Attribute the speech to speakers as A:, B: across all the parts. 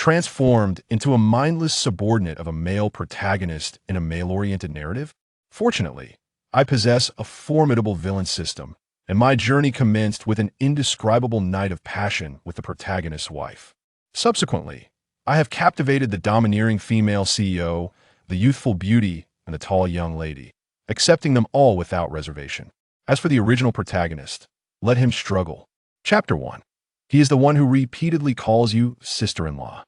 A: transformed into a mindless subordinate of a male protagonist in a male-oriented narrative? Fortunately, I possess a formidable villain system, and my journey commenced with an indescribable night of passion with the protagonist's wife. Subsequently, I have captivated the domineering female CEO, the youthful beauty, and the tall young lady, accepting them all without reservation. As for the original protagonist, let him struggle. Chapter 1. He is the one who repeatedly calls you sister-in-law.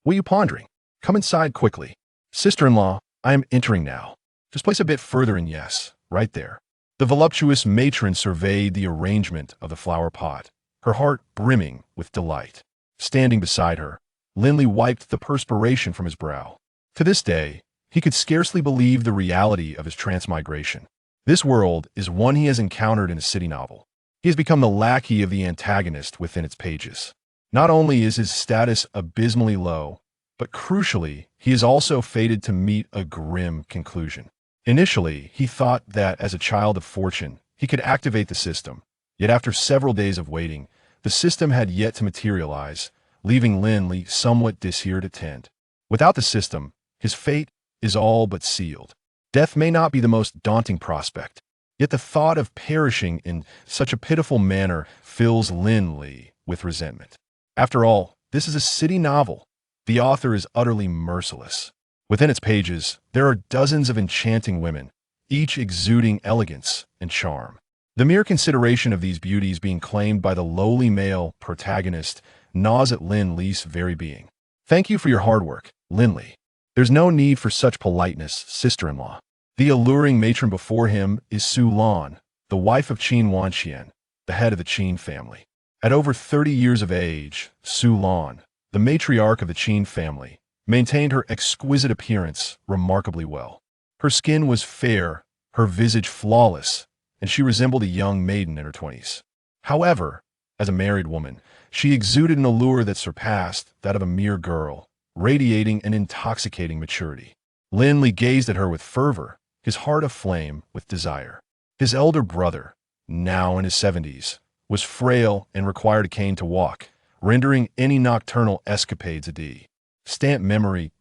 A: What are you pondering? Come inside quickly. Sister-in-law, I am entering now. Just place a bit further in yes, right there. The voluptuous matron surveyed the arrangement of the flower pot, her heart brimming with delight. Standing beside her, Lin Li wiped the perspiration from his brow. To this day, he could scarcely believe the reality of his transmigration. This world is one he has encountered in a city novel. He has become the lackey of the antagonist within its pages. Not only is his status abysmally low, but crucially, he is also fated to meet a grim conclusion. Initially, he thought that as a child of fortune, he could activate the system. Yet after several days of waiting, the system had yet to materialize, leaving Lin Li somewhat disheartened at end. Without the system, his fate is all but sealed. Death may not be the most daunting prospect, yet the thought of perishing in such a pitiful manner fills Lin Li with resentment. After all, this is a city novel. The author is utterly merciless. Within its pages, there are dozens of enchanting women, each exuding elegance and charm. The mere consideration of these beauties being claimed by the lowly male protagonist gnaws at Lin Li's very being. Thank you for your hard work, Lin Li. There's no need for such politeness, sister-in-law. The alluring matron before him is Su Lan, the wife of Qin Wanqian, the head of the Qin family. At over 30 years of age, Su Lan, the matriarch of the Qin family, maintained her exquisite appearance remarkably well. Her skin was fair, her visage flawless, and she resembled a young maiden in her 20s. However, as a married woman, she exuded an allure that surpassed that of a mere girl, radiating an intoxicating maturity. Lin Li gazed at her with fervor, his heart aflame with desire. His elder brother, now in his 70s, was frail and required a cane to walk, rendering any nocturnal escapades a distant memory.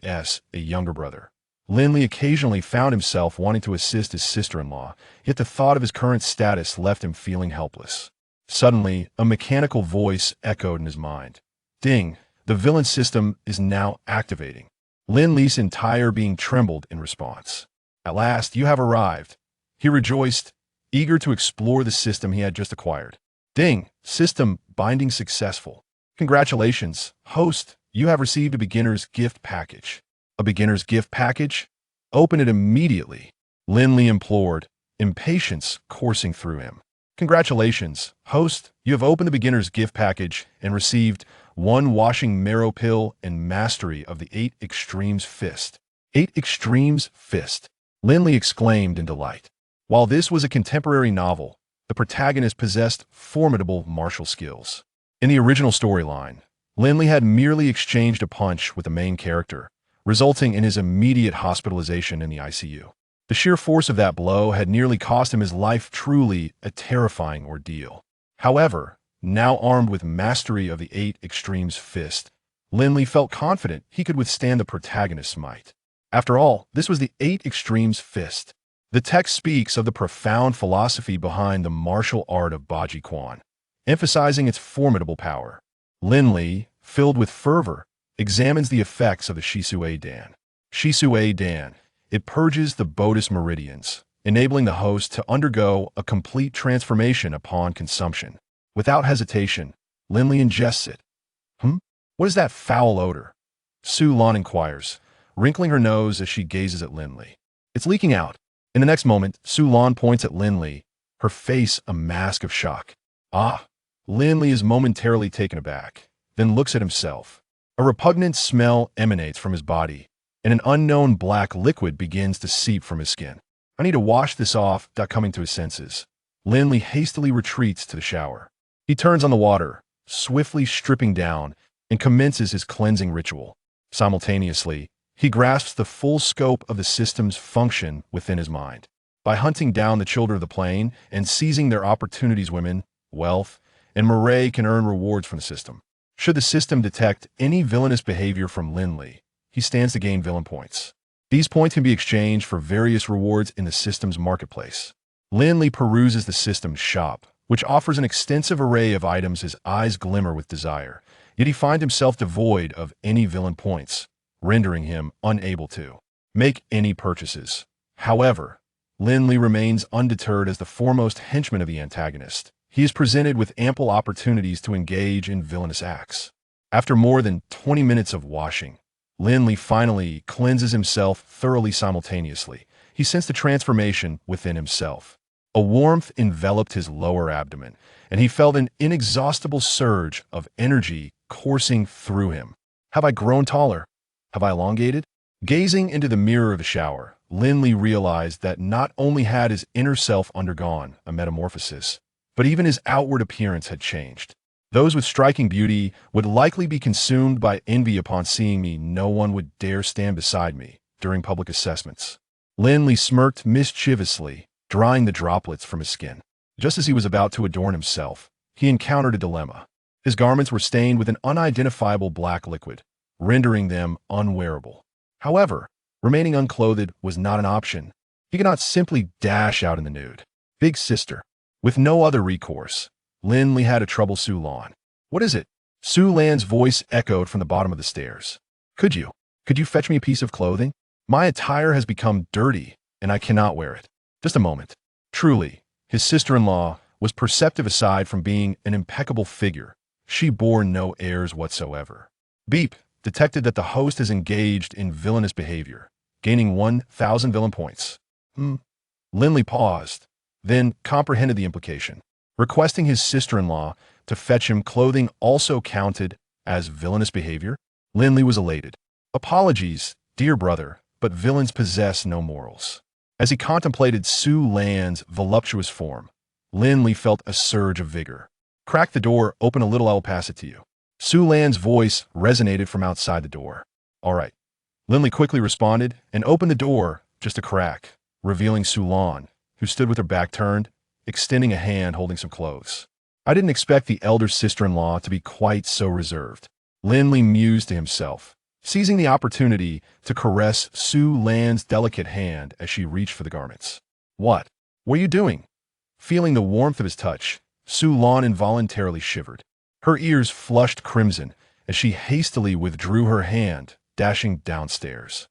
A: As a younger brother, Lin Li occasionally found himself wanting to assist his sister-in-law, yet the thought of his current status left him feeling helpless. Suddenly, a mechanical voice echoed in his mind. Ding! The villain system is now activating. Lin Li's entire being trembled in response. At last, you have arrived. He rejoiced, eager to explore the system he had just acquired. Ding! System binding successful. Congratulations, host. You have received a beginner's gift package. A beginner's gift package? Open it immediately. Lin Li implored, impatience coursing through him. Congratulations, host. You have opened the beginner's gift package and received 1 washing marrow pill and mastery of the 8 Extremes Fist. 8 Extremes Fist. Lin Li exclaimed in delight. While this was a contemporary novel, the protagonist possessed formidable martial skills. In the original storyline, Lin Li had merely exchanged a punch with the main character, resulting in his immediate hospitalization in the ICU. The sheer force of that blow had nearly cost him his life, truly a terrifying ordeal. However, now armed with mastery of the 8 Extremes Fist, Lin Li felt confident he could withstand the protagonist's might. After all, this was the 8 Extremes Fist. The text speaks of the profound philosophy behind the martial art of Baji Quan, emphasizing its formidable power. Lin Li, filled with fervor, examines the effects of the Shisui Dan. Shisui Dan. It purges the Bodhis meridians, enabling the host to undergo a complete transformation upon consumption. Without hesitation, Lin Li ingests it. What is that foul odor? Su Lan inquires, wrinkling her nose as she gazes at Lin Li. It's leaking out. In the next moment, Su Lan points at Lin Li, her face a mask of shock. Ah! Lin Li is momentarily taken aback, then looks at himself. A repugnant smell emanates from his body, and an unknown black liquid begins to seep from his skin. I need to wash this off. Coming to his senses, Lin Li hastily retreats to the shower. He turns on the water, swiftly stripping down, and commences his cleansing ritual. Simultaneously, he grasps the full scope of the system's function within his mind. By hunting down the children of the plain and seizing their opportunities, women, wealth, and Murray can earn rewards from the system. Should the system detect any villainous behavior from Lin Li, he stands to gain villain points. These points can be exchanged for various rewards in the system's marketplace. Lin Li peruses the system's shop, which offers an extensive array of items. His eyes glimmer with desire, yet he finds himself devoid of any villain points, rendering him unable to make any purchases. However, Lin Li remains undeterred as the foremost henchman of the antagonist. He is presented with ample opportunities to engage in villainous acts. After more than 20 minutes of washing, Lin Li finally cleanses himself thoroughly simultaneously. He sensed a transformation within himself. A warmth enveloped his lower abdomen, and he felt an inexhaustible surge of energy coursing through him. Have I grown taller? Have I elongated? Gazing into the mirror of the shower, Lin Li realized that not only had his inner self undergone a metamorphosis, but even his outward appearance had changed. Those with striking beauty would likely be consumed by envy upon seeing me. No one would dare stand beside me during public assessments. Lin Li smirked mischievously, drying the droplets from his skin. Just as he was about to adorn himself, he encountered a dilemma. His garments were stained with an unidentifiable black liquid, rendering them unwearable. However, remaining unclothed was not an option. He could not simply dash out in the nude. Big sister. With no other recourse, Lin Li had to trouble Su Lan. What is it? Su Lan's voice echoed from the bottom of the stairs. Could you fetch me a piece of clothing? My attire has become dirty, and I cannot wear it. Just a moment. Truly, his sister-in-law was perceptive. Aside from being an impeccable figure, she bore no airs whatsoever. Beep detected that the host has engaged in villainous behavior, gaining 1,000 villain points. Lin Li paused, then comprehended the implication. Requesting his sister-in-law to fetch him clothing also counted as villainous behavior. Lin Li was elated. Apologies, dear brother, but villains possess no morals. As he contemplated Su Lan's voluptuous form, Lin Li felt a surge of vigor. Crack the door, open a little, I'll pass it to you. Su Lan's voice resonated from outside the door. All right. Lin Li quickly responded and opened the door just a crack, revealing Su Lan, who stood with her back turned, extending a hand holding some clothes. I didn't expect the elder sister-in-law to be quite so reserved. Lin Li mused to himself, seizing the opportunity to caress Su Lan's delicate hand as she reached for the garments. What are you doing? Feeling the warmth of his touch, Su Lan involuntarily shivered. Her ears flushed crimson as she hastily withdrew her hand, dashing downstairs.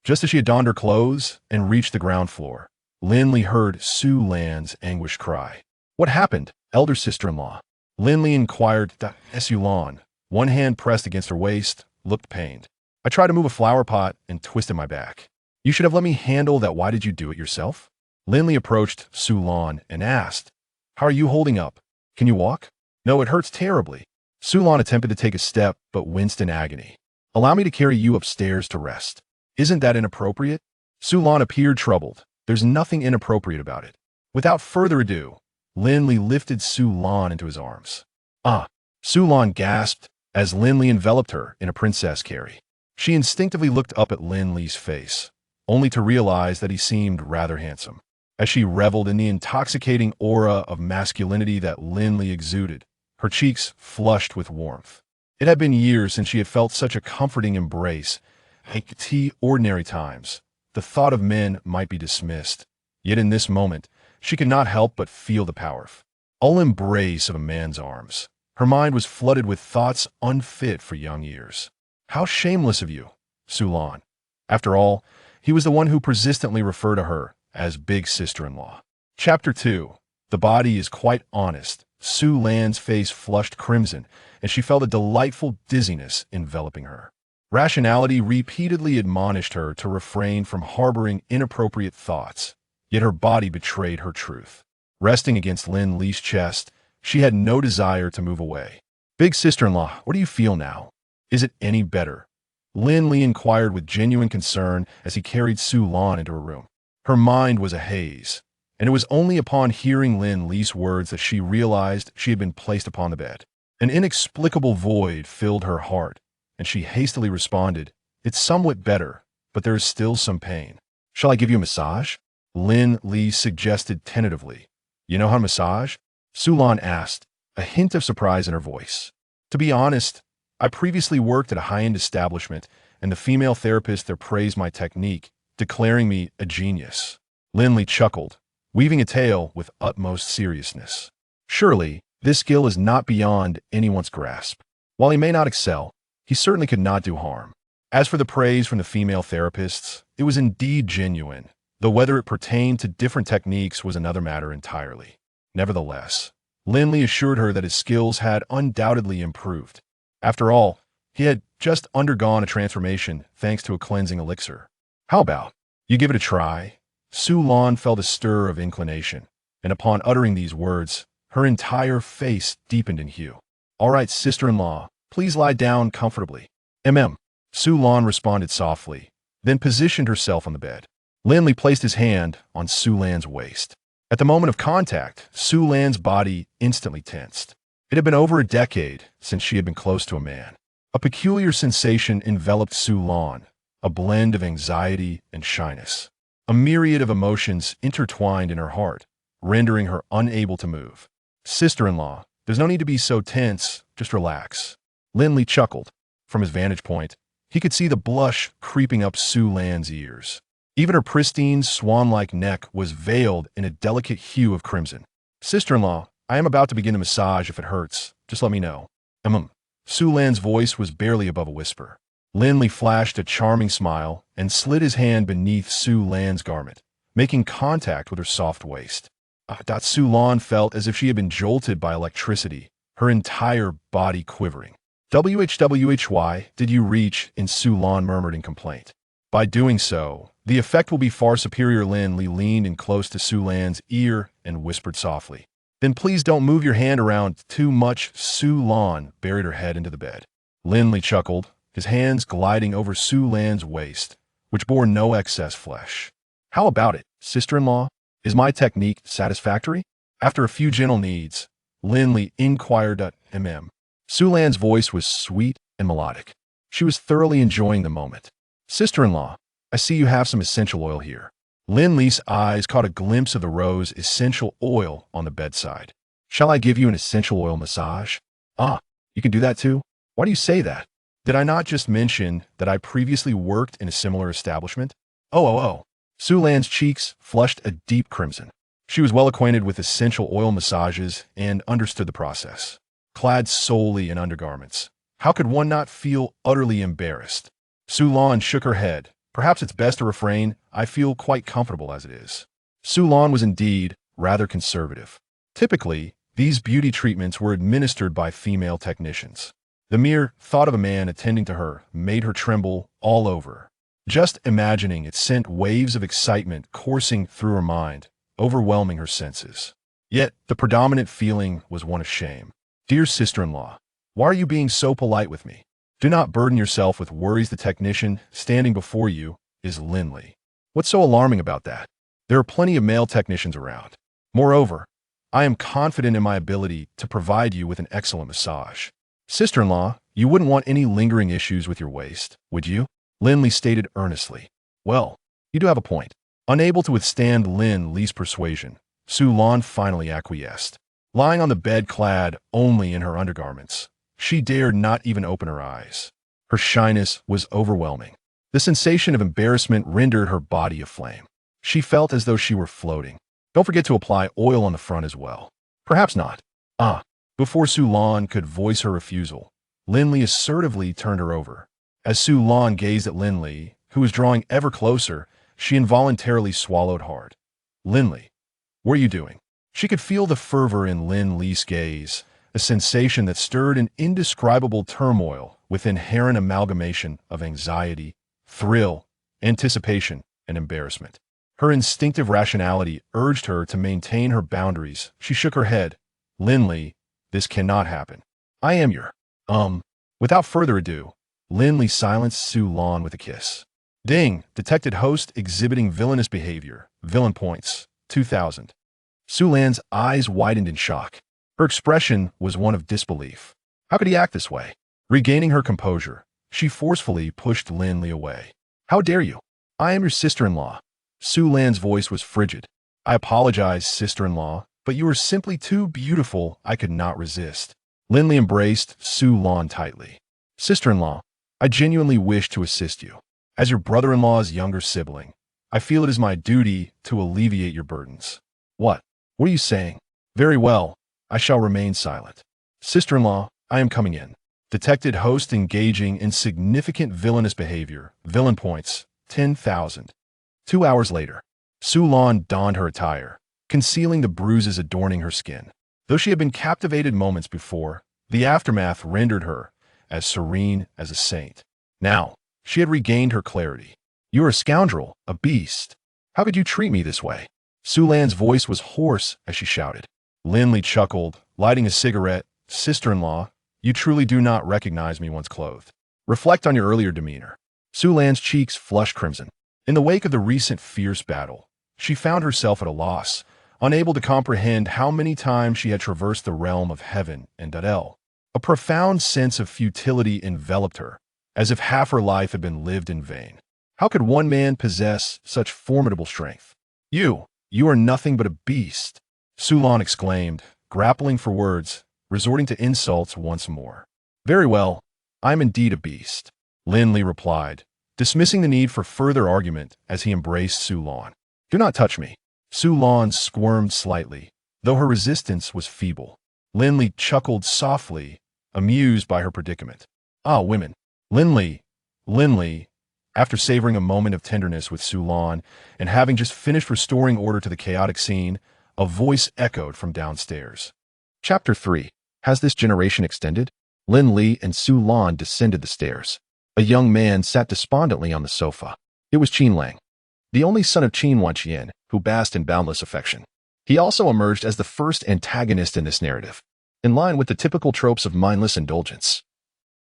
A: Just as she had donned her clothes and reached the ground floor, Lin Li heard Su Lan's anguished cry. What happened, elder sister-in-law? Lin Li inquired. Su Lan, one hand pressed against her waist, looked pained. I tried to move a flower pot and twisted my back. You should have let me handle that. Why did you do it yourself? Lin Li approached Su Lan and asked, how are you holding up? Can you walk? No, it hurts terribly. Su Lan attempted to take a step, but winced in agony. Allow me to carry you upstairs to rest. Isn't that inappropriate? Su Lan appeared troubled. There's nothing inappropriate about it. Without further ado, Lin Li lifted Su Lan into his arms. Su Lan gasped as Lin Li enveloped her in a princess carry. She instinctively looked up at Lin Li's face, only to realize that he seemed rather handsome. As she reveled in the intoxicating aura of masculinity that Lin Li exuded, her cheeks flushed with warmth. It had been years since she had felt such a comforting embrace. Ordinary times, the thought of men might be dismissed. Yet in this moment, she could not help but feel the powerful embrace of a man's arms. Her mind was flooded with thoughts unfit for young years. How shameless of you, Su Lan. After all, he was the one who persistently referred to her as big sister-in-law. Chapter 2. The body is quite honest. Su Lan's face flushed crimson, and she felt a delightful dizziness enveloping her. Rationality repeatedly admonished her to refrain from harboring inappropriate thoughts, yet her body betrayed her truth. Resting against Lin Li's chest, she had no desire to move away. Big sister-in-law, what do you feel now? Is it any better? Lin Li inquired with genuine concern as he carried Su Lan into her room. Her mind was a haze, and it was only upon hearing Lin Li's words that she realized she had been placed upon the bed. An inexplicable void filled her heart, and she hastily responded, it's somewhat better, but there is still some pain. Shall I give you a massage? Lin Li suggested tentatively. You know how to massage? Su Lan asked, a hint of surprise in her voice. To be honest, I previously worked at a high-end establishment, and the female therapist there praised my technique, declaring me a genius. Lin Li chuckled, weaving a tale with utmost seriousness. Surely, this skill is not beyond anyone's grasp. While he may not excel, he certainly could not do harm. As for the praise from the female therapists, it was indeed genuine, though whether it pertained to different techniques was another matter entirely. Nevertheless, Lin Li assured her that his skills had undoubtedly improved. After all, he had just undergone a transformation thanks to a cleansing elixir. How about you give it a try? Su Lan felt a stir of inclination, and upon uttering these words, her entire face deepened in hue. All right, sister-in-law, please lie down comfortably. Su Lan responded softly, then positioned herself on the bed. Lin Li placed his hand on Su Lan's waist. At the moment of contact, Su Lan's body instantly tensed. It had been over a decade since she had been close to a man. A peculiar sensation enveloped Su Lan, a blend of anxiety and shyness. A myriad of emotions intertwined in her heart, rendering her unable to move. Sister-in-law, there's no need to be so tense, just relax. Lin Li chuckled. From his vantage point, he could see the blush creeping up Su Lan's ears. Even her pristine, swan-like neck was veiled in a delicate hue of crimson. Sister-in-law, I am about to begin the massage if it hurts. Just let me know. Su Lan's voice was barely above a whisper. Lin Li flashed a charming smile and slid his hand beneath Su Lan's garment, making contact with her soft waist. Su Lan felt as if she had been jolted by electricity, her entire body quivering. Why did you reach? In Su Lan murmured in complaint. By doing so, the effect will be far superior. Lin Li leaned in close to Su Lan's ear and whispered softly. Then please don't move your hand around too much. Su Lan buried her head into the bed. Lin Li chuckled, his hands gliding over Su Lan's waist, which bore no excess flesh. How about it, sister-in-law? Is my technique satisfactory? After a few gentle needs, Lin Li inquired. Su Lan's voice was sweet and melodic. She was thoroughly enjoying the moment. Sister-in-law, I see you have some essential oil here. Lin Li's eyes caught a glimpse of the rose essential oil on the bedside. Shall I give you an essential oil massage? You can do that too? Why do you say that? Did I not just mention that I previously worked in a similar establishment? Su Lan's cheeks flushed a deep crimson. She was well acquainted with essential oil massages and understood the process. Clad solely in undergarments, how could one not feel utterly embarrassed? Su Lan shook her head. Perhaps it's best to refrain. I feel quite comfortable as it is. Su Lan was indeed rather conservative. Typically, these beauty treatments were administered by female technicians. The mere thought of a man attending to her made her tremble all over. Just imagining it sent waves of excitement coursing through her mind, overwhelming her senses. Yet, the predominant feeling was one of shame. Dear sister-in-law, why are you being so polite with me? Do not burden yourself with worries. The technician standing before you is Lin Li. What's so alarming about that? There are plenty of male technicians around. Moreover, I am confident in my ability to provide you with an excellent massage. Sister-in-law, you wouldn't want any lingering issues with your waist, would you? Lin Li stated earnestly. Well, you do have a point. Unable to withstand Lin Li's persuasion, Su Lan finally acquiesced. Lying on the bed clad only in her undergarments, she dared not even open her eyes. Her shyness was overwhelming. The sensation of embarrassment rendered her body aflame. She felt as though she were floating. Don't forget to apply oil on the front as well. Perhaps not. Before Su Lan could voice her refusal, Lin Li assertively turned her over. As Su Lan gazed at Lin Li, who was drawing ever closer, she involuntarily swallowed hard. Lin Li, what are you doing? She could feel the fervor in Lin Li's gaze, a sensation that stirred an indescribable turmoil with inherent amalgamation of anxiety, thrill, anticipation, and embarrassment. Her instinctive rationality urged her to maintain her boundaries. She shook her head. Lin Li, this cannot happen. I am your... Without further ado, Lin Li silenced Su Lan with a kiss. Ding! Detected host exhibiting villainous behavior. Villain points. 2000. Su Lan's eyes widened in shock. Her expression was one of disbelief. How could he act this way? Regaining her composure, she forcefully pushed Lin Li away. How dare you? I am your sister-in-law. Su Lan's voice was frigid. I apologize, sister-in-law, but you are simply too beautiful. I could not resist. Lin Li embraced Su Lan tightly. Sister-in-law, I genuinely wish to assist you. As your brother-in-law's younger sibling, I feel it is my duty to alleviate your burdens. What? What are you saying? Very well, I shall remain silent. Sister-in-law, I am coming in. Detected host engaging in significant villainous behavior. Villain points, 10,000. 2 hours later, Su Lan donned her attire, concealing the bruises adorning her skin. Though she had been captivated moments before, the aftermath rendered her as serene as a saint. Now, she had regained her clarity. You are a scoundrel, a beast. How could you treat me this way? Su Lan's voice was hoarse as she shouted. Lin Li chuckled, lighting a cigarette. Sister-in-law, you truly do not recognize me once clothed. Reflect on your earlier demeanor. Su Lan's cheeks flushed crimson. In the wake of the recent fierce battle, she found herself at a loss, unable to comprehend how many times she had traversed the realm of heaven and hell. A profound sense of futility enveloped her, as if half her life had been lived in vain. How could one man possess such formidable strength? You are nothing but a beast, Su Lan exclaimed, grappling for words, resorting to insults once more. Very well, I am indeed a beast, Lin Li replied, dismissing the need for further argument as he embraced Su Lan. Do not touch me. Su Lan squirmed slightly, though her resistance was feeble. Lin Li chuckled softly, amused by her predicament. Ah, women. Lin Li, after savoring a moment of tenderness with Su Lan and having just finished restoring order to the chaotic scene, a voice echoed from downstairs. Chapter 3. Has this generation extended? Lin Li and Su Lan descended the stairs. A young man sat despondently on the sofa. It was Qin Lang, the only son of Qin Wanqian, who basked in boundless affection. He also emerged as the first antagonist in this narrative, in line with the typical tropes of mindless indulgence.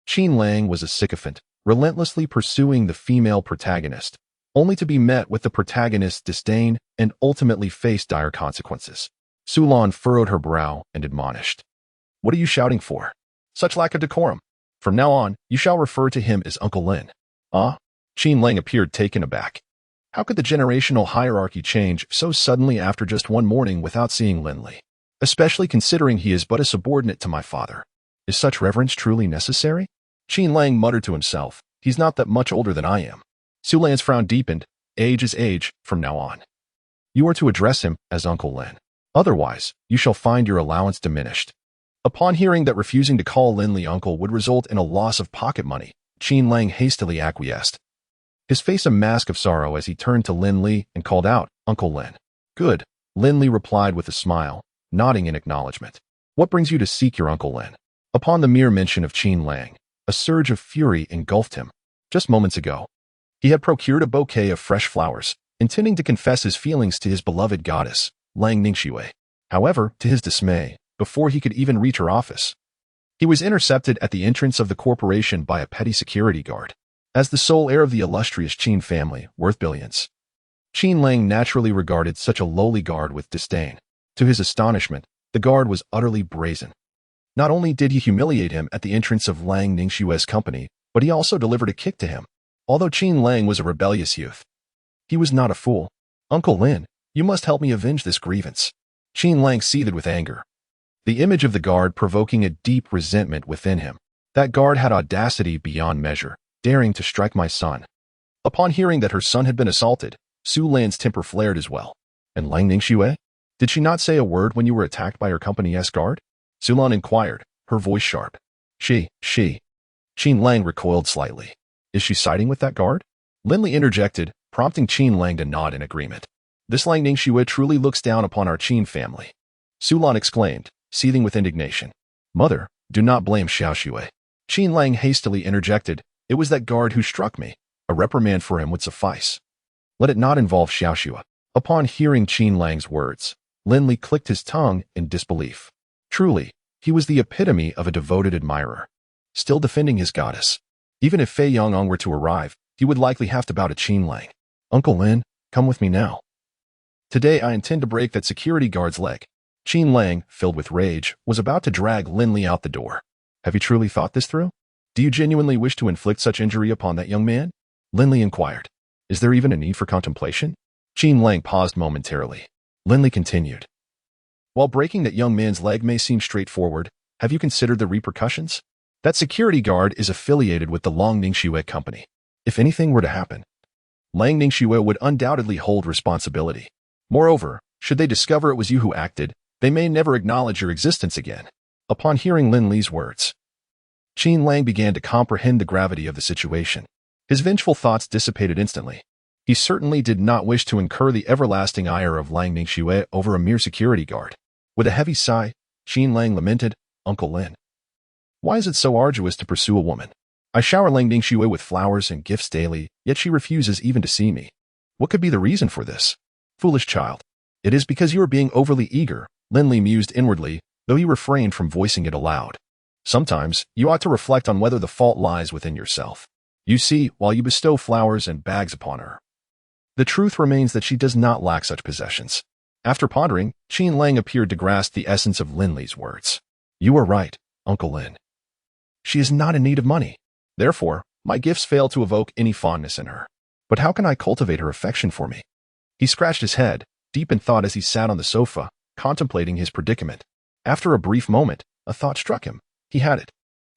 A: Qin Lang was a sycophant, relentlessly pursuing the female protagonist, only to be met with the protagonist's disdain and ultimately face dire consequences. Su Lan furrowed her brow and admonished. What are you shouting for? Such lack of decorum. From now on, you shall refer to him as Uncle Lin. Ah? Qin Lang appeared taken aback. How could the generational hierarchy change so suddenly after just one morning without seeing Lin Li? Especially considering he is but a subordinate to my father. Is such reverence truly necessary? Qin Lang muttered to himself. He's not that much older than I am. Su Lan's frown deepened. Age is age from now on. You are to address him as Uncle Lin. Otherwise, you shall find your allowance diminished. Upon hearing that refusing to call Lin Li uncle would result in a loss of pocket money, Qin Lang hastily acquiesced. His face a mask of sorrow as he turned to Lin Li and called out, Uncle Lin. Good, Lin Li replied with a smile, nodding in acknowledgement. What brings you to seek your Uncle Lin? Upon the mere mention of Qin Lang, a surge of fury engulfed him. Just moments ago, he had procured a bouquet of fresh flowers, intending to confess his feelings to his beloved goddess, Lang Ningxue. However, to his dismay, before he could even reach her office, he was intercepted at the entrance of the corporation by a petty security guard. As the sole heir of the illustrious Qin family, worth billions, Qin Lang naturally regarded such a lowly guard with disdain. To his astonishment, the guard was utterly brazen. Not only did he humiliate him at the entrance of Lang Ningxue's company, but he also delivered a kick to him. Although Qin Lang was a rebellious youth, he was not a fool. Uncle Lin, you must help me avenge this grievance. Qin Lang seethed with anger, the image of the guard provoking a deep resentment within him. That guard had audacity beyond measure, daring to strike my son. Upon hearing that her son had been assaulted, Su Lan's temper flared as well. And Lang Ningxue? Did she not say a word when you were attacked by her company's guard? Su Lan inquired, her voice sharp. She. Qin Lang recoiled slightly. Is she siding with that guard? Lin Li interjected, prompting Qin Lang to nod in agreement. This Lang Ningxue truly looks down upon our Qin family. Su Lan exclaimed, seething with indignation. Mother, do not blame Xiaoxue. Qin Lang hastily interjected, it was that guard who struck me. A reprimand for him would suffice. Let it not involve Xiaoxue. Upon hearing Qin Lang's words, Lin Li clicked his tongue in disbelief. Truly, he was the epitome of a devoted admirer, still defending his goddess. Even if Fei Yong'ong were to arrive, he would likely have to bow to Qin Lang. Uncle Lin, come with me now. Today I intend to break that security guard's leg. Qin Lang, filled with rage, was about to drag Lin Li out the door. Have you truly thought this through? Do you genuinely wish to inflict such injury upon that young man? Lin Li inquired. Is there even a need for contemplation? Qin Lang paused momentarily. Lin Li continued. While breaking that young man's leg may seem straightforward, Have you considered the repercussions? That security guard is affiliated with the Long Ningxue company. If anything were to happen, Lang Ningxue would undoubtedly hold responsibility. Moreover, should they discover it was you who acted, they may never acknowledge your existence again. Upon hearing Lin Li's words, Qin Lang began to comprehend the gravity of the situation. His vengeful thoughts dissipated instantly. He certainly did not wish to incur the everlasting ire of Lang Ningxue over a mere security guard. With a heavy sigh, Qin Lang lamented, "Uncle Lin, why is it so arduous to pursue a woman? I shower Lang Ningxue with flowers and gifts daily, yet she refuses even to see me. What could be the reason for this? Foolish child. It is because you are being overly eager," Lin Li mused inwardly, though he refrained from voicing it aloud. Sometimes, you ought to reflect on whether the fault lies within yourself. You see, while you bestow flowers and bags upon her, the truth remains that she does not lack such possessions. After pondering, Qin Lang appeared to grasp the essence of Lin Li's words. You are right, Uncle Lin. She is not in need of money. Therefore, my gifts fail to evoke any fondness in her. But how can I cultivate her affection for me? He scratched his head, deep in thought as he sat on the sofa, contemplating his predicament. After a brief moment, a thought struck him. He had it.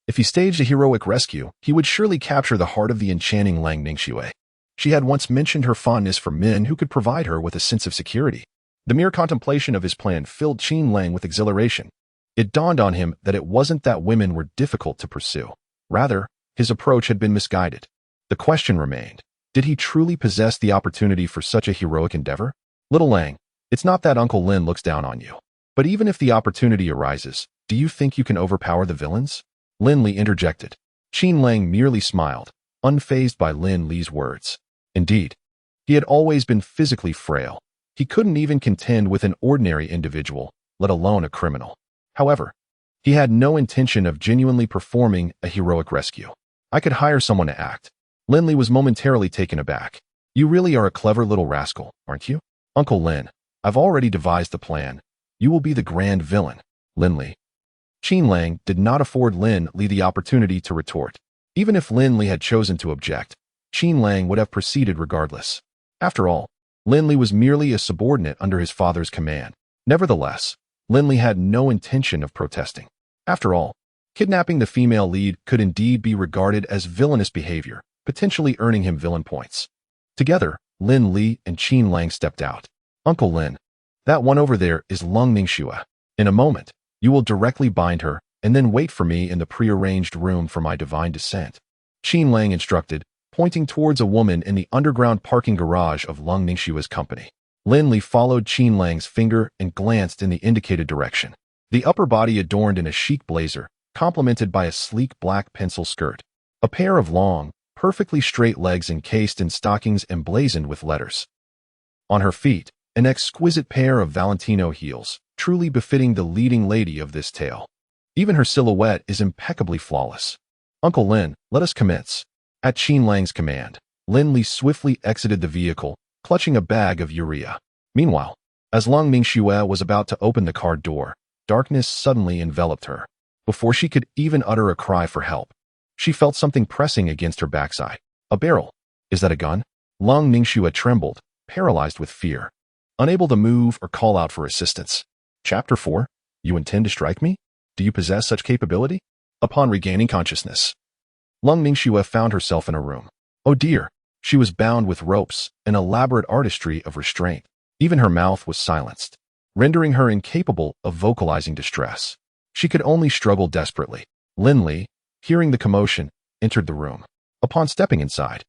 A: If he staged a heroic rescue, he would surely capture the heart of the enchanting Lang Ningxue. She had once mentioned her fondness for men who could provide her with a sense of security. The mere contemplation of his plan filled Qin Lang with exhilaration. It dawned on him that it wasn't that women were difficult to pursue. Rather, his approach had been misguided. The question remained, did he truly possess the opportunity for such a heroic endeavor? Little Lang, it's not that Uncle Lin looks down on you. But even if the opportunity arises, do you think you can overpower the villains? Lin Li interjected. Qin Lang merely smiled, unfazed by Lin Li's words. Indeed, he had always been physically frail. He couldn't even contend with an ordinary individual, let alone a criminal. However, he had no intention of genuinely performing a heroic rescue. I could hire someone to act. Lin Li was momentarily taken aback. You really are a clever little rascal, aren't you? Uncle Lin, I've already devised the plan. You will be the grand villain, Lin Li. Qin Lang did not afford Lin Li the opportunity to retort. Even if Lin Li had chosen to object, Qin Lang would have proceeded regardless. After all, Lin Li was merely a subordinate under his father's command. Nevertheless, Lin Li had no intention of protesting. After all, kidnapping the female lead could indeed be regarded as villainous behavior, potentially earning him villain points. Together, Lin Li and Qin Lang stepped out. Uncle Lin, that one over there is Lang Ningxue. In a moment, you will directly bind her, and then wait for me in the prearranged room for my divine descent. Qin Lang instructed, pointing towards a woman in the underground parking garage of Lang Ningxue's company. Lin Li followed Qin Lang's finger and glanced in the indicated direction. The upper body adorned in a chic blazer, complemented by a sleek black pencil skirt. A pair of long, perfectly straight legs encased in stockings emblazoned with letters. On her feet, an exquisite pair of Valentino heels, truly befitting the leading lady of this tale. Even her silhouette is impeccably flawless. Uncle Lin, let us commence. At Qin Lang's command, Lin Li swiftly exited the vehicle, clutching a bag of urea. Meanwhile, as Lang Ningxue was about to open the car door, darkness suddenly enveloped her. Before she could even utter a cry for help, she felt something pressing against her backside. A barrel. Is that a gun? Lang Ningxue trembled, paralyzed with fear, unable to move or call out for assistance. Chapter 4. You intend to strike me? Do you possess such capability? Upon regaining consciousness, Lang Ningxue found herself in a room. Oh dear, she was bound with ropes, an elaborate artistry of restraint. Even her mouth was silenced, rendering her incapable of vocalizing distress. She could only struggle desperately. Lin Li, hearing the commotion, entered the room. Upon stepping inside,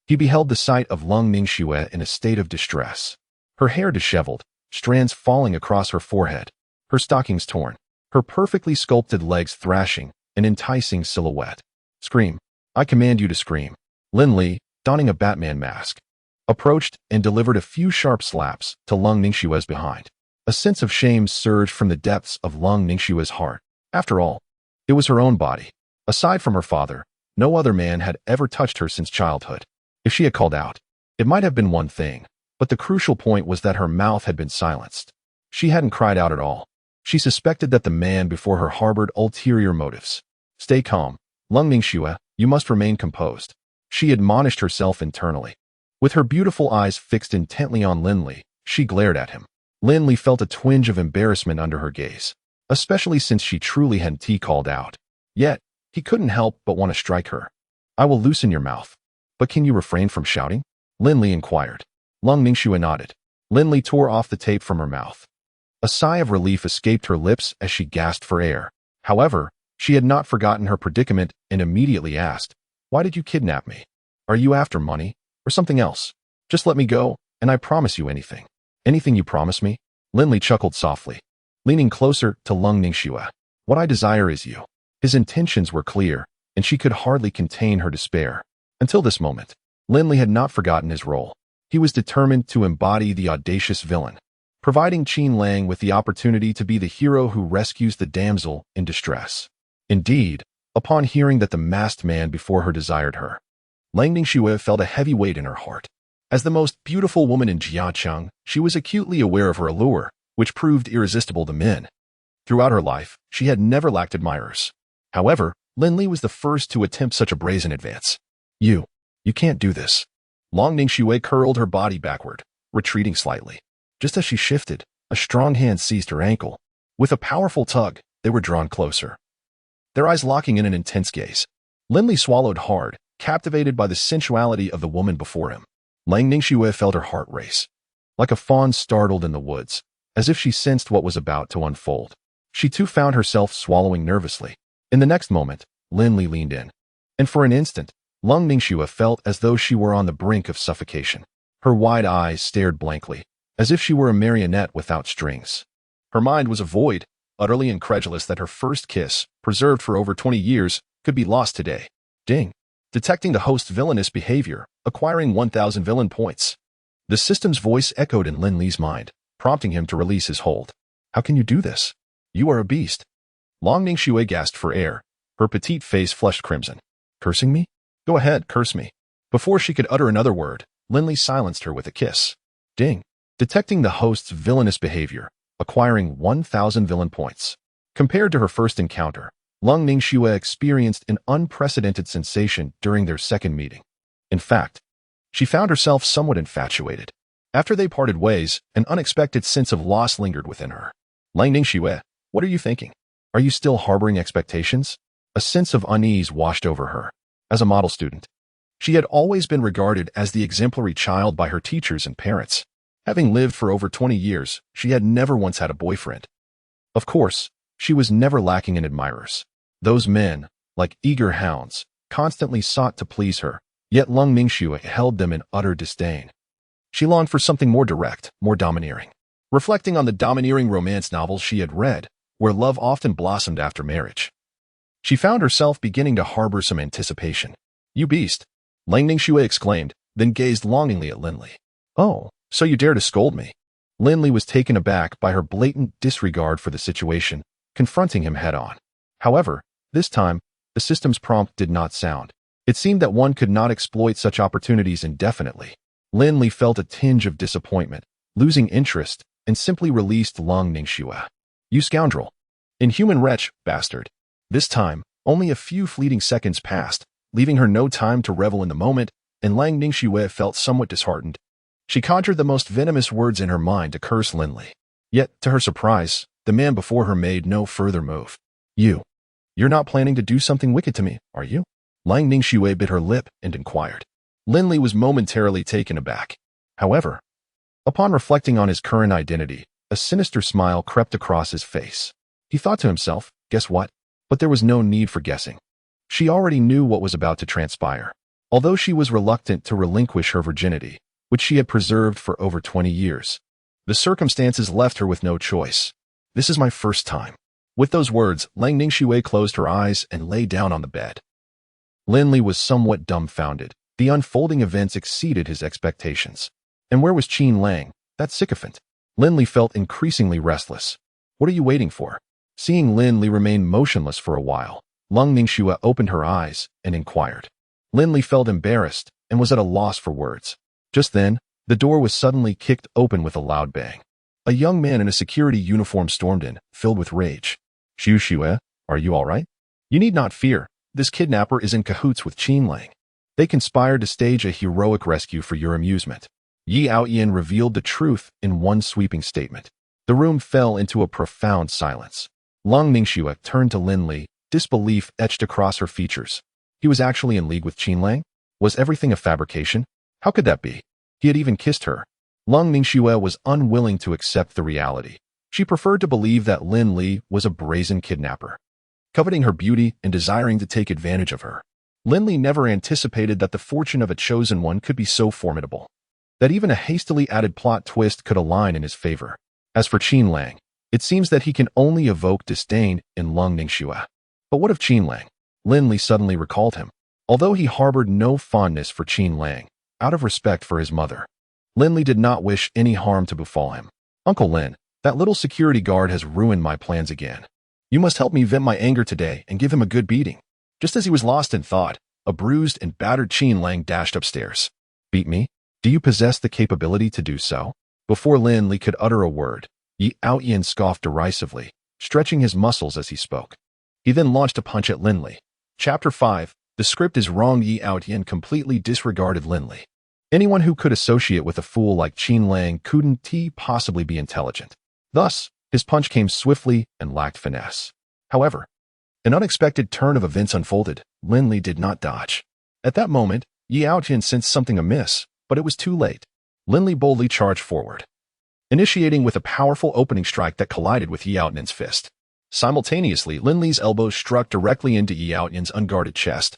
A: he beheld the sight of Lang Ningxue in a state of distress. Her hair disheveled, strands falling across her forehead, her stockings torn, her perfectly sculpted legs thrashing, an enticing silhouette. Scream. I command you to scream. Lin Li, donning a Batman mask, approached and delivered a few sharp slaps to Lang Ningxue's behind. A sense of shame surged from the depths of Lang Ningxue's heart. After all, it was her own body. Aside from her father, no other man had ever touched her since childhood. If she had called out, it might have been one thing, but the crucial point was that her mouth had been silenced. She hadn't cried out at all. She suspected that the man before her harbored ulterior motives. Stay calm, Lang Ningxue, you must remain composed. She admonished herself internally. With her beautiful eyes fixed intently on Lin Li, she glared at him. Lin Li felt a twinge of embarrassment under her gaze. especially since she truly hadn't called out. Yet, he couldn't help but want to strike her. I will loosen your mouth. But can you refrain from shouting? Lin Li inquired. Lung Ningxue nodded. Lin Li tore off the tape from her mouth. A sigh of relief escaped her lips as she gasped for air. However, she had not forgotten her predicament and immediately asked, "Why did you kidnap me? Are you after money or something else? Just let me go, and I promise you anything." "Anything you promise me?" Lin Li chuckled softly, leaning closer to Lung Ningxue. "What I desire is you." His intentions were clear, and she could hardly contain her despair. Until this moment, Lin Li had not forgotten his role. He was determined to embody the audacious villain, providing Qin Lang with the opportunity to be the hero who rescues the damsel in distress. Indeed, upon hearing that the masked man before her desired her, Lang Ningxue felt a heavy weight in her heart. As the most beautiful woman in Jiacheng, she was acutely aware of her allure, which proved irresistible to men. Throughout her life, she had never lacked admirers. However, Lin Li was the first to attempt such a brazen advance. You can't do this." Long Ningxue curled her body backward, retreating slightly. Just as she shifted, a strong hand seized her ankle. With a powerful tug, they were drawn closer, their eyes locking in an intense gaze. Lin Li swallowed hard, captivated by the sensuality of the woman before him. Lang Ningxue felt her heart race. Like a fawn startled in the woods, as if she sensed what was about to unfold. She too found herself swallowing nervously. In the next moment, Lin Li leaned in, and for an instant, Lung Ningxue felt as though she were on the brink of suffocation. Her wide eyes stared blankly, as if she were a marionette without strings. Her mind was a void, utterly incredulous that her first kiss, preserved for over 20 years, could be lost today. Ding! Detecting the host's villainous behavior, acquiring 1,000 villain points. The system's voice echoed in Lin Li's mind, prompting him to release his hold. "How can you do this? You are a beast." Long Ningxue gasped for air, her petite face flushed crimson. "Cursing me? Go ahead, curse me." Before she could utter another word, Lin Li silenced her with a kiss. Ding! Detecting the host's villainous behavior, acquiring 1,000 villain points. Compared to her first encounter, Lung Ningxue experienced an unprecedented sensation during their second meeting. In fact, she found herself somewhat infatuated. After they parted ways, an unexpected sense of loss lingered within her. "Lang Ningxue, what are you thinking? Are you still harboring expectations?" A sense of unease washed over her. As a model student, she had always been regarded as the exemplary child by her teachers and parents. Having lived for over 20 years, she had never once had a boyfriend. Of course, she was never lacking in admirers. Those men, like eager hounds, constantly sought to please her, yet Lung Ningxue held them in utter disdain. She longed for something more direct, more domineering. Reflecting on the domineering romance novels she had read, where love often blossomed after marriage, she found herself beginning to harbor some anticipation. "You beast!" Lang Ningxue exclaimed, then gazed longingly at Lin Li. "Oh, so you dare to scold me?" Lin Li was taken aback by her blatant disregard for the situation, confronting him head-on. However, this time, the system's prompt did not sound. It seemed that one could not exploit such opportunities indefinitely. Lin Li felt a tinge of disappointment, losing interest, and simply released Lung Ningxue. "You scoundrel! Inhuman wretch, bastard!" This time, only a few fleeting seconds passed, leaving her no time to revel in the moment, and Lang Ningxue felt somewhat disheartened. She conjured the most venomous words in her mind to curse Lin Li. Yet, to her surprise, the man before her made no further move. You're not planning to do something wicked to me, are you?" Lang Ningxue bit her lip and inquired. Lin Li was momentarily taken aback. However, upon reflecting on his current identity, a sinister smile crept across his face. He thought to himself, guess what? But there was no need for guessing. She already knew what was about to transpire. Although she was reluctant to relinquish her virginity, which she had preserved for over 20 years, the circumstances left her with no choice. "This is my first time." With those words, Lang Ningxue closed her eyes and lay down on the bed. Lin Li was somewhat dumbfounded. The unfolding events exceeded his expectations. And where was Qin Lang, that sycophant? Lin Li felt increasingly restless. "What are you waiting for?" Seeing Lin Li remain motionless for a while, Lung Ningxue opened her eyes and inquired. Lin Li felt embarrassed and was at a loss for words. Just then, the door was suddenly kicked open with a loud bang. A young man in a security uniform stormed in, filled with rage. "Xu Xue, are you all right?" "You need not fear. This kidnapper is in cahoots with Qin Lang. They conspired to stage a heroic rescue for your amusement." Yi Aoyan revealed the truth in one sweeping statement. The room fell into a profound silence. Lung Ningxue turned to Lin Li, disbelief etched across her features. He was actually in league with Qinlang? Was everything a fabrication? How could that be? He had even kissed her. Lung Ningxue was unwilling to accept the reality. She preferred to believe that Lin Li was a brazen kidnapper, coveting her beauty and desiring to take advantage of her. Lin Li never anticipated that the fortune of a chosen one could be so formidable, that even a hastily added plot twist could align in his favor. As for Qinlang, it seems that he can only evoke disdain in Lung Ningxue. But what of Qinlang? Lin Li suddenly recalled him. Although he harbored no fondness for Qinlang, out of respect for his mother, Lin Li did not wish any harm to befall him. Uncle Lin, that little security guard has ruined my plans again. You must help me vent my anger today and give him a good beating. Just as he was lost in thought, a bruised and battered Qinlang dashed upstairs. Beat me? Do you possess the capability to do so? Before Lin Li could utter a word, Yi Outyin scoffed derisively, stretching his muscles as he spoke. He then launched a punch at Lin Li. Chapter 5. The script is wrong. Yi Outyin completely disregarded Lin Li. Anyone who could associate with a fool like Qinlang couldn't possibly be intelligent. Thus, his punch came swiftly and lacked finesse. However, an unexpected turn of events unfolded. Lin Li did not dodge. At that moment, Yi Outyin sensed something amiss, but it was too late. Lin Li boldly charged forward, initiating with a powerful opening strike that collided with Yi Outyan's fist. Simultaneously, Lin Li's elbows struck directly into Yi Outyan's unguarded chest.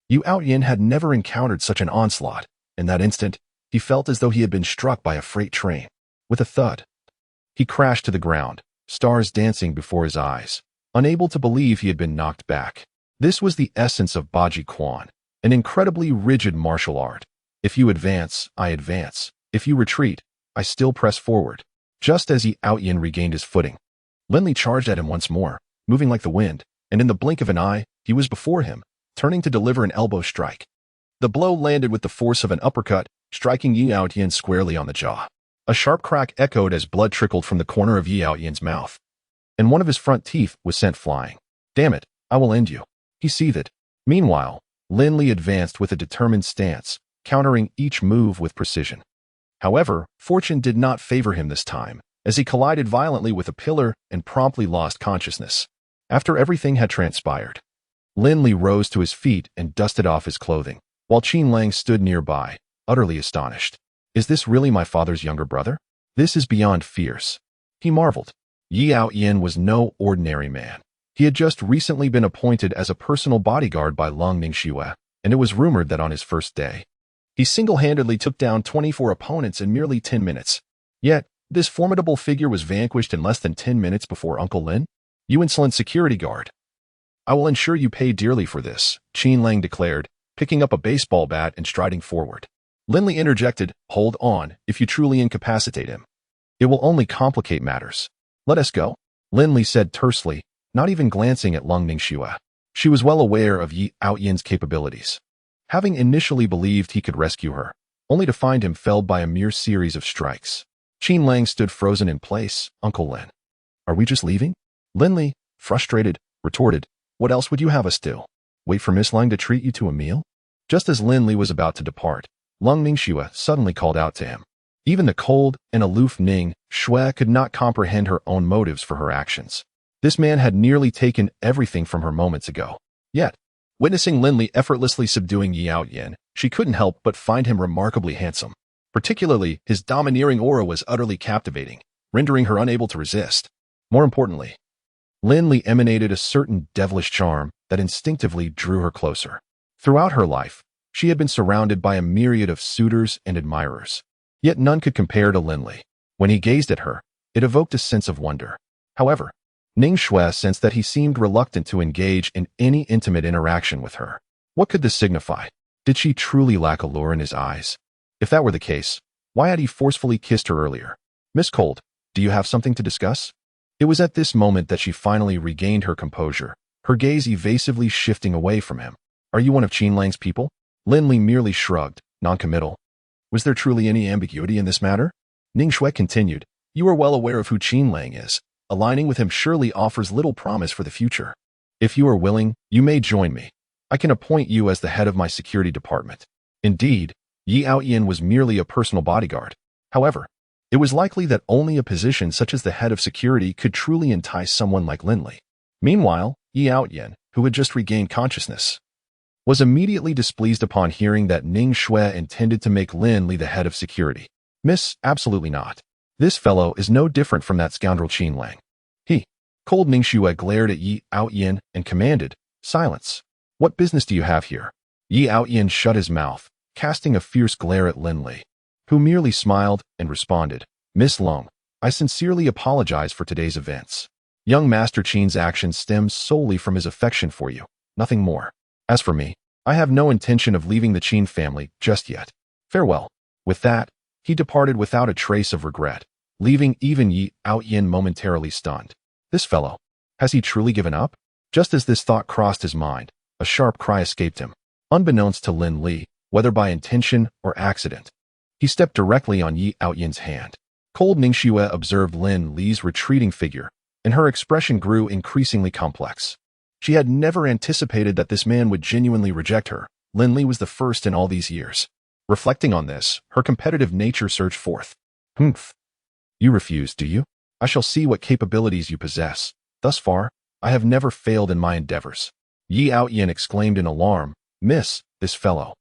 A: Yi Outyan had never encountered such an onslaught. In that instant, he felt as though he had been struck by a freight train. With a thud, he crashed to the ground, stars dancing before his eyes, unable to believe he had been knocked back. This was the essence of Baji Quan, an incredibly rigid martial art. If you advance, I advance. If you retreat, I still press forward. Just as Yi Outyan regained his footing, Lin Li charged at him once more, moving like the wind, and in the blink of an eye, he was before him, turning to deliver an elbow strike. The blow landed with the force of an uppercut, striking Yi Outyan squarely on the jaw. A sharp crack echoed as blood trickled from the corner of Yi Outyan's mouth, and one of his front teeth was sent flying. Damn it, I will end you, he seethed. Meanwhile, Lin Li advanced with a determined stance, countering each move with precision. However, fortune did not favor him this time, as he collided violently with a pillar and promptly lost consciousness. After everything had transpired, Lin Li rose to his feet and dusted off his clothing, while Qinlang stood nearby, utterly astonished. Is this really my father's younger brother? This is beyond fierce, he marveled. Yi Outyan was no ordinary man. He had just recently been appointed as a personal bodyguard by Lung Ningxue, and it was rumored that on his first day, he single-handedly took down 24 opponents in merely 10 minutes. Yet, this formidable figure was vanquished in less than 10 minutes before Uncle Lin? You insolent security guard. I will ensure you pay dearly for this, Qinlang declared, picking up a baseball bat and striding forward. Lin Li interjected, hold on, if you truly incapacitate him. It will only complicate matters. Let us go, Lin Li said tersely, not even glancing at Lung Ningxue. She was well aware of Yi Outyan's capabilities, having initially believed he could rescue her, only to find him felled by a mere series of strikes. Qinlang stood frozen in place. Uncle Lin, are we just leaving? Lin Li, frustrated, retorted, what else would you have us do? Wait for Miss Lang to treat you to a meal? Just as Lin Li was about to depart, Lung Ningxue suddenly called out to him. Even the cold and aloof Ning Shui could not comprehend her own motives for her actions. This man had nearly taken everything from her moments ago. Yet, witnessing Lin Li effortlessly subduing Yi Outyan, she couldn't help but find him remarkably handsome. Particularly, his domineering aura was utterly captivating, rendering her unable to resist. More importantly, Lin Li emanated a certain devilish charm that instinctively drew her closer. Throughout her life, she had been surrounded by a myriad of suitors and admirers, yet none could compare to Lin Li. When he gazed at her, it evoked a sense of wonder. However, Ning Shui sensed that he seemed reluctant to engage in any intimate interaction with her. What could this signify? Did she truly lack allure in his eyes? If that were the case, why had he forcefully kissed her earlier? Miss Cold, do you have something to discuss? It was at this moment that she finally regained her composure, her gaze evasively shifting away from him. Are you one of Qinlang's people? Lin Li merely shrugged, non-committal. Was there truly any ambiguity in this matter? Ning Shui continued, you are well aware of who Qinlang is. Aligning with him surely offers little promise for the future. If you are willing, you may join me. I can appoint you as the head of my security department. Indeed, Yi Outyan was merely a personal bodyguard. However, it was likely that only a position such as the head of security could truly entice someone like Lin Li. Meanwhile, Yi Outyin, who had just regained consciousness, was immediately displeased upon hearing that Ning Shui intended to make Lin Li the head of security. Miss, absolutely not. This fellow is no different from that scoundrel Qin Lang. He, cold Ning Shui glared at Yi Outyin and commanded, silence. What business do you have here? Yi Outyin shut his mouth, casting a fierce glare at Lin Li, who merely smiled and responded, Miss Long, I sincerely apologize for today's events. Young Master Qin's action stems solely from his affection for you, nothing more. As for me, I have no intention of leaving the Qin family just yet. Farewell. With that, he departed without a trace of regret, leaving even Yi Outyin momentarily stunned. This fellow, has he truly given up? Just as this thought crossed his mind, a sharp cry escaped him. Unbeknownst to Lin Li, whether by intention or accident, he stepped directly on Yi Outyin's hand. Cold Ningxue observed Lin Li's retreating figure, and her expression grew increasingly complex. She had never anticipated that this man would genuinely reject her. Lin Li was the first in all these years. Reflecting on this, her competitive nature surged forth. Humph. You refuse, do you? I shall see what capabilities you possess. Thus far, I have never failed in my endeavors. Yi Outyin exclaimed in alarm, Miss, this fellow.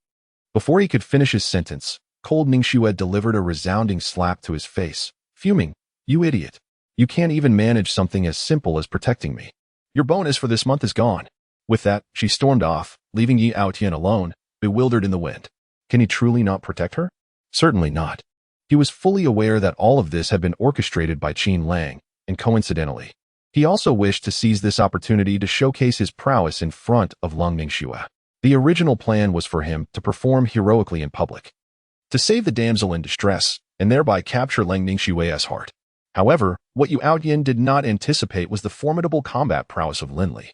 A: Before he could finish his sentence, cold Ningxue delivered a resounding slap to his face, fuming, You idiot. You can't even manage something as simple as protecting me. Your bonus for this month is gone. With that, she stormed off, leaving Yi Outyin alone, bewildered in the wind. Can he truly not protect her? Certainly not. He was fully aware that all of this had been orchestrated by Qin Lang, and coincidentally, he also wished to seize this opportunity to showcase his prowess in front of Lung Ningxue. The original plan was for him to perform heroically in public, to save the damsel in distress, and thereby capture Lang Ningxue's heart. However, what Yu Outyin did not anticipate was the formidable combat prowess of Lin Li,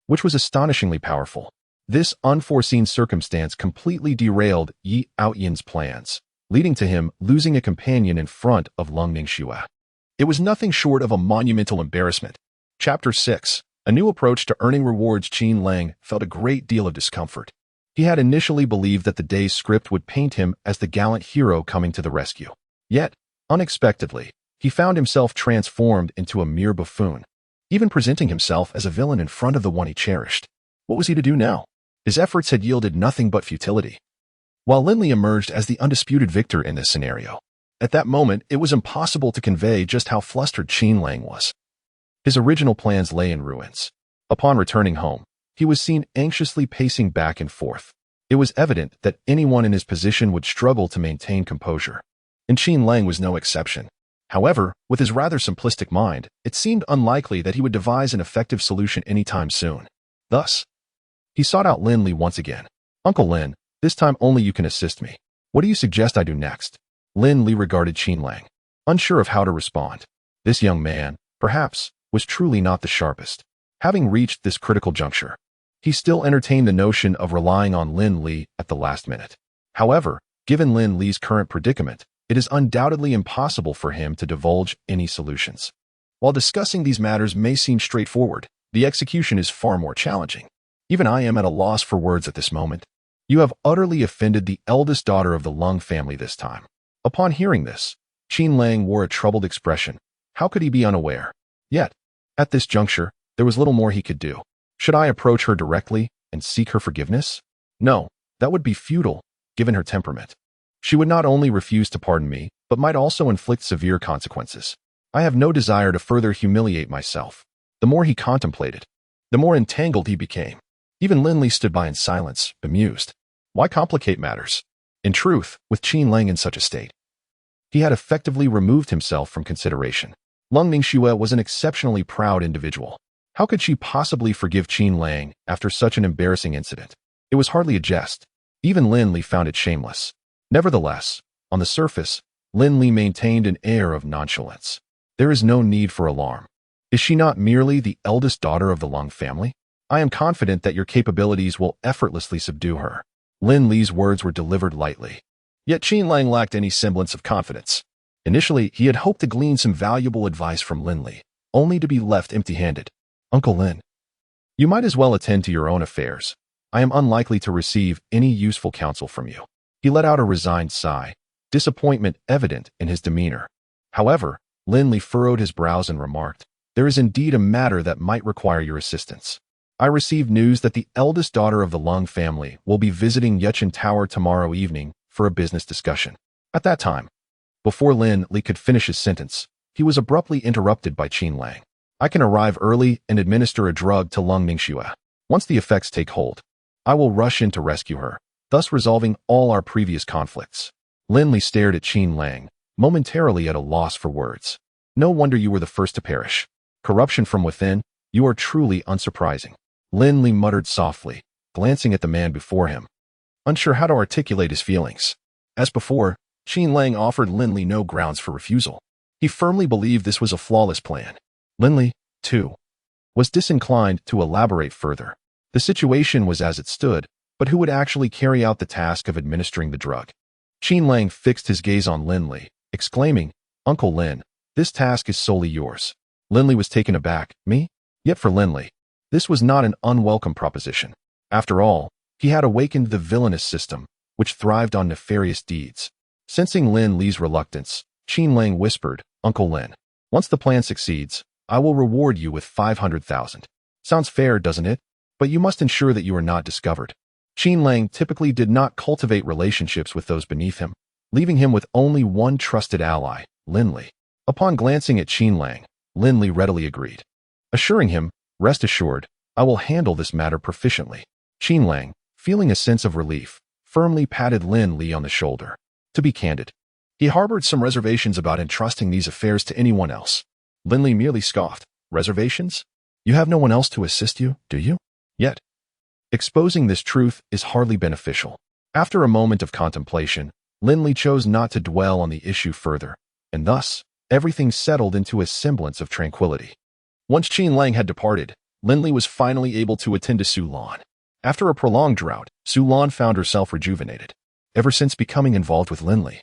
A: which was astonishingly powerful. This unforeseen circumstance completely derailed Yi Outyin's plans, leading to him losing a companion in front of Lung Ningxue. It was nothing short of a monumental embarrassment. Chapter 6. A new approach to earning rewards. Qin Lang felt a great deal of discomfort. He had initially believed that the day's script would paint him as the gallant hero coming to the rescue. Yet, unexpectedly, he found himself transformed into a mere buffoon, even presenting himself as a villain in front of the one he cherished. What was he to do now? His efforts had yielded nothing but futility. While Lin Li emerged as the undisputed victor in this scenario, at that moment it was impossible to convey just how flustered Qin Lang was. His original plans lay in ruins. Upon returning home, he was seen anxiously pacing back and forth. It was evident that anyone in his position would struggle to maintain composure, and Qin Lang was no exception. However, with his rather simplistic mind, it seemed unlikely that he would devise an effective solution anytime soon. Thus, he sought out Lin Li once again. Uncle Lin, this time only you can assist me. What do you suggest I do next? Lin Li regarded Qin Lang, unsure of how to respond. This young man, perhaps, was truly not the sharpest. Having reached this critical juncture, he still entertained the notion of relying on Lin Li at the last minute. However, given Lin Li's current predicament, it is undoubtedly impossible for him to divulge any solutions. While discussing these matters may seem straightforward, the execution is far more challenging. Even I am at a loss for words at this moment. You have utterly offended the eldest daughter of the Lung family this time. Upon hearing this, Qin Lang wore a troubled expression. How could he be unaware? Yet, at this juncture, there was little more he could do. Should I approach her directly and seek her forgiveness? No, that would be futile, given her temperament. She would not only refuse to pardon me, but might also inflict severe consequences. I have no desire to further humiliate myself. The more he contemplated, the more entangled he became. Even Lin Li stood by in silence, bemused. Why complicate matters? In truth, with Qin Lang in such a state, he had effectively removed himself from consideration. Lung Ningxue was an exceptionally proud individual. How could she possibly forgive Qin Lang after such an embarrassing incident? It was hardly a jest. Even Lin Li found it shameless. Nevertheless, on the surface, Lin Li maintained an air of nonchalance. There is no need for alarm. Is she not merely the eldest daughter of the Lung family? I am confident that your capabilities will effortlessly subdue her. Lin Li's words were delivered lightly. Yet Qin Lang lacked any semblance of confidence. Initially, he had hoped to glean some valuable advice from Lin Li, only to be left empty-handed. Uncle Lin, you might as well attend to your own affairs. I am unlikely to receive any useful counsel from you. He let out a resigned sigh, disappointment evident in his demeanor. However, Lin Li furrowed his brows and remarked, There is indeed a matter that might require your assistance. I received news that the eldest daughter of the Lung family will be visiting Yuchen Tower tomorrow evening for a business discussion. At that time, before Lin Li could finish his sentence, he was abruptly interrupted by Qin Lang. I can arrive early and administer a drug to Lung Ningxue. Once the effects take hold, I will rush in to rescue her, thus resolving all our previous conflicts. Lin Li stared at Qin Lang, momentarily at a loss for words. No wonder you were the first to perish. Corruption from within, you are truly unsurprising. Lin Li muttered softly, glancing at the man before him, unsure how to articulate his feelings. As before, Qin Lang offered Lin Li no grounds for refusal. He firmly believed this was a flawless plan. Lin Li, too, was disinclined to elaborate further. The situation was as it stood, but who would actually carry out the task of administering the drug? Qin Lang fixed his gaze on Lin Li, exclaiming, "Uncle Lin, this task is solely yours." Lin Li was taken aback. Me? Yet for Lin Li, this was not an unwelcome proposition. After all, he had awakened the villainous system, which thrived on nefarious deeds. Sensing Lin Li's reluctance, Qin Lang whispered, "Uncle Lin, once the plan succeeds, I will reward you with 500,000. Sounds fair, doesn't it? But you must ensure that you are not discovered." Qin Lang typically did not cultivate relationships with those beneath him, leaving him with only one trusted ally, Lin Li. Upon glancing at Qin Lang, Lin Li readily agreed, assuring him, "Rest assured, I will handle this matter proficiently." Qin Lang, feeling a sense of relief, firmly patted Lin Li on the shoulder. To be candid, he harbored some reservations about entrusting these affairs to anyone else. Lin Li merely scoffed. "Reservations? You have no one else to assist you, do you?" Yet, exposing this truth is hardly beneficial. After a moment of contemplation, Lin Li chose not to dwell on the issue further, and thus, everything settled into a semblance of tranquility. Once Qin Lang had departed, Lin Li was finally able to attend to Su Lan. After a prolonged drought, Su Lan found herself rejuvenated. Ever since becoming involved with Lin Li,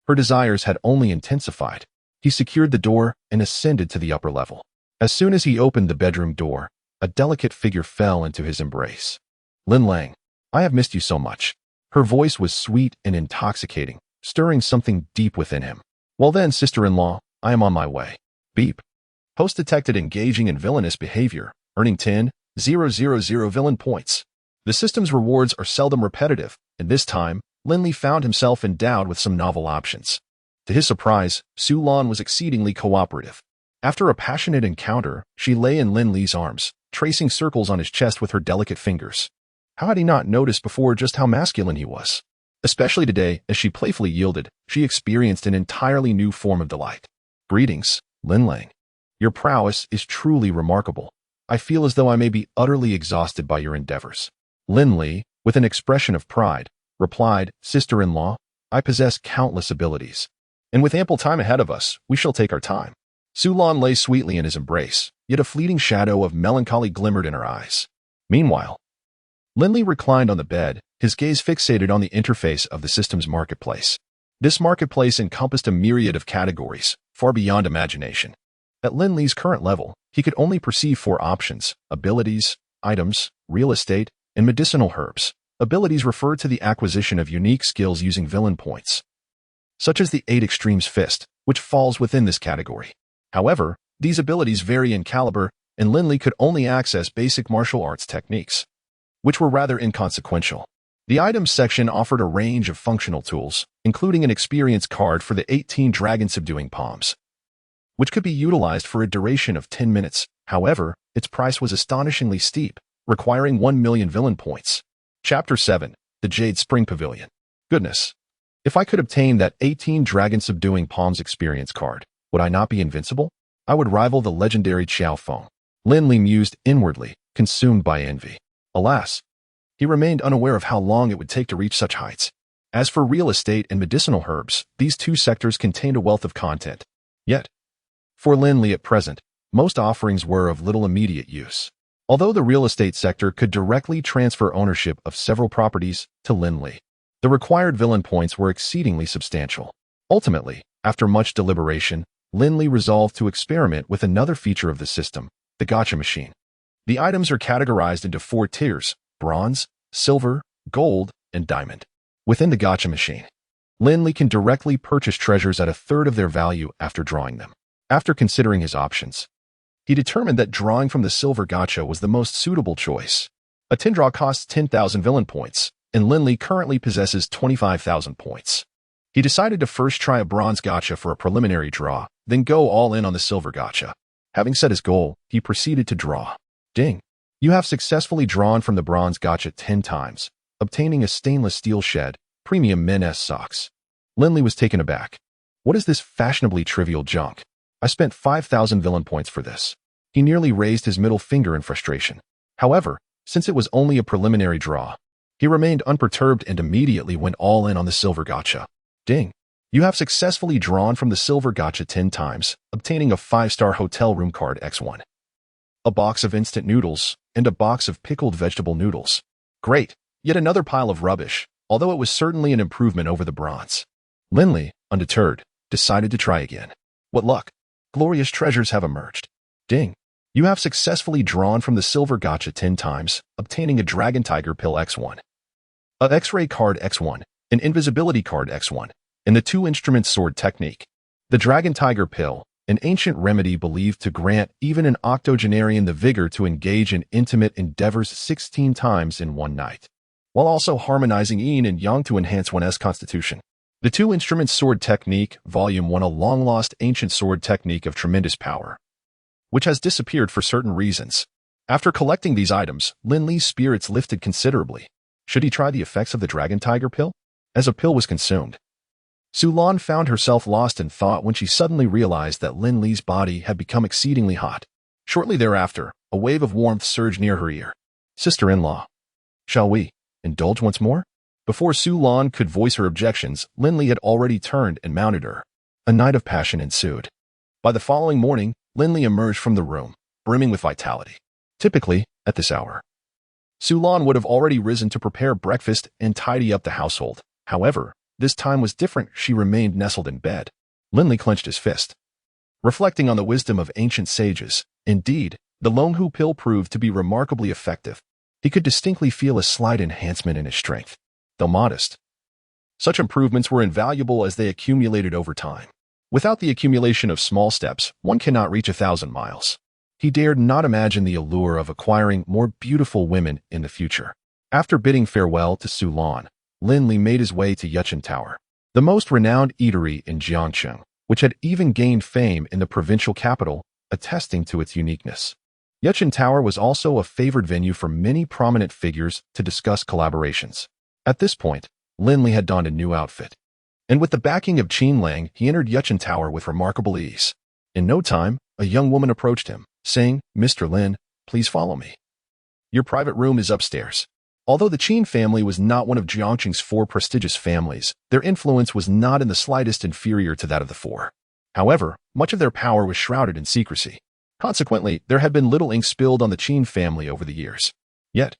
A: her desires had only intensified. He secured the door and ascended to the upper level. As soon as he opened the bedroom door, a delicate figure fell into his embrace. "Lin Lang, I have missed you so much." Her voice was sweet and intoxicating, stirring something deep within him. "Well then, sister-in-law, I am on my way." Beep. Host detected engaging in villainous behavior, earning 10,000 villain points. The system's rewards are seldom repetitive, and this time, Lin Li found himself endowed with some novel options. To his surprise, Su Lan was exceedingly cooperative. After a passionate encounter, she lay in Lin Li's arms, tracing circles on his chest with her delicate fingers. How had he not noticed before just how masculine he was? Especially today, as she playfully yielded, she experienced an entirely new form of delight. "Greetings, Lin Lang. Your prowess is truly remarkable. I feel as though I may be utterly exhausted by your endeavors." Lin Li, with an expression of pride, replied, "Sister-in-law, I possess countless abilities, and with ample time ahead of us, we shall take our time." Su Lan lay sweetly in his embrace, yet a fleeting shadow of melancholy glimmered in her eyes. Meanwhile, Lin Li reclined on the bed, his gaze fixated on the interface of the system's marketplace. This marketplace encompassed a myriad of categories, far beyond imagination. At Lin Li's current level, he could only perceive 4 options: abilities, items, real estate, and medicinal herbs. Abilities refer to the acquisition of unique skills using villain points, such as the 8 Extremes Fist, which falls within this category. However, these abilities vary in caliber, and Lin Li could only access basic martial arts techniques, which were rather inconsequential. The items section offered a range of functional tools, including an experience card for the 18 dragon-subduing palms, which could be utilized for a duration of 10 minutes. However, its price was astonishingly steep, requiring 1 million villain points. Chapter 7. The Jade Spring Pavilion. Goodness. If I could obtain that 18 dragon-subduing palms experience card, would I not be invincible? I would rival the legendary Qiao Feng. Lin Li mused inwardly, consumed by envy. Alas, he remained unaware of how long it would take to reach such heights. As for real estate and medicinal herbs, these 2 sectors contained a wealth of content. Yet, for Lin Li at present, most offerings were of little immediate use. Although the real estate sector could directly transfer ownership of several properties to Lin Li, the required villain points were exceedingly substantial. Ultimately, after much deliberation, Lin Li resolved to experiment with another feature of the system, the gacha machine. The items are categorized into 4 tiers: bronze, silver, gold, and diamond. Within the gacha machine, Lin Li can directly purchase treasures at 1/3 of their value after drawing them. After considering his options, He determined that drawing from the silver gacha was the most suitable choice. A tin draw costs 10,000 villain points, and Lin Li currently possesses 25,000 points. He decided to first try a bronze gacha for a preliminary draw, then go all in on the silver gacha. Having set his goal, he proceeded to draw. Ding! You have successfully drawn from the bronze gacha 10 times, obtaining a stainless steel shed, premium men's socks. Lin Li was taken aback. What is this fashionably trivial junk? I spent 5,000 villain points for this. He nearly raised his middle finger in frustration. However, since it was only a preliminary draw, he remained unperturbed and immediately went all in on the silver gacha. Ding! You have successfully drawn from the silver gacha 10 times, obtaining a 5-star hotel room card X1. A box of instant noodles, and a box of pickled vegetable noodles. Great! Yet another pile of rubbish, although it was certainly an improvement over the bronze. Lin Li, undeterred, decided to try again. What luck! Glorious treasures have emerged. Ding! You have successfully drawn from the silver gacha 10 times, obtaining a dragon tiger pill X1. A X-ray card X1, an invisibility card X1, and the 2-instrument sword technique. The dragon tiger pill, an ancient remedy believed to grant even an octogenarian the vigor to engage in intimate endeavors 16 times in one night, while also harmonizing yin and yang to enhance one's constitution. The 2-instrument sword technique, Volume 1, a long-lost ancient sword technique of tremendous power, which has disappeared for certain reasons. After collecting these items, Lin Li's spirits lifted considerably. Should he try the effects of the dragon tiger pill? As a pill was consumed, Su Lan found herself lost in thought when she suddenly realized that Lin Li's body had become exceedingly hot. Shortly thereafter, a wave of warmth surged near her ear. Sister-in-law, shall we indulge once more? Before Su Lan could voice her objections, Lin Li had already turned and mounted her. A night of passion ensued. By the following morning, Lin Li emerged from the room, brimming with vitality. Typically, at this hour, Su Lan would have already risen to prepare breakfast and tidy up the household. However, this time was different. She remained nestled in bed. Lin Li clenched his fist, reflecting on the wisdom of ancient sages. Indeed, the Longhu pill proved to be remarkably effective. He could distinctly feel a slight enhancement in his strength, though modest. Such improvements were invaluable as they accumulated over time. Without the accumulation of small steps, one cannot reach 1,000 miles. He dared not imagine the allure of acquiring more beautiful women in the future. After bidding farewell to Su Lan, Lin Li made his way to Yichin Tower, the most renowned eatery in Jiangcheng, which had even gained fame in the provincial capital, attesting to its uniqueness. Yichin Tower was also a favored venue for many prominent figures to discuss collaborations. At this point, Lin Li had donned a new outfit, and with the backing of Qin Lang, he entered Yichin Tower with remarkable ease. In no time, a young woman approached him, saying, "Mr. Lin, please follow me. Your private room is upstairs." Although the Qin family was not one of Jiangcheng's 4 prestigious families, their influence was not in the slightest inferior to that of the 4. However, much of their power was shrouded in secrecy. Consequently, there had been little ink spilled on the Qin family over the years. Yet,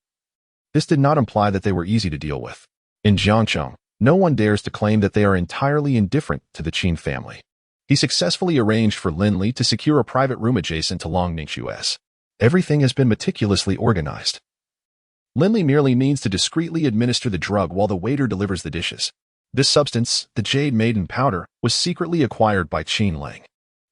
A: this did not imply that they were easy to deal with. In Jiangcheng, no one dares to claim that they are entirely indifferent to the Qin family. He successfully arranged for Lin Li to secure a private room adjacent to Long Ningxue's. Everything has been meticulously organized. Lin Li merely needs to discreetly administer the drug while the waiter delivers the dishes. This substance, the Jade Maiden powder, was secretly acquired by Qin Lang.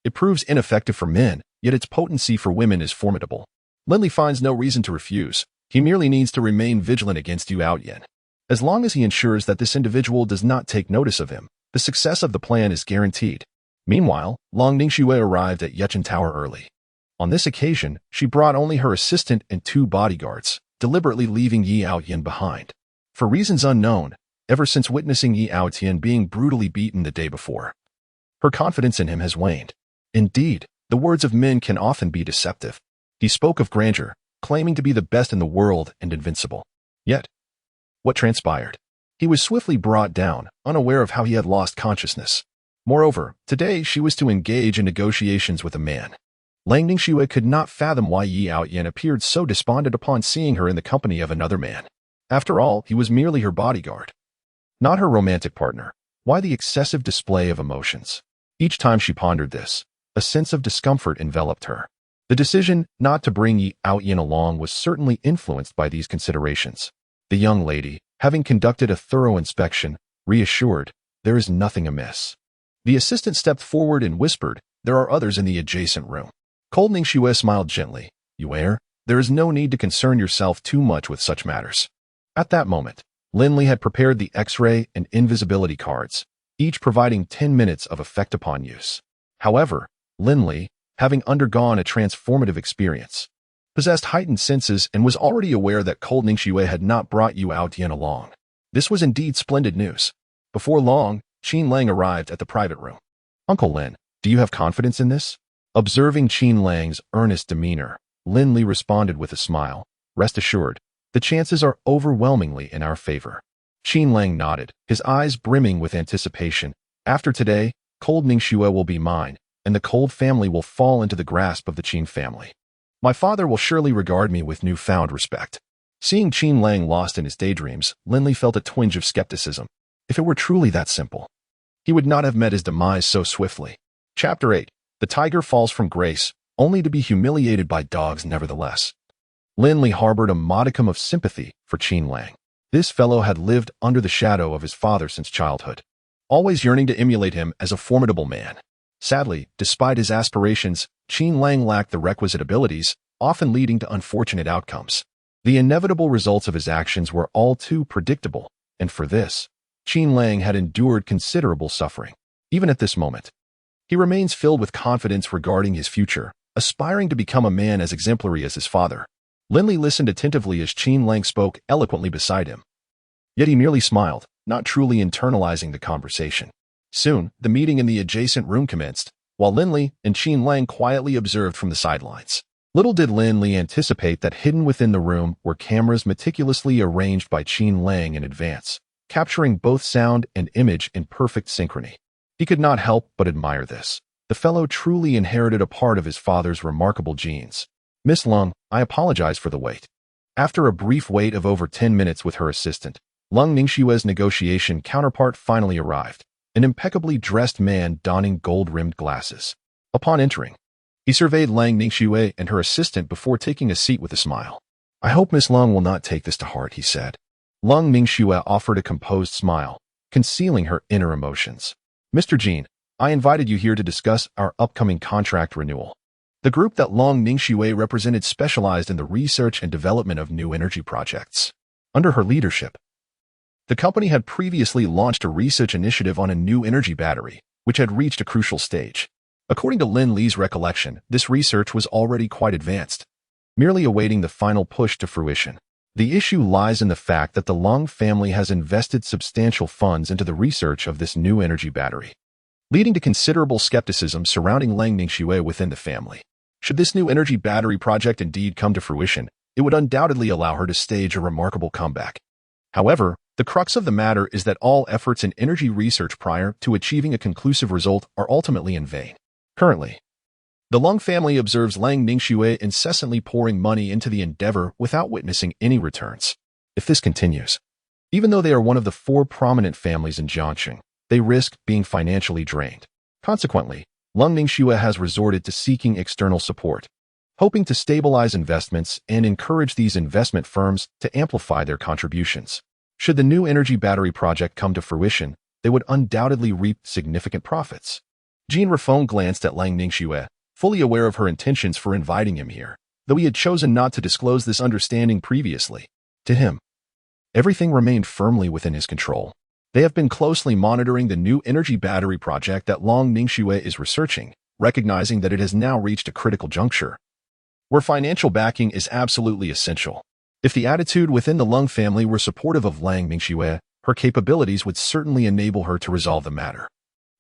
A: It proves ineffective for men, yet its potency for women is formidable. Lin Li finds no reason to refuse. He merely needs to remain vigilant against Yu Aoyan. As long as he ensures that this individual does not take notice of him, the success of the plan is guaranteed. Meanwhile, Long Ningxue arrived at Yichin Tower early. On this occasion, she brought only her assistant and 2 bodyguards, deliberately leaving Yi Aoyan behind. For reasons unknown, ever since witnessing Yi Aoyan being brutally beaten the day before, her confidence in him has waned. Indeed, the words of men can often be deceptive. He spoke of grandeur, claiming to be the best in the world and invincible. Yet, what transpired? He was swiftly brought down, unaware of how he had lost consciousness. Moreover, today she was to engage in negotiations with a man. Lang Ningxue could not fathom why Yi Aoyan appeared so despondent upon seeing her in the company of another man. After all, he was merely her bodyguard, not her romantic partner. Why the excessive display of emotions? Each time she pondered this, a sense of discomfort enveloped her. The decision not to bring Yi Aoyan along was certainly influenced by these considerations. The young lady, having conducted a thorough inspection, reassured, "There is nothing amiss." The assistant stepped forward and whispered, "There are others in the adjacent room." Cold Ningxue smiled gently. There is no need to concern yourself too much with such matters. At that moment, Lin Li had prepared the X-ray and invisibility cards, each providing 10 minutes of effect upon use. However, Lin Li, having undergone a transformative experience, possessed heightened senses and was already aware that Cold Ningxue had not brought Yu Aotian along. This was indeed splendid news. Before long, Qin Lang arrived at the private room. Uncle Lin, do you have confidence in this? Observing Qin Lang's earnest demeanor, Lin Li responded with a smile. Rest assured, the chances are overwhelmingly in our favor. Qin Lang nodded, his eyes brimming with anticipation. After today, Cold Ningxue will be mine, and the Cold family will fall into the grasp of the Qin family. My father will surely regard me with newfound respect. Seeing Qin Lang lost in his daydreams, Lin Li felt a twinge of skepticism. If it were truly that simple, he would not have met his demise so swiftly. Chapter 8. The tiger falls from grace, only to be humiliated by dogs nevertheless. Lin Li harbored a modicum of sympathy for Qin Lang. This fellow had lived under the shadow of his father since childhood, always yearning to emulate him as a formidable man. Sadly, despite his aspirations, Qin Lang lacked the requisite abilities, often leading to unfortunate outcomes. The inevitable results of his actions were all too predictable, and for this, Qin Lang had endured considerable suffering. Even at this moment, he remains filled with confidence regarding his future, aspiring to become a man as exemplary as his father. Lin Li listened attentively as Qin Lang spoke eloquently beside him. Yet he merely smiled, not truly internalizing the conversation. Soon, the meeting in the adjacent room commenced, while Lin Li and Qin Lang quietly observed from the sidelines. Little did Lin Li anticipate that hidden within the room were cameras meticulously arranged by Qin Lang in advance, capturing both sound and image in perfect synchrony. He could not help but admire this. The fellow truly inherited a part of his father's remarkable genes. Miss Lung, I apologize for the wait. After a brief wait of over 10 minutes with her assistant, Lung Ningxue's negotiation counterpart finally arrived, an impeccably dressed man donning gold-rimmed glasses. Upon entering, he surveyed Lang Ningxue and her assistant before taking a seat with a smile. I hope Miss Lung will not take this to heart, he said. Lung Ningxue offered a composed smile, concealing her inner emotions. Mr. Jin, I invited you here to discuss our upcoming contract renewal. The group that Lung Ningxue represented specialized in the research and development of new energy projects. Under her leadership, the company had previously launched a research initiative on a new energy battery, which had reached a crucial stage. According to Lin Li's recollection, this research was already quite advanced, merely awaiting the final push to fruition. The issue lies in the fact that the Lung family has invested substantial funds into the research of this new energy battery, leading to considerable skepticism surrounding Lang Ningxue within the family. Should this new energy battery project indeed come to fruition, it would undoubtedly allow her to stage a remarkable comeback. However, the crux of the matter is that all efforts in energy research prior to achieving a conclusive result are ultimately in vain. Currently, the Lung family observes Lang Ningxue incessantly pouring money into the endeavor without witnessing any returns. If this continues, even though they are one of the 4 prominent families in Jiangxing, they risk being financially drained. Consequently, Lung Ningxue has resorted to seeking external support, hoping to stabilize investments and encourage these investment firms to amplify their contributions. Should the new energy battery project come to fruition, they would undoubtedly reap significant profits. Jean Rafone glanced at Lang Ningxue, fully aware of her intentions for inviting him here, though he had chosen not to disclose this understanding previously. To him, everything remained firmly within his control. They have been closely monitoring the new energy battery project that Lang Ningxue is researching, recognizing that it has now reached a critical juncture, where financial backing is absolutely essential. If the attitude within the Lung family were supportive of Lang Ningxue, her capabilities would certainly enable her to resolve the matter,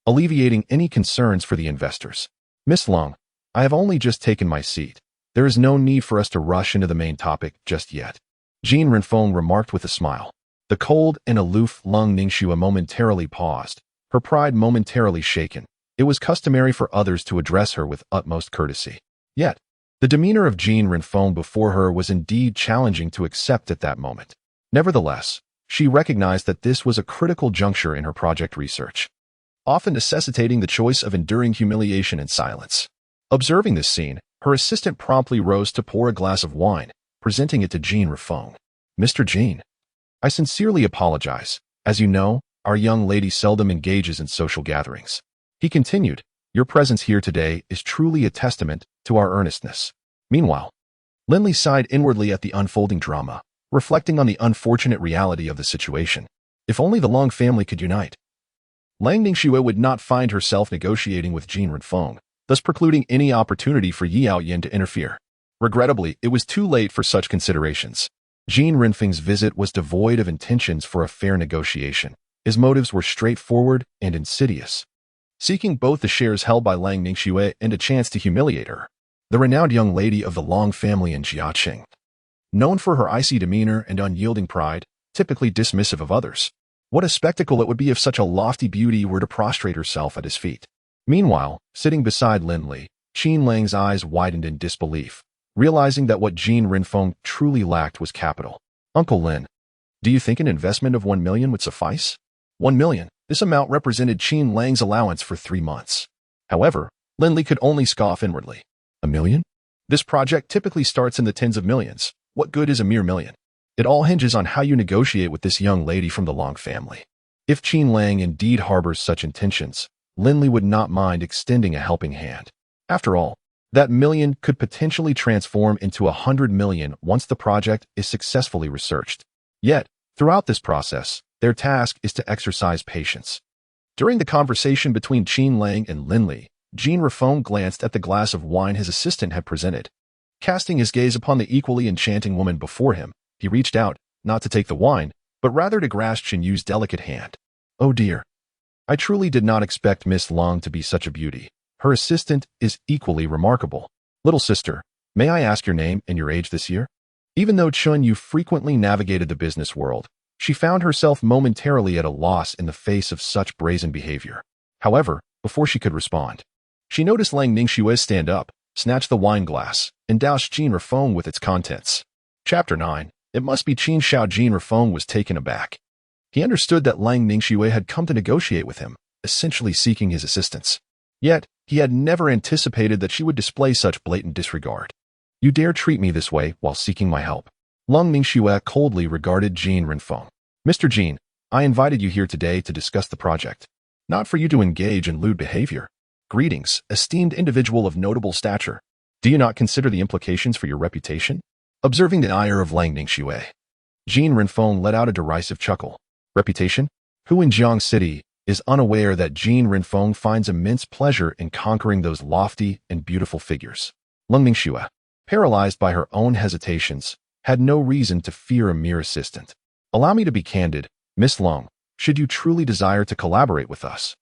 A: alleviating any concerns for the investors. Miss Lung, I have only just taken my seat. There is no need for us to rush into the main topic just yet. Jean Renfeng remarked with a smile. The cold and aloof Lung Ningxue momentarily paused, her pride momentarily shaken. It was customary for others to address her with utmost courtesy. Yet, the demeanor of Jean Renfeng before her was indeed challenging to accept at that moment. Nevertheless, she recognized that this was a critical juncture in her project research, often necessitating the choice of enduring humiliation and silence. Observing this scene, her assistant promptly rose to pour a glass of wine, presenting it to Jean Renfeng. Mr. Jean, I sincerely apologize. As you know, our young lady seldom engages in social gatherings. He continued, your presence here today is truly a testament to our earnestness. Meanwhile, Lin Li sighed inwardly at the unfolding drama, reflecting on the unfortunate reality of the situation. If only the Long family could unite. Lang Ningxue would not find herself negotiating with Jin Renfeng, thus precluding any opportunity for Yi Aoyin to interfere. Regrettably, it was too late for such considerations. Jin Renfeng's visit was devoid of intentions for a fair negotiation. His motives were straightforward and insidious, seeking both the shares held by Lang Ningxue and a chance to humiliate her. The renowned young lady of the Long family in Jiaqing, known for her icy demeanor and unyielding pride, typically dismissive of others. What a spectacle it would be if such a lofty beauty were to prostrate herself at his feet. Meanwhile, sitting beside Lin Li, Qin Lang's eyes widened in disbelief, realizing that what Jin Renfeng truly lacked was capital. Uncle Lin, do you think an investment of 1 million would suffice? 1 million. This amount represented Qin Lang's allowance for 3 months. However, Lin Li could only scoff inwardly. 1 million? This project typically starts in the tens of millions. What good is a mere million? It all hinges on how you negotiate with this young lady from the Long family. If Qin Lang indeed harbors such intentions, Lin Li would not mind extending a helping hand. After all, that million could potentially transform into 100 million once the project is successfully researched. Yet, throughout this process, their task is to exercise patience. During the conversation between Qin Lang and Lin Li, Jin Renfeng glanced at the glass of wine his assistant had presented. Casting his gaze upon the equally enchanting woman before him, he reached out, not to take the wine, but rather to grasp Chen Yu's delicate hand. Oh dear. I truly did not expect Miss Long to be such a beauty. Her assistant is equally remarkable. Little sister, may I ask your name and your age this year? Even though Chen Yu frequently navigated the business world, she found herself momentarily at a loss in the face of such brazen behavior. However, before she could respond, she noticed Lang Ningxue stand up, snatch the wine glass, and douse Jin Renfeng with its contents. Chapter 9. It must be Qin Shao. Jin Renfeng was taken aback. He understood that Lang Ningxue had come to negotiate with him, essentially seeking his assistance. Yet, he had never anticipated that she would display such blatant disregard. You dare treat me this way while seeking my help. Lang Ningxue coldly regarded Jin Renfeng. Mr. Jin, I invited you here today to discuss the project, not for you to engage in lewd behavior. Greetings, esteemed individual of notable stature. Do you not consider the implications for your reputation? Observing the ire of Lang Ningxue, Jin Renfeng let out a derisive chuckle. Reputation? Who in Jiang City is unaware that Jin Renfeng finds immense pleasure in conquering those lofty and beautiful figures? Lang Ningxue, paralyzed by her own hesitations, had no reason to fear a mere assistant. Allow me to be candid, Miss Long, should you truly desire to collaborate with us.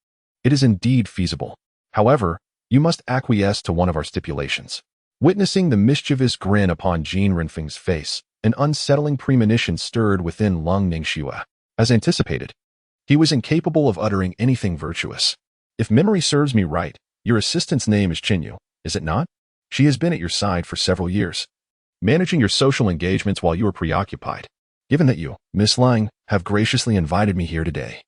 A: It is indeed feasible. However, you must acquiesce to one of our stipulations. Witnessing the mischievous grin upon Jin Renfeng's face, an unsettling premonition stirred within Lang Ningxue. As anticipated, he was incapable of uttering anything virtuous. If memory serves me right, your assistant's name is Qinyu, is it not? She has been at your side for several years, managing your social engagements while you are preoccupied. Given that you, Miss Lang, have graciously invited me here today,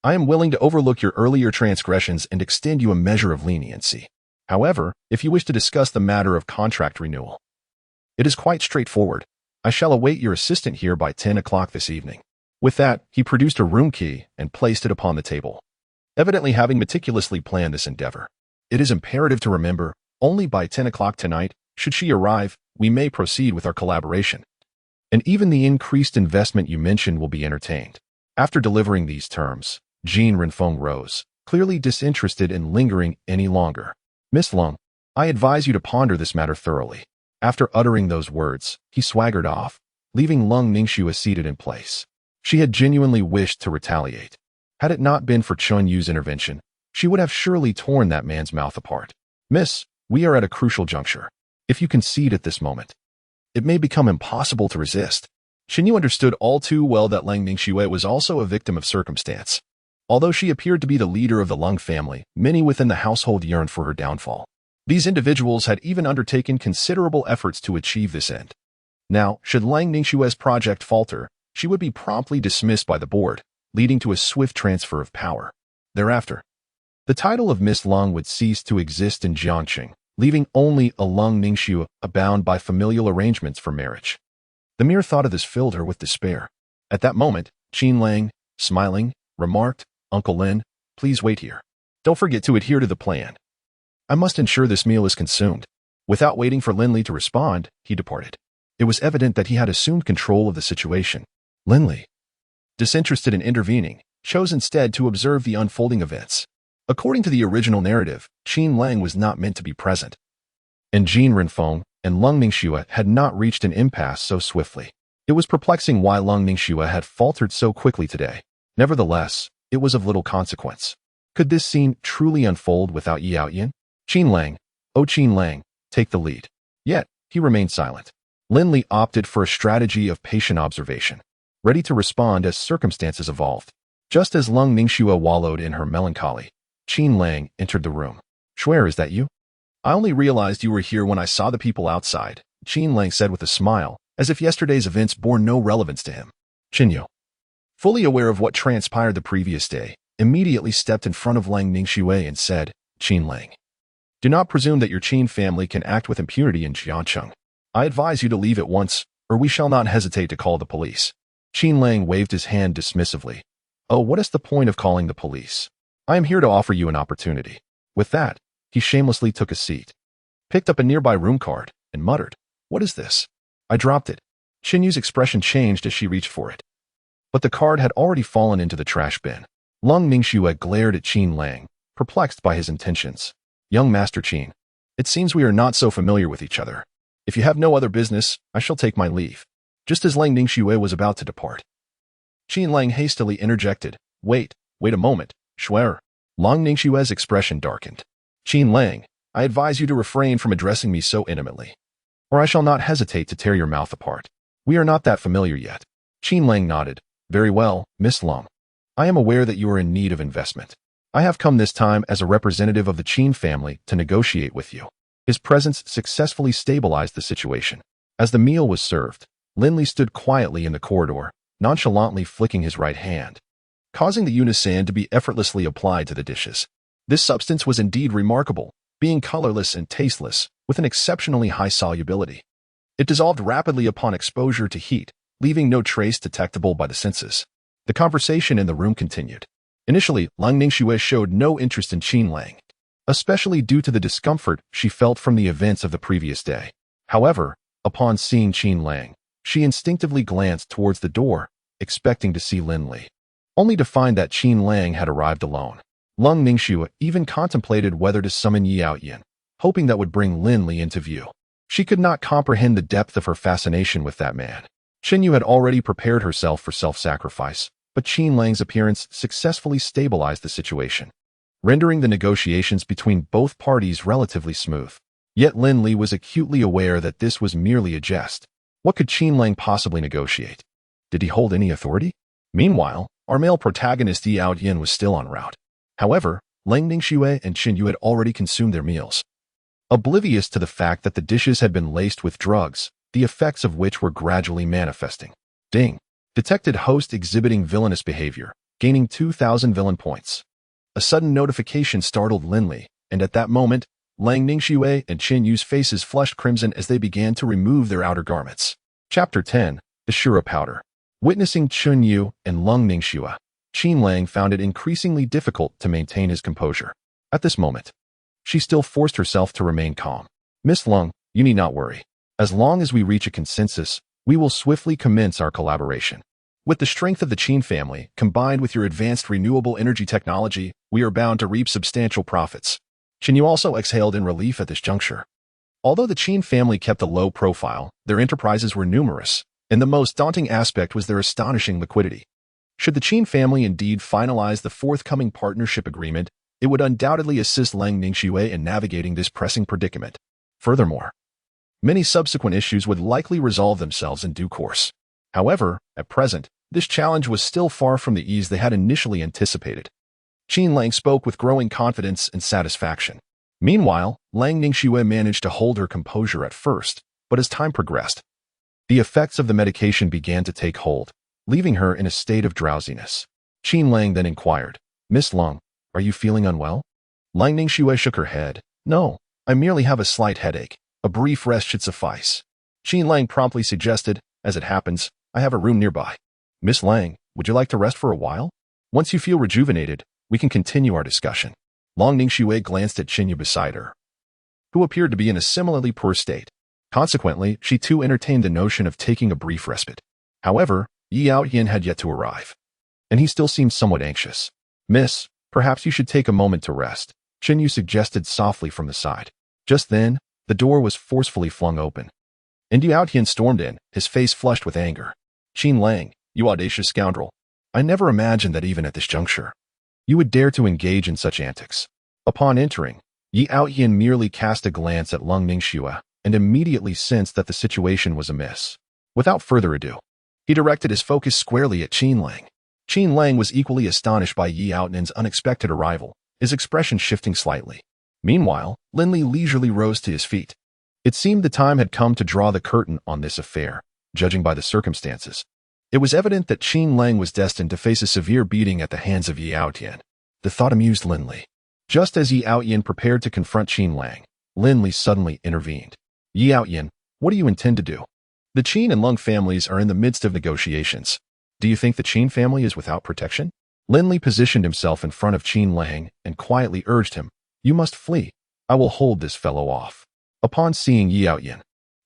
A: I am willing to overlook your earlier transgressions and extend you a measure of leniency. However, if you wish to discuss the matter of contract renewal, it is quite straightforward. I shall await your assistant here by 10 o'clock this evening. With that, he produced a room key and placed it upon the table, evidently having meticulously planned this endeavor. It is imperative to remember, only by 10 o'clock tonight, should she arrive, we may proceed with our collaboration. And even the increased investment you mentioned will be entertained. After delivering these terms, Jin Renfeng rose, clearly disinterested in lingering any longer. Miss Long, I advise you to ponder this matter thoroughly. After uttering those words, he swaggered off, leaving Lang Ningxue seated in place. She had genuinely wished to retaliate. Had it not been for Chen Yu's intervention, she would have surely torn that man's mouth apart. Miss, we are at a crucial juncture. If you concede at this moment, it may become impossible to resist. Chen Yu understood all too well that Lang Ningxue was also a victim of circumstance. Although she appeared to be the leader of the Lung family, many within the household yearned for her downfall. These individuals had even undertaken considerable efforts to achieve this end. Now, should Lang Ningxue's project falter, she would be promptly dismissed by the board, leading to a swift transfer of power. Thereafter, the title of Miss Long would cease to exist in Jiangqing, leaving only a Lang Ningxue bound by familial arrangements for marriage. The mere thought of this filled her with despair. At that moment, Qin Lang, smiling, remarked, Uncle Lin, please wait here. Don't forget to adhere to the plan. I must ensure this meal is consumed. Without waiting for Lin Li to respond, he departed. It was evident that he had assumed control of the situation. Lin Li, disinterested in intervening, chose instead to observe the unfolding events. According to the original narrative, Qin Lang was not meant to be present, and Jin Renfeng and Lung Ningxue had not reached an impasse so swiftly. It was perplexing why Lung Ningxue had faltered so quickly today. Nevertheless, it was of little consequence. Could this scene truly unfold without Yi Outyin? Qin Lang, oh Qin Lang, take the lead. Yet, he remained silent. Lin Li opted for a strategy of patient observation, ready to respond as circumstances evolved. Just as Lung Ningxue wallowed in her melancholy, Qin Lang entered the room. Shuer, is that you? I only realized you were here when I saw the people outside, Qin Lang said with a smile, as if yesterday's events bore no relevance to him. Qinyu, fully aware of what transpired the previous day, immediately stepped in front of Lang Ningxue and said, Qin Lang, do not presume that your Qin family can act with impunity in Jiancheng. I advise you to leave at once, or we shall not hesitate to call the police. Qin Lang waved his hand dismissively. Oh, what is the point of calling the police? I am here to offer you an opportunity. With that, he shamelessly took a seat, picked up a nearby room card, and muttered, what is this? I dropped it. Qinyu's expression changed as she reached for it. But the card had already fallen into the trash bin. Lung Ningxue glared at Qin Lang, perplexed by his intentions. Young Master Qin, it seems we are not so familiar with each other. If you have no other business, I shall take my leave. Just as Lang Ningxue was about to depart, Qin Lang hastily interjected, wait a moment, Shuer. Lang Ningxue's expression darkened. Qin Lang, I advise you to refrain from addressing me so intimately, or I shall not hesitate to tear your mouth apart. We are not that familiar yet. Qin Lang nodded. Very well, Miss Lung. I am aware that you are in need of investment. I have come this time as a representative of the Qin family to negotiate with you. His presence successfully stabilized the situation. As the meal was served, Lin Li stood quietly in the corridor, nonchalantly flicking his right hand, causing the unisan to be effortlessly applied to the dishes. This substance was indeed remarkable, being colorless and tasteless, with an exceptionally high solubility. It dissolved rapidly upon exposure to heat, leaving no trace detectable by the senses. The conversation in the room continued. Initially, Lang Ningxue showed no interest in Qin Lang, especially due to the discomfort she felt from the events of the previous day. However, upon seeing Qin Lang, she instinctively glanced towards the door, expecting to see Lin Li, only to find that Qin Lang had arrived alone. Lung Ningxue even contemplated whether to summon Yi Outyin, hoping that would bring Lin Li into view. She could not comprehend the depth of her fascination with that man. Qinyu had already prepared herself for self-sacrifice, but Qin Lang's appearance successfully stabilized the situation, rendering the negotiations between both parties relatively smooth. Yet Lin Li was acutely aware that this was merely a jest. What could Qin Lang possibly negotiate? Did he hold any authority? Meanwhile, our male protagonist Yi Outyin was still en route. However, Lang Ningxue and Qinyu had already consumed their meals, oblivious to the fact that the dishes had been laced with drugs, the effects of which were gradually manifesting. Ding! Detected host exhibiting villainous behavior, gaining 2,000 villain points. A sudden notification startled Lin Li, and at that moment, Lang Ningxue and Qinyu's faces flushed crimson as they began to remove their outer garments. Chapter 10, The Shura Powder. Witnessing Qinyu and Lung Ningxue, Qin Lang found it increasingly difficult to maintain his composure. At this moment, she still forced herself to remain calm. Miss Lung, you need not worry. As long as we reach a consensus, we will swiftly commence our collaboration. With the strength of the Qin family, combined with your advanced renewable energy technology, we are bound to reap substantial profits. Qinyu also exhaled in relief at this juncture. Although the Qin family kept a low profile, their enterprises were numerous, and the most daunting aspect was their astonishing liquidity. Should the Qin family indeed finalize the forthcoming partnership agreement, it would undoubtedly assist Lang Ningxue in navigating this pressing predicament. Furthermore, many subsequent issues would likely resolve themselves in due course. However, at present, this challenge was still far from the ease they had initially anticipated. Qin Lang spoke with growing confidence and satisfaction. Meanwhile, Lang Ningxue managed to hold her composure at first, but as time progressed, the effects of the medication began to take hold, leaving her in a state of drowsiness. Qin Lang then inquired, Miss Lung, are you feeling unwell? Lang Ningxue shook her head. No, I merely have a slight headache. A brief rest should suffice. Qin Lang promptly suggested, as it happens, I have a room nearby. Miss Lang, would you like to rest for a while? Once you feel rejuvenated, we can continue our discussion. Lang Ningxue glanced at Qinyu beside her. who appeared to be in a similarly poor state. Consequently, she too entertained the notion of taking a brief respite. However, Yi Outyin had yet to arrive, and he still seemed somewhat anxious. "Miss, perhaps you should take a moment to rest," Chen Yu suggested softly from the side. Just then, the door was forcefully flung open, and Yi Outyin stormed in, his face flushed with anger. "Qin Lang, you audacious scoundrel. I never imagined that even at this juncture, you would dare to engage in such antics." Upon entering, Yi Outyin merely cast a glance at Lung Ningxue and immediately sensed that the situation was amiss. Without further ado, he directed his focus squarely at Qin Lang. Qin Lang was equally astonished by Yi Outnin's unexpected arrival, his expression shifting slightly. Meanwhile, Lin Li leisurely rose to his feet. It seemed the time had come to draw the curtain on this affair, judging by the circumstances. It was evident that Qin Lang was destined to face a severe beating at the hands of Yi Outyin. The thought amused Lin Li. Just as Yi Outyin prepared to confront Qin Lang, Lin Li suddenly intervened. "Yi Outyin, what do you intend to do? The Qin and Lung families are in the midst of negotiations. Do you think the Qin family is without protection?" Lin Li positioned himself in front of Qin Lang and quietly urged him, "You must flee. I will hold this fellow off." Upon seeing Yi Outyin,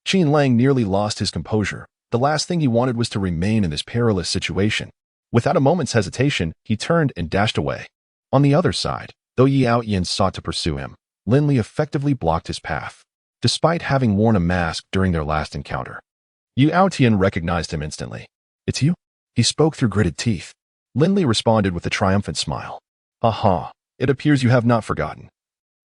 A: Qin Lang nearly lost his composure. The last thing he wanted was to remain in this perilous situation. Without a moment's hesitation, he turned and dashed away. On the other side, though Yi Outyin sought to pursue him, Lin Li effectively blocked his path. Despite having worn a mask during their last encounter, Yi Outyin recognized him instantly. "It's you?" He spoke through gritted teeth. Lin Li responded with a triumphant smile. "Aha, it appears you have not forgotten.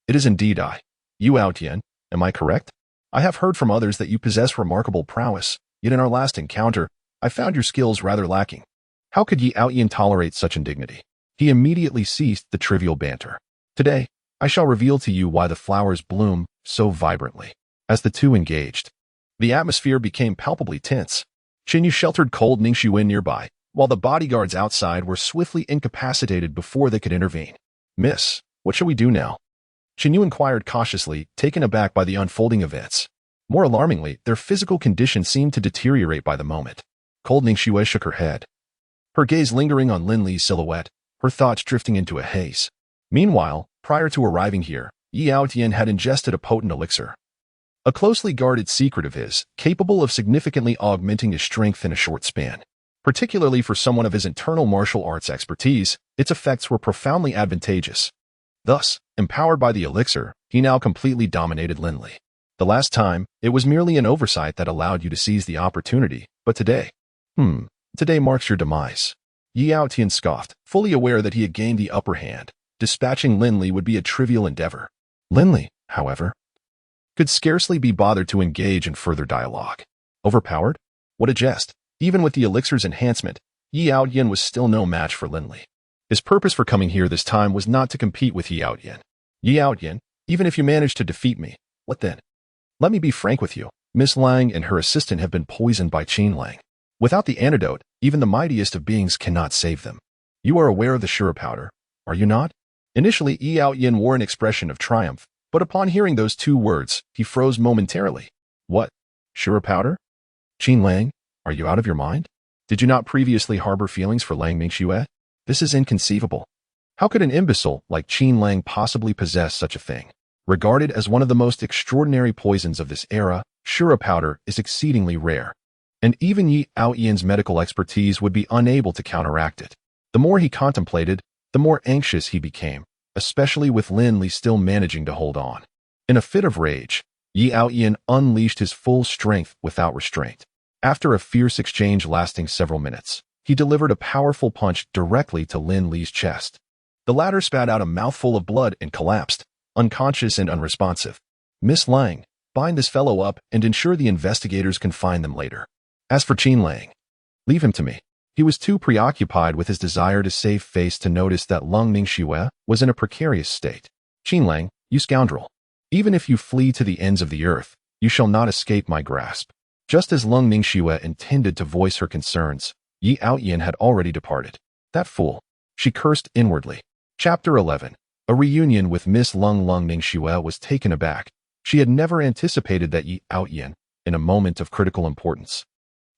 A: It is indeed I, Yi Outyin, am I correct? I have heard from others that you possess remarkable prowess, yet in our last encounter, I found your skills rather lacking." How could Yi Outyin tolerate such indignity? He immediately ceased the trivial banter. "Today, I shall reveal to you why the flowers bloom so vibrantly." As the two engaged, the atmosphere became palpably tense. Qin Yu sheltered cold Ningxue nearby, while the bodyguards outside were swiftly incapacitated before they could intervene. "Miss, what shall we do now?" Qin Yu inquired cautiously, taken aback by the unfolding events. More alarmingly, their physical condition seemed to deteriorate by the moment. Cold Ningxue shook her head, her gaze lingering on Lin Li's silhouette, her thoughts drifting into a haze. Meanwhile, prior to arriving here, Yi Outyin had ingested a potent elixir, a closely guarded secret of his, capable of significantly augmenting his strength in a short span. Particularly for someone of his internal martial arts expertise, its effects were profoundly advantageous. Thus, empowered by the elixir, he now completely dominated Lin Li. The last time, it was merely an oversight that allowed you to seize the opportunity, but today, today marks your demise. Yi Outyin scoffed, fully aware that he had gained the upper hand. Dispatching Lin Li would be a trivial endeavor. Lin Li, however, could scarcely be bothered to engage in further dialogue. Overpowered? What a jest. Even with the elixir's enhancement, Yi Outyin was still no match for Lin Li. His purpose for coming here this time was not to compete with Yi Outyin. "Yi Outyin, even if you manage to defeat me, what then? Let me be frank with you. Miss Lang and her assistant have been poisoned by Qin Lang. Without the antidote, even the mightiest of beings cannot save them. You are aware of the Shura powder, are you not?" Initially, Yi Outyin wore an expression of triumph, but upon hearing those two words, he froze momentarily. "What? Shura powder? Qin Lang, are you out of your mind? Did you not previously harbor feelings for Lang Ningxue? This is inconceivable. How could an imbecile like Qin Lang possibly possess such a thing? Regarded as one of the most extraordinary poisons of this era, Shura powder is exceedingly rare, and even Yi Outyin's medical expertise would be unable to counteract it." The more he contemplated, the more anxious he became, especially with Lin Li still managing to hold on. In a fit of rage, Yi Outyin unleashed his full strength without restraint. After a fierce exchange lasting several minutes, he delivered a powerful punch directly to Lin Li's chest. The latter spat out a mouthful of blood and collapsed, unconscious and unresponsive. "Miss Lang, bind this fellow up and ensure the investigators can find them later. As for Qin Lang, leave him to me." He was too preoccupied with his desire to save face to notice that Lung Ningxue was in a precarious state. "Qin Lang, you scoundrel. Even if you flee to the ends of the earth, you shall not escape my grasp." Just as Lung Ningxue intended to voice her concerns, Yi Outyin had already departed. "That fool," she cursed inwardly. Chapter 11. A reunion with Miss Lung Ningxue was taken aback. She had never anticipated that Yi Outyin, in a moment of critical importance,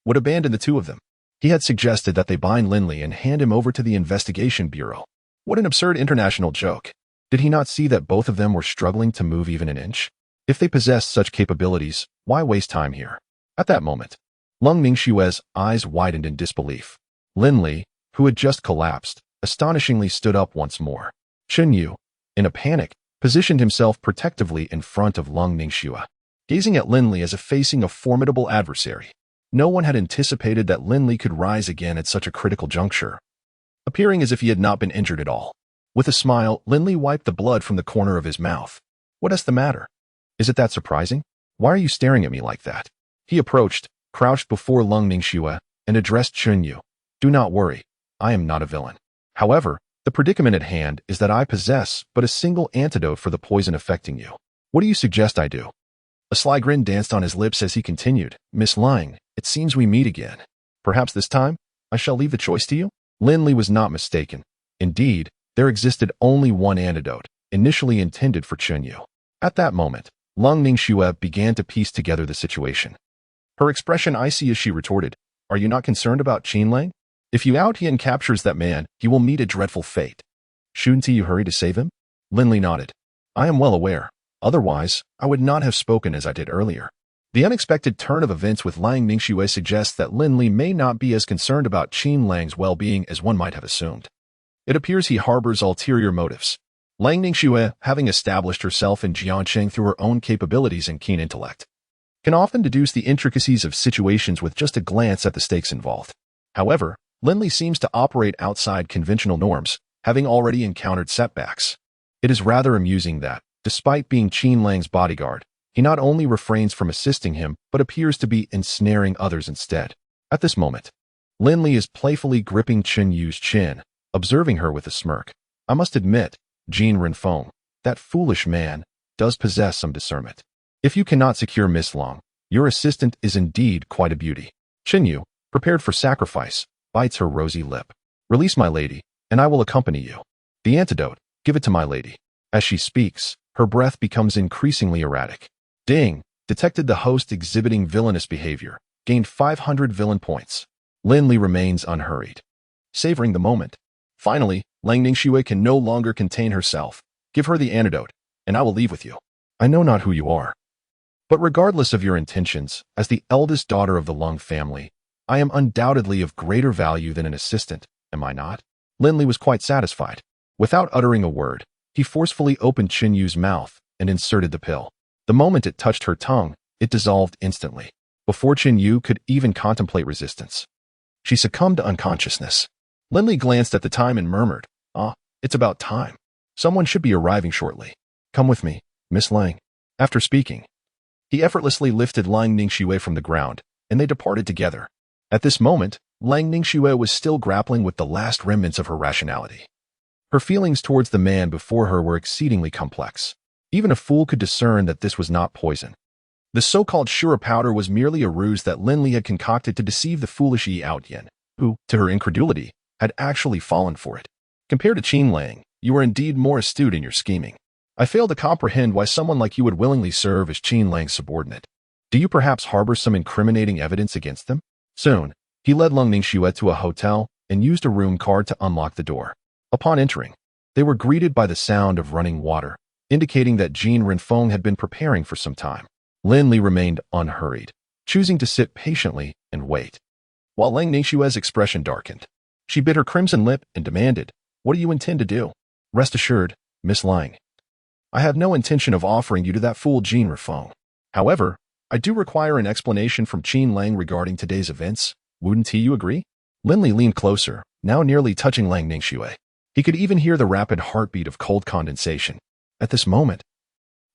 A: would abandon the two of them. He had suggested that they bind Lin Li and hand him over to the investigation bureau. What an absurd international joke. Did he not see that both of them were struggling to move even an inch? If they possess such capabilities, why waste time here? At that moment, Lung Ningxue's eyes widened in disbelief. Lin Li, who had just collapsed, astonishingly stood up once more. Chen Yu, in a panic, positioned himself protectively in front of Lung Ningxue, gazing at Lin Li as if facing a formidable adversary. No one had anticipated that Lin Li could rise again at such a critical juncture, appearing as if he had not been injured at all. With a smile, Lin Li wiped the blood from the corner of his mouth. What is the matter? Is it that surprising? Why are you staring at me like that? He approached, crouched before Lung Ningxue, and addressed Chen Yu. Do not worry, I am not a villain. However, the predicament at hand is that I possess but a single antidote for the poison affecting you. What do you suggest I do? A sly grin danced on his lips as he continued. Miss Ling, it seems we meet again. Perhaps this time, I shall leave the choice to you? Lin Li was not mistaken. Indeed, there existed only one antidote, initially intended for Chen Yu. At that moment, Lung Ningxue began to piece together the situation. Her expression icy as she retorted, Are you not concerned about Qin Lang? If you out he and captures that man, he will meet a dreadful fate. Shouldn't you hurry to save him? Lin Li nodded. I am well aware. Otherwise, I would not have spoken as I did earlier. The unexpected turn of events with Lung Ningxue suggests that Lin Li may not be as concerned about Qin Lang's well-being as one might have assumed. It appears he harbors ulterior motives. Lung Ningxue, having established herself in Jiangcheng through her own capabilities and keen intellect, can often deduce the intricacies of situations with just a glance at the stakes involved. However, Lin Li seems to operate outside conventional norms, having already encountered setbacks. It is rather amusing that, despite being Qin Lang's bodyguard, he not only refrains from assisting him, but appears to be ensnaring others instead. At this moment, Lin Li is playfully gripping Chen Yu's chin, observing her with a smirk. I must admit, Jean Renfeng, that foolish man, does possess some discernment. If you cannot secure Miss Long, your assistant is indeed quite a beauty. Chen Yu, prepared for sacrifice, bites her rosy lip. Release my lady, and I will accompany you. The antidote, give it to my lady. As she speaks, her breath becomes increasingly erratic. Ding, detected the host exhibiting villainous behavior, gained 500 villain points. Lin Li remains unhurried, savoring the moment. Finally, Lung Ningxue can no longer contain herself. Give her the antidote, and I will leave with you. I know not who you are, but regardless of your intentions, as the eldest daughter of the Lung family, I am undoubtedly of greater value than an assistant, am I not? Lin Li was quite satisfied. Without uttering a word, he forcefully opened Chen Yu's mouth and inserted the pill. The moment it touched her tongue, it dissolved instantly, before Chen Yu could even contemplate resistance. She succumbed to unconsciousness. Lin Li glanced at the time and murmured, it's about time. Someone should be arriving shortly. Come with me, Miss Lang. After speaking, he effortlessly lifted Lung Ningxue from the ground, and they departed together. At this moment, Lung Ningxue was still grappling with the last remnants of her rationality. Her feelings towards the man before her were exceedingly complex. Even a fool could discern that this was not poison. The so-called Shura powder was merely a ruse that Lin Li had concocted to deceive the foolish Yi Outyan, who, to her incredulity, had actually fallen for it. Compared to Qin Lang, you are indeed more astute in your scheming. I fail to comprehend why someone like you would willingly serve as Qin Lang's subordinate. Do you perhaps harbor some incriminating evidence against them? Soon, he led Lung Ningxue to a hotel and used a room card to unlock the door. Upon entering, they were greeted by the sound of running water, indicating that Jean Renfeng had been preparing for some time. Lin Li remained unhurried, choosing to sit patiently and wait. While Lung Ningxue's expression darkened, she bit her crimson lip and demanded, What do you intend to do? Rest assured, Miss Lang, I have no intention of offering you to that fool Jean Renfeng. However, I do require an explanation from Qin Lang regarding today's events. Wouldn't you agree? Lin Li leaned closer, now nearly touching Lung Ningxue. He could even hear the rapid heartbeat of cold condensation. At this moment,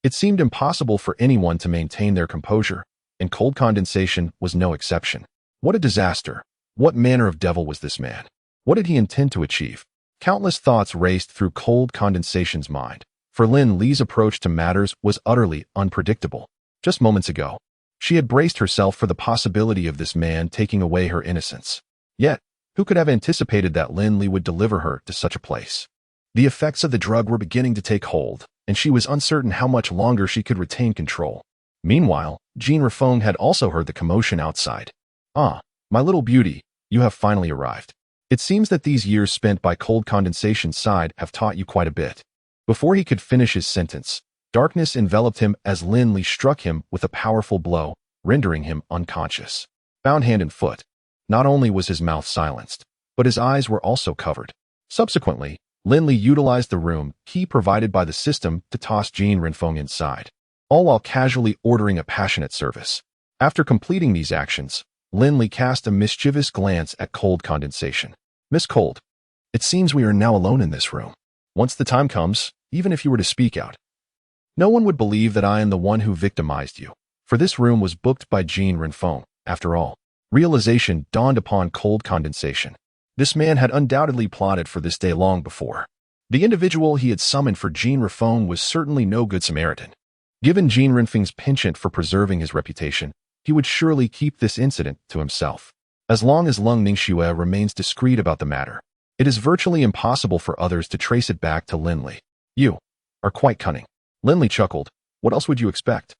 A: it seemed impossible for anyone to maintain their composure, and cold condensation was no exception. What a disaster! What manner of devil was this man? What did he intend to achieve? Countless thoughts raced through cold condensation's mind, for Lin Li's approach to matters was utterly unpredictable. Just moments ago, she had braced herself for the possibility of this man taking away her innocence. Yet, who could have anticipated that Lin Li would deliver her to such a place? The effects of the drug were beginning to take hold, and she was uncertain how much longer she could retain control. Meanwhile, Jean Renfeng had also heard the commotion outside. Ah, my little beauty, you have finally arrived. It seems that these years spent by cold condensation's side have taught you quite a bit. Before he could finish his sentence, Darkness enveloped him as Lin Li struck him with a powerful blow, rendering him unconscious. Bound hand and foot. Not only was his mouth silenced, but his eyes were also covered. Subsequently, Lin Li utilized the room key provided by the system to toss Jean Renfeng inside, all while casually ordering a passionate service. After completing these actions, Lin Li cast a mischievous glance at Cold Condensation. Miss Cold, it seems we are now alone in this room. Once the time comes, even if you were to speak out, no one would believe that I am the one who victimized you, for this room was booked by Jean Renfeng, after all. Realization dawned upon Cold Condensation. This man had undoubtedly plotted for this day long before. The individual he had summoned for Jean Renfeng was certainly no good Samaritan. Given Jean Renfeng's penchant for preserving his reputation, he would surely keep this incident to himself. As long as Lung Ningxue remains discreet about the matter, it is virtually impossible for others to trace it back to Lin Li. You are quite cunning. Lin Li chuckled. What else would you expect?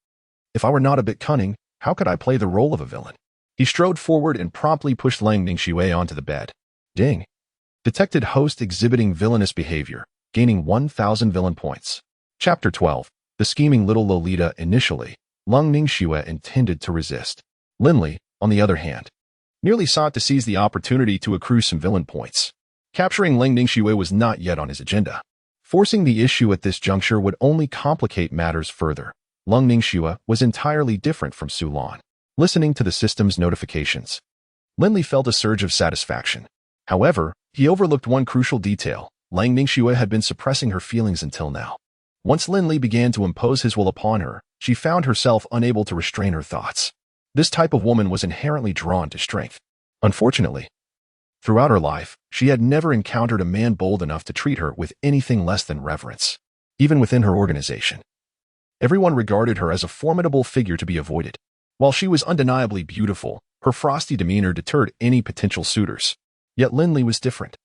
A: If I were not a bit cunning, how could I play the role of a villain? He strode forward and promptly pushed Lang Ningxue onto the bed. Ding. Detected host exhibiting villainous behavior, gaining 1,000 villain points. Chapter 12. The scheming little Lolita. Initially, Lung Ningxue intended to resist. Lin Li, on the other hand, merely sought to seize the opportunity to accrue some villain points. Capturing Lin Ningxue was not yet on his agenda. Forcing the issue at this juncture would only complicate matters further. Lung Ningxue was entirely different from Su Lan. Listening to the system's notifications, Lin Li felt a surge of satisfaction. However, he overlooked one crucial detail. Lang Ningxue had been suppressing her feelings until now. Once Lin Li began to impose his will upon her, she found herself unable to restrain her thoughts. This type of woman was inherently drawn to strength. Unfortunately, throughout her life, she had never encountered a man bold enough to treat her with anything less than reverence. Even within her organization, everyone regarded her as a formidable figure to be avoided. While she was undeniably beautiful, her frosty demeanor deterred any potential suitors. Yet Lin Li was different.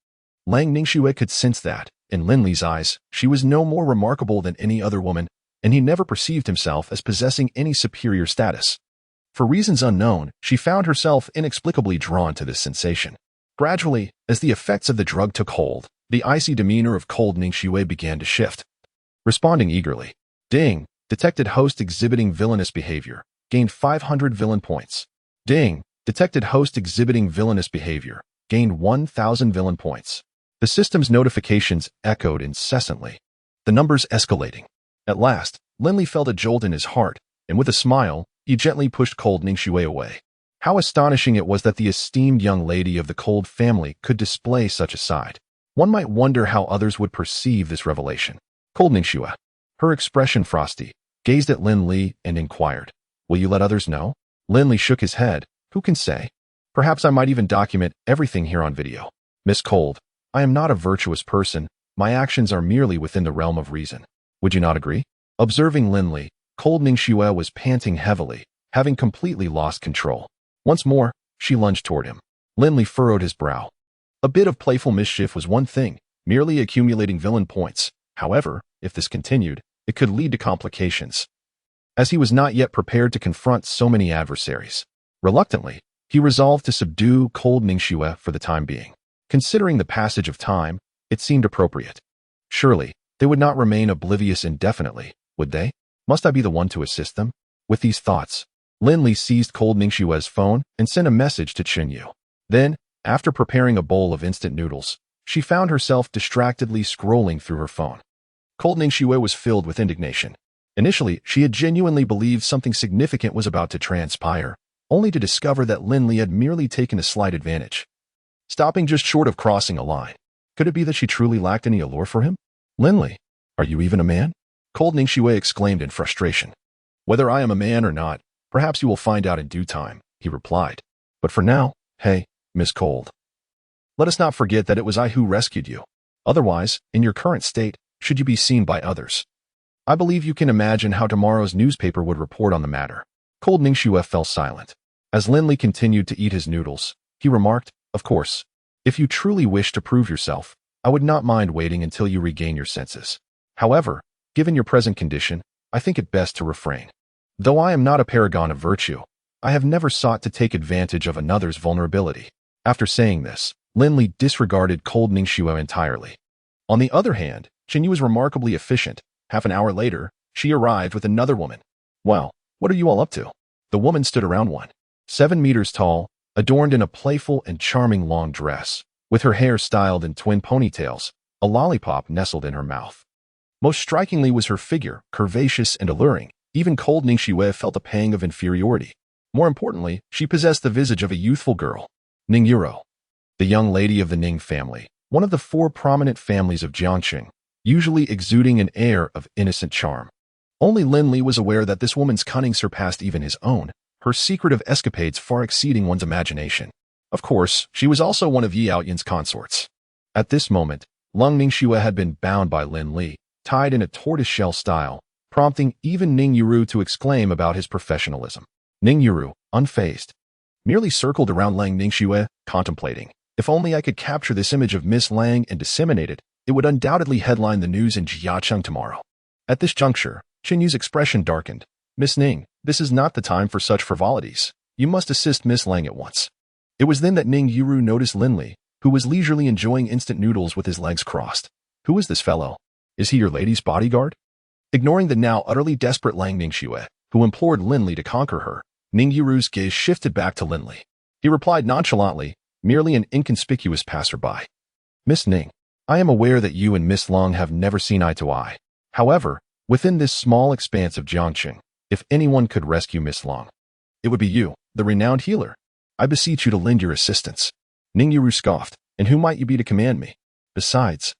A: Lang Ningxue could sense that, in Lin Li's eyes, she was no more remarkable than any other woman, and he never perceived himself as possessing any superior status. For reasons unknown, she found herself inexplicably drawn to this sensation. Gradually, as the effects of the drug took hold, the icy demeanor of Cold Ningxue began to shift. Responding eagerly, Ding, detected host exhibiting villainous behavior, gained 500 villain points. Ding, detected host exhibiting villainous behavior, gained 1,000 villain points. The system's notifications echoed incessantly, the numbers escalating. At last, Lin Li felt a jolt in his heart, and with a smile, he gently pushed Cold Ningxue away. How astonishing it was that the esteemed young lady of the Cold family could display such a side. One might wonder how others would perceive this revelation. Cold Ningxue, her expression frosty, gazed at Lin Li and inquired, "Will you let others know?" Lin Li shook his head. Who can say? Perhaps I might even document everything here on video. Miss Cold, I am not a virtuous person. My actions are merely within the realm of reason. Would you not agree? Observing Lin Li, Cold Ningxue was panting heavily, having completely lost control. Once more, she lunged toward him. Lin Li furrowed his brow. A bit of playful mischief was one thing, merely accumulating villain points. However, if this continued, it could lead to complications. As he was not yet prepared to confront so many adversaries, reluctantly, he resolved to subdue Cold Ningxue for the time being. Considering the passage of time, it seemed appropriate. Surely, they would not remain oblivious indefinitely, would they? Must I be the one to assist them? With these thoughts, Lin Li seized Cold Ningxue's phone and sent a message to Chen Yu. Then, after preparing a bowl of instant noodles, she found herself distractedly scrolling through her phone. Cold Ningxue was filled with indignation. Initially, she had genuinely believed something significant was about to transpire, only to discover that Lin Li had merely taken a slight advantage, stopping just short of crossing a line. Could it be that she truly lacked any allure for him? Lin Li, are you even a man? Cold Ningxue exclaimed in frustration. Whether I am a man or not, perhaps you will find out in due time, he replied. But for now, hey, Miss Cold, let us not forget that it was I who rescued you. Otherwise, in your current state, should you be seen by others, I believe you can imagine how tomorrow's newspaper would report on the matter. Cold Ningxue fell silent. As Lin Li continued to eat his noodles, he remarked, of course, if you truly wish to prove yourself, I would not mind waiting until you regain your senses. However, given your present condition, I think it best to refrain. Though I am not a paragon of virtue, I have never sought to take advantage of another's vulnerability. After saying this, Lin Li disregarded Cold Ningxue entirely. On the other hand, Chen Yu was remarkably efficient. Half an hour later, she arrived with another woman. "Well, what are you all up to?" The woman stood around 1.7 meters tall, adorned in a playful and charming long dress, with her hair styled in twin ponytails, a lollipop nestled in her mouth. Most strikingly was her figure, curvaceous and alluring. Even cold Ning Xue felt a pang of inferiority. More importantly, she possessed the visage of a youthful girl. Ning Yuro, the young lady of the Ning family, one of the 4 prominent families of Jiangqing, usually exuding an air of innocent charm. Only Lin Li was aware that this woman's cunning surpassed even his own, her secretive escapades far exceeding one's imagination. Of course, she was also one of Yi Aoyin's consorts. At this moment, Lung Ningxue had been bound by Lin Li, tied in a tortoiseshell style, prompting even Ning Yuru to exclaim about his professionalism. Ning Yuru, unfazed, merely circled around Lang Ningxue, contemplating. If only I could capture this image of Miss Lang and disseminate it, it would undoubtedly headline the news in Jiacheng tomorrow. At this juncture, Qin Yu's expression darkened. "Miss Ning, this is not the time for such frivolities. You must assist Miss Lang at once." It was then that Ning Yuru noticed Lin Li, who was leisurely enjoying instant noodles with his legs crossed. "Who is this fellow? Is he your lady's bodyguard?" Ignoring the now utterly desperate Lang Ningxue, who implored Lin Li to conquer her, Ning Yuru's gaze shifted back to Lin Li. He replied nonchalantly, merely an inconspicuous passerby. "Miss Ning, I am aware that you and Miss Long have never seen eye to eye. However, within this small expanse of Jiangqing, if anyone could rescue Miss Long, it would be you, the renowned healer. I beseech you to lend your assistance." Ning Yuru scoffed. "And who might you be to command me? Besides,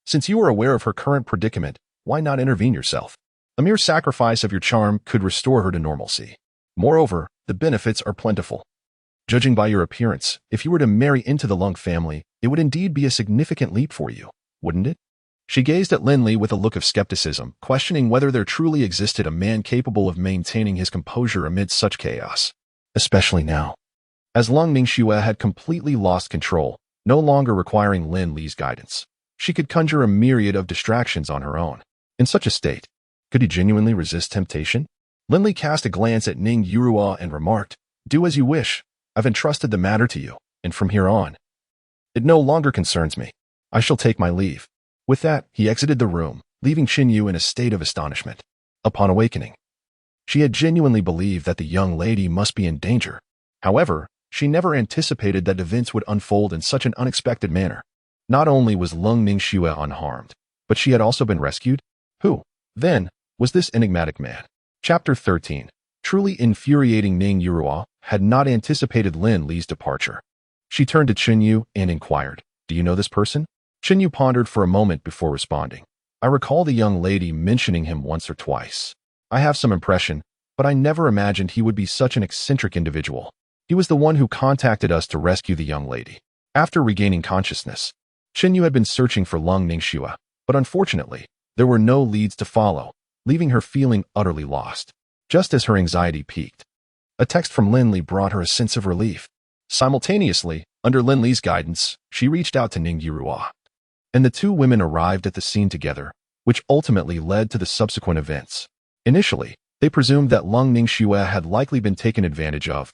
A: since you are aware of her current predicament, why not intervene yourself? A mere sacrifice of your charm could restore her to normalcy. Moreover, the benefits are plentiful. Judging by your appearance, if you were to marry into the Lung family, it would indeed be a significant leap for you, wouldn't it?" She gazed at Lin Li with a look of skepticism, questioning whether there truly existed a man capable of maintaining his composure amid such chaos. Especially now, as Lung Ningxue had completely lost control, no longer requiring Lin Li's guidance. She could conjure a myriad of distractions on her own. In such a state, could he genuinely resist temptation? Lin Li cast a glance at Ning Yurua and remarked, "Do as you wish. I've entrusted the matter to you, and from here on, it no longer concerns me. I shall take my leave." With that, he exited the room, leaving Qin Yu in a state of astonishment. Upon awakening, she had genuinely believed that the young lady must be in danger. However, she never anticipated that events would unfold in such an unexpected manner. Not only was Lung Ningxue unharmed, but she had also been rescued. Who, then, was this enigmatic man? Chapter 13. Truly infuriating. Ning Yurua had not anticipated Lin Li's departure. She turned to Qin Yu and inquired, "Do you know this person?" Qin Yu pondered for a moment before responding. "I recall the young lady mentioning him once or twice. I have some impression, but I never imagined he would be such an eccentric individual. He was the one who contacted us to rescue the young lady." After regaining consciousness, Qin Yu had been searching for Lung Ningxue, but unfortunately, there were no leads to follow, leaving her feeling utterly lost. Just as her anxiety peaked, a text from Lin Li brought her a sense of relief. Simultaneously, under Lin Li's guidance, she reached out to Ning Yurua, and the two women arrived at the scene together, which ultimately led to the subsequent events. Initially, they presumed that Lung Ningxue had likely been taken advantage of,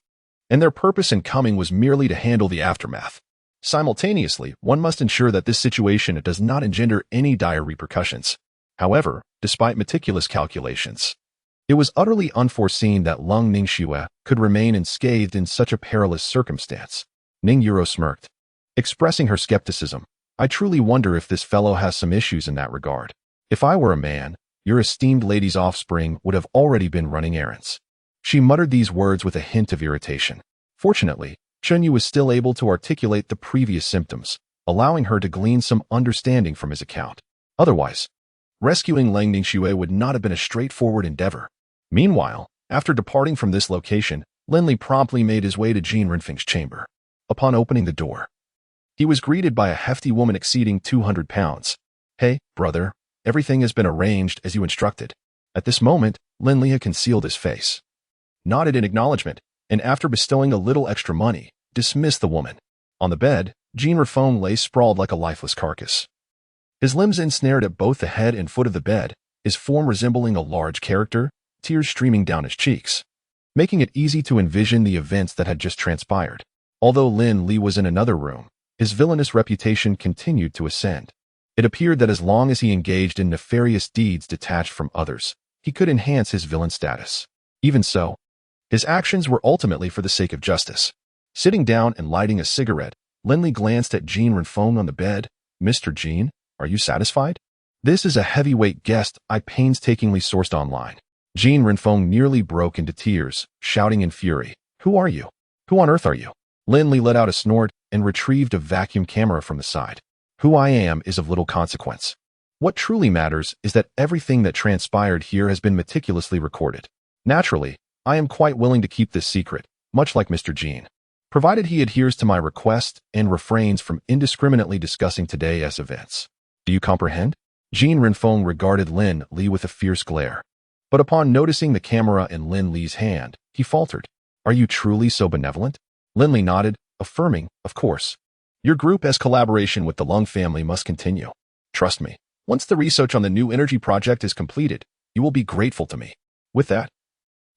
A: and their purpose in coming was merely to handle the aftermath. Simultaneously, one must ensure that this situation does not engender any dire repercussions. However, despite meticulous calculations, it was utterly unforeseen that Lung Ningxue could remain unscathed in such a perilous circumstance. Ning Yuro smirked, expressing her skepticism. "I truly wonder if this fellow has some issues in that regard. If I were a man, your esteemed lady's offspring would have already been running errands." She muttered these words with a hint of irritation. Fortunately, Qin Yu was still able to articulate the previous symptoms, allowing her to glean some understanding from his account. Otherwise, rescuing Lang Ningxue would not have been a straightforward endeavor. Meanwhile, after departing from this location, Lin Li promptly made his way to Jean Renfeng's chamber. Upon opening the door, he was greeted by a hefty woman exceeding 200 pounds. "Hey, brother, everything has been arranged as you instructed." At this moment, Lin Li had concealed his face, nodded in acknowledgement, and after bestowing a little extra money, dismissed the woman. On the bed, Jean Renfeng lay sprawled like a lifeless carcass. His limbs ensnared at both the head and foot of the bed, his form resembling a large character, tears streaming down his cheeks, making it easy to envision the events that had just transpired. Although Lin Li was in another room, his villainous reputation continued to ascend. It appeared that as long as he engaged in nefarious deeds detached from others, he could enhance his villain status. Even so, his actions were ultimately for the sake of justice. Sitting down and lighting a cigarette, Lin Li glanced at Jean Renfeng on the bed. "Mr. Jean, are you satisfied? This is a heavyweight guest I painstakingly sourced online." Jean Renfeng nearly broke into tears, shouting in fury, "Who are you? Who on earth are you?" Lin Li let out a snort and retrieved a vacuum camera from the side. "Who I am is of little consequence. What truly matters is that everything that transpired here has been meticulously recorded. Naturally, I am quite willing to keep this secret, much like Mr. Jean, provided he adheres to my request and refrains from indiscriminately discussing today's events. Do you comprehend?" Jean Renfeng regarded Lin Li with a fierce glare. But upon noticing the camera in Lin Li's hand, he faltered. "Are you truly so benevolent?" Lin Li nodded, affirming, "Of course. Your group's collaboration with the Lung family must continue. Trust me, once the research on the new energy project is completed, you will be grateful to me." With that,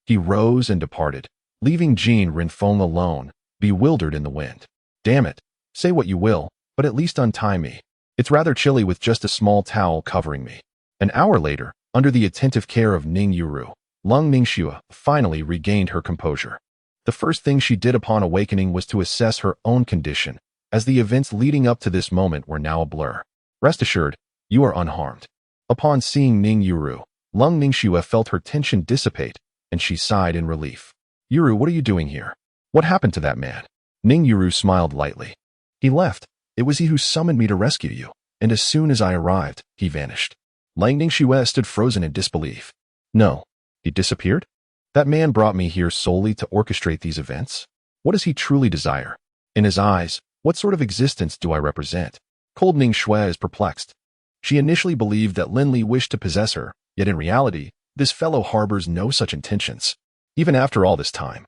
A: he rose and departed, leaving Jean Renfeng alone, bewildered in the wind. "Damn it, say what you will, but at least untie me. It's rather chilly with just a small towel covering me." An hour later, under the attentive care of Ning Yuru, Lung Ningxue finally regained her composure. The first thing she did upon awakening was to assess her own condition, as the events leading up to this moment were now a blur. "Rest assured, you are unharmed." Upon seeing Ning Yuru, Lung Ningxue felt her tension dissipate, and she sighed in relief. "Yuru, what are you doing here? What happened to that man?" Ning Yuru smiled lightly. "He left. It was he who summoned me to rescue you, and as soon as I arrived, he vanished." Lang Ningxue stood frozen in disbelief. "No, he disappeared? That man brought me here solely to orchestrate these events? What does he truly desire? In his eyes, what sort of existence do I represent?" Cold Ningxue is perplexed. She initially believed that Lin Li wished to possess her, yet in reality, this fellow harbors no such intentions. Even after all this time,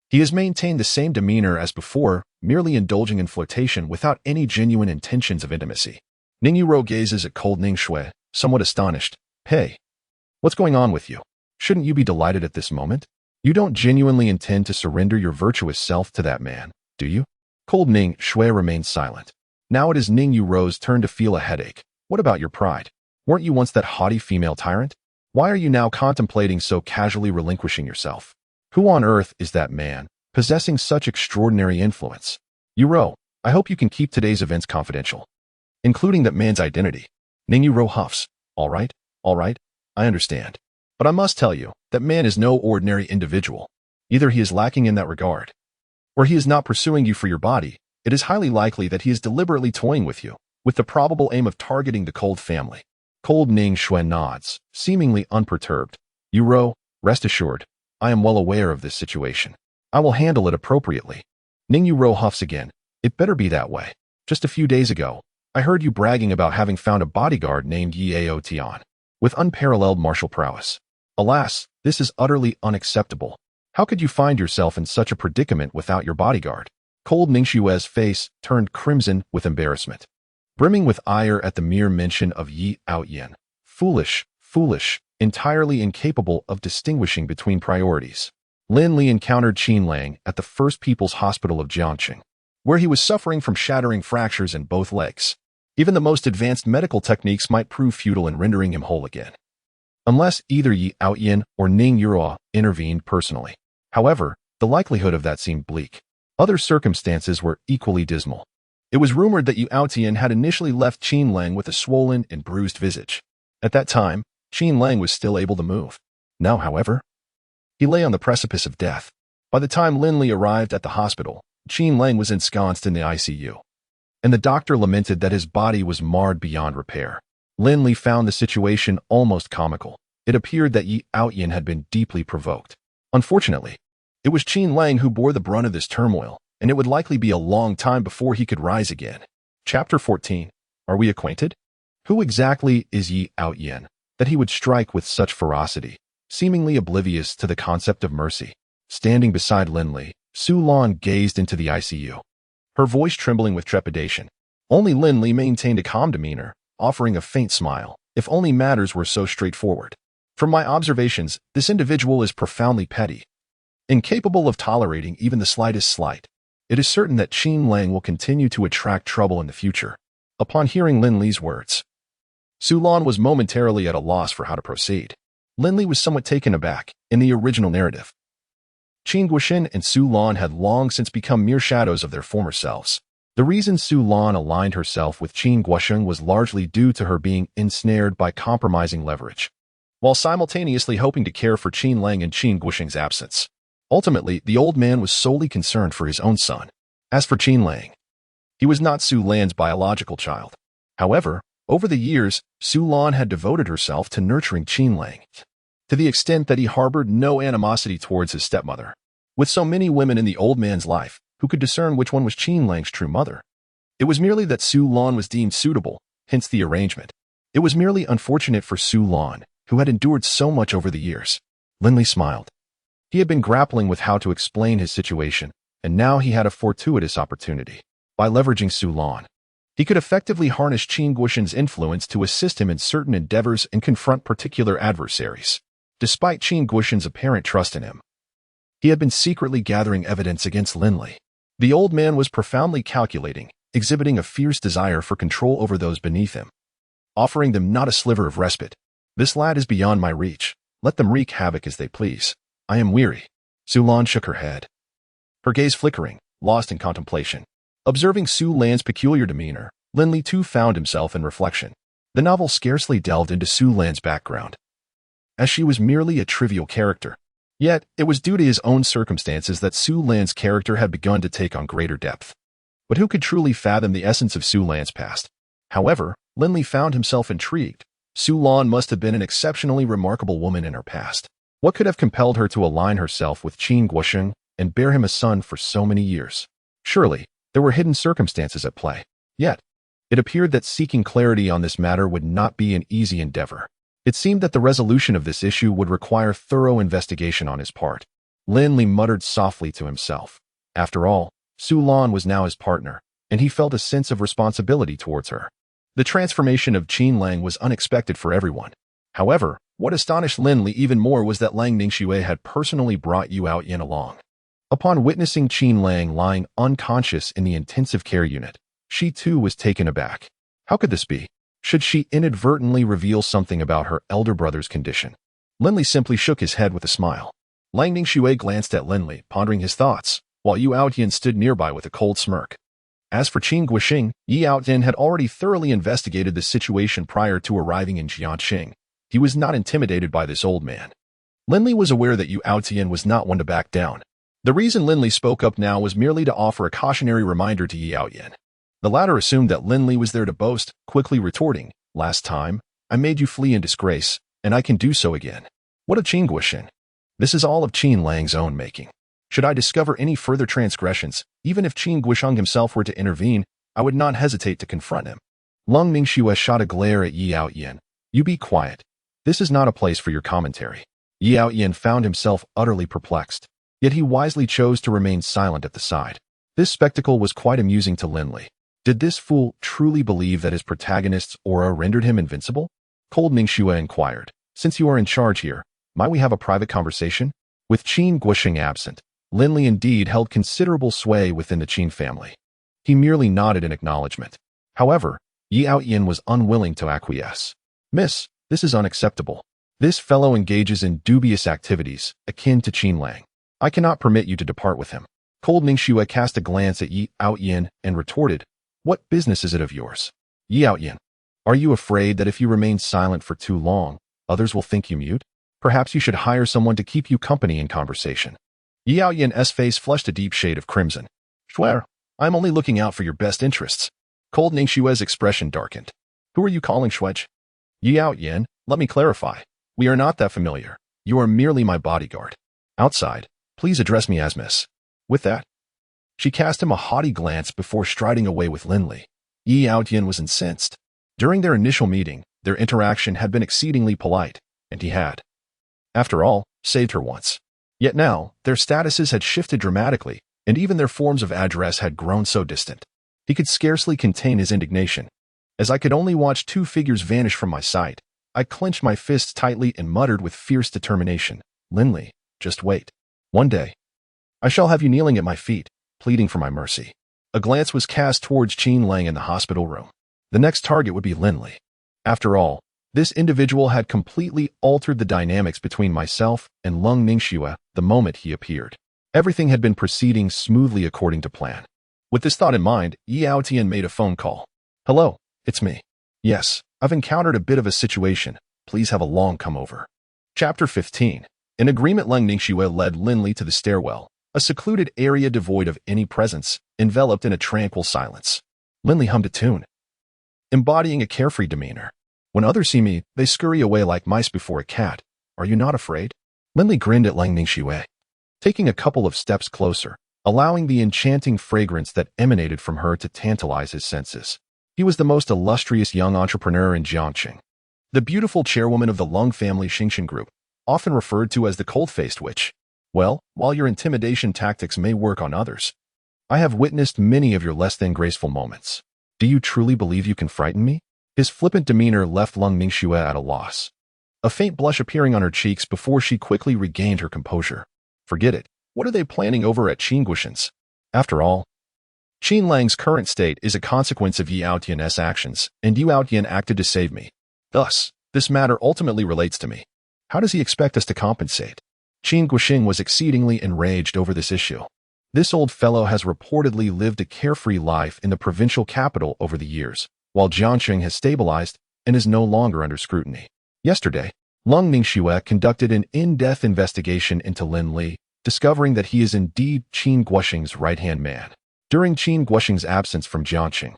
A: he has maintained the same demeanor as before, merely indulging in flirtation without any genuine intentions of intimacy. Ning Yuro gazes at Cold Ningxue, somewhat astonished. "Hey, what's going on with you? Shouldn't you be delighted at this moment? You don't genuinely intend to surrender your virtuous self to that man, do you?" Cold Ningxue remained silent. Now it is Ning Yuro's turn to feel a headache. "What about your pride? Weren't you once that haughty female tyrant? Why are you now contemplating so casually relinquishing yourself? Who on earth is that man, possessing such extraordinary influence? Yuro, I hope you can keep today's events confidential, including that man's identity." Ning Yuro huffs. All right, I understand. But I must tell you, that man is no ordinary individual. Either he is lacking in that regard, or he is not pursuing you for your body. It is highly likely that he is deliberately toying with you, with the probable aim of targeting the Cold family." Cold Ningxue nods, seemingly unperturbed. "Yuro, rest assured, I am well aware of this situation. I will handle it appropriately." Ning Yuro huffs again. "It better be that way. Just a few days ago, I heard you bragging about having found a bodyguard named Yao Tian, with unparalleled martial prowess. Alas, this is utterly unacceptable. How could you find yourself in such a predicament without your bodyguard?" Cold Ningxue's face turned crimson with embarrassment, brimming with ire at the mere mention of Yi Aoyan. Foolish, entirely incapable of distinguishing between priorities. Lin Li encountered Qin Lang at the First People's Hospital of Jiangqing, where he was suffering from shattering fractures in both legs. Even the most advanced medical techniques might prove futile in rendering him whole again, unless either Yi Aoyan or Ning Yuro intervened personally. However, the likelihood of that seemed bleak. Other circumstances were equally dismal. It was rumored that Yi Aoyan had initially left Qin Lang with a swollen and bruised visage. At that time, Qin Lang was still able to move. Now, however, he lay on the precipice of death. By the time Lin Li arrived at the hospital, Qin Lang was ensconced in the ICU, and the doctor lamented that his body was marred beyond repair. Lin Li found the situation almost comical. It appeared that Yi Aoyan had been deeply provoked. Unfortunately, it was Qin Lang who bore the brunt of this turmoil, and it would likely be a long time before he could rise again. Chapter 14. Are we acquainted? Who exactly is Yi Aoyan, that he would strike with such ferocity, seemingly oblivious to the concept of mercy? Standing beside Lin Li, Su Lan gazed into the ICU, her voice trembling with trepidation. Only Lin Li maintained a calm demeanor, offering a faint smile. "If only matters were so straightforward. From my observations, this individual is profoundly petty, incapable of tolerating even the slightest slight. It is certain that Qin Lang will continue to attract trouble in the future." Upon hearing Lin Li's words, Su Lan was momentarily at a loss for how to proceed. Lin Li was somewhat taken aback. In the original narrative, Qin Guoxin and Su Lan had long since become mere shadows of their former selves. The reason Su Lan aligned herself with Qin Guoxin was largely due to her being ensnared by compromising leverage, while simultaneously hoping to care for Qin Lang in Qin Guoxin's absence. Ultimately, the old man was solely concerned for his own son. As for Qin Lang, he was not Su Lan's biological child. However, over the years, Su Lan had devoted herself to nurturing Qin Lang, to the extent that he harbored no animosity towards his stepmother. With so many women in the old man's life, who could discern which one was Qin Lang's true mother? It was merely that Su Lan was deemed suitable, hence the arrangement. It was merely unfortunate for Su Lan, who had endured so much over the years. Lin Li smiled. He had been grappling with how to explain his situation, and now he had a fortuitous opportunity. By leveraging Su Lan, he could effectively harness Qin Guoxin's influence to assist him in certain endeavors and confront particular adversaries. Despite Qin Guoxin's apparent trust in him, he had been secretly gathering evidence against Lin Li. The old man was profoundly calculating, exhibiting a fierce desire for control over those beneath him, offering them not a sliver of respite. This lad is beyond my reach. Let them wreak havoc as they please. I am weary. Su Lan shook her head, her gaze flickering, lost in contemplation. Observing Su Lan's peculiar demeanor, Lin Li too found himself in reflection. The novel scarcely delved into Su Lan's background, as she was merely a trivial character. Yet, it was due to his own circumstances that Su Lan's character had begun to take on greater depth. But who could truly fathom the essence of Su Lan's past? However, Lin Li found himself intrigued. Su Lan must have been an exceptionally remarkable woman in her past. What could have compelled her to align herself with Qin Guoxin and bear him a son for so many years? Surely, there were hidden circumstances at play. Yet, it appeared that seeking clarity on this matter would not be an easy endeavor. It seemed that the resolution of this issue would require thorough investigation on his part. Lin Li muttered softly to himself. After all, Su Lan was now his partner, and he felt a sense of responsibility towards her. The transformation of Qin Lang was unexpected for everyone. However, what astonished Lin Li even more was that Lang Ningxue had personally brought Yu Outyin along. Upon witnessing Qin Lang lying unconscious in the intensive care unit, she too was taken aback. How could this be? Should she inadvertently reveal something about her elder brother's condition? Lin Li simply shook his head with a smile. Lang Ningxue glanced at Lin Li, pondering his thoughts, while Yu Outyin stood nearby with a cold smirk. As for Qin Guoxin, Yi Outyin had already thoroughly investigated the situation prior to arriving in Jianqing. He was not intimidated by this old man. Lin Li was aware that Yu Outyin was not one to back down. The reason Lin Li spoke up now was merely to offer a cautionary reminder to Yi Outyin. The latter assumed that Lin Li was there to boast, quickly retorting, "Last time, I made you flee in disgrace, and I can do so again. What of Qin Guoxin? This is all of Qin Lang's own making. Should I discover any further transgressions, even if Qin Guoxin himself were to intervene, I would not hesitate to confront him." Lang Ningxue shot a glare at Yi Outyin. "You be quiet. This is not a place for your commentary." Yi Outyin found himself utterly perplexed, yet he wisely chose to remain silent at the side. This spectacle was quite amusing to Lin Li. Did this fool truly believe that his protagonist's aura rendered him invincible? Cold Ningxue inquired. "Since you are in charge here, might we have a private conversation?" With Qin Guoxin absent, Lin Li indeed held considerable sway within the Qin family. He merely nodded in acknowledgement. However, Yi Outyin was unwilling to acquiesce. "Miss, this is unacceptable. This fellow engages in dubious activities, akin to Qin Lang. I cannot permit you to depart with him." Cold Ningxue cast a glance at Yi Outyin and retorted, "What business is it of yours?" "Yi Outyin, are you afraid that if you remain silent for too long, others will think you mute? Perhaps you should hire someone to keep you company in conversation." Yi Outyin's face flushed a deep shade of crimson. "Swear, I'm only looking out for your best interests." Cold Ningxue's expression darkened. "Who are you calling Shuej?" "Yi Outyin, let me clarify. We are not that familiar. You are merely my bodyguard. Outside, please address me as Miss." With that, she cast him a haughty glance before striding away with Lin Li. Yi Outyin was incensed. During their initial meeting, their interaction had been exceedingly polite, and he had, after all, saved her once. Yet now, their statuses had shifted dramatically, and even their forms of address had grown so distant. He could scarcely contain his indignation. As I could only watch two figures vanish from my sight, I clenched my fists tightly and muttered with fierce determination, "Lin Li, just wait. One day, I shall have you kneeling at my feet, pleading for my mercy." A glance was cast towards Qin Lang in the hospital room. The next target would be Lin Li. After all, This individual had completely altered the dynamics between myself and Lung Ningxue the moment he appeared. Everything had been proceeding smoothly according to plan. With this thought in mind, Yao Tian made a phone call. "Hello, it's me. Yes, I've encountered a bit of a situation. Please have a long come over." Chapter 15. In agreement, Lung Ningxue led Lin Li to the stairwell, a secluded area devoid of any presence, enveloped in a tranquil silence. Lin Li hummed a tune, embodying a carefree demeanor. "When others see me, they scurry away like mice before a cat. Are you not afraid?" Lin Li grinned at Lung Ningxue, taking a couple of steps closer, allowing the enchanting fragrance that emanated from her to tantalize his senses. He was the most illustrious young entrepreneur in Jiangxing, the beautiful chairwoman of the Lung family Xingxin group, often referred to as the cold-faced witch. "Well, while your intimidation tactics may work on others, I have witnessed many of your less than graceful moments. Do you truly believe you can frighten me?" His flippant demeanor left Lung Ningxue at a loss, a faint blush appearing on her cheeks before she quickly regained her composure. "Forget it. What are they planning over at Qin Guoxin's? After all, Qin Lang's current state is a consequence of Yao Tian's actions, and Yao Tian acted to save me. Thus, this matter ultimately relates to me. How does he expect us to compensate?" Qin Guoxing was exceedingly enraged over this issue. This old fellow has reportedly lived a carefree life in the provincial capital over the years, while Jiangxing has stabilized and is no longer under scrutiny. Yesterday, Lung Ningxue conducted an in-depth investigation into Lin Li, discovering that he is indeed Qin Guoxing's right-hand man. During Qin Guoxing's absence from Jiangxing,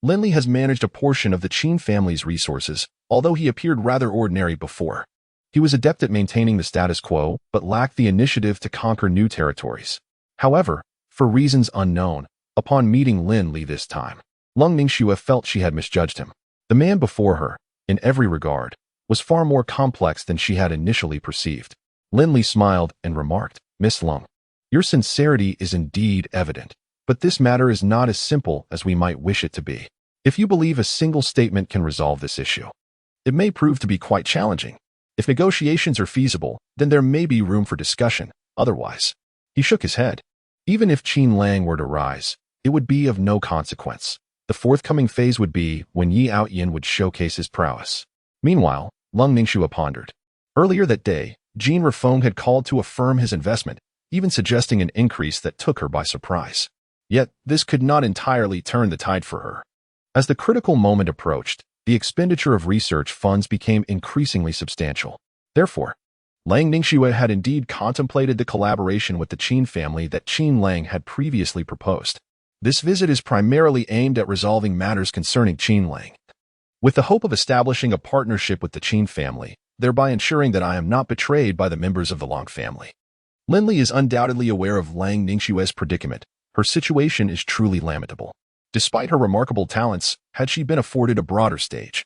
A: Lin Li has managed a portion of the Qin family's resources, although he appeared rather ordinary before. He was adept at maintaining the status quo, but lacked the initiative to conquer new territories. However, for reasons unknown, upon meeting Lin Li this time, Lung Ningxue felt she had misjudged him. The man before her, in every regard, was far more complex than she had initially perceived. Lin Li smiled and remarked, "Miss Lung, your sincerity is indeed evident, but this matter is not as simple as we might wish it to be. If you believe a single statement can resolve this issue, it may prove to be quite challenging. If negotiations are feasible, then there may be room for discussion. Otherwise," he shook his head, "even if Qin Lang were to rise, it would be of no consequence. The forthcoming phase would be when Yao Tian would showcase his prowess." Meanwhile, Lung Ningxue pondered. Earlier that day, Jean Rifeng had called to affirm his investment, even suggesting an increase that took her by surprise. Yet, this could not entirely turn the tide for her. As the critical moment approached, the expenditure of research funds became increasingly substantial. Therefore, Lung Ningxue had indeed contemplated the collaboration with the Qin family that Qin Lang had previously proposed. This visit is primarily aimed at resolving matters concerning Qin Lang, with the hope of establishing a partnership with the Qin family, thereby ensuring that I am not betrayed by the members of the Long family. Lin Li is undoubtedly aware of Lung Ningxue's predicament. Her situation is truly lamentable. Despite her remarkable talents, had she been afforded a broader stage,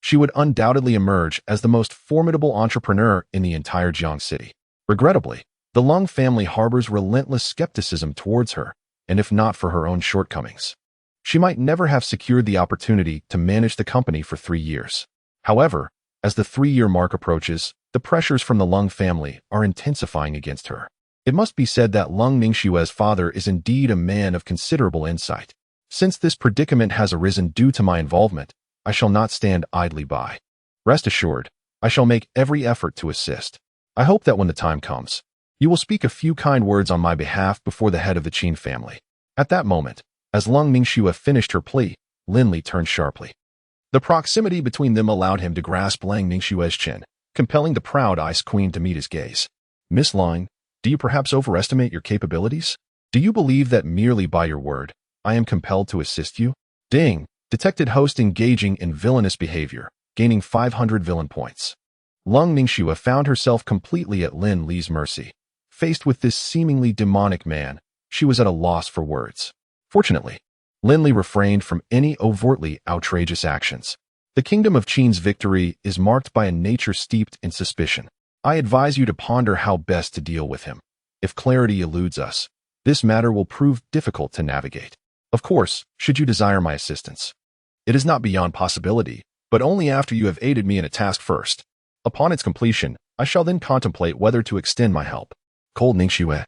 A: she would undoubtedly emerge as the most formidable entrepreneur in the entire Jiang city. Regrettably, the Lung family harbors relentless skepticism towards her, and if not for her own shortcomings, she might never have secured the opportunity to manage the company for 3 years. However, as the 3-year mark approaches, the pressures from the Lung family are intensifying against her. It must be said that Lung Ningxue's father is indeed a man of considerable insight. Since this predicament has arisen due to my involvement, I shall not stand idly by. Rest assured, I shall make every effort to assist. I hope that when the time comes, you will speak a few kind words on my behalf before the head of the Qin family." At that moment, as Lung Ningxue finished her plea, Lin Li turned sharply. The proximity between them allowed him to grasp Lung Ningxue's chin, compelling the proud Ice Queen to meet his gaze. "Miss Lung, do you perhaps overestimate your capabilities? Do you believe that merely by your word, I am compelled to assist you?" Ding! Detected host engaging in villainous behavior, gaining 500 villain points. Lung Ningxue found herself completely at Lin Li's mercy. Faced with this seemingly demonic man, she was at a loss for words. Fortunately, Lin Li refrained from any overtly outrageous actions. The kingdom of Qin's victory is marked by a nature steeped in suspicion. I advise you to ponder how best to deal with him. If clarity eludes us, this matter will prove difficult to navigate. Of course, should you desire my assistance, it is not beyond possibility, but only after you have aided me in a task first. Upon its completion, I shall then contemplate whether to extend my help. Cold Ningxue,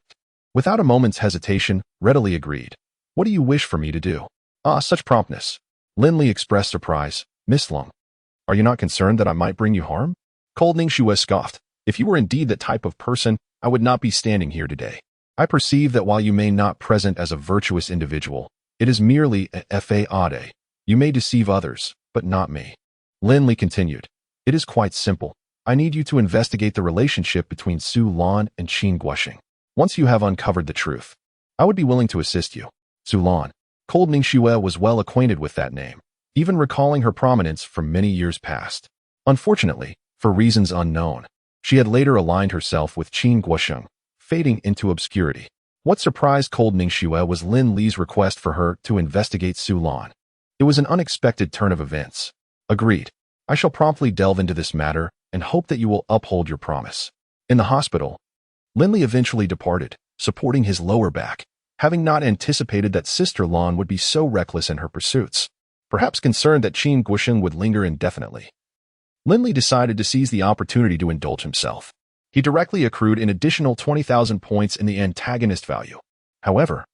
A: without a moment's hesitation, readily agreed. "What do you wish for me to do?" "Ah, such promptness." Lin Li expressed surprise. "Miss Lung, Are you not concerned that I might bring you harm? Cold Ningxue scoffed. If you were indeed that type of person, I would not be standing here today. I perceive that while you may not present as a virtuous individual, it is merely a fade. You may deceive others, but not me. Lin Li continued. It is quite simple. I need you to investigate the relationship between Su Lan and Qin Guoxing. Once you have uncovered the truth, I would be willing to assist you. Su Lan. Cold Ningxue was well acquainted with that name, even recalling her prominence from many years past. Unfortunately, for reasons unknown, she had later aligned herself with Qin Guoxing, fading into obscurity. What surprised Cold Ningxue was Lin Li's request for her to investigate Su Lan. It was an unexpected turn of events. Agreed. I shall promptly delve into this matter and hope that you will uphold your promise. In the hospital, Lin Li eventually departed, supporting his lower back, having not anticipated that Sister Lan would be so reckless in her pursuits. Perhaps concerned that Qin Guoxing would linger indefinitely, Lin Li decided to seize the opportunity to indulge himself. He directly accrued an additional 20,000 points in the antagonist value. However,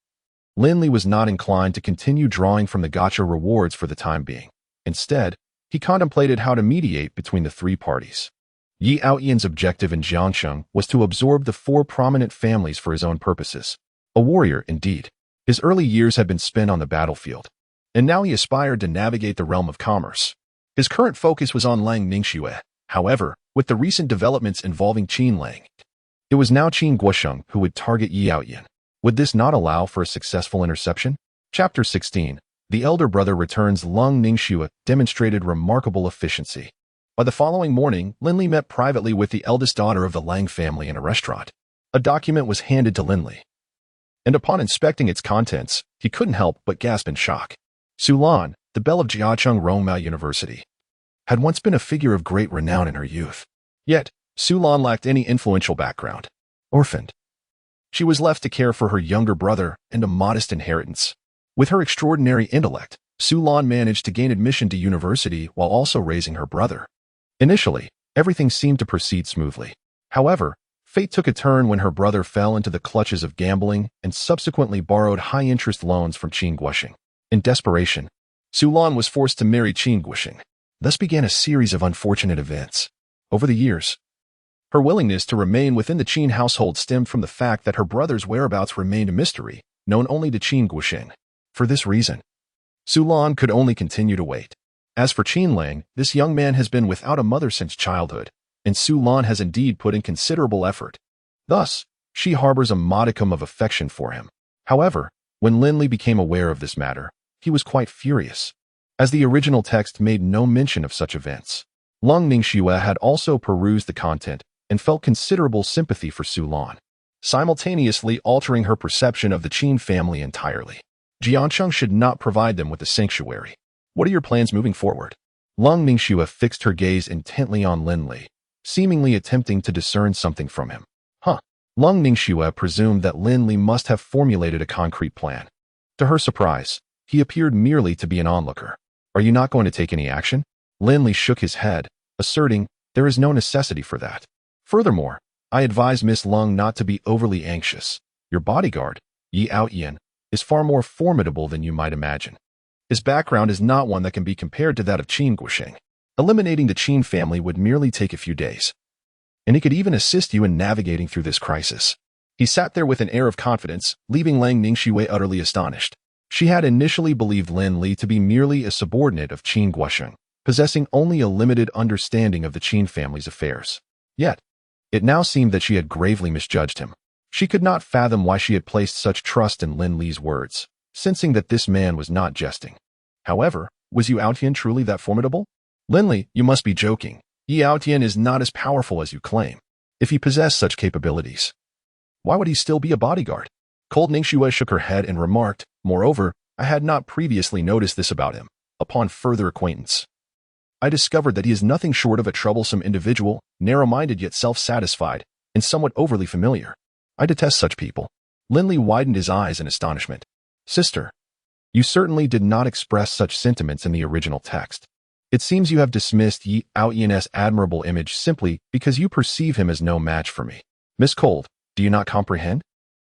A: Lin Li was not inclined to continue drawing from the gacha rewards for the time being. Instead, he contemplated how to mediate between the three parties. Yi Aoyan's objective in Jiangsheng was to absorb the four prominent families for his own purposes. A warrior, indeed. His early years had been spent on the battlefield, and now he aspired to navigate the realm of commerce. His current focus was on Lang Ningxue. However, with the recent developments involving Qin Lang, it was now Qin Guoxing who would target Yi Aoyan. Would this not allow for a successful interception? Chapter 16. The elder brother returns. Lang Ningxue demonstrated remarkable efficiency. By the following morning, Lin Li met privately with the eldest daughter of the Lang family in a restaurant. A document was handed to Lin Li, and upon inspecting its contents, he couldn't help but gasp in shock. Su Lan, the belle of Jiacheng Rongmao University, had once been a figure of great renown in her youth. Yet, Su Lan lacked any influential background. Orphaned, she was left to care for her younger brother and a modest inheritance. With her extraordinary intellect, Su Lan managed to gain admission to university while also raising her brother. Initially, everything seemed to proceed smoothly. However, fate took a turn when her brother fell into the clutches of gambling and subsequently borrowed high-interest loans from Qin Guoxing. In desperation, Su Lan was forced to marry Qin Guoxing. Thus began a series of unfortunate events. Over the years, her willingness to remain within the Qin household stemmed from the fact that her brother's whereabouts remained a mystery, known only to Qin Guoxing. For this reason, Su Lan could only continue to wait. As for Qin Lang, this young man has been without a mother since childhood, and Su Lan has indeed put in considerable effort. Thus, she harbors a modicum of affection for him. However, when Lin Li became aware of this matter, he was quite furious, as the original text made no mention of such events. Lang Ningxue had also perused the content and felt considerable sympathy for Su Lan, simultaneously altering her perception of the Qin family entirely. Jiangsheng should not provide them with a sanctuary. What are your plans moving forward? Lang Ningxue fixed her gaze intently on Lin Li, seemingly attempting to discern something from him. Lang Ningxue presumed that Lin Li must have formulated a concrete plan. To her surprise, he appeared merely to be an onlooker. Are you not going to take any action? Lin Li shook his head, asserting, there is no necessity for that. Furthermore, I advise Miss Lung not to be overly anxious. Your bodyguard, Yi Aoyan, is far more formidable than you might imagine. His background is not one that can be compared to that of Qin Guoxing. Eliminating the Qin family would merely take a few days, and he could even assist you in navigating through this crisis. He sat there with an air of confidence, leaving Lang Ningxue utterly astonished. She had initially believed Lin Li to be merely a subordinate of Qin Guoxing, possessing only a limited understanding of the Qin family's affairs. Yet, it now seemed that she had gravely misjudged him. She could not fathom why she had placed such trust in Lin Li's words, sensing that this man was not jesting. However, was Yu Aotian truly that formidable? Lin Li, you must be joking. Yi Aotian is not as powerful as you claim. If he possessed such capabilities, why would he still be a bodyguard? Cold Ningxue shook her head and remarked, moreover, I had not previously noticed this about him. Upon further acquaintance, I discovered that he is nothing short of a troublesome individual, narrow-minded yet self-satisfied, and somewhat overly familiar. I detest such people. Lin Li widened his eyes in astonishment. Sister, you certainly did not express such sentiments in the original text. It seems you have dismissed Yi Aoyan's admirable image simply because you perceive him as no match for me. Miss Cold, do you not comprehend?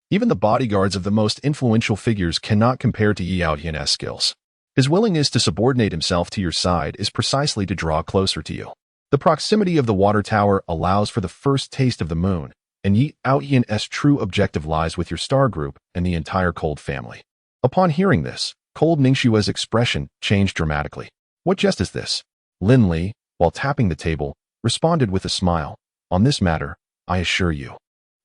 A: Even the bodyguards of the most influential figures cannot compare to Yi Aoyan's skills. His willingness to subordinate himself to your side is precisely to draw closer to you. The proximity of the water tower allows for the first taste of the moon, and Yi Aoyan's true objective lies with your star group and the entire Cold family. Upon hearing this, Cold Ningxue's expression changed dramatically. What jest is this? Lin Li, while tapping the table, responded with a smile. On this matter, I assure you,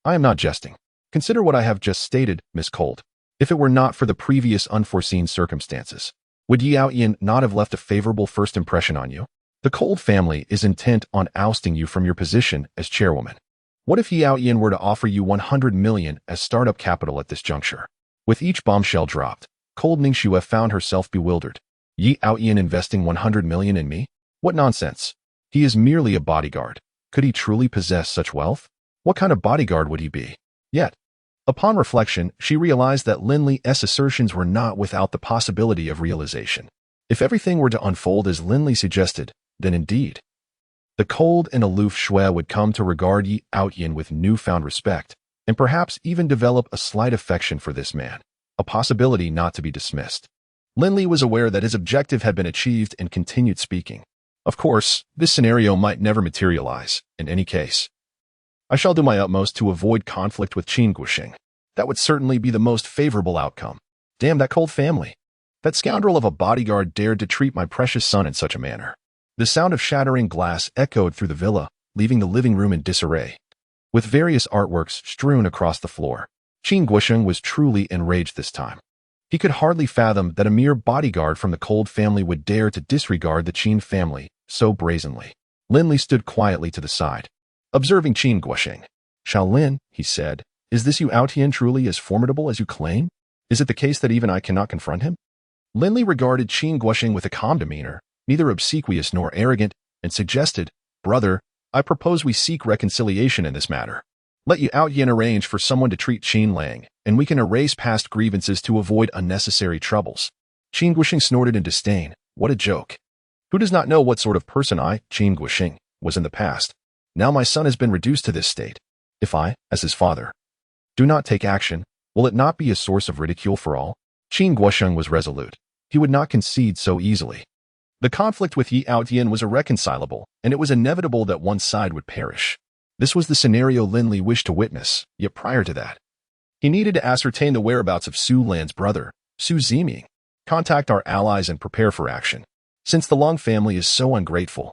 A: I am not jesting. Consider what I have just stated, Miss Cold. If it were not for the previous unforeseen circumstances, would Yi Aoyan not have left a favorable first impression on you? The Cold family is intent on ousting you from your position as chairwoman. What if Yi Aoyan were to offer you 100 million as startup capital at this juncture? With each bombshell dropped, Cold Ningxue found herself bewildered. Yi Aoyan investing 100 million in me? What nonsense. He is merely a bodyguard. Could he truly possess such wealth? What kind of bodyguard would he be? Yet, upon reflection, she realized that Lin Li's assertions were not without the possibility of realization. If everything were to unfold as Lin Li suggested, then indeed, the cold and aloof Shui would come to regard Yi Aoyan with newfound respect, and perhaps even develop a slight affection for this man, a possibility not to be dismissed. Lin Li was aware that his objective had been achieved and continued speaking. Of course, this scenario might never materialize. In any case, I shall do my utmost to avoid conflict with Qin Guoxing. That would certainly be the most favorable outcome. Damn that Cold family. That scoundrel of a bodyguard dared to treat my precious son in such a manner. The sound of shattering glass echoed through the villa, leaving the living room in disarray, with various artworks strewn across the floor. Qin Guoxing was truly enraged this time. He could hardly fathom that a mere bodyguard from the Cold family would dare to disregard the Qin family so brazenly. Lin Li stood quietly to the side, observing Qin Guoxing. Shaolin, he said, is this Yu Aotian truly as formidable as you claim? Is it the case that even I cannot confront him? Lin Li regarded Qin Guoxing with a calm demeanor, neither obsequious nor arrogant, and suggested, Brother, I propose we seek reconciliation in this matter. Let Yu Aotian arrange for someone to treat Qin Lang, and we can erase past grievances to avoid unnecessary troubles. Qin Guoxing snorted in disdain. What a joke. Who does not know what sort of person I, Qin Guoxing, was in the past? Now my son has been reduced to this state. If I, as his father, do not take action, will it not be a source of ridicule for all? Qin Guoxing was resolute. He would not concede so easily. The conflict with Yi Aotian was irreconcilable, and it was inevitable that one side would perish. This was the scenario Lin Li wished to witness, yet prior to that, he needed to ascertain the whereabouts of Su Lan's brother, Su Ziming, contact our allies and prepare for action. Since the Long family is so ungrateful,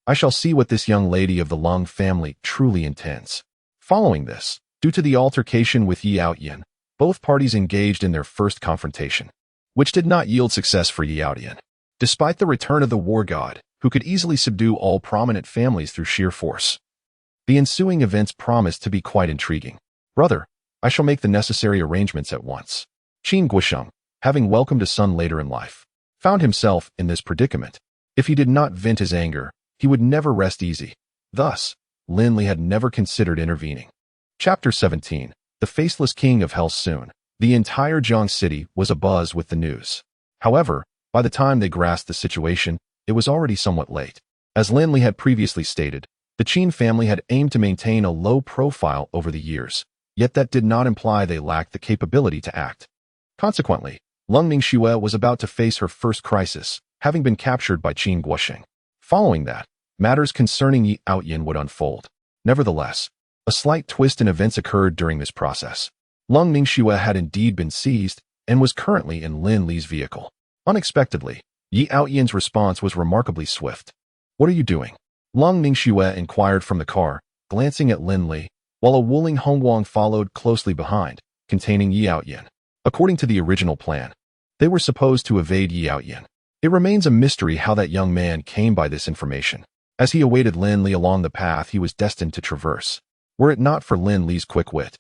A: I shall see what this young lady of the Long family truly intends. Following this, due to the altercation with Yi Aotian, both parties engaged in their first confrontation, which did not yield success for Yi Aotian. Despite the return of the war god, who could easily subdue all prominent families through sheer force, the ensuing events promised to be quite intriguing. Brother, I shall make the necessary arrangements at once. Qin Guoxing, having welcomed a son later in life, found himself in this predicament. If he did not vent his anger, he would never rest easy. Thus, Lin Li had never considered intervening. Chapter 17. The Faceless King of Hell. Soon, the entire Jiang city was abuzz with the news. However, by the time they grasped the situation, it was already somewhat late. As Lin Li had previously stated, the Qin family had aimed to maintain a low profile over the years, yet that did not imply they lacked the capability to act. Consequently, Lung Ningxue was about to face her first crisis, having been captured by Qin Guoxing. Following that, matters concerning Yi Aotian would unfold. Nevertheless, a slight twist in events occurred during this process. Lung Ningxue had indeed been seized and was currently in Lin Li's vehicle. Unexpectedly, Yi Aotian's response was remarkably swift. What are you doing? Lung Ningxue inquired from the car, glancing at Lin Li, while a Wuling Hongguang followed closely behind, containing Yi Aotian. According to the original plan, they were supposed to evade Yi Aotian. It remains a mystery how that young man came by this information, as he awaited Lin Li along the path he was destined to traverse. Were it not for Lin Li's quick wit,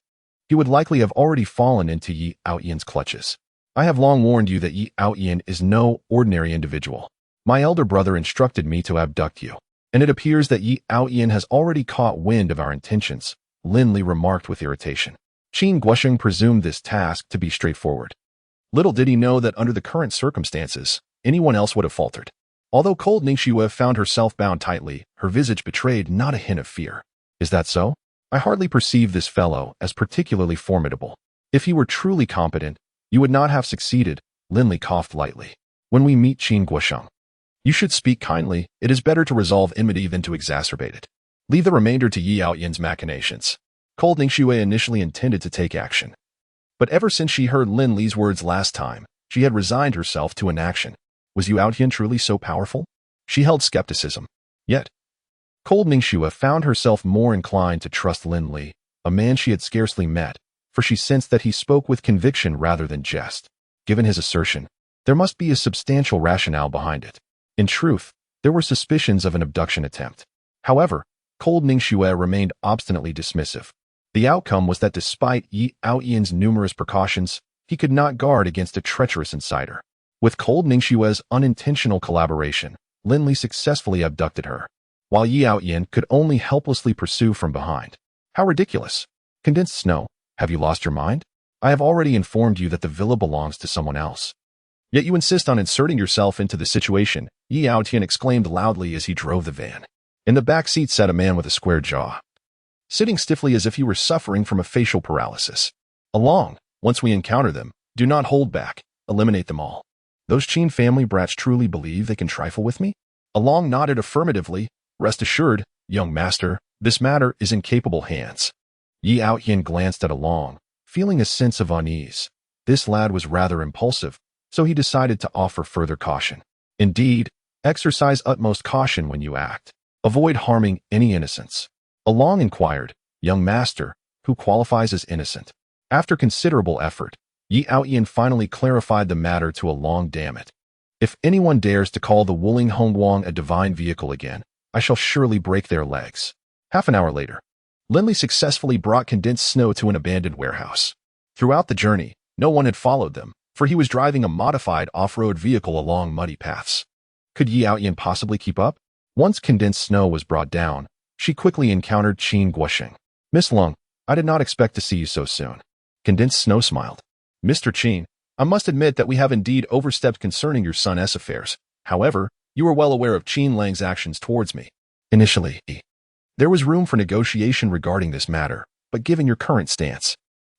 A: he would likely have already fallen into Yi Aotian's clutches. I have long warned you that Yi Aotian is no ordinary individual. My elder brother instructed me to abduct you, and it appears that Yi Aotian has already caught wind of our intentions, Lin Li remarked with irritation. Qin Guoxing presumed this task to be straightforward. Little did he know that under the current circumstances, anyone else would have faltered. Although Cold Ningxue found herself bound tightly, her visage betrayed not a hint of fear. Is that so? I hardly perceive this fellow as particularly formidable. If he were truly competent, you would not have succeeded, Lin Li coughed lightly. When we meet Qin Guosheng, you should speak kindly. It is better to resolve enmity than to exacerbate it. Leave the remainder to Yi Yaoyan's machinations. Cold Ningxue initially intended to take action. But ever since she heard Lin Li's words last time, she had resigned herself to inaction. Was Yu Yaoyan truly so powerful? She held skepticism. Yet, Cold Ningxue found herself more inclined to trust Lin Li, a man she had scarcely met, for she sensed that he spoke with conviction rather than jest. Given his assertion, there must be a substantial rationale behind it. In truth, there were suspicions of an abduction attempt. However, Cold Ningxue remained obstinately dismissive. The outcome was that despite Yi Yaoyan's numerous precautions, he could not guard against a treacherous insider. With Cold Ningxue's unintentional collaboration, Lin Li successfully abducted her, while Yi Yaoyan could only helplessly pursue from behind. How ridiculous! Condensed snow, have you lost your mind? I have already informed you that the villa belongs to someone else. Yet you insist on inserting yourself into the situation, Yi Yaoyan exclaimed loudly as he drove the van. In the back seat sat a man with a square jaw, sitting stiffly as if he were suffering from a facial paralysis. Along, once we encounter them, do not hold back, eliminate them all. Those Qin family brats truly believe they can trifle with me? Along nodded affirmatively. Rest assured, young master, this matter is in capable hands. Yi Yaoyan glanced at Along, feeling a sense of unease. This lad was rather impulsive, so he decided to offer further caution. Indeed, exercise utmost caution when you act. Avoid harming any innocents. Along inquired, young master, who qualifies as innocent? After considerable effort, Yi Yaoyan finally clarified the matter to Along. Damn it. If anyone dares to call the Wuling Hongguang a divine vehicle again, I shall surely break their legs. Half an hour later, Lin Li successfully brought condensed snow to an abandoned warehouse. Throughout the journey, no one had followed them, for he was driving a modified off-road vehicle along muddy paths. Could Yi Yaoyan possibly keep up? Once condensed snow was brought down, she quickly encountered Qin Guosheng. Miss Lung, I did not expect to see you so soon. Condensed snow smiled. Mr. Qin, I must admit that we have indeed overstepped concerning your son's affairs. However, you are well aware of Qin Lang's actions towards me. Initially, there was room for negotiation regarding this matter, but given your current stance,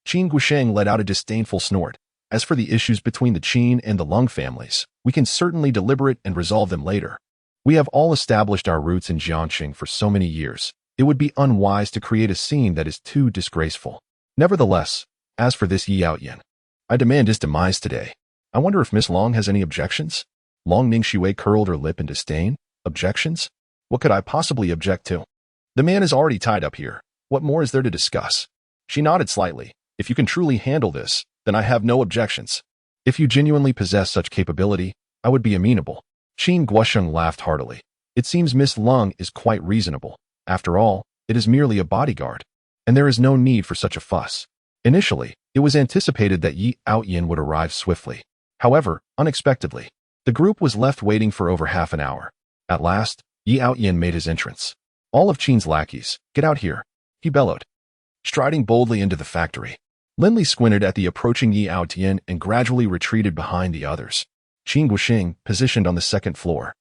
A: Qin Guosheng let out a disdainful snort. As for the issues between the Qin and the Lung families, we can certainly deliberate and resolve them later. We have all established our roots in Jiangxing for so many years. It would be unwise to create a scene that is too disgraceful. Nevertheless, as for this Yi Yaoyan, I demand his demise today. I wonder if Miss Long has any objections? Long Ningxue curled her lip in disdain. Objections? What could I possibly object to? The man is already tied up here. What more is there to discuss? She nodded slightly. If you can truly handle this, then I have no objections. If you genuinely possess such capability, I would be amenable. Qin Guosheng laughed heartily. It seems Miss Lung is quite reasonable. After all, it is merely a bodyguard, and there is no need for such a fuss. Initially, it was anticipated that Yi Yaoyan would arrive swiftly. However, unexpectedly, the group was left waiting for over half an hour. At last, Yi Yaoyan made his entrance. All of Qin's lackeys, get out here, he bellowed, striding boldly into the factory. Lin Li squinted at the approaching Yi Yaoyan and gradually retreated behind the others. Qin Guosheng, positioned on the second floor,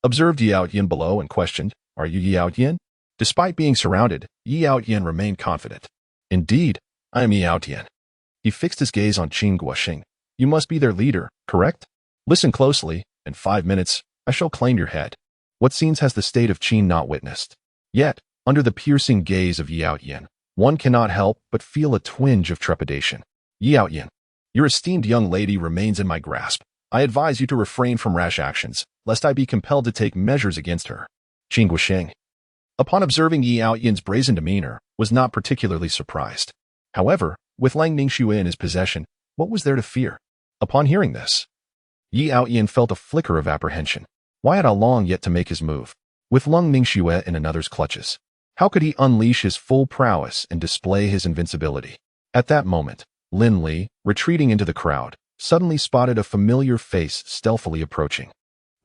A: observed Yi Yaoyan below and questioned, Are you Yi Yaoyan? Despite being surrounded, Yi Yaoyan remained confident. Indeed, I am Yi Yaoyan. He fixed his gaze on Qin Guosheng. You must be their leader, correct? Listen closely. In 5 minutes, I shall claim your head. What scenes has the state of Qin not witnessed? Yet, under the piercing gaze of Yi Yaoyan, one cannot help but feel a twinge of trepidation. Yi Yaoyan, your esteemed young lady remains in my grasp. I advise you to refrain from rash actions, lest I be compelled to take measures against her. Qin Guosheng, upon observing Yi Yaoyan's brazen demeanor, was not particularly surprised. However, with Lang Ningxue in his possession, what was there to fear? Upon hearing this, Yi Yaoyan felt a flicker of apprehension. Why had Along yet to make his move? With Lang Ningxue in another's clutches, how could he unleash his full prowess and display his invincibility? At that moment, Lin Li, retreating into the crowd, suddenly spotted a familiar face stealthily approaching.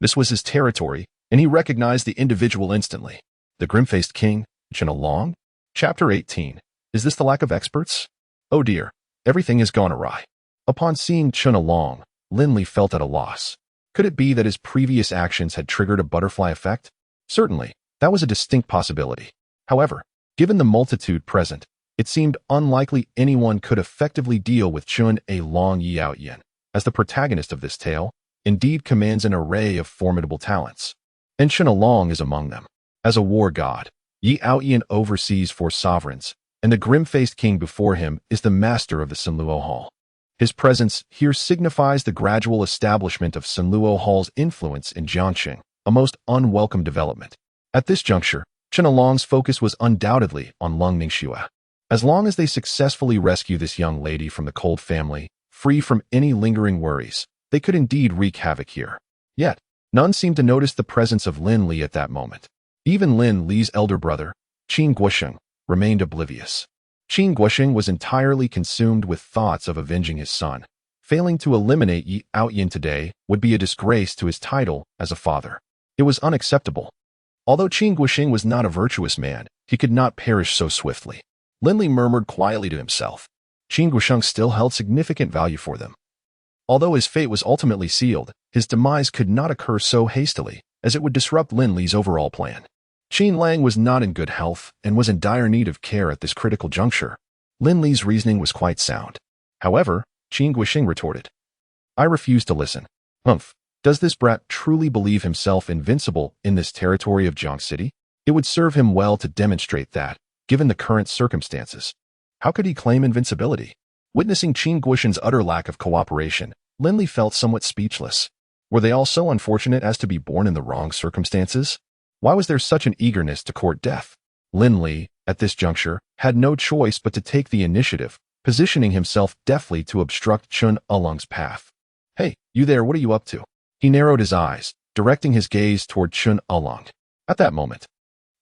A: This was his territory, and he recognized the individual instantly. The grim-faced king, Chen Along? Chapter 18. Is this the lack of experts? Oh dear, everything has gone awry. Upon seeing Chen Along, Lin Li felt at a loss. Could it be that his previous actions had triggered a butterfly effect? Certainly, that was a distinct possibility. However, given the multitude present, it seemed unlikely anyone could effectively deal with Chen Along Yi Yaoyan. As the protagonist of this tale, indeed commands an array of formidable talents. And Chen Along is among them. As a war god, Yi Aoyan oversees 4 sovereigns, and the grim-faced king before him is the master of the Sunluo Hall. His presence here signifies the gradual establishment of Sunluo Hall's influence in Jiangxing, a most unwelcome development. At this juncture, Chen Along's focus was undoubtedly on Lung Ningxue. As long as they successfully rescue this young lady from the cold family, free from any lingering worries, they could indeed wreak havoc here. Yet, none seemed to notice the presence of Lin Li at that moment. Even Lin Li's elder brother, Qin Guosheng, remained oblivious. Qin Guosheng was entirely consumed with thoughts of avenging his son. Failing to eliminate Yi Aoyan today would be a disgrace to his title as a father. It was unacceptable. Although Qin Guosheng was not a virtuous man, he could not perish so swiftly. Lin Li murmured quietly to himself. Qin Guosheng still held significant value for them. Although his fate was ultimately sealed, his demise could not occur so hastily, as it would disrupt Lin Li's overall plan. Qin Lang was not in good health and was in dire need of care at this critical juncture. Lin Li's reasoning was quite sound. However, Qin Guosheng retorted, "I refuse to listen. Humph. Does this brat truly believe himself invincible in this territory of Jiang City? It would serve him well to demonstrate that, given the current circumstances. How could he claim invincibility?" Witnessing Qin Guosheng's utter lack of cooperation, Lin Li felt somewhat speechless. Were they all so unfortunate as to be born in the wrong circumstances? Why was there such an eagerness to court death? Lin Li, at this juncture, had no choice but to take the initiative, positioning himself deftly to obstruct Chen Along's path. "Hey, you there, what are you up to?" He narrowed his eyes, directing his gaze toward Chen Along. At that moment,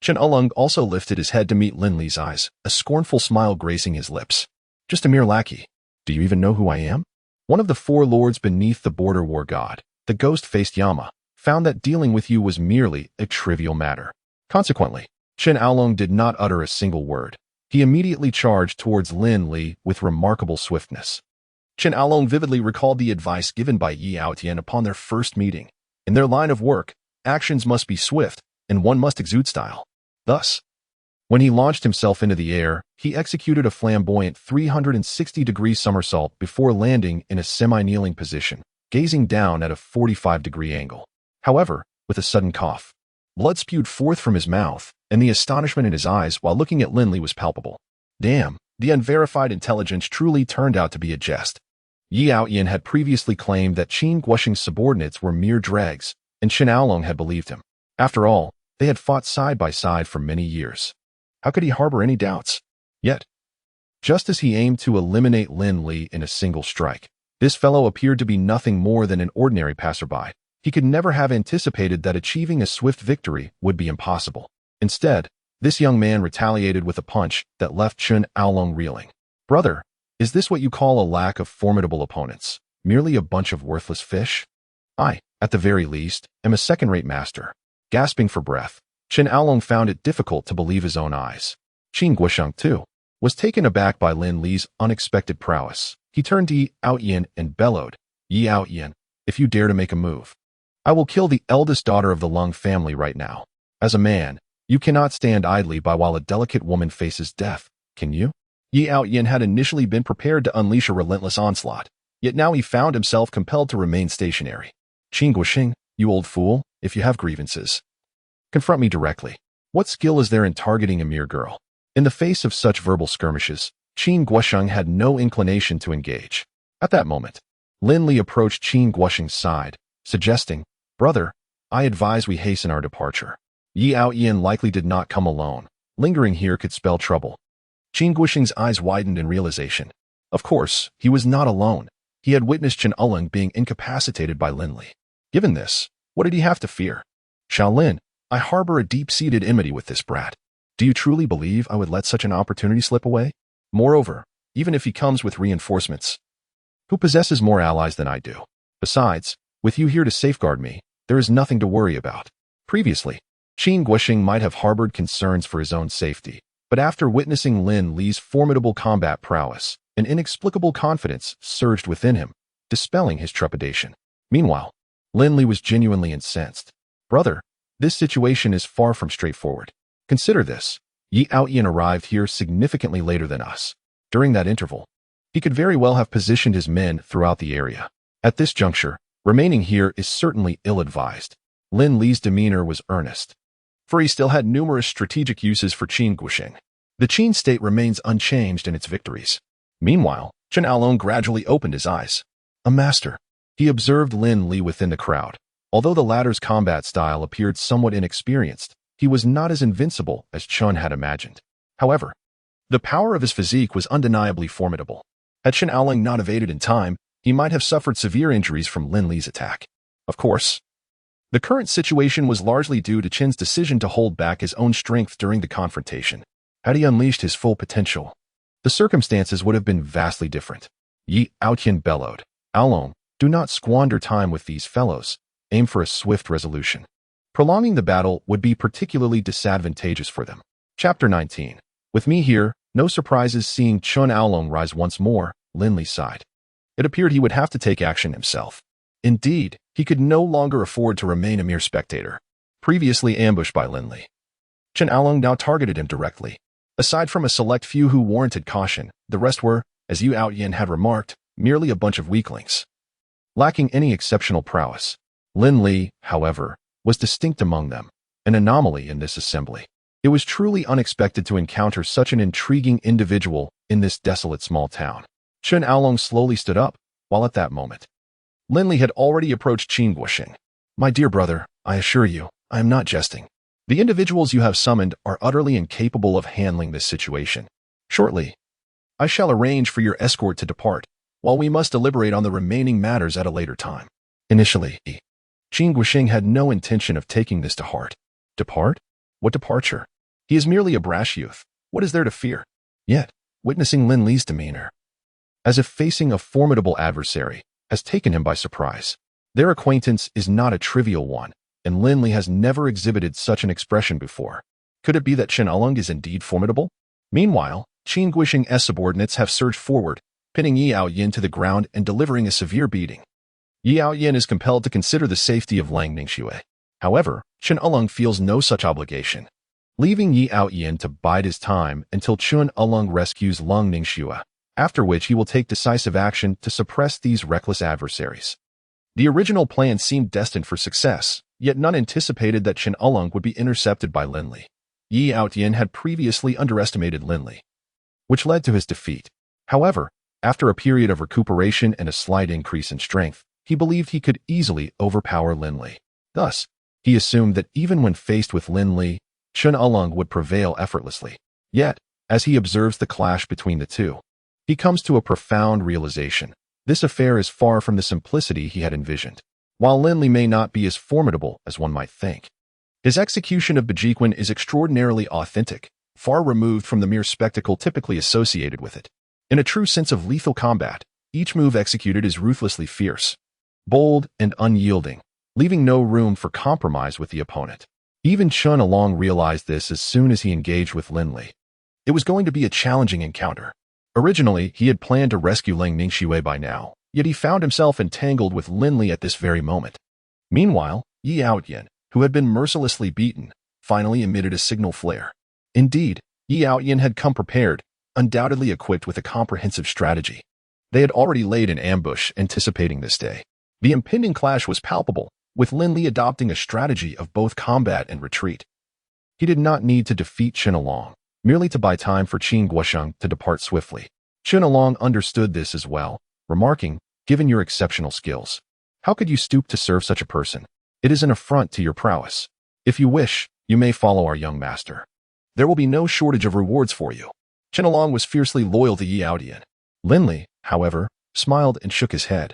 A: Chen Along also lifted his head to meet Lin Li's eyes, a scornful smile gracing his lips. "Just a mere lackey. Do you even know who I am?" One of the 4 lords beneath the border war god, the ghost-faced Yama, found that dealing with you was merely a trivial matter. Consequently, Chen Aolong did not utter a single word. He immediately charged towards Lin Li with remarkable swiftness. Chen Aolong vividly recalled the advice given by Yi Aoyan upon their first meeting. In their line of work, actions must be swift, and one must exude style. Thus, when he launched himself into the air, he executed a flamboyant 360-degree somersault before landing in a semi-kneeling position, gazing down at a 45-degree angle. However, with a sudden cough, blood spewed forth from his mouth, and the astonishment in his eyes while looking at Lin Li was palpable. Damn, the unverified intelligence truly turned out to be a jest. Yi Aoyan had previously claimed that Qin Guosheng's subordinates were mere dregs, and Chen Aolong had believed him. After all, they had fought side by side for many years. How could he harbor any doubts? Yet, just as he aimed to eliminate Lin Li in a single strike, this fellow appeared to be nothing more than an ordinary passerby. He could never have anticipated that achieving a swift victory would be impossible. Instead, this young man retaliated with a punch that left Chen Aolong reeling. "Brother, is this what you call a lack of formidable opponents? Merely a bunch of worthless fish? I, at the very least, am a second-rate master." Gasping for breath, Chen Aolong found it difficult to believe his own eyes. Qin Guosheng, too, was taken aback by Lin Li's unexpected prowess. He turned to Yi Aoyan and bellowed, "Yi Aoyan, if you dare to make a move, I will kill the eldest daughter of the Lung family right now. As a man, you cannot stand idly by while a delicate woman faces death, can you?" Yi Aoyan had initially been prepared to unleash a relentless onslaught, yet now he found himself compelled to remain stationary. "Qin Guosheng, you old fool, if you have grievances, confront me directly. What skill is there in targeting a mere girl?" In the face of such verbal skirmishes, Qin Guosheng had no inclination to engage. At that moment, Lin Li approached Qin Guosheng's side, suggesting, "Brother, I advise we hasten our departure. Yi Aoyan likely did not come alone. Lingering here could spell trouble." Qin Guosheng's eyes widened in realization. Of course, he was not alone. He had witnessed Chen Aolong being incapacitated by Lin Li. Given this, what did he have to fear? "Shaolin, I harbor a deep-seated enmity with this brat. Do you truly believe I would let such an opportunity slip away? Moreover, even if he comes with reinforcements, who possesses more allies than I do? Besides, with you here to safeguard me, there is nothing to worry about." Previously, Qin Guosheng might have harbored concerns for his own safety, but after witnessing Lin Li's formidable combat prowess, an inexplicable confidence surged within him, dispelling his trepidation. Meanwhile, Lin Li was genuinely incensed. "Brother, this situation is far from straightforward. Consider this. Yi Aoyan arrived here significantly later than us. During that interval, he could very well have positioned his men throughout the area. At this juncture, Remaining here is certainly ill-advised. Lin Li's demeanor was earnest, for he still had numerous strategic uses for Qin Guosheng. The Qin state remains unchanged in its victories. Meanwhile, Chen Aolong gradually opened his eyes. A master. He observed Lin Li within the crowd. Although the latter's combat style appeared somewhat inexperienced, he was not as invincible as Chen had imagined. However, the power of his physique was undeniably formidable. Had Chen Aolong not evaded in time, he might have suffered severe injuries from Lin Li's attack. Of course, the current situation was largely due to Chen's decision to hold back his own strength during the confrontation. Had he unleashed his full potential, the circumstances would have been vastly different. Yi Aotian bellowed, "Aolong, do not squander time with these fellows. Aim for a swift resolution. Prolonging the battle would be particularly disadvantageous for them." Chapter 19. With me here, no surprises seeing Chen Aolong rise once more, Lin Li sighed. It appeared he would have to take action himself. Indeed, he could no longer afford to remain a mere spectator. Previously ambushed by Lin Li, Chen Aolong now targeted him directly. Aside from a select few who warranted caution, the rest were, as Yu Aotian had remarked, merely a bunch of weaklings, lacking any exceptional prowess. Lin Li, however, was distinct among them, an anomaly in this assembly. It was truly unexpected to encounter such an intriguing individual in this desolate small town. Chen Aolong slowly stood up, while at that moment, Lin Li had already approached Qin Guosheng. "My dear brother, I assure you, I am not jesting. The individuals you have summoned are utterly incapable of handling this situation. Shortly, I shall arrange for your escort to depart, while we must deliberate on the remaining matters at a later time." Initially, Qin Guosheng had no intention of taking this to heart. Depart? What departure? He is merely a brash youth. What is there to fear? Yet, witnessing Lin Li's demeanor, as if facing a formidable adversary, has taken him by surprise. Their acquaintance is not a trivial one, and Lin Li has never exhibited such an expression before. Could it be that Chen Aolong is indeed formidable? Meanwhile, Qin Guosheng's subordinates have surged forward, pinning Yi Aoyin to the ground and delivering a severe beating. Yi Aoyin is compelled to consider the safety of Lang Ningxue. However, Chen Aolong feels no such obligation, leaving Yi Aoyin to bide his time until Chen Aolong rescues Lang Ningxue, after which he will take decisive action to suppress these reckless adversaries. The original plan seemed destined for success, yet none anticipated that Chen Aolong would be intercepted by Lin Li. Yi Aoyin had previously underestimated Lin Li, which led to his defeat. However, after a period of recuperation and a slight increase in strength, he believed he could easily overpower Lin Li. Thus, he assumed that even when faced with Lin Li, Chen Aolong would prevail effortlessly. Yet, as he observes the clash between the two, he comes to a profound realization. This affair is far from the simplicity he had envisioned. While Lin Li may not be as formidable as one might think, his execution of Bejiquan is extraordinarily authentic, far removed from the mere spectacle typically associated with it. In a true sense of lethal combat, each move executed is ruthlessly fierce, bold, and unyielding, leaving no room for compromise with the opponent. Even Chen Aolong realized this as soon as he engaged with Lin Li. It was going to be a challenging encounter. Originally, he had planned to rescue Lang Ningxue by now, yet he found himself entangled with Lin Li at this very moment. Meanwhile, Yi Aoyin, who had been mercilessly beaten, finally emitted a signal flare. Indeed, Yi Aoyin had come prepared, undoubtedly equipped with a comprehensive strategy. They had already laid an ambush anticipating this day. The impending clash was palpable, with Lin Li adopting a strategy of both combat and retreat. He did not need to defeat Chen Aolong, merely to buy time for Qin Guosheng to depart swiftly. Chen Aolong understood this as well, remarking, "Given your exceptional skills, how could you stoop to serve such a person? It is an affront to your prowess. If you wish, you may follow our young master. There will be no shortage of rewards for you." Chen Aolong was fiercely loyal to Yi Aoyin. Lin Li, however, smiled and shook his head.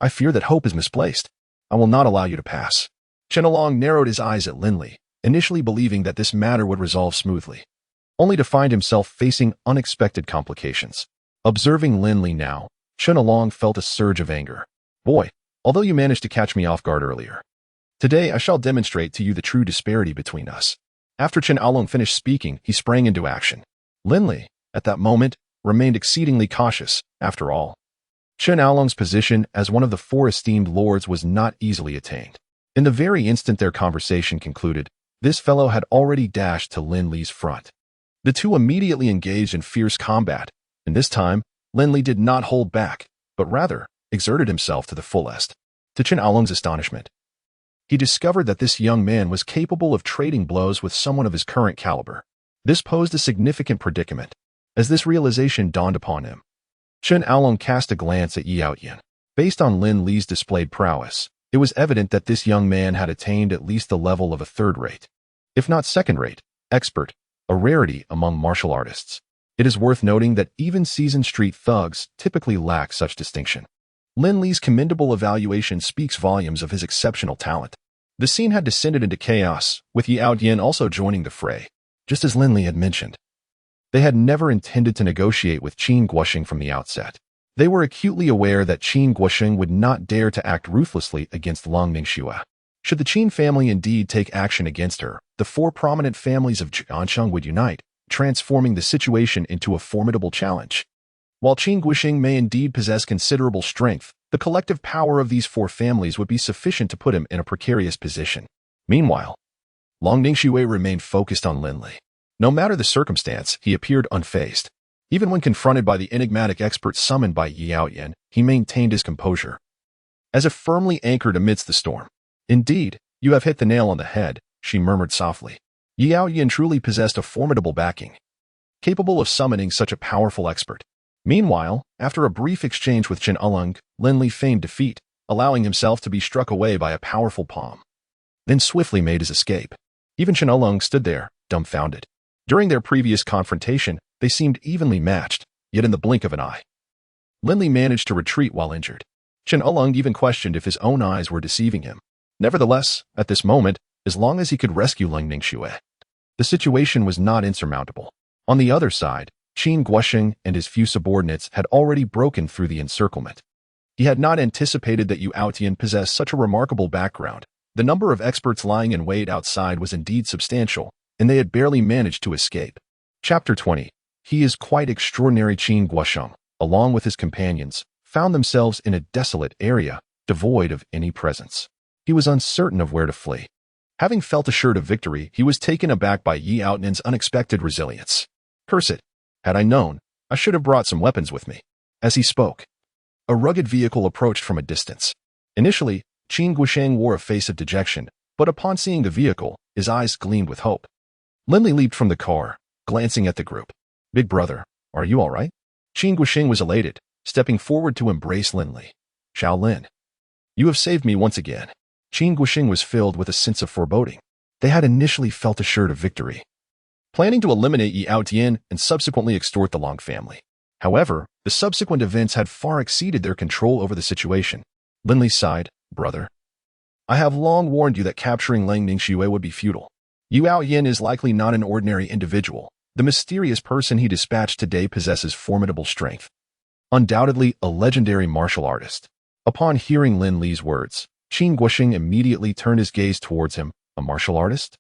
A: "I fear that hope is misplaced. I will not allow you to pass." Chen Aolong narrowed his eyes at Lin Li, initially believing that this matter would resolve smoothly, only to find himself facing unexpected complications. Observing Lin Li now, Chen Aolong felt a surge of anger. "Boy, although you managed to catch me off guard earlier, today I shall demonstrate to you the true disparity between us." After Chen Aolong finished speaking, he sprang into action. Lin Li, at that moment, remained exceedingly cautious. After all, Chen Aolong's position as one of the four esteemed lords was not easily attained. In the very instant their conversation concluded, this fellow had already dashed to Lin Li's front. The two immediately engaged in fierce combat, and this time, Lin Li did not hold back, but rather exerted himself to the fullest. To Chen Along's astonishment, he discovered that this young man was capable of trading blows with someone of his current caliber. This posed a significant predicament. As this realization dawned upon him, Chen Along cast a glance at Yi Outyin. Based on Lin Li's displayed prowess, it was evident that this young man had attained at least the level of a third-rate, if not second-rate, expert, a rarity among martial artists. It is worth noting that even seasoned street thugs typically lack such distinction. Lin Li's commendable evaluation speaks volumes of his exceptional talent. The scene had descended into chaos, with Yi Outyin also joining the fray, just as Lin Li had mentioned. They had never intended to negotiate with Qin Guoxing from the outset. They were acutely aware that Qin Guoxing would not dare to act ruthlessly against Long Ningxue. Should the Qin family indeed take action against her, the four prominent families of Jiansheng would unite, transforming the situation into a formidable challenge. While Qin Guoxing may indeed possess considerable strength, the collective power of these four families would be sufficient to put him in a precarious position. Meanwhile, Long Ningxue remained focused on Lin Li. No matter the circumstance, he appeared unfazed. Even when confronted by the enigmatic expert summoned by Yi Outyin, he maintained his composure, as if firmly anchored amidst the storm. "Indeed, you have hit the nail on the head," she murmured softly. Yi Outyin truly possessed a formidable backing, capable of summoning such a powerful expert. Meanwhile, after a brief exchange with Chen Along, Lin Li feigned defeat, allowing himself to be struck away by a powerful palm, then swiftly made his escape. Even Chen Along stood there, dumbfounded. During their previous confrontation, they seemed evenly matched, yet in the blink of an eye, Lin Li managed to retreat while injured. Chen Along even questioned if his own eyes were deceiving him. Nevertheless, at this moment, as long as he could rescue Long Ningxue, the situation was not insurmountable. On the other side, Qin Guoxing and his few subordinates had already broken through the encirclement. He had not anticipated that Yi Outyin possessed such a remarkable background. The number of experts lying in wait outside was indeed substantial, and they had barely managed to escape. Chapter 20. He is quite extraordinary. Qin Guoxing, along with his companions, found themselves in a desolate area, devoid of any presence. He was uncertain of where to flee. Having felt assured of victory, he was taken aback by Yi Outnin's unexpected resilience. "Curse it! Had I known, I should have brought some weapons with me." As he spoke, a rugged vehicle approached from a distance. Initially, Qin Guoxing wore a face of dejection, but upon seeing the vehicle, his eyes gleamed with hope. Lin Li leaped from the car, glancing at the group. "Big brother, are you all right?" Qin Guoxing was elated, stepping forward to embrace Lin Li. "Shaolin, you have saved me once again." Qin Guoxing was filled with a sense of foreboding. They had initially felt assured of victory, planning to eliminate Yi Outyin and subsequently extort the Long family. However, the subsequent events had far exceeded their control over the situation. Lin Li sighed. "Brother, I have long warned you that capturing Long Ningxue would be futile. Yi Outyin is likely not an ordinary individual. The mysterious person he dispatched today possesses formidable strength. Undoubtedly a legendary martial artist." Upon hearing Lin Li's words, Qin Guoxing immediately turned his gaze towards him. A martial artist?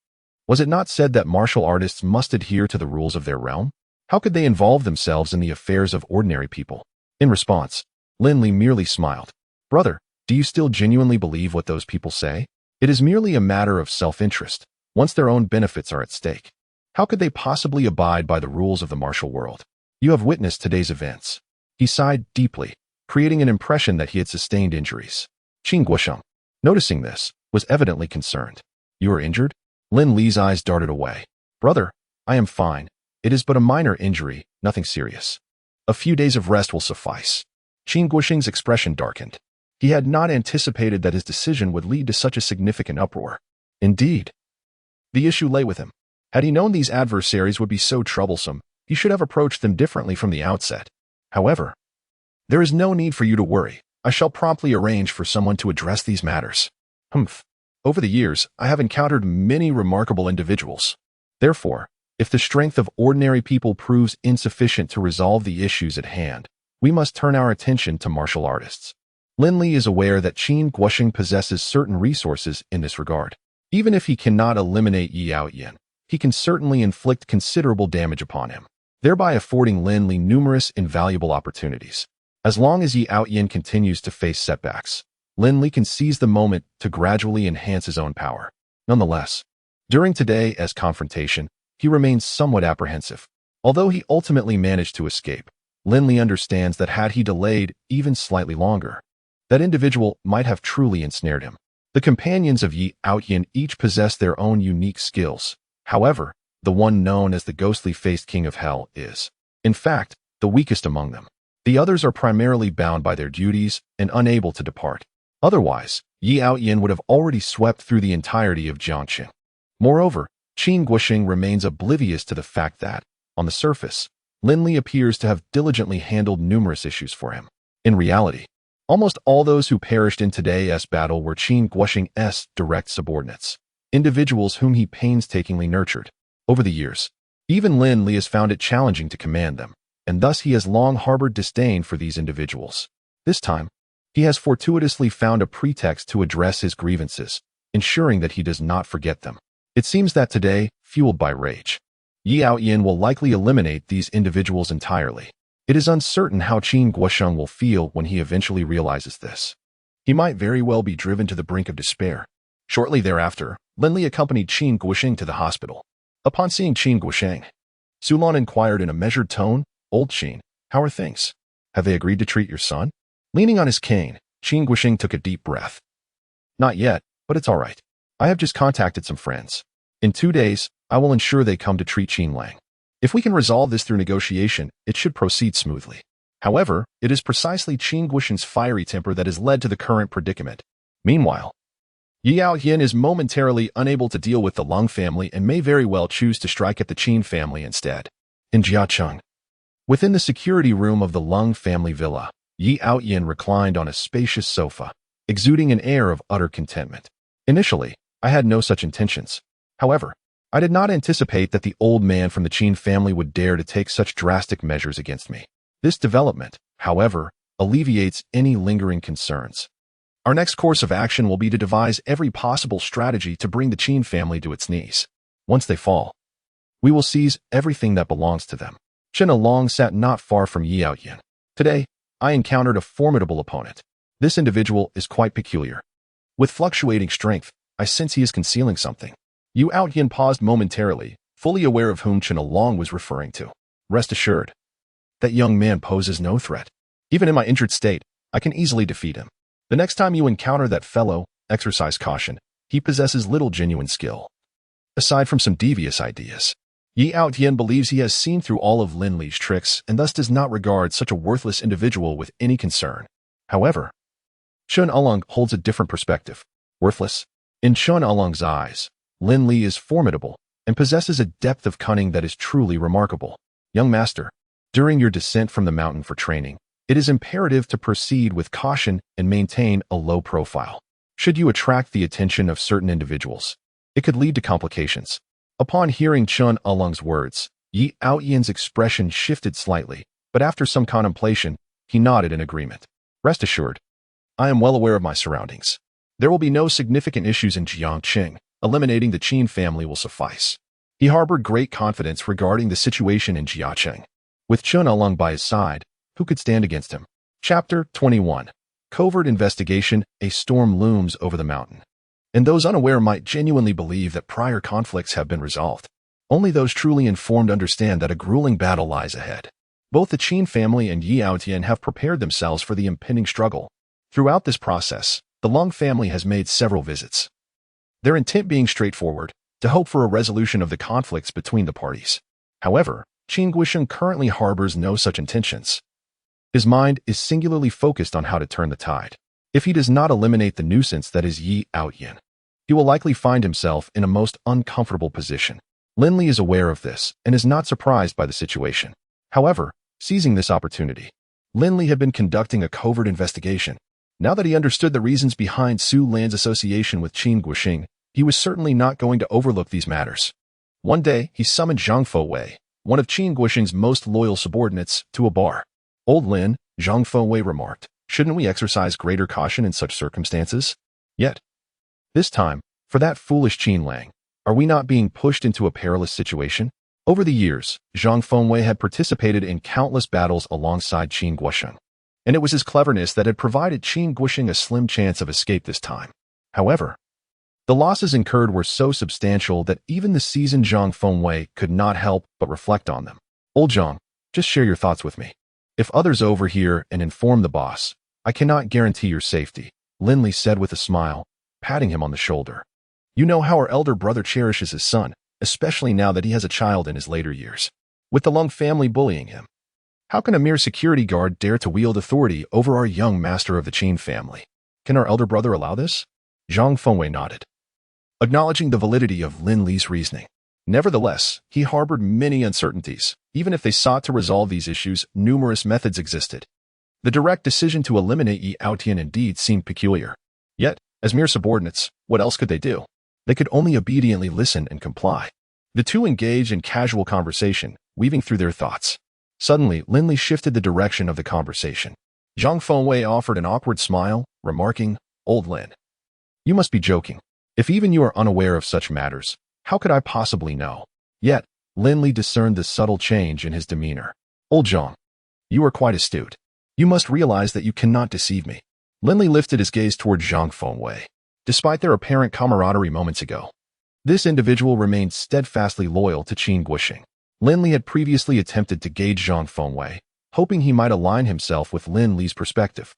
A: Was it not said that martial artists must adhere to the rules of their realm? How could they involve themselves in the affairs of ordinary people? In response, Lin Li merely smiled. "Brother, do you still genuinely believe what those people say? It is merely a matter of self-interest. Once their own benefits are at stake, how could they possibly abide by the rules of the martial world? You have witnessed today's events." He sighed deeply, creating an impression that he had sustained injuries. Qin Guoxing, noticing this, was evidently concerned. "You are injured?" Lin Li's eyes darted away. "Brother, I am fine. It is but a minor injury, nothing serious. A few days of rest will suffice." Qin Guoxing's expression darkened. He had not anticipated that his decision would lead to such a significant uproar. Indeed, the issue lay with him. Had he known these adversaries would be so troublesome, he should have approached them differently from the outset. However, "There is no need for you to worry. I shall promptly arrange for someone to address these matters." "Humph. Over the years, I have encountered many remarkable individuals. Therefore, if the strength of ordinary people proves insufficient to resolve the issues at hand, we must turn our attention to martial artists." Lin Li is aware that Qin Guoxing possesses certain resources in this regard. Even if he cannot eliminate Yi Outyin, he can certainly inflict considerable damage upon him, thereby affording Lin Li numerous invaluable opportunities. As long as Yi Outyin continues to face setbacks, Lin Li can seize the moment to gradually enhance his own power. Nonetheless, during today's confrontation, he remains somewhat apprehensive. Although he ultimately managed to escape, Lin Li understands that had he delayed even slightly longer, that individual might have truly ensnared him. The companions of Yi Outyin each possess their own unique skills. However, the one known as the ghostly-faced king of hell is, in fact, the weakest among them. The others are primarily bound by their duties and unable to depart. Otherwise, Yi Outyin would have already swept through the entirety of Jiangqing. Moreover, Qin Guoxing remains oblivious to the fact that, on the surface, Lin Li appears to have diligently handled numerous issues for him. In reality, almost all those who perished in today's battle were Qin Guoxing's direct subordinates, individuals whom he painstakingly nurtured. Over the years, even Lin Li has found it challenging to command them, and thus he has long harbored disdain for these individuals. This time, he has fortuitously found a pretext to address his grievances, ensuring that he does not forget them. It seems that today, fueled by rage, Yi Outyin will likely eliminate these individuals entirely. It is uncertain how Qin Guoxing will feel when he eventually realizes this. He might very well be driven to the brink of despair. Shortly thereafter, Lin Li accompanied Qin Guoxing to the hospital. Upon seeing Qin Guoxing, Su Lan inquired in a measured tone, "Old Qin, how are things? Have they agreed to treat your son?" Leaning on his cane, Qin Guoxing took a deep breath. "Not yet, but it's all right. I have just contacted some friends. In 2 days, I will ensure they come to treat Qin Lang. If we can resolve this through negotiation, it should proceed smoothly. However, it is precisely Qin Guoxing's fiery temper that has led to the current predicament." Meanwhile, Yi Outyin is momentarily unable to deal with the Lung family and may very well choose to strike at the Qin family instead. In Jiacheng, within the security room of the Lung family villa, Yi Outyin reclined on a spacious sofa, exuding an air of utter contentment. Initially, I had no such intentions. However, I did not anticipate that the old man from the Qin family would dare to take such drastic measures against me. This development, however, alleviates any lingering concerns. Our next course of action will be to devise every possible strategy to bring the Qin family to its knees. Once they fall, we will seize everything that belongs to them. Chen Along sat not far from Yi Outyin. Today, I encountered a formidable opponent. This individual is quite peculiar. With fluctuating strength, I sense he is concealing something. Yi Outyin paused momentarily, fully aware of whom Chen Along was referring to. Rest assured, that young man poses no threat. Even in my injured state, I can easily defeat him. The next time you encounter that fellow, exercise caution. He possesses little genuine skill. Aside from some devious ideas, Yi Outyin believes he has seen through all of Lin Li's tricks and thus does not regard such a worthless individual with any concern. However, Chen Along holds a different perspective. Worthless? In Chen Along's eyes, Lin Li is formidable and possesses a depth of cunning that is truly remarkable. Young master, during your descent from the mountain for training, it is imperative to proceed with caution and maintain a low profile. Should you attract the attention of certain individuals, it could lead to complications. Upon hearing Chen Along's words, Yi Outyin's expression shifted slightly, but after some contemplation, he nodded in agreement. Rest assured, I am well aware of my surroundings. There will be no significant issues in Jiangqing. Eliminating the Qin family will suffice. He harbored great confidence regarding the situation in Jiacheng. With Chen Along by his side, who could stand against him? Chapter 21. Covert investigation. A storm looms over the mountain. And those unaware might genuinely believe that prior conflicts have been resolved. Only those truly informed understand that a grueling battle lies ahead. Both the Qin family and Yi Outyin have prepared themselves for the impending struggle. Throughout this process, the Lung family has made several visits. Their intent being straightforward, to hope for a resolution of the conflicts between the parties. However, Qin Guoxing currently harbors no such intentions. His mind is singularly focused on how to turn the tide. If he does not eliminate the nuisance that is Yi Outyin, he will likely find himself in a most uncomfortable position. Lin Li is aware of this and is not surprised by the situation. However, seizing this opportunity, Lin Li had been conducting a covert investigation. Now that he understood the reasons behind Su Lan's association with Qin Guoxing, he was certainly not going to overlook these matters. One day, he summoned Zhang Fowei, one of Qin Guoxing's most loyal subordinates, to a bar. "Old Lin," Zhang Fowei remarked, "shouldn't we exercise greater caution in such circumstances? Yet, this time, for that foolish Qin Lang, are we not being pushed into a perilous situation?" Over the years, Zhang Fowei had participated in countless battles alongside Qin Guoxing, and it was his cleverness that had provided Qin Guoxing a slim chance of escape this time. However, the losses incurred were so substantial that even the seasoned Zhang Fowei could not help but reflect on them. "Old Zhang, just share your thoughts with me. If others overhear and inform the boss, I cannot guarantee your safety, Lin Li said with a smile, patting him on the shoulder. You know how our elder brother cherishes his son, especially now that he has a child in his later years, with the Lung family bullying him. How can a mere security guard dare to wield authority over our young master of the Qin family? Can our elder brother allow this? Zhang Fengwei nodded, acknowledging the validity of Lin Li's reasoning. Nevertheless, he harbored many uncertainties. Even if they sought to resolve these issues, numerous methods existed. The direct decision to eliminate Yi Aotian indeed seemed peculiar. Yet, as mere subordinates, what else could they do? They could only obediently listen and comply. The two engaged in casual conversation, weaving through their thoughts. Suddenly, Lin Li shifted the direction of the conversation. Zhang Fengwei offered an awkward smile, remarking, "Old Lin, you must be joking. If even you are unaware of such matters, how could I possibly know?" Yet, Lin Li discerned the subtle change in his demeanor. "Old Zhang, you are quite astute. You must realize that you cannot deceive me." Lin Li lifted his gaze toward Zhang Fengwei. Despite their apparent camaraderie moments ago, this individual remained steadfastly loyal to Qin Guoxing. Lin Li had previously attempted to gauge Zhang Fengwei, hoping he might align himself with Lin Li's perspective.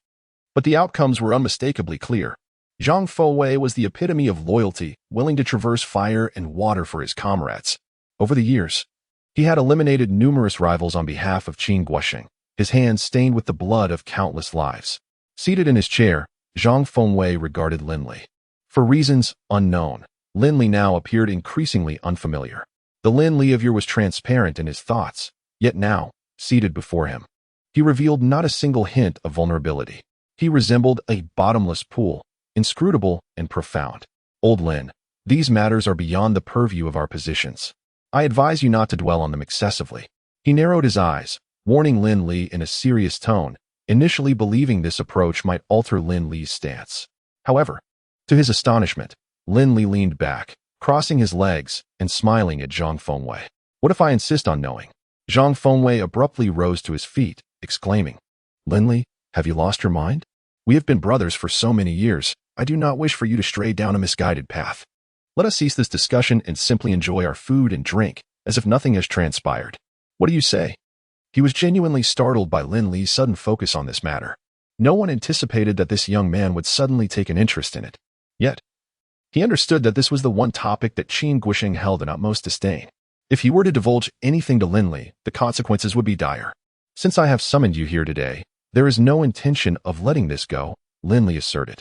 A: But the outcomes were unmistakably clear. Zhang Fengwei was the epitome of loyalty, willing to traverse fire and water for his comrades. Over the years, he had eliminated numerous rivals on behalf of Qin Guoxing, his hands stained with the blood of countless lives. Seated in his chair, Zhang Fengwei regarded Lin Li. For reasons unknown, Lin Li now appeared increasingly unfamiliar. The Lin Li of yore was transparent in his thoughts, yet now, seated before him, he revealed not a single hint of vulnerability. He resembled a bottomless pool, inscrutable and profound. "Old Lin, these matters are beyond the purview of our positions. I advise you not to dwell on them excessively." He narrowed his eyes, warning Lin Li in a serious tone, initially believing this approach might alter Lin Li's stance. However, to his astonishment, Lin Li leaned back, crossing his legs and smiling at Zhang Fengwei. "What if I insist on knowing?" Zhang Fengwei abruptly rose to his feet, exclaiming, "Lin Li, have you lost your mind? We have been brothers for so many years. I do not wish for you to stray down a misguided path. Let us cease this discussion and simply enjoy our food and drink, as if nothing has transpired. What do you say?" He was genuinely startled by Lin Li's sudden focus on this matter. No one anticipated that this young man would suddenly take an interest in it. Yet, he understood that this was the one topic that Qin Guoxing held in utmost disdain. If he were to divulge anything to Lin Li, the consequences would be dire. "Since I have summoned you here today, there is no intention of letting this go," Lin Li asserted.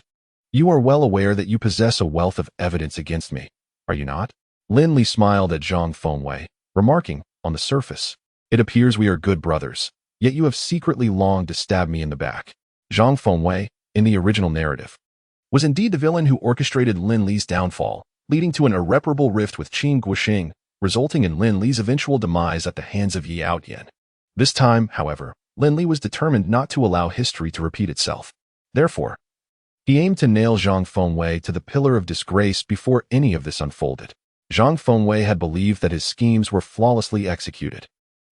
A: "You are well aware that you possess a wealth of evidence against me, are you not?" Lin Li smiled at Zhang Fengwei, remarking, "On the surface, it appears we are good brothers, yet you have secretly longed to stab me in the back." Zhang Fengwei, in the original narrative, was indeed the villain who orchestrated Lin Li's downfall, leading to an irreparable rift with Qin Guoxing, resulting in Lin Li's eventual demise at the hands of Yi Aotian. This time, however, Lin Li was determined not to allow history to repeat itself. Therefore, he aimed to nail Zhang Fengwei to the pillar of disgrace before any of this unfolded. Zhang Fengwei had believed that his schemes were flawlessly executed.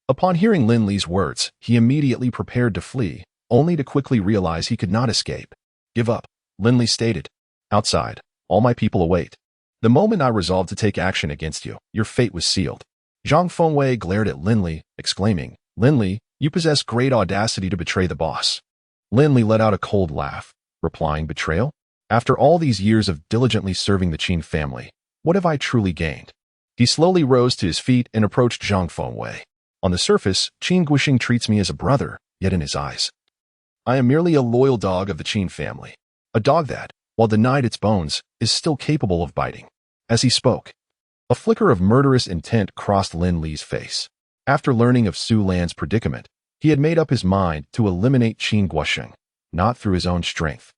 A: Upon hearing Lin Li's words, he immediately prepared to flee, only to quickly realize he could not escape. "Give up," Lin Li stated. "Outside, all my people await. The moment I resolved to take action against you, your fate was sealed." Zhang Fengwei glared at Lin Li, exclaiming, "Lin Li, you possess great audacity to betray the boss." Lin Li let out a cold laugh, replying, "Betrayal? After all these years of diligently serving the Qin family, what have I truly gained?" He slowly rose to his feet and approached Zhang Fengwei. "On the surface, Qin Guoxing treats me as a brother, yet in his eyes, I am merely a loyal dog of the Qin family. A dog that, while denied its bones, is still capable of biting." As he spoke, a flicker of murderous intent crossed Lin Li's face. After learning of Su Lan's predicament, he had made up his mind to eliminate Qin Guoxing, not through his own strength,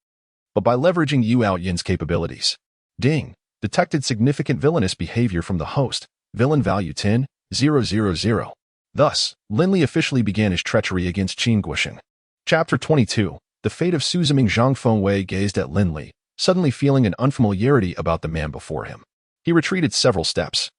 A: but by leveraging Yu Aotian's capabilities. Ding! Detected significant villainous behavior from the host, villain value 10,000. Thus, Lin Li officially began his treachery against Qin Guoxing. Chapter 22. The Fate of Su Ziming. Zhang Fengwei gazed at Lin Li, suddenly feeling an unfamiliarity about the man before him. He retreated several steps,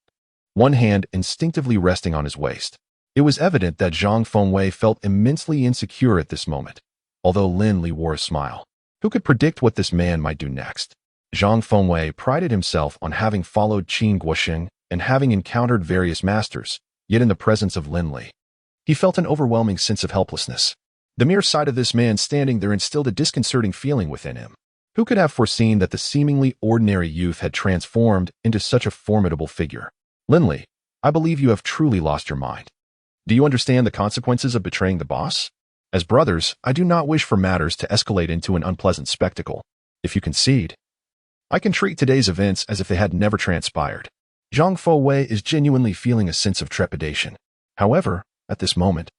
A: one hand instinctively resting on his waist. It was evident that Zhang Fengwei felt immensely insecure at this moment, although Lin Li wore a smile. Who could predict what this man might do next? Zhang Fengwei prided himself on having followed Qin Guoxing and having encountered various masters, yet in the presence of Lin Li, he felt an overwhelming sense of helplessness. The mere sight of this man standing there instilled a disconcerting feeling within him. Who could have foreseen that the seemingly ordinary youth had transformed into such a formidable figure? Lin Li, I believe you have truly lost your mind. Do you understand the consequences of betraying the boss? As brothers, I do not wish for matters to escalate into an unpleasant spectacle. If you concede, I can treat today's events as if they had never transpired. Zhang Fowei is genuinely feeling a sense of trepidation. However, at this moment,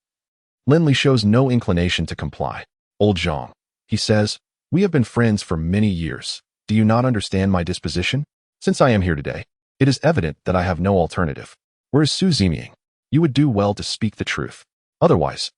A: Lin Li shows no inclination to comply. Old Zhang, he says, we have been friends for many years. Do you not understand my disposition? Since I am here today, it is evident that I have no alternative. Whereas Su Ziming, you would do well to speak the truth. Otherwise,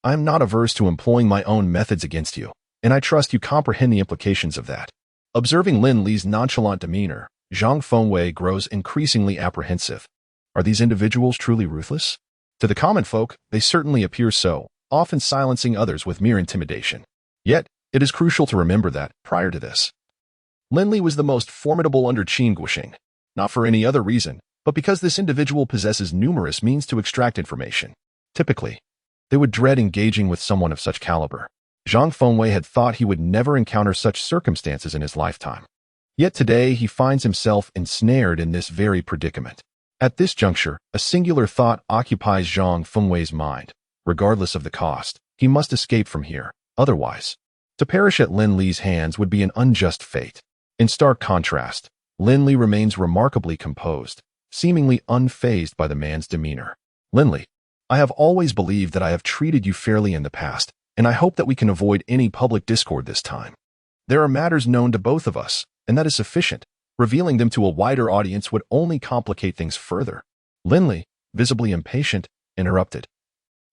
A: I am not averse to employing my own methods against you, and I trust you comprehend the implications of that. Observing Lin Li's nonchalant demeanor, Zhang Fengwei grows increasingly apprehensive. Are these individuals truly ruthless? To the common folk, they certainly appear so, often silencing others with mere intimidation. Yet, it is crucial to remember that, prior to this, Lin Li was the most formidable under Qin Guoxing, not for any other reason, but because this individual possesses numerous means to extract information. Typically, they would dread engaging with someone of such caliber. Zhang Fengwei had thought he would never encounter such circumstances in his lifetime. Yet today he finds himself ensnared in this very predicament. At this juncture, a singular thought occupies Zhang Fengwei's mind. Regardless of the cost, he must escape from here. Otherwise, to perish at Lin Li's hands would be an unjust fate. In stark contrast, Lin Li remains remarkably composed, seemingly unfazed by the man's demeanor. Lin Li, I have always believed that I have treated you fairly in the past, and I hope that we can avoid any public discord this time. There are matters known to both of us, and that is sufficient. Revealing them to a wider audience would only complicate things further. Lin Li, visibly impatient, interrupted,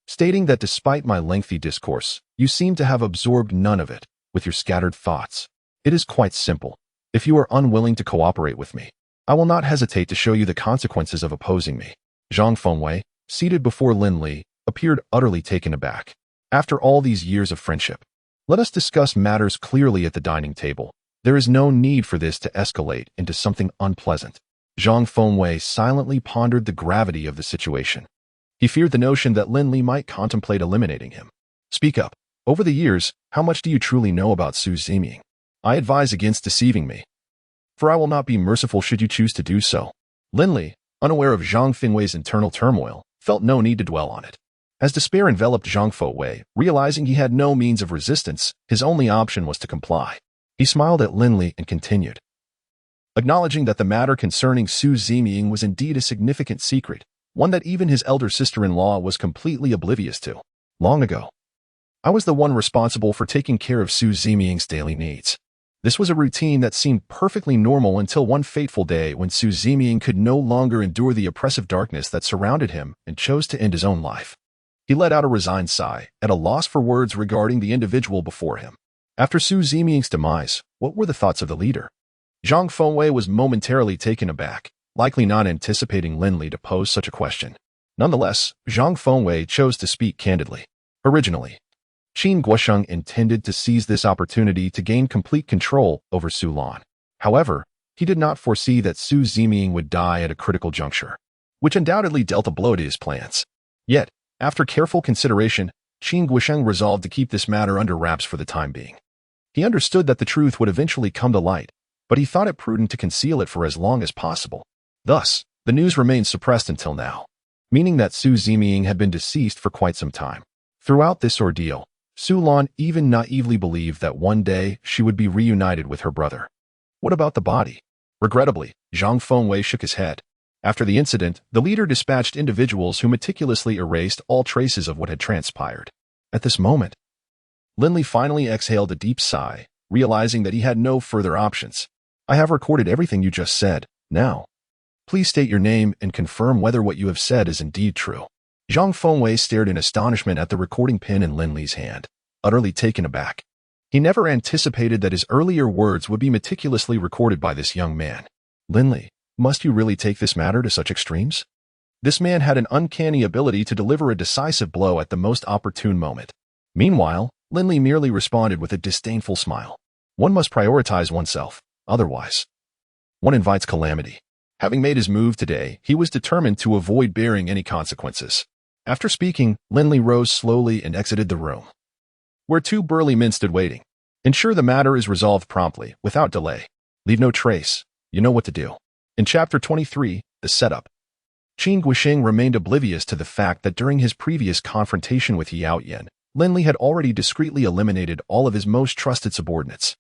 A: stating that despite my lengthy discourse, you seem to have absorbed none of it, with your scattered thoughts. It is quite simple. If you are unwilling to cooperate with me, I will not hesitate to show you the consequences of opposing me. Zhang Fengwei, seated before Lin Li, appeared utterly taken aback. After all these years of friendship, let us discuss matters clearly at the dining table. There is no need for this to escalate into something unpleasant. Zhang Fengwei silently pondered the gravity of the situation. He feared the notion that Lin Li might contemplate eliminating him. Speak up. Over the years, how much do you truly know about Su Ziming? I advise against deceiving me, for I will not be merciful should you choose to do so. Lin Li, unaware of Zhang Fengwei's internal turmoil, felt no need to dwell on it. As despair enveloped Zhang Fengwei, realizing he had no means of resistance, his only option was to comply. He smiled at Lin Li and continued, acknowledging that the matter concerning Su Ziming was indeed a significant secret, one that even his elder sister-in-law was completely oblivious to. Long ago, I was the one responsible for taking care of Su Ziming's daily needs. This was a routine that seemed perfectly normal until one fateful day when Su Ziming could no longer endure the oppressive darkness that surrounded him and chose to end his own life. He let out a resigned sigh, at a loss for words regarding the individual before him. After Su Ziming's demise, what were the thoughts of the leader? Zhang Fengwei was momentarily taken aback, likely not anticipating Lin Li to pose such a question. Nonetheless, Zhang Fengwei chose to speak candidly. Originally, Qin Guoxing intended to seize this opportunity to gain complete control over Su Lan. However, he did not foresee that Su Ziming would die at a critical juncture, which undoubtedly dealt a blow to his plans. Yet, after careful consideration, Qin Guoxing resolved to keep this matter under wraps for the time being. He understood that the truth would eventually come to light, but he thought it prudent to conceal it for as long as possible. Thus, the news remained suppressed until now, meaning that Su Ziming had been deceased for quite some time. Throughout this ordeal, Su Lan even naively believed that one day she would be reunited with her brother. What about the body? Regrettably, Zhang Fengwei shook his head. After the incident, the leader dispatched individuals who meticulously erased all traces of what had transpired. At this moment, Lin Li finally exhaled a deep sigh, realizing that he had no further options. I have recorded everything you just said. Now, please state your name and confirm whether what you have said is indeed true. Zhang Fengwei stared in astonishment at the recording pin in Lin Li's hand, utterly taken aback. He never anticipated that his earlier words would be meticulously recorded by this young man. Lin Li, must you really take this matter to such extremes? This man had an uncanny ability to deliver a decisive blow at the most opportune moment. Meanwhile, Lin Li merely responded with a disdainful smile. One must prioritize oneself, otherwise one invites calamity. Having made his move today, he was determined to avoid bearing any consequences. After speaking, Lin Li rose slowly and exited the room. where two burly men stood waiting. Ensure the matter is resolved promptly, without delay. Leave no trace. You know what to do. In Chapter 23, The Setup, Qin Guixing remained oblivious to the fact that during his previous confrontation with Yaoyan, Lin Li had already discreetly eliminated all of his most trusted subordinates.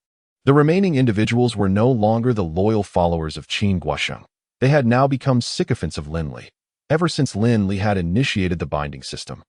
A: The remaining individuals were no longer the loyal followers of Qin Guixing. They had now become sycophants of Lin Li. Ever since Lin Li had initiated the binding system,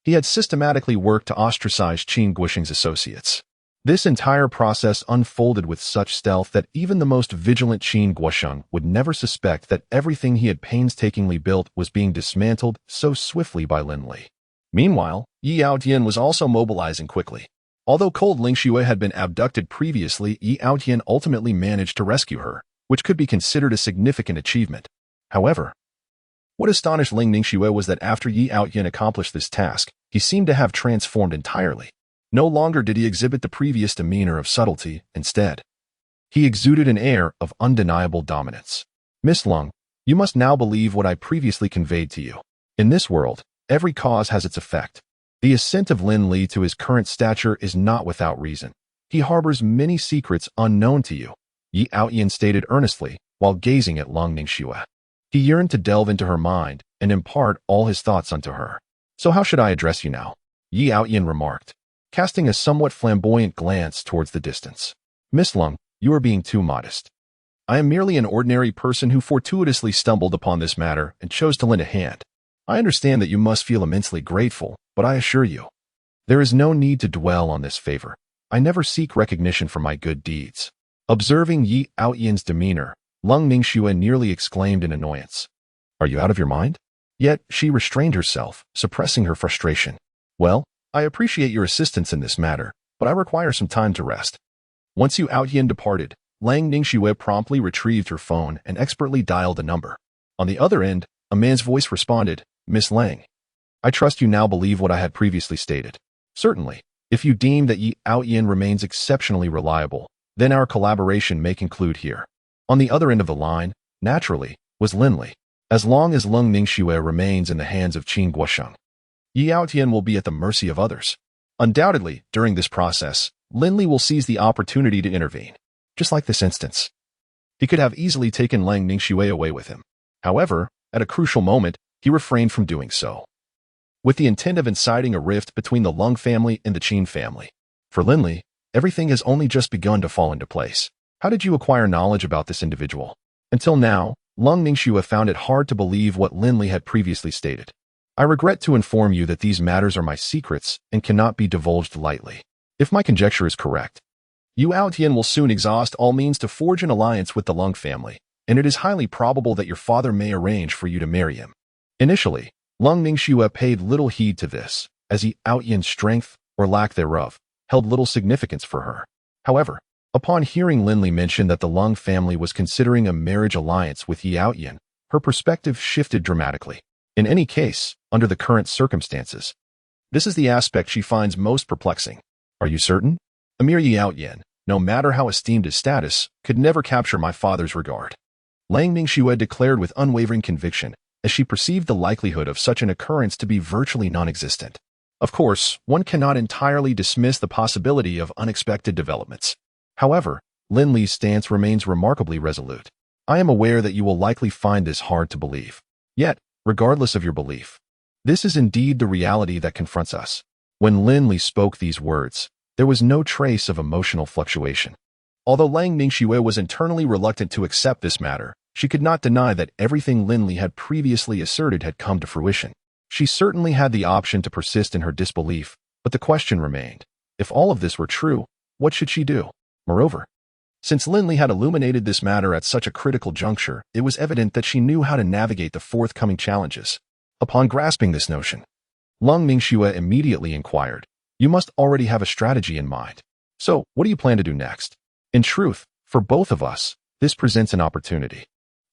A: he had systematically worked to ostracize Qin Guixing's associates. This entire process unfolded with such stealth that even the most vigilant Qin Guixing would never suspect that everything he had painstakingly built was being dismantled so swiftly by Lin Li. Meanwhile, Yi Yaotian was also mobilizing quickly. Although cold Ling Xue had been abducted previously, Yi Yaotian ultimately managed to rescue her, which could be considered a significant achievement. However, what astonished Ling Xue was that after Yi Yaotian accomplished this task, he seemed to have transformed entirely. No longer did he exhibit the previous demeanor of subtlety. Instead, he exuded an air of undeniable dominance. Miss Lung, you must now believe what I previously conveyed to you. In this world, every cause has its effect. The ascent of Lin Li to his current stature is not without reason. He harbors many secrets unknown to you, Yi Yaotian stated earnestly while gazing at Lung Ningxue. He yearned to delve into her mind and impart all his thoughts unto her. So how should I address you now? Yi Yaotian remarked, casting a somewhat flamboyant glance towards the distance. Miss Lung, you are being too modest. I am merely an ordinary person who fortuitously stumbled upon this matter and chose to lend a hand. I understand that you must feel immensely grateful, but I assure you, there is no need to dwell on this favor. I never seek recognition for my good deeds. Observing Yi Yaotian's demeanor, Lung Ningxue nearly exclaimed in annoyance. Are you out of your mind? Yet she restrained herself, suppressing her frustration. Well, I appreciate your assistance in this matter, but I require some time to rest. Once Yi Yaotian departed, Lang Ningxue promptly retrieved her phone and expertly dialed a number. On the other end, a man's voice responded, Miss Lang. I trust you now believe what I had previously stated. Certainly, if you deem that Yi Yaotian remains exceptionally reliable, then our collaboration may conclude here. On the other end of the line, naturally, was Lin Li. As long as Lung Ningxue remains in the hands of Qin Guixing, Yi Yaotian will be at the mercy of others. Undoubtedly, during this process, Lin Li will seize the opportunity to intervene. Just like this instance. He could have easily taken Lang Ningxue away with him. However, at a crucial moment, he refrained from doing so, with the intent of inciting a rift between the Lung family and the Qin family. For Lin Li, everything has only just begun to fall into place. How did you acquire knowledge about this individual? Until now, Lung Ningxue found it hard to believe what Lin Li had previously stated. I regret to inform you that these matters are my secrets and cannot be divulged lightly. If my conjecture is correct, Yi Yaotian will soon exhaust all means to forge an alliance with the Lung family, and it is highly probable that your father may arrange for you to marry him. Initially, Lung Ningxue paid little heed to this, as Yi Yaotian's strength, or lack thereof, held little significance for her. However, upon hearing Lin Li mention that the Lung family was considering a marriage alliance with Yi Yaotian, her perspective shifted dramatically. In any case, under the current circumstances, this is the aspect she finds most perplexing. Are you certain? Emir Yi Yaotian, no matter how esteemed his status, could never capture my father's regard. Lang Ningxue declared with unwavering conviction, as she perceived the likelihood of such an occurrence to be virtually non-existent. Of course, one cannot entirely dismiss the possibility of unexpected developments. However, Lin Li's stance remains remarkably resolute. I am aware that you will likely find this hard to believe. Yet, regardless of your belief, this is indeed the reality that confronts us. When Lin Li spoke these words, there was no trace of emotional fluctuation. Although Lang Ningxue was internally reluctant to accept this matter, she could not deny that everything Lin Li had previously asserted had come to fruition. She certainly had the option to persist in her disbelief, but the question remained. If all of this were true, what should she do? Moreover, since Lin Li had illuminated this matter at such a critical juncture, it was evident that she knew how to navigate the forthcoming challenges. Upon grasping this notion, Lung Ningxue immediately inquired, You must already have a strategy in mind. So, what do you plan to do next? In truth, for both of us, this presents an opportunity.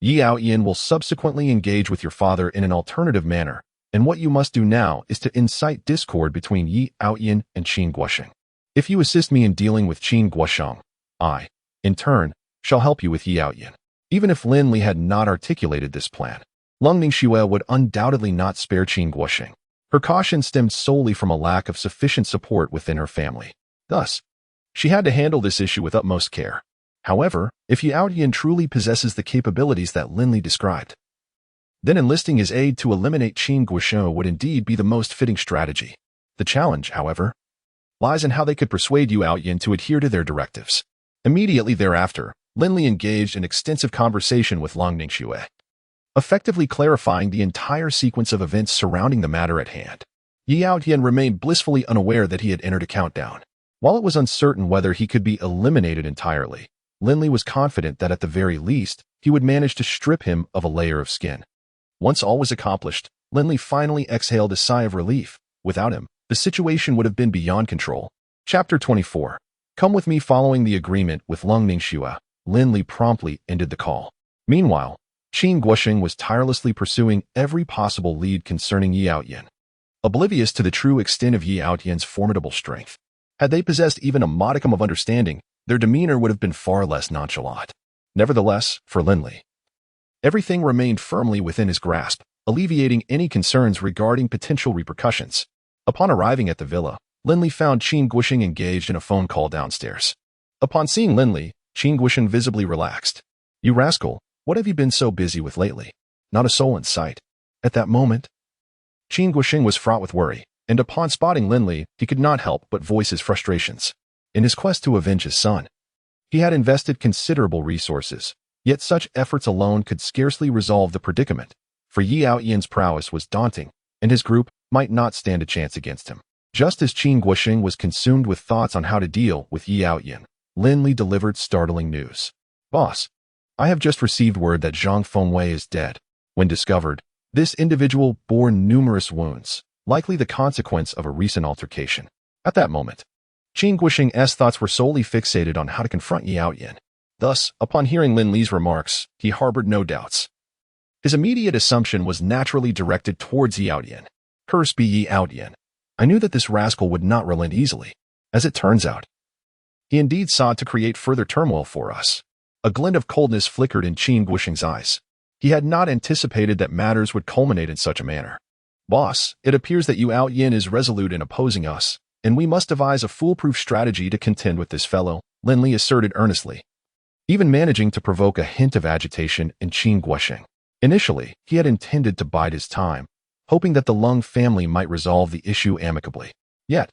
A: Yi Yaotian will subsequently engage with your father in an alternative manner, and what you must do now is to incite discord between Yi Yaotian and Qin Guixing. If you assist me in dealing with Qin Guixing, I, in turn, shall help you with Yi Yaotian. Even if Lin Li had not articulated this plan, Lung Ningxue would undoubtedly not spare Qin Guixing. Her caution stemmed solely from a lack of sufficient support within her family. Thus, she had to handle this issue with utmost care. However, if Yi Outyin truly possesses the capabilities that Lin Li described, then enlisting his aid to eliminate Qin Guosheng would indeed be the most fitting strategy. The challenge, however, lies in how they could persuade Yi Outyin to adhere to their directives. Immediately thereafter, Lin Li engaged in extensive conversation with Long Ningxue, effectively clarifying the entire sequence of events surrounding the matter at hand. Yi Outyin remained blissfully unaware that he had entered a countdown. While it was uncertain whether he could be eliminated entirely, Lin Li was confident that at the very least, he would manage to strip him of a layer of skin. Once all was accomplished, Lin Li finally exhaled a sigh of relief. Without him, the situation would have been beyond control. Chapter 24. Come with me. Following the agreement with Long Ningxue, Lin Li promptly ended the call. Meanwhile, Qin Guosheng was tirelessly pursuing every possible lead concerning Yi Outyin, oblivious to the true extent of Yi Outyan's formidable strength. Had they possessed even a modicum of understanding, their demeanor would have been far less nonchalant. Nevertheless, for Lin Li, everything remained firmly within his grasp, alleviating any concerns regarding potential repercussions. Upon arriving at the villa, Lin Li found Qin Guosheng engaged in a phone call downstairs. Upon seeing Lin Li, Qin Guosheng visibly relaxed. "You rascal, what have you been so busy with lately? Not a soul in sight." At that moment, Qin Guosheng was fraught with worry, and upon spotting Lin Li, he could not help but voice his frustrations. In his quest to avenge his son, he had invested considerable resources, yet such efforts alone could scarcely resolve the predicament, for Yi Outyan's prowess was daunting, and his group might not stand a chance against him. Just as Qin Guosheng was consumed with thoughts on how to deal with Yi Outyan, Lin Li delivered startling news. "Boss, I have just received word that Zhang Fengwei is dead. When discovered, this individual bore numerous wounds, likely the consequence of a recent altercation." At that moment, Qin Guosheng's thoughts were solely fixated on how to confront Yi Outyan. Thus, upon hearing Lin Li's remarks, he harbored no doubts. His immediate assumption was naturally directed towards Yi Outyan. "Curse be Yi Outyan. I knew that this rascal would not relent easily. As it turns out, he indeed sought to create further turmoil for us." A glint of coldness flickered in Qin Guosheng's eyes. He had not anticipated that matters would culminate in such a manner. "Boss, it appears that Yi Outyan is resolute in opposing us, and we must devise a foolproof strategy to contend with this fellow," Lin Li asserted earnestly, even managing to provoke a hint of agitation in Qin Guosheng. Initially, he had intended to bide his time, hoping that the Lung family might resolve the issue amicably. Yet,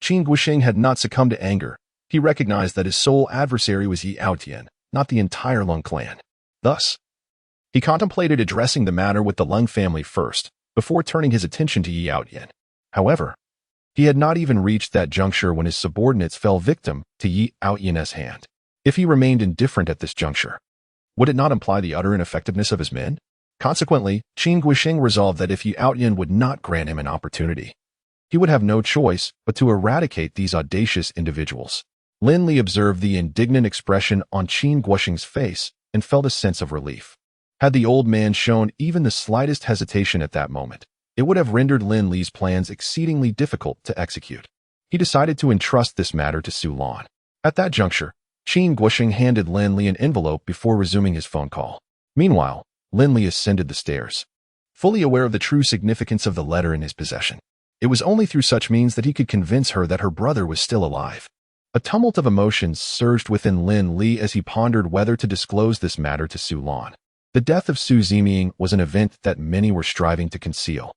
A: Qin Guosheng had not succumbed to anger. He recognized that his sole adversary was Yi Outyan, not the entire Lung clan. Thus, he contemplated addressing the matter with the Lung family first, before turning his attention to Yi Outyan. However, he had not even reached that juncture when his subordinates fell victim to Yi Outyan's hand. If he remained indifferent at this juncture, would it not imply the utter ineffectiveness of his men? Consequently, Qin Guosheng resolved that if Yi Outyan would not grant him an opportunity, he would have no choice but to eradicate these audacious individuals. Lin Li observed the indignant expression on Qin Guosheng's face and felt a sense of relief. Had the old man shown even the slightest hesitation at that moment, it would have rendered Lin Li's plans exceedingly difficult to execute. He decided to entrust this matter to Su Lan. At that juncture, Qin Guosheng handed Lin Li an envelope before resuming his phone call. Meanwhile, Lin Li ascended the stairs, fully aware of the true significance of the letter in his possession. It was only through such means that he could convince her that her brother was still alive. A tumult of emotions surged within Lin Li as he pondered whether to disclose this matter to Su Lan. The death of Su Ziming was an event that many were striving to conceal.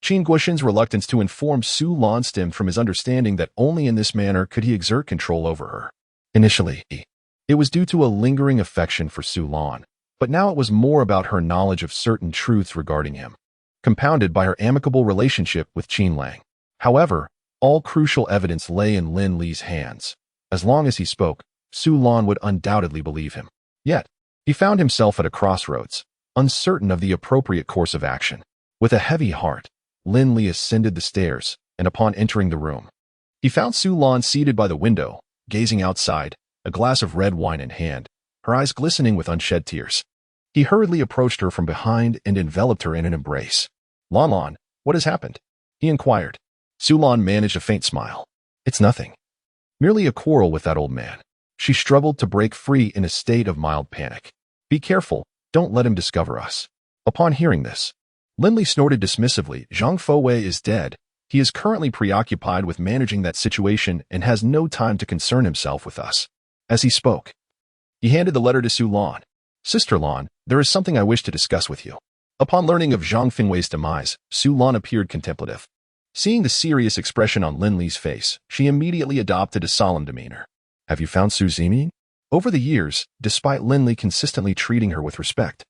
A: Qin Guosheng's reluctance to inform Su Lan stemmed from his understanding that only in this manner could he exert control over her. Initially, it was due to a lingering affection for Su Lan, but now it was more about her knowledge of certain truths regarding him, compounded by her amicable relationship with Qin Lang. However, all crucial evidence lay in Lin Li's hands. As long as he spoke, Su Lan would undoubtedly believe him. Yet, he found himself at a crossroads, uncertain of the appropriate course of action. With a heavy heart, Lin Li ascended the stairs, and upon entering the room, he found Su Lan seated by the window, gazing outside, a glass of red wine in hand, her eyes glistening with unshed tears. He hurriedly approached her from behind and enveloped her in an embrace. "Lan, what has happened?" he inquired. Su Lan managed a faint smile. "It's nothing. Merely a quarrel with that old man." She struggled to break free in a state of mild panic. "Be careful, don't let him discover us." Upon hearing this, Lin Li snorted dismissively. Zhang Fowei is dead. He is currently preoccupied with managing that situation and has no time to concern himself with us. As he spoke, he handed the letter to Su Lan. Sister Lan, there is something I wish to discuss with you. Upon learning of Zhang Fengwei's demise, Su Lan appeared contemplative. Seeing the serious expression on Lin Li's face, she immediately adopted a solemn demeanor. Have you found Su Ziming? Over the years, despite Lin Li consistently treating her with respect,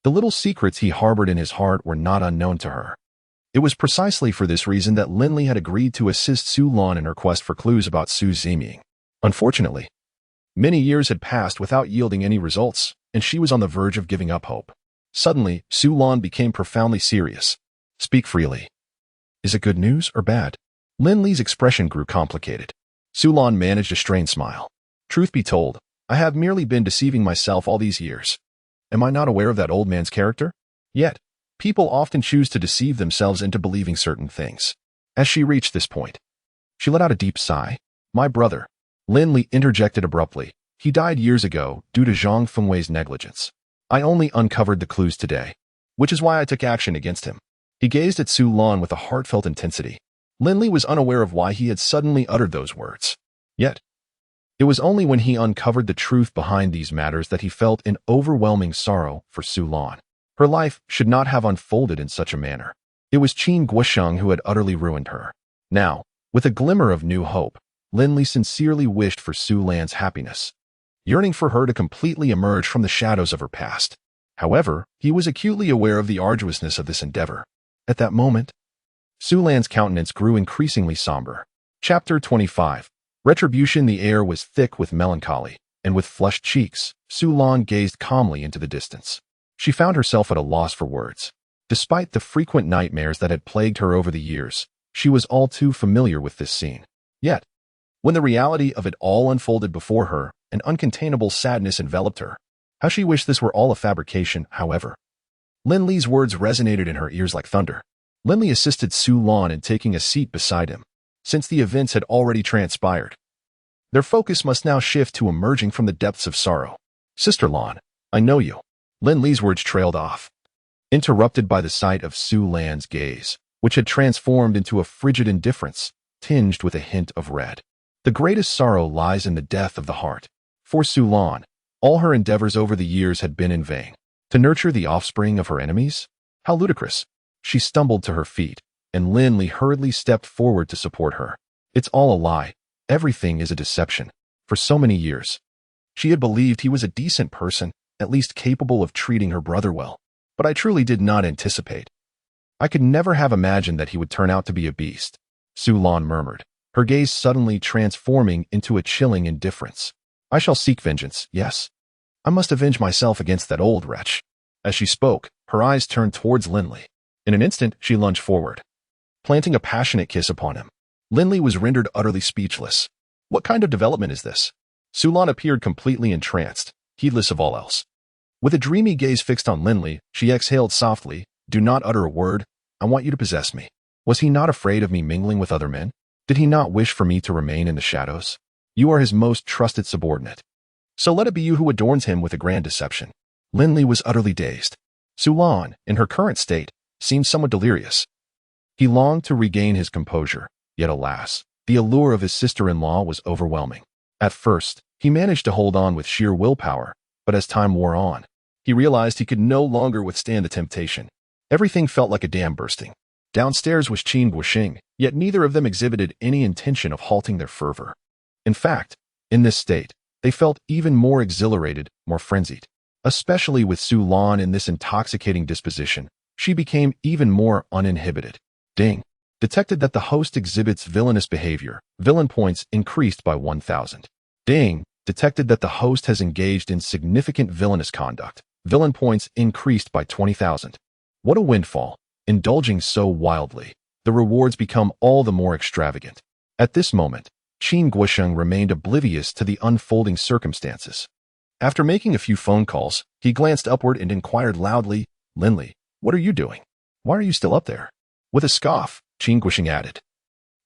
A: the little secrets he harbored in his heart were not unknown to her. It was precisely for this reason that Lin Li had agreed to assist Su Lan in her quest for clues about Su Ziming. Unfortunately, many years had passed without yielding any results, and she was on the verge of giving up hope. Suddenly, Su Lan became profoundly serious. Speak freely. Is it good news or bad? Lin Li's expression grew complicated. Su Lan managed a strained smile. Truth be told, I have merely been deceiving myself all these years. Am I not aware of that old man's character? Yet, people often choose to deceive themselves into believing certain things. As she reached this point, she let out a deep sigh. My brother, Lin Li interjected abruptly. He died years ago due to Zhang Fengwei's negligence. I only uncovered the clues today, which is why I took action against him. He gazed at Su Lan with a heartfelt intensity. Lin Li was unaware of why he had suddenly uttered those words. Yet, it was only when he uncovered the truth behind these matters that he felt an overwhelming sorrow for Su Lan. Her life should not have unfolded in such a manner. It was Qin Guosheng who had utterly ruined her. Now, with a glimmer of new hope, Lin Li sincerely wished for Su Lan's happiness, yearning for her to completely emerge from the shadows of her past. However, he was acutely aware of the arduousness of this endeavor. At that moment, Su Lan's countenance grew increasingly somber. Chapter 25. Retribution. The air was thick with melancholy, and with flushed cheeks, Su Lan gazed calmly into the distance. She found herself at a loss for words. Despite the frequent nightmares that had plagued her over the years, she was all too familiar with this scene. Yet, when the reality of it all unfolded before her, an uncontainable sadness enveloped her. How she wished this were all a fabrication, however. Lin Li's words resonated in her ears like thunder. Lin Li assisted Su Lan in taking a seat beside him. Since the events had already transpired, their focus must now shift to emerging from the depths of sorrow. Sister Lan, I know you. Lin Li's words trailed off, interrupted by the sight of Su Lan's gaze, which had transformed into a frigid indifference, tinged with a hint of red. The greatest sorrow lies in the death of the heart. For Su Lan, all her endeavors over the years had been in vain. To nurture the offspring of her enemies? How ludicrous. She stumbled to her feet, and Lin Li hurriedly stepped forward to support her. It's all a lie. Everything is a deception. For so many years, she had believed he was a decent person, at least capable of treating her brother well. But I truly did not anticipate. I could never have imagined that he would turn out to be a beast. Su Lan murmured, her gaze suddenly transforming into a chilling indifference. I shall seek vengeance, yes. I must avenge myself against that old wretch. As she spoke, her eyes turned towards Lin Li. In an instant, she lunged forward, planting a passionate kiss upon him. Lin Li was rendered utterly speechless. What kind of development is this? Su Lan appeared completely entranced, heedless of all else. With a dreamy gaze fixed on Lin Li, she exhaled softly, Do not utter a word. I want you to possess me. Was he not afraid of me mingling with other men? Did he not wish for me to remain in the shadows? You are his most trusted subordinate. So let it be you who adorns him with a grand deception. Lin Li was utterly dazed. Su Lan, in her current state, seemed somewhat delirious. He longed to regain his composure, yet alas, the allure of his sister-in-law was overwhelming. At first, he managed to hold on with sheer willpower, but as time wore on, he realized he could no longer withstand the temptation. Everything felt like a dam bursting. Downstairs was Qin Guosheng, yet neither of them exhibited any intention of halting their fervor. In fact, in this state, they felt even more exhilarated, more frenzied. Especially with Su Lan in this intoxicating disposition, she became even more uninhibited. Ding. Detected that the host exhibits villainous behavior. Villain points increased by 1,000. Ding. Detected that the host has engaged in significant villainous conduct. Villain points increased by 20,000. What a windfall. Indulging so wildly, the rewards become all the more extravagant. At this moment, Qin Guosheng remained oblivious to the unfolding circumstances. After making a few phone calls, he glanced upward and inquired loudly, Lin Li, what are you doing? Why are you still up there? With a scoff, Qin Guosheng added,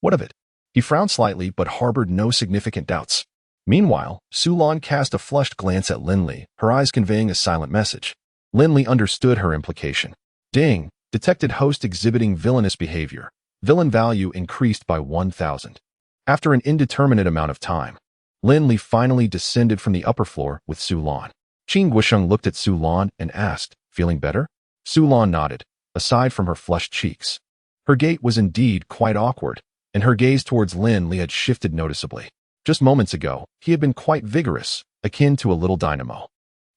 A: What of it? He frowned slightly but harbored no significant doubts. Meanwhile, Su Lan cast a flushed glance at Lin Li, her eyes conveying a silent message. Lin Li understood her implication. Ding. Detected host exhibiting villainous behavior. Villain value increased by 1,000. After an indeterminate amount of time, Lin Li finally descended from the upper floor with Su Lan. Qin Guosheng looked at Su Lan and asked, "Feeling better?" Su Lan nodded, aside from her flushed cheeks. Her gait was indeed quite awkward, and her gaze towards Lin Li had shifted noticeably. Just moments ago, he had been quite vigorous, akin to a little dynamo.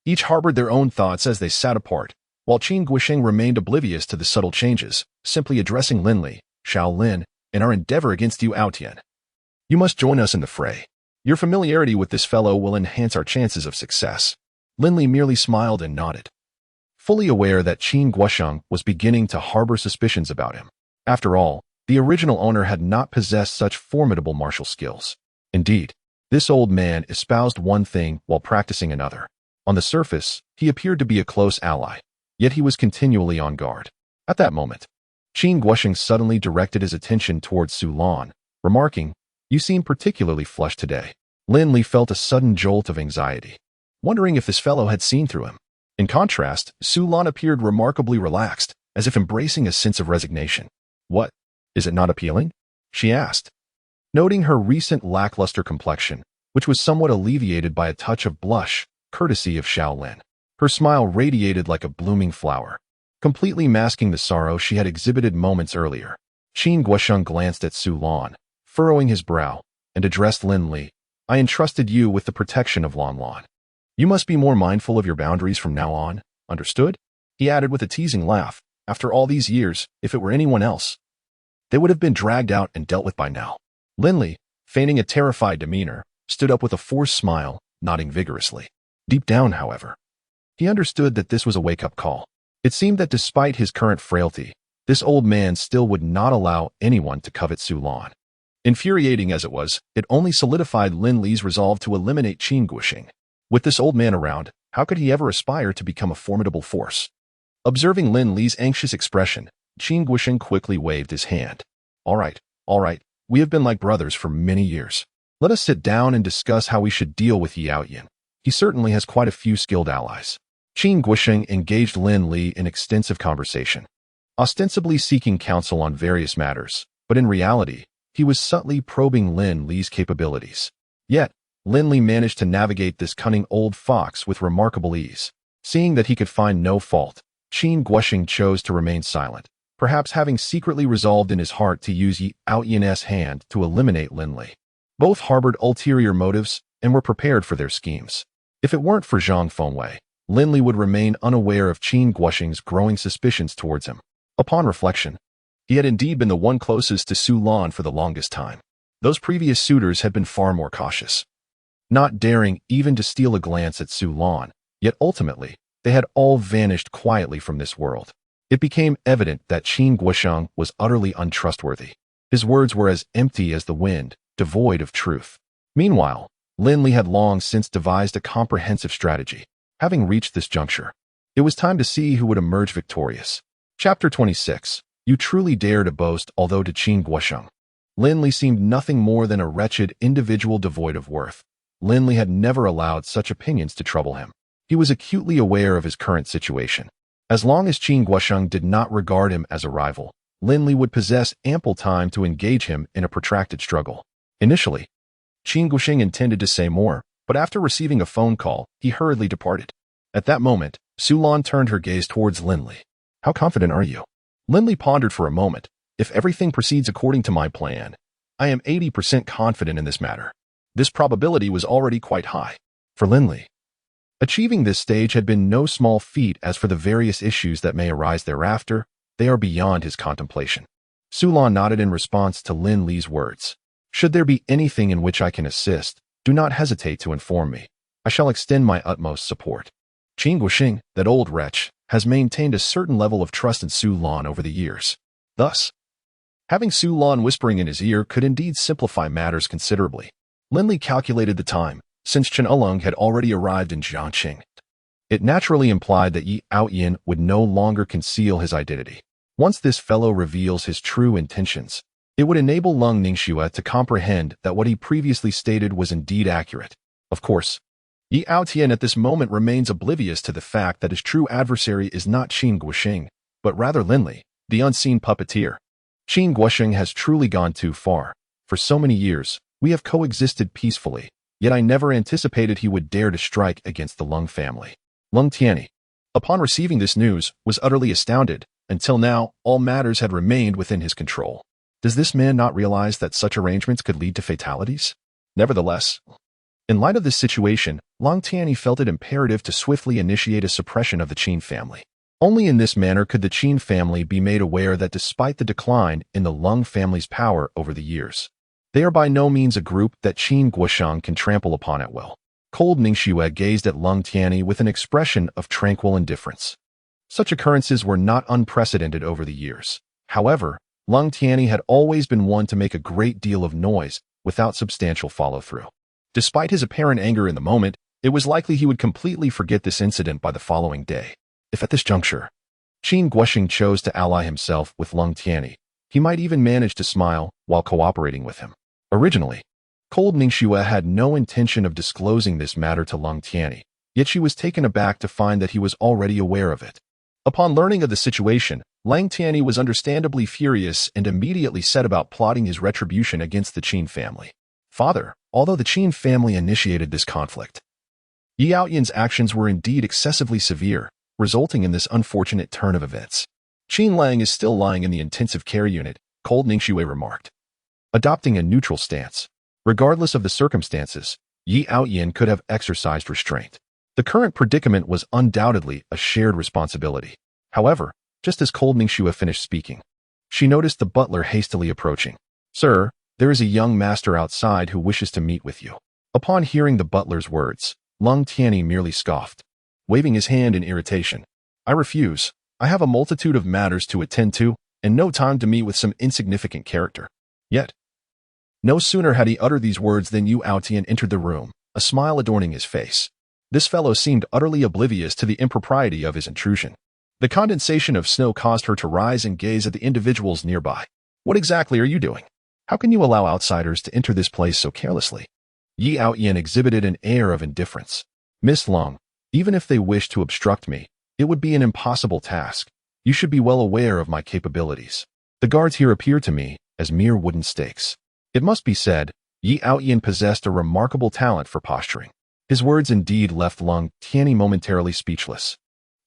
A: Each harbored their own thoughts as they sat apart, while Qin Guosheng remained oblivious to the subtle changes, simply addressing Lin Li, "Xiao Lin, in our endeavor against you Tian. You must join us in the fray. Your familiarity with this fellow will enhance our chances of success." Lin Li merely smiled and nodded, fully aware that Qin Guosheng was beginning to harbor suspicions about him. After all, the original owner had not possessed such formidable martial skills. Indeed, this old man espoused one thing while practicing another. On the surface, he appeared to be a close ally, yet he was continually on guard. At that moment, Qin Guosheng suddenly directed his attention towards Su Lan, remarking, "You seem particularly flushed today." Lin Li felt a sudden jolt of anxiety, wondering if this fellow had seen through him. In contrast, Su Lan appeared remarkably relaxed, as if embracing a sense of resignation. "What? Is it not appealing?" she asked, noting her recent lackluster complexion, which was somewhat alleviated by a touch of blush, courtesy of Xiao Lin. Her smile radiated like a blooming flower, completely masking the sorrow she had exhibited moments earlier. Qin Guosheng glanced at Su Lan, furrowing his brow, and addressed Lin Li, "I entrusted you with the protection of Lan Lan. You must be more mindful of your boundaries from now on, understood?" He added with a teasing laugh, "After all these years, if it were anyone else, they would have been dragged out and dealt with by now." Lin Li, feigning a terrified demeanor, stood up with a forced smile, nodding vigorously. Deep down, however, he understood that this was a wake-up call. It seemed that despite his current frailty, this old man still would not allow anyone to covet Su Lan. Infuriating as it was, it only solidified Lin Li's resolve to eliminate Qin Guosheng. With this old man around, how could he ever aspire to become a formidable force? Observing Lin Li's anxious expression, Qin Guosheng quickly waved his hand. All right. We have been like brothers for many years. Let us sit down and discuss how we should deal with Yin. He certainly has quite a few skilled allies." Qin Guosheng engaged Lin Li in extensive conversation, ostensibly seeking counsel on various matters, but in reality, he was subtly probing Lin Li's capabilities. Yet, Lin Li managed to navigate this cunning old fox with remarkable ease. Seeing that he could find no fault, Qin Guosheng chose to remain silent, perhaps having secretly resolved in his heart to use Yin's hand to eliminate Lin Li. Both harbored ulterior motives and were prepared for their schemes. If it weren't for Zhang Fengwei, Lin Li would remain unaware of Qin Guosheng's growing suspicions towards him. Upon reflection, he had indeed been the one closest to Su Lan for the longest time. Those previous suitors had been far more cautious, not daring even to steal a glance at Su Lan, yet ultimately, they had all vanished quietly from this world. It became evident that Qin Guosheng was utterly untrustworthy. His words were as empty as the wind, devoid of truth. Meanwhile, Lin Li had long since devised a comprehensive strategy. Having reached this juncture, it was time to see who would emerge victorious. Chapter 26. You truly dare to boast, although to Qin Guosheng. Lin Li seemed nothing more than a wretched individual devoid of worth. Lin Li had never allowed such opinions to trouble him. He was acutely aware of his current situation. As long as Qin Guosheng did not regard him as a rival, Lin Li would possess ample time to engage him in a protracted struggle. Initially, Qin Guosheng intended to say more, but after receiving a phone call, he hurriedly departed. At that moment, Su Lan turned her gaze towards Lin Li. "How confident are you?" Lin Li pondered for a moment. "If everything proceeds according to my plan, I am 80% confident in this matter." This probability was already quite high. For Lin Li, achieving this stage had been no small feat. As for the various issues that may arise thereafter, they are beyond his contemplation. Su Lan nodded in response to Lin Li's words. "Should there be anything in which I can assist, do not hesitate to inform me. I shall extend my utmost support." Qin Guosheng, that old wretch, has maintained a certain level of trust in Su Lan over the years. Thus, having Su Lan whispering in his ear could indeed simplify matters considerably. Lin Li calculated the time, since Chen Elong had already arrived in Jiangqing. It naturally implied that Yin would no longer conceal his identity. Once this fellow reveals his true intentions, it would enable Lung Ningxue to comprehend that what he previously stated was indeed accurate. Of course, Tian at this moment remains oblivious to the fact that his true adversary is not Qin Guosheng, but rather Lin Li, the unseen puppeteer. Qin Guosheng has truly gone too far. For so many years, we have coexisted peacefully, yet I never anticipated he would dare to strike against the Lung family. Lung Tianyi, upon receiving this news, was utterly astounded. Until now, all matters had remained within his control. Does this man not realize that such arrangements could lead to fatalities? Nevertheless, in light of this situation, Lung Tianyi felt it imperative to swiftly initiate a suppression of the Qin family. Only in this manner could the Qin family be made aware that despite the decline in the Lung family's power over the years, they are by no means a group that Qin Guosheng can trample upon at will. Cold Ningxue gazed at Lung Tianyi with an expression of tranquil indifference. Such occurrences were not unprecedented over the years. However, Lung Tianyi had always been one to make a great deal of noise without substantial follow-through. Despite his apparent anger in the moment, it was likely he would completely forget this incident by the following day. If at this juncture, Qin Guosheng chose to ally himself with Lung Tianyi, he might even manage to smile while cooperating with him. Originally, Cold Ningxue had no intention of disclosing this matter to Lung Tianyi, yet she was taken aback to find that he was already aware of it. Upon learning of the situation, Lung Tianyi was understandably furious and immediately set about plotting his retribution against the Qin family. Fodder, although the Qin family initiated this conflict, Yi Yaoyan's actions were indeed excessively severe, resulting in this unfortunate turn of events. Qin Lang is still lying in the intensive care unit, Cold Ningxue remarked. Adopting a neutral stance. Regardless of the circumstances, Yi Yaoyan could have exercised restraint. The current predicament was undoubtedly a shared responsibility. However, just as Cold Ningxue finished speaking, she noticed the butler hastily approaching. Sir, there is a young master outside who wishes to meet with you. Upon hearing the butler's words, Lung Tianyi merely scoffed, waving his hand in irritation. I refuse. I have a multitude of matters to attend to, and no time to meet with some insignificant character. Yet, no sooner had he uttered these words than Yu Aotian entered the room, a smile adorning his face. This fellow seemed utterly oblivious to the impropriety of his intrusion. The condensation of snow caused her to rise and gaze at the individuals nearby. What exactly are you doing? How can you allow outsiders to enter this place so carelessly? Yi Yaoyan exhibited an air of indifference. Miss Lung, even if they wish to obstruct me, it would be an impossible task. You should be well aware of my capabilities. The guards here appear to me as mere wooden stakes. It must be said, Yi Yaoyan possessed a remarkable talent for posturing. His words indeed left Lung Tianyi momentarily speechless.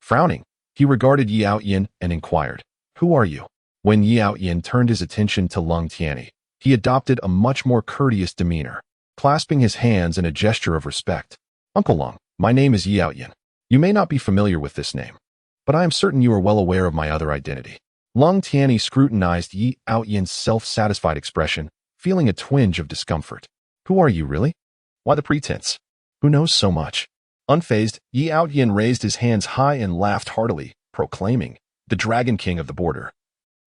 A: Frowning, he regarded Yi Yaoyan and inquired, Who are you? When Yi Yaoyan turned his attention to Lung Tianyi, he adopted a much more courteous demeanor, clasping his hands in a gesture of respect. Uncle Lung, my name is Yi Yaoyan. You may not be familiar with this name, but I am certain you are well aware of my other identity. Lung Tianyi scrutinized Yi Yaoyan's self-satisfied expression, feeling a twinge of discomfort. Who are you, really? Why the pretense? Who knows so much? Unfazed, Yi Yaoyan raised his hands high and laughed heartily, proclaiming, the Dragon King of the Border,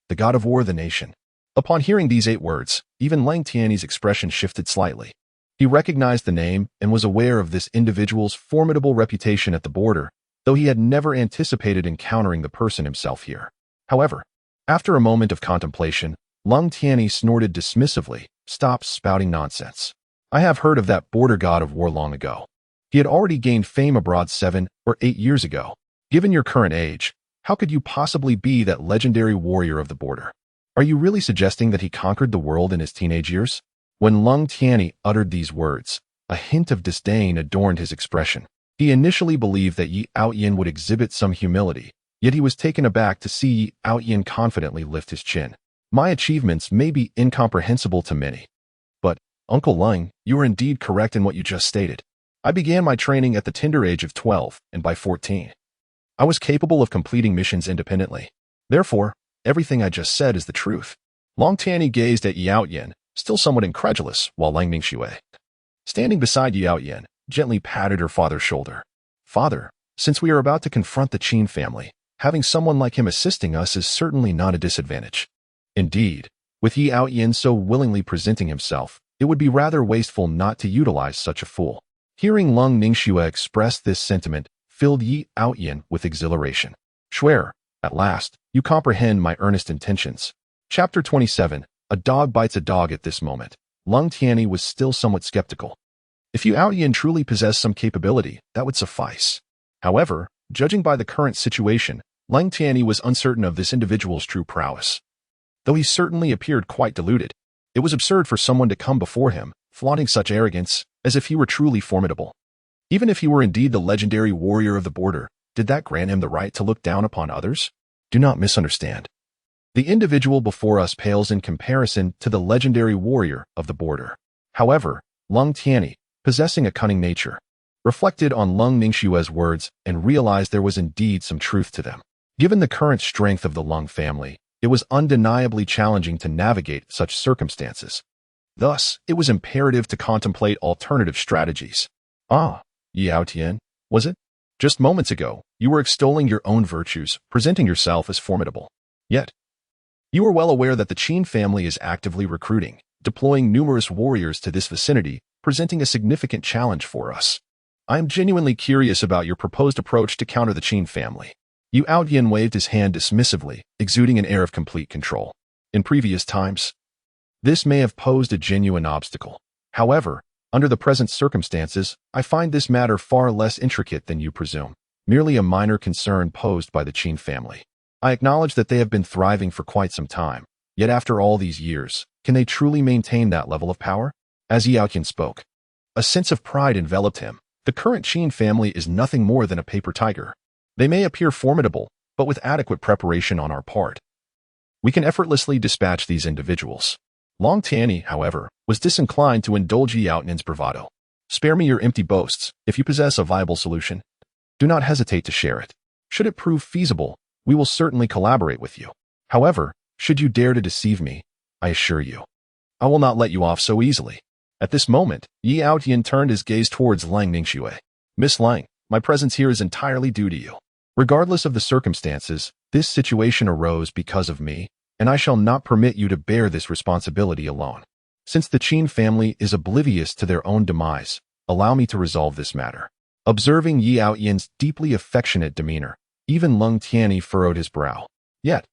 A: the God of War, the nation. Upon hearing these 8 words, even Lung Tianyi's expression shifted slightly. He recognized the name and was aware of this individual's formidable reputation at the border, though he had never anticipated encountering the person himself here. However, after a moment of contemplation, Lung Tianyi snorted dismissively, Stop spouting nonsense. I have heard of that border god of war long ago. He had already gained fame abroad 7 or 8 years ago. Given your current age, how could you possibly be that legendary warrior of the border? Are you really suggesting that he conquered the world in his teenage years? When Lung Tianyi uttered these words, a hint of disdain adorned his expression. He initially believed that Yi Yaoyan would exhibit some humility, yet he was taken aback to see Yi Yaoyan confidently lift his chin. My achievements may be incomprehensible to many, but, Uncle Lung, you are indeed correct in what you just stated. I began my training at the tender age of 12, and by 14, I was capable of completing missions independently. Therefore, everything I just said is the truth. Lung Tianyi gazed at Yi Yaoyan, still somewhat incredulous, while Lung Ningxue, standing beside Yi Yaoyan, gently patted her father's shoulder. Father, since we are about to confront the Qin family, having someone like him assisting us is certainly not a disadvantage. Indeed, with Yi Yaoyan so willingly presenting himself, it would be rather wasteful not to utilize such a fool. Hearing Lung Ningxue express this sentiment filled Yi Yaoyan with exhilaration. Swear, at last, you comprehend my earnest intentions. Chapter 27, A Dog Bites a Dog. At this moment, Lung Tianyi was still somewhat skeptical. If Yi Yaoyan truly possessed some capability, that would suffice. However, judging by the current situation, Lang Tianyi was uncertain of this individual's true prowess. Though he certainly appeared quite deluded, it was absurd for someone to come before him, flaunting such arrogance, as if he were truly formidable. Even if he were indeed the legendary warrior of the border, did that grant him the right to look down upon others? Do not misunderstand. The individual before us pales in comparison to the legendary warrior of the border. However, Lang Tianyi, possessing a cunning nature, reflected on Lung Ningxue's words and realized there was indeed some truth to them. Given the current strength of the Lung family, it was undeniably challenging to navigate such circumstances. Thus, it was imperative to contemplate alternative strategies. Ah, Yao Tian, was it? Just moments ago, you were extolling your own virtues, presenting yourself as formidable. Yet, you are well aware that the Qin family is actively recruiting, deploying numerous warriors to this vicinity, presenting a significant challenge for us. I am genuinely curious about your proposed approach to counter the Qin family. Yu Outyin waved his hand dismissively, exuding an air of complete control. In previous times, this may have posed a genuine obstacle. However, under the present circumstances, I find this matter far less intricate than you presume, merely a minor concern posed by the Qin family. I acknowledge that they have been thriving for quite some time, yet after all these years, can they truly maintain that level of power? As Yao Tian spoke, a sense of pride enveloped him. The current Qin family is nothing more than a paper tiger. They may appear formidable, but with adequate preparation on our part, we can effortlessly dispatch these individuals. Lang Tianyi, however, was disinclined to indulge Yao Tian's bravado. Spare me your empty boasts. If you possess a viable solution, do not hesitate to share it. Should it prove feasible, we will certainly collaborate with you. However, should you dare to deceive me, I assure you, I will not let you off so easily. At this moment, Yao Tian turned his gaze towards Lang Ningxue. Miss Lang, my presence here is entirely due to you. Regardless of the circumstances, this situation arose because of me, and I shall not permit you to bear this responsibility alone. Since the Qin family is oblivious to their own demise, allow me to resolve this matter. Observing Yao Tian's deeply affectionate demeanor, even Lang Tianyi furrowed his brow. Yet,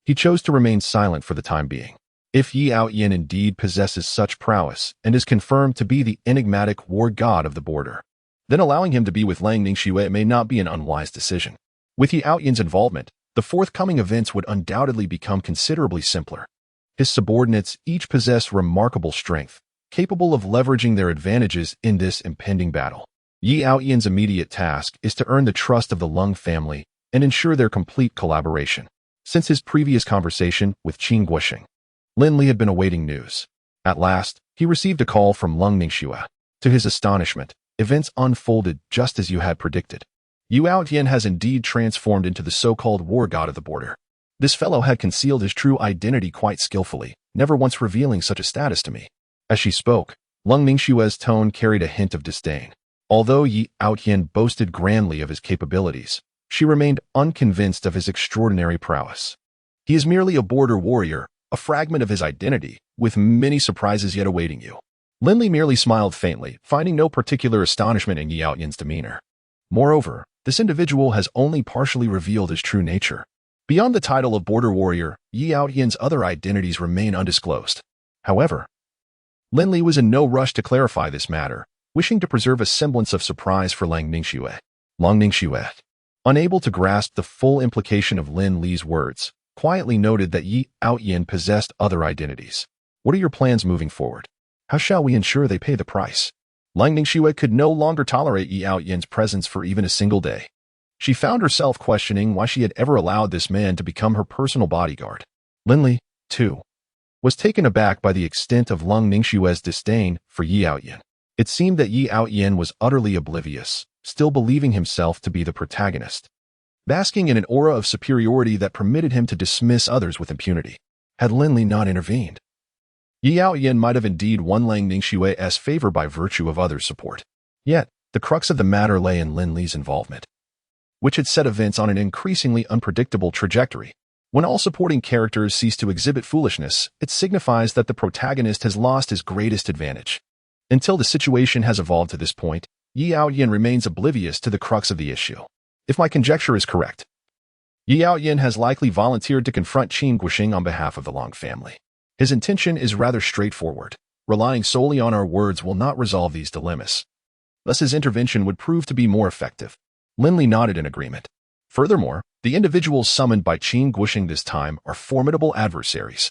A: he chose to remain silent for the time being. If Yao Tian indeed possesses such prowess and is confirmed to be the enigmatic war god of the border, then allowing him to be with Lang Ningxue may not be an unwise decision. With Yao Tian's involvement, the forthcoming events would undoubtedly become considerably simpler. His subordinates each possess remarkable strength, capable of leveraging their advantages in this impending battle. Yao Tian's immediate task is to earn the trust of the Lung family and ensure their complete collaboration. Since his previous conversation with Qin Guoxing, Lin Li had been awaiting news. At last, he received a call from Lung Ningxue. To his astonishment, events unfolded just as you had predicted. Yao Tian has indeed transformed into the so-called war god of the border. This fellow had concealed his true identity quite skillfully, never once revealing such a status to me. As she spoke, Lung Ningxue's tone carried a hint of disdain. Although Yao Tian boasted grandly of his capabilities, she remained unconvinced of his extraordinary prowess. He is merely a border warrior, a fragment of his identity, with many surprises yet awaiting you. Lin Li merely smiled faintly, finding no particular astonishment in Yao Tian's demeanor. Moreover, this individual has only partially revealed his true nature. Beyond the title of border warrior, Yao Tian's other identities remain undisclosed. However, Lin Li was in no rush to clarify this matter, wishing to preserve a semblance of surprise for Lang Ningxue. Lang Ningxue, unable to grasp the full implication of Lin Li's words, quietly noted that Yao Tian possessed other identities. What are your plans moving forward? How shall we ensure they pay the price? Lang Ningxue could no longer tolerate Yao Tian's presence for even a single day. She found herself questioning why she had ever allowed this man to become her personal bodyguard. Lin Li, too, was taken aback by the extent of Lang Ningxue's disdain for Yao Tian. It seemed that Yao Tian was utterly oblivious, still believing himself to be the protagonist, basking in an aura of superiority that permitted him to dismiss others with impunity. Had Lin Li not intervened, Yao Tian might have indeed won Lang Ningxue's favor by virtue of others' support. Yet, the crux of the matter lay in Lin Li's involvement, which had set events on an increasingly unpredictable trajectory. When all supporting characters cease to exhibit foolishness, it signifies that the protagonist has lost his greatest advantage. Until the situation has evolved to this point, Yao Tian remains oblivious to the crux of the issue. If my conjecture is correct, Yao Tian has likely volunteered to confront Qin Guoxing on behalf of the Long family. His intention is rather straightforward. Relying solely on our words will not resolve these dilemmas. Thus his intervention would prove to be more effective. Lin Li nodded in agreement. Furthermore, the individuals summoned by Qin Guoxing this time are formidable adversaries.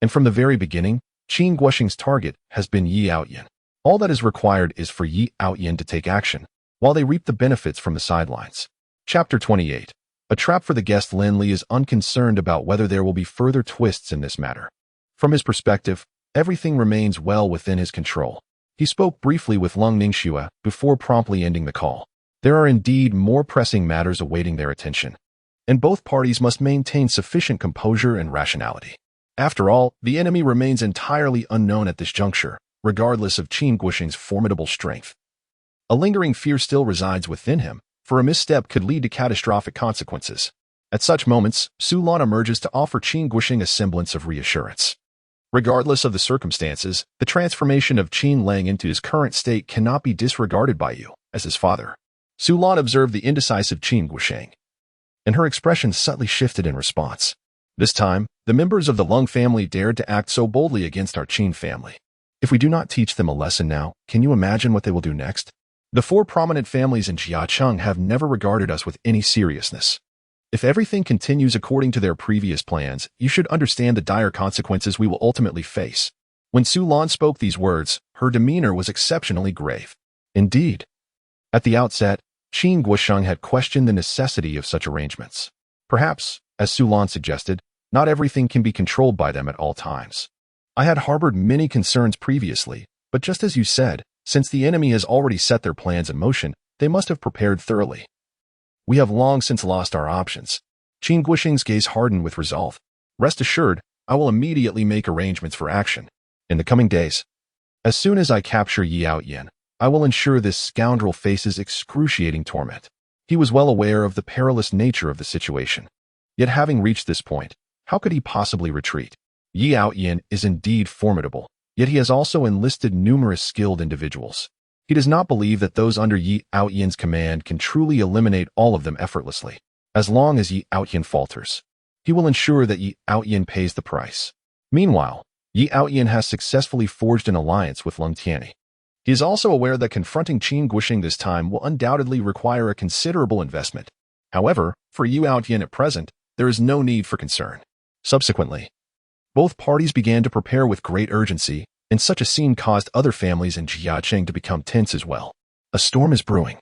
A: And from the very beginning, Qin Guoxing's target has been Yi Outyin. All that is required is for Yi Outyin to take action, while they reap the benefits from the sidelines. Chapter 28. A trap for the guest. Lin Li is unconcerned about whether there will be further twists in this matter. From his perspective, everything remains well within his control. He spoke briefly with Lung Ningxue before promptly ending the call. There are indeed more pressing matters awaiting their attention, and both parties must maintain sufficient composure and rationality. After all, the enemy remains entirely unknown at this juncture, regardless of Qin Guoxing's formidable strength. A lingering fear still resides within him, for a misstep could lead to catastrophic consequences. At such moments, Su Lan emerges to offer Qin Guoxing a semblance of reassurance. Regardless of the circumstances, the transformation of Qin Lang into his current state cannot be disregarded by you, as his father. Su Lan observed the indecisive Qin Guoxing, and her expression subtly shifted in response. This time, the members of the Lung family dared to act so boldly against our Qin family. If we do not teach them a lesson now, can you imagine what they will do next? The four prominent families in Jiacheng have never regarded us with any seriousness. If everything continues according to their previous plans, you should understand the dire consequences we will ultimately face. When Su Lan spoke these words, her demeanor was exceptionally grave. Indeed. At the outset, Qin Guoxing had questioned the necessity of such arrangements. Perhaps, as Su Lan suggested, not everything can be controlled by them at all times. I had harbored many concerns previously, but just as you said, since the enemy has already set their plans in motion, they must have prepared thoroughly. We have long since lost our options. Qin Guoxing's gaze hardened with resolve. Rest assured, I will immediately make arrangements for action. In the coming days, as soon as I capture Yi Outyin, I will ensure this scoundrel faces excruciating torment. He was well aware of the perilous nature of the situation. Yet having reached this point, how could he possibly retreat? Yi Outyin is indeed formidable, yet he has also enlisted numerous skilled individuals. He does not believe that those under Yi Outyin's command can truly eliminate all of them effortlessly. As long as Yi Outyin falters, he will ensure that Yi Outyin pays the price. Meanwhile, Yi Outyin has successfully forged an alliance with Lung Tianyi. He is also aware that confronting Qin Guoxing this time will undoubtedly require a considerable investment. However, for Yi Outyin at present, there is no need for concern. Subsequently, both parties began to prepare with great urgency, and such a scene caused other families in Jiacheng to become tense as well. A storm is brewing,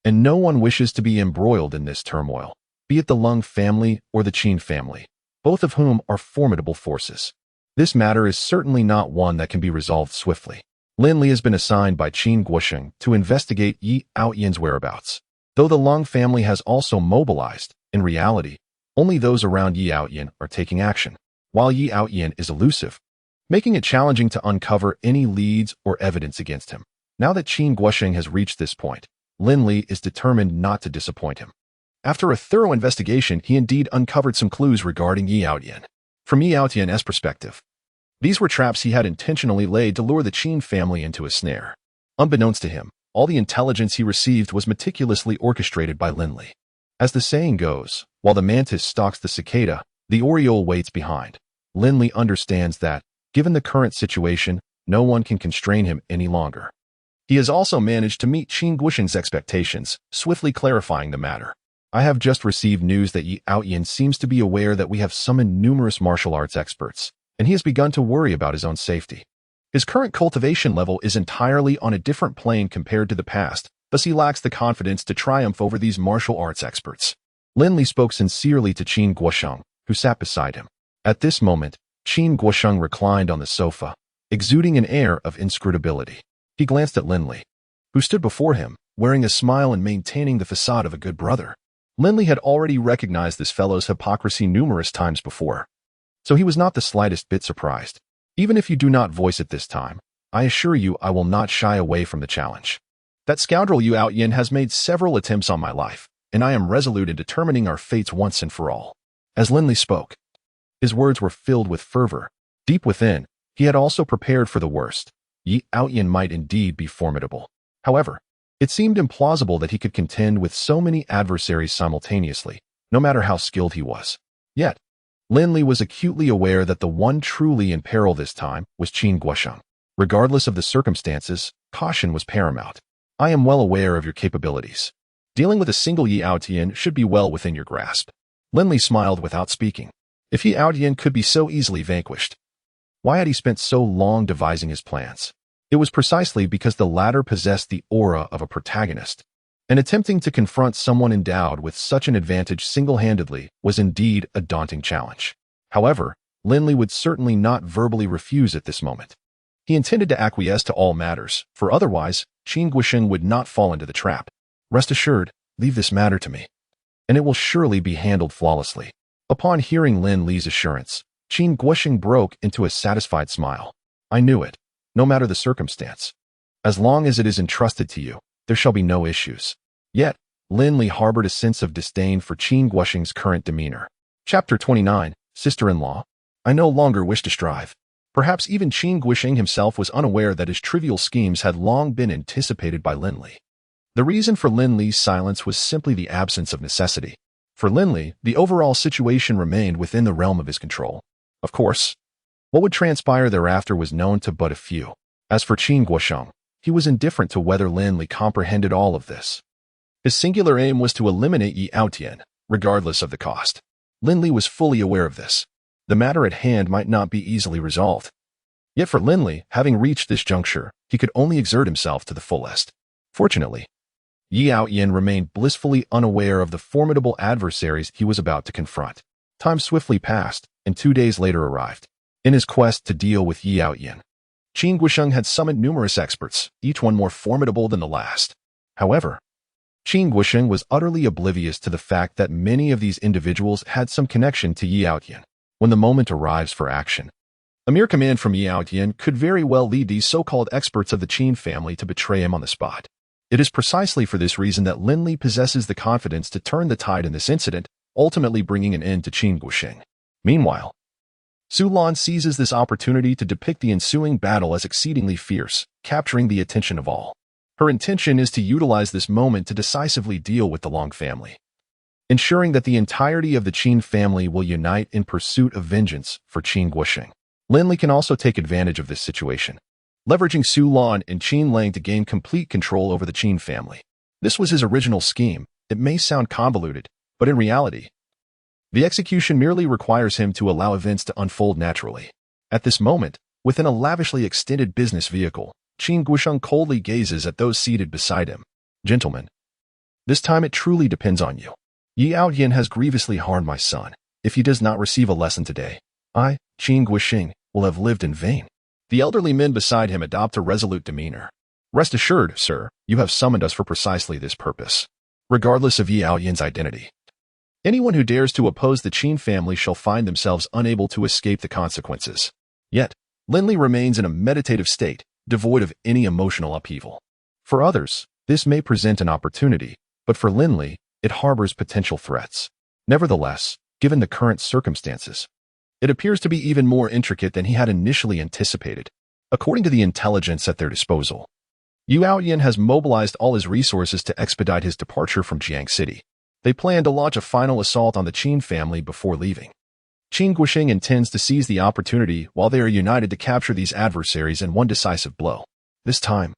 A: and no one wishes to be embroiled in this turmoil, be it the Lung family or the Qin family, both of whom are formidable forces. This matter is certainly not one that can be resolved swiftly. Lin Li has been assigned by Qin Guoxing to investigate Yi Outyin's whereabouts. Though the Lung family has also mobilized, in reality, only those around Yi Outyin are taking action, while Yi Outyin is elusive, making it challenging to uncover any leads or evidence against him. Now that Qin Guoxing has reached this point, Lin Li is determined not to disappoint him. After a thorough investigation, he indeed uncovered some clues regarding Yi Outyin. From Yi Outyin's perspective, these were traps he had intentionally laid to lure the Qin family into a snare. Unbeknownst to him, all the intelligence he received was meticulously orchestrated by Lin Li. As the saying goes, while the mantis stalks the cicada, the oriole waits behind. Lin Li understands that, given the current situation, no one can constrain him any longer. He has also managed to meet Qin Guoxing's expectations, swiftly clarifying the matter. I have just received news that Yi Outyin seems to be aware that we have summoned numerous martial arts experts, and he has begun to worry about his own safety. His current cultivation level is entirely on a different plane compared to the past, thus he lacks the confidence to triumph over these martial arts experts. Lin Li spoke sincerely to Qin Guoxing, who sat beside him. At this moment, Qin Guoxing reclined on the sofa, exuding an air of inscrutability. He glanced at Lin Li, who stood before him, wearing a smile and maintaining the facade of a good brother. Lin Li had already recognized this fellow's hypocrisy numerous times before, so he was not the slightest bit surprised. Even if you do not voice it this time, I assure you I will not shy away from the challenge. That scoundrel Yi Outyin has made several attempts on my life, and I am resolute in determining our fates once and for all. As Lin Li spoke, his words were filled with fervor. Deep within, he had also prepared for the worst. Yi Outyin might indeed be formidable. However, it seemed implausible that he could contend with so many adversaries simultaneously, no matter how skilled he was. Yet, Lin Li was acutely aware that the one truly in peril this time was Qin Guoxing. Regardless of the circumstances, caution was paramount. I am well aware of your capabilities. Dealing with a single Yi Aotian should be well within your grasp. Lin Li smiled without speaking. If Yi Aotian could be so easily vanquished, why had he spent so long devising his plans? It was precisely because the latter possessed the aura of a protagonist, and attempting to confront someone endowed with such an advantage single-handedly was indeed a daunting challenge. However, Lin Li would certainly not verbally refuse at this moment. He intended to acquiesce to all matters, for otherwise, Qin Guosheng would not fall into the trap. Rest assured, leave this matter to me, and it will surely be handled flawlessly. Upon hearing Lin Li's assurance, Qin Guosheng broke into a satisfied smile. I knew it. No matter the circumstance. As long as it is entrusted to you, there shall be no issues. Yet, Lin Li harbored a sense of disdain for Qin Guosheng's current demeanor. Chapter 29, Sister-in-Law. I no longer wish to strive. Perhaps even Qin Guosheng himself was unaware that his trivial schemes had long been anticipated by Lin Li. The reason for Lin Li's silence was simply the absence of necessity. For Lin Li, the overall situation remained within the realm of his control. Of course, what would transpire thereafter was known to but a few. As for Qin Guosheng, he was indifferent to whether Lin Li comprehended all of this. His singular aim was to eliminate Yi Aotian, regardless of the cost. Lin Li was fully aware of this. The matter at hand might not be easily resolved. Yet for Lin Li, having reached this juncture, he could only exert himself to the fullest. Fortunately, Yi Aotian remained blissfully unaware of the formidable adversaries he was about to confront. Time swiftly passed, and 2 days later arrived. In his quest to deal with Yi Aotian, Qin Guosheng had summoned numerous experts, each one more formidable than the last. However, Qin Guosheng was utterly oblivious to the fact that many of these individuals had some connection to Yi Aotian. When the moment arrives for action, a mere command from Yi Aotian could very well lead these so-called experts of the Qin family to betray him on the spot. It is precisely for this reason that Lin Li possesses the confidence to turn the tide in this incident, ultimately bringing an end to Qin Guosheng. Meanwhile, Su Lan seizes this opportunity to depict the ensuing battle as exceedingly fierce, capturing the attention of all. Her intention is to utilize this moment to decisively deal with the Long family, ensuring that the entirety of the Qin family will unite in pursuit of vengeance for Qin Guosheng. Lin Li can also take advantage of this situation, leveraging Su Lan and Qin Lang to gain complete control over the Qin family. This was his original scheme. It may sound convoluted, but in reality, the execution merely requires him to allow events to unfold naturally. At this moment, within a lavishly extended business vehicle, Qin Guosheng coldly gazes at those seated beside him. Gentlemen, this time it truly depends on you. Yi Aotian has grievously harmed my son. If he does not receive a lesson today, I, Qin Guosheng, will have lived in vain. The elderly men beside him adopt a resolute demeanor. Rest assured, sir, you have summoned us for precisely this purpose. Regardless of Yi Aotian's identity, anyone who dares to oppose the Qin family shall find themselves unable to escape the consequences. Yet, Lin Li remains in a meditative state, devoid of any emotional upheaval. For others, this may present an opportunity, but for Lin Li, it harbors potential threats. Nevertheless, given the current circumstances, it appears to be even more intricate than he had initially anticipated. According to the intelligence at their disposal, Yi Aotian has mobilized all his resources to expedite his departure from Jiang City. They plan to launch a final assault on the Qin family before leaving. Qin Guosheng intends to seize the opportunity while they are united to capture these adversaries in one decisive blow. This time,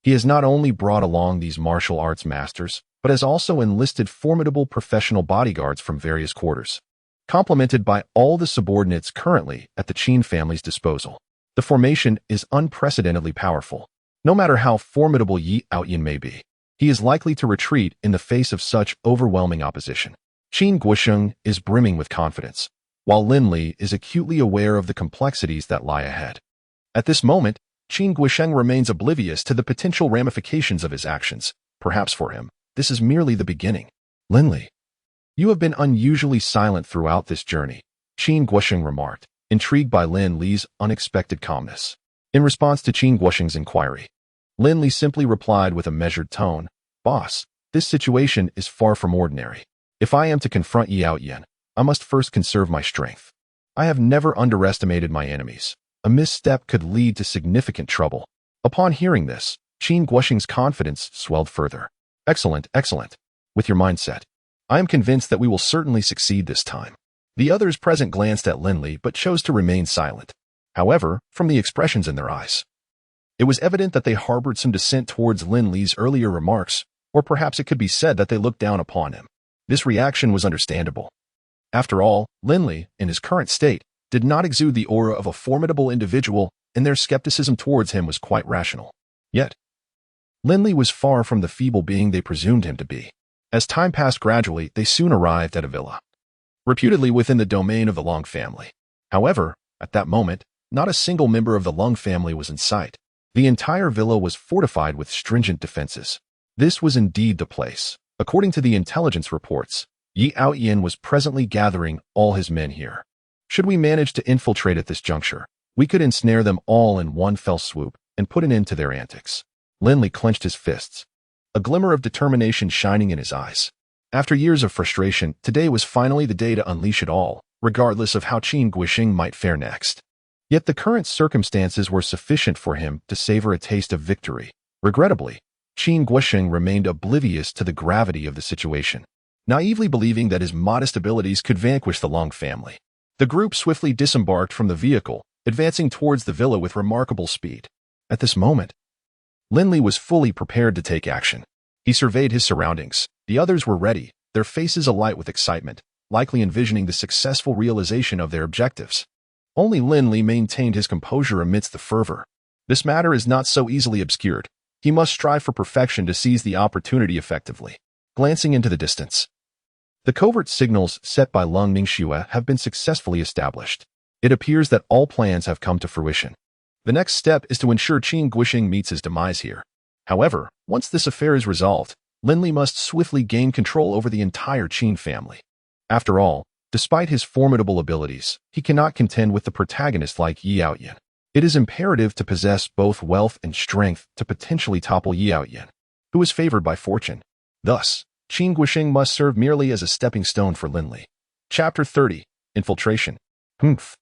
A: he has not only brought along these martial arts masters, but has also enlisted formidable professional bodyguards from various quarters, complemented by all the subordinates currently at the Qin family's disposal. The formation is unprecedentedly powerful. No matter how formidable Yi Aotian may be, he is likely to retreat in the face of such overwhelming opposition. Qin Guosheng is brimming with confidence, while Lin Li is acutely aware of the complexities that lie ahead. At this moment, Qin Guosheng remains oblivious to the potential ramifications of his actions. Perhaps for him, this is merely the beginning. Lin Li, you have been unusually silent throughout this journey, Qin Guosheng remarked, intrigued by Lin Li's unexpected calmness. In response to Qin Guosheng's inquiry, Lin Li simply replied with a measured tone, Boss, this situation is far from ordinary. If I am to confront Yi Aotian, I must first conserve my strength. I have never underestimated my enemies. A misstep could lead to significant trouble. Upon hearing this, Qin Guosheng's confidence swelled further. Excellent, excellent. With your mindset, I am convinced that we will certainly succeed this time. The others present glanced at Lin Li but chose to remain silent. However, from the expressions in their eyes, it was evident that they harbored some dissent towards Lin Li's earlier remarks, or perhaps it could be said that they looked down upon him. This reaction was understandable. After all, Lin Li, in his current state, did not exude the aura of a formidable individual, and their skepticism towards him was quite rational. Yet, Lin Li was far from the feeble being they presumed him to be. As time passed gradually, they soon arrived at a villa, reputedly within the domain of the Long family. However, at that moment, not a single member of the Long family was in sight. The entire villa was fortified with stringent defenses. This was indeed the place. According to the intelligence reports, Yi Aoyan was presently gathering all his men here. Should we manage to infiltrate at this juncture, we could ensnare them all in one fell swoop and put an end to their antics. Lin Li clenched his fists, a glimmer of determination shining in his eyes. After years of frustration, today was finally the day to unleash it all, regardless of how Qin Guixing might fare next. Yet the current circumstances were sufficient for him to savor a taste of victory. Regrettably, Qin Guixing remained oblivious to the gravity of the situation, naively believing that his modest abilities could vanquish the Long family. The group swiftly disembarked from the vehicle, advancing towards the villa with remarkable speed. At this moment, Lin Li was fully prepared to take action. He surveyed his surroundings. The others were ready, their faces alight with excitement, likely envisioning the successful realization of their objectives. Only Lin Li maintained his composure amidst the fervor. This matter is not so easily obscured. He must strive for perfection to seize the opportunity effectively. Glancing into the distance, the covert signals set by Lung Mingxue have been successfully established. It appears that all plans have come to fruition. The next step is to ensure Qin Guixing meets his demise here. However, once this affair is resolved, Lin Li must swiftly gain control over the entire Qin family. After all, despite his formidable abilities, he cannot contend with the protagonist like Yi Aoyan. It is imperative to possess both wealth and strength to potentially topple Yi Aoyan, who is favored by fortune. Thus, Qin Guixing must serve merely as a stepping stone for Lin Li. Chapter 30. Infiltration. Humph.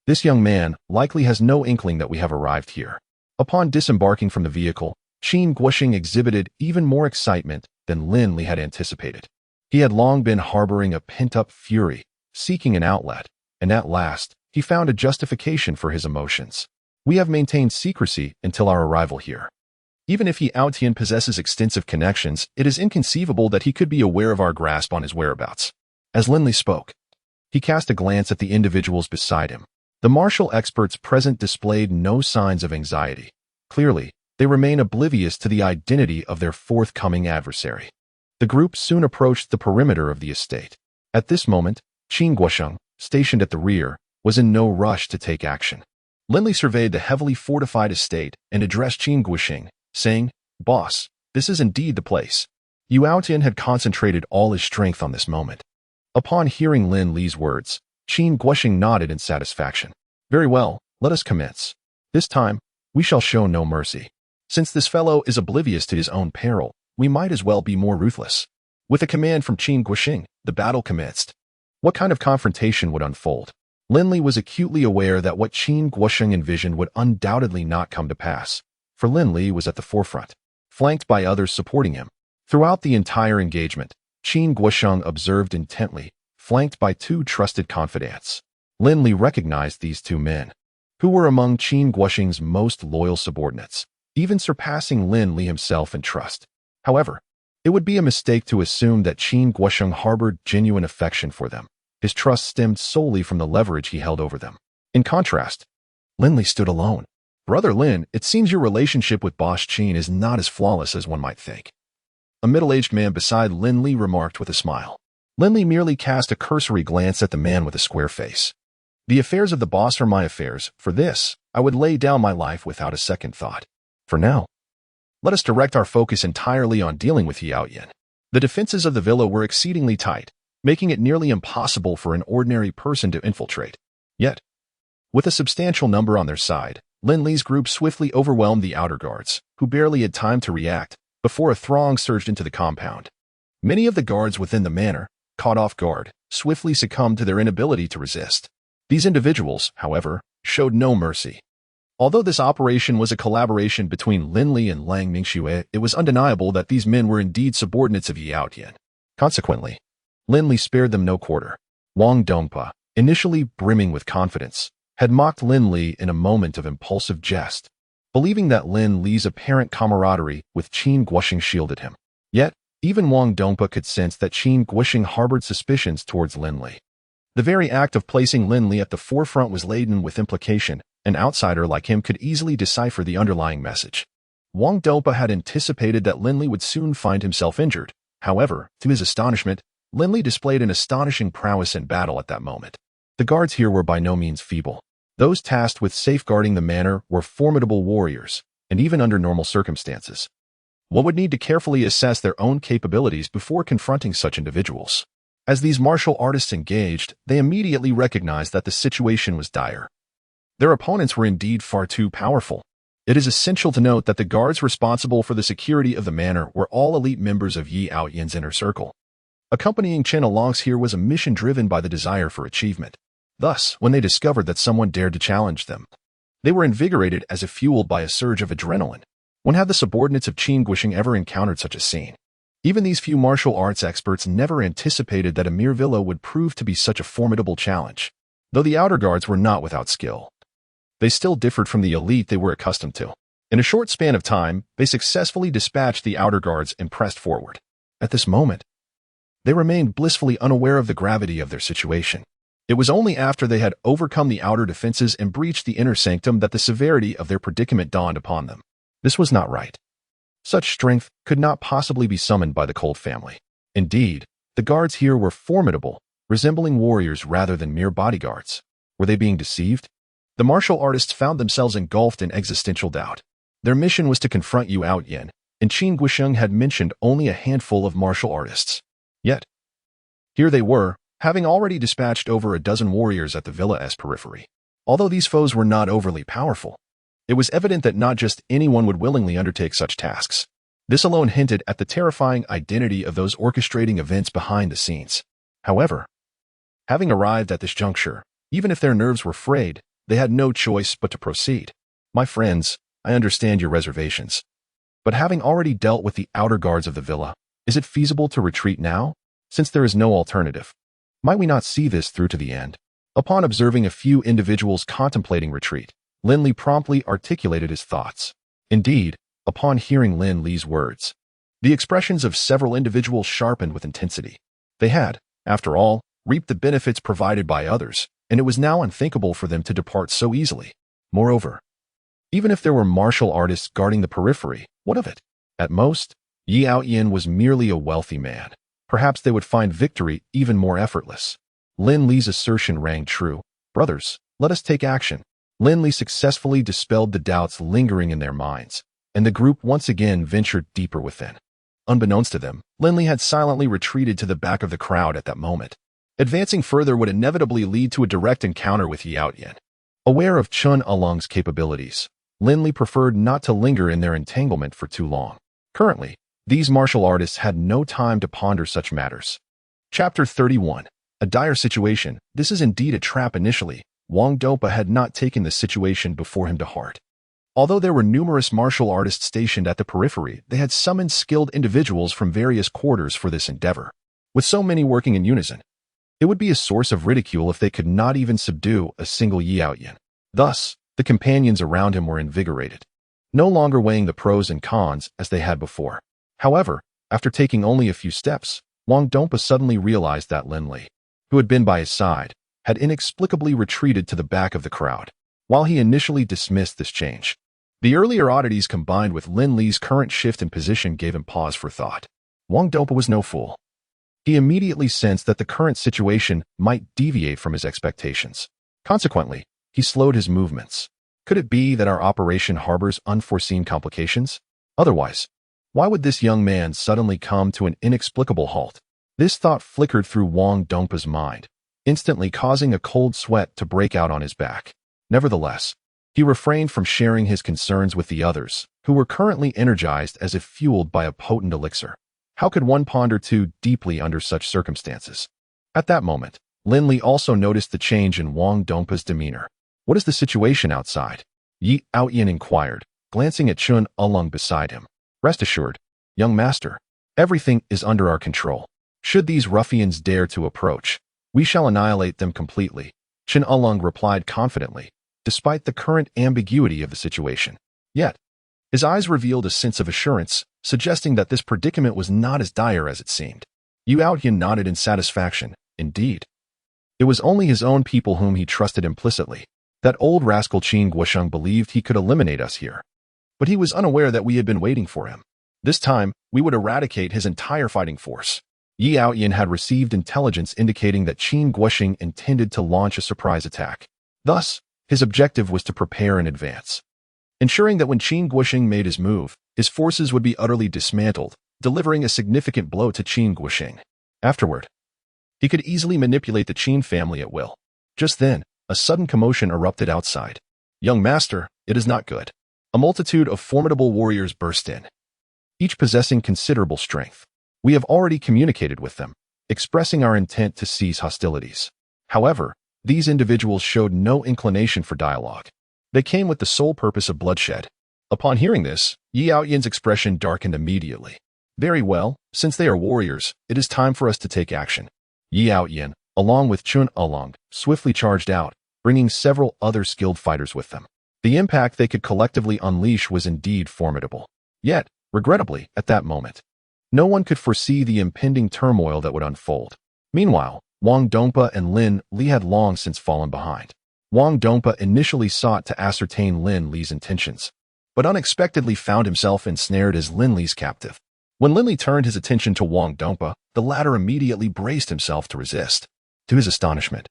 A: This young man likely has no inkling that we have arrived here. Upon disembarking from the vehicle, Qin Guixing exhibited even more excitement than Lin Li had anticipated. He had long been harboring a pent-up fury, seeking an outlet, and at last, he found a justification for his emotions. We have maintained secrecy until our arrival here. Even if Yi Aoyan possesses extensive connections, it is inconceivable that he could be aware of our grasp on his whereabouts. As Lin Li spoke, he cast a glance at the individuals beside him. The martial experts present displayed no signs of anxiety. Clearly, they remain oblivious to the identity of their forthcoming adversary. The group soon approached the perimeter of the estate. At this moment, Qin Guixing, stationed at the rear, was in no rush to take action. Lin Li surveyed the heavily fortified estate and addressed Qin Guixing, saying, "Boss, this is indeed the place." Yi Aoyan had concentrated all his strength on this moment. Upon hearing Lin Li's words, Qin Guixing nodded in satisfaction. "Very well, let us commence. This time, we shall show no mercy. Since this fellow is oblivious to his own peril, we might as well be more ruthless." With a command from Qin Guixing, the battle commenced. What kind of confrontation would unfold? Lin Li was acutely aware that what Qin Guixing envisioned would undoubtedly not come to pass, for Lin Li was at the forefront, flanked by others supporting him. Throughout the entire engagement, Qin Guixing observed intently, flanked by two trusted confidants. Lin Li recognized these two men, who were among Qin Guixing's most loyal subordinates, even surpassing Lin Li himself in trust. However, it would be a mistake to assume that Qin Guixing harbored genuine affection for them. His trust stemmed solely from the leverage he held over them. In contrast, Lin Li stood alone. "Brother Lin, it seems your relationship with Boss Qin is not as flawless as one might think." A middle-aged man beside Lin Li remarked with a smile. Lin Li merely cast a cursory glance at the man with a square face. "The affairs of the boss are my affairs. For this, I would lay down my life without a second thought. For now, let us direct our focus entirely on dealing with Yi Aoyan." The defenses of the villa were exceedingly tight, making it nearly impossible for an ordinary person to infiltrate. Yet, with a substantial number on their side, Lin Li's group swiftly overwhelmed the outer guards, who barely had time to react before a throng surged into the compound. Many of the guards within the manor, caught off guard, swiftly succumbed to their inability to resist. These individuals, however, showed no mercy. Although this operation was a collaboration between Lin Li and Lang Mingxue, it was undeniable that these men were indeed subordinates of Yi Aoyan. Consequently, Lin Li spared them no quarter. Wang Dongpa, initially brimming with confidence, had mocked Lin Li in a moment of impulsive jest, believing that Lin Li's apparent camaraderie with Qin Guixing shielded him. Yet, even Wang Dongpa could sense that Qin Guoxing harbored suspicions towards Lin Li. The very act of placing Lin Li at the forefront was laden with implication. An outsider like him could easily decipher the underlying message. Wang Dongpa had anticipated that Lin Li would soon find himself injured. However, to his astonishment, Lin Li displayed an astonishing prowess in battle at that moment. The guards here were by no means feeble. Those tasked with safeguarding the manor were formidable warriors, and even under normal circumstances, one would need to carefully assess their own capabilities before confronting such individuals. As these martial artists engaged, they immediately recognized that the situation was dire. Their opponents were indeed far too powerful. It is essential to note that the guards responsible for the security of the manor were all elite members of Yi Aoyan's inner circle. Accompanying Chen alongs here was a mission driven by the desire for achievement. Thus, when they discovered that someone dared to challenge them, they were invigorated as if fueled by a surge of adrenaline. When had the subordinates of Qin Guoxing ever encountered such a scene? Even these few martial arts experts never anticipated that a mere villa would prove to be such a formidable challenge. Though the outer guards were not without skill, they still differed from the elite they were accustomed to. In a short span of time, they successfully dispatched the outer guards and pressed forward. At this moment, they remained blissfully unaware of the gravity of their situation. It was only after they had overcome the outer defenses and breached the inner sanctum that the severity of their predicament dawned upon them. This was not right. Such strength could not possibly be summoned by the Colt family. Indeed, the guards here were formidable, resembling warriors rather than mere bodyguards. Were they being deceived? The martial artists found themselves engulfed in existential doubt. Their mission was to confront Yu Aoyan, and Qin Guoxing had mentioned only a handful of martial artists. Yet, here they were, having already dispatched over a dozen warriors at the villa's periphery. Although these foes were not overly powerful, it was evident that not just anyone would willingly undertake such tasks. This alone hinted at the terrifying identity of those orchestrating events behind the scenes. However, having arrived at this juncture, even if their nerves were frayed, they had no choice but to proceed. My friends, I understand your reservations. But having already dealt with the outer guards of the villa, is it feasible to retreat now, since there is no alternative? Might we not see this through to the end? Upon observing a few individuals contemplating retreat, Lin Li promptly articulated his thoughts. Indeed, upon hearing Lin Li's words, the expressions of several individuals sharpened with intensity. They had, after all, reaped the benefits provided by others, and it was now unthinkable for them to depart so easily. Moreover, even if there were martial artists guarding the periphery, what of it? At most, Yi Aoyan was merely a wealthy man. Perhaps they would find victory even more effortless. Lin Li's assertion rang true. Brothers, let us take action. Lin Li successfully dispelled the doubts lingering in their minds, and the group once again ventured deeper within. Unbeknownst to them, Lin Li had silently retreated to the back of the crowd at that moment. Advancing further would inevitably lead to a direct encounter with Yi Aoyan. Aware of Chen Along's capabilities, Lin Li preferred not to linger in their entanglement for too long. Currently, these martial artists had no time to ponder such matters. Chapter 31. A dire situation. This is indeed a trap. Initially, Wang Dongpa had not taken the situation before him to heart. Although there were numerous martial artists stationed at the periphery, they had summoned skilled individuals from various quarters for this endeavor. With so many working in unison, it would be a source of ridicule if they could not even subdue a single Yi Aoyan. Thus, the companions around him were invigorated, no longer weighing the pros and cons as they had before. However, after taking only a few steps, Wang Dongpa suddenly realized that Lin Li, who had been by his side, had inexplicably retreated to the back of the crowd. While he initially dismissed this change, the earlier oddities combined with Lin Li's current shift in position gave him pause for thought. Wang Dongpa was no fool. He immediately sensed that the current situation might deviate from his expectations. Consequently, he slowed his movements. Could it be that our operation harbors unforeseen complications? Otherwise, why would this young man suddenly come to an inexplicable halt? This thought flickered through Wang Dongpa's mind, instantly causing a cold sweat to break out on his back. Nevertheless, he refrained from sharing his concerns with the others, who were currently energized as if fueled by a potent elixir. How could one ponder too deeply under such circumstances? At that moment, Lin Li also noticed the change in Wang Dongpa's demeanor. What is the situation outside? Yi Aoyan inquired, glancing at Chen Along beside him. Rest assured, young master, everything is under our control. Should these ruffians dare to approach, we shall annihilate them completely, Chen Along replied confidently, despite the current ambiguity of the situation. Yet, His eyes revealed a sense of assurance, suggesting that this predicament was not as dire as it seemed. Yu Outyin nodded in satisfaction. Indeed. It was only his own people whom he trusted implicitly. That old rascal Qin Guosheng believed he could eliminate us here. But he was unaware that we had been waiting for him. This time, we would eradicate his entire fighting force. Yi Outyin had received intelligence indicating that Qin Guosheng intended to launch a surprise attack. Thus, his objective was to prepare in advance, ensuring that when Qin Guosheng made his move, his forces would be utterly dismantled, delivering a significant blow to Qin Guosheng. Afterward, he could easily manipulate the Qin family at will. Just then, a sudden commotion erupted outside. "Young master, it is not good." A multitude of formidable warriors burst in, each possessing considerable strength. We have already communicated with them, expressing our intent to cease hostilities. However, these individuals showed no inclination for dialogue. They came with the sole purpose of bloodshed. Upon hearing this, Yi Outyin's expression darkened immediately. "Very well, since they are warriors, it is time for us to take action." Yi Outyin, along with Chun Along, swiftly charged out, bringing several other skilled fighters with them. The impact they could collectively unleash was indeed formidable. Yet, regrettably, at that moment, no one could foresee the impending turmoil that would unfold. Meanwhile, Wang Dongpa and Lin Li had long since fallen behind. Wang Dongpa initially sought to ascertain Lin Li's intentions, but unexpectedly found himself ensnared as Lin Li's captive. When Lin Li turned his attention to Wang Dongpa, the latter immediately braced himself to resist. To his astonishment,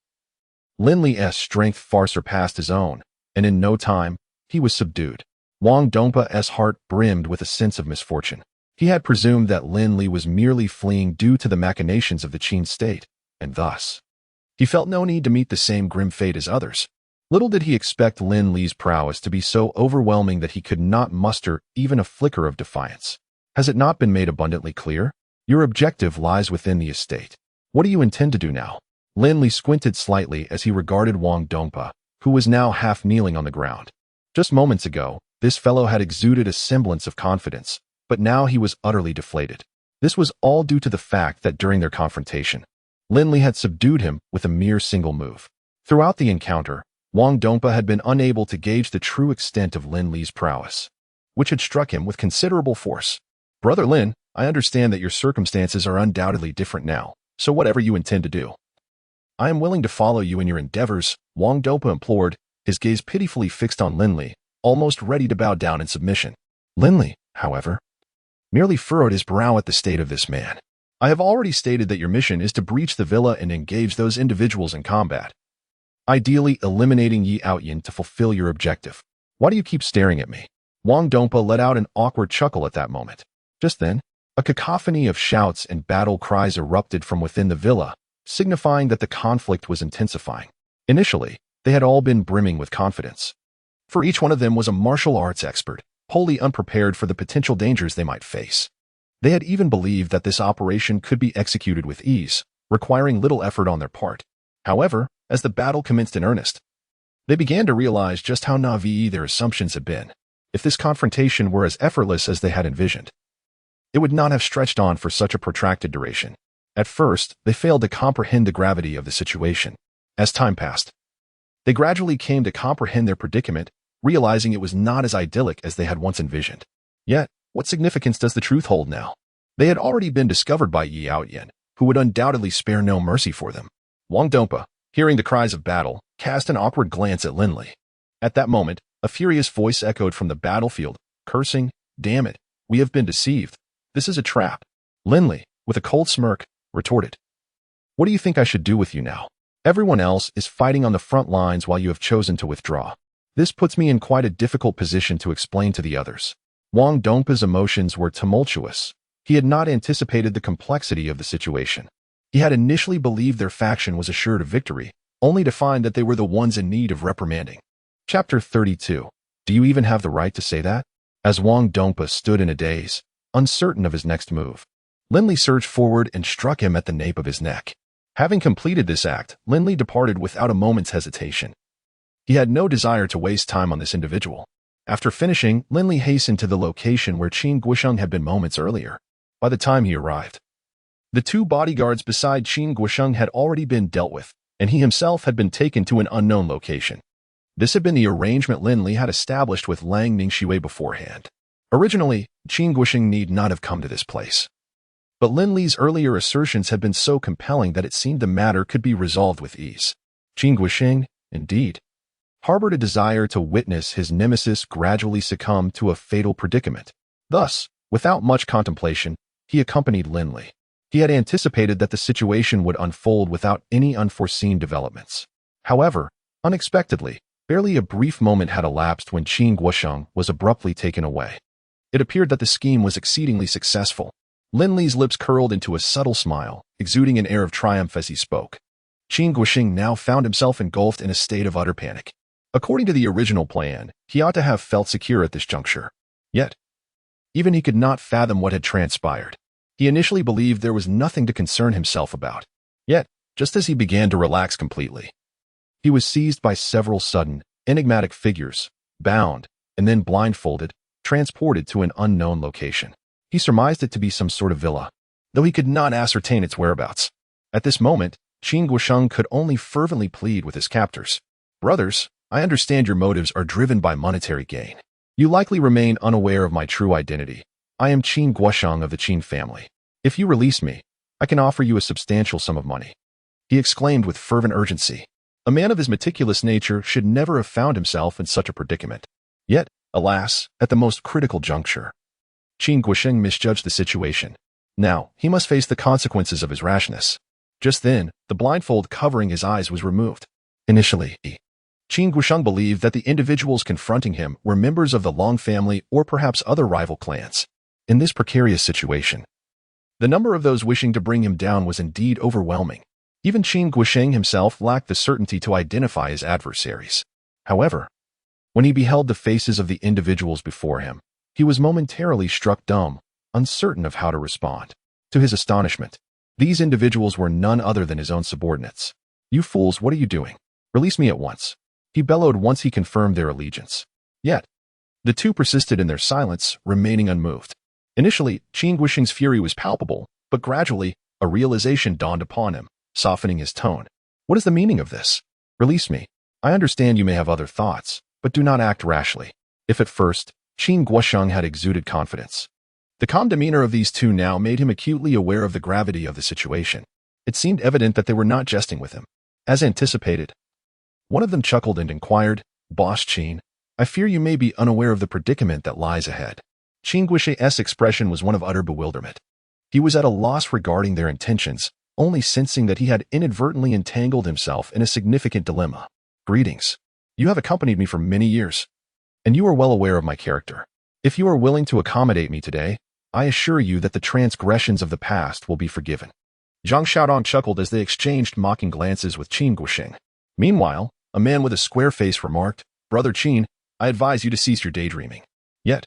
A: Lin Li's strength far surpassed his own, and in no time, he was subdued. Wang Dongpa's heart brimmed with a sense of misfortune. He had presumed that Lin Li was merely fleeing due to the machinations of the Qin state, and thus, he felt no need to meet the same grim fate as others. Little did he expect Lin Li's prowess to be so overwhelming that he could not muster even a flicker of defiance. Has it not been made abundantly clear? Your objective lies within the estate. What do you intend to do now? Lin Li squinted slightly as he regarded Wang Dongpa, who was now half kneeling on the ground. Just moments ago, this fellow had exuded a semblance of confidence, but now he was utterly deflated. This was all due to the fact that during their confrontation, Lin Li had subdued him with a mere single move. Throughout the encounter, Wang Dongpa had been unable to gauge the true extent of Lin Li's prowess, which had struck him with considerable force. "Brother Lin, I understand that your circumstances are undoubtedly different now, so whatever you intend to do, I am willing to follow you in your endeavors," Wang Dongpa implored, his gaze pitifully fixed on Lin Li, almost ready to bow down in submission. Lin Li, however, merely furrowed his brow at the state of this man. "I have already stated that your mission is to breach the villa and engage those individuals in combat, ideally eliminating Yi Outyin to fulfill your objective. Why do you keep staring at me?" Wang Dongpa let out an awkward chuckle at that moment. Just then, a cacophony of shouts and battle cries erupted from within the villa, signifying that the conflict was intensifying. Initially, they had all been brimming with confidence, for each one of them was a martial arts expert, wholly unprepared for the potential dangers they might face. They had even believed that this operation could be executed with ease, requiring little effort on their part. However, as the battle commenced in earnest, they began to realize just how naive their assumptions had been. If this confrontation were as effortless as they had envisioned, it would not have stretched on for such a protracted duration. At first, they failed to comprehend the gravity of the situation. As time passed, they gradually came to comprehend their predicament, realizing it was not as idyllic as they had once envisioned. Yet, what significance does the truth hold now? They had already been discovered by Yi Outyin, who would undoubtedly spare no mercy for them. Wang Dongpa, hearing the cries of battle, cast an awkward glance at Lin Li. At that moment, a furious voice echoed from the battlefield, cursing, "Damn it, we have been deceived. This is a trap." Lin Li, with a cold smirk, retorted, "What do you think I should do with you now? Everyone else is fighting on the front lines while you have chosen to withdraw. This puts me in quite a difficult position to explain to the others." Wang Dongpa's emotions were tumultuous. He had not anticipated the complexity of the situation. He had initially believed their faction was assured of victory, only to find that they were the ones in need of reprimanding. Chapter 32. Do you even have the right to say that? As Wang Dongpa stood in a daze, uncertain of his next move, Lin Li surged forward and struck him at the nape of his neck. Having completed this act, Lin Li departed without a moment's hesitation. He had no desire to waste time on this individual. After finishing, Lin Li hastened to the location where Qin Guosheng had been moments earlier. By the time he arrived, the two bodyguards beside Qin Guosheng had already been dealt with, and he himself had been taken to an unknown location. This had been the arrangement Lin Li had established with Lang Ningxue beforehand. Originally, Qin Guoxing need not have come to this place. But Lin Li's earlier assertions had been so compelling that it seemed the matter could be resolved with ease. Qin Guoxing, indeed, harbored a desire to witness his nemesis gradually succumb to a fatal predicament. Thus, without much contemplation, he accompanied Lin Li. He had anticipated that the situation would unfold without any unforeseen developments. However, unexpectedly, barely a brief moment had elapsed when Qin Guoxing was abruptly taken away. It appeared that the scheme was exceedingly successful. Lin Li's lips curled into a subtle smile, exuding an air of triumph as he spoke. Qin Guoxing now found himself engulfed in a state of utter panic. According to the original plan, he ought to have felt secure at this juncture. Yet, even he could not fathom what had transpired. He initially believed there was nothing to concern himself about. Yet, just as he began to relax completely, he was seized by several sudden, enigmatic figures, bound, and then blindfolded, transported to an unknown location. He surmised it to be some sort of villa, though he could not ascertain its whereabouts. At this moment, Qin Guoxing could only fervently plead with his captors. Brothers, I understand your motives are driven by monetary gain. You likely remain unaware of my true identity. I am Qin Guoxing of the Qin family. If you release me, I can offer you a substantial sum of money. He exclaimed with fervent urgency. A man of his meticulous nature should never have found himself in such a predicament. Yet, alas, at the most critical juncture, Qin Guoxing misjudged the situation. Now, he must face the consequences of his rashness. Just then, the blindfold covering his eyes was removed. Initially, Qin Guoxing believed that the individuals confronting him were members of the Long family or perhaps other rival clans. In this precarious situation, the number of those wishing to bring him down was indeed overwhelming. Even Qin Guoxing himself lacked the certainty to identify his adversaries. However, when he beheld the faces of the individuals before him, he was momentarily struck dumb, uncertain of how to respond. To his astonishment, these individuals were none other than his own subordinates. You fools, what are you doing? Release me at once. He bellowed once he confirmed their allegiance. Yet, the two persisted in their silence, remaining unmoved. Initially, Qin Guoxing's fury was palpable, but gradually, a realization dawned upon him, softening his tone. What is the meaning of this? Release me. I understand you may have other thoughts, but do not act rashly. If at first, Qin Guoxing had exuded confidence, the calm demeanor of these two now made him acutely aware of the gravity of the situation. It seemed evident that they were not jesting with him. As anticipated, one of them chuckled and inquired, Boss Qin, I fear you may be unaware of the predicament that lies ahead. Qin Guoxing's expression was one of utter bewilderment. He was at a loss regarding their intentions, only sensing that he had inadvertently entangled himself in a significant dilemma. Greetings. You have accompanied me for many years, and you are well aware of my character. If you are willing to accommodate me today, I assure you that the transgressions of the past will be forgiven. Zhang Xiaodong chuckled as they exchanged mocking glances with Qin Guoxing. Meanwhile, a man with a square face remarked, Brother Qin, I advise you to cease your daydreaming. Yet,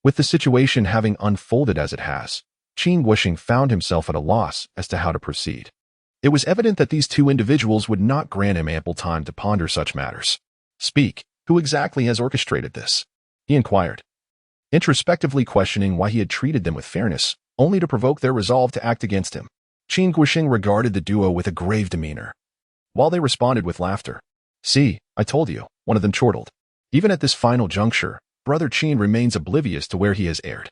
A: with the situation having unfolded as it has, Qin Guoxing found himself at a loss as to how to proceed. It was evident that these two individuals would not grant him ample time to ponder such matters. Speak, who exactly has orchestrated this? He inquired, introspectively questioning why he had treated them with fairness, only to provoke their resolve to act against him. Qin Guoxing regarded the duo with a grave demeanor, while they responded with laughter. See, I told you, one of them chortled. Even at this final juncture, Brother Qin remains oblivious to where he has erred.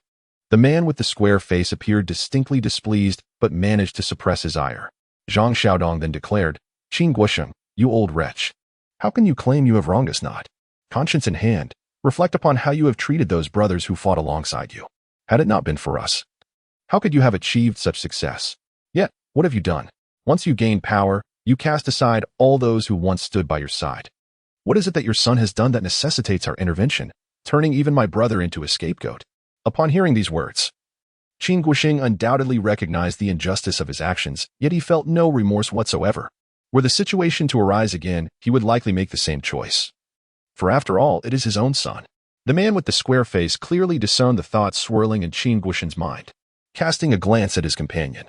A: The man with the square face appeared distinctly displeased, but managed to suppress his ire. Zhang Xiaodong then declared, Qin Guoxing, you old wretch. How can you claim you have wronged us not? Conscience in hand, reflect upon how you have treated those brothers who fought alongside you. Had it not been for us, how could you have achieved such success? Yet, what have you done? Once you gained power, you cast aside all those who once stood by your side. What is it that your son has done that necessitates our intervention, turning even my brother into a scapegoat? Upon hearing these words, Qin Guoxing undoubtedly recognized the injustice of his actions, yet he felt no remorse whatsoever. Were the situation to arise again, he would likely make the same choice. For after all, it is his own son. The man with the square face clearly discerned the thoughts swirling in Qin Guoxing's mind. Casting a glance at his companion,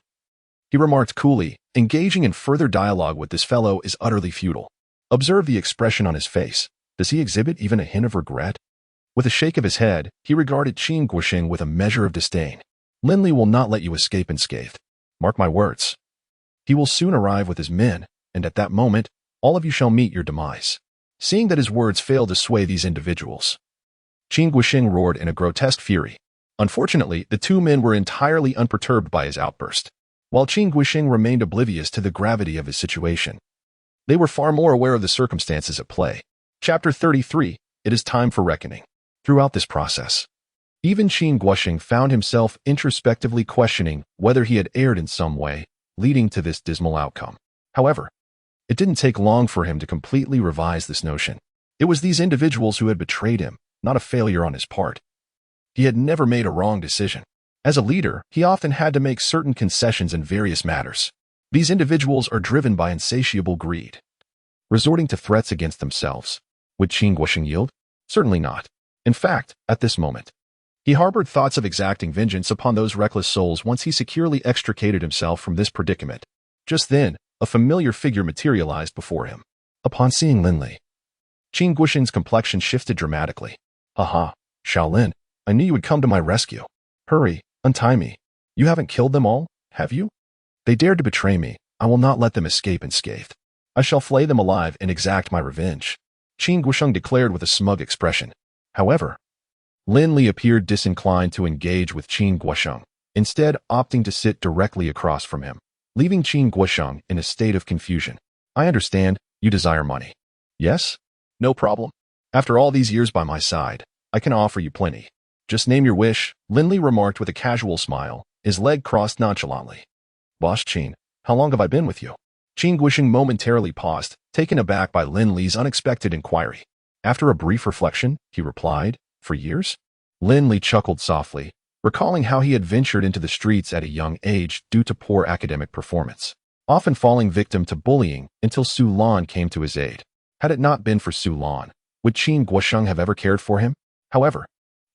A: he remarked coolly, engaging in further dialogue with this fellow is utterly futile. Observe the expression on his face. Does he exhibit even a hint of regret? With a shake of his head, he regarded Qin Guoxing with a measure of disdain. Lin Li will not let you escape unscathed. Mark my words. He will soon arrive with his men, and at that moment, all of you shall meet your demise. Seeing that his words failed to sway these individuals, Qin Guoxing roared in a grotesque fury. Unfortunately, the two men were entirely unperturbed by his outburst, while Qin Guoxing remained oblivious to the gravity of his situation. They were far more aware of the circumstances at play. Chapter 33. It is time for reckoning. Throughout this process, even Qin Guoxing found himself introspectively questioning whether he had erred in some way, leading to this dismal outcome. However, it didn't take long for him to completely revise this notion. It was these individuals who had betrayed him, not a failure on his part. He had never made a wrong decision. As a leader, he often had to make certain concessions in various matters. These individuals are driven by insatiable greed, resorting to threats against themselves. Would Qin Guoxing yield? Certainly not. In fact, at this moment, he harbored thoughts of exacting vengeance upon those reckless souls once he securely extricated himself from this predicament. Just then, a familiar figure materialized before him. Upon seeing Lin Li, Qin Guoxing's complexion shifted dramatically. Haha, Shaolin, I knew you would come to my rescue. Hurry, untie me. You haven't killed them all, have you? They dared to betray me. I will not let them escape unscathed. I shall flay them alive and exact my revenge, Qin Guoxing declared with a smug expression. However, Lin Li appeared disinclined to engage with Qin Guoxing, instead opting to sit directly across from him, leaving Qin Guoxing in a state of confusion. I understand, you desire money. Yes? No problem. After all these years by my side, I can offer you plenty. Just name your wish, Lin Li remarked with a casual smile, his leg crossed nonchalantly. Boss Qin, how long have I been with you? Qin Guoxing momentarily paused, taken aback by Lin Li's unexpected inquiry. After a brief reflection, he replied, for years? Lin Li chuckled softly, recalling how he had ventured into the streets at a young age due to poor academic performance, often falling victim to bullying until Su Lan came to his aid. Had it not been for Su Lan, would Qin Guoxing have ever cared for him? However,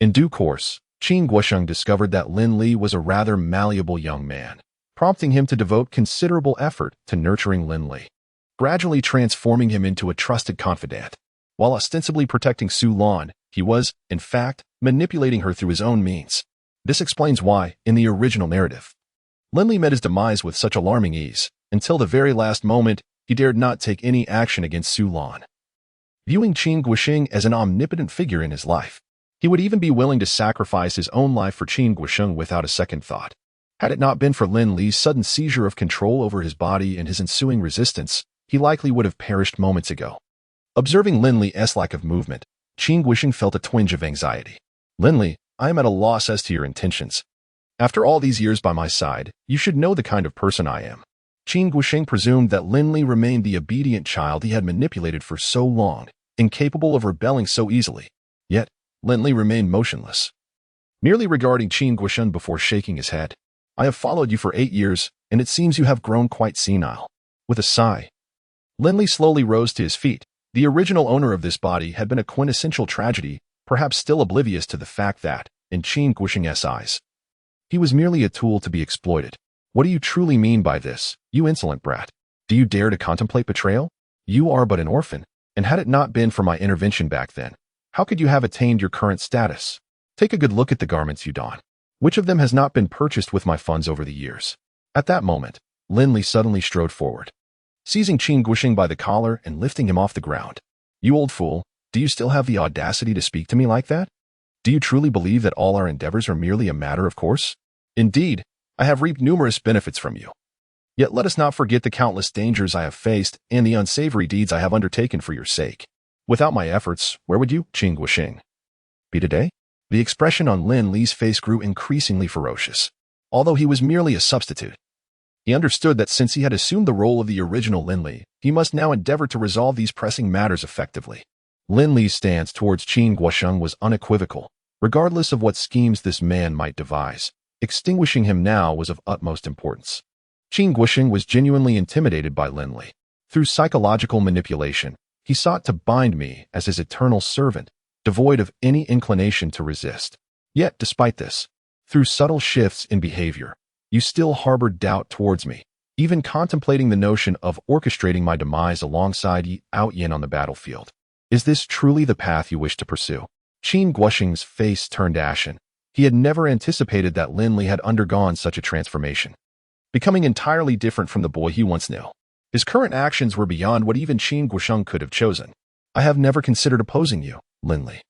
A: in due course, Qin Guoxing discovered that Lin Li was a rather malleable young man, prompting him to devote considerable effort to nurturing Lin Li, gradually transforming him into a trusted confidant. While ostensibly protecting Su Lan, he was, in fact, manipulating her through his own means. This explains why, in the original narrative, Lin Li met his demise with such alarming ease. Until the very last moment, he dared not take any action against Su Lan. Viewing Qin Guoxing as an omnipotent figure in his life, he would even be willing to sacrifice his own life for Qin Guoxing without a second thought. Had it not been for Lin Li's sudden seizure of control over his body and his ensuing resistance, he likely would have perished moments ago. Observing Lin Li's lack of movement, Qin Guoxing felt a twinge of anxiety. Lin Li, I am at a loss as to your intentions. After all these years by my side, you should know the kind of person I am. Qin Guoxing presumed that Lin Li remained the obedient child he had manipulated for so long, incapable of rebelling so easily. Yet, Lin Li remained motionless, merely regarding Qin Guoxing before shaking his head. I have followed you for 8 years, and it seems you have grown quite senile. With a sigh, Lin Li slowly rose to his feet. The original owner of this body had been a quintessential tragedy, perhaps still oblivious to the fact that, in Qin Guoxing's eyes, he was merely a tool to be exploited. What do you truly mean by this, you insolent brat? Do you dare to contemplate betrayal? You are but an orphan, and had it not been for my intervention back then, how could you have attained your current status? Take a good look at the garments you don. Which of them has not been purchased with my funds over the years? At that moment, Lin Li suddenly strode forward, seizing Qin Guoxing by the collar and lifting him off the ground. You old fool, do you still have the audacity to speak to me like that? Do you truly believe that all our endeavors are merely a matter of course? Indeed, I have reaped numerous benefits from you. Yet let us not forget the countless dangers I have faced and the unsavory deeds I have undertaken for your sake. Without my efforts, where would you, Qin Guoxing, be today? The expression on Lin Li's face grew increasingly ferocious. Although he was merely a substitute, he understood that since he had assumed the role of the original Lin Li, he must now endeavor to resolve these pressing matters effectively. Lin Li's stance towards Qin Guoxing was unequivocal. Regardless of what schemes this man might devise, extinguishing him now was of utmost importance. Qin Guoxing was genuinely intimidated by Lin Li. Through psychological manipulation, he sought to bind me as his eternal servant, devoid of any inclination to resist. Yet, despite this, through subtle shifts in behavior, you still harbored doubt towards me, even contemplating the notion of orchestrating my demise alongside Yi Yin on the battlefield. Is this truly the path you wish to pursue? Qin Guoxing's face turned ashen. He had never anticipated that Lin Li had undergone such a transformation, becoming entirely different from the boy he once knew. His current actions were beyond what even Qin Guoxing could have chosen. I have never considered opposing you, Lin Li.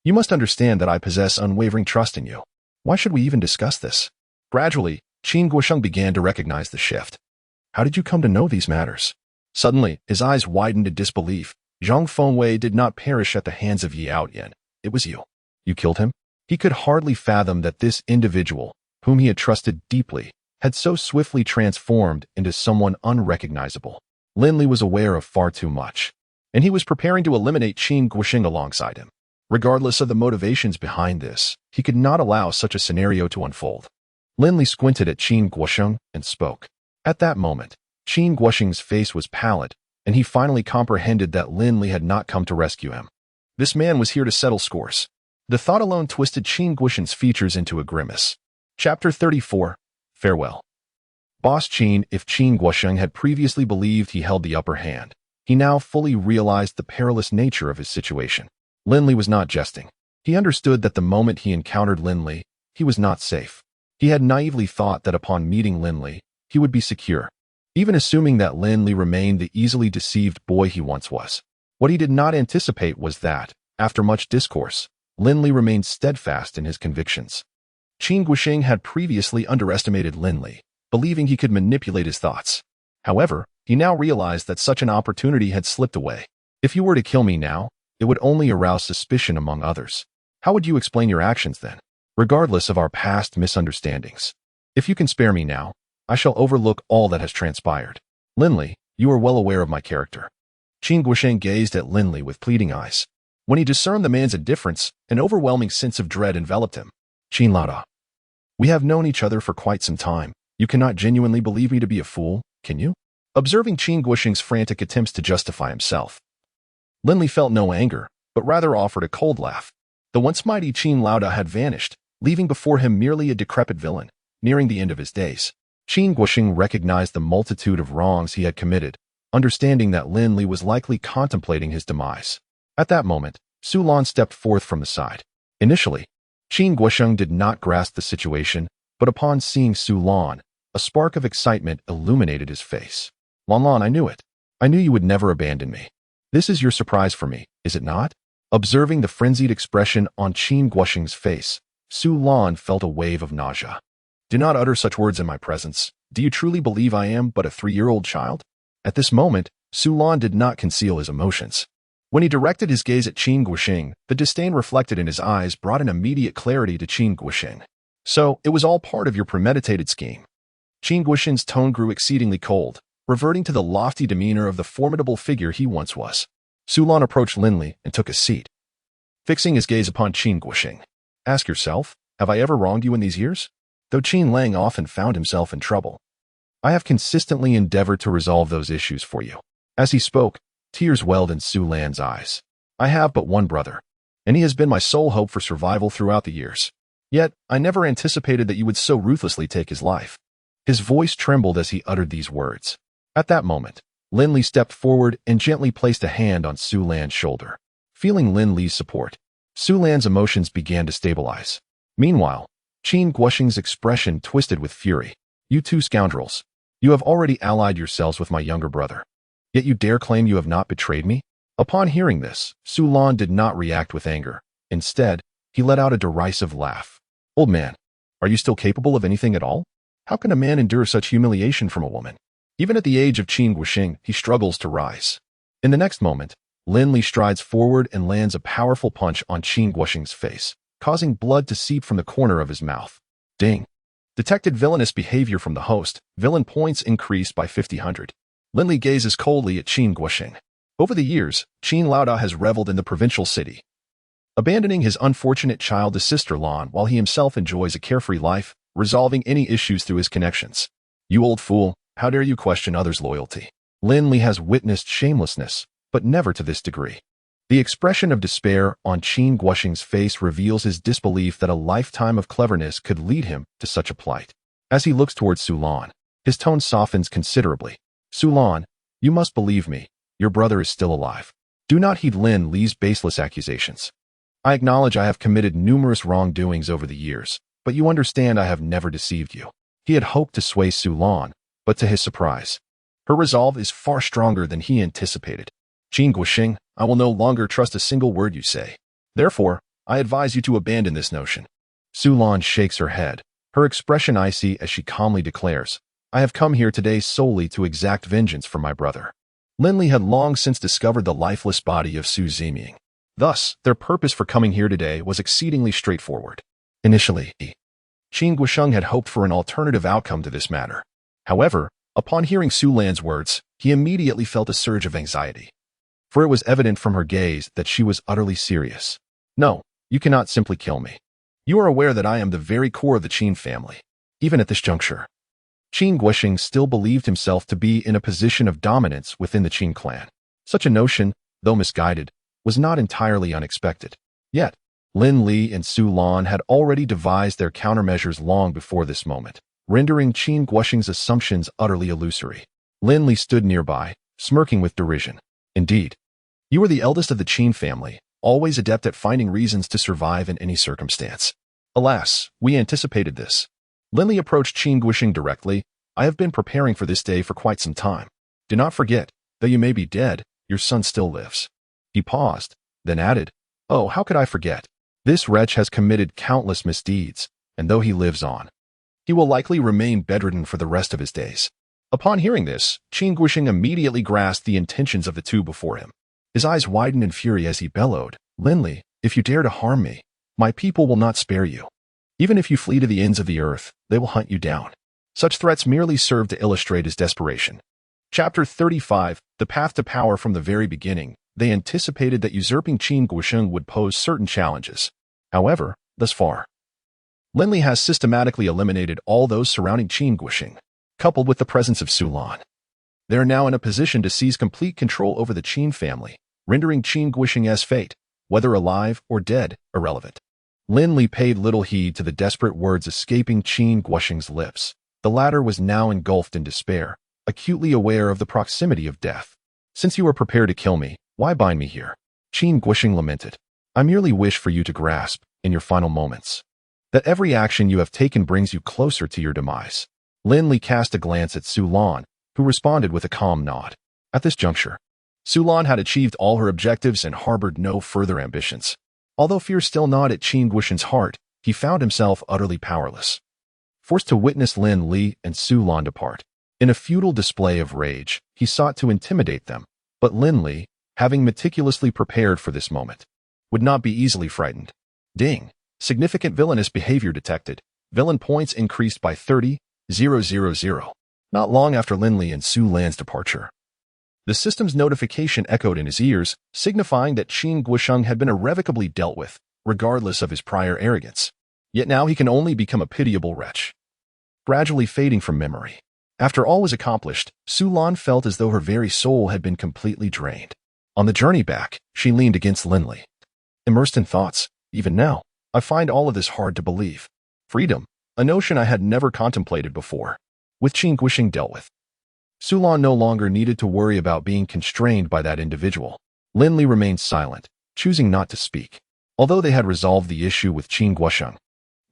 A: You must understand that I possess unwavering trust in you. Why should we even discuss this? Gradually, Qin Guosheng began to recognize the shift. How did you come to know these matters? Suddenly, his eyes widened in disbelief. Zhang Fengwei did not perish at the hands of Yi Outyan. It was you. You killed him? He could hardly fathom that this individual, whom he had trusted deeply, had so swiftly transformed into someone unrecognizable. Lin Li was aware of far too much, and he was preparing to eliminate Qin Guosheng alongside him. Regardless of the motivations behind this, he could not allow such a scenario to unfold. Lin Li squinted at Qin Guosheng and spoke. At that moment, Qin Guosheng's face was pallid, and he finally comprehended that Lin Li had not come to rescue him. This man was here to settle scores. The thought alone twisted Qin Guosheng's features into a grimace. Chapter 34. Farewell. Boss Qin. If Qin Guosheng had previously believed he held the upper hand, he now fully realized the perilous nature of his situation. Lin Li was not jesting. He understood that the moment he encountered Lin Li, he was not safe. He had naively thought that upon meeting Lin Li, he would be secure, even assuming that Lin Li remained the easily deceived boy he once was. What he did not anticipate was that, after much discourse, Lin Li remained steadfast in his convictions. Qin Guosheng had previously underestimated Lin Li, believing he could manipulate his thoughts. However, he now realized that such an opportunity had slipped away. If you were to kill me now, it would only arouse suspicion among others. How would you explain your actions then, regardless of our past misunderstandings? If you can spare me now, I shall overlook all that has transpired. Lin Li, you are well aware of my character. Qin Guosheng gazed at Lin Li with pleading eyes. When he discerned the man's indifference, an overwhelming sense of dread enveloped him. Qin Lao, we have known each other for quite some time. You cannot genuinely believe me to be a fool, can you? Observing Qin Guosheng's frantic attempts to justify himself, Lin Li felt no anger, but rather offered a cold laugh. The once mighty Qin Lao had vanished, leaving before him merely a decrepit villain, nearing the end of his days. Qin Guosheng recognized the multitude of wrongs he had committed, understanding that Lin Li was likely contemplating his demise. At that moment, Su Lan stepped forth from the side. Initially, Qin Guosheng did not grasp the situation, but upon seeing Su Lan, a spark of excitement illuminated his face. Lan Lan, I knew it. I knew you would never abandon me. This is your surprise for me, is it not? Observing the frenzied expression on Qin Guosheng's face, Su Lan felt a wave of nausea. Do not utter such words in my presence. Do you truly believe I am but a 3-year-old child? At this moment, Su Lan did not conceal his emotions. When he directed his gaze at Qin Guosheng, the disdain reflected in his eyes brought an immediate clarity to Qin Guosheng. So, it was all part of your premeditated scheme. Qin Guosheng's tone grew exceedingly cold, reverting to the lofty demeanor of the formidable figure he once was. Su Lan approached Lin Li and took a seat. Fixing his gaze upon Qin Guosheng, ask yourself, have I ever wronged you in these years? Though Qin Lang often found himself in trouble, I have consistently endeavored to resolve those issues for you. As he spoke, tears welled in Su Lan's eyes. I have but one brother, and he has been my sole hope for survival throughout the years. Yet, I never anticipated that you would so ruthlessly take his life. His voice trembled as he uttered these words. At that moment, Lin Li stepped forward and gently placed a hand on Su Lan's shoulder. Feeling Lin Li's support, Su Lan's emotions began to stabilize. Meanwhile, Qin Guosheng's expression twisted with fury. You two scoundrels. You have already allied yourselves with my younger brother. Yet you dare claim you have not betrayed me? Upon hearing this, Su Lan did not react with anger. Instead, he let out a derisive laugh. Old man, are you still capable of anything at all? How can a man endure such humiliation from a woman? Even at the age of Qin Guosheng, he struggles to rise. In the next moment, Lin Li strides forward and lands a powerful punch on Qin Guosheng's face, causing blood to seep from the corner of his mouth. Ding. Detected villainous behavior from the host, villain points increased by 50. Lin Li gazes coldly at Qin Guosheng. Over the years, Qin Lao has reveled in the provincial city, abandoning his unfortunate child to Sister Lan while he himself enjoys a carefree life, resolving any issues through his connections. You old fool, how dare you question others' loyalty? Lin Li has witnessed shamelessness, but never to this degree. The expression of despair on Qin Guosheng's face reveals his disbelief that a lifetime of cleverness could lead him to such a plight. As he looks towards Su Lan, his tone softens considerably. Su Lan, you must believe me, your brother is still alive. Do not heed Lin Li's baseless accusations. I acknowledge I have committed numerous wrongdoings over the years, but you understand I have never deceived you. He had hoped to sway Su Lan, but to his surprise, her resolve is far stronger than he anticipated. Qin Guosheng, I will no longer trust a single word you say. Therefore, I advise you to abandon this notion. Su Lan shakes her head, her expression icy as she calmly declares, I have come here today solely to exact vengeance from my brother. Lin Li had long since discovered the lifeless body of Su Ziming. Thus, their purpose for coming here today was exceedingly straightforward. Initially, Qin Guosheng had hoped for an alternative outcome to this matter. However, upon hearing Su Lan's words, he immediately felt a surge of anxiety. For it was evident from her gaze that she was utterly serious. No, you cannot simply kill me. You are aware that I am the very core of the Qin family. Even at this juncture, Qin Guosheng still believed himself to be in a position of dominance within the Qin clan. Such a notion, though misguided, was not entirely unexpected. Yet, Lin Li and Su Lan had already devised their countermeasures long before this moment, rendering Qin Guosheng's assumptions utterly illusory. Lin Li stood nearby, smirking with derision. Indeed, you are the eldest of the Qin family, always adept at finding reasons to survive in any circumstance. Alas, we anticipated this. Lin Li approached Qin Guosheng directly. I have been preparing for this day for quite some time. Do not forget, though you may be dead, your son still lives. He paused, then added, Oh, how could I forget? This wretch has committed countless misdeeds, and though he lives on, he will likely remain bedridden for the rest of his days. Upon hearing this, Qin Guosheng immediately grasped the intentions of the two before him. His eyes widened in fury as he bellowed, Lin Li, if you dare to harm me, my people will not spare you. Even if you flee to the ends of the earth, they will hunt you down. Such threats merely serve to illustrate his desperation. Chapter 35, The Path to Power. From the very beginning, they anticipated that usurping Qin Guosheng would pose certain challenges. However, thus far, Lin Li has systematically eliminated all those surrounding Qin Guosheng, coupled with the presence of Su Lan. They are now in a position to seize complete control over the Qin family, rendering Qin Guosheng's fate, whether alive or dead, irrelevant. Lin Li paid little heed to the desperate words escaping Qin Guosheng's lips. The latter was now engulfed in despair, acutely aware of the proximity of death. Since you are prepared to kill me, why bind me here? Qin Guosheng lamented. I merely wish for you to grasp, in your final moments, that every action you have taken brings you closer to your demise. Lin Li cast a glance at Su Lan, who responded with a calm nod. At this juncture, Su Lan had achieved all her objectives and harbored no further ambitions. Although fear still gnawed at Qin Guosheng's heart, he found himself utterly powerless. Forced to witness Lin Li and Su Lan depart, in a futile display of rage, he sought to intimidate them, but Lin Li, having meticulously prepared for this moment, would not be easily frightened. Ding! Significant villainous behavior detected. Villain points increased by 30,000. Not long after Lin Li and Su Lan's departure, the system's notification echoed in his ears, signifying that Qin Guosheng had been irrevocably dealt with, regardless of his prior arrogance. Yet now he can only become a pitiable wretch, gradually fading from memory. After all was accomplished, Su Lan felt as though her very soul had been completely drained. On the journey back, she leaned against Lin Li. Immersed in thoughts, even now, I find all of this hard to believe. Freedom, a notion I had never contemplated before. With Qin Guosheng dealt with, Su Lan no longer needed to worry about being constrained by that individual. Lin Li remained silent, choosing not to speak. Although they had resolved the issue with Qin Guosheng,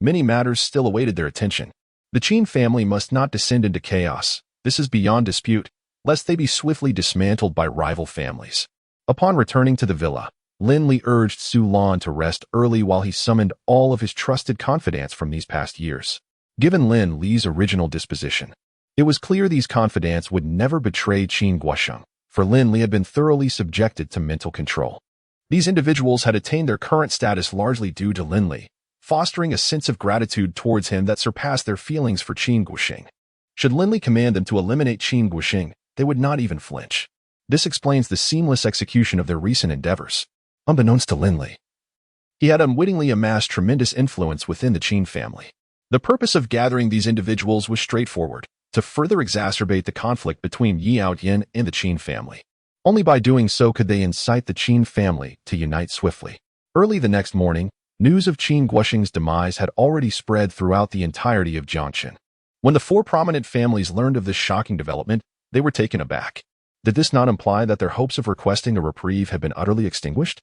A: many matters still awaited their attention. The Qin family must not descend into chaos. This is beyond dispute, lest they be swiftly dismantled by rival families. Upon returning to the villa, Lin Li urged Su Lan to rest early while he summoned all of his trusted confidants from these past years. Given Lin Li's original disposition, it was clear these confidants would never betray Qin Guosheng, for Lin Li had been thoroughly subjected to mental control. These individuals had attained their current status largely due to Lin Li, fostering a sense of gratitude towards him that surpassed their feelings for Qin Guosheng. Should Lin Li command them to eliminate Qin Guosheng, they would not even flinch. This explains the seamless execution of their recent endeavors. Unbeknownst to Lin Li, he had unwittingly amassed tremendous influence within the Qin family. The purpose of gathering these individuals was straightforward: to further exacerbate the conflict between Yi Outyin and the Qin family. Only by doing so could they incite the Qin family to unite swiftly. Early the next morning, news of Qin Guosheng's demise had already spread throughout the entirety of Jiangxin. When the four prominent families learned of this shocking development, they were taken aback. Did this not imply that their hopes of requesting a reprieve had been utterly extinguished?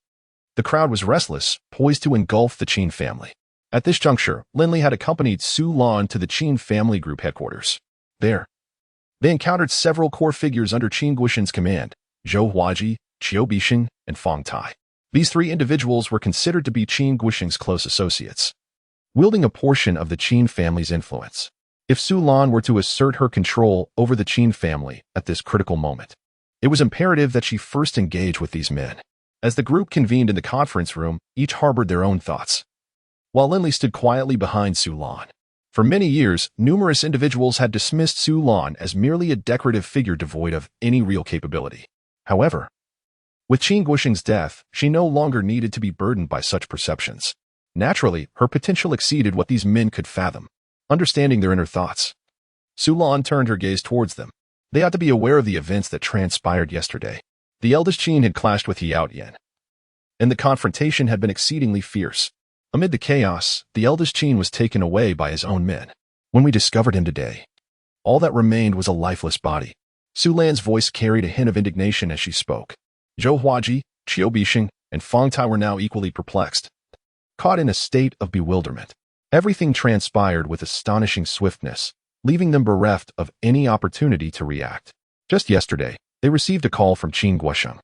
A: The crowd was restless, poised to engulf the Qin family. At this juncture, Lin Li had accompanied Su Lan to the Qin family group headquarters. There, they encountered several core figures under Qin Guosheng's command: Zhou Huaji, Qiu Bixin, and Fang Tai. These three individuals were considered to be Qin Guoxing's close associates, wielding a portion of the Qin family's influence. If Su Lan were to assert her control over the Qin family at this critical moment, it was imperative that she first engage with these men. As the group convened in the conference room, each harbored their own thoughts, while Lin Li stood quietly behind Su Lan. For many years, numerous individuals had dismissed Su Lan as merely a decorative figure devoid of any real capability. However, with Qin Guoxing's death, she no longer needed to be burdened by such perceptions. Naturally, her potential exceeded what these men could fathom. Understanding their inner thoughts, Su Lan turned her gaze towards them. They ought to be aware of the events that transpired yesterday. The eldest Qin had clashed with Hijacking, and the confrontation had been exceedingly fierce. Amid the chaos, the eldest Qin was taken away by his own men. When we discovered him today, all that remained was a lifeless body. Su Lan's voice carried a hint of indignation as she spoke. Zhou Huaji, Qiu Bixing, and Fang Tai were now equally perplexed, caught in a state of bewilderment. Everything transpired with astonishing swiftness, leaving them bereft of any opportunity to react. Just yesterday, they received a call from Qin Guoxing,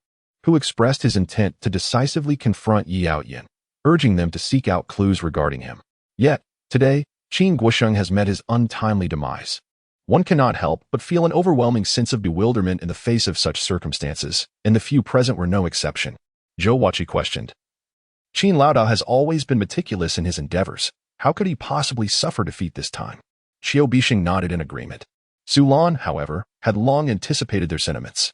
A: who expressed his intent to decisively confront Hijacking, urging them to seek out clues regarding him. Yet, today, Qin Guoxing has met his untimely demise. One cannot help but feel an overwhelming sense of bewilderment in the face of such circumstances, and the few present were no exception. Zhou Huaji questioned. Qin Laoda has always been meticulous in his endeavors. How could he possibly suffer defeat this time? Qiu Bixing nodded in agreement. Su Lan, however, had long anticipated their sentiments.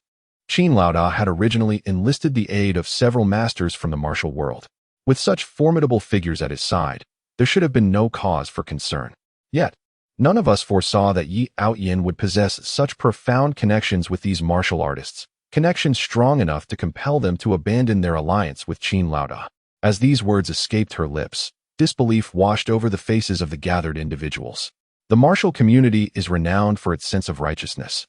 A: Qin Laoda had originally enlisted the aid of several masters from the martial world. With such formidable figures at his side, there should have been no cause for concern. Yet, none of us foresaw that Hijacking would possess such profound connections with these martial artists, connections strong enough to compel them to abandon their alliance with Qin Laoda. As these words escaped her lips, disbelief washed over the faces of the gathered individuals. The martial community is renowned for its sense of righteousness,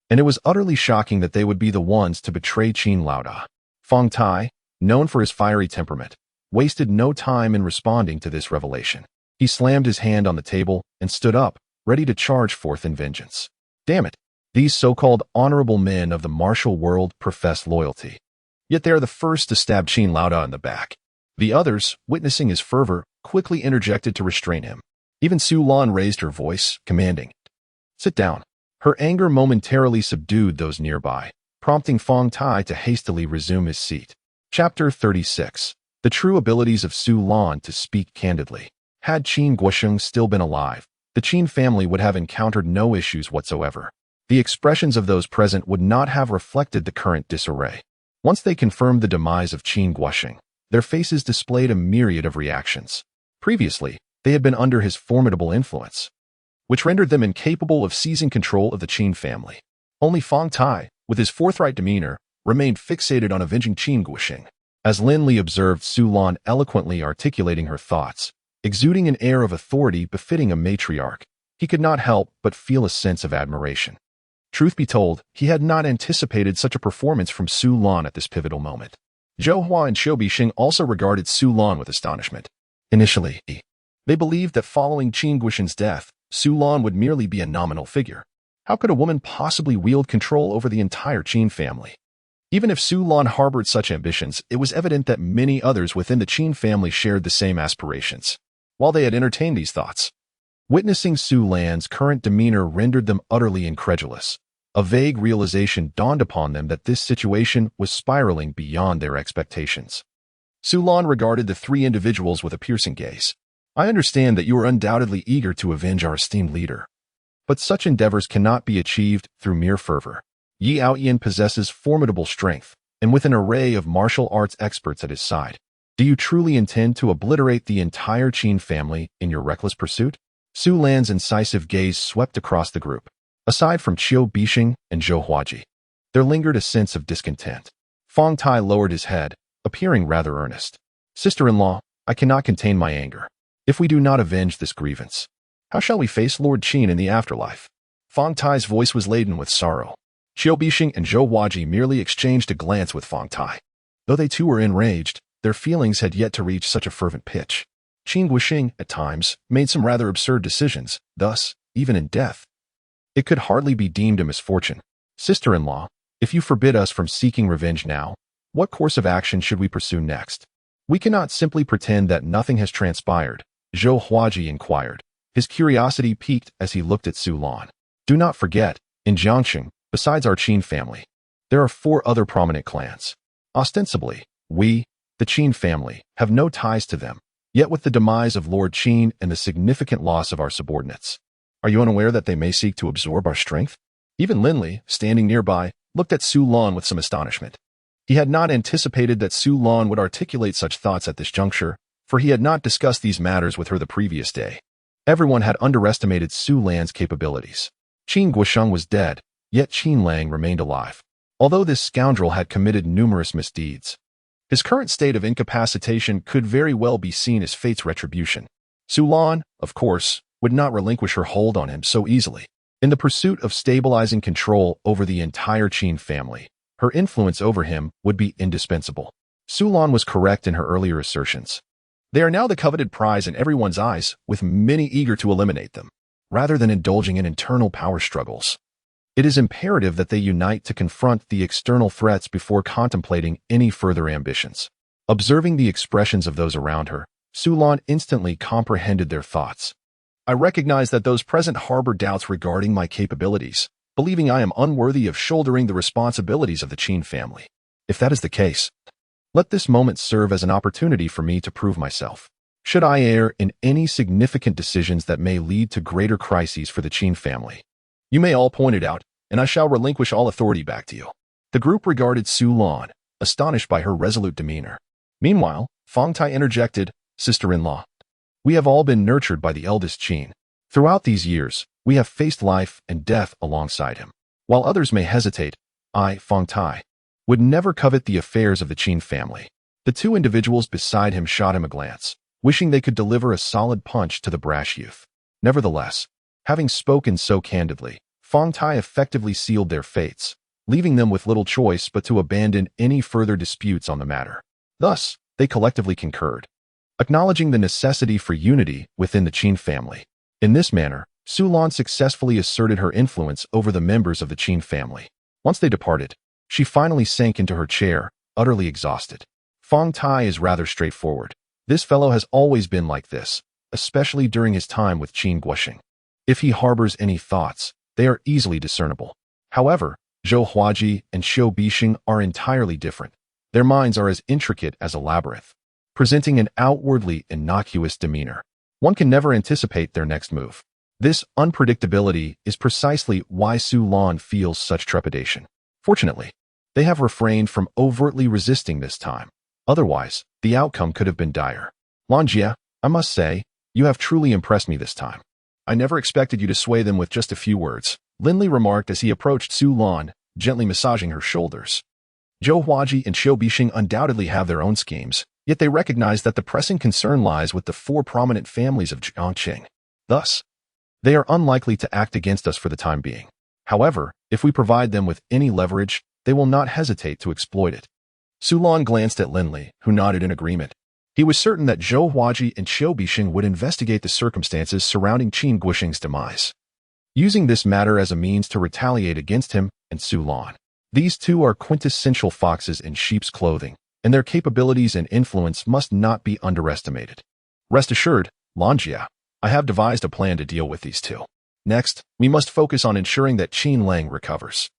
A: and it was utterly shocking that they would be the ones to betray Qin Laoda. Fang Tai, known for his fiery temperament, wasted no time in responding to this revelation. He slammed his hand on the table and stood up, ready to charge forth in vengeance. Damn it! These so-called honorable men of the martial world profess loyalty. Yet they are the first to stab Qin Laoda in the back. The others, witnessing his fervor, quickly interjected to restrain him. Even Su Lan raised her voice, commanding, "Sit down." Her anger momentarily subdued those nearby, prompting Fang Tai to hastily resume his seat. Chapter 36. The true abilities of Su Lan to speak candidly. Had Qin Guoxing still been alive, the Qin family would have encountered no issues whatsoever. The expressions of those present would not have reflected the current disarray. Once they confirmed the demise of Qin Guoxing, their faces displayed a myriad of reactions. Previously, they had been under his formidable influence, which rendered them incapable of seizing control of the Qin family. Only Fang Tai, with his forthright demeanor, remained fixated on avenging Qin Guoxing. As Lin Li observed Su Lan eloquently articulating her thoughts, exuding an air of authority befitting a matriarch, he could not help but feel a sense of admiration. Truth be told, he had not anticipated such a performance from Su Lan at this pivotal moment. Zhou Hua and Qiu Bixing also regarded Su Lan with astonishment. Initially, they believed that following Qin Guoxing's death, Su Lan would merely be a nominal figure. How could a woman possibly wield control over the entire Qin family? Even if Su Lan harbored such ambitions, it was evident that many others within the Qin family shared the same aspirations. While they had entertained these thoughts, witnessing Su Lan's current demeanor rendered them utterly incredulous. A vague realization dawned upon them that this situation was spiraling beyond their expectations. Su Lan regarded the three individuals with a piercing gaze. "I understand that you are undoubtedly eager to avenge our esteemed leader. But such endeavors cannot be achieved through mere fervor. Hijacking possesses formidable strength, and with an array of martial arts experts at his side. Do you truly intend to obliterate the entire Qin family in your reckless pursuit?" Su Lan's incisive gaze swept across the group. Aside from Qiu Bixing and Zhou Huaji, there lingered a sense of discontent. Fang Tai lowered his head, appearing rather earnest. "Sister-in-law, I cannot contain my anger. If we do not avenge this grievance, how shall we face Lord Qin in the afterlife?" Fang Tai's voice was laden with sorrow. Qiu Bixing and Zhou Huaji merely exchanged a glance with Fang Tai. Though they too were enraged, their feelings had yet to reach such a fervent pitch. Qin Guoxing, at times, made some rather absurd decisions, thus, even in death, it could hardly be deemed a misfortune. "Sister-in-law, if you forbid us from seeking revenge now, What course of action should we pursue next? We cannot simply pretend that nothing has transpired, Zhou Huaji inquired. His curiosity piqued as he looked at Su Lan. Do not forget, in Jiangxing, besides our Qin family, there are 4 other prominent clans. Ostensibly, we, the Qin family, have no ties to them, yet with the demise of Lord Qin and the significant loss of our subordinates, are you unaware that they may seek to absorb our strength? Even Lin Li, standing nearby, looked at Su Lan with some astonishment. He had not anticipated that Su Lan would articulate such thoughts at this juncture, for he had not discussed these matters with her the previous day. Everyone had underestimated Su Lan's capabilities. Qin Guosheng was dead, yet Qin Lang remained alive, although this scoundrel had committed numerous misdeeds. His current state of incapacitation could very well be seen as fate's retribution. Su Lan, of course, would not relinquish her hold on him so easily. In the pursuit of stabilizing control over the entire Qin family, her influence over him would be indispensable. Su Lan was correct in her earlier assertions. They are now the coveted prize in everyone's eyes, with many eager to eliminate them, rather than indulging in internal power struggles. It is imperative that they unite to confront the external threats before contemplating any further ambitions. Observing the expressions of those around her, Su Lan instantly comprehended their thoughts. I recognize that those present harbor doubts regarding my capabilities, believing I am unworthy of shouldering the responsibilities of the Qin family. If that is the case, let this moment serve as an opportunity for me to prove myself. Should I err in any significant decisions that may lead to greater crises for the Qin family, you may all point it out, and I shall relinquish all authority back to you. The group regarded Su Lan, astonished by her resolute demeanor. Meanwhile, Fang Tai interjected, Sister-in-law, we have all been nurtured by the eldest Qin. Throughout these years, we have faced life and death alongside him. While others may hesitate, I, Fang Tai, would never covet the affairs of the Qin family. The 2 individuals beside him shot him a glance, wishing they could deliver a solid punch to the brash youth. Nevertheless, having spoken so candidly, Fang Tai effectively sealed their fates, leaving them with little choice but to abandon any further disputes on the matter. Thus, they collectively concurred, acknowledging the necessity for unity within the Qin family. In this manner, Su Lan successfully asserted her influence over the members of the Qin family. Once they departed, she finally sank into her chair, utterly exhausted. Fang Tai is rather straightforward. This fellow has always been like this, especially during his time with Qin Guosheng. If he harbors any thoughts, they are easily discernible. However, Zhou Huaji and Xiu Bixing are entirely different. Their minds are as intricate as a labyrinth, presenting an outwardly innocuous demeanor. One can never anticipate their next move. This unpredictability is precisely why Su Lan feels such trepidation. Fortunately, they have refrained from overtly resisting this time. Otherwise, the outcome could have been dire. Lan Jie, I must say, you have truly impressed me this time. I never expected you to sway them with just a few words, Lin Li remarked as he approached Su Lan, gently massaging her shoulders. Zhou Huaji and Xiu Bixing undoubtedly have their own schemes, yet they recognize that the pressing concern lies with the 4 prominent families of Jiangxing. Thus, they are unlikely to act against us for the time being. However, if we provide them with any leverage, they will not hesitate to exploit it. Su Lan glanced at Lin Li, who nodded in agreement. He was certain that Zhou Huaji and Xiu Bixing would investigate the circumstances surrounding Qin Guosheng's demise, using this matter as a means to retaliate against him and Su Lan. These 2 are quintessential foxes in sheep's clothing, and their capabilities and influence must not be underestimated. Rest assured, Lan Jie, I have devised a plan to deal with these 2. Next, we must focus on ensuring that Qin Lang recovers.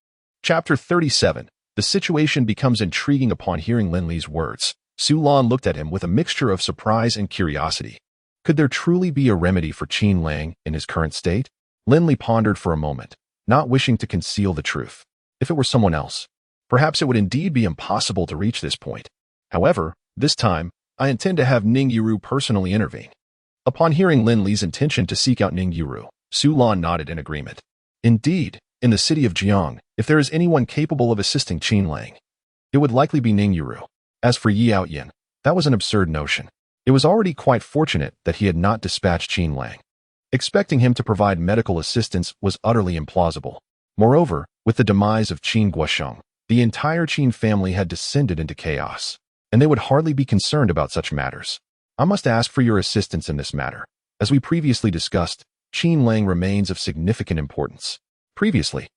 A: Chapter 37. The situation becomes intriguing upon hearing Lin Li's words. Su Lan looked at him with a mixture of surprise and curiosity. Could there truly be a remedy for Qin Lang in his current state? Lin Li pondered for a moment, not wishing to conceal the truth. If it were someone else, perhaps it would indeed be impossible to reach this point. However, this time, I intend to have Ning Yiru personally intervene. Upon hearing Lin Li's intention to seek out Ning Yiru, Su Lan nodded in agreement. Indeed, in the city of Jiang, if there is anyone capable of assisting Qin Lang, it would likely be Ning Yiru. As for Yi Outyin, that was an absurd notion. It was already quite fortunate that he had not dispatched Qin Lang. Expecting him to provide medical assistance was utterly implausible. Moreover, with the demise of Qin Guosheng, the entire Qin family had descended into chaos, and they would hardly be concerned about such matters. I must ask for your assistance in this matter. As we previously discussed, Qin Lang remains of significant importance. Previously,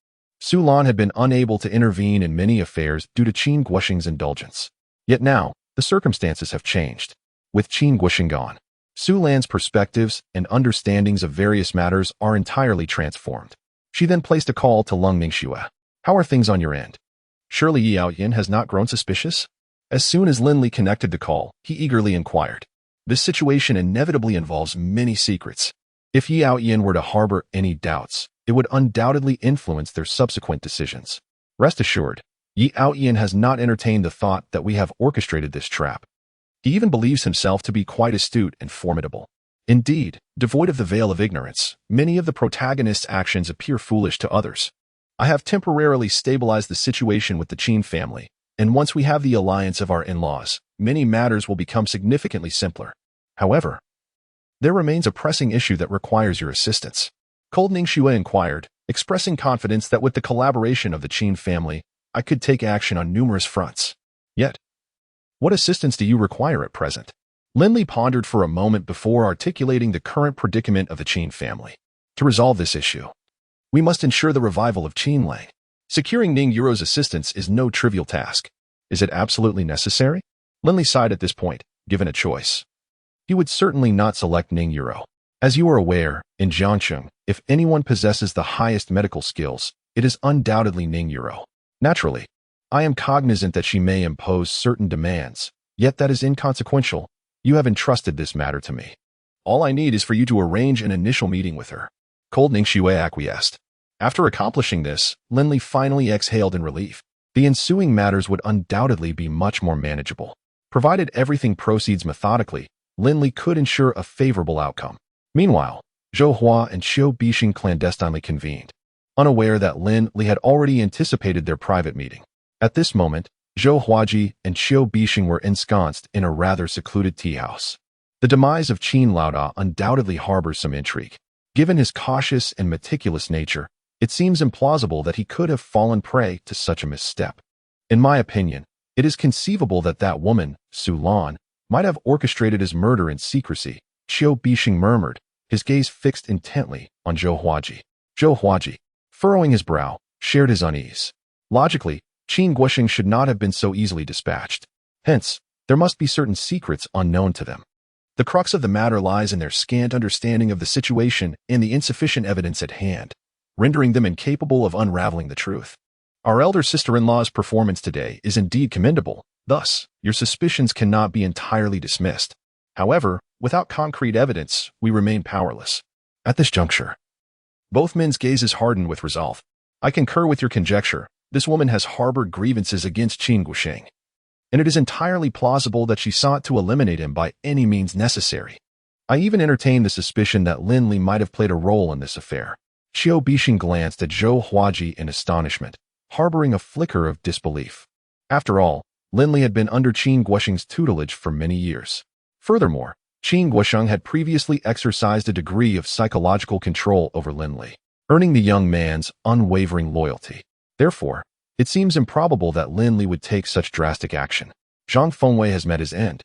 A: Su Lan had been unable to intervene in many affairs due to Qin Guoxing's indulgence. Yet now, the circumstances have changed. With Qin Guoxing gone, Su Lan's perspectives and understandings of various matters are entirely transformed. She then placed a call to Lung Ningxue. How are things on your end? Surely Yi Yaoyin has not grown suspicious? As soon as Lin Li connected the call, he eagerly inquired. This situation inevitably involves many secrets. If Yi Yaoyin were to harbor any doubts, it would undoubtedly influence their subsequent decisions. Rest assured, Yi Yaoyin has not entertained the thought that we have orchestrated this trap. He even believes himself to be quite astute and formidable. Indeed, devoid of the veil of ignorance, many of the protagonist's actions appear foolish to others. I have temporarily stabilized the situation with the Qin family, and once we have the alliance of our in-laws, many matters will become significantly simpler. However, there remains a pressing issue that requires your assistance. Cold Ningxue inquired, expressing confidence that with the collaboration of the Qin family, I could take action on numerous fronts. Yet, what assistance do you require at present? Lin Li pondered for a moment before articulating the current predicament of the Qin family. To resolve this issue, we must ensure the revival of Qin Lang. Securing Ning Yuro's assistance is no trivial task. Is it absolutely necessary? Lin Li sighed at this point, given a choice. He would certainly not select Ning Yuro. As you are aware, in Jiangcheng, if anyone possesses the highest medical skills, it is undoubtedly Ning Yuro. Naturally, I am cognizant that she may impose certain demands, yet that is inconsequential. You have entrusted this matter to me. All I need is for you to arrange an initial meeting with her. Cold Ningxue acquiesced. After accomplishing this, Lin Li finally exhaled in relief. The ensuing matters would undoubtedly be much more manageable. Provided everything proceeds methodically, Lin Li could ensure a favorable outcome. Meanwhile, Zhou Hua and Xiu Bixing clandestinely convened, unaware that Lin Li had already anticipated their private meeting. At this moment, Zhou Huaji and Xiu Bixing were ensconced in a rather secluded tea house. The demise of Qin Laoda undoubtedly harbors some intrigue. Given his cautious and meticulous nature, it seems implausible that he could have fallen prey to such a misstep. In my opinion, it is conceivable that that woman, Su Lan, might have orchestrated his murder in secrecy, Xiu Bixing murmured, his gaze fixed intently on Zhou Huaji. Zhou Huaji, furrowing his brow, shared his unease. Logically, Qin Guoxing should not have been so easily dispatched. Hence, there must be certain secrets unknown to them. The crux of the matter lies in their scant understanding of the situation and the insufficient evidence at hand, rendering them incapable of unraveling the truth. Our elder sister-in-law's performance today is indeed commendable. Thus, your suspicions cannot be entirely dismissed. However, without concrete evidence, we remain powerless. At this juncture, both men's gazes hardened with resolve. I concur with your conjecture. This woman has harbored grievances against Qin Guoxing, and it is entirely plausible that she sought to eliminate him by any means necessary. I even entertain the suspicion that Lin Li might have played a role in this affair. Xiu Bixing glanced at Zhou Huaji in astonishment, harboring a flicker of disbelief. After all, Lin Li had been under Qin Guoxing's tutelage for many years. Furthermore, Qin Guoxing had previously exercised a degree of psychological control over Lin Li, earning the young man's unwavering loyalty. Therefore, it seems improbable that Lin Li would take such drastic action. Zhang Fengwei has met his end.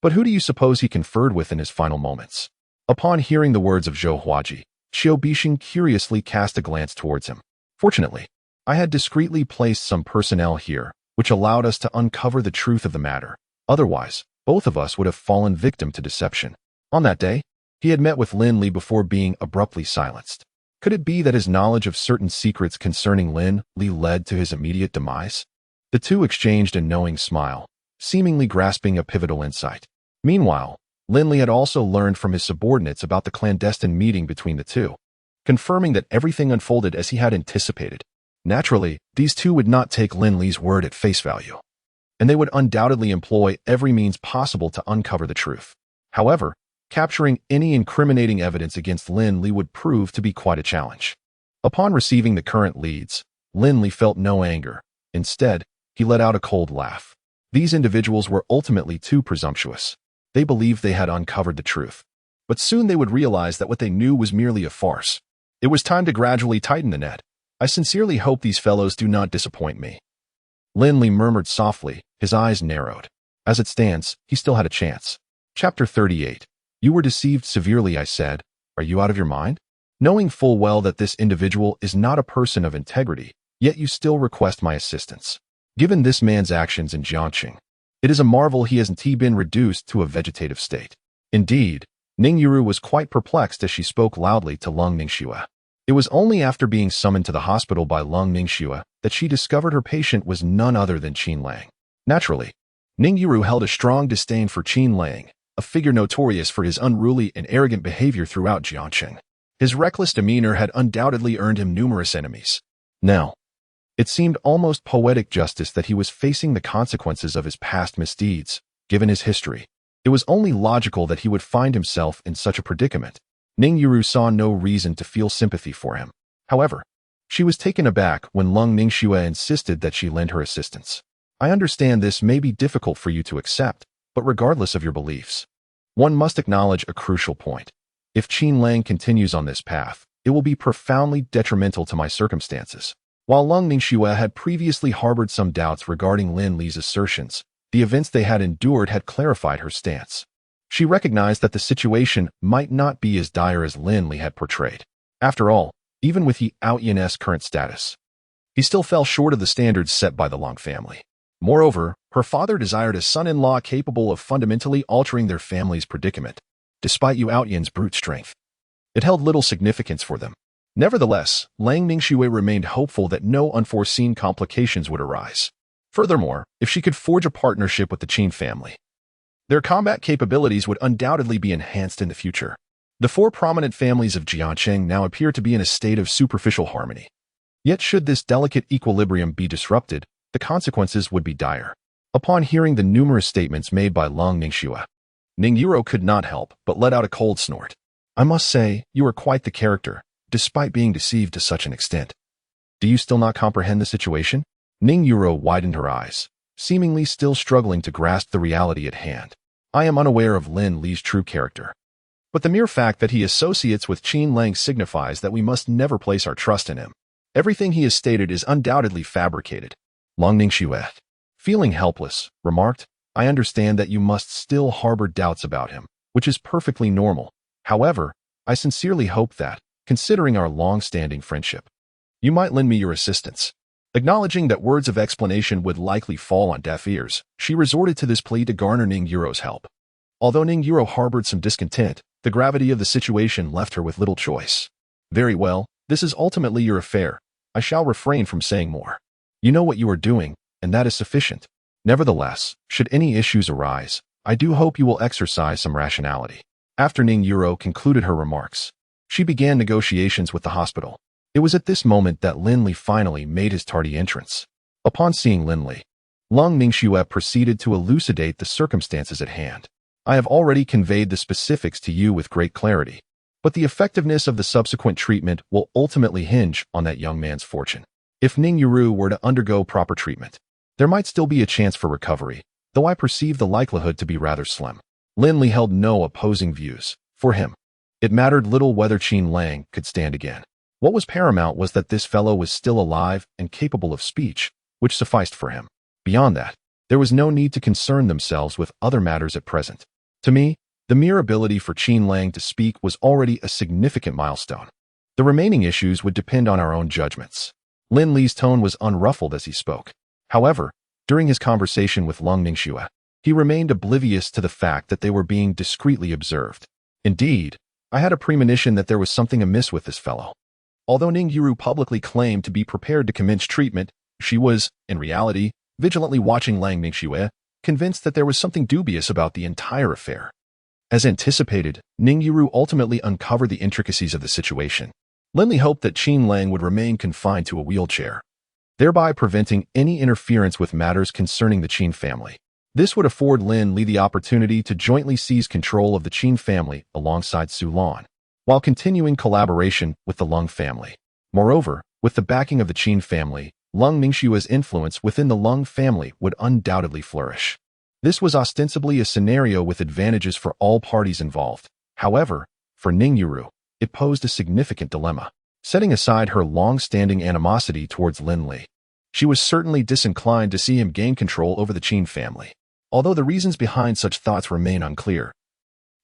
A: But who do you suppose he conferred with in his final moments? Upon hearing the words of Zhou Huaji, Xiu Bixing curiously cast a glance towards him. Fortunately, I had discreetly placed some personnel here, which allowed us to uncover the truth of the matter. Otherwise, both of us would have fallen victim to deception. On that day, he had met with Lin Li before being abruptly silenced. Could it be that his knowledge of certain secrets concerning Lin Li led to his immediate demise? The two exchanged a knowing smile, seemingly grasping a pivotal insight. Meanwhile, Lin Li had also learned from his subordinates about the clandestine meeting between the two, confirming that everything unfolded as he had anticipated. Naturally, these two would not take Lin Li's word at face value, and they would undoubtedly employ every means possible to uncover the truth. However, capturing any incriminating evidence against Lin Li would prove to be quite a challenge. Upon receiving the current leads, Lin Li felt no anger. Instead, he let out a cold laugh. These individuals were ultimately too presumptuous. They believed they had uncovered the truth. But soon they would realize that what they knew was merely a farce. It was time to gradually tighten the net. I sincerely hope these fellows do not disappoint me. Lin Li murmured softly, his eyes narrowed. As it stands, he still had a chance. Chapter 38. You were deceived severely, I said. Are you out of your mind? Knowing full well that this individual is not a person of integrity, yet you still request my assistance. Given this man's actions in Jiangqing, it is a marvel he hasn't been reduced to a vegetative state. Indeed, Ning Yuru was quite perplexed as she spoke loudly to Lung Ningxue. It was only after being summoned to the hospital by Lung Ningxue that she discovered her patient was none other than Qin Lang. Naturally, Ning Yuru held a strong disdain for Qin Lang, a figure notorious for his unruly and arrogant behavior throughout Jiangqing. His reckless demeanor had undoubtedly earned him numerous enemies. Now, it seemed almost poetic justice that he was facing the consequences of his past misdeeds, given his history. It was only logical that he would find himself in such a predicament. Ning Yuru saw no reason to feel sympathy for him. However, she was taken aback when Lung Ningxue insisted that she lend her assistance. I understand this may be difficult for you to accept, but regardless of your beliefs, one must acknowledge a crucial point. If Qin Lang continues on this path, it will be profoundly detrimental to my circumstances. While Lung Ningxue had previously harbored some doubts regarding Lin Li's assertions, the events they had endured had clarified her stance. She recognized that the situation might not be as dire as Lin Li had portrayed. After all, even with He Aoyan's current status, he still fell short of the standards set by the Long family. Moreover, her father desired a son-in-law capable of fundamentally altering their family's predicament, despite Yu Aoyan's brute strength. It held little significance for them. Nevertheless, Lung Ningxue remained hopeful that no unforeseen complications would arise. Furthermore, if she could forge a partnership with the Qin family, their combat capabilities would undoubtedly be enhanced in the future. The four prominent families of Jiangqing now appear to be in a state of superficial harmony. Yet should this delicate equilibrium be disrupted, the consequences would be dire. Upon hearing the numerous statements made by Lung Ningxue, Ning Yuru could not help but let out a cold snort. I must say, you are quite the character, despite being deceived to such an extent. Do you still not comprehend the situation? Ning Yuru widened her eyes, seemingly still struggling to grasp the reality at hand. I am unaware of Lin Li's true character. But the mere fact that he associates with Qin Lang signifies that we must never place our trust in him. Everything he has stated is undoubtedly fabricated. Lung Ningxue, feeling helpless, remarked, I understand that you must still harbor doubts about him, which is perfectly normal. However, I sincerely hope that, considering our long-standing friendship, you might lend me your assistance. Acknowledging that words of explanation would likely fall on deaf ears, she resorted to this plea to garner Ning Yuru's help. Although Ning Yuru harbored some discontent, the gravity of the situation left her with little choice. Very well, this is ultimately your affair. I shall refrain from saying more. You know what you are doing, and that is sufficient. Nevertheless, should any issues arise, I do hope you will exercise some rationality. After Ning Yuru concluded her remarks, she began negotiations with the hospital. It was at this moment that Lin Li finally made his tardy entrance. Upon seeing Lin Li, Lung Ningxue proceeded to elucidate the circumstances at hand. I have already conveyed the specifics to you with great clarity, but the effectiveness of the subsequent treatment will ultimately hinge on that young man's fortune. If Ning Yuru were to undergo proper treatment, there might still be a chance for recovery, though I perceive the likelihood to be rather slim. Lin Li held no opposing views. For him, it mattered little whether Qin Lang could stand again. What was paramount was that this fellow was still alive and capable of speech, which sufficed for him. Beyond that, there was no need to concern themselves with other matters at present. To me, the mere ability for Qin Lang to speak was already a significant milestone. The remaining issues would depend on our own judgments. Lin Li's tone was unruffled as he spoke. However, during his conversation with Lung Ningxue, he remained oblivious to the fact that they were being discreetly observed. Indeed, I had a premonition that there was something amiss with this fellow. Although Ning Yuru publicly claimed to be prepared to commence treatment, she was, in reality, vigilantly watching Lung Ningxue, convinced that there was something dubious about the entire affair. As anticipated, Ning Yuru ultimately uncovered the intricacies of the situation. Lin Li hoped that Qin Lang would remain confined to a wheelchair, thereby preventing any interference with matters concerning the Qin family. This would afford Lin Li the opportunity to jointly seize control of the Qin family alongside Su Lan, while continuing collaboration with the Lung family. Moreover, with the backing of the Qin family, Lung Ningxue's influence within the Lung family would undoubtedly flourish. This was ostensibly a scenario with advantages for all parties involved. However, for Ning Yuru, it posed a significant dilemma. Setting aside her long-standing animosity towards Lin Li, she was certainly disinclined to see him gain control over the Qin family. Although the reasons behind such thoughts remain unclear,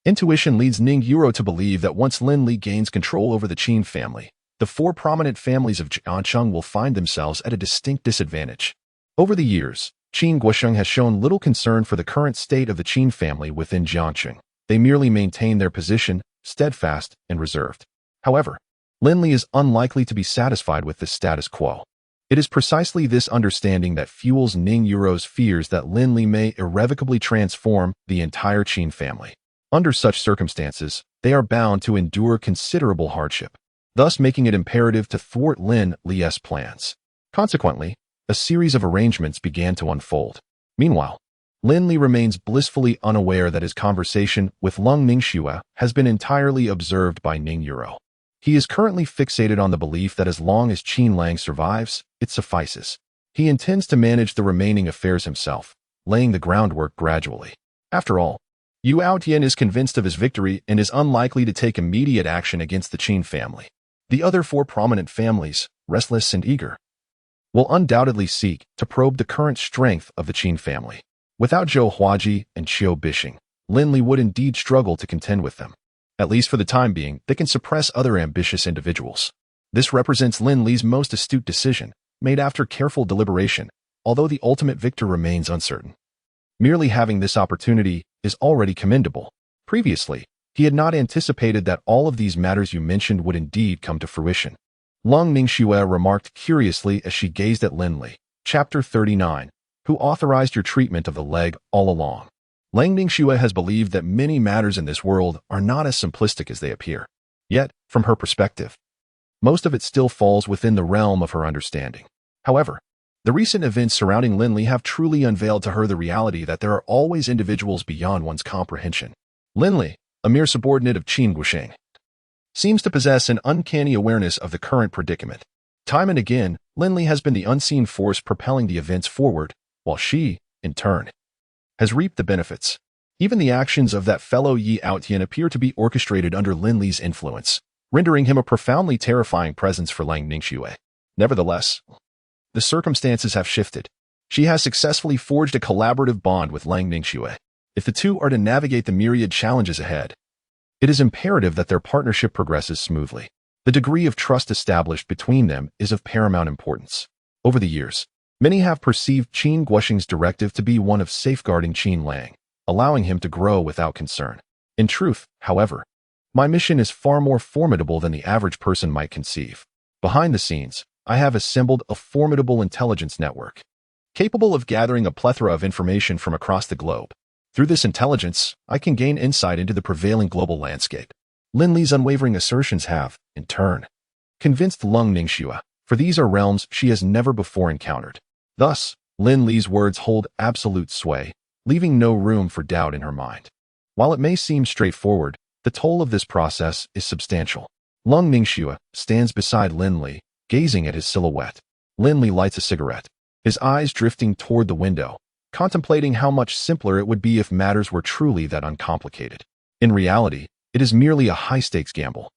A: intuition leads Ning Yuru to believe that once Lin Li gains control over the Qin family, the four prominent families of Jiancheng will find themselves at a distinct disadvantage. Over the years, Qin Guosheng has shown little concern for the current state of the Qin family within Jiancheng. They merely maintain their position, steadfast and reserved. However, Lin Li is unlikely to be satisfied with this status quo. It is precisely this understanding that fuels Ning Yuro's fears that Lin Li may irrevocably transform the entire Qin family. Under such circumstances, they are bound to endure considerable hardship, thus making it imperative to thwart Lin Li's plans. Consequently, a series of arrangements began to unfold. Meanwhile, Lin Li remains blissfully unaware that his conversation with Lung Ningxue has been entirely observed by Ning Yuro. He is currently fixated on the belief that as long as Qin Lang survives, it suffices. He intends to manage the remaining affairs himself, laying the groundwork gradually. After all, Yu Aotian is convinced of his victory and is unlikely to take immediate action against the Qin family. The other four prominent families, restless and eager, will undoubtedly seek to probe the current strength of the Qin family. Without Zhou Huaji and Qiu Bishing, Lin Li would indeed struggle to contend with them. At least for the time being, they can suppress other ambitious individuals. This represents Lin Li's most astute decision, made after careful deliberation, although the ultimate victor remains uncertain. Merely having this opportunity is already commendable. Previously, he had not anticipated that all of these matters you mentioned would indeed come to fruition. Lung Ningxue remarked curiously as she gazed at Lin Li. Chapter 39. Who authorized your treatment of the leg all along? Lang Ningxue has believed that many matters in this world are not as simplistic as they appear. Yet, from her perspective, most of it still falls within the realm of her understanding. However, the recent events surrounding Lin Li have truly unveiled to her the reality that there are always individuals beyond one's comprehension. Lin Li, a mere subordinate of Qin Guosheng, seems to possess an uncanny awareness of the current predicament. Time and again, Lin Li has been the unseen force propelling the events forward, while she, in turn, has reaped the benefits. Even the actions of that fellow Yi Aotian appear to be orchestrated under Lin Li's influence, rendering him a profoundly terrifying presence for Lang Ningxue. Nevertheless, the circumstances have shifted. She has successfully forged a collaborative bond with Lang Ningxue. If the two are to navigate the myriad challenges ahead, it is imperative that their partnership progresses smoothly. The degree of trust established between them is of paramount importance. Over the years, many have perceived Qin Guosheng's directive to be one of safeguarding Qin Lang, allowing him to grow without concern. In truth, however, my mission is far more formidable than the average person might conceive. Behind the scenes, I have assembled a formidable intelligence network, capable of gathering a plethora of information from across the globe. Through this intelligence, I can gain insight into the prevailing global landscape. Lin Li's unwavering assertions have, in turn, convinced Lung Ningxue, for these are realms she has never before encountered. Thus, Lin Li's words hold absolute sway, leaving no room for doubt in her mind. While it may seem straightforward, the toll of this process is substantial. Lung Ningxue stands beside Lin Li, gazing at his silhouette. Lin Li lights a cigarette, his eyes drifting toward the window, contemplating how much simpler it would be if matters were truly that uncomplicated. In reality, it is merely a high-stakes gamble.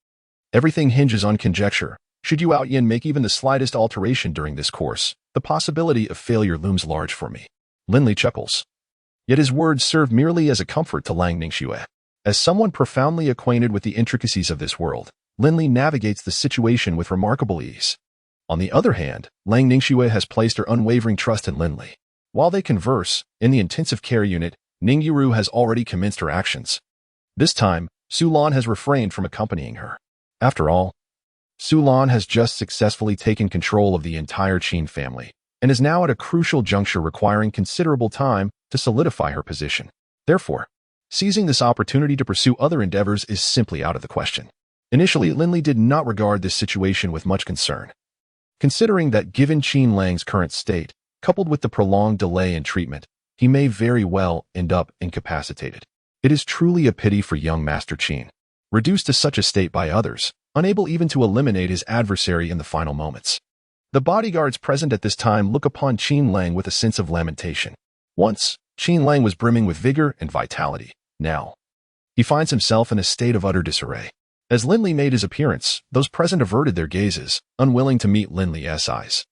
A: Everything hinges on conjecture. Should Yu Aotian make even the slightest alteration during this course, the possibility of failure looms large for me. Lin Li chuckles. Yet his words serve merely as a comfort to Lang Ningxue. As someone profoundly acquainted with the intricacies of this world, Lin Li navigates the situation with remarkable ease. On the other hand, Lang Ningxue has placed her unwavering trust in Lin Li. While they converse, in the intensive care unit, Ning Yuru has already commenced her actions. This time, Su Lan has refrained from accompanying her. After all, Su Lan has just successfully taken control of the entire Qin family, and is now at a crucial juncture requiring considerable time to solidify her position. Therefore, seizing this opportunity to pursue other endeavors is simply out of the question. Initially, Lin Li did not regard this situation with much concern, considering that given Qin Lang's current state, coupled with the prolonged delay in treatment, he may very well end up incapacitated. It is truly a pity for young Master Qin, reduced to such a state by others, unable even to eliminate his adversary in the final moments. The bodyguards present at this time look upon Qin Lang with a sense of lamentation. Once, Qin Lang was brimming with vigor and vitality. Now, he finds himself in a state of utter disarray. As Lin Li made his appearance, those present averted their gazes, unwilling to meet Lin Li's eyes,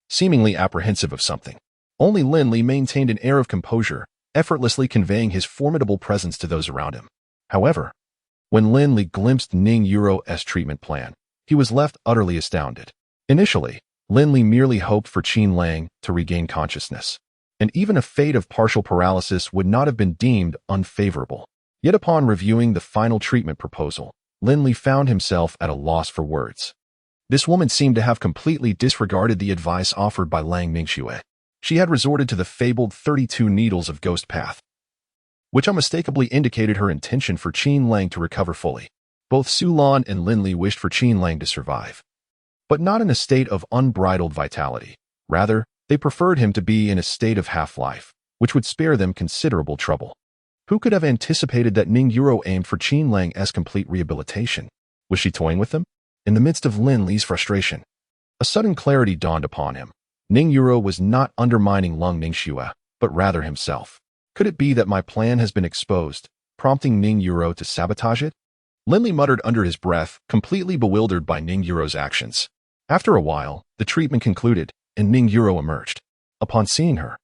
A: seemingly apprehensive of something. Only Lin Li maintained an air of composure, effortlessly conveying his formidable presence to those around him. However, when Lin Li glimpsed Ning Yuro's treatment plan, he was left utterly astounded. Initially, Lin Li merely hoped for Qin Lang to regain consciousness, and even a fate of partial paralysis would not have been deemed unfavorable. Yet upon reviewing the final treatment proposal, Lin Li found himself at a loss for words. This woman seemed to have completely disregarded the advice offered by Lang Ningxue. She had resorted to the fabled 32 needles of ghost path, which unmistakably indicated her intention for Qin Lang to recover fully. Both Su Lan and Lin Li wished for Qin Lang to survive, but not in a state of unbridled vitality. Rather, they preferred him to be in a state of half-life, which would spare them considerable trouble. Who could have anticipated that Ning Yuro aimed for Qin Lang's complete rehabilitation? Was she toying with them? In the midst of Lin Li's frustration, a sudden clarity dawned upon him. Ning Yuro was not undermining Lung Ningxue, but rather himself. Could it be that my plan has been exposed, prompting Ning Yuro to sabotage it? Lin Li muttered under his breath, completely bewildered by Ning Yuro's actions. After a while, the treatment concluded, and Ning Yuro emerged. Upon seeing her,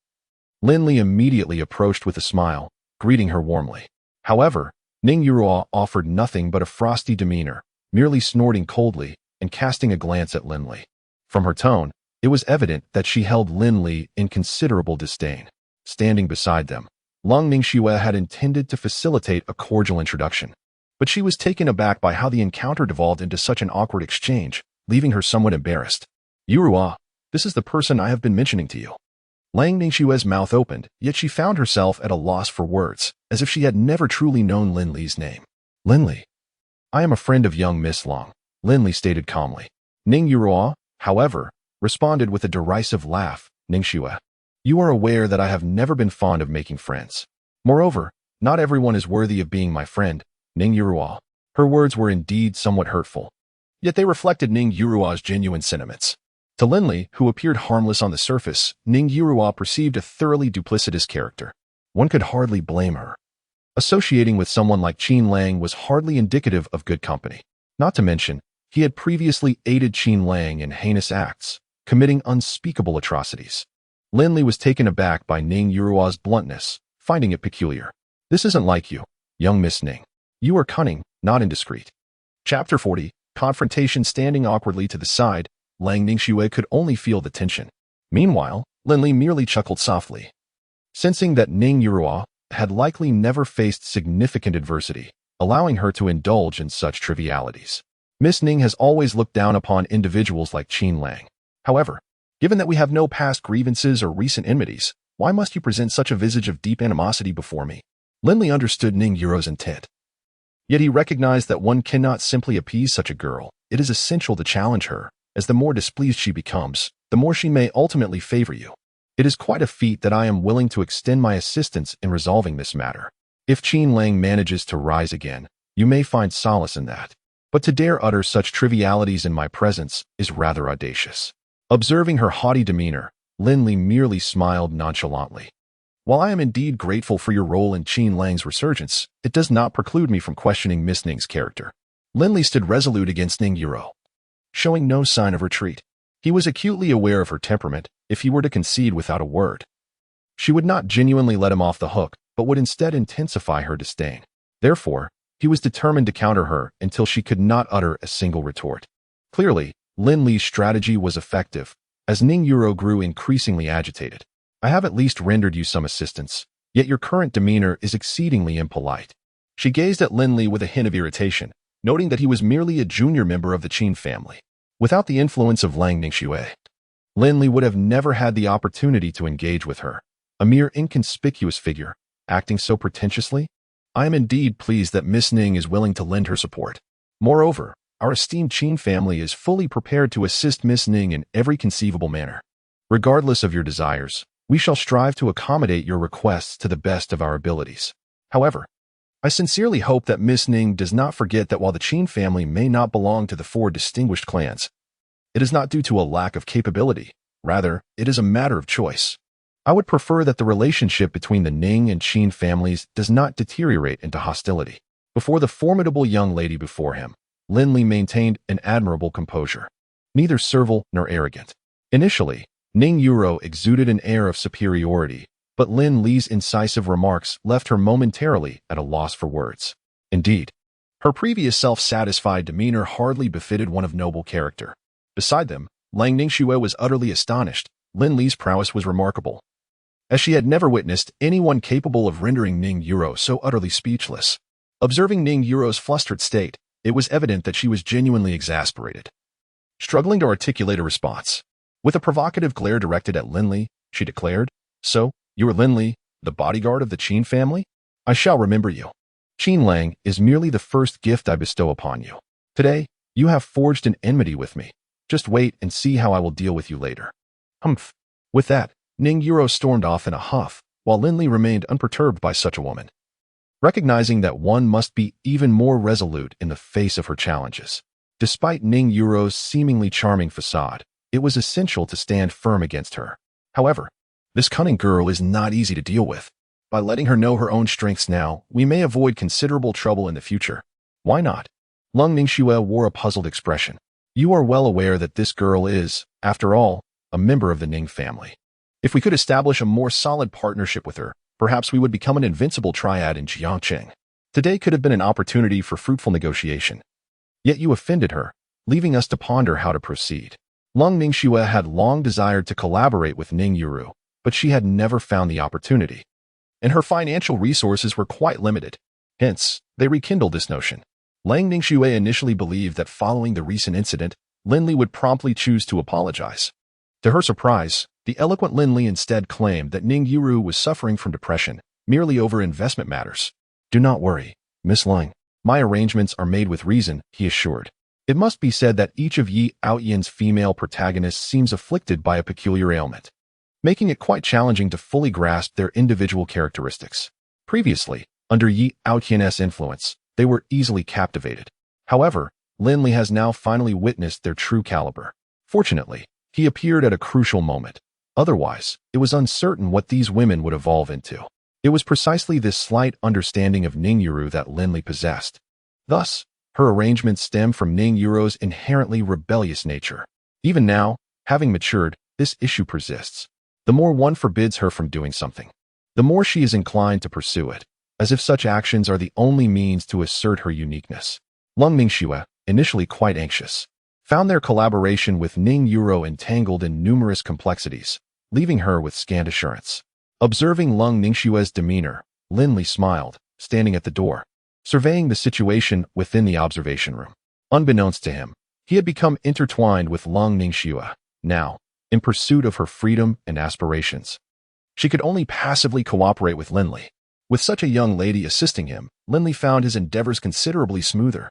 A: Lin Li immediately approached with a smile, greeting her warmly. However, Ning Yuro offered nothing but a frosty demeanor, merely snorting coldly and casting a glance at Lin Li. From her tone, it was evident that she held Lin Li in considerable disdain. Standing beside them, Lung Ningxue had intended to facilitate a cordial introduction, but she was taken aback by how the encounter devolved into such an awkward exchange, leaving her somewhat embarrassed. Yurua, this is the person I have been mentioning to you. Lang Ningxue's mouth opened, yet she found herself at a loss for words, as if she had never truly known Lin Li's name. Lin Li. I am a friend of young Miss Long, Lin Li stated calmly. Ning Yurua, however, responded with a derisive laugh. Ningxue, you are aware that I have never been fond of making friends. Moreover, not everyone is worthy of being my friend, Ning Yurua. Her words were indeed somewhat hurtful, yet they reflected Ning Yurua's genuine sentiments. To Lin Li, who appeared harmless on the surface, Ning Yurua perceived a thoroughly duplicitous character. One could hardly blame her. Associating with someone like Qin Lang was hardly indicative of good company. Not to mention, he had previously aided Qin Lang in heinous acts, committing unspeakable atrocities. Lin Li was taken aback by Ning Yurua's bluntness, finding it peculiar. This isn't like you, young Miss Ning. You are cunning, not indiscreet. Chapter 40, Confrontation. Standing awkwardly to the side, Lang Ningxue could only feel the tension. Meanwhile, Lin Li merely chuckled softly. Sensing that Ning Yurua had likely never faced significant adversity, allowing her to indulge in such trivialities. Miss Ning has always looked down upon individuals like Qin Lang. However, given that we have no past grievances or recent enmities, why must you present such a visage of deep animosity before me? Lin Li understood Ning Yuro's intent. Yet he recognized that one cannot simply appease such a girl. It is essential to challenge her, as the more displeased she becomes, the more she may ultimately favor you. It is quite a feat that I am willing to extend my assistance in resolving this matter. If Qin Lang manages to rise again, you may find solace in that. But to dare utter such trivialities in my presence is rather audacious. Observing her haughty demeanor, Lin Li merely smiled nonchalantly. While I am indeed grateful for your role in Qin Lang's resurgence, it does not preclude me from questioning Miss Ning's character. Lin Li stood resolute against Ning Yuro, showing no sign of retreat. He was acutely aware of her temperament. If he were to concede without a word, she would not genuinely let him off the hook, but would instead intensify her disdain. Therefore, he was determined to counter her until she could not utter a single retort. Clearly, Lin Li's strategy was effective, as Ning Yuro grew increasingly agitated. I have at least rendered you some assistance, yet your current demeanor is exceedingly impolite. She gazed at Lin Li with a hint of irritation, noting that he was merely a junior member of the Qin family. Without the influence of Lang Ningxue, Lin Li would have never had the opportunity to engage with her, a mere inconspicuous figure, acting so pretentiously. I am indeed pleased that Miss Ning is willing to lend her support. Moreover, our esteemed Qin family is fully prepared to assist Miss Ning in every conceivable manner. Regardless of your desires, we shall strive to accommodate your requests to the best of our abilities. However, I sincerely hope that Miss Ning does not forget that while the Qin family may not belong to the 4 distinguished clans, it is not due to a lack of capability. Rather, it is a matter of choice. I would prefer that the relationship between the Ning and Qin families does not deteriorate into hostility. Before the formidable young lady before him, Lin Li maintained an admirable composure, neither servile nor arrogant. Initially, Ning Yuro exuded an air of superiority, but Lin Li's incisive remarks left her momentarily at a loss for words. Indeed, Her previous self-satisfied demeanor hardly befitted one of noble character. Beside them, Lang Ningxue was utterly astonished. Lin Li's prowess was remarkable, as she had never witnessed anyone capable of rendering Ning Yuro so utterly speechless. Observing Ning Yuro's flustered state, it was evident that she was genuinely exasperated. Struggling to articulate a response, with a provocative glare directed at Lin Li, she declared, "So, you are Lin Li, the bodyguard of the Qin family? I shall remember you. Qin Lang is merely the first gift I bestow upon you. Today, you have forged an enmity with me. Just wait and see how I will deal with you later." Humph. With that, Ning Yuro stormed off in a huff, while Lin Li remained unperturbed by such a woman. Recognizing that one must be even more resolute in the face of her challenges. Despite Ning Yuro's seemingly charming facade, it was essential to stand firm against her. However, this cunning girl is not easy to deal with. By letting her know her own strengths now, we may avoid considerable trouble in the future. Why not? Lang Ningxue wore a puzzled expression. You are well aware that this girl is, after all, a member of the Ning family. If we could establish a more solid partnership with her, perhaps we would become an invincible triad in Jiangqing. Today could have been an opportunity for fruitful negotiation. Yet you offended her, leaving us to ponder how to proceed. Lang Ningxue had long desired to collaborate with Ning Yuru, but she had never found the opportunity, and her financial resources were quite limited. Hence, they rekindled this notion. Lang Ningxue initially believed that following the recent incident, Lin Li would promptly choose to apologize. To her surprise, the eloquent Lin Li instead claimed that Ning Yuru was suffering from depression, merely over investment matters. "Do not worry, Miss Lang. My arrangements are made with reason," he assured. It must be said that each of Yi Outyan's female protagonists seems afflicted by a peculiar ailment, making it quite challenging to fully grasp their individual characteristics. Previously, under Yi Outyan's influence, they were easily captivated. However, Lin Li has now finally witnessed their true caliber. Fortunately, he appeared at a crucial moment. Otherwise, it was uncertain what these women would evolve into. It was precisely this slight understanding of Ning Yuru that Lin Li possessed. Thus, her arrangements stem from Ning Yuru's inherently rebellious nature. Even now, having matured, this issue persists. The more one forbids her from doing something, the more she is inclined to pursue it, as if such actions are the only means to assert her uniqueness. Lang Ningxue, initially quite anxious, found their collaboration with Ning Yuro entangled in numerous complexities, leaving her with scant assurance. Observing Lang Ningxue's demeanor, Lin Li smiled, standing at the door, surveying the situation within the observation room. Unbeknownst to him, he had become intertwined with Lang Ningxue, now, in pursuit of her freedom and aspirations. She could only passively cooperate with Lin Li. With such a young lady assisting him, Lin Li found his endeavors considerably smoother.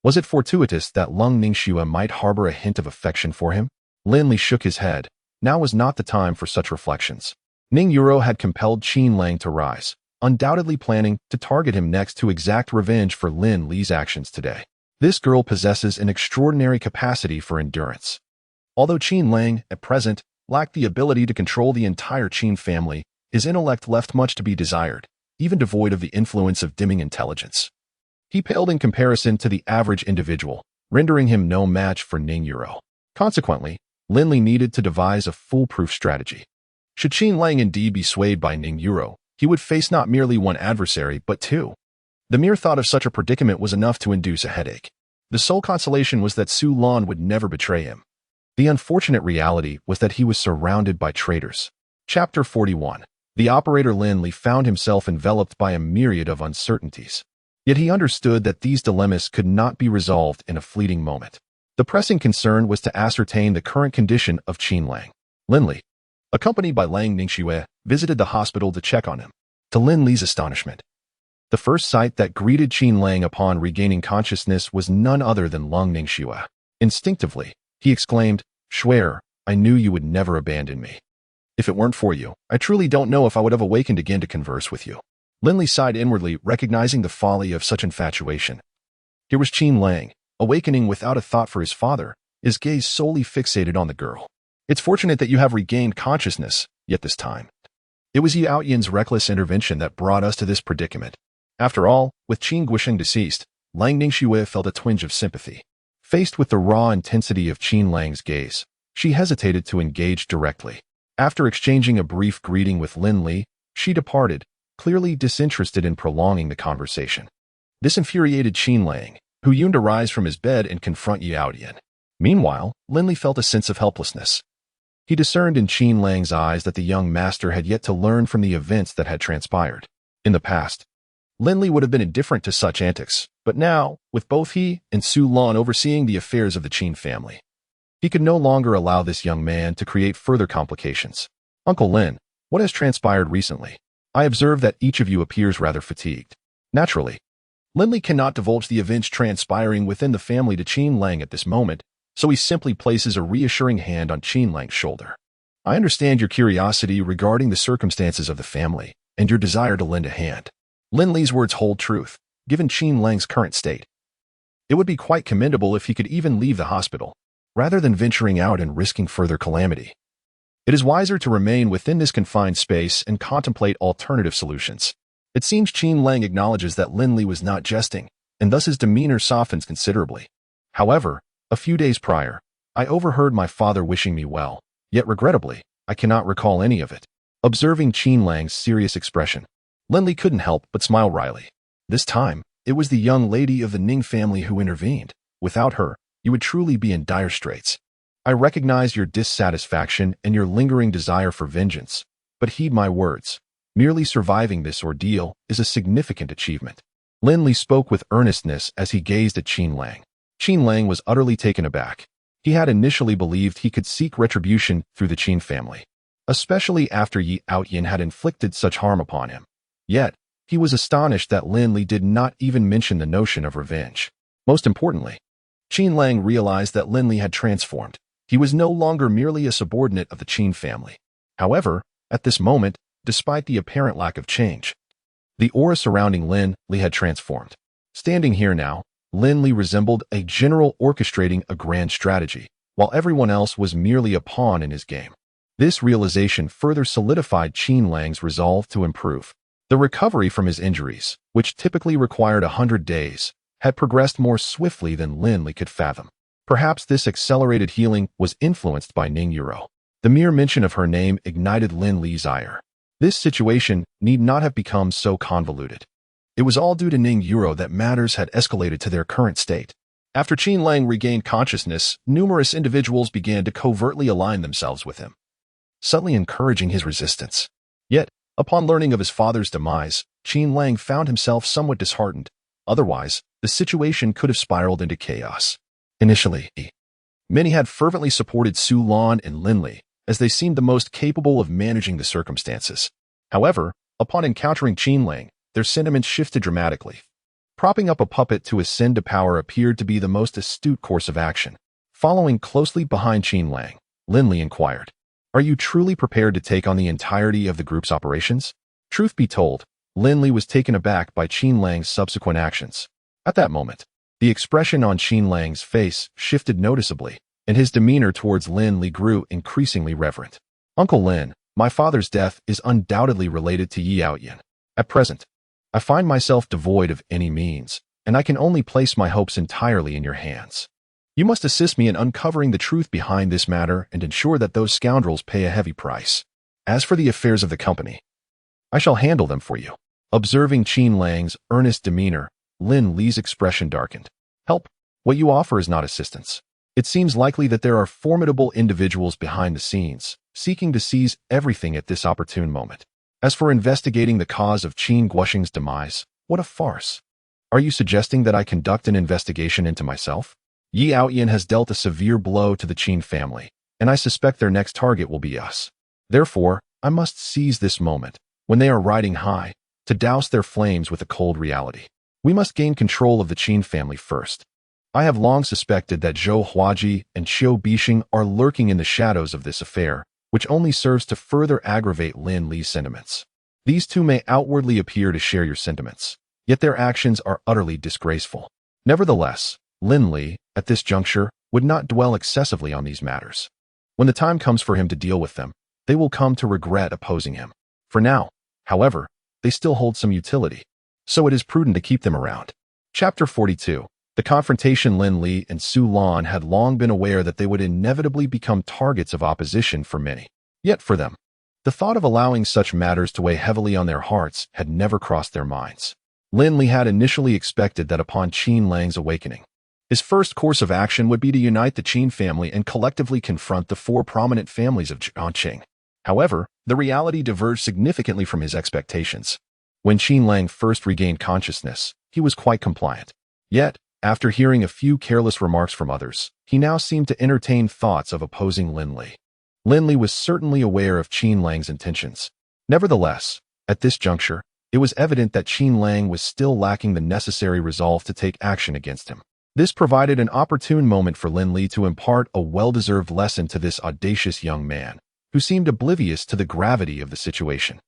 A: Was it fortuitous that Lang Ningxue might harbor a hint of affection for him? Lin Li shook his head. Now was not the time for such reflections. Ning Yuro had compelled Qin Lang to rise, undoubtedly planning to target him next to exact revenge for Lin Li's actions today. This girl possesses an extraordinary capacity for endurance. Although Qin Lang, at present, lacked the ability to control the entire Qin family, his intellect left much to be desired, even devoid of the influence of dimming intelligence. He paled in comparison to the average individual, rendering him no match for Ning Yuro. Consequently, Lin Li needed to devise a foolproof strategy. Should Qin Lang indeed be swayed by Ning Yuro, he would face not merely one adversary, but two. The mere thought of such a predicament was enough to induce a headache. The sole consolation was that Su Lan would never betray him. The unfortunate reality was that he was surrounded by traitors. Chapter 41. The operator Lin Li found himself enveloped by a myriad of uncertainties. Yet he understood that these dilemmas could not be resolved in a fleeting moment. The pressing concern was to ascertain the current condition of Qin Lang. Lin Li, accompanied by Lang Ningxue, visited the hospital to check on him. To Lin Li's astonishment, the first sight that greeted Qin Lang upon regaining consciousness was none other than Lang Ningxue. Instinctively, he exclaimed, "Swear, I knew you would never abandon me. If it weren't for you, I truly don't know if I would have awakened again to converse with you." Lin Li sighed inwardly, recognizing the folly of such infatuation. Here was Qin Lang, awakening without a thought for his father, his gaze solely fixated on the girl. "It's fortunate that you have regained consciousness, yet this time. It was Yi Outyan's reckless intervention that brought us to this predicament." After all, with Qin Guisheng deceased, Lang Ningxue felt a twinge of sympathy. Faced with the raw intensity of Qin Lang's gaze, she hesitated to engage directly. After exchanging a brief greeting with Lin Li, she departed, clearly disinterested in prolonging the conversation. This infuriated Qin Lang, who yearned to rise from his bed and confront Yaoyan. Meanwhile, Lin Li felt a sense of helplessness. He discerned in Qin Lang's eyes that the young master had yet to learn from the events that had transpired. In the past, Lin Li would have been indifferent to such antics, but now, with both he and Su Lan overseeing the affairs of the Qin family, he could no longer allow this young man to create further complications. Uncle Lin, what has transpired recently? I observe that each of you appears rather fatigued. Naturally, Lin Li cannot divulge the events transpiring within the family to Qin Lang at this moment, so he simply places a reassuring hand on Qin Lang's shoulder. I understand your curiosity regarding the circumstances of the family and your desire to lend a hand. Lin Li's words hold truth, given Qin Lang's current state. It would be quite commendable if he could even leave the hospital, rather than venturing out and risking further calamity. It is wiser to remain within this confined space and contemplate alternative solutions. It seems Qin Lang acknowledges that Lin Li was not jesting, and thus his demeanor softens considerably. However, a few days prior, I overheard my father wishing me well, yet regrettably, I cannot recall any of it. Observing Qin Lang's serious expression, Lin Li couldn't help but smile wryly. This time, it was the young lady of the Ning family who intervened. Without her, you would truly be in dire straits. I recognize your dissatisfaction and your lingering desire for vengeance, but heed my words. Merely surviving this ordeal is a significant achievement. Lin Li spoke with earnestness as he gazed at Qin Lang. Qin Lang was utterly taken aback. He had initially believed he could seek retribution through the Qin family, especially after Yi Outyin had inflicted such harm upon him. Yet, he was astonished that Lin Li did not even mention the notion of revenge. Most importantly, Qin Lang realized that Lin Li had transformed. He was no longer merely a subordinate of the Qin family. However, at this moment, despite the apparent lack of change, the aura surrounding Lin Li had transformed. Standing here now, Lin Li resembled a general orchestrating a grand strategy, while everyone else was merely a pawn in his game. This realization further solidified Qin Lang's resolve to improve. The recovery from his injuries, which typically required 100 days, had progressed more swiftly than Lin Li could fathom. Perhaps this accelerated healing was influenced by Ning Yuro. The mere mention of her name ignited Lin Li's ire. This situation need not have become so convoluted. It was all due to Ning Yuro that matters had escalated to their current state. After Qin Lang regained consciousness, numerous individuals began to covertly align themselves with him, subtly encouraging his resistance. Yet, upon learning of his father's demise, Qin Lang found himself somewhat disheartened. Otherwise, the situation could have spiraled into chaos. Initially, many had fervently supported Su Lan and Lin Li, as they seemed the most capable of managing the circumstances. However, upon encountering Qin Lang, their sentiments shifted dramatically. Propping up a puppet to ascend to power appeared to be the most astute course of action. Following closely behind Qin Lang, Lin Li inquired, "Are you truly prepared to take on the entirety of the group's operations?" Truth be told, Lin Li was taken aback by Qin Lang's subsequent actions. At that moment, the expression on Qin Lang's face shifted noticeably, and his demeanor towards Lin Li grew increasingly reverent. "Uncle Lin, my father's death is undoubtedly related to Yi Outyin. At present, I find myself devoid of any means, and I can only place my hopes entirely in your hands. You must assist me in uncovering the truth behind this matter and ensure that those scoundrels pay a heavy price. As for the affairs of the company, I shall handle them for you." Observing Qin Lang's earnest demeanor, Lin Li's expression darkened. "Help. What you offer is not assistance. It seems likely that there are formidable individuals behind the scenes, seeking to seize everything at this opportune moment. As for investigating the cause of Qin Guosheng's demise, what a farce. Are you suggesting that I conduct an investigation into myself? Yi Outyin has dealt a severe blow to the Qin family, and I suspect their next target will be us. Therefore, I must seize this moment, when they are riding high, to douse their flames with a cold reality. We must gain control of the Qin family first. I have long suspected that Zhou Huaji and Qiu Bixing are lurking in the shadows of this affair, which only serves to further aggravate Lin Li's sentiments. These two may outwardly appear to share your sentiments, yet their actions are utterly disgraceful. Nevertheless, Lin Li, at this juncture, would not dwell excessively on these matters. When the time comes for him to deal with them, they will come to regret opposing him. For now, however, they still hold some utility, so it is prudent to keep them around. Chapter 42. The confrontation. Lin Li and Su Lan had long been aware that they would inevitably become targets of opposition for many. Yet for them, the thought of allowing such matters to weigh heavily on their hearts had never crossed their minds. Lin Li had initially expected that upon Qin Lang's awakening, his first course of action would be to unite the Qin family and collectively confront the four prominent families of Jiangqing. However, the reality diverged significantly from his expectations. When Qin Lang first regained consciousness, he was quite compliant. Yet, after hearing a few careless remarks from others, he now seemed to entertain thoughts of opposing Lin Li. Lin Li was certainly aware of Qin Lang's intentions. Nevertheless, at this juncture, it was evident that Qin Lang was still lacking the necessary resolve to take action against him. This provided an opportune moment for Lin Li to impart a well-deserved lesson to this audacious young man, who seemed oblivious to the gravity of the situation.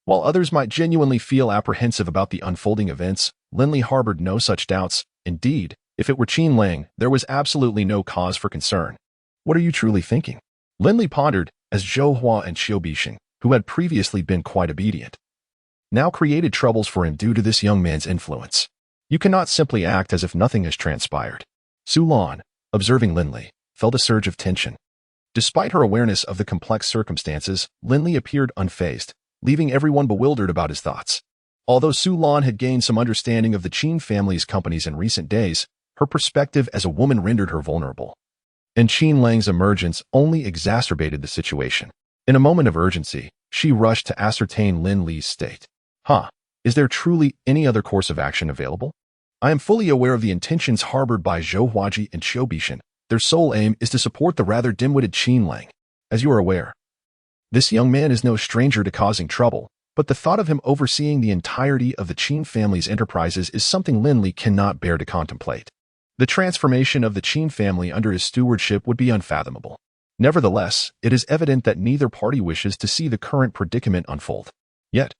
A: While others might genuinely feel apprehensive about the unfolding events, Lin Li harbored no such doubts. Indeed, if it were Qin Lang, there was absolutely no cause for concern. What are you truly thinking? Lin Li pondered, as Zhou Hua and Xiu Bixing, who had previously been quite obedient, now created troubles for him due to this young man's influence. You cannot simply act as if nothing has transpired. Su Lan, observing Lin Li, felt a surge of tension. Despite her awareness of the complex circumstances, Lin Li appeared unfazed, leaving everyone bewildered about his thoughts. Although Su Lan had gained some understanding of the Qin family's companies in recent days, her perspective as a woman rendered her vulnerable. And Qin Lang's emergence only exacerbated the situation. In a moment of urgency, she rushed to ascertain Lin Li's state. Is there truly any other course of action available? I am fully aware of the intentions harbored by Zhou Huaji and Xiu Bixing. Their sole aim is to support the rather dim-witted Qin Lang. As you are aware, this young man is no stranger to causing trouble, but the thought of him overseeing the entirety of the Qin family's enterprises is something Lin Li cannot bear to contemplate. The transformation of the Qin family under his stewardship would be unfathomable. Nevertheless, it is evident that neither party wishes to see the current predicament unfold. Yet,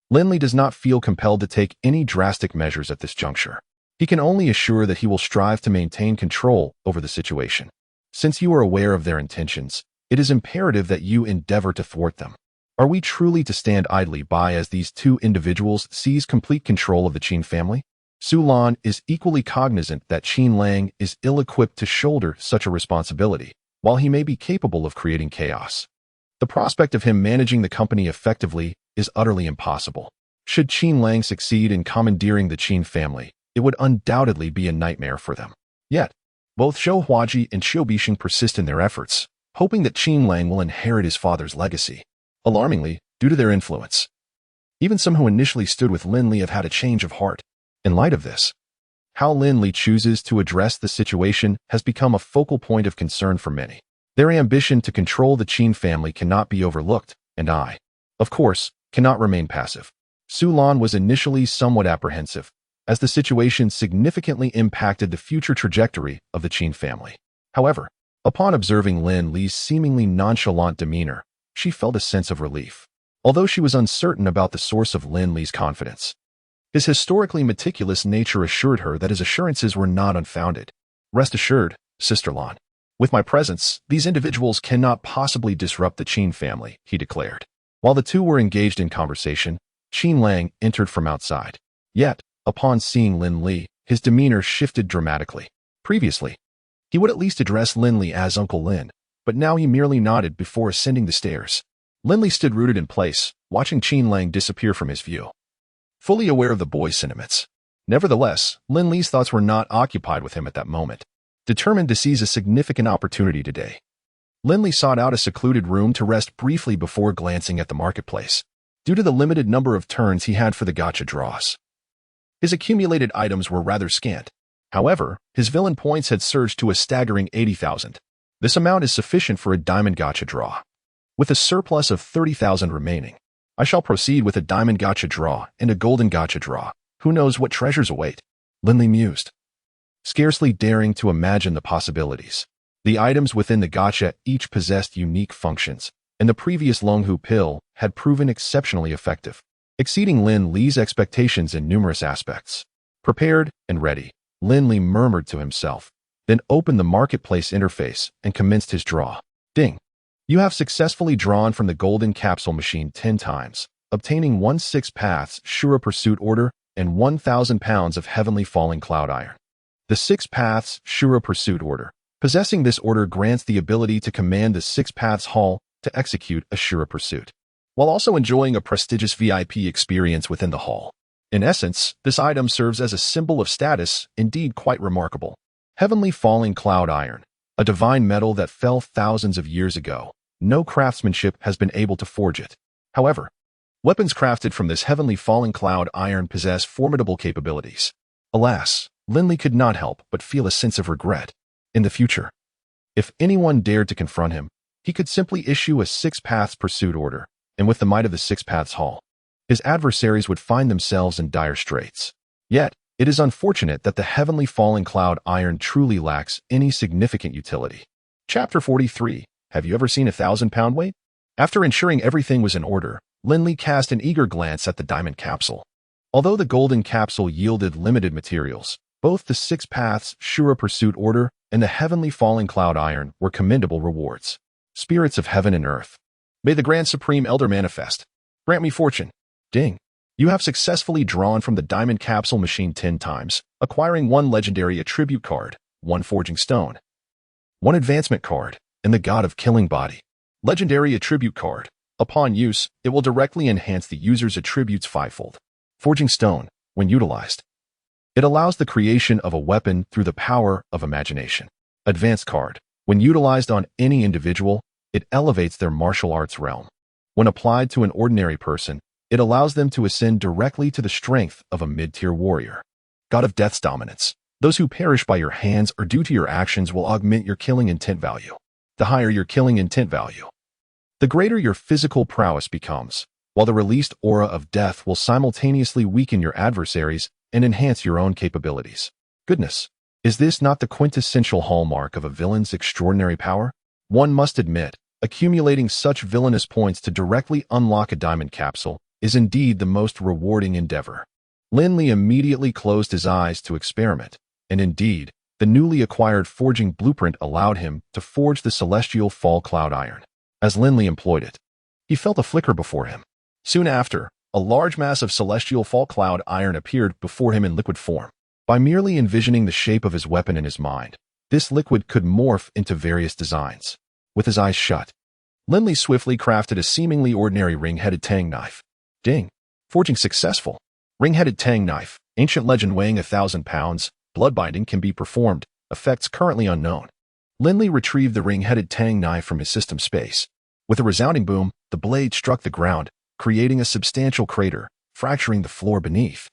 A: Lin Li does not feel compelled to take any drastic measures at this juncture. He can only assure that he will strive to maintain control over the situation. Since you are aware of their intentions, it is imperative that you endeavor to thwart them. Are we truly to stand idly by as these two individuals seize complete control of the Qin family? Su Lan is equally cognizant that Qin Lang is ill-equipped to shoulder such a responsibility, while he may be capable of creating chaos. The prospect of him managing the company effectively is utterly impossible. Should Qin Lang succeed in commandeering the Qin family, it would undoubtedly be a nightmare for them. Yet, both Zhou Huaji and Xiu Bixing persist in their efforts, hoping that Qin Lang will inherit his father's legacy. Alarmingly, due to their influence, even some who initially stood with Lin Li have had a change of heart. In light of this, how Lin Li chooses to address the situation has become a focal point of concern for many. Their ambition to control the Qin family cannot be overlooked, and I, of course, cannot remain passive. Su Lan was initially somewhat apprehensive, as the situation significantly impacted the future trajectory of the Qin family. However, upon observing Lin Li's seemingly nonchalant demeanor, she felt a sense of relief. Although she was uncertain about the source of Lin Li's confidence, his historically meticulous nature assured her that his assurances were not unfounded. Rest assured, Sister Lan. With my presence, these individuals cannot possibly disrupt the Qin family, he declared. While the two were engaged in conversation, Qin Lang entered from outside. Yet, upon seeing Lin Li, his demeanor shifted dramatically. Previously, he would at least address Lin Li as Uncle Lin, but now he merely nodded before ascending the stairs. Lin Li stood rooted in place, watching Qin Lang disappear from his view, fully aware of the boy's sentiments. Nevertheless, Lin Li's thoughts were not occupied with him at that moment. Determined to seize a significant opportunity today, Lin Li sought out a secluded room to rest briefly before glancing at the marketplace. Due to the limited number of turns he had for the gacha draws, his accumulated items were rather scant. However, his villain points had surged to a staggering 80,000. This amount is sufficient for a diamond gacha draw. With a surplus of 30,000 remaining, I shall proceed with a diamond gacha draw and a golden gacha draw. Who knows what treasures await? Lin Li mused, scarcely daring to imagine the possibilities. The items within the gacha each possessed unique functions, and the previous Longhu pill had proven exceptionally effective, exceeding Lin Li's expectations in numerous aspects. Prepared and ready, Lin Li murmured to himself, then opened the marketplace interface and commenced his draw. Ding! You have successfully drawn from the golden capsule machine 10 times, obtaining 1/6 paths Shura Pursuit Order and 1,000 pounds of heavenly falling cloud iron. The 6 paths Shura Pursuit Order. Possessing this order grants the ability to command the 6 paths hall to execute a Shura pursuit, while also enjoying a prestigious VIP experience within the hall. In essence, this item serves as a symbol of status, indeed quite remarkable. Heavenly Falling Cloud Iron, a divine metal that fell thousands of years ago. No craftsmanship has been able to forge it. However, weapons crafted from this heavenly falling cloud iron possess formidable capabilities. Alas, Lin Li could not help but feel a sense of regret. In the future, if anyone dared to confront him, he could simply issue a Six Paths pursuit order, and with the might of the Six Paths Hall, his adversaries would find themselves in dire straits. Yet, it is unfortunate that the heavenly falling cloud iron truly lacks any significant utility. Chapter 43. Have you ever seen a 1,000-pound weight? After ensuring everything was in order, Lin Li cast an eager glance at the diamond capsule. Although the golden capsule yielded limited materials, both the Six Paths Shura Pursuit Order and the Heavenly Falling Cloud Iron were commendable rewards. Spirits of heaven and earth, may the Grand Supreme Elder manifest. Grant me fortune. Ding. You have successfully drawn from the diamond capsule machine 10 times, acquiring 1 legendary attribute card, 1 forging stone, 1 advancement card, and the God of Killing Body. Legendary attribute card. Upon use, it will directly enhance the user's attributes fivefold. Forging stone, when utilized, it allows the creation of a weapon through the power of imagination. Advanced card. When utilized on any individual, it elevates their martial arts realm. When applied to an ordinary person, it allows them to ascend directly to the strength of a mid-tier warrior. God of Death's dominance. Those who perish by your hands or due to your actions will augment your killing intent value. The higher your killing intent value, the greater your physical prowess becomes, while the released aura of death will simultaneously weaken your adversaries and enhance your own capabilities. Goodness, is this not the quintessential hallmark of a villain's extraordinary power? One must admit, accumulating such villainous points to directly unlock a diamond capsule is indeed the most rewarding endeavor. Lin Li immediately closed his eyes to experiment, and indeed, the newly acquired forging blueprint allowed him to forge the celestial fall cloud iron. As Lin Li employed it, he felt a flicker before him. Soon after, a large mass of celestial fall cloud iron appeared before him in liquid form. By merely envisioning the shape of his weapon in his mind, this liquid could morph into various designs. With his eyes shut, Lin Li swiftly crafted a seemingly ordinary ring-headed tang knife. Ding. Forging successful. Ring-headed tang knife. Ancient legend weighing 1,000 pounds. Bloodbinding can be performed. Effects currently unknown. Lin Li retrieved the ring-headed tang knife from his system space. With a resounding boom, the blade struck the ground, creating a substantial crater, fracturing the floor beneath.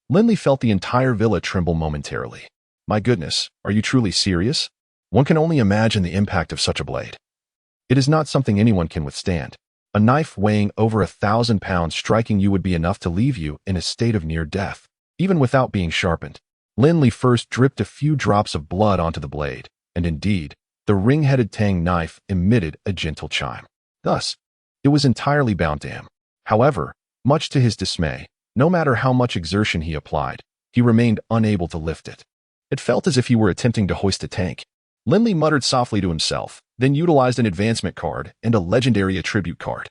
A: Lin Li felt the entire villa tremble momentarily. My goodness, are you truly serious? One can only imagine the impact of such a blade. It is not something anyone can withstand. A knife weighing over 1,000 pounds striking you would be enough to leave you in a state of near death, even without being sharpened. Lin Li first dripped a few drops of blood onto the blade, and indeed, the ring-headed tang knife emitted a gentle chime. Thus, it was entirely bound to him. However, much to his dismay, no matter how much exertion he applied, he remained unable to lift it. It felt as if he were attempting to hoist a tank. Lin Li muttered softly to himself, then utilized an advancement card and a legendary attribute card.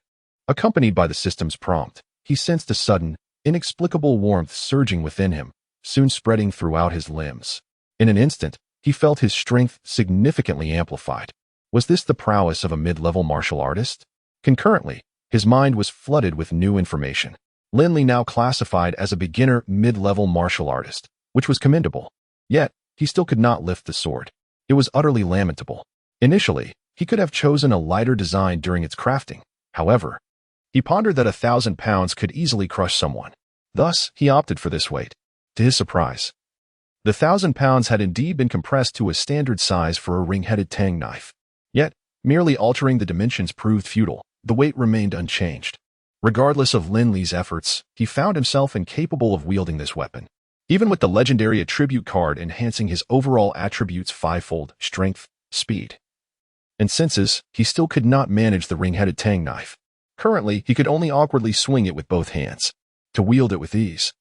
A: Accompanied by the system's prompt, he sensed a sudden, inexplicable warmth surging within him, soon spreading throughout his limbs. In an instant, he felt his strength significantly amplified. Was this the prowess of a mid-level martial artist? Concurrently, his mind was flooded with new information. Lin Li now classified as a beginner mid-level martial artist, which was commendable. Yet, he still could not lift the sword. It was utterly lamentable. Initially, he could have chosen a lighter design during its crafting. However, he pondered that 1,000 pounds could easily crush someone. Thus, he opted for this weight. To his surprise, the 1,000 pounds had indeed been compressed to a standard size for a ring-headed tang knife. Yet, merely altering the dimensions proved futile. The weight remained unchanged. Regardless of Lin Li's efforts, he found himself incapable of wielding this weapon. Even with the legendary attribute card enhancing his overall attributes fivefold, strength, speed, and senses, he still could not manage the ring-headed tang knife. Currently, he could only awkwardly swing it with both hands. To wield it with ease,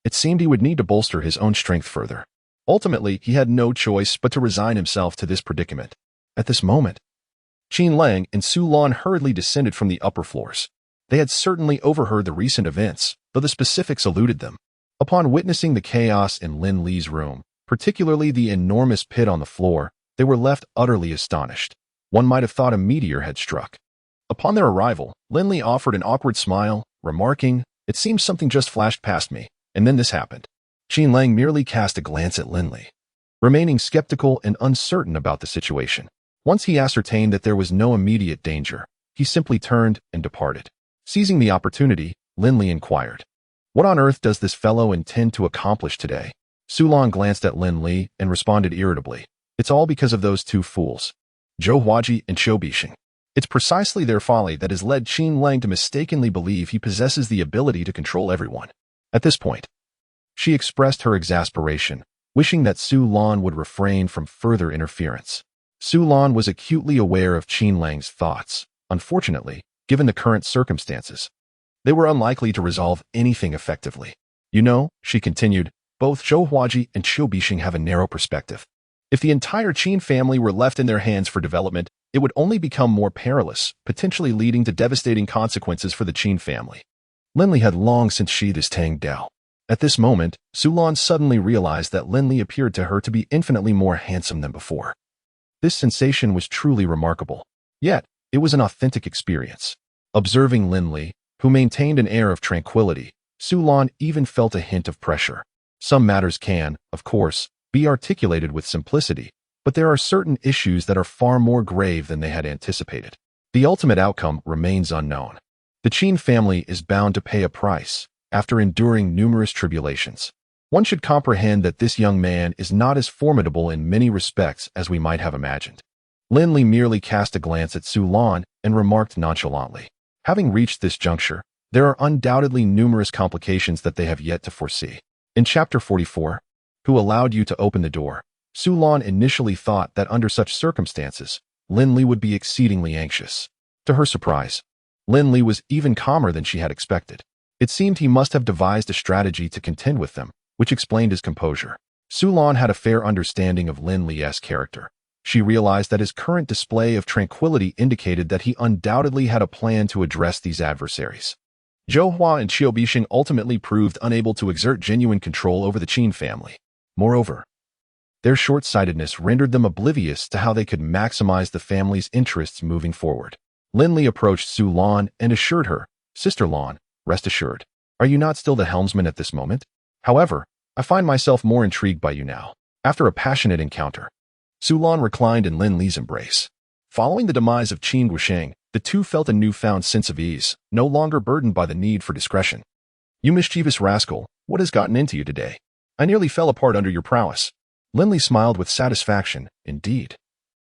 A: it seemed he would need to bolster his own strength further. Ultimately, he had no choice but to resign himself to this predicament. At this moment, Qin Lang and Su Lan hurriedly descended from the upper floors. They had certainly overheard the recent events, though the specifics eluded them. Upon witnessing the chaos in Lin Li's room, particularly the enormous pit on the floor, they were left utterly astonished. One might have thought a meteor had struck. Upon their arrival, Lin Li offered an awkward smile, remarking, "It seems something just flashed past me. And then this happened. Qin Lang merely cast a glance at Lin Li, remaining skeptical and uncertain about the situation. Once he ascertained that there was no immediate danger, he simply turned and departed. Seizing the opportunity, Lin Li inquired, "What on earth does this fellow intend to accomplish today?" Su Lan glanced at Lin Li and responded irritably, "It's all because of those two fools, Zhou Huaji and Qiu Bixing. It's precisely their folly that has led Qin Lang to mistakenly believe he possesses the ability to control everyone." At this point, she expressed her exasperation, wishing that Su Lan would refrain from further interference. Su Lan was acutely aware of Qin Lang's thoughts. Unfortunately, given the current circumstances, they were unlikely to resolve anything effectively. "You know," she continued, "both Zhou Huaji and Qiu Bixing have a narrow perspective. If the entire Qin family were left in their hands for development, it would only become more perilous, potentially leading to devastating consequences for the Qin family." Lin Li had long since sheathed his Tang Dao. At this moment, Su Lan suddenly realized that Lin Li appeared to her to be infinitely more handsome than before. This sensation was truly remarkable. Yet, it was an authentic experience. Observing Lin Li, who maintained an air of tranquility, Su Lan even felt a hint of pressure. Some matters can, of course, be articulated with simplicity, but there are certain issues that are far more grave than they had anticipated. The ultimate outcome remains unknown. The Qin family is bound to pay a price, after enduring numerous tribulations. One should comprehend that this young man is not as formidable in many respects as we might have imagined. Lin Li merely cast a glance at Su Lan and remarked nonchalantly, "Having reached this juncture, there are undoubtedly numerous complications that they have yet to foresee." In Chapter 44, "Who allowed you to open the door?" Su Lan initially thought that under such circumstances, Lin Li would be exceedingly anxious. To her surprise, Lin Li was even calmer than she had expected. It seemed he must have devised a strategy to contend with them, which explained his composure. Su Lan had a fair understanding of Lin Li's character. She realized that his current display of tranquility indicated that he undoubtedly had a plan to address these adversaries. Zhou Hua and Qiu Bixing ultimately proved unable to exert genuine control over the Qin family. Moreover, their short-sightedness rendered them oblivious to how they could maximize the family's interests moving forward. Lin Li approached Su Lan and assured her, "Sister Lan, rest assured. Are you not still the helmsman at this moment? However, I find myself more intrigued by you now." After a passionate encounter, Su Lan reclined in Lin Li's embrace. Following the demise of Qin Guosheng, the two felt a newfound sense of ease, no longer burdened by the need for discretion. "You mischievous rascal, what has gotten into you today? I nearly fell apart under your prowess." Lin Li smiled with satisfaction. Indeed,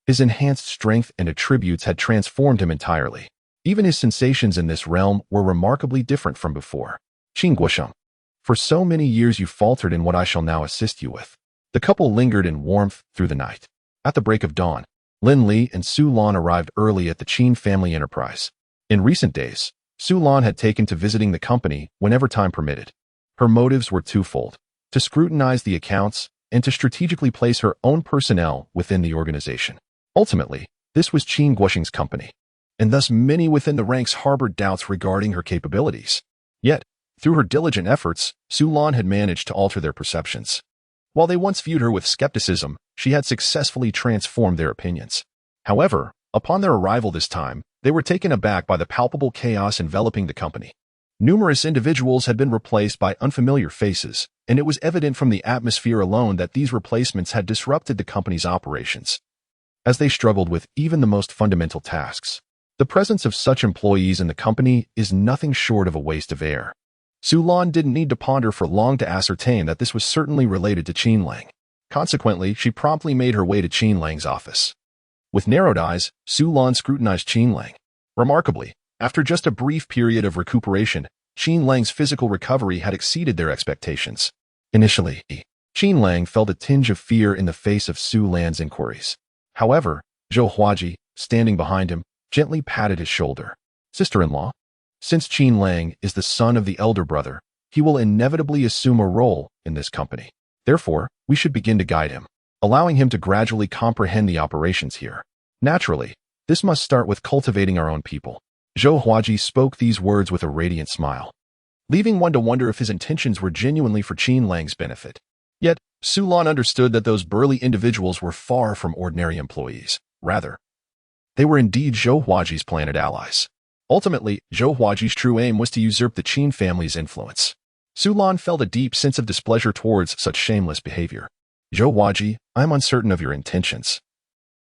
A: his enhanced strength and attributes had transformed him entirely. Even his sensations in this realm were remarkably different from before. "Qin Guosheng, for so many years you faltered in what I shall now assist you with." The couple lingered in warmth through the night. At the break of dawn, Lin Li and Su Lan arrived early at the Qin family enterprise. In recent days, Su Lan had taken to visiting the company whenever time permitted. Her motives were twofold: to scrutinize the accounts and to strategically place her own personnel within the organization. Ultimately, this was Qin Guosheng's company, and thus many within the ranks harbored doubts regarding her capabilities. Yet, through her diligent efforts, Su Lan had managed to alter their perceptions. While they once viewed her with skepticism, she had successfully transformed their opinions. However, upon their arrival this time, they were taken aback by the palpable chaos enveloping the company. Numerous individuals had been replaced by unfamiliar faces, and it was evident from the atmosphere alone that these replacements had disrupted the company's operations. As they struggled with even the most fundamental tasks, the presence of such employees in the company is nothing short of a waste of air. Su Lan didn't need to ponder for long to ascertain that this was certainly related to Qin Lang. Consequently, she promptly made her way to Qin Lang's office. With narrowed eyes, Su Lan scrutinized Qin Lang. Remarkably, after just a brief period of recuperation, Qin Lang's physical recovery had exceeded their expectations. Initially, Qin Lang felt a tinge of fear in the face of Su Lan's inquiries. However, Zhou Huaji, standing behind him, gently patted his shoulder. "Sister-in-law, since Qin Lang is the son of the elder brother, he will inevitably assume a role in this company. Therefore, we should begin to guide him, allowing him to gradually comprehend the operations here. Naturally, this must start with cultivating our own people." Zhou Huaji spoke these words with a radiant smile, leaving one to wonder if his intentions were genuinely for Qin Lang's benefit. Yet, Su Lan understood that those burly individuals were far from ordinary employees. Rather, they were indeed Zhou Huaji's planted allies. Ultimately, Zhou Huaji's true aim was to usurp the Qin family's influence. Su Lan felt a deep sense of displeasure towards such shameless behavior. Zhou Huaji, I am uncertain of your intentions,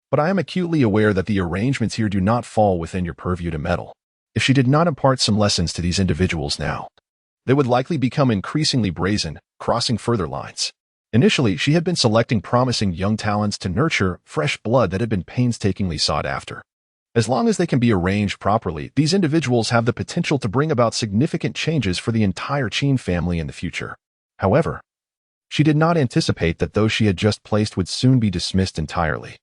A: but I am acutely aware that the arrangements here do not fall within your purview to meddle. If she did not impart some lessons to these individuals now, they would likely become increasingly brazen, crossing further lines. Initially, she had been selecting promising young talents to nurture fresh blood that had been painstakingly sought after. As long as they can be arranged properly, these individuals have the potential to bring about significant changes for the entire Qin family in the future. However, she did not anticipate that those she had just placed would soon be dismissed entirely.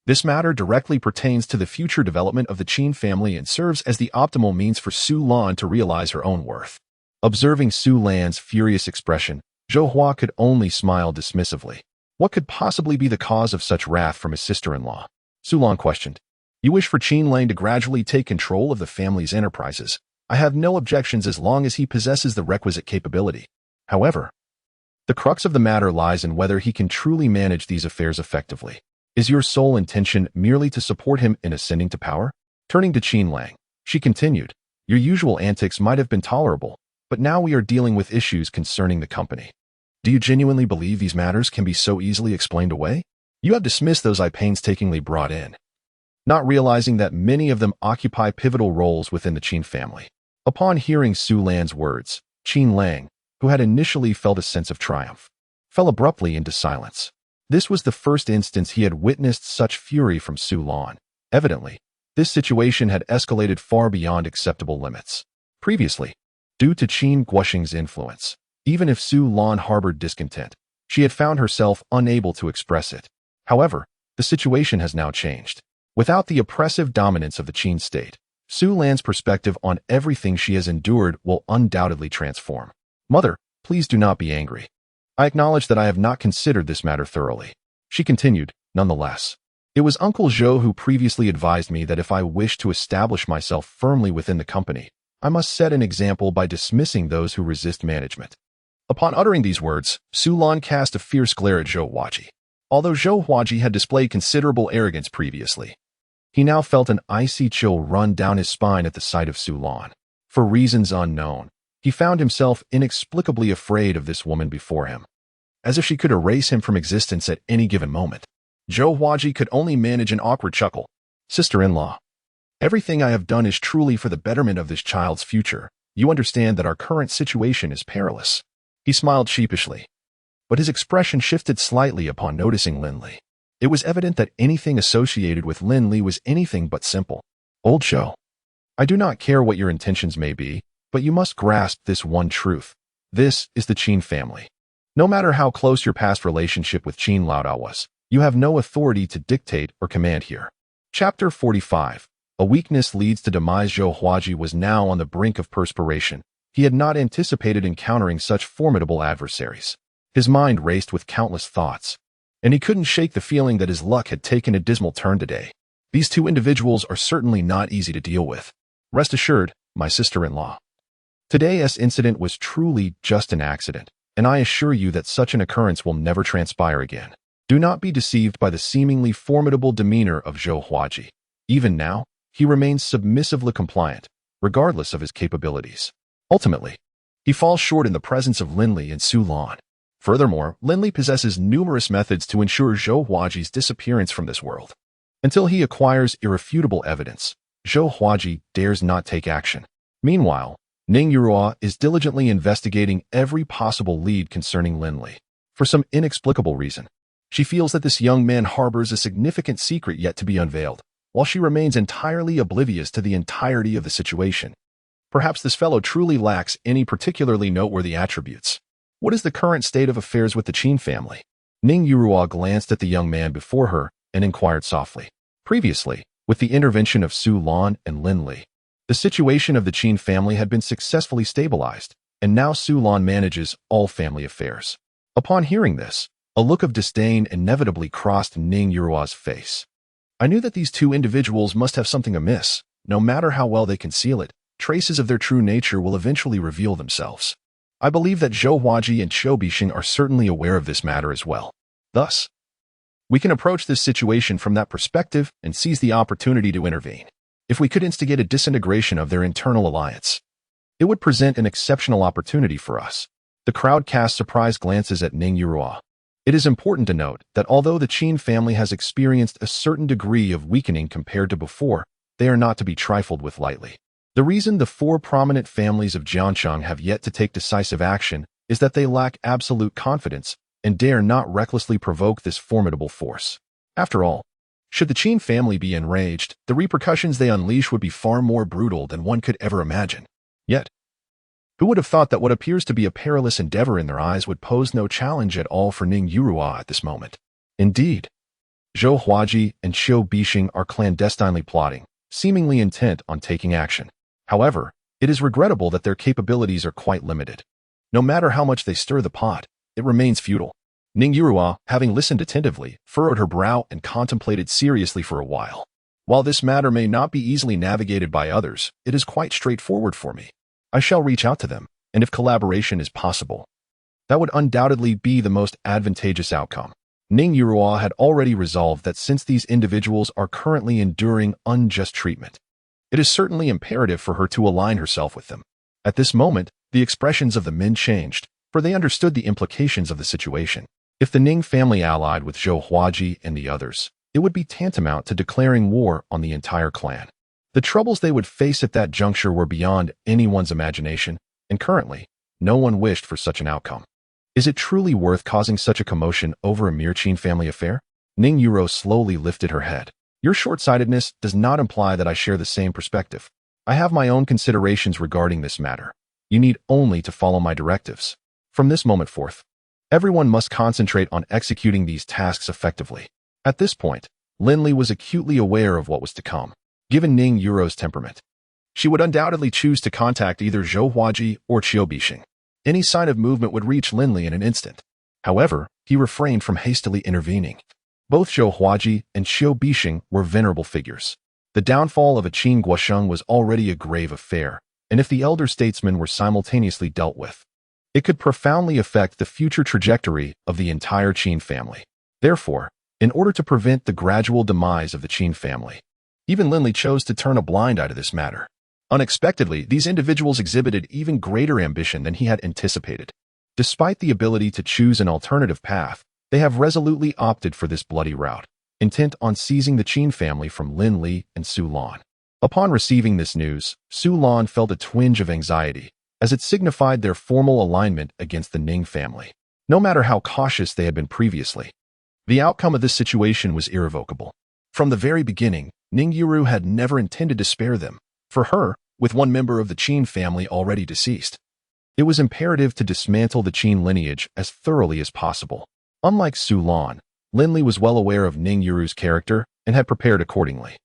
A: This matter directly pertains to the future development of the Qin family and serves as the optimal means for Su Lan to realize her own worth. Observing Su Lan's furious expression, Zhou Hua could only smile dismissively. What could possibly be the cause of such wrath from his sister-in-law? Su Lan questioned. You wish for Qin Lang to gradually take control of the family's enterprises. I have no objections as long as he possesses the requisite capability. However, the crux of the matter lies in whether he can truly manage these affairs effectively. Is your sole intention merely to support him in ascending to power? Turning to Qin Lang, she continued, your usual antics might have been tolerable, but now we are dealing with issues concerning the company. Do you genuinely believe these matters can be so easily explained away? You have dismissed those I painstakingly brought in, not realizing that many of them occupy pivotal roles within the Qin family. Upon hearing Su Lan's words, Qin Lang, who had initially felt a sense of triumph, fell abruptly into silence. This was the first instance he had witnessed such fury from Su Lan. Evidently, this situation had escalated far beyond acceptable limits. Previously, due to Qin Guoxing's influence, even if Su Lan harbored discontent, she had found herself unable to express it. However, the situation has now changed. Without the oppressive dominance of the Qin state, Su Lan's perspective on everything she has endured will undoubtedly transform. Mother, please do not be angry. I acknowledge that I have not considered this matter thoroughly. She continued, nonetheless. It was Uncle Zhou who previously advised me that if I wish to establish myself firmly within the company, I must set an example by dismissing those who resist management. Upon uttering these words, Su Lan cast a fierce glare at Zhou Huaji. Although Zhou Huaji had displayed considerable arrogance previously, he now felt an icy chill run down his spine at the sight of Su Lan. For reasons unknown, he found himself inexplicably afraid of this woman before him, as if she could erase him from existence at any given moment. Zhou Huaji could only manage an awkward chuckle. Sister-in-law, everything I have done is truly for the betterment of this child's future. You understand that our current situation is perilous. He smiled sheepishly, but his expression shifted slightly upon noticing Lin Li. It was evident that anything associated with Lin Li was anything but simple. Old Zhou, I do not care what your intentions may be, but you must grasp this one truth. This is the Qin family. No matter how close your past relationship with Qin Laodao was, you have no authority to dictate or command here. Chapter 45. A weakness leads to demise. Zhou Huaji was now on the brink of perspiration. He had not anticipated encountering such formidable adversaries. His mind raced with countless thoughts, and he couldn't shake the feeling that his luck had taken a dismal turn today. These two individuals are certainly not easy to deal with. Rest assured, my sister-in-law. Today's incident was truly just an accident, and I assure you that such an occurrence will never transpire again. Do not be deceived by the seemingly formidable demeanor of Zhou Huaji. Even now, he remains submissively compliant, regardless of his capabilities. Ultimately, he falls short in the presence of Lin Li and Su Lan. Furthermore, Lin Li possesses numerous methods to ensure Zhou Huaji's disappearance from this world. Until he acquires irrefutable evidence, Zhou Huaji dares not take action. Meanwhile, Ning Yurua is diligently investigating every possible lead concerning Lin Li. For some inexplicable reason, she feels that this young man harbors a significant secret yet to be unveiled, while she remains entirely oblivious to the entirety of the situation. Perhaps this fellow truly lacks any particularly noteworthy attributes. What is the current state of affairs with the Qin family? Ning Yurua glanced at the young man before her and inquired softly. Previously, with the intervention of Su Lan and Lin Li, the situation of the Qin family had been successfully stabilized, and now Su Lan manages all family affairs. Upon hearing this, a look of disdain inevitably crossed Ning Yurua's face. I knew that these two individuals must have something amiss. No matter how well they conceal it, traces of their true nature will eventually reveal themselves. I believe that Zhou Huaji and Qiu Bixing are certainly aware of this matter as well. Thus, we can approach this situation from that perspective and seize the opportunity to intervene. If we could instigate a disintegration of their internal alliance, it would present an exceptional opportunity for us. The crowd cast surprised glances at Ning Yurua. It is important to note that although the Qin family has experienced a certain degree of weakening compared to before, they are not to be trifled with lightly. The reason the four prominent families of Jiancheng have yet to take decisive action is that they lack absolute confidence and dare not recklessly provoke this formidable force. After all, should the Qin family be enraged, the repercussions they unleash would be far more brutal than one could ever imagine. Yet, who would have thought that what appears to be a perilous endeavor in their eyes would pose no challenge at all for Ning Yurua at this moment? Indeed, Zhou Huaji and Xiu Bixing are clandestinely plotting, seemingly intent on taking action. However, it is regrettable that their capabilities are quite limited. No matter how much they stir the pot, it remains futile. Ning Yurua, having listened attentively, furrowed her brow and contemplated seriously for a while. While this matter may not be easily navigated by others, it is quite straightforward for me. I shall reach out to them, and if collaboration is possible, that would undoubtedly be the most advantageous outcome. Ning Yurua had already resolved that since these individuals are currently enduring unjust treatment, it is certainly imperative for her to align herself with them. At this moment, the expressions of the men changed, for they understood the implications of the situation. If the Ning family allied with Zhou Huaji and the others, it would be tantamount to declaring war on the entire clan. The troubles they would face at that juncture were beyond anyone's imagination, and currently, no one wished for such an outcome. Is it truly worth causing such a commotion over a mere Qin family affair? Ning Yurua slowly lifted her head. Your short-sightedness does not imply that I share the same perspective. I have my own considerations regarding this matter. You need only to follow my directives. From this moment forth, everyone must concentrate on executing these tasks effectively. At this point, Lin Li was acutely aware of what was to come. Given Ning Yurua's temperament, she would undoubtedly choose to contact either Zhou Huaji or Qiu Bixing. Any sign of movement would reach Lin Li in an instant. However, he refrained from hastily intervening. Both Zhou Huaji and Qiu Bixing were venerable figures. The downfall of a Qin Guosheng was already a grave affair, and if the elder statesmen were simultaneously dealt with, it could profoundly affect the future trajectory of the entire Qin family. Therefore, in order to prevent the gradual demise of the Qin family, even Lin Li chose to turn a blind eye to this matter. Unexpectedly, these individuals exhibited even greater ambition than he had anticipated. Despite the ability to choose an alternative path, they have resolutely opted for this bloody route, intent on seizing the Qin family from Lin Li and Su Lan. Upon receiving this news, Su Lan felt a twinge of anxiety, as it signified their formal alignment against the Ning family. No matter how cautious they had been previously, the outcome of this situation was irrevocable. From the very beginning, Ning Yurua had never intended to spare them. For her, with one member of the Qin family already deceased, it was imperative to dismantle the Qin lineage as thoroughly as possible. Unlike Su Lan, Lin Li was well aware of Ning Yuru's character and had prepared accordingly.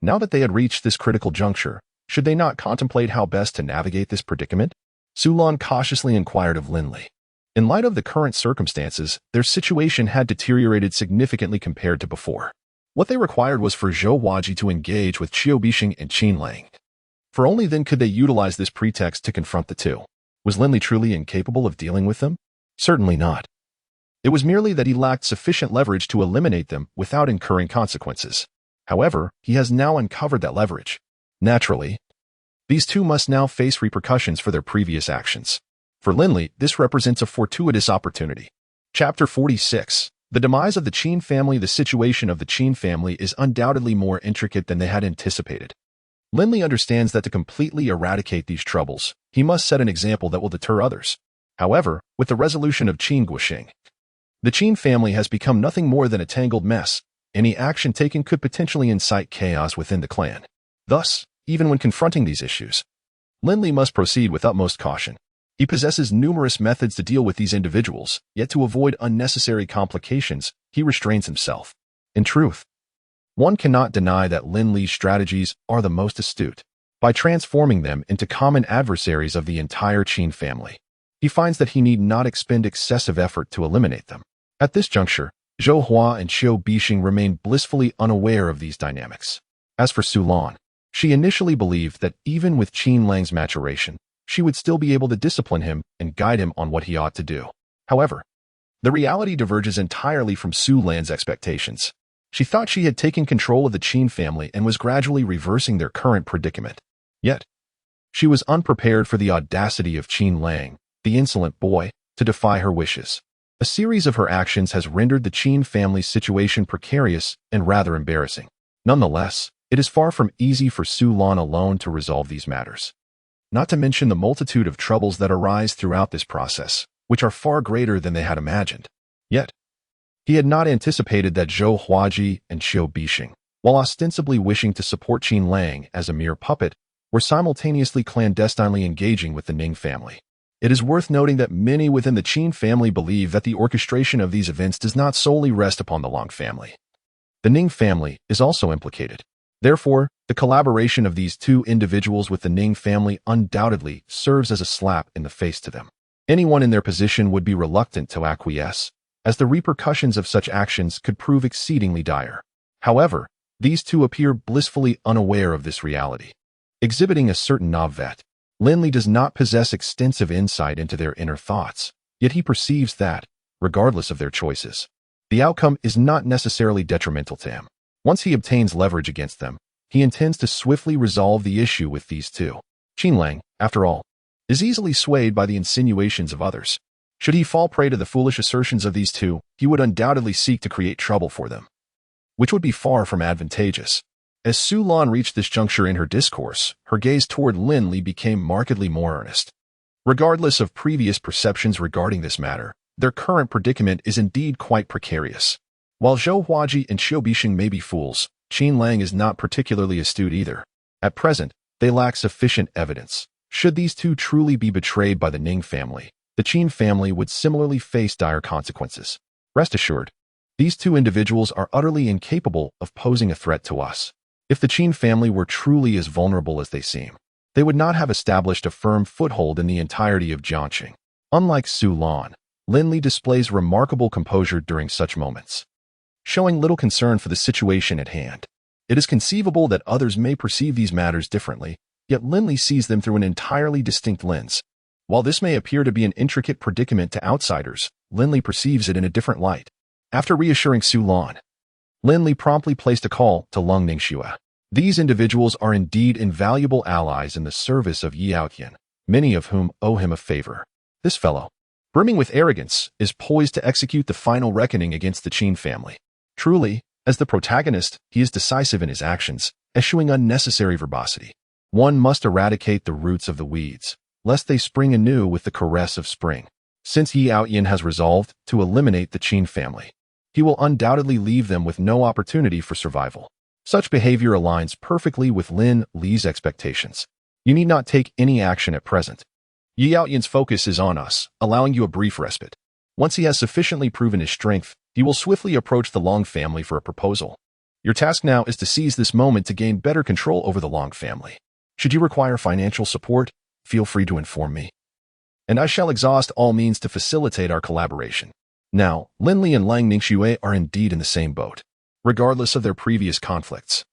A: Now that they had reached this critical juncture, should they not contemplate how best to navigate this predicament? Su Lan cautiously inquired of Lin Li. In light of the current circumstances, their situation had deteriorated significantly compared to before. What they required was for Zhou Huaji to engage with Qiu Bixing and Qin Lang. For only then could they utilize this pretext to confront the two. Was Lin Li truly incapable of dealing with them? Certainly not. It was merely that he lacked sufficient leverage to eliminate them without incurring consequences. However, he has now uncovered that leverage. Naturally, these two must now face repercussions for their previous actions. For Lin Li, this represents a fortuitous opportunity. Chapter 46. The demise of the Qin family. The situation of the Qin family is undoubtedly more intricate than they had anticipated. Lin Li understands that to completely eradicate these troubles, he must set an example that will deter others. However, with the resolution of Qin Guosheng, the Qin family has become nothing more than a tangled mess. Any action taken could potentially incite chaos within the clan. Thus, even when confronting these issues, Lin Li must proceed with utmost caution. He possesses numerous methods to deal with these individuals, yet to avoid unnecessary complications, he restrains himself. In truth, one cannot deny that Lin Li's strategies are the most astute. By transforming them into common adversaries of the entire Qin family, he finds that he need not expend excessive effort to eliminate them. At this juncture, Zhou Hua and Qiu Bixing remained blissfully unaware of these dynamics. As for Su Lan, she initially believed that even with Qin Lang's maturation, she would still be able to discipline him and guide him on what he ought to do. However, the reality diverges entirely from Su Lan's expectations. She thought she had taken control of the Qin family and was gradually reversing their current predicament. Yet, she was unprepared for the audacity of Qin Lang, the insolent boy, to defy her wishes. A series of her actions has rendered the Qin family's situation precarious and rather embarrassing. Nonetheless, it is far from easy for Su Lan alone to resolve these matters. Not to mention the multitude of troubles that arise throughout this process, which are far greater than they had imagined. Yet, he had not anticipated that Zhou Huaji and Qiu Bixing, while ostensibly wishing to support Qin Lang as a mere puppet, were simultaneously clandestinely engaging with the Ning family. It is worth noting that many within the Qin family believe that the orchestration of these events does not solely rest upon the Long family. The Ning family is also implicated. Therefore, the collaboration of these two individuals with the Ning family undoubtedly serves as a slap in the face to them. Anyone in their position would be reluctant to acquiesce, as the repercussions of such actions could prove exceedingly dire. However, these two appear blissfully unaware of this reality. Exhibiting a certain naivete, Lin Li does not possess extensive insight into their inner thoughts, yet he perceives that, regardless of their choices, the outcome is not necessarily detrimental to him. Once he obtains leverage against them, he intends to swiftly resolve the issue with these two. Qin Lang, after all, is easily swayed by the insinuations of others. Should he fall prey to the foolish assertions of these two, he would undoubtedly seek to create trouble for them, which would be far from advantageous. As Su Lan reached this juncture in her discourse, her gaze toward Lin Li became markedly more earnest. Regardless of previous perceptions regarding this matter, their current predicament is indeed quite precarious. While Zhou Huaji and Qiu Bixing may be fools, Qin Lang is not particularly astute either. At present, they lack sufficient evidence. Should these two truly be betrayed by the Ning family, the Qin family would similarly face dire consequences. Rest assured, these two individuals are utterly incapable of posing a threat to us. If the Qin family were truly as vulnerable as they seem, they would not have established a firm foothold in the entirety of Jiangqing. Unlike Su Lan, Lin Li displays remarkable composure during such moments, showing little concern for the situation at hand. It is conceivable that others may perceive these matters differently, yet Lin Li sees them through an entirely distinct lens. While this may appear to be an intricate predicament to outsiders, Lin Li perceives it in a different light. After reassuring Su Lan, Lin Li promptly placed a call to Lung Ningxue. These individuals are indeed invaluable allies in the service of Yi Outyan, many of whom owe him a favor. This fellow, brimming with arrogance, is poised to execute the final reckoning against the Qin family. Truly, as the protagonist, he is decisive in his actions, eschewing unnecessary verbosity. One must eradicate the roots of the weeds, lest they spring anew with the caress of spring. Since Yi Outyan has resolved to eliminate the Qin family, he will undoubtedly leave them with no opportunity for survival. Such behavior aligns perfectly with Lin Li's expectations. You need not take any action at present. Yi Outyan's focus is on us, allowing you a brief respite. Once he has sufficiently proven his strength, he will swiftly approach the Long family for a proposal. Your task now is to seize this moment to gain better control over the Long family. Should you require financial support, feel free to inform me, and I shall exhaust all means to facilitate our collaboration. Now, Lin Li and Lang Ningxue are indeed in the same boat. Regardless of their previous conflicts,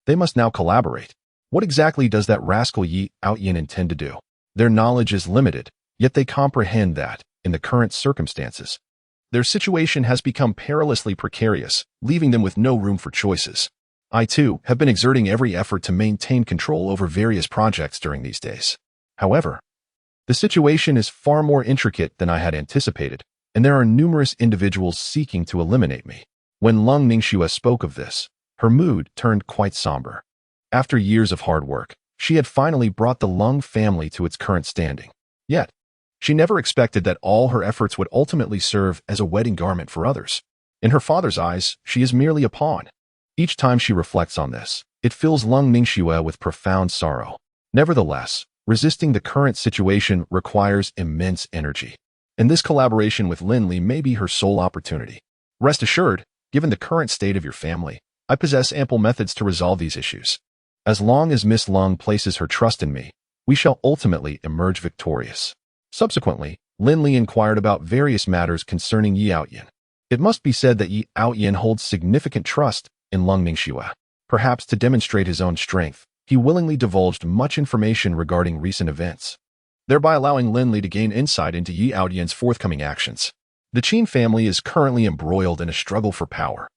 A: they must now collaborate. What exactly does that rascal Yi Outyan intend to do? Their knowledge is limited, yet they comprehend that, in the current circumstances, their situation has become perilously precarious, leaving them with no room for choices. I, too, have been exerting every effort to maintain control over various projects during these days. However, the situation is far more intricate than I had anticipated, and there are numerous individuals seeking to eliminate me. When Lung Ningxue spoke of this, her mood turned quite somber. After years of hard work, she had finally brought the Lung family to its current standing. Yet, she never expected that all her efforts would ultimately serve as a wedding garment for others. In her father's eyes, she is merely a pawn. Each time she reflects on this, it fills Lung Ningxue with profound sorrow. Nevertheless, resisting the current situation requires immense energy, and this collaboration with Lin Li may be her sole opportunity. Rest assured, given the current state of your family, I possess ample methods to resolve these issues. As long as Miss Lung places her trust in me, we shall ultimately emerge victorious. Subsequently, Lin Li inquired about various matters concerning Yi Outyan. It must be said that Yi Outyan holds significant trust in Lung Ningxue. Perhaps to demonstrate his own strength, he willingly divulged much information regarding recent events, thereby allowing Lin Li to gain insight into Yi Outyan's forthcoming actions. The Qin family is currently embroiled in a struggle for power,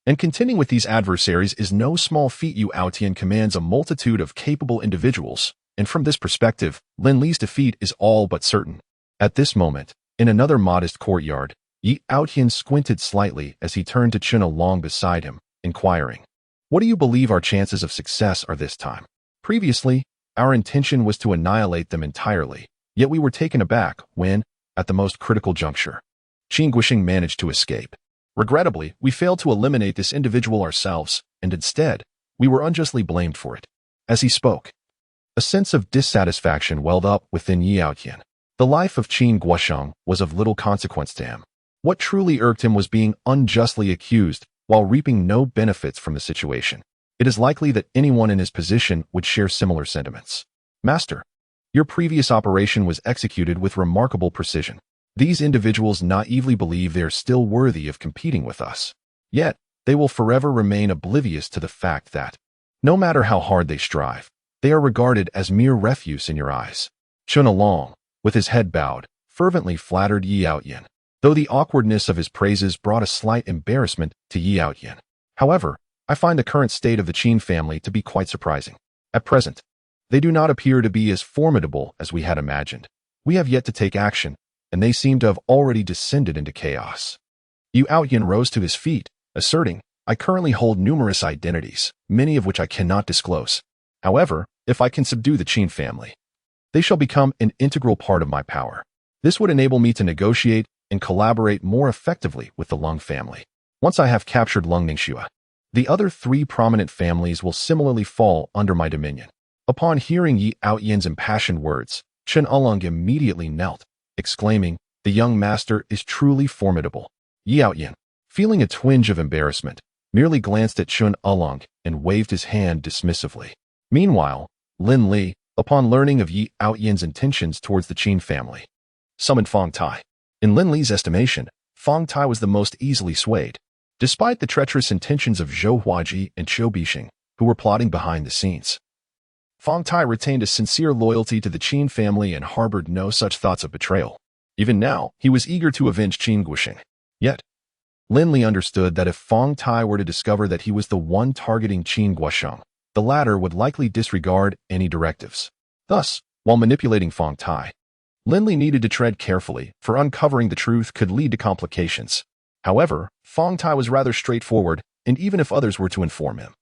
A: and contending with these adversaries is no small feat. Yi Outyan commands a multitude of capable individuals, and from this perspective, Lin Li's defeat is all but certain. At this moment, In another modest courtyard, Yi Aotian squinted slightly as he turned to Chun along beside him, inquiring, "What do you believe our chances of success are this time?" Previously, our intention was to annihilate them entirely, yet we were taken aback when, at the most critical juncture, Qin Guisheng managed to escape. Regrettably, we failed to eliminate this individual ourselves, and instead, we were unjustly blamed for it. As he spoke, a sense of dissatisfaction welled up within Yi Aotian. The life of Qin Guisheng was of little consequence to him. What truly irked him was being unjustly accused while reaping no benefits from the situation. It is likely that anyone in his position would share similar sentiments. Master, your previous operation was executed with remarkable precision. These individuals naively believe they are still worthy of competing with us. Yet, they will forever remain oblivious to the fact that, no matter how hard they strive, they are regarded as mere refuse in your eyes. Chun Along, with his head bowed, fervently flattered Yi Aotian, though the awkwardness of his praises brought a slight embarrassment to Yi Aotian. However, I find the current state of the Qin family to be quite surprising. At present, they do not appear to be as formidable as we had imagined. We have yet to take action, and they seem to have already descended into chaos. Yi Aotian rose to his feet, asserting, "I currently hold numerous identities, many of which I cannot disclose. However, if I can subdue the Qin family, they shall become an integral part of my power. This would enable me to negotiate and collaborate more effectively with the Lung family. Once I have captured Lung Ningxue, the other three prominent families will similarly fall under my dominion." Upon hearing Yi Aotian's impassioned words, Chun Along immediately knelt, exclaiming, "The young master is truly formidable." Yi Aotian, feeling a twinge of embarrassment, merely glanced at Chun Along and waved his hand dismissively. Meanwhile, Lin Li, upon learning of Yi Aotian's intentions towards the Qin family, summoned Fong Tai. In Lin Li's estimation, Fong Tai was the most easily swayed, despite the treacherous intentions of Zhou Huaji and Qiu Bixing, who were plotting behind the scenes. Fong Tai retained a sincere loyalty to the Qin family and harbored no such thoughts of betrayal. Even now, he was eager to avenge Qin Guisheng. Yet, Lin Li understood that if Fong Tai were to discover that he was the one targeting Qin Guisheng, the latter would likely disregard any directives. Thus, while manipulating Fong Tai, Lin Li needed to tread carefully, for uncovering the truth could lead to complications. However, Fong Tai was rather straightforward, and even if others were to inform him,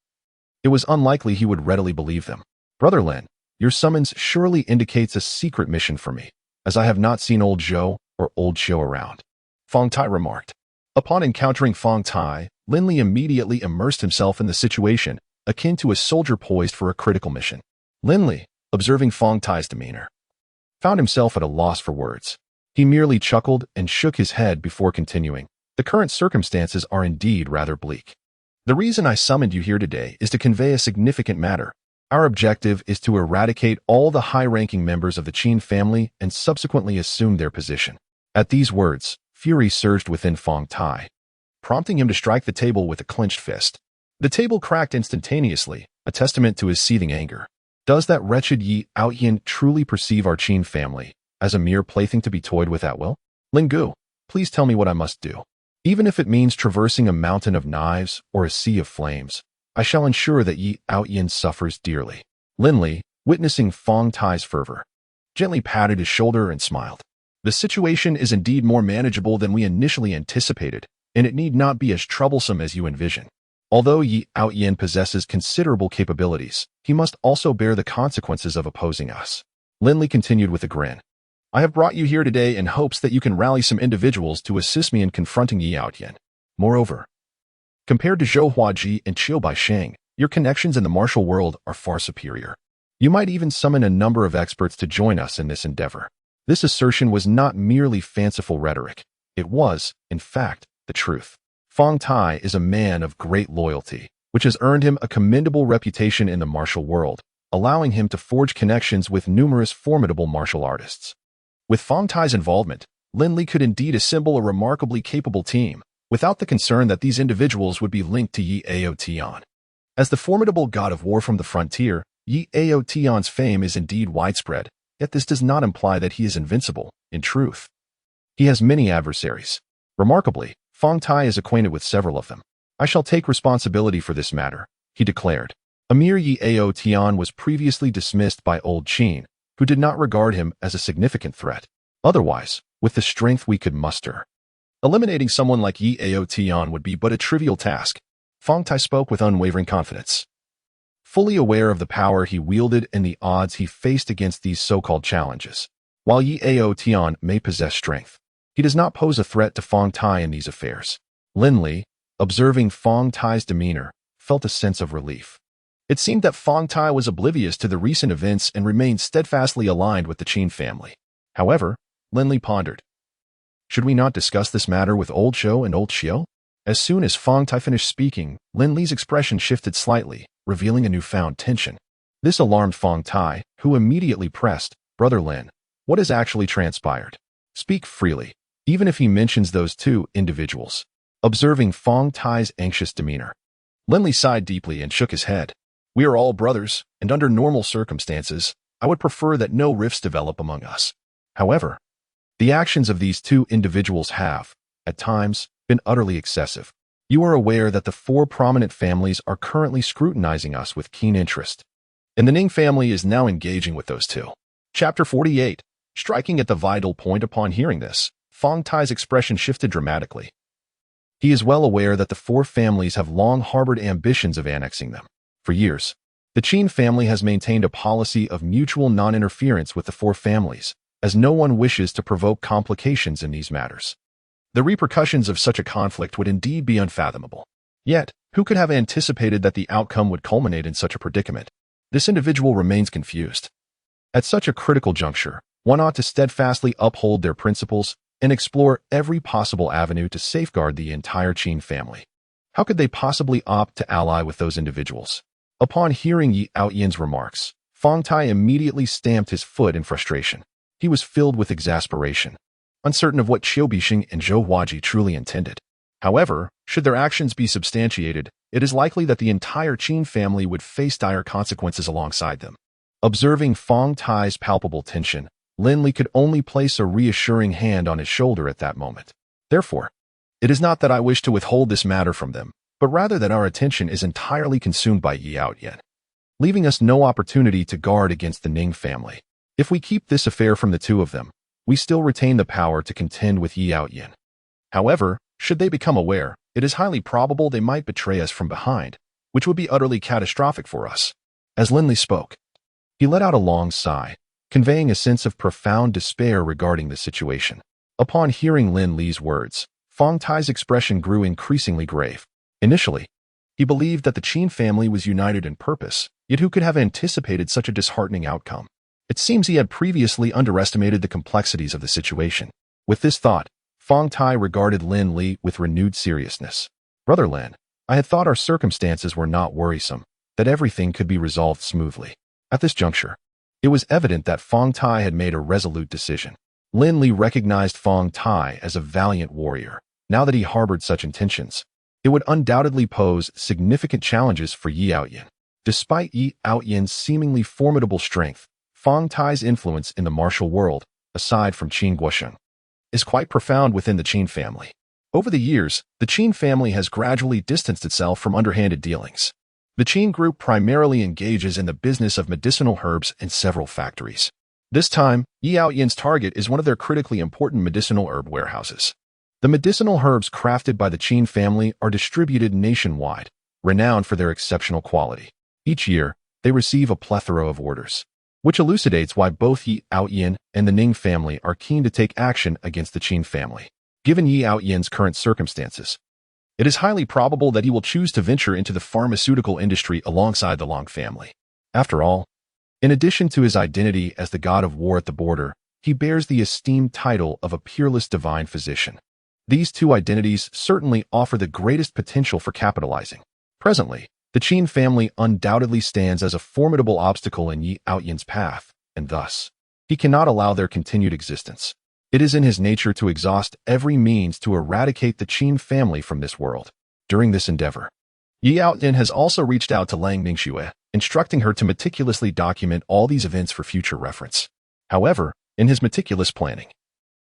A: it was unlikely he would readily believe them. "Brother Lin, your summons surely indicates a secret mission for me, as I have not seen old Zhou or old Qiu around," Fong Tai remarked. Upon encountering Fong Tai, Lin Li immediately immersed himself in the situation, akin to a soldier poised for a critical mission. Lin Li, observing Fong Tai's demeanor, found himself at a loss for words. He merely chuckled and shook his head before continuing, "The current circumstances are indeed rather bleak. The reason I summoned you here today is to convey a significant matter. Our objective is to eradicate all the high-ranking members of the Qin family and subsequently assume their position." At these words, fury surged within Fong Tai, prompting him to strike the table with a clenched fist. The table cracked instantaneously, a testament to his seething anger. Does that wretched Yi Aotian truly perceive our Qin family as a mere plaything to be toyed with at will? "Ling Gu, please tell me what I must do. Even if it means traversing a mountain of knives or a sea of flames, I shall ensure that Yi Aotian suffers dearly." Lin Li, witnessing Fong Tai's fervor, gently patted his shoulder and smiled. "The situation is indeed more manageable than we initially anticipated, and it need not be as troublesome as you envision. Although Yi Aotian possesses considerable capabilities, he must also bear the consequences of opposing us." Lin Li continued with a grin. "I have brought you here today in hopes that you can rally some individuals to assist me in confronting Yi Aotian. Moreover, compared to Zhou Huaji and Qiu Bixing, your connections in the martial world are far superior. You might even summon a number of experts to join us in this endeavor." This assertion was not merely fanciful rhetoric. It was, in fact, the truth. Fong Tai is a man of great loyalty, which has earned him a commendable reputation in the martial world, allowing him to forge connections with numerous formidable martial artists. With Fong Tai's involvement, Lin Li could indeed assemble a remarkably capable team, without the concern that these individuals would be linked to Yi Aotian. As the formidable god of war from the frontier, Yi Aotian's fame is indeed widespread, yet this does not imply that he is invincible. In truth, he has many adversaries. Remarkably, Fong Tai is acquainted with several of them. "I shall take responsibility for this matter," he declared. Emir Yi Aotian was previously dismissed by Old Qin, who did not regard him as a significant threat. Otherwise, with the strength we could muster. Eliminating someone like Yi Aotian would be but a trivial task. Fong Tai spoke with unwavering confidence. Fully aware of the power he wielded and the odds he faced against these so-called challenges. While Yi Aotian may possess strength, he does not pose a threat to Fong Tai in these affairs. Lin Li, observing Fong Tai's demeanor, felt a sense of relief. It seemed that Fong Tai was oblivious to the recent events and remained steadfastly aligned with the Qin family. However, Lin Li pondered. Should we not discuss this matter with Old Shou and Old Xiao? As soon as Fong Tai finished speaking, Lin Li's expression shifted slightly, revealing a newfound tension. This alarmed Fong Tai, who immediately pressed, "Brother Lin, what has actually transpired? Speak freely, even if he mentions those two individuals." Observing Fong Tai's anxious demeanor, Lin Li sighed deeply and shook his head. "We are all brothers, and under normal circumstances, I would prefer that no rifts develop among us. However, the actions of these two individuals have, at times, been utterly excessive. You are aware that the four prominent families are currently scrutinizing us with keen interest, and the Ning family is now engaging with those two." Chapter 48. Striking at the vital point upon hearing this, Fong Tai's expression shifted dramatically. He is well aware that the four families have long harbored ambitions of annexing them. For years, the Qin family has maintained a policy of mutual non-interference with the four families, as no one wishes to provoke complications in these matters. The repercussions of such a conflict would indeed be unfathomable. Yet, who could have anticipated that the outcome would culminate in such a predicament? This individual remains confused. At such a critical juncture, one ought to steadfastly uphold their principles and explore every possible avenue to safeguard the entire Qin family. How could they possibly opt to ally with those individuals? Upon hearing Yi Aoyan's remarks, Fong Tai immediately stamped his foot in frustration. He was filled with exasperation, uncertain of what Qiu Bixing and Zhou Huaji truly intended. However, should their actions be substantiated, it is likely that the entire Qin family would face dire consequences alongside them. Observing Fong Tai's palpable tension, Lin Li could only place a reassuring hand on his shoulder at that moment. Therefore, it is not that I wish to withhold this matter from them, but rather that our attention is entirely consumed by Yi Aoyan, leaving us no opportunity to guard against the Ning family. If we keep this affair from the two of them, we still retain the power to contend with Yi Aoyan. However, should they become aware, it is highly probable they might betray us from behind, which would be utterly catastrophic for us. As Lin Li spoke, he let out a long sigh, conveying a sense of profound despair regarding the situation. Upon hearing Lin Li's words, Fong Tai's expression grew increasingly grave. Initially, he believed that the Qin family was united in purpose, yet who could have anticipated such a disheartening outcome? It seems he had previously underestimated the complexities of the situation. With this thought, Fong Tai regarded Lin Li with renewed seriousness. "Brother Lin, I had thought our circumstances were not worrisome, that everything could be resolved smoothly." At this juncture, it was evident that Fong Tai had made a resolute decision. Lin Li recognized Fong Tai as a valiant warrior. Now that he harbored such intentions, it would undoubtedly pose significant challenges for Yi Aoyan. Despite Yi Aoyan's seemingly formidable strength, Fong Tai's influence in the martial world, aside from Qin Guosheng, is quite profound within the Qin family. Over the years, the Qin family has gradually distanced itself from underhanded dealings. The Qin group primarily engages in the business of medicinal herbs in several factories. This time, Yi Aoyan's target is one of their critically important medicinal herb warehouses. The medicinal herbs crafted by the Qin family are distributed nationwide, renowned for their exceptional quality. Each year, they receive a plethora of orders, which elucidates why both Yi Aoyan and the Ning family are keen to take action against the Qin family. Given Yi Aoyan's current circumstances, it is highly probable that he will choose to venture into the pharmaceutical industry alongside the Long family. After all, in addition to his identity as the god of war at the border, he bears the esteemed title of a peerless divine physician. These two identities certainly offer the greatest potential for capitalizing. Presently, the Qin family undoubtedly stands as a formidable obstacle in Yi Aoyan's path, and thus, he cannot allow their continued existence. It is in his nature to exhaust every means to eradicate the Qin family from this world. During this endeavor, Yi Aoyan has also reached out to Lang Ningxue, instructing her to meticulously document all these events for future reference. However, in his meticulous planning,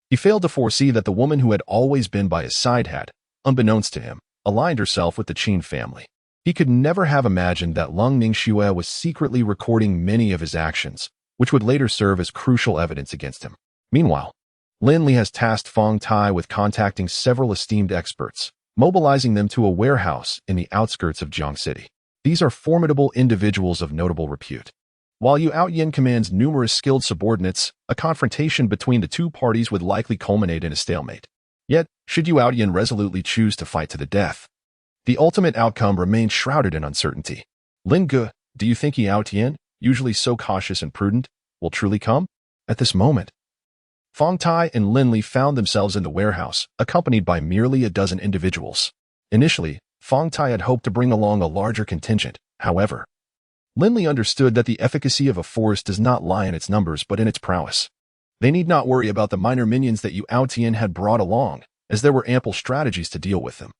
A: he failed to foresee that the woman who had always been by his side had, unbeknownst to him, aligned herself with the Qin family. He could never have imagined that Lang Ningxue was secretly recording many of his actions, which would later serve as crucial evidence against him. Meanwhile, Lin Li has tasked Fong Tai with contacting several esteemed experts, mobilizing them to a warehouse in the outskirts of Jiang City. These are formidable individuals of notable repute. While Yu Outyin commands numerous skilled subordinates, a confrontation between the two parties would likely culminate in a stalemate. Yet, should Yu Outyin resolutely choose to fight to the death, the ultimate outcome remains shrouded in uncertainty. Lin Ge, do you think Yu Outyin, usually so cautious and prudent, will truly come? At this moment, Fong Tai and Lin Li found themselves in the warehouse, accompanied by merely a dozen individuals. Initially, Fong Tai had hoped to bring along a larger contingent. However, Lin Li understood that the efficacy of a force does not lie in its numbers but in its prowess. They need not worry about the minor minions that Yu Outyin had brought along, as there were ample strategies to deal with them.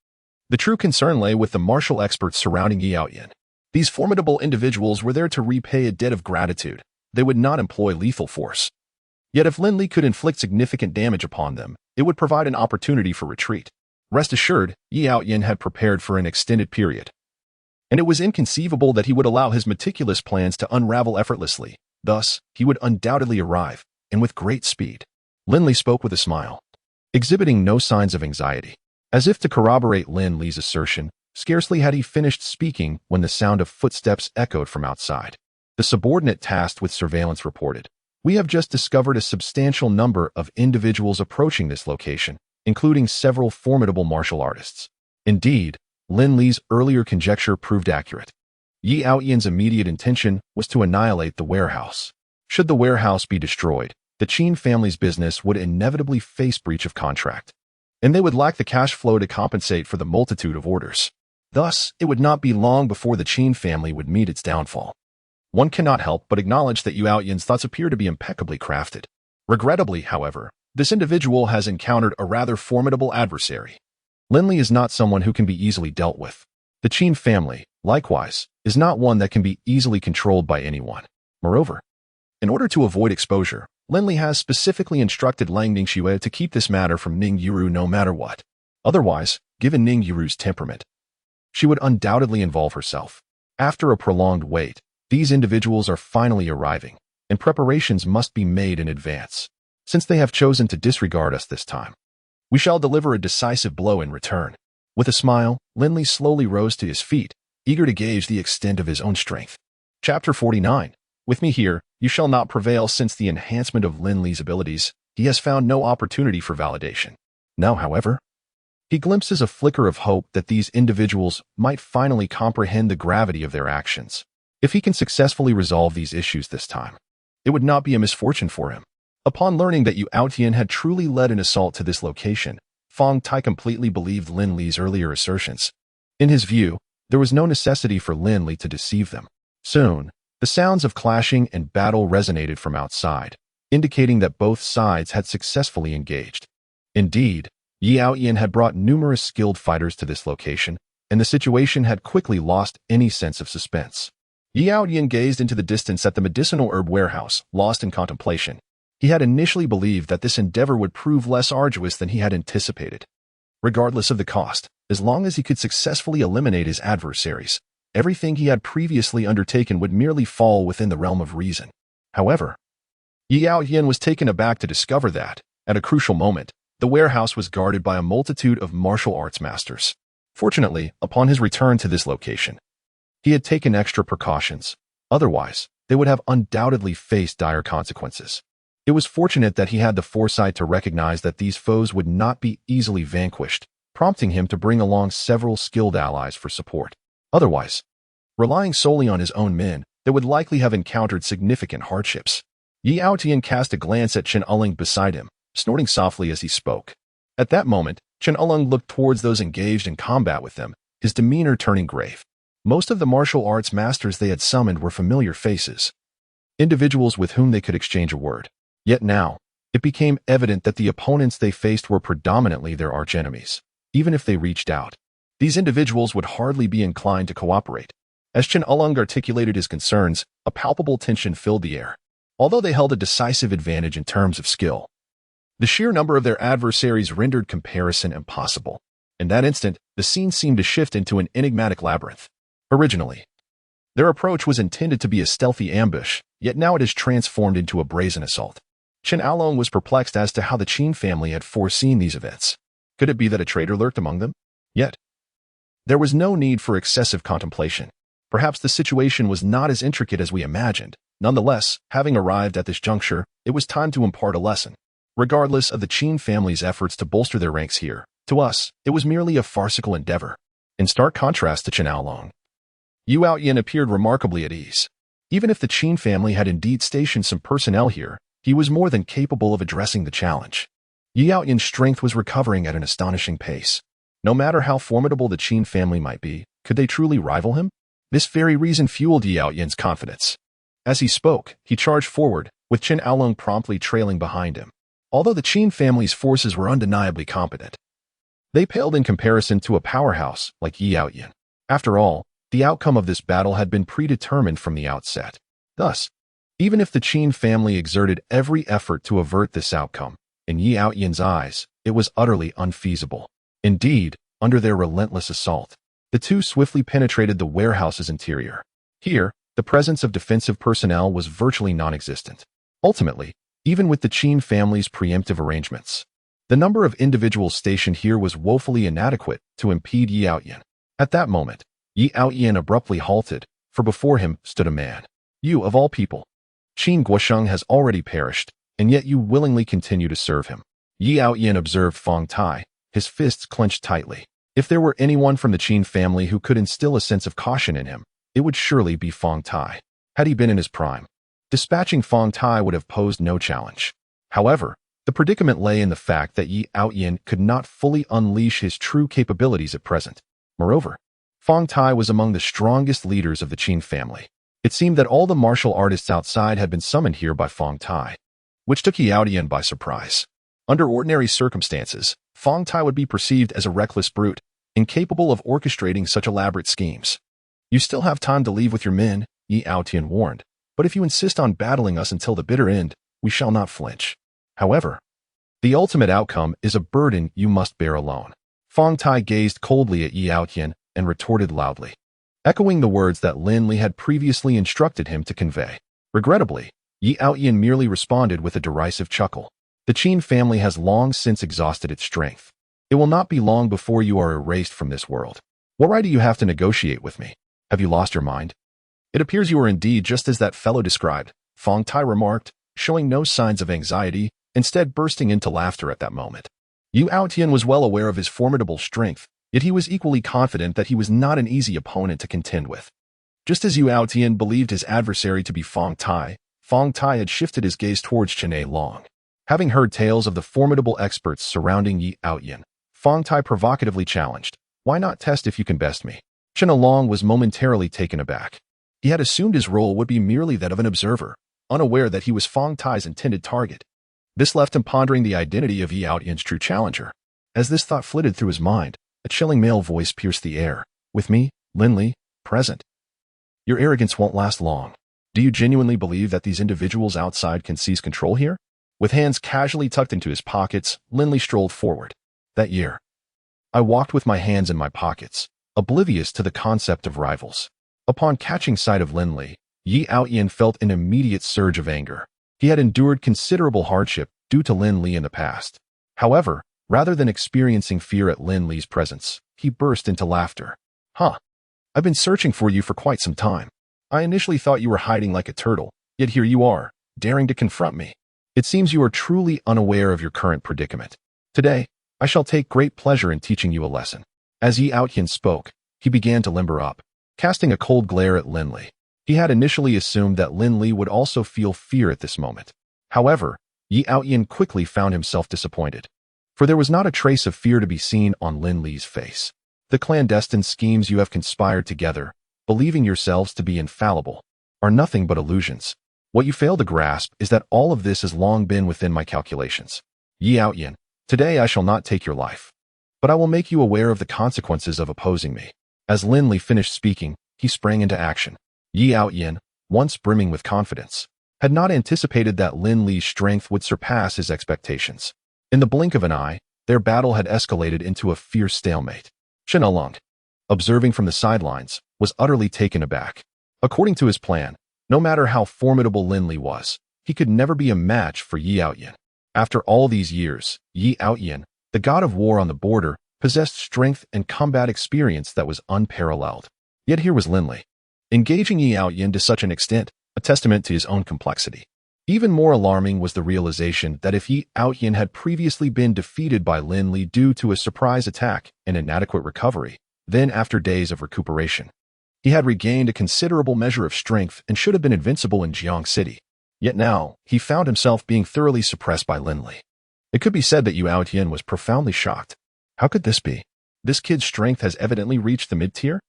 A: The true concern lay with the martial experts surrounding Yu Outyin. These formidable individuals were there to repay a debt of gratitude. They would not employ lethal force. Yet if Lin Li could inflict significant damage upon them, it would provide an opportunity for retreat. Rest assured, Yu Outyin had prepared for an extended period, and it was inconceivable that he would allow his meticulous plans to unravel effortlessly. Thus, he would undoubtedly arrive, and with great speed. Lin Li spoke with a smile, exhibiting no signs of anxiety. As if to corroborate Lin Li's assertion, scarcely had he finished speaking when the sound of footsteps echoed from outside. The subordinate tasked with surveillance reported, "We have just discovered a substantial number of individuals approaching this location, including several formidable martial artists." Indeed, Lin Li's earlier conjecture proved accurate. Yu Outyin's immediate intention was to annihilate the warehouse. Should the warehouse be destroyed, the Qin family's business would inevitably face breach of contract, and they would lack the cash flow to compensate for the multitude of orders. Thus, it would not be long before the Qin family would meet its downfall. One cannot help but acknowledge that Yu Outyin's thoughts appear to be impeccably crafted. Regrettably, however, this individual has encountered a rather formidable adversary. Lin Li is not someone who can be easily dealt with. The Qin family, likewise, is not one that can be easily controlled by anyone. Moreover, in order to avoid exposure, Lin Li has specifically instructed Lang Ningxue to keep this matter from Ning Yiru no matter what. Otherwise, given Ning Yiru's temperament, she would undoubtedly involve herself. After a prolonged wait, these individuals are finally arriving, and preparations must be made in advance. Since they have chosen to disregard us this time, we shall deliver a decisive blow in return. With a smile, Lin Li slowly rose to his feet, eager to gauge the extent of his own strength. Chapter 49. With me here, you shall not prevail. Since the enhancement of Lin Li's abilities, he has found no opportunity for validation. Now, however, he glimpses a flicker of hope that these individuals might finally comprehend the gravity of their actions. If he can successfully resolve these issues this time, it would not be a misfortune for him. Upon learning that Yu Outyin had truly led an assault to this location, Fong Tai completely believed Lin Li's earlier assertions. In his view, there was no necessity for Lin Li to deceive them. Soon, the sounds of clashing and battle resonated from outside, indicating that both sides had successfully engaged. Indeed, Yu Outyin had brought numerous skilled fighters to this location, and the situation had quickly lost any sense of suspense. Yu Outyin gazed into the distance at the medicinal herb warehouse, lost in contemplation. He had initially believed that this endeavor would prove less arduous than he had anticipated. Regardless of the cost, as long as he could successfully eliminate his adversaries, everything he had previously undertaken would merely fall within the realm of reason. However, Yu Outyin was taken aback to discover that, at a crucial moment, the warehouse was guarded by a multitude of martial arts masters. Fortunately, upon his return to this location, he had taken extra precautions. Otherwise, they would have undoubtedly faced dire consequences. It was fortunate that he had the foresight to recognize that these foes would not be easily vanquished, prompting him to bring along several skilled allies for support. Otherwise, relying solely on his own men, they would likely have encountered significant hardships. Yu Outyin cast a glance at Chen Uling beside him, snorting softly as he spoke. At that moment, Chen Uling looked towards those engaged in combat with them, his demeanor turning grave. Most of the martial arts masters they had summoned were familiar faces, individuals with whom they could exchange a word. Yet now, it became evident that the opponents they faced were predominantly their archenemies. Even if they reached out, these individuals would hardly be inclined to cooperate. As Chen Uling articulated his concerns, a palpable tension filled the air. Although they held a decisive advantage in terms of skill, the sheer number of their adversaries rendered comparison impossible. In that instant, the scene seemed to shift into an enigmatic labyrinth. Originally, their approach was intended to be a stealthy ambush, yet now it is transformed into a brazen assault. Chen Aolong was perplexed as to how the Qin family had foreseen these events. Could it be that a traitor lurked among them? Yet, there was no need for excessive contemplation. Perhaps the situation was not as intricate as we imagined. Nonetheless, having arrived at this juncture, it was time to impart a lesson. Regardless of the Qin family's efforts to bolster their ranks here, to us, it was merely a farcical endeavor. In stark contrast to Chen Aolong, Yu Outyin appeared remarkably at ease. Even if the Qin family had indeed stationed some personnel here, he was more than capable of addressing the challenge. Yu Outyin's strength was recovering at an astonishing pace. No matter how formidable the Qin family might be, could they truly rival him? This very reason fueled Yu Outyin's confidence. As he spoke, he charged forward, with Chen Aolong promptly trailing behind him. Although the Qin family's forces were undeniably competent, they paled in comparison to a powerhouse like Yu Outyin. After all, the outcome of this battle had been predetermined from the outset. Thus, even if the Qin family exerted every effort to avert this outcome, in Yu Outyin's eyes, it was utterly unfeasible. Indeed, under their relentless assault, the two swiftly penetrated the warehouse's interior. Here, the presence of defensive personnel was virtually non-existent. Ultimately, even with the Qin family's preemptive arrangements, the number of individuals stationed here was woefully inadequate to impede Yu Outyin. At that moment, Yu Outyin abruptly halted, for before him stood a man. You, of all people. Qin Guosheng has already perished, and yet you willingly continue to serve him. Yu Outyin observed Fong Tai, his fists clenched tightly. If there were anyone from the Qin family who could instill a sense of caution in him, it would surely be Fong Tai. Had he been in his prime, dispatching Fong Tai would have posed no challenge. However, the predicament lay in the fact that Yu Outyin could not fully unleash his true capabilities at present. Moreover, Fong Tai was among the strongest leaders of the Qin family. It seemed that all the martial artists outside had been summoned here by Fong Tai, which took Yu Outyin by surprise. Under ordinary circumstances, Fong Tai would be perceived as a reckless brute, incapable of orchestrating such elaborate schemes. You still have time to leave with your men, Yu Outyin warned, but if you insist on battling us until the bitter end, we shall not flinch. However, the ultimate outcome is a burden you must bear alone. Fong Tai gazed coldly at Yu Outyin and retorted loudly, echoing the words that Lin Li had previously instructed him to convey. Regrettably, Yu Outyin merely responded with a derisive chuckle. The Qin family has long since exhausted its strength. It will not be long before you are erased from this world. What right do you have to negotiate with me? Have you lost your mind? It appears you are indeed just as that fellow described, Fong Tai remarked, showing no signs of anxiety, instead bursting into laughter at that moment. Yu Outyin was well aware of his formidable strength, yet he was equally confident that he was not an easy opponent to contend with. Just as Yu Outyin believed his adversary to be Fong Tai had shifted his gaze towards Chen Aolong. Having heard tales of the formidable experts surrounding Yu Outyin, Fong Tai provocatively challenged, "Why not test if you can best me?" Chen Aolong was momentarily taken aback. He had assumed his role would be merely that of an observer, unaware that he was Fong Tai's intended target. This left him pondering the identity of Yu Outyin's true challenger. As this thought flitted through his mind, a chilling male voice pierced the air. "With me, Lin Li, present. Your arrogance won't last long. Do you genuinely believe that these individuals outside can seize control here?" With hands casually tucked into his pockets, Lin Li strolled forward. That year, I walked with my hands in my pockets, oblivious to the concept of rivals. Upon catching sight of Lin Li, Yu Outyin felt an immediate surge of anger. He had endured considerable hardship due to Lin Li in the past. However, rather than experiencing fear at Lin Li's presence, he burst into laughter. "Huh. I've been searching for you for quite some time. I initially thought you were hiding like a turtle, yet here you are, daring to confront me. It seems you are truly unaware of your current predicament. Today, I shall take great pleasure in teaching you a lesson." As Yu Outyin spoke, he began to limber up, casting a cold glare at Lin Li. He had initially assumed that Lin Li would also feel fear at this moment. However, Yu Outyin quickly found himself disappointed, for there was not a trace of fear to be seen on Lin Li's face. The clandestine schemes you have conspired together, believing yourselves to be infallible, are nothing but illusions. What you fail to grasp is that all of this has long been within my calculations. Yu Outyin, today I shall not take your life, but I will make you aware of the consequences of opposing me. As Lin Li finished speaking, he sprang into action. Yu Outyin, once brimming with confidence, had not anticipated that Lin Li's strength would surpass his expectations. In the blink of an eye, their battle had escalated into a fierce stalemate. Chen Aolong, observing from the sidelines, was utterly taken aback. According to his plan, no matter how formidable Lin Li was, he could never be a match for Yi Outyin. After all these years, Yi Outyin, the god of war on the border, possessed strength and combat experience that was unparalleled. Yet here was Lin Li, engaging Yi Outyin to such an extent, a testament to his own complexity. Even more alarming was the realization that if Yi Outyin had previously been defeated by Lin Li due to a surprise attack and inadequate recovery, then after days of recuperation, he had regained a considerable measure of strength and should have been invincible in Jiang City. Yet now, he found himself being thoroughly suppressed by Lin Li. It could be said that Yi Outyin was profoundly shocked. How could this be? This kid's strength has evidently reached the mid-tier?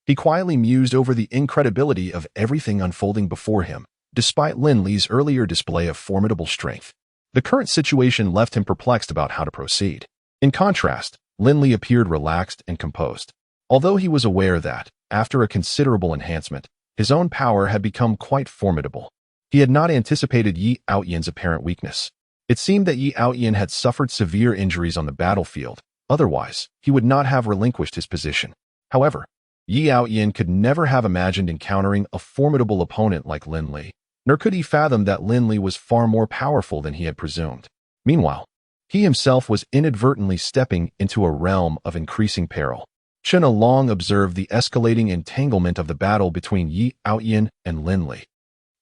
A: He quietly mused over the incredibility of everything unfolding before him, despite Lin Li's earlier display of formidable strength. The current situation left him perplexed about how to proceed. In contrast, Lin Li appeared relaxed and composed. Although he was aware that, after a considerable enhancement, his own power had become quite formidable, he had not anticipated Yi Outyin's apparent weakness. It seemed that Yi Outyin had suffered severe injuries on the battlefield. Otherwise, he would not have relinquished his position. However, Yi Outyin could never have imagined encountering a formidable opponent like Lin Li, nor could he fathom that Lin Li was far more powerful than he had presumed. Meanwhile, he himself was inadvertently stepping into a realm of increasing peril. Chen Along observed the escalating entanglement of the battle between Yi Outyin and Lin Li,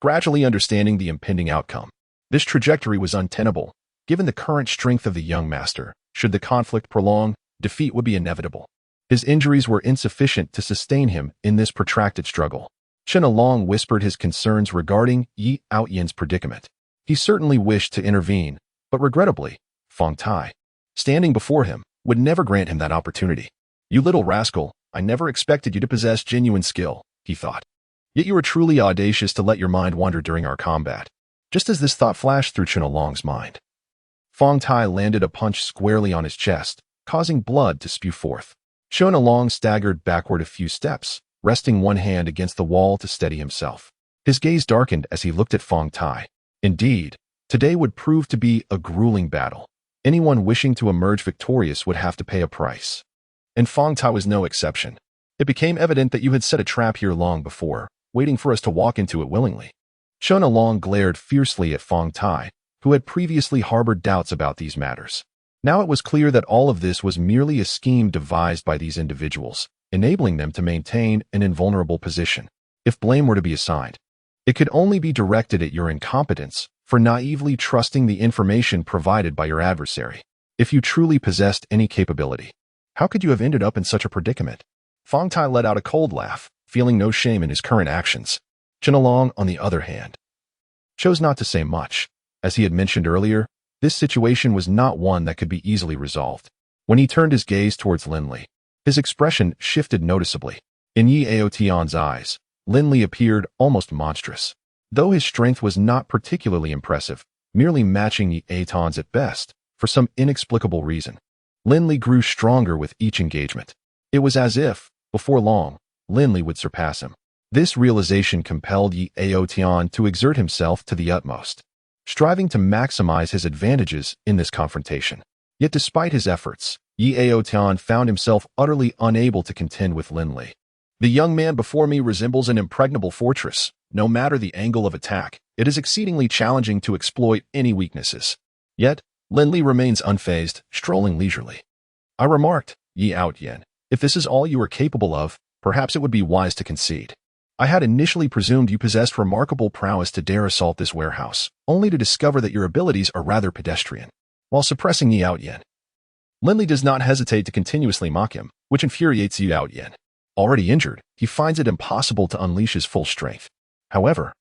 A: gradually understanding the impending outcome. This trajectory was untenable. Given the current strength of the young master, should the conflict prolong, defeat would be inevitable. His injuries were insufficient to sustain him in this protracted struggle. Chen Along whispered his concerns regarding Yi Outyin's predicament. He certainly wished to intervene, but regrettably, Fong Tai, standing before him, would never grant him that opportunity. "You little rascal, I never expected you to possess genuine skill," he thought. "Yet you were truly audacious to let your mind wander during our combat." Just as this thought flashed through Chen Along's mind, Fong Tai landed a punch squarely on his chest, causing blood to spew forth. Chen Along staggered backward a few steps, resting one hand against the wall to steady himself. His gaze darkened as he looked at Fong Tai. Indeed, today would prove to be a grueling battle. Anyone wishing to emerge victorious would have to pay a price. And Fong Tai was no exception. "It became evident that you had set a trap here long before, waiting for us to walk into it willingly." Chen Along glared fiercely at Fong Tai, who had previously harbored doubts about these matters. Now it was clear that all of this was merely a scheme devised by these individuals, enabling them to maintain an invulnerable position. If blame were to be assigned, it could only be directed at your incompetence for naively trusting the information provided by your adversary. If you truly possessed any capability, how could you have ended up in such a predicament? Fong Tai let out a cold laugh, feeling no shame in his current actions. Chen Along, on the other hand, chose not to say much. As he had mentioned earlier, this situation was not one that could be easily resolved. When he turned his gaze towards Lin Li, his expression shifted noticeably. In Yi Aotian's eyes, Lin Li appeared almost monstrous. Though his strength was not particularly impressive, merely matching Yi Aotian's at best, for some inexplicable reason, Lin Li grew stronger with each engagement. It was as if, before long, Lin Li would surpass him. This realization compelled Yi Aotian to exert himself to the utmost, striving to maximize his advantages in this confrontation. Yet despite his efforts, Yi Aotian found himself utterly unable to contend with Lin Li. "The young man before me resembles an impregnable fortress. No matter the angle of attack, it is exceedingly challenging to exploit any weaknesses." Yet, Lin Li remains unfazed, strolling leisurely. I remarked, "Yi Outyin, if this is all you are capable of, perhaps it would be wise to concede. I had initially presumed you possessed remarkable prowess to dare assault this warehouse, only to discover that your abilities are rather pedestrian." While suppressing Yi Outyin, Lin Li does not hesitate to continuously mock him, which infuriates Yi Outyin. Already injured, he finds it impossible to unleash his full strength. However,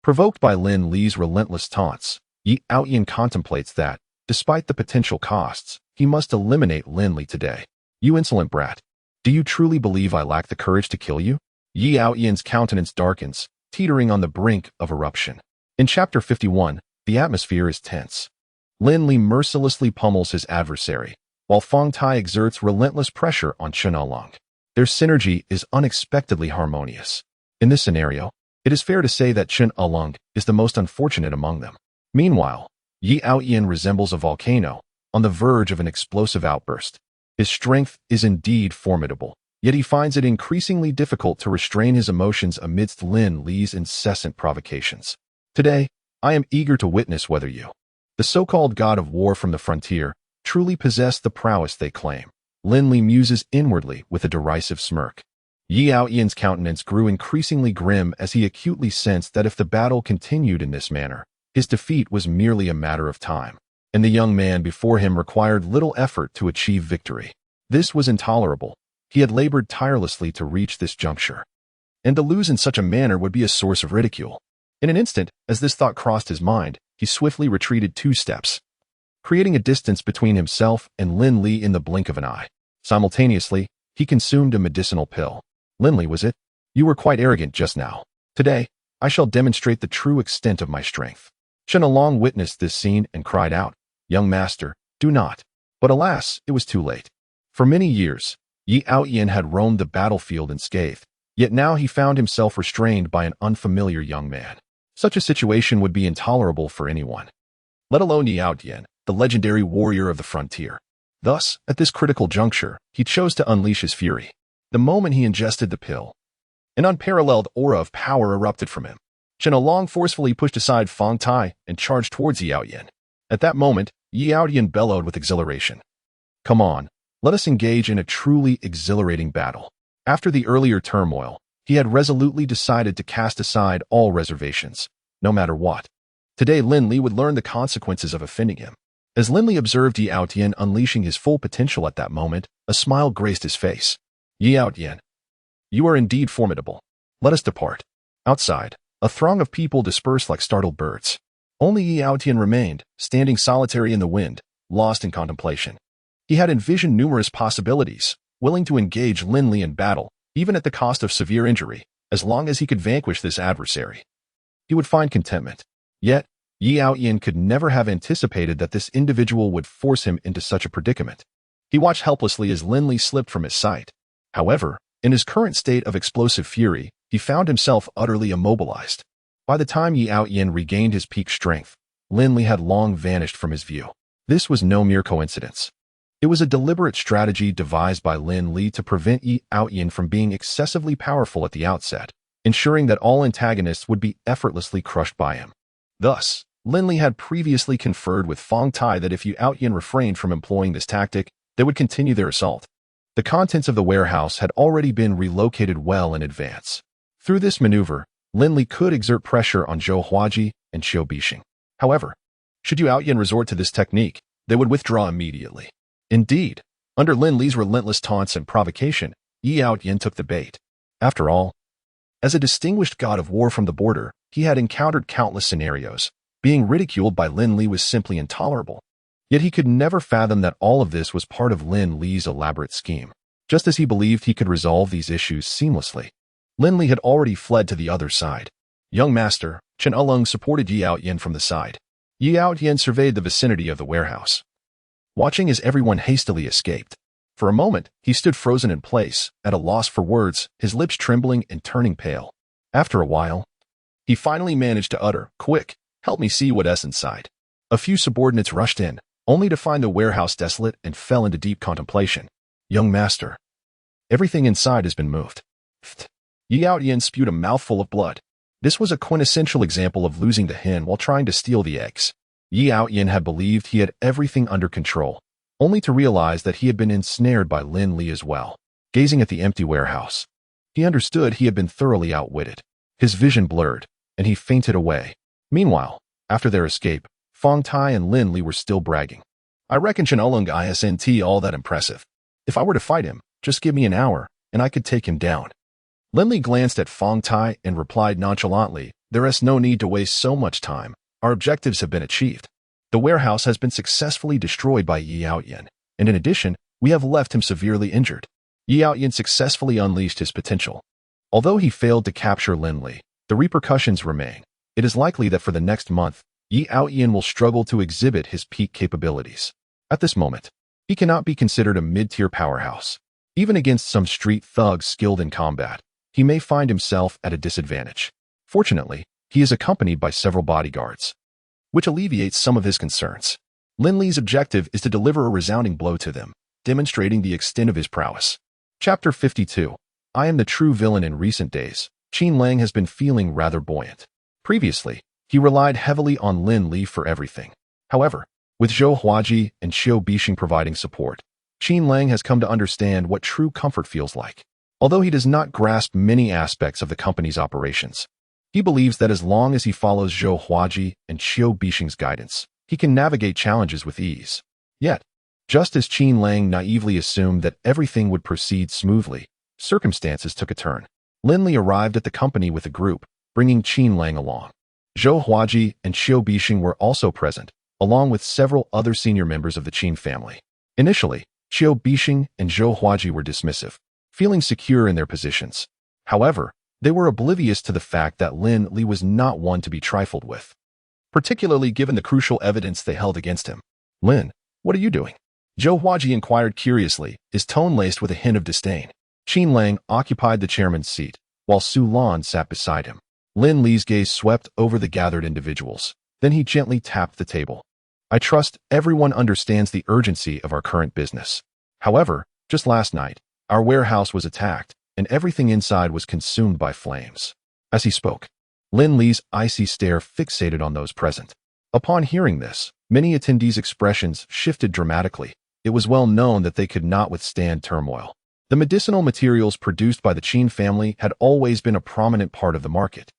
A: provoked by Lin Li's relentless taunts, Yi Outyin contemplates that, despite the potential costs, he must eliminate Lin Li today. "You insolent brat. Do you truly believe I lack the courage to kill you?" Yi Outyin's countenance darkens, teetering on the brink of eruption. In Chapter 51, the atmosphere is tense. Lin Li mercilessly pummels his adversary, while Fong Tai exerts relentless pressure on Chen Along. Their synergy is unexpectedly harmonious. In this scenario, it is fair to say that Chen Along is the most unfortunate among them. Meanwhile, Yi Outyin resembles a volcano, on the verge of an explosive outburst. His strength is indeed formidable, yet he finds it increasingly difficult to restrain his emotions amidst Lin Li's incessant provocations. "Today, I am eager to witness whether you, the so-called god of war from the frontier, truly possess the prowess they claim. Lin Li muses inwardly with a derisive smirk. Yi Yaoyan's countenance grew increasingly grim as he acutely sensed that if the battle continued in this manner, his defeat was merely a matter of time, and the young man before him required little effort to achieve victory. This was intolerable. He had labored tirelessly to reach this juncture, and to lose in such a manner would be a source of ridicule. In an instant, as this thought crossed his mind, he swiftly retreated 2 steps, creating a distance between himself and Lin Li in the blink of an eye. Simultaneously, he consumed a medicinal pill. Lin Li, was it? You were quite arrogant just now. Today, I shall demonstrate the true extent of my strength. Chen Along witnessed this scene and cried out, Young master, do not. But alas, it was too late. For many years, Yi Yaoyan had roamed the battlefield unscathed, yet now he found himself restrained by an unfamiliar young man. Such a situation would be intolerable for anyone, let alone Yi Yaoyan, the legendary warrior of the frontier. Thus, at this critical juncture, he chose to unleash his fury. The moment he ingested the pill, an unparalleled aura of power erupted from him. Chen Along forcefully pushed aside Fang Tai and charged towards Yi Yaoyan. At that moment, Yi Yaoyan bellowed with exhilaration. Come on, let us engage in a truly exhilarating battle. After the earlier turmoil, he had resolutely decided to cast aside all reservations, no matter what. Today Lin Li would learn the consequences of offending him. As Lin Li observed Yi Yaoyan unleashing his full potential at that moment, a smile graced his face. Yi Yaoyan, you are indeed formidable. Let us depart. Outside, a throng of people dispersed like startled birds. Only Yi Yaoyan remained, standing solitary in the wind, lost in contemplation. He had envisioned numerous possibilities, willing to engage Lin Li in battle, even at the cost of severe injury, as long as he could vanquish this adversary. He would find contentment. Yet, Yi Yaoyan could never have anticipated that this individual would force him into such a predicament. He watched helplessly as Lin Li slipped from his sight. However, in his current state of explosive fury, he found himself utterly immobilized. By the time Yi Yaoyan regained his peak strength, Lin Li had long vanished from his view. This was no mere coincidence. It was a deliberate strategy devised by Lin Li to prevent Yi Yaoyan from being excessively powerful at the outset, ensuring that all antagonists would be effortlessly crushed by him. Thus, Lin Li had previously conferred with Fang Tai that if Yi Yaoyan refrained from employing this tactic, they would continue their assault. The contents of the warehouse had already been relocated well in advance. Through this maneuver, Lin Li could exert pressure on Zhou Huaji and Xiu Bixing. However, should Yi Yaoyan resort to this technique, they would withdraw immediately. Indeed, under Lin Li's relentless taunts and provocation, Yi Yaoyan took the bait. After all, as a distinguished god of war from the border, he had encountered countless scenarios. Being ridiculed by Lin Li was simply intolerable. Yet he could never fathom that all of this was part of Lin Li's elaborate scheme. Just as he believed he could resolve these issues seamlessly, Lin Li had already fled to the other side. Young master, Chen Ulung supported Yi Yaoyan from the side. Yi Yaoyan surveyed the vicinity of the warehouse, watching as everyone hastily escaped. For a moment, he stood frozen in place, at a loss for words, his lips trembling and turning pale. After a while, he finally managed to utter, "Quick, help me see what's inside." A few subordinates rushed in, only to find the warehouse desolate and fell into deep contemplation. Young master, everything inside has been moved. Yi Yaoyan spewed a mouthful of blood. This was a quintessential example of losing the hen while trying to steal the eggs. Yi Yaoyan had believed he had everything under control, only to realize that he had been ensnared by Lin Li as well. Gazing at the empty warehouse, he understood he had been thoroughly outwitted. His vision blurred, and he fainted away. Meanwhile, after their escape, Fang Tai and Lin Li were still bragging. I reckon Chen Ulung isn't all that impressive. If I were to fight him, just give me an hour, and I could take him down. Lin Li glanced at Fang Tai and replied nonchalantly, there is no need to waste so much time. Our objectives have been achieved. The warehouse has been successfully destroyed by Yi Yaoyan, and in addition, we have left him severely injured. Yi Yaoyan successfully unleashed his potential. Although he failed to capture Lin Li, the repercussions remain. It is likely that for the next month, Yi Yaoyan will struggle to exhibit his peak capabilities. At this moment, he cannot be considered a mid-tier powerhouse. Even against some street thugs skilled in combat, he may find himself at a disadvantage. Fortunately, he is accompanied by several bodyguards, which alleviates some of his concerns. Lin Li's objective is to deliver a resounding blow to them, demonstrating the extent of his prowess. Chapter 52. I am the true villain. In recent days, Qin Lang has been feeling rather buoyant. Previously, He relied heavily on Lin Li for everything. However, with Zhou Huaji and Xiao Bixing providing support, Qin Lang has come to understand what true comfort feels like. Although he does not grasp many aspects of the company's operations, he believes that as long as he follows Zhou Huaji and Xiao Bixing's guidance, he can navigate challenges with ease. Yet, just as Qin Lang naively assumed that everything would proceed smoothly, circumstances took a turn. Lin Li arrived at the company with a group, bringing Qin Lang along. Zhou Huaji and Xiao Bixing were also present, along with several other senior members of the Qin family. Initially, Xiao Bixing and Zhou Huaji were dismissive, feeling secure in their positions. However, they were oblivious to the fact that Lin Li was not one to be trifled with, particularly given the crucial evidence they held against him. "Lin, what are you doing?" Zhou Huaji inquired curiously, his tone laced with a hint of disdain. Qin Lang occupied the chairman's seat, while Su Lan sat beside him. Lin Li's gaze swept over the gathered individuals. Then he gently tapped the table. "I trust everyone understands the urgency of our current business. However, just last night, our warehouse was attacked, and everything inside was consumed by flames." As he spoke, Lin Li's icy stare fixated on those present. Upon hearing this, many attendees' expressions shifted dramatically. It was well known that they could not withstand turmoil. The medicinal materials produced by the Qin family had always been a prominent part of the market.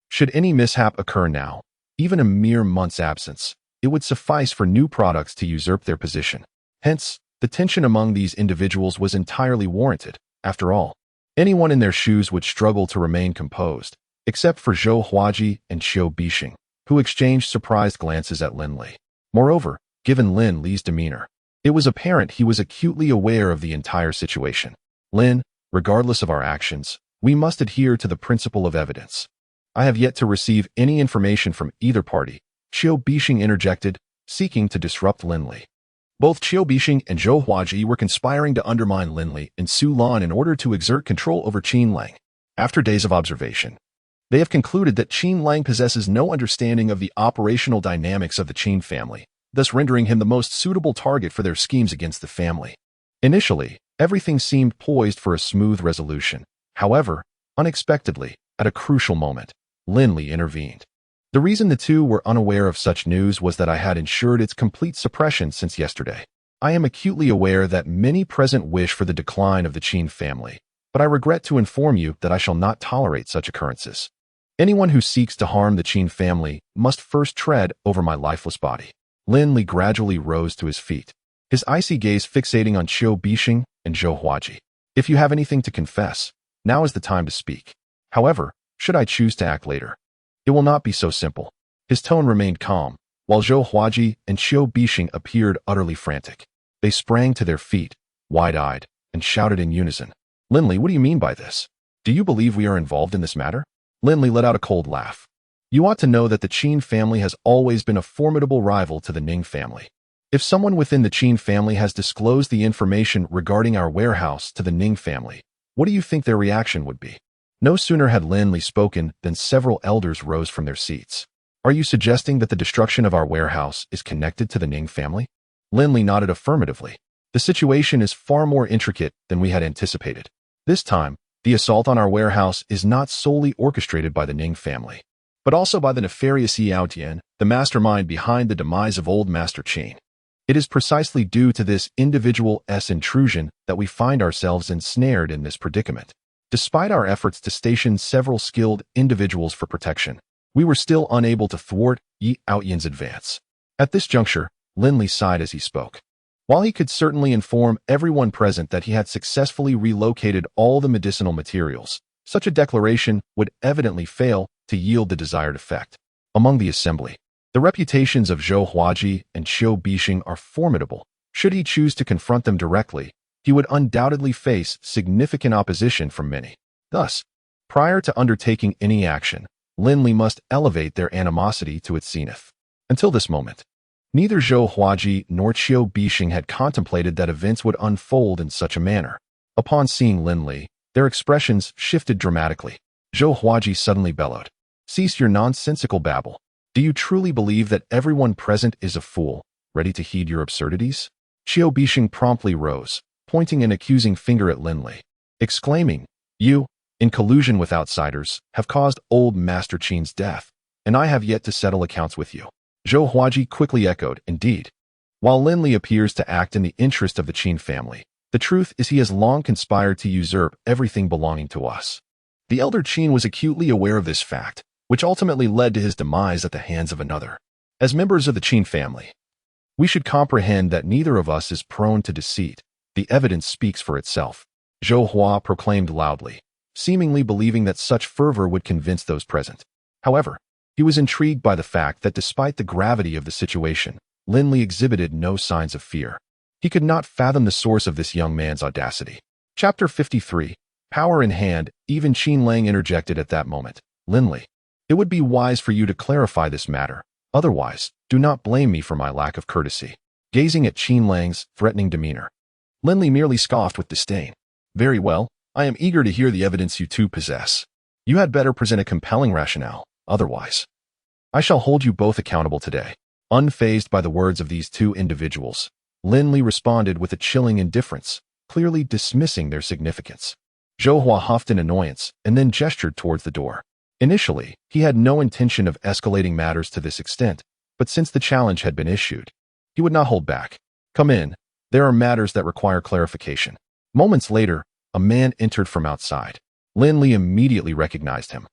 A: Should any mishap occur now, even a mere month's absence, it would suffice for new products to usurp their position. Hence, the tension among these individuals was entirely warranted. After all, anyone in their shoes would struggle to remain composed, except for Zhou Huaji and Xiao Bixing, who exchanged surprised glances at Lin Li. Moreover, given Lin Li's demeanor, it was apparent he was acutely aware of the entire situation. "Lin, regardless of our actions, we must adhere to the principle of evidence. I have yet to receive any information from either party," Xiao Bixing interjected, seeking to disrupt Lin Li. Both Xiao Bixing and Zhou Huaji were conspiring to undermine Lin Li and Su Lan in order to exert control over Qin Lang. After days of observation, they have concluded that Qin Lang possesses no understanding of the operational dynamics of the Qin family, thus rendering him the most suitable target for their schemes against the family. Initially, everything seemed poised for a smooth resolution. However, unexpectedly, at a crucial moment, Lin Li intervened. "The reason the two were unaware of such news was that I had ensured its complete suppression since yesterday. I am acutely aware that many present wish for the decline of the Qin family, but I regret to inform you that I shall not tolerate such occurrences. Anyone who seeks to harm the Qin family must first tread over my lifeless body." Lin Li gradually rose to his feet, his icy gaze fixating on Xiao Bixing and Zhou Huaji. "If you have anything to confess, now is the time to speak. However, should I choose to act later, it will not be so simple." His tone remained calm, while Zhou Huaji and Xiao Bixing appeared utterly frantic. They sprang to their feet, wide-eyed, and shouted in unison. "Lin Li, what do you mean by this? Do you believe we are involved in this matter?" Lin Li let out a cold laugh. "You ought to know that the Qin family has always been a formidable rival to the Ning family. If someone within the Qin family has disclosed the information regarding our warehouse to the Ning family, what do you think their reaction would be?" No sooner had Lin Li spoken than several elders rose from their seats. "Are you suggesting that the destruction of our warehouse is connected to the Ning family?" Lin Li nodded affirmatively. "The situation is far more intricate than we had anticipated. This time, the assault on our warehouse is not solely orchestrated by the Ning family, but also by the nefarious Yao Tian, the mastermind behind the demise of old Master Qin. It is precisely due to this individual's intrusion that we find ourselves ensnared in this predicament. Despite our efforts to station several skilled individuals for protection, we were still unable to thwart Yao Tian's advance." At this juncture, Lin Li sighed as he spoke. While he could certainly inform everyone present that he had successfully relocated all the medicinal materials, such a declaration would evidently fail to yield the desired effect. Among the assembly, the reputations of Zhou Huaji and Xiao Bixing are formidable. Should he choose to confront them directly, he would undoubtedly face significant opposition from many. Thus, prior to undertaking any action, Lin Li must elevate their animosity to its zenith. Until this moment, neither Zhou Huaji nor Xiao Bixing had contemplated that events would unfold in such a manner. Upon seeing Lin Li, their expressions shifted dramatically. Zhou Huaji suddenly bellowed, "Cease your nonsensical babble. Do you truly believe that everyone present is a fool, ready to heed your absurdities?" Xiao Bixing promptly rose, pointing an accusing finger at Lin Li, exclaiming, "You, in collusion with outsiders, have caused old Master Qin's death. and I have yet to settle accounts with you. Zhou Huaji quickly echoed, indeed. While Lin Li appears to act in the interest of the Qin family, the truth is he has long conspired to usurp everything belonging to us. The elder Qin was acutely aware of this fact, which ultimately led to his demise at the hands of another. As members of the Qin family, we should comprehend that neither of us is prone to deceit. The evidence speaks for itself. Zhou Hua proclaimed loudly, seemingly believing that such fervor would convince those present. However, he was intrigued by the fact that despite the gravity of the situation, Lin Li exhibited no signs of fear. He could not fathom the source of this young man's audacity. Chapter 53. Power in hand. Even Qin Lang interjected at that moment. Lin Li, it would be wise for you to clarify this matter. Otherwise, do not blame me for my lack of courtesy. Gazing at Qin Lang's threatening demeanor, Lin Li merely scoffed with disdain. Very well, I am eager to hear the evidence you two possess. You had better present a compelling rationale. Otherwise, I shall hold you both accountable today. Unfazed by the words of these two individuals, Lin Li responded with a chilling indifference, clearly dismissing their significance. Zhou Hua huffed in annoyance and then gestured towards the door. Initially, he had no intention of escalating matters to this extent, but since the challenge had been issued, he would not hold back. Come in. There are matters that require clarification. Moments later, a man entered from outside. Lin Li immediately recognized him.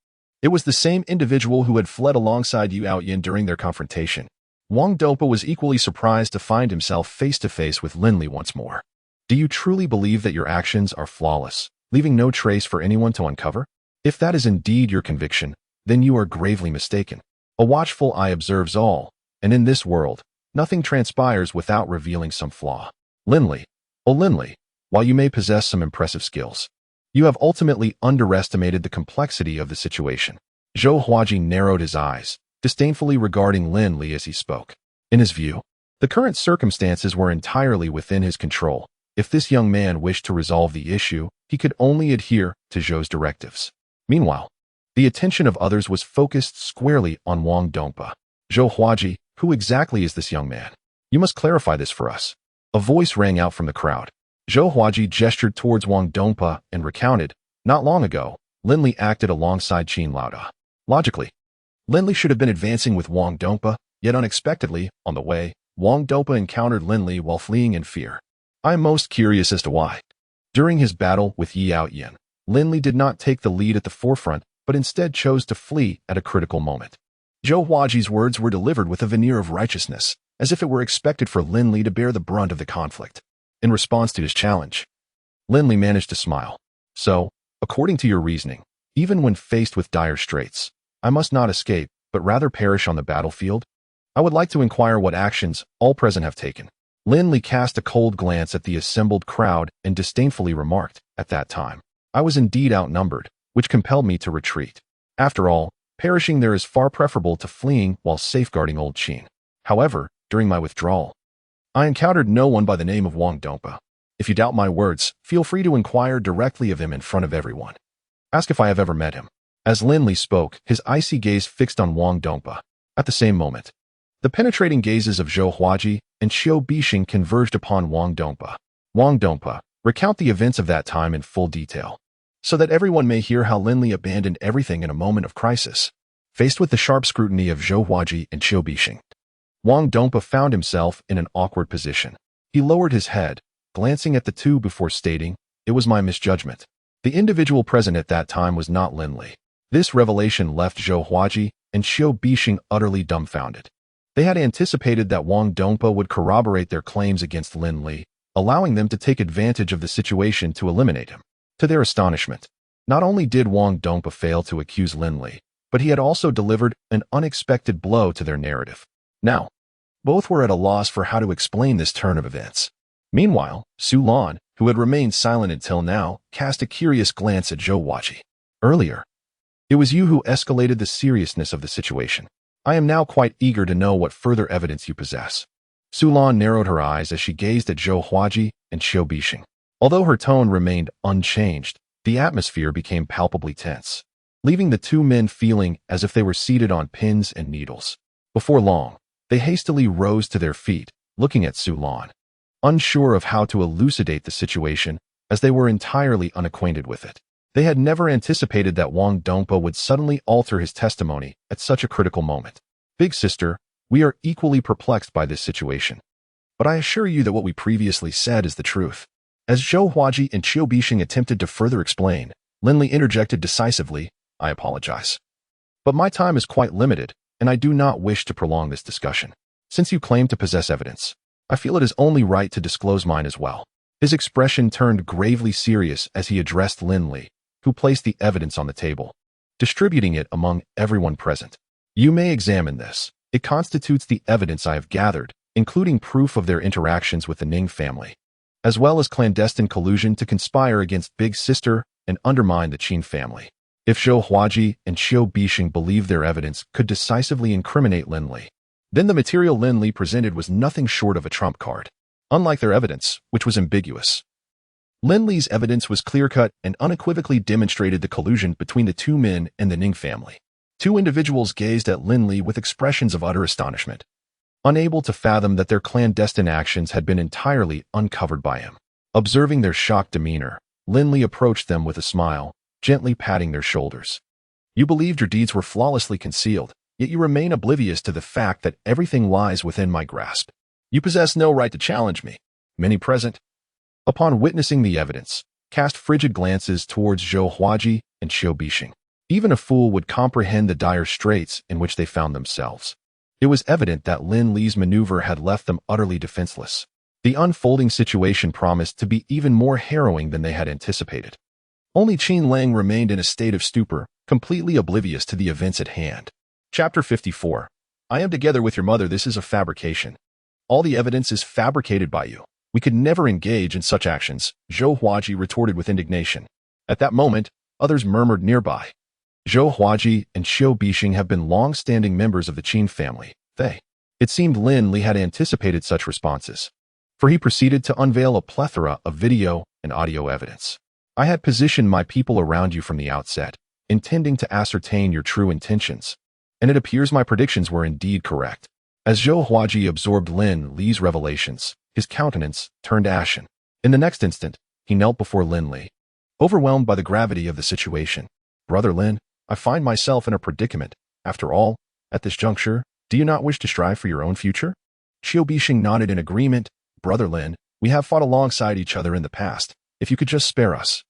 A: It was the same individual who had fled alongside Yu Aoyin during their confrontation. Wang Dopa was equally surprised to find himself face-to-face with Lin Li once more. Do you truly believe that your actions are flawless, leaving no trace for anyone to uncover? If that is indeed your conviction, then you are gravely mistaken. A watchful eye observes all, and in this world, nothing transpires without revealing some flaw. Lin Li, oh Lin Li, while you may possess some impressive skills, you have ultimately underestimated the complexity of the situation. Zhou Huaji narrowed his eyes, disdainfully regarding Lin Li as he spoke. In his view, the current circumstances were entirely within his control. If this young man wished to resolve the issue, he could only adhere to Zhou's directives. Meanwhile, the attention of others was focused squarely on Wang Dongpa. Zhou Huaji, who exactly is this young man? You must clarify this for us. A voice rang out from the crowd. Zhou Huaji gestured towards Wang Dongpa and recounted, not long ago, Lin Li acted alongside Qin Laoda. Logically, Lin Li should have been advancing with Wang Dongpa, yet unexpectedly, on the way, Wang Dongpa encountered Lin Li while fleeing in fear. I am most curious as to why. During his battle with Yi Aoyin, Lin Li did not take the lead at the forefront, but instead chose to flee at a critical moment. Zhou Huaji's words were delivered with a veneer of righteousness, as if it were expected for Lin Li to bear the brunt of the conflict. In response to his challenge, Lin Li managed to smile. So, according to your reasoning, even when faced with dire straits, I must not escape, but rather perish on the battlefield? I would like to inquire what actions all present have taken. Lin Li cast a cold glance at the assembled crowd and disdainfully remarked, at that time, I was indeed outnumbered, which compelled me to retreat. After all, perishing there is far preferable to fleeing while safeguarding old Qin. However, during my withdrawal, I encountered no one by the name of Wang Dongpa. If you doubt my words, feel free to inquire directly of him in front of everyone. Ask if I have ever met him. As Lin Li spoke, his icy gaze fixed on Wang Dongpa. At the same moment, the penetrating gazes of Zhou Huaji and Xiu Bixing converged upon Wang Dongpa. Wang Dongpa, recount the events of that time in full detail, so that everyone may hear how Lin Li abandoned everything in a moment of crisis. Faced with the sharp scrutiny of Zhou Huaji and Xiu Bixing, Wang Dongpa found himself in an awkward position. He lowered his head, glancing at the two before stating, it was my misjudgment. The individual present at that time was not Lin Li. This revelation left Zhou Huaji and Xiu Bixing utterly dumbfounded. They had anticipated that Wang Dongpa would corroborate their claims against Lin Li, allowing them to take advantage of the situation to eliminate him. To their astonishment, not only did Wang Dongpa fail to accuse Lin Li, but he had also delivered an unexpected blow to their narrative. Now, both were at a loss for how to explain this turn of events. Meanwhile, Su Lan, who had remained silent until now, cast a curious glance at Zhou Huaji. Earlier, it was you who escalated the seriousness of the situation. I am now quite eager to know what further evidence you possess. Su Lan narrowed her eyes as she gazed at Zhou Huaji and Xiu Bixing. Although her tone remained unchanged, the atmosphere became palpably tense, leaving the two men feeling as if they were seated on pins and needles. Before long, they hastily rose to their feet, looking at Su Lan, unsure of how to elucidate the situation, as they were entirely unacquainted with it. They had never anticipated that Wang Dongpa would suddenly alter his testimony at such a critical moment. Big sister, we are equally perplexed by this situation. But I assure you that what we previously said is the truth. As Zhou Huaji and Qiu Bixing attempted to further explain, Lin Li interjected decisively, I apologize. But my time is quite limited, and I do not wish to prolong this discussion. Since you claim to possess evidence, I feel it is only right to disclose mine as well. His expression turned gravely serious as he addressed Lin Li, who placed the evidence on the table, distributing it among everyone present. You may examine this. It constitutes the evidence I have gathered, including proof of their interactions with the Ning family, as well as clandestine collusion to conspire against Big Sister and undermine the Qin family. If Zhou Huaji and Qiu Bixing believed their evidence could decisively incriminate Lin Li, then the material Lin Li presented was nothing short of a trump card. Unlike their evidence, which was ambiguous, Lin Li's evidence was clear-cut and unequivocally demonstrated the collusion between the two men and the Ning family. Two individuals gazed at Lin Li with expressions of utter astonishment, unable to fathom that their clandestine actions had been entirely uncovered by him. Observing their shocked demeanor, Lin Li approached them with a smile, gently patting their shoulders. You believed your deeds were flawlessly concealed, yet you remain oblivious to the fact that everything lies within my grasp. You possess no right to challenge me. Many present, upon witnessing the evidence, cast frigid glances towards Zhou Huaji and Qiu Bixing. Even a fool would comprehend the dire straits in which they found themselves. It was evident that Lin Li's maneuver had left them utterly defenseless. The unfolding situation promised to be even more harrowing than they had anticipated. Only Qin Lang remained in a state of stupor, completely oblivious to the events at hand. Chapter 54. I am together with your mother. This is a fabrication. All the evidence is fabricated by you. We could never engage in such actions, Zhou Huaji retorted with indignation. At that moment, others murmured nearby. Zhou Huaji and Qiu Bixing have been long-standing members of the Qin family. It seemed Lin Li had anticipated such responses, for he proceeded to unveil a plethora of video and audio evidence. I had positioned my people around you from the outset, intending to ascertain your true intentions, and it appears my predictions were indeed correct. As Zhou Huaji absorbed Lin Li's revelations, his countenance turned ashen. In the next instant, he knelt before Lin Li, overwhelmed by the gravity of the situation. Brother Lin, I find myself in a predicament. After all, at this juncture, do you not wish to strive for your own future? Qiu Bixing nodded in agreement. Brother Lin, we have fought alongside each other in the past. If you could just spare us.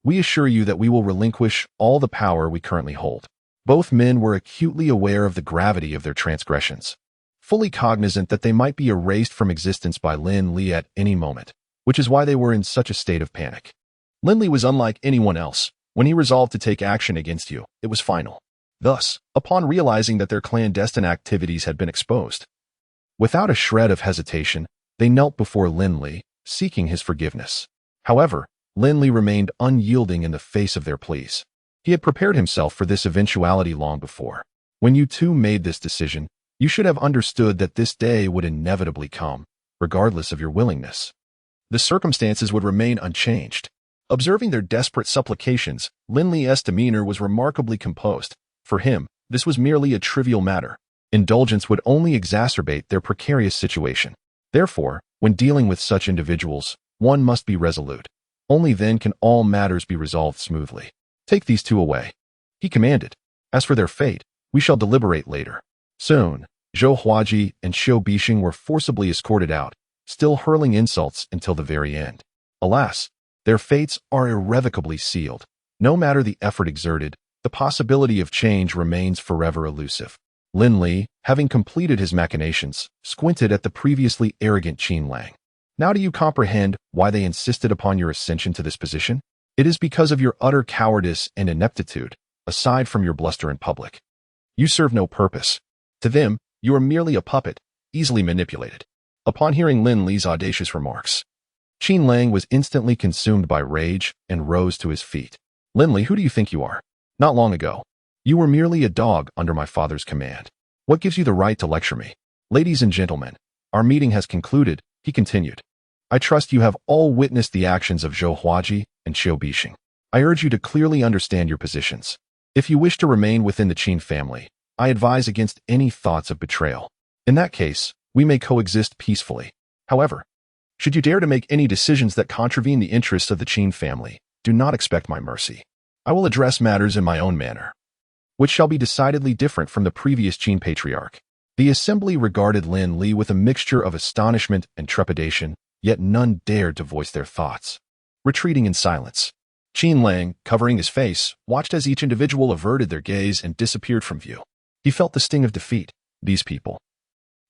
A: We assure you that we will relinquish all the power we currently hold. Both men were acutely aware of the gravity of their transgressions, fully cognizant that they might be erased from existence by Lin Li at any moment, which is why they were in such a state of panic. Lin Li was unlike anyone else. When he resolved to take action against you, it was final. Thus, upon realizing that their clandestine activities had been exposed, without a shred of hesitation, they knelt before Lin Li, seeking his forgiveness. However, Lin Li remained unyielding in the face of their pleas. He had prepared himself for this eventuality long before. When you two made this decision, you should have understood that this day would inevitably come, regardless of your willingness. The circumstances would remain unchanged. Observing their desperate supplications, Lin Li's demeanor was remarkably composed. For him, this was merely a trivial matter. Indulgence would only exacerbate their precarious situation. Therefore, when dealing with such individuals, one must be resolute. Only then can all matters be resolved smoothly. Take these two away, he commanded. As for their fate, we shall deliberate later. Soon, Zhou Huaji and Qiu Bixing were forcibly escorted out, still hurling insults until the very end. Alas, their fates are irrevocably sealed. No matter the effort exerted, the possibility of change remains forever elusive. Lin Li, having completed his machinations, squinted at the previously arrogant Qin Lang. Now do you comprehend why they insisted upon your ascension to this position? It is because of your utter cowardice and ineptitude, aside from your bluster in public. You serve no purpose. To them, you are merely a puppet, easily manipulated. Upon hearing Lin Li's audacious remarks, Qin Lang was instantly consumed by rage and rose to his feet. Lin Li, who do you think you are? Not long ago, you were merely a dog under my father's command. What gives you the right to lecture me? Ladies and gentlemen, our meeting has concluded, he continued. I trust you have all witnessed the actions of Zhou Huaji and Qiu Bixing. I urge you to clearly understand your positions. If you wish to remain within the Qin family, I advise against any thoughts of betrayal. In that case, we may coexist peacefully. However, should you dare to make any decisions that contravene the interests of the Qin family, do not expect my mercy. I will address matters in my own manner, which shall be decidedly different from the previous Qin patriarch. The assembly regarded Lin Li with a mixture of astonishment and trepidation, yet none dared to voice their thoughts. Retreating in silence, Qin Lang, covering his face, watched as each individual averted their gaze and disappeared from view. He felt the sting of defeat. These people,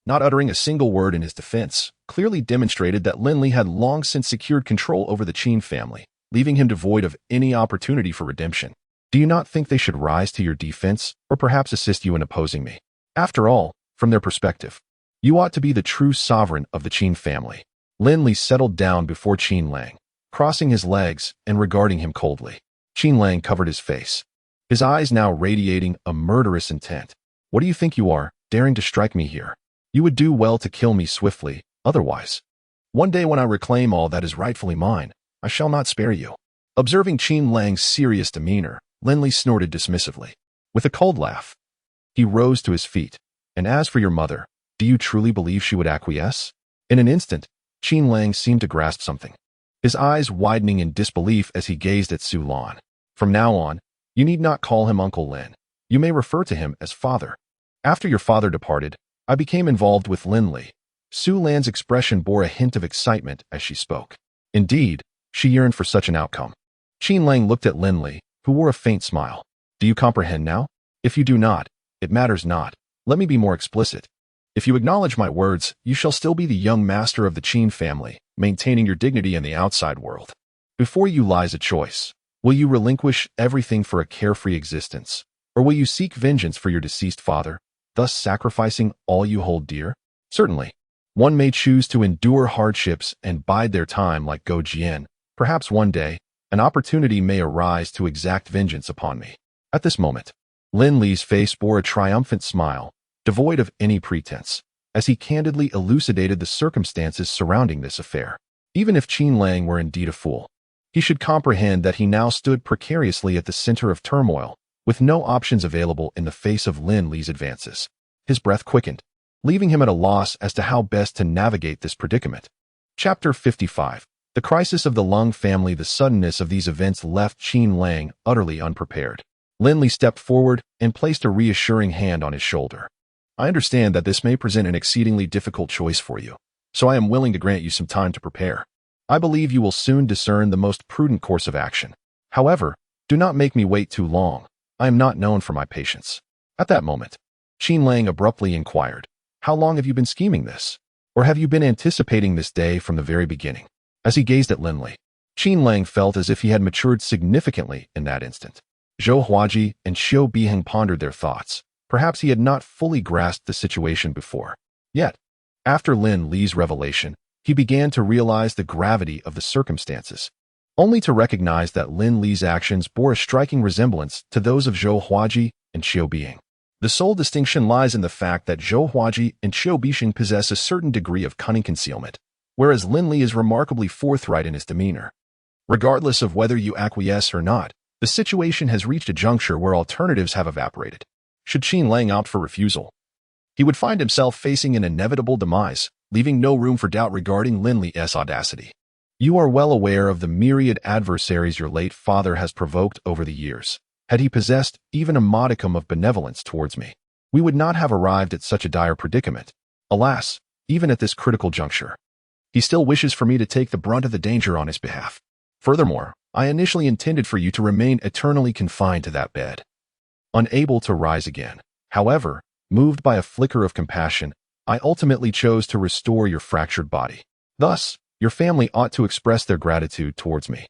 A: not uttering a single word in his defense, clearly demonstrated that Lin Li had long since secured control over the Qin family, leaving him devoid of any opportunity for redemption. Do you not think they should rise to your defense, or perhaps assist you in opposing me? After all, from their perspective, you ought to be the true sovereign of the Qin family. Lin Li settled down before Qin Lang, crossing his legs and regarding him coldly. Qin Lang covered his face, his eyes now radiating a murderous intent. What do you think you are, daring to strike me here? You would do well to kill me swiftly, otherwise. One day when I reclaim all that is rightfully mine, I shall not spare you. Observing Qin Lang's serious demeanor, Lin Li snorted dismissively. With a cold laugh, he rose to his feet. And as for your mother, do you truly believe she would acquiesce? In an instant, Qin Lang seemed to grasp something, his eyes widening in disbelief as he gazed at Su Lan. From now on, you need not call him Uncle Lin. You may refer to him as father. After your father departed, I became involved with Lin Li. Su Lan's expression bore a hint of excitement as she spoke. Indeed, she yearned for such an outcome. Qin Lang looked at Lin Li, who wore a faint smile. Do you comprehend now? If you do not, it matters not. Let me be more explicit. If you acknowledge my words, you shall still be the young master of the Qin family, maintaining your dignity in the outside world. Before you lies a choice. Will you relinquish everything for a carefree existence? Or will you seek vengeance for your deceased father, thus sacrificing all you hold dear? Certainly. One may choose to endure hardships and bide their time like Go Jian. Perhaps one day, an opportunity may arise to exact vengeance upon me. At this moment, Lin Li's face bore a triumphant smile, devoid of any pretense, as he candidly elucidated the circumstances surrounding this affair. Even if Qin Lang were indeed a fool, he should comprehend that he now stood precariously at the center of turmoil, with no options available in the face of Lin Li's advances. His breath quickened, leaving him at a loss as to how best to navigate this predicament. Chapter 55. The crisis of the Lung family. The suddenness of these events left Qin Lang utterly unprepared. Lin Li stepped forward and placed a reassuring hand on his shoulder. I understand that this may present an exceedingly difficult choice for you, so I am willing to grant you some time to prepare. I believe you will soon discern the most prudent course of action. However, do not make me wait too long. I am not known for my patience. At that moment, Qin Lang abruptly inquired, how long have you been scheming this? Or have you been anticipating this day from the very beginning? As he gazed at Lin Li, Qin Lang felt as if he had matured significantly in that instant. Zhou Huaji and Xiu Biheng pondered their thoughts. Perhaps he had not fully grasped the situation before. Yet, after Lin Li's revelation, he began to realize the gravity of the circumstances, only to recognize that Lin Li's actions bore a striking resemblance to those of Zhou Huaji and Xiu Biheng. The sole distinction lies in the fact that Zhou Huaji and Xiu Biheng possess a certain degree of cunning concealment, whereas Lin Li is remarkably forthright in his demeanor. Regardless of whether you acquiesce or not, the situation has reached a juncture where alternatives have evaporated. Should Qin Lang opt for refusal, he would find himself facing an inevitable demise, leaving no room for doubt regarding Lin Li's audacity. You are well aware of the myriad adversaries your late father has provoked over the years. Had he possessed even a modicum of benevolence towards me, we would not have arrived at such a dire predicament. Alas, even at this critical juncture, he still wishes for me to take the brunt of the danger on his behalf. Furthermore, I initially intended for you to remain eternally confined to that bed, unable to rise again. However, moved by a flicker of compassion, I ultimately chose to restore your fractured body. Thus, your family ought to express their gratitude towards me.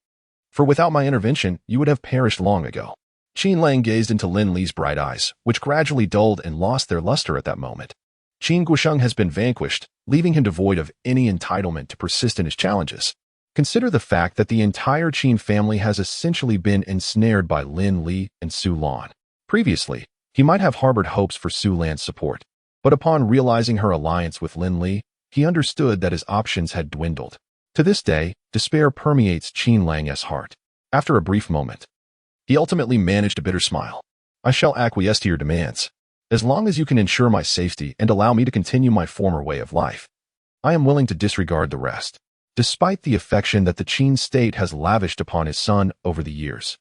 A: For without my intervention, you would have perished long ago. Qin Lang gazed into Lin Li's bright eyes, which gradually dulled and lost their luster at that moment. Qin Guosheng has been vanquished, leaving him devoid of any entitlement to persist in his challenges. Consider the fact that the entire Qin family has essentially been ensnared by Lin Li and Su Lan. Previously, he might have harbored hopes for Su Lan's support, but upon realizing her alliance with Lin Li, he understood that his options had dwindled. To this day, despair permeates Qin Lang's heart. After a brief moment, he ultimately managed a bitter smile. I shall acquiesce to your demands, as long as you can ensure my safety and allow me to continue my former way of life. I am willing to disregard the rest. Despite the affection that the Qin state has lavished upon his son over the years,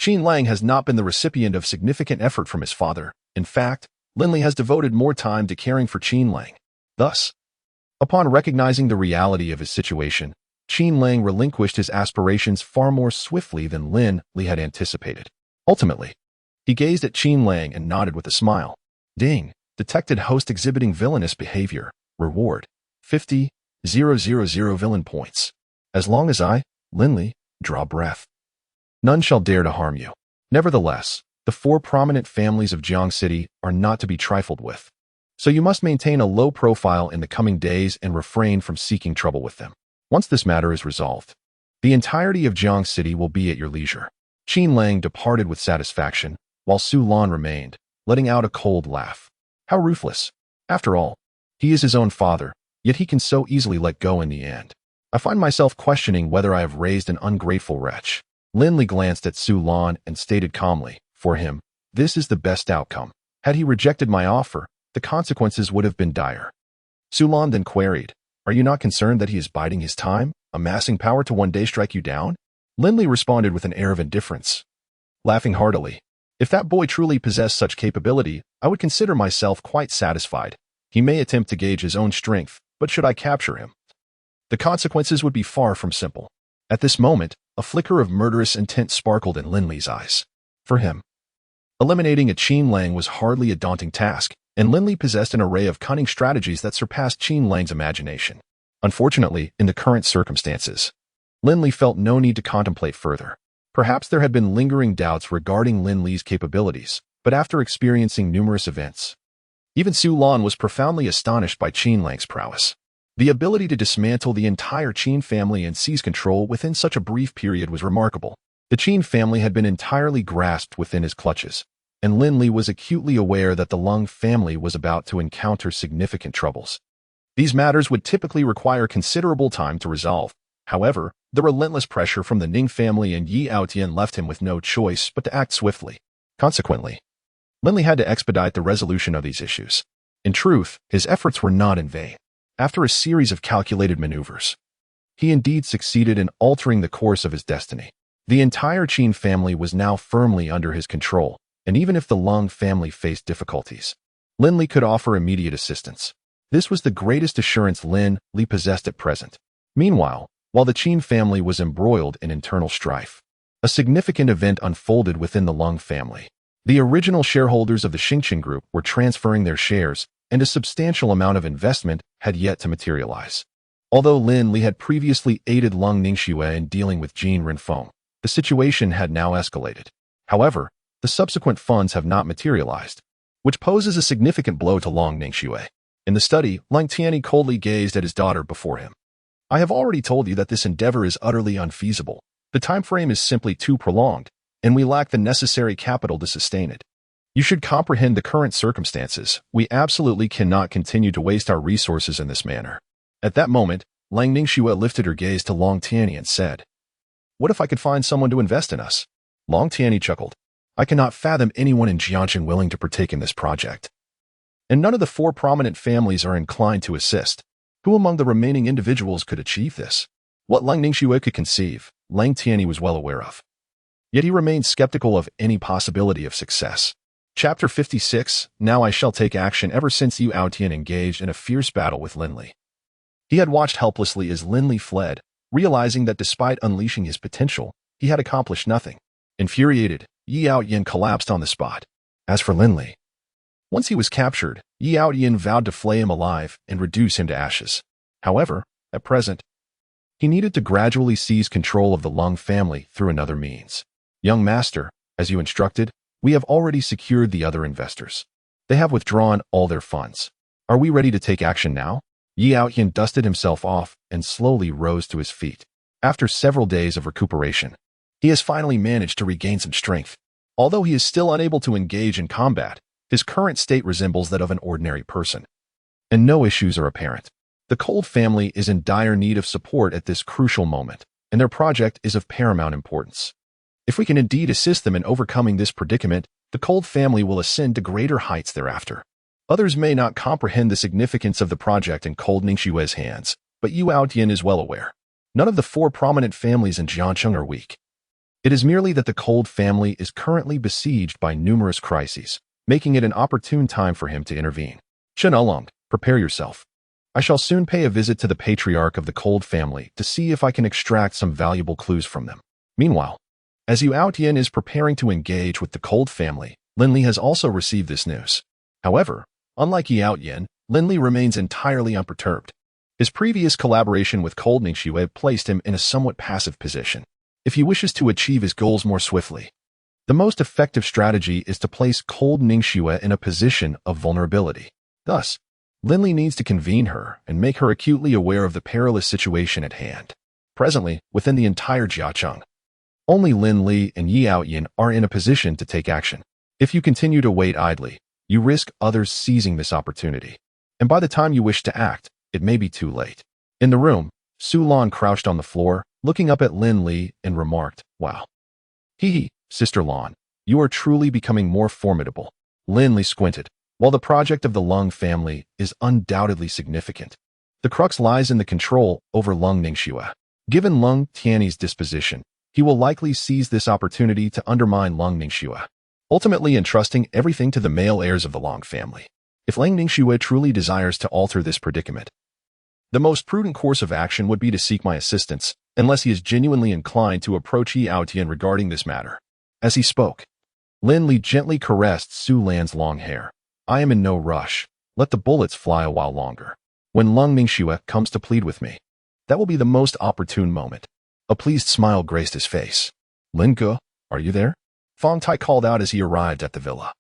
A: Qin Lang has not been the recipient of significant effort from his father. In fact, Lin Li has devoted more time to caring for Qin Lang. Thus, upon recognizing the reality of his situation, Qin Lang relinquished his aspirations far more swiftly than Lin Li had anticipated. Ultimately, he gazed at Qin Lang and nodded with a smile. Ding! Detected host exhibiting villainous behavior. Reward: 50,000 villain points. As long as I, Lin Li, draw breath, none shall dare to harm you. Nevertheless, the 4 prominent families of Jiang City are not to be trifled with. So you must maintain a low profile in the coming days and refrain from seeking trouble with them. Once this matter is resolved, the entirety of Jiang City will be at your leisure. Qin Lang departed with satisfaction, while Su Lan remained, letting out a cold laugh. How ruthless. After all, he is his own father, yet he can so easily let go in the end. I find myself questioning whether I have raised an ungrateful wretch. Lin Li glanced at Su Lan and stated calmly, for him, this is the best outcome. Had he rejected my offer, the consequences would have been dire. Su Lan then queried, are you not concerned that he is biding his time, amassing power to one day strike you down? Lin Li responded with an air of indifference, laughing heartily. If that boy truly possessed such capability, I would consider myself quite satisfied. He may attempt to gauge his own strength, but should I capture him, the consequences would be far from simple. At this moment, a flicker of murderous intent sparkled in Lin Li's eyes. For him, eliminating a Qin Lang was hardly a daunting task, and Lin Li possessed an array of cunning strategies that surpassed Qin Lang's imagination. Unfortunately, in the current circumstances, Lin Li felt no need to contemplate further. Perhaps there had been lingering doubts regarding Lin Li's capabilities, but after experiencing numerous events, even Su Lan was profoundly astonished by Qin Lang's prowess. The ability to dismantle the entire Qin family and seize control within such a brief period was remarkable. The Qin family had been entirely grasped within his clutches, and Lin Li was acutely aware that the Lung family was about to encounter significant troubles. These matters would typically require considerable time to resolve. However, the relentless pressure from the Ning family and Yi Aotian left him with no choice but to act swiftly. Consequently, Lin Li had to expedite the resolution of these issues. In truth, his efforts were not in vain. After a series of calculated maneuvers, he indeed succeeded in altering the course of his destiny. The entire Qin family was now firmly under his control, and even if the Lung family faced difficulties, Lin Li could offer immediate assistance. This was the greatest assurance Lin Li possessed at present. Meanwhile, while the Qin family was embroiled in internal strife, a significant event unfolded within the Lung family. The original shareholders of the Xingqian Group were transferring their shares, and a substantial amount of investment had yet to materialize. Although Lin Li had previously aided Lung Ningxue in dealing with Jin Renfeng, the situation had now escalated. However, the subsequent funds have not materialized, which poses a significant blow to Lung Ningxue. In the study, Lang Tianyi coldly gazed at his daughter before him. I have already told you that this endeavor is utterly unfeasible. The time frame is simply too prolonged, and we lack the necessary capital to sustain it. You should comprehend the current circumstances. We absolutely cannot continue to waste our resources in this manner. At that moment, Lang Ningxue lifted her gaze to Lang Tianyi and said, what if I could find someone to invest in us? Lang Tianyi chuckled. I cannot fathom anyone in Jiangxing willing to partake in this project. And none of the 4 prominent families are inclined to assist. Who among the remaining individuals could achieve this? What Lang Ningxue could conceive, Lang Tianyi was well aware of. Yet he remained skeptical of any possibility of success. Chapter 56, Now I shall take action. Ever since Yu Aotian engaged in a fierce battle with Lin Li, he had watched helplessly as Lin Li fled, realizing that despite unleashing his potential, he had accomplished nothing. Infuriated, Yi Aotian collapsed on the spot. As for Lin Li, once he was captured, Yi Aotian vowed to flay him alive and reduce him to ashes. However, at present, he needed to gradually seize control of the Lung family through another means. Young master, as you instructed, we have already secured the other investors. They have withdrawn all their funds. Are we ready to take action now? Yi Aotian dusted himself off and slowly rose to his feet. After several days of recuperation, he has finally managed to regain some strength. Although he is still unable to engage in combat, his current state resembles that of an ordinary person, and no issues are apparent. The Cold family is in dire need of support at this crucial moment, and their project is of paramount importance. If we can indeed assist them in overcoming this predicament, the Cold family will ascend to greater heights thereafter. Others may not comprehend the significance of the project in Cold Ningxue's hands, but Yu Aotian is well aware. None of the 4 prominent families in Jiangcheng are weak. It is merely that the Cold family is currently besieged by numerous crises, making it an opportune time for him to intervene. Chen Ulong, prepare yourself. I shall soon pay a visit to the patriarch of the Cold family to see if I can extract some valuable clues from them. Meanwhile, as Yu Aotian is preparing to engage with the Cold family, Lin Li has also received this news. However, unlike Yu Aotian, Lin Li remains entirely unperturbed. His previous collaboration with Cold Ningxue placed him in a somewhat passive position. If he wishes to achieve his goals more swiftly, the most effective strategy is to place Cold Ningxue in a position of vulnerability. Thus, Lin Li needs to convene her and make her acutely aware of the perilous situation at hand. Presently, within the entire Jiacheng, only Lin Li and Yi Aoyin are in a position to take action. If you continue to wait idly, you risk others seizing this opportunity. And by the time you wish to act, it may be too late. In the room, Su Lan crouched on the floor, looking up at Lin Li and remarked, "Wow. Hee, Sister Lan, you are truly becoming more formidable." Lin Li squinted. While the project of the Lung family is undoubtedly significant, the crux lies in the control over Lung Ningxue. Given Lung Tianyi's disposition, he will likely seize this opportunity to undermine Lung Ningxue, ultimately entrusting everything to the male heirs of the Long family. If Lung Ningxue truly desires to alter this predicament, the most prudent course of action would be to seek my assistance, unless he is genuinely inclined to approach Yi Aotian regarding this matter. As he spoke, Lin Li gently caressed Su Lan's long hair. "I am in no rush. Let the bullets fly a while longer. When Lung Ningxue comes to plead with me, that will be the most opportune moment." A pleased smile graced his face. "Lin Ge, are you there?" Fong Tai called out as he arrived at the villa,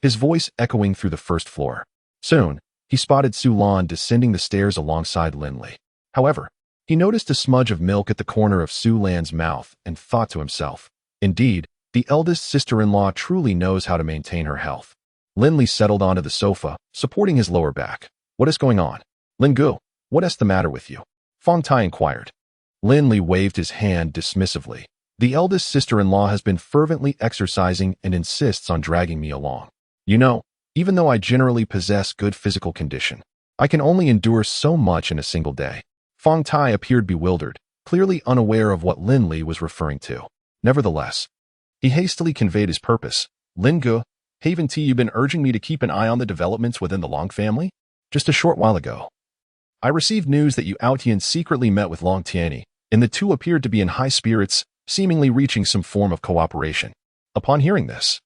A: his voice echoing through the first floor. Soon, he spotted Su Lan descending the stairs alongside Lin Li. However, he noticed a smudge of milk at the corner of Su Lan's mouth and thought to himself, "Indeed, the eldest sister-in-law truly knows how to maintain her health." Lin Li settled onto the sofa, supporting his lower back. "What is going on? Lin Gu, what is the matter with you?" Fong Tai inquired. Lin Li waved his hand dismissively. "The eldest sister-in-law has been fervently exercising and insists on dragging me along. You know, even though I generally possess good physical condition, I can only endure so much in a single day." Fong Tai appeared bewildered, clearly unaware of what Lin Li was referring to. Nevertheless, he hastily conveyed his purpose. "Lin Gu, haven't you been urging me to keep an eye on the developments within the Long family? Just a short while ago, I received news that Yu Aotian secretly met with Long Tianyi, and the two appeared to be in high spirits, seemingly reaching some form of cooperation." Upon hearing this,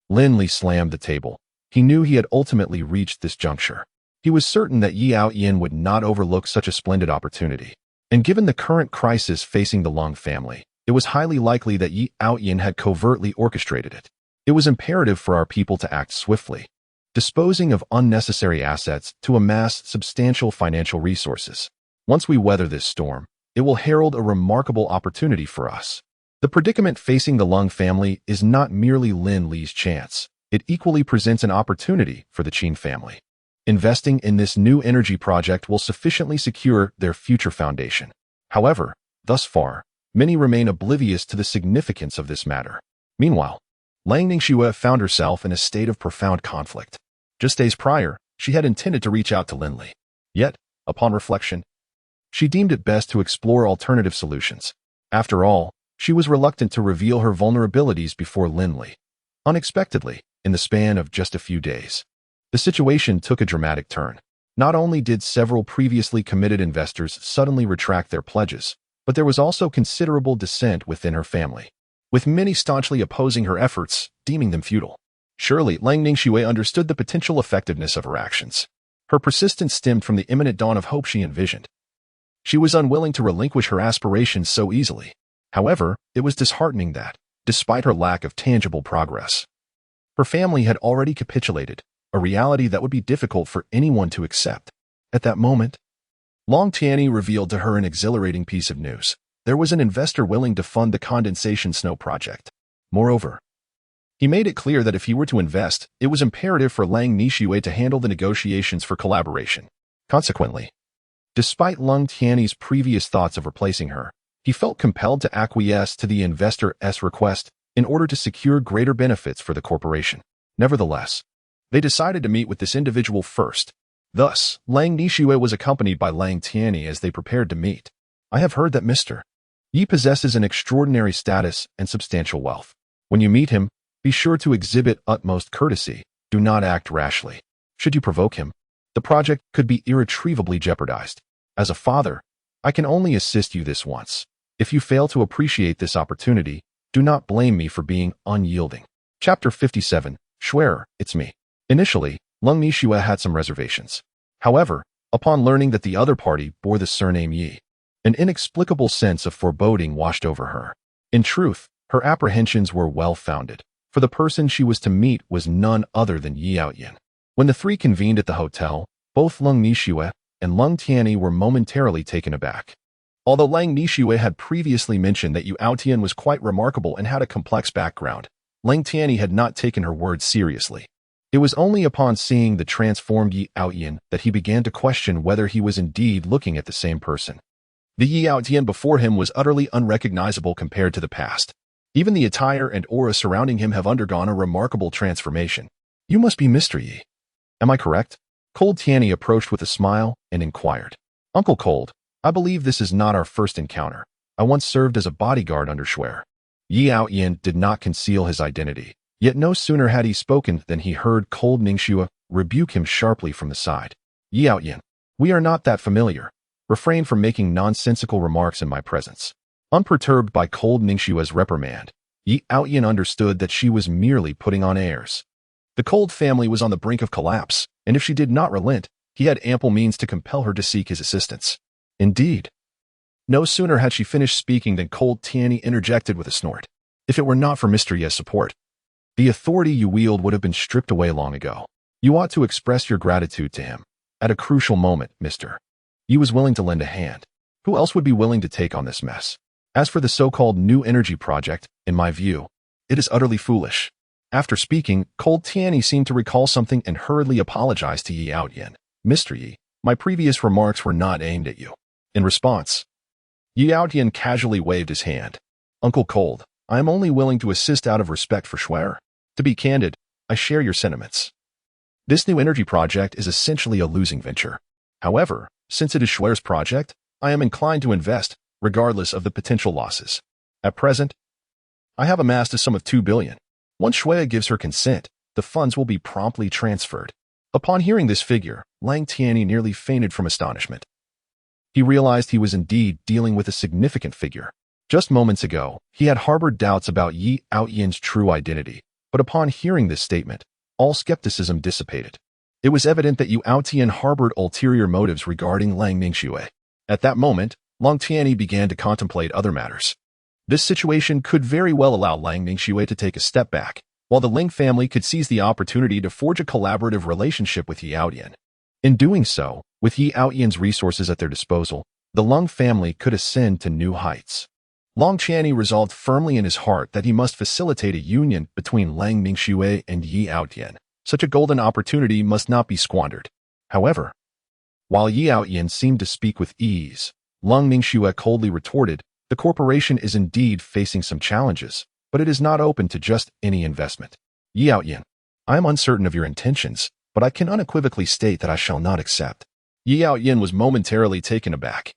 A: Lin Li slammed the table. He knew he had ultimately reached this juncture. He was certain that Yi Aoyin would not overlook such a splendid opportunity. And given the current crisis facing the Lung family, it was highly likely that Yi Aoyin had covertly orchestrated it. It was imperative for our people to act swiftly, disposing of unnecessary assets to amass substantial financial resources. Once we weather this storm, it will herald a remarkable opportunity for us. The predicament facing the Lung family is not merely Lin Li's chance. It equally presents an opportunity for the Qin family. Investing in this new energy project will sufficiently secure their future foundation. However, thus far, many remain oblivious to the significance of this matter. Meanwhile, Lung Ningxue found herself in a state of profound conflict. Just days prior, she had intended to reach out to Lin Li. Yet, upon reflection, she deemed it best to explore alternative solutions. After all, she was reluctant to reveal her vulnerabilities before Lin Li. Unexpectedly, in the span of just a few days, the situation took a dramatic turn. Not only did several previously committed investors suddenly retract their pledges, but there was also considerable dissent within her family, with many staunchly opposing her efforts, deeming them futile. Surely, Lung Ningxue understood the potential effectiveness of her actions. Her persistence stemmed from the imminent dawn of hope she envisioned. She was unwilling to relinquish her aspirations so easily. However, it was disheartening that, despite her lack of tangible progress, her family had already capitulated, a reality that would be difficult for anyone to accept. At that moment, Long Tianyi revealed to her an exhilarating piece of news. There was an investor willing to fund the condensation snow project. Moreover, he made it clear that if he were to invest, it was imperative for Lung Ningxue to handle the negotiations for collaboration. Consequently, despite Lung Tianyi's previous thoughts of replacing her, he felt compelled to acquiesce to the investor's request in order to secure greater benefits for the corporation. Nevertheless, they decided to meet with this individual first. Thus, Lung Ningxue was accompanied by Lung Tianyi as they prepared to meet. "I have heard that Mr. Yi possesses an extraordinary status and substantial wealth. When you meet him, be sure to exhibit utmost courtesy. Do not act rashly. Should you provoke him, the project could be irretrievably jeopardized. As a father, I can only assist you this once. If you fail to appreciate this opportunity, do not blame me for being unyielding. Chapter 57, Schwerer, it's me. Initially, Lin Li had some reservations. However, upon learning that the other party bore the surname Yi, an inexplicable sense of foreboding washed over her. In truth, her apprehensions were well-founded, for the person she was to meet was none other than Yi Outyin. When the three convened at the hotel, both Lin Li and Lung Tianyi were momentarily taken aback. Although Lin Li had previously mentioned that Yi Outyin was quite remarkable and had a complex background, Lung Tianyi had not taken her words seriously. It was only upon seeing the transformed Yi Outyin that he began to question whether he was indeed looking at the same person. The Yi Outyin before him was utterly unrecognizable compared to the past. Even the attire and aura surrounding him have undergone a remarkable transformation. You must be Mr. Yi. Am I correct? Cold Tianyi approached with a smile and inquired. Uncle Cold, I believe this is not our first encounter. I once served as a bodyguard under Schwerer. Yi Outyin did not conceal his identity, yet no sooner had he spoken than he heard Cold Ningxue rebuke him sharply from the side. Yi Outyin, we are not that familiar. Refrain from making nonsensical remarks in my presence. Unperturbed by Cold Ningxue's reprimand, Yi Outyin understood that she was merely putting on airs. The Cold family was on the brink of collapse, and if she did not relent, he had ample means to compel her to seek his assistance. Indeed. No sooner had she finished speaking than Cold Tianyi interjected with a snort. If it were not for Mr. Yi's support, the authority you wield would have been stripped away long ago. You ought to express your gratitude to him. At a crucial moment, Mr. Yi was willing to lend a hand. Who else would be willing to take on this mess? As for the so-called New Energy Project, in my view, it is utterly foolish. After speaking, Cold Tianyi seemed to recall something and hurriedly apologized to Yi Outyin. Mr. Yi, my previous remarks were not aimed at you. In response, Yi Outyin casually waved his hand. Uncle Cold, I am only willing to assist out of respect for Schwerer. To be candid, I share your sentiments. This New Energy Project is essentially a losing venture. However, since it is Schwerer's project, I am inclined to invest, regardless of the potential losses. At present, I have amassed a sum of 2 billion. Once Schwerer gives her consent, the funds will be promptly transferred. Upon hearing this figure, Lung Tianyi nearly fainted from astonishment. He realized he was indeed dealing with a significant figure. Just moments ago, he had harbored doubts about Yi Outyin's true identity, but upon hearing this statement, all skepticism dissipated. It was evident that Yi Outyin harbored ulterior motives regarding Lin Ningxue. At that moment, Lung Tianyi began to contemplate other matters. This situation could very well allow Lin Ningxue to take a step back, while the Ling family could seize the opportunity to forge a collaborative relationship with Yi Outyin. In doing so, with Yi Outyin's resources at their disposal, the Lung family could ascend to new heights. Lung Tianyi resolved firmly in his heart that he must facilitate a union between Lin Ningxue and Yi Outyin. Such a golden opportunity must not be squandered. However, while Yi Outyin seemed to speak with ease, Lung Ningxue coldly retorted, the corporation is indeed facing some challenges, but it is not open to just any investment. Yi Outyin, I am uncertain of your intentions, but I can unequivocally state that I shall not accept. Yi Outyin was momentarily taken aback.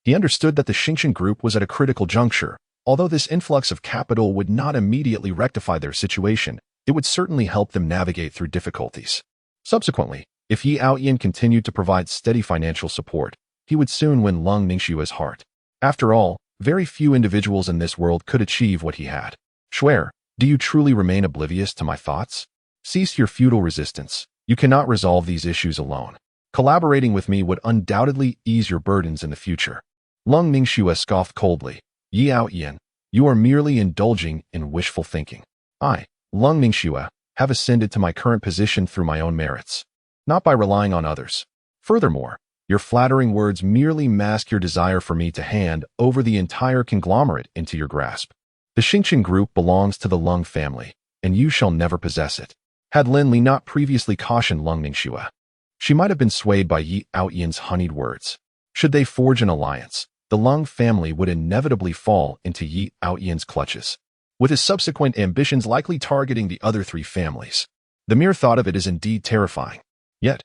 A: He understood that the Xingqian group was at a critical juncture. Although this influx of capital would not immediately rectify their situation, it would certainly help them navigate through difficulties. Subsequently, if Yi Outyin continued to provide steady financial support, he would soon win Lung Ningxue's heart. After all, very few individuals in this world could achieve what he had. Schwerer, do you truly remain oblivious to my thoughts? Cease your futile resistance. You cannot resolve these issues alone. Collaborating with me would undoubtedly ease your burdens in the future. Lung Ningxue scoffed coldly. Yi Outyin, you are merely indulging in wishful thinking. I, Lung Ningxue, have ascended to my current position through my own merits, not by relying on others. Furthermore, your flattering words merely mask your desire for me to hand over the entire conglomerate into your grasp. The Xingqian group belongs to the Lung family, and you shall never possess it. Had Lin Li not previously cautioned Lung Ningxue, she might have been swayed by Yi Outyin's honeyed words. Should they forge an alliance, the Lung family would inevitably fall into Yi Outyin's clutches, with his subsequent ambitions likely targeting the other three families. The mere thought of it is indeed terrifying. Yet,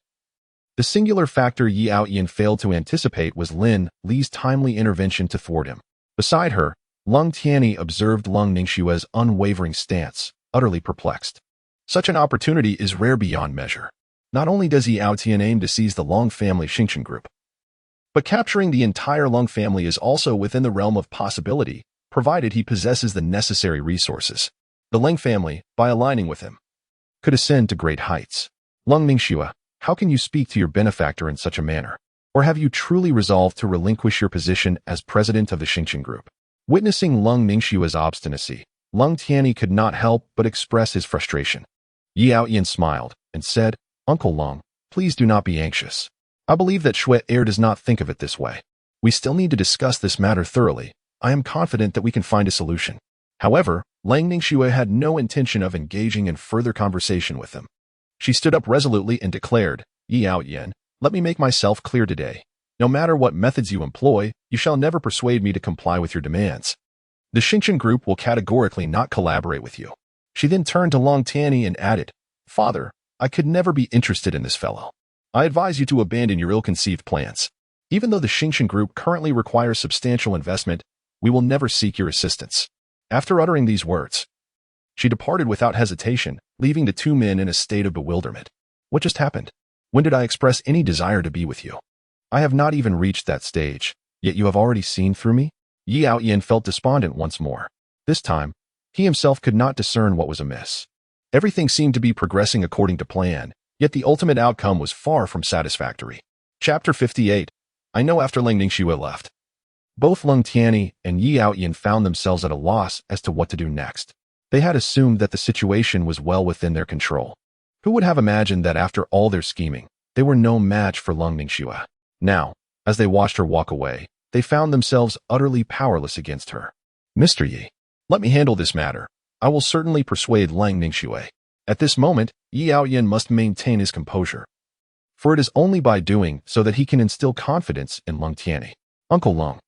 A: the singular factor Yi Outyin failed to anticipate was Lin Li's timely intervention to thwart him. Beside her, Lung Tianyi observed Lung Ningxue's unwavering stance, utterly perplexed. Such an opportunity is rare beyond measure. Not only does Yi Aotian aim to seize the Lung family Xingchen group, but capturing the entire Lung family is also within the realm of possibility, provided he possesses the necessary resources. The Lung family, by aligning with him, could ascend to great heights. Lung Ningxue, how can you speak to your benefactor in such a manner? Or have you truly resolved to relinquish your position as president of the Xingchen group? Witnessing Lung Ningxue's obstinacy, Lung Tianyi could not help but express his frustration. Yi Aotian smiled and said, Uncle Lung, please do not be anxious. I believe that Xue Heir does not think of it this way. We still need to discuss this matter thoroughly. I am confident that we can find a solution. However, Lang Ningxue had no intention of engaging in further conversation with him. She stood up resolutely and declared, Yi Aotian, let me make myself clear today. No matter what methods you employ, you shall never persuade me to comply with your demands. The Xingchen group will categorically not collaborate with you. She then turned to Lung Tianyi and added, Father, I could never be interested in this fellow. I advise you to abandon your ill-conceived plans. Even though the Xingchen group currently requires substantial investment, we will never seek your assistance. After uttering these words, she departed without hesitation, leaving the two men in a state of bewilderment. What just happened? When did I express any desire to be with you? I have not even reached that stage, yet you have already seen through me? Yi Aotian felt despondent once more. This time, he himself could not discern what was amiss. Everything seemed to be progressing according to plan, yet the ultimate outcome was far from satisfactory. Chapter 58. I know after Lang Ningxue left, both Lung Tianyi and Yi Aotian found themselves at a loss as to what to do next. They had assumed that the situation was well within their control. Who would have imagined that after all their scheming, they were no match for Lung Ningxue? Now, as they watched her walk away, they found themselves utterly powerless against her. Mr. Yi, let me handle this matter. I will certainly persuade Lang Ningxue. At this moment, Yi Aotian must maintain his composure, for it is only by doing so that he can instill confidence in Lung Tianyi. Uncle Lung,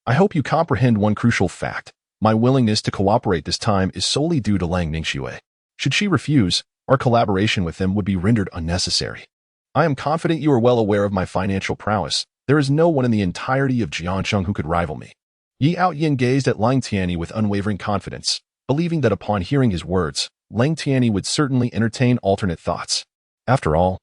A: I hope you comprehend one crucial fact. My willingness to cooperate this time is solely due to Lang Ningxue. Should she refuse, our collaboration with him would be rendered unnecessary. I am confident you are well aware of my financial prowess. There is no one in the entirety of Jiangcheng who could rival me. Yi Aotian gazed at Lang Tianyi with unwavering confidence, believing that upon hearing his words, Lang Tianyi would certainly entertain alternate thoughts. After all,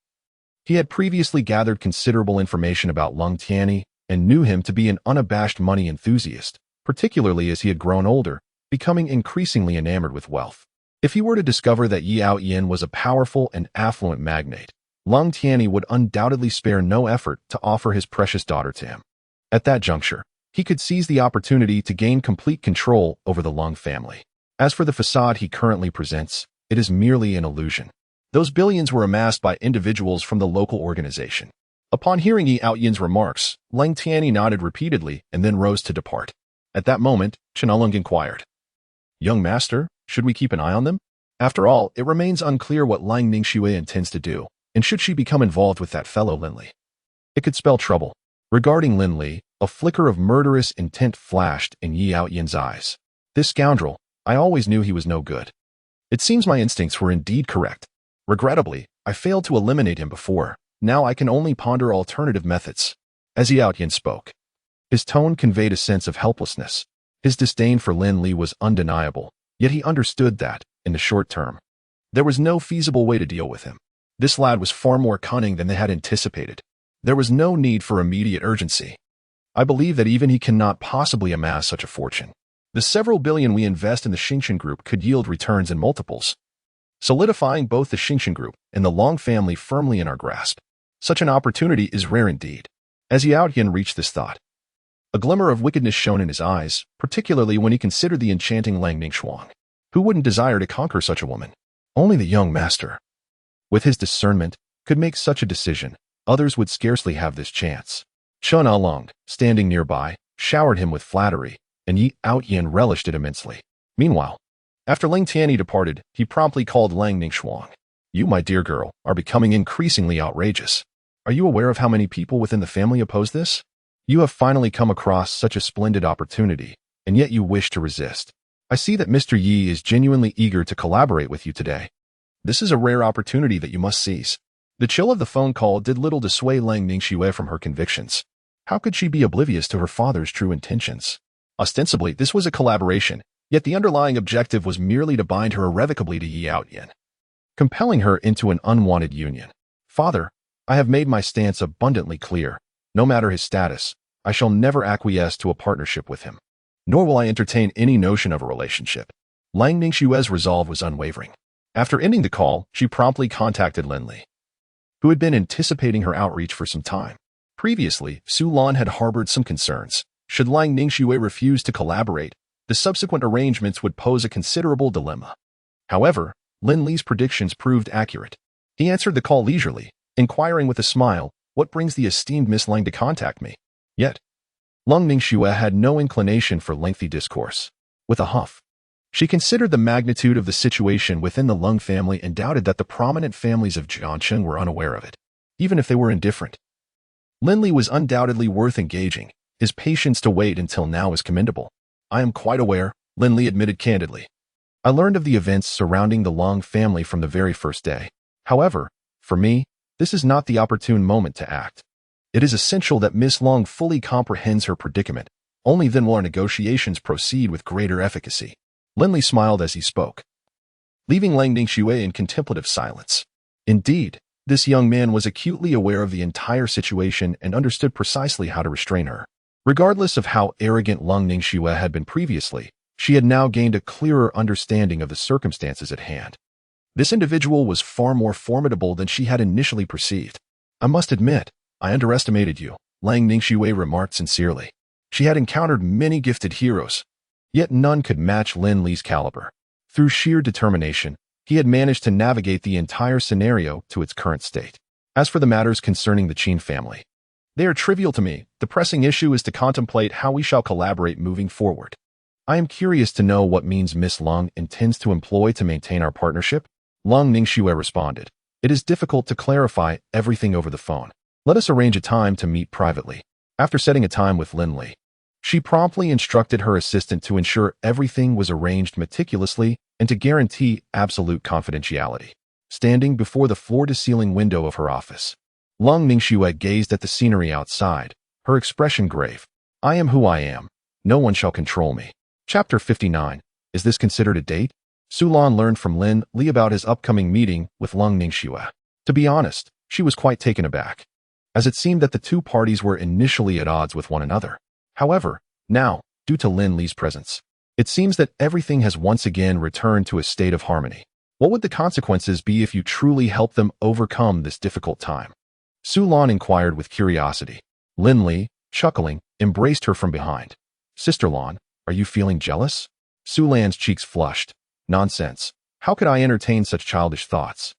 A: he had previously gathered considerable information about Lung Tianyi and knew him to be an unabashed money enthusiast, particularly as he had grown older, becoming increasingly enamored with wealth. If he were to discover that Yi Aotian was a powerful and affluent magnate, Lung Tianyi would undoubtedly spare no effort to offer his precious daughter to him. At that juncture, he could seize the opportunity to gain complete control over the Lung family. As for the facade he currently presents, it is merely an illusion. Those billions were amassed by individuals from the local organization. Upon hearing Yi Aotian's remarks, Lang Tianyi nodded repeatedly and then rose to depart. At that moment, Chenalung inquired, Young master, should we keep an eye on them? After all, it remains unclear what Lang Ningxue intends to do, and should she become involved with that fellow Lin Li, it could spell trouble. Regarding Lin Li, a flicker of murderous intent flashed in Yi Aotian's eyes. This scoundrel, I always knew he was no good. It seems my instincts were indeed correct. Regrettably, I failed to eliminate him before. Now I can only ponder alternative methods. As Yi Aotian spoke, his tone conveyed a sense of helplessness. His disdain for Lin Li was undeniable, yet he understood that, in the short term, there was no feasible way to deal with him. This lad was far more cunning than they had anticipated. There was no need for immediate urgency. I believe that even he cannot possibly amass such a fortune. The several billion we invest in the Xingchen group could yield returns in multiples, solidifying both the Xingchen group and the Long family firmly in our grasp. Such an opportunity is rare indeed. As Yi Aotian reached this thought, a glimmer of wickedness shone in his eyes, particularly when he considered the enchanting Lang Ningxuang. Who wouldn't desire to conquer such a woman? Only the young master, with his discernment, could make such a decision. Others would scarcely have this chance. Chen Along, standing nearby, showered him with flattery, and Yi Aotian relished it immensely. Meanwhile, after Lang Tianyi departed, he promptly called Lang Ningxuang. You, my dear girl, are becoming increasingly outrageous. Are you aware of how many people within the family oppose this? You have finally come across such a splendid opportunity, and yet you wish to resist. I see that Mr. Yi is genuinely eager to collaborate with you today. This is a rare opportunity that you must seize. The chill of the phone call did little to sway Lang Ningxue from her convictions. How could she be oblivious to her father's true intentions? Ostensibly, this was a collaboration, yet the underlying objective was merely to bind her irrevocably to Yi Yin, compelling her into an unwanted union. Father, I have made my stance abundantly clear. No matter his status, I shall never acquiesce to a partnership with him, nor will I entertain any notion of a relationship. Lang Ningxue's resolve was unwavering. After ending the call, she promptly contacted Lin Li, who had been anticipating her outreach for some time. Previously, Su Lan had harbored some concerns. Should Lang Ningxue refuse to collaborate, the subsequent arrangements would pose a considerable dilemma. However, Lin Li's predictions proved accurate. He answered the call leisurely, inquiring with a smile, "What brings the esteemed Miss Lang to contact me?" Yet, Lang Ningxue had no inclination for lengthy discourse. With a huff, she considered the magnitude of the situation within the Lung family and doubted that the prominent families of Jiancheng were unaware of it, even if they were indifferent. Lin Li was undoubtedly worth engaging. His patience to wait until now is commendable. I am quite aware, Lin Li admitted candidly. I learned of the events surrounding the Long family from the very first day. However, for me, this is not the opportune moment to act. It is essential that Miss Long fully comprehends her predicament. Only then will our negotiations proceed with greater efficacy. Lin Li smiled as he spoke, leaving Lang Ningxue in contemplative silence. Indeed, this young man was acutely aware of the entire situation and understood precisely how to restrain her. Regardless of how arrogant Lang Ningxue had been previously, she had now gained a clearer understanding of the circumstances at hand. This individual was far more formidable than she had initially perceived. I must admit, I underestimated you, Lang Ningxue remarked sincerely. She had encountered many gifted heroes, yet none could match Lin Li's caliber. Through sheer determination, he had managed to navigate the entire scenario to its current state. As for the matters concerning the Qin family, they are trivial to me. The pressing issue is to contemplate how we shall collaborate moving forward. I am curious to know what means Miss Long intends to employ to maintain our partnership. Lang Ningxue responded. It is difficult to clarify everything over the phone. Let us arrange a time to meet privately. After setting a time with Lin Li, she promptly instructed her assistant to ensure everything was arranged meticulously and to guarantee absolute confidentiality. Standing before the floor-to-ceiling window of her office, Lang Ningxue gazed at the scenery outside, her expression grave. I am who I am. No one shall control me. Chapter 59. Is this considered a date? Su Lan learned from Lin Li about his upcoming meeting with Lang Ningxue. To be honest, she was quite taken aback, as it seemed that the two parties were initially at odds with one another. However, now, due to Lin Li's presence, it seems that everything has once again returned to a state of harmony. What would the consequences be if you truly helped them overcome this difficult time? Su Lan inquired with curiosity. Lin Li, chuckling, embraced her from behind. Sister Lan, are you feeling jealous? Su Lan's cheeks flushed. Nonsense. How could I entertain such childish thoughts?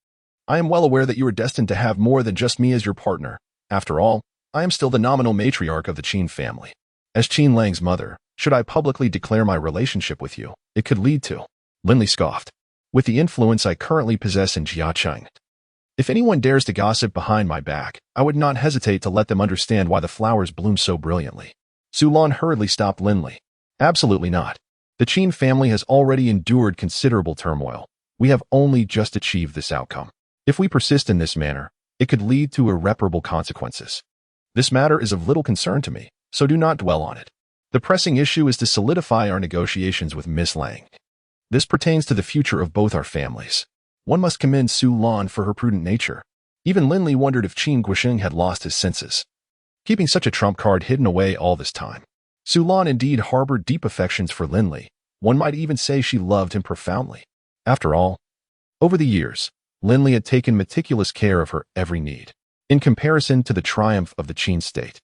A: I am well aware that you are destined to have more than just me as your partner. After all, I am still the nominal matriarch of the Qin family. As Qin Lang's mother, should I publicly declare my relationship with you, it could lead to... Lin Li scoffed. With the influence I currently possess in Jiacheng, if anyone dares to gossip behind my back, I would not hesitate to let them understand why the flowers bloom so brilliantly. Su Lan hurriedly stopped Lin Li. Absolutely not. The Qin family has already endured considerable turmoil. We have only just achieved this outcome. If we persist in this manner, it could lead to irreparable consequences. This matter is of little concern to me, so do not dwell on it. The pressing issue is to solidify our negotiations with Miss Lang. This pertains to the future of both our families. One must commend Su Lan for her prudent nature. Even Lin Li wondered if Qin Guosheng had lost his senses, keeping such a trump card hidden away all this time. Su Lan indeed harbored deep affections for Lin Li. One might even say she loved him profoundly. After all, over the years, Lin Li had taken meticulous care of her every need. In comparison to the triumph of the Qin state,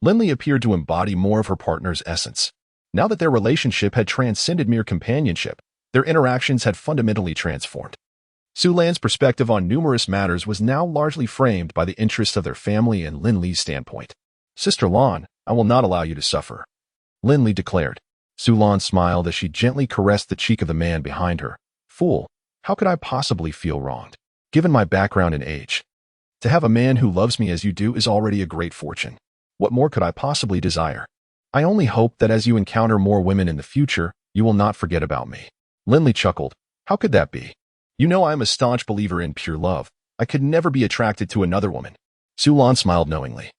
A: Lin Li appeared to embody more of her partner's essence. Now that their relationship had transcended mere companionship, their interactions had fundamentally transformed. Su Lan's perspective on numerous matters was now largely framed by the interests of their family and Lin Li's standpoint. Sister Lan, I will not allow you to suffer, Lin Li declared. Su Lan smiled as she gently caressed the cheek of the man behind her. Fool, how could I possibly feel wronged, given my background and age? To have a man who loves me as you do is already a great fortune. What more could I possibly desire? I only hope that as you encounter more women in the future, you will not forget about me. Lin Li chuckled. How could that be? You know I am a staunch believer in pure love. I could never be attracted to another woman. Su Lan smiled knowingly,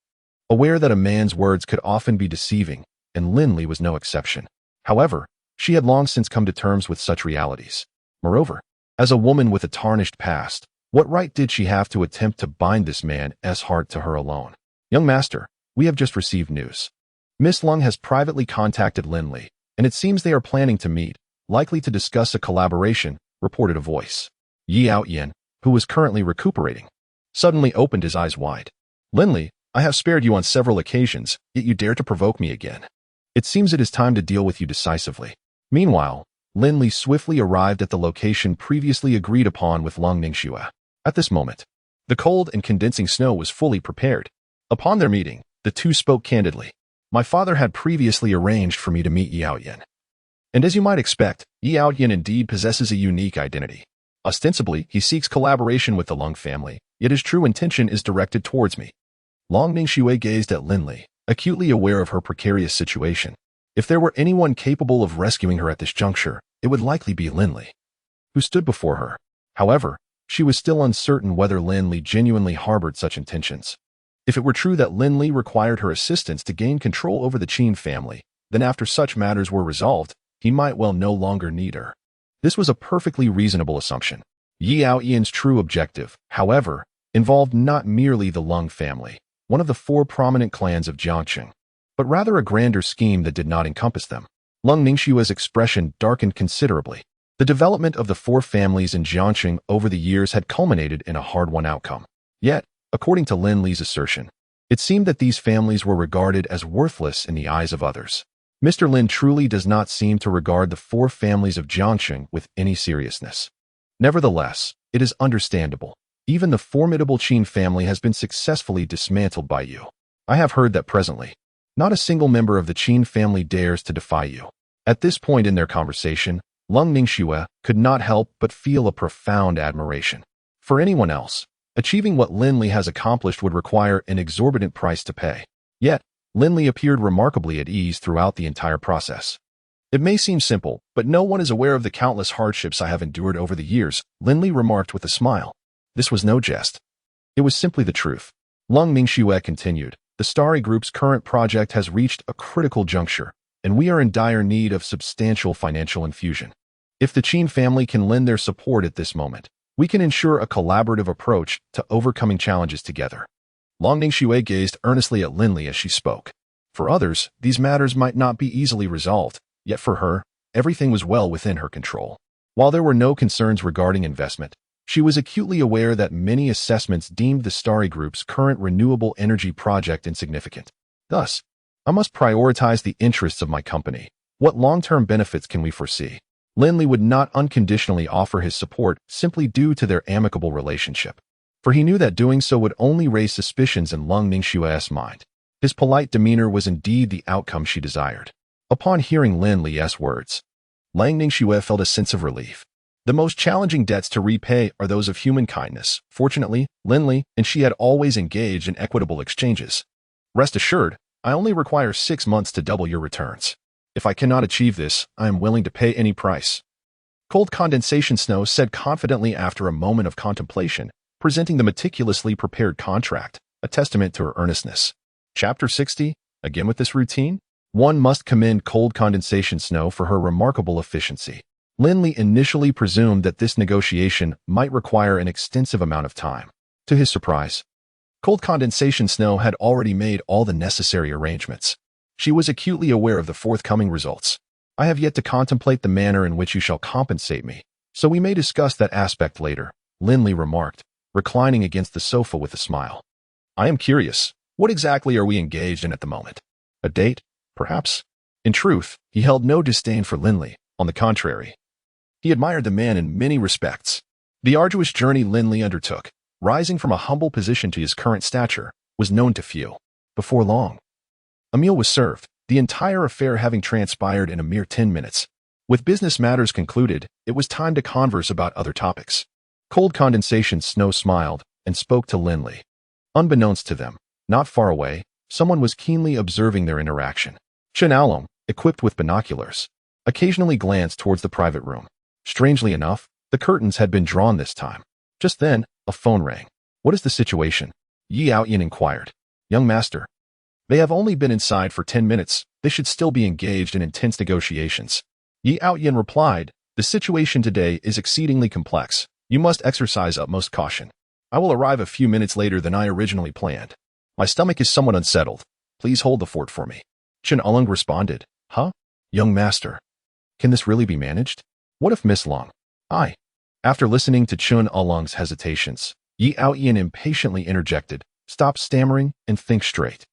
A: aware that a man's words could often be deceiving, and Lin Li was no exception. However, she had long since come to terms with such realities. Moreover, as a woman with a tarnished past, what right did she have to attempt to bind this man's heart to her alone? Young master, we have just received news. Miss Lung has privately contacted Lin Li, and it seems they are planning to meet, likely to discuss a collaboration, reported a voice. Yi Outyin, who was currently recuperating, suddenly opened his eyes wide. Lin Li, I have spared you on several occasions, yet you dare to provoke me again. It seems it is time to deal with you decisively. Meanwhile, Lin Li swiftly arrived at the location previously agreed upon with Lung Ningxue. At this moment, the cold and condensing snow was fully prepared. Upon their meeting, the two spoke candidly. My father had previously arranged for me to meet Yi Outyin. And as you might expect, Yi Outyin indeed possesses a unique identity. Ostensibly, he seeks collaboration with the Lung family, yet his true intention is directed towards me. Long Ningxue gazed at Lin Li, acutely aware of her precarious situation. If there were anyone capable of rescuing her at this juncture, it would likely be Lin Li, who stood before her. However, she was still uncertain whether Lin Li genuinely harbored such intentions. If it were true that Lin Li required her assistance to gain control over the Qin family, then after such matters were resolved, he might well no longer need her. This was a perfectly reasonable assumption. Yi Outyin's true objective, however, involved not merely the Lung family, one of the four prominent clans of Jiangqing, but rather a grander scheme that did not encompass them. Lung Ningxue's expression darkened considerably. The development of the four families in Jiangqing over the years had culminated in a hard-won outcome. Yet, according to Lin Li's assertion, it seemed that these families were regarded as worthless in the eyes of others. Mr. Lin truly does not seem to regard the four families of Jiangqing with any seriousness. Nevertheless, it is understandable. Even the formidable Qin family has been successfully dismantled by you. I have heard that presently, not a single member of the Qin family dares to defy you. At this point in their conversation, Lung Ningxue could not help but feel a profound admiration. For anyone else, achieving what Lin Li has accomplished would require an exorbitant price to pay. Yet, Lin Li appeared remarkably at ease throughout the entire process. It may seem simple, but no one is aware of the countless hardships I have endured over the years, Lin Li remarked with a smile. This was no jest. It was simply the truth. Lung Ningxue continued. The Starry Group's current project has reached a critical juncture, and we are in dire need of substantial financial infusion. If the Qin family can lend their support at this moment, we can ensure a collaborative approach to overcoming challenges together. Long Ningxue gazed earnestly at Lin Li as she spoke. For others, these matters might not be easily resolved, yet for her, everything was well within her control. While there were no concerns regarding investment, she was acutely aware that many assessments deemed the Starry Group's current renewable energy project insignificant. Thus, I must prioritize the interests of my company. What long-term benefits can we foresee? Lin Li would not unconditionally offer his support simply due to their amicable relationship, for he knew that doing so would only raise suspicions in Lung Ningxue's mind. His polite demeanor was indeed the outcome she desired. Upon hearing Lin Li's words, Lang Ningxue felt a sense of relief. The most challenging debts to repay are those of human kindness. Fortunately, Lin Li and she had always engaged in equitable exchanges. Rest assured, I only require 6 months to double your returns. If I cannot achieve this, I am willing to pay any price. Cold Condensation Snow said confidently after a moment of contemplation, presenting the meticulously prepared contract, a testament to her earnestness. Chapter 60, again with this routine? One must commend Cold Condensation Snow for her remarkable efficiency. Lin Li initially presumed that this negotiation might require an extensive amount of time. To his surprise, Cold Condensation Snow had already made all the necessary arrangements. She was acutely aware of the forthcoming results. I have yet to contemplate the manner in which you shall compensate me, so we may discuss that aspect later, Lin Li remarked, reclining against the sofa with a smile. I am curious, what exactly are we engaged in at the moment? A date, perhaps? In truth, he held no disdain for Lin Li. On the contrary, he admired the man in many respects. The arduous journey Lin Li undertook, rising from a humble position to his current stature, was known to few. Before long, a meal was served, the entire affair having transpired in a mere 10 minutes. With business matters concluded, it was time to converse about other topics. Cold Condensation Snow smiled and spoke to Lin Li. Unbeknownst to them, not far away, someone was keenly observing their interaction. Chen Aolong, equipped with binoculars, occasionally glanced towards the private room. Strangely enough, the curtains had been drawn this time. Just then, a phone rang. What is the situation? Yi Outyin inquired. Young master. They have only been inside for 10 minutes. they should still be engaged in intense negotiations. Yi Outyin replied, "The situation today is exceedingly complex. You must exercise utmost caution. I will arrive a few minutes later than I originally planned. My stomach is somewhat unsettled. Please hold the fort for me." Chen Ulong responded, "Huh? Young master. Can this really be managed? What if Miss Long?" After listening to Chen Ulong's hesitations, Yi Outyin impatiently interjected, "Stop stammering and think straight.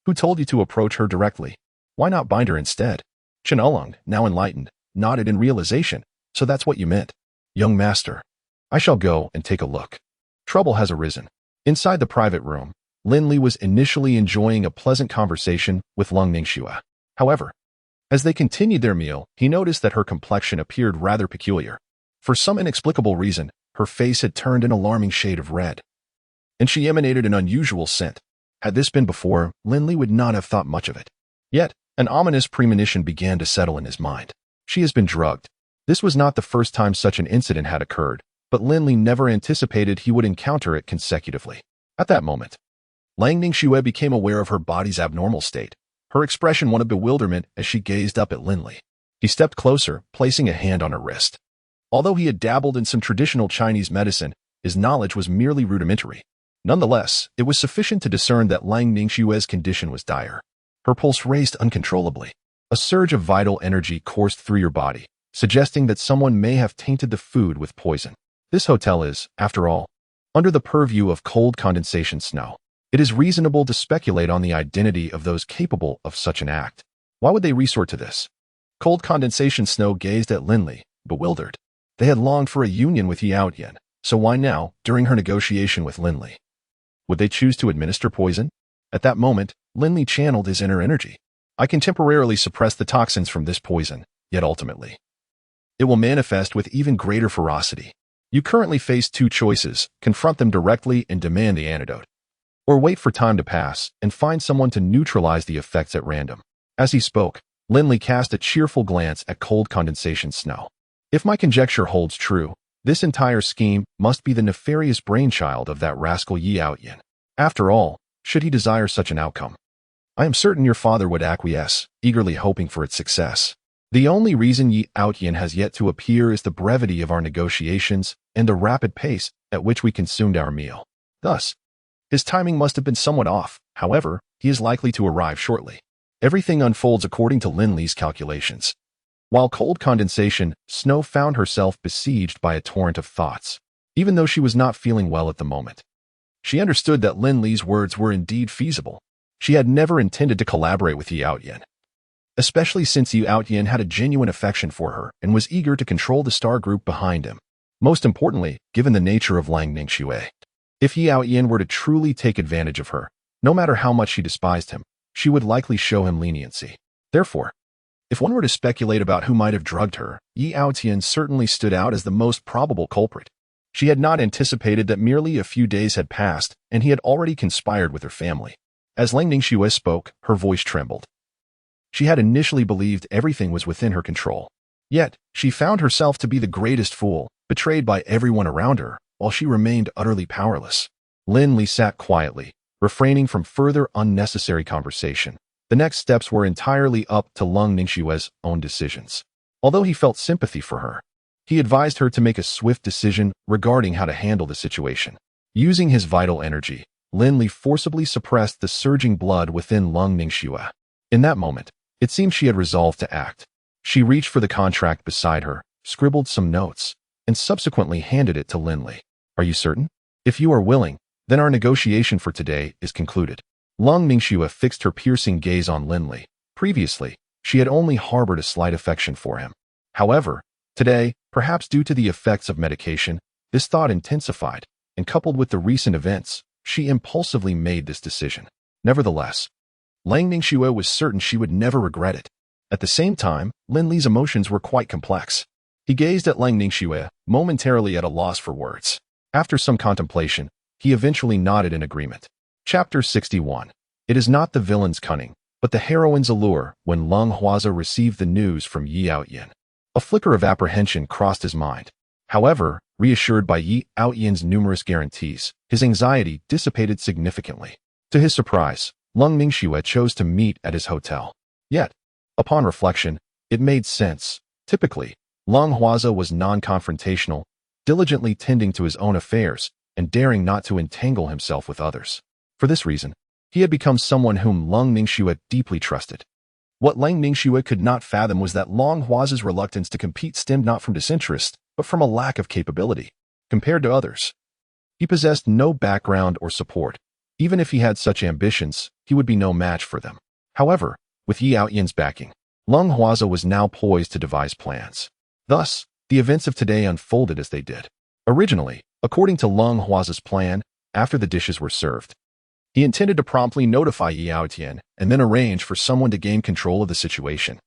A: Who told you to approach her directly? Why not bind her instead?" Chen Ulong, now enlightened, nodded in realization. "So that's what you meant. Young master. I shall go and take a look." Trouble has arisen. Inside the private room, Lin Li was initially enjoying a pleasant conversation with Lung Ningxue. However, as they continued their meal, he noticed that her complexion appeared rather peculiar. For some inexplicable reason, her face had turned an alarming shade of red, and she emanated an unusual scent. Had this been before, Lin Li would not have thought much of it. Yet, an ominous premonition began to settle in his mind. She has been drugged. This was not the first time such an incident had occurred, but Lin Li never anticipated he would encounter it consecutively. At that moment, Lang Ningxue became aware of her body's abnormal state. Her expression one of bewilderment as she gazed up at Lin Li. He stepped closer, placing a hand on her wrist. Although he had dabbled in some traditional Chinese medicine, his knowledge was merely rudimentary. Nonetheless, it was sufficient to discern that Lang Ningxue's condition was dire. Her pulse raced uncontrollably. A surge of vital energy coursed through your body, suggesting that someone may have tainted the food with poison. This hotel is, after all, under the purview of cold condensation snow. It is reasonable to speculate on the identity of those capable of such an act. Why would they resort to this? Cold condensation snow gazed at Lin Li, bewildered. They had longed for a union with Yi Outyin, so why now, during her negotiation with Lin Li? Would they choose to administer poison? At that moment, Lin Li channeled his inner energy. "I can temporarily suppress the toxins from this poison, yet ultimately, it will manifest with even greater ferocity. You currently face two choices: confront them directly and demand the antidote, or wait for time to pass and find someone to neutralize the effects at random." As he spoke, Lin Li cast a cheerful glance at cold condensation snow. If my conjecture holds true, this entire scheme must be the nefarious brainchild of that rascal Yi Outyin. After all, should he desire such an outcome, I am certain your father would acquiesce, eagerly hoping for its success. The only reason Yi Outyin has yet to appear is the brevity of our negotiations and the rapid pace at which we consumed our meal. Thus, his timing must have been somewhat off. However, he is likely to arrive shortly. Everything unfolds according to Lin Li's calculations. While cold condensation, Snow found herself besieged by a torrent of thoughts. Even though she was not feeling well at the moment, she understood that Lin Li's words were indeed feasible. She had never intended to collaborate with Yi Outyin, especially since Yi Outyin had a genuine affection for her and was eager to control the star group behind him. Most importantly, given the nature of Lang Ningxue, if Yi Outyin were to truly take advantage of her, no matter how much she despised him, she would likely show him leniency. Therefore, if one were to speculate about who might have drugged her, Yi Outyin certainly stood out as the most probable culprit. She had not anticipated that merely a few days had passed and he had already conspired with her family. As Lang Ningxue spoke, her voice trembled. She had initially believed everything was within her control. Yet, she found herself to be the greatest fool, betrayed by everyone around her, while she remained utterly powerless. Lin Li sat quietly, refraining from further unnecessary conversation. The next steps were entirely up to Lung Ningxue's own decisions. Although he felt sympathy for her, he advised her to make a swift decision regarding how to handle the situation. Using his vital energy, Lin Li forcibly suppressed the surging blood within Lung Ningxue. In that moment, it seemed she had resolved to act. She reached for the contract beside her, scribbled some notes, and subsequently handed it to Lin Li. "Are you certain? If you are willing, then our negotiation for today is concluded." Lung Ningxue fixed her piercing gaze on Lin Li. Previously, she had only harbored a slight affection for him. However, today, perhaps due to the effects of medication, this thought intensified, and coupled with the recent events, she impulsively made this decision. Nevertheless, Lang Ningxue was certain she would never regret it. At the same time, Lin Li's emotions were quite complex. He gazed at Lang Ningxue, momentarily at a loss for words. After some contemplation, he eventually nodded in agreement. Chapter 61. It is not the villain's cunning, but the heroine's allure. When Lung Huaza received the news from Yi Outyin, a flicker of apprehension crossed his mind. However, reassured by Yi Outyin's numerous guarantees, his anxiety dissipated significantly. To his surprise, Lung Ningxue chose to meet at his hotel. Yet, upon reflection, it made sense. Typically, Lung Huaza was non-confrontational, diligently tending to his own affairs and daring not to entangle himself with others. For this reason, he had become someone whom Lung Ningxue deeply trusted. What Lang Ningxue could not fathom was that Lung Huaza's reluctance to compete stemmed not from disinterest, but from a lack of capability. Compared to others, he possessed no background or support. Even if he had such ambitions, he would be no match for them. However, with Yi Aoyan's backing, Lung Huaza was now poised to devise plans. Thus, the events of today unfolded as they did. Originally, according to Lung Huaza's plan, after the dishes were served, he intended to promptly notify Yi Aoyan and then arrange for someone to gain control of the situation,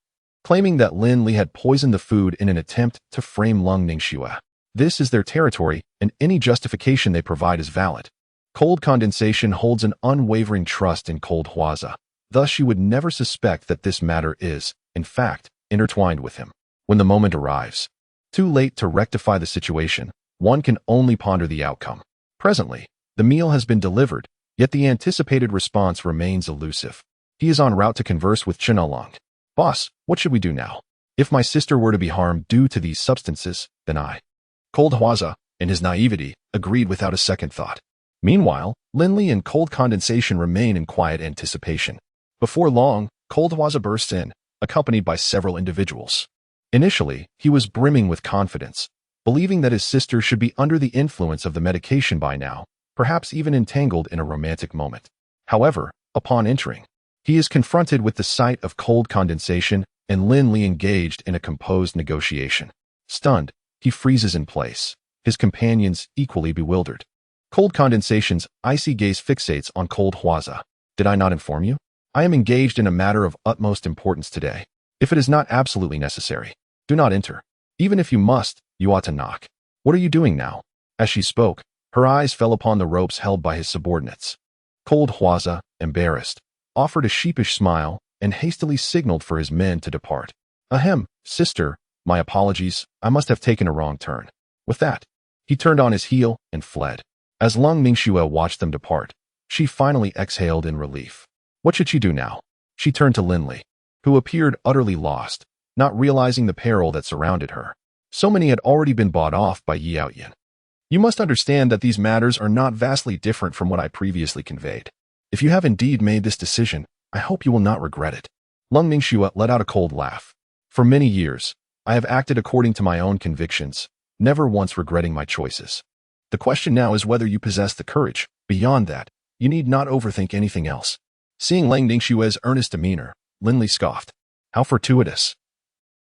A: claiming that Lin Li had poisoned the food in an attempt to frame Lung Ningxue. This is their territory, and any justification they provide is valid. Cold condensation holds an unwavering trust in Cold Huaza. Thus, she would never suspect that this matter is, in fact, intertwined with him. When the moment arrives, too late to rectify the situation, one can only ponder the outcome. Presently, the meal has been delivered, yet the anticipated response remains elusive. He is en route to converse with Chenalong. Boss, what should we do now? If my sister were to be harmed due to these substances, then I. Cold Huaza, in his naivety, agreed without a second thought. Meanwhile, Lin Li and Cold Condensation remain in quiet anticipation. Before long, Cold Huaza bursts in, accompanied by several individuals. Initially, he was brimming with confidence, believing that his sister should be under the influence of the medication by now, perhaps even entangled in a romantic moment. However, upon entering, he is confronted with the sight of Cold Condensation and Lin Li engaged in a composed negotiation. Stunned, he freezes in place, his companions equally bewildered. Cold Condensation's icy gaze fixates on Cold Huaza. Did I not inform you? I am engaged in a matter of utmost importance today. If it is not absolutely necessary, do not enter. Even if you must, you ought to knock. What are you doing now? As she spoke, her eyes fell upon the ropes held by his subordinates. Cold Huaza, embarrassed, offered a sheepish smile and hastily signaled for his men to depart. Ahem, sister, my apologies, I must have taken a wrong turn. With that, he turned on his heel and fled. As Lung Ningxue watched them depart, she finally exhaled in relief. What should she do now? She turned to Lin Li, who appeared utterly lost, not realizing the peril that surrounded her. So many had already been bought off by Yi Aoyan. You must understand that these matters are not vastly different from what I previously conveyed. If you have indeed made this decision, I hope you will not regret it. Lung Ningxue let out a cold laugh. For many years, I have acted according to my own convictions, never once regretting my choices. The question now is whether you possess the courage. Beyond that, you need not overthink anything else. Seeing Lang Ningxue's earnest demeanor, Lin Li scoffed. How fortuitous.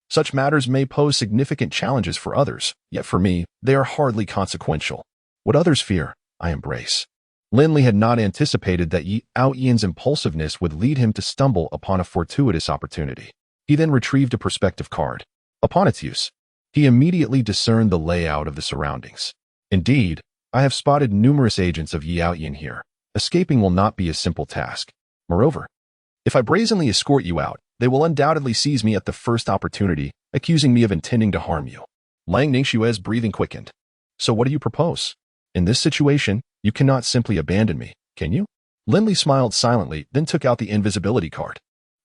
A: Such matters may pose significant challenges for others, yet for me, they are hardly consequential. What others fear, I embrace. Lin Li had not anticipated that Yi Aoyan's impulsiveness would lead him to stumble upon a fortuitous opportunity. He then retrieved a perspective card. Upon its use, he immediately discerned the layout of the surroundings. Indeed, I have spotted numerous agents of Yi Aoyan here. Escaping will not be a simple task. Moreover, if I brazenly escort you out, they will undoubtedly seize me at the first opportunity, accusing me of intending to harm you. Lang Ningxue's breathing quickened. So what do you propose? In this situation, you cannot simply abandon me, can you? Lin Li smiled silently, then took out the invisibility card.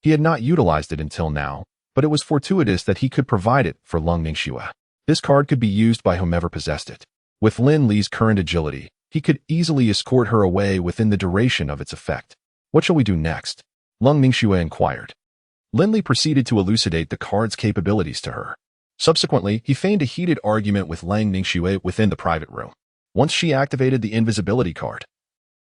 A: He had not utilized it until now, but it was fortuitous that he could provide it for Lung Ningxue. This card could be used by whomever possessed it. With Lin Li's current agility, he could easily escort her away within the duration of its effect. What shall we do next? Lung Ningxue inquired. Lin Li proceeded to elucidate the card's capabilities to her. Subsequently, he feigned a heated argument with Lang Ningxue within the private room. Once she activated the invisibility card,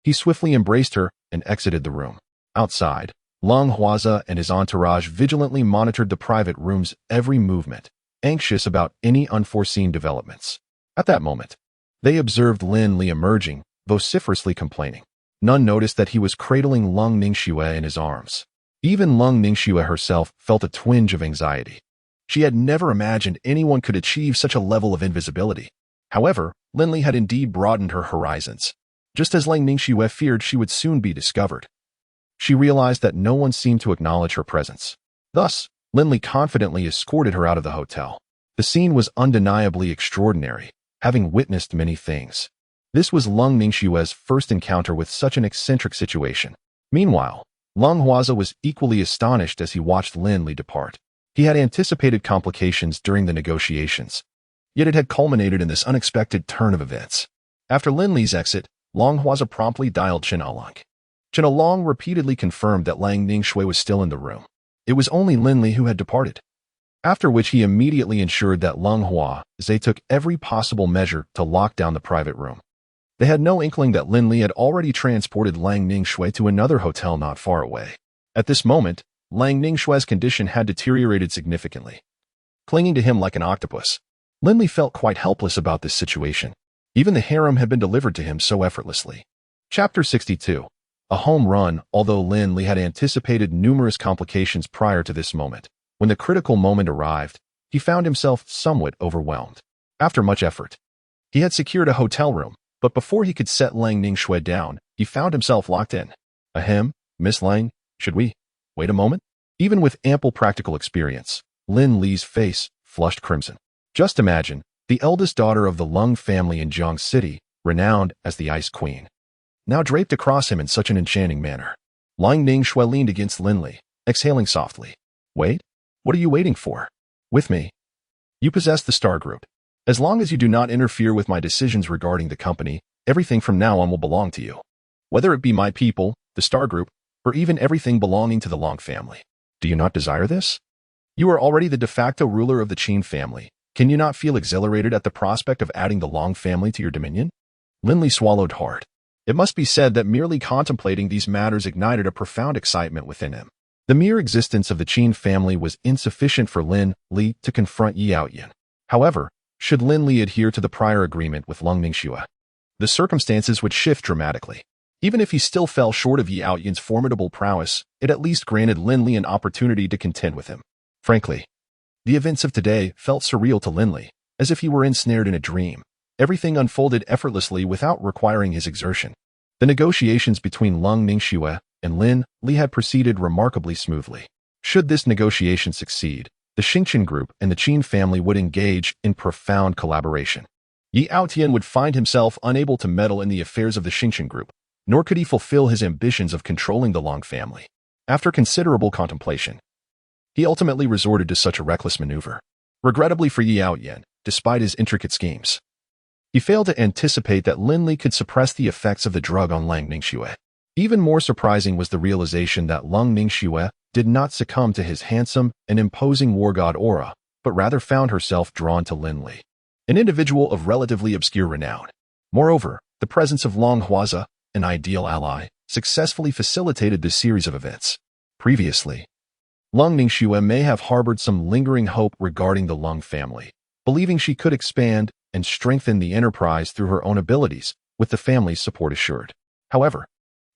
A: he swiftly embraced her and exited the room. Outside, Lung Huaza and his entourage vigilantly monitored the private room's every movement, anxious about any unforeseen developments. At that moment, they observed Lin Li emerging, vociferously complaining. None noticed that he was cradling Lung Ningxue in his arms. Even Lung Ningxue herself felt a twinge of anxiety. She had never imagined anyone could achieve such a level of invisibility. However, Lin Li had indeed broadened her horizons. Just as Lang Ningxue feared she would soon be discovered, she realized that no one seemed to acknowledge her presence. Thus, Lin Li confidently escorted her out of the hotel. The scene was undeniably extraordinary, having witnessed many things. This was Lung Ningxue's first encounter with such an eccentric situation. Meanwhile, Lung Huaza was equally astonished as he watched Lin Li depart. He had anticipated complications during the negotiations, yet it had culminated in this unexpected turn of events. After Lin Li's exit, Lung Huaza promptly dialed Chen Along. Chen Along repeatedly confirmed that Lang Ningshui was still in the room. It was only Lin Li who had departed. After which he immediately ensured that Lung Huaza took every possible measure to lock down the private room. They had no inkling that Lin Li had already transported Lang Ningshui to another hotel not far away. At this moment, Lang Ningshui's condition had deteriorated significantly. Clinging to him like an octopus, Lin Li felt quite helpless about this situation. Even the harem had been delivered to him so effortlessly. Chapter 62. A home run. Although Lin Li had anticipated numerous complications prior to this moment, when the critical moment arrived, he found himself somewhat overwhelmed. After much effort, he had secured a hotel room, but before he could set Lang Ningshui down, he found himself locked in. Ahem, Miss Lang, should we wait a moment? Even with ample practical experience, Lin Li's face flushed crimson. Just imagine, the eldest daughter of the Lung family in Jiang City, renowned as the Ice Queen, now draped across him in such an enchanting manner. Lang Ningshui leaned against Lin Li, exhaling softly. Wait? What are you waiting for? With me. You possess the Star Group. As long as you do not interfere with my decisions regarding the company, everything from now on will belong to you. Whether it be my people, the Star Group, or even everything belonging to the Long family. Do you not desire this? You are already the de facto ruler of the Qin family. Can you not feel exhilarated at the prospect of adding the Long family to your dominion? Lin Li swallowed hard. It must be said that merely contemplating these matters ignited a profound excitement within him. The mere existence of the Qin family was insufficient for Lin Li to confront Yi Aoyan. However, should Lin Li adhere to the prior agreement with Lung Ningshui, the circumstances would shift dramatically. Even if he still fell short of Yi Aoyan's formidable prowess, it at least granted Lin Li an opportunity to contend with him. Frankly, the events of today felt surreal to Lin Li, as if he were ensnared in a dream. Everything unfolded effortlessly without requiring his exertion. The negotiations between Lung Ningshui and Lin Li had proceeded remarkably smoothly. Should this negotiation succeed, the Xingqian group and the Qin family would engage in profound collaboration. Yi Aoyan would find himself unable to meddle in the affairs of the Xingqian group, nor could he fulfill his ambitions of controlling the Long family. After considerable contemplation, he ultimately resorted to such a reckless maneuver. Regrettably for Yi Aoyan, despite his intricate schemes, he failed to anticipate that Lin Li could suppress the effects of the drug on Lang Ningshui. Even more surprising was the realization that Lung Ningshui did not succumb to his handsome and imposing war god aura, but rather found herself drawn to Lin Li, an individual of relatively obscure renown. Moreover, the presence of Lung Huaza, an ideal ally, successfully facilitated this series of events. Previously, Lung Ningshui may have harbored some lingering hope regarding the Lung family, believing she could expand and strengthen the enterprise through her own abilities, with the family's support assured. However,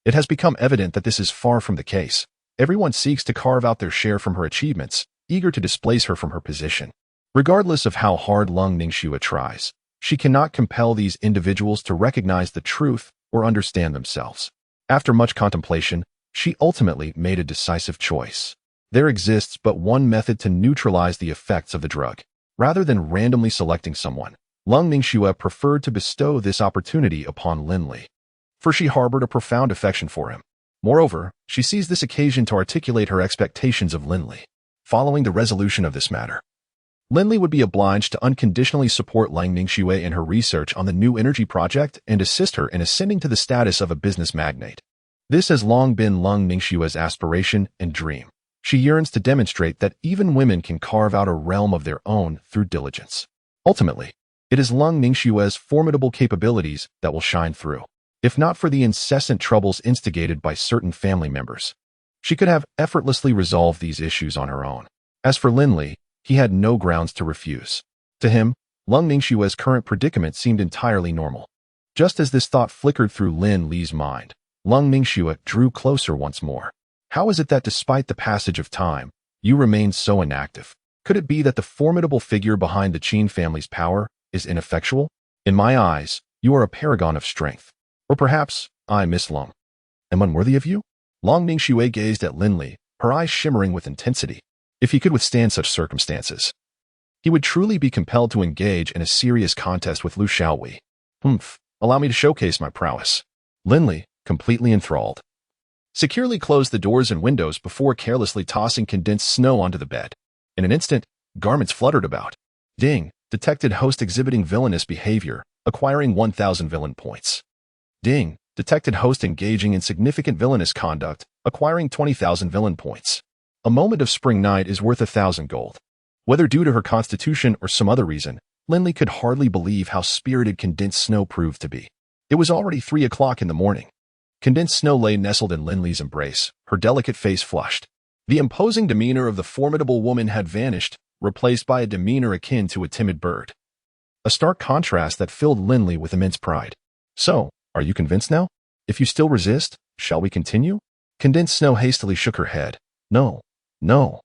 A: it has become evident that this is far from the case. Everyone seeks to carve out their share from her achievements, eager to displace her from her position. Regardless of how hard Lung Ningshui tries, she cannot compel these individuals to recognize the truth or understand themselves. After much contemplation, she ultimately made a decisive choice. There exists but one method to neutralize the effects of the drug. Rather than randomly selecting someone, Lung Ningshui preferred to bestow this opportunity upon Lin Li, for she harbored a profound affection for him. Moreover, she seized this occasion to articulate her expectations of Lin Li. Following the resolution of this matter, Lin Li would be obliged to unconditionally support Lang Ningshui in her research on the new energy project and assist her in ascending to the status of a business magnate. This has long been Lung Ningshui's aspiration and dream. She yearns to demonstrate that even women can carve out a realm of their own through diligence. Ultimately, it is Lung Ningshui's formidable capabilities that will shine through. If not for the incessant troubles instigated by certain family members, she could have effortlessly resolved these issues on her own. As for Lin Li, he had no grounds to refuse. To him, Lung Ningshui's current predicament seemed entirely normal. Just as this thought flickered through Lin Li's mind, Lung Ningshui drew closer once more. How is it that despite the passage of time, you remain so inactive? Could it be that the formidable figure behind the Qin family's power is ineffectual? In my eyes, you are a paragon of strength. Or perhaps, I, Miss Lung, am unworthy of you? Lung Ningshui gazed at Lin Li, her eyes shimmering with intensity. If he could withstand such circumstances, he would truly be compelled to engage in a serious contest with Lu Xiaowei. Allow me to showcase my prowess. Lin Li, completely enthralled, securely closed the doors and windows before carelessly tossing condensed snow onto the bed. In an instant, garments fluttered about. Ding, detected host exhibiting villainous behavior, acquiring 1,000 villain points. Ding, detected host engaging in significant villainous conduct, acquiring 20,000 villain points. A moment of spring night is worth 1,000 gold. Whether due to her constitution or some other reason, Lin Li could hardly believe how spirited condensed snow proved to be. It was already 3 o'clock in the morning. Condensed snow lay nestled in Lin Li's embrace, her delicate face flushed. The imposing demeanor of the formidable woman had vanished, replaced by a demeanor akin to a timid bird. A stark contrast that filled Lin Li with immense pride. So, are you convinced now? If you still resist, shall we continue? Condensed snow hastily shook her head. No, no,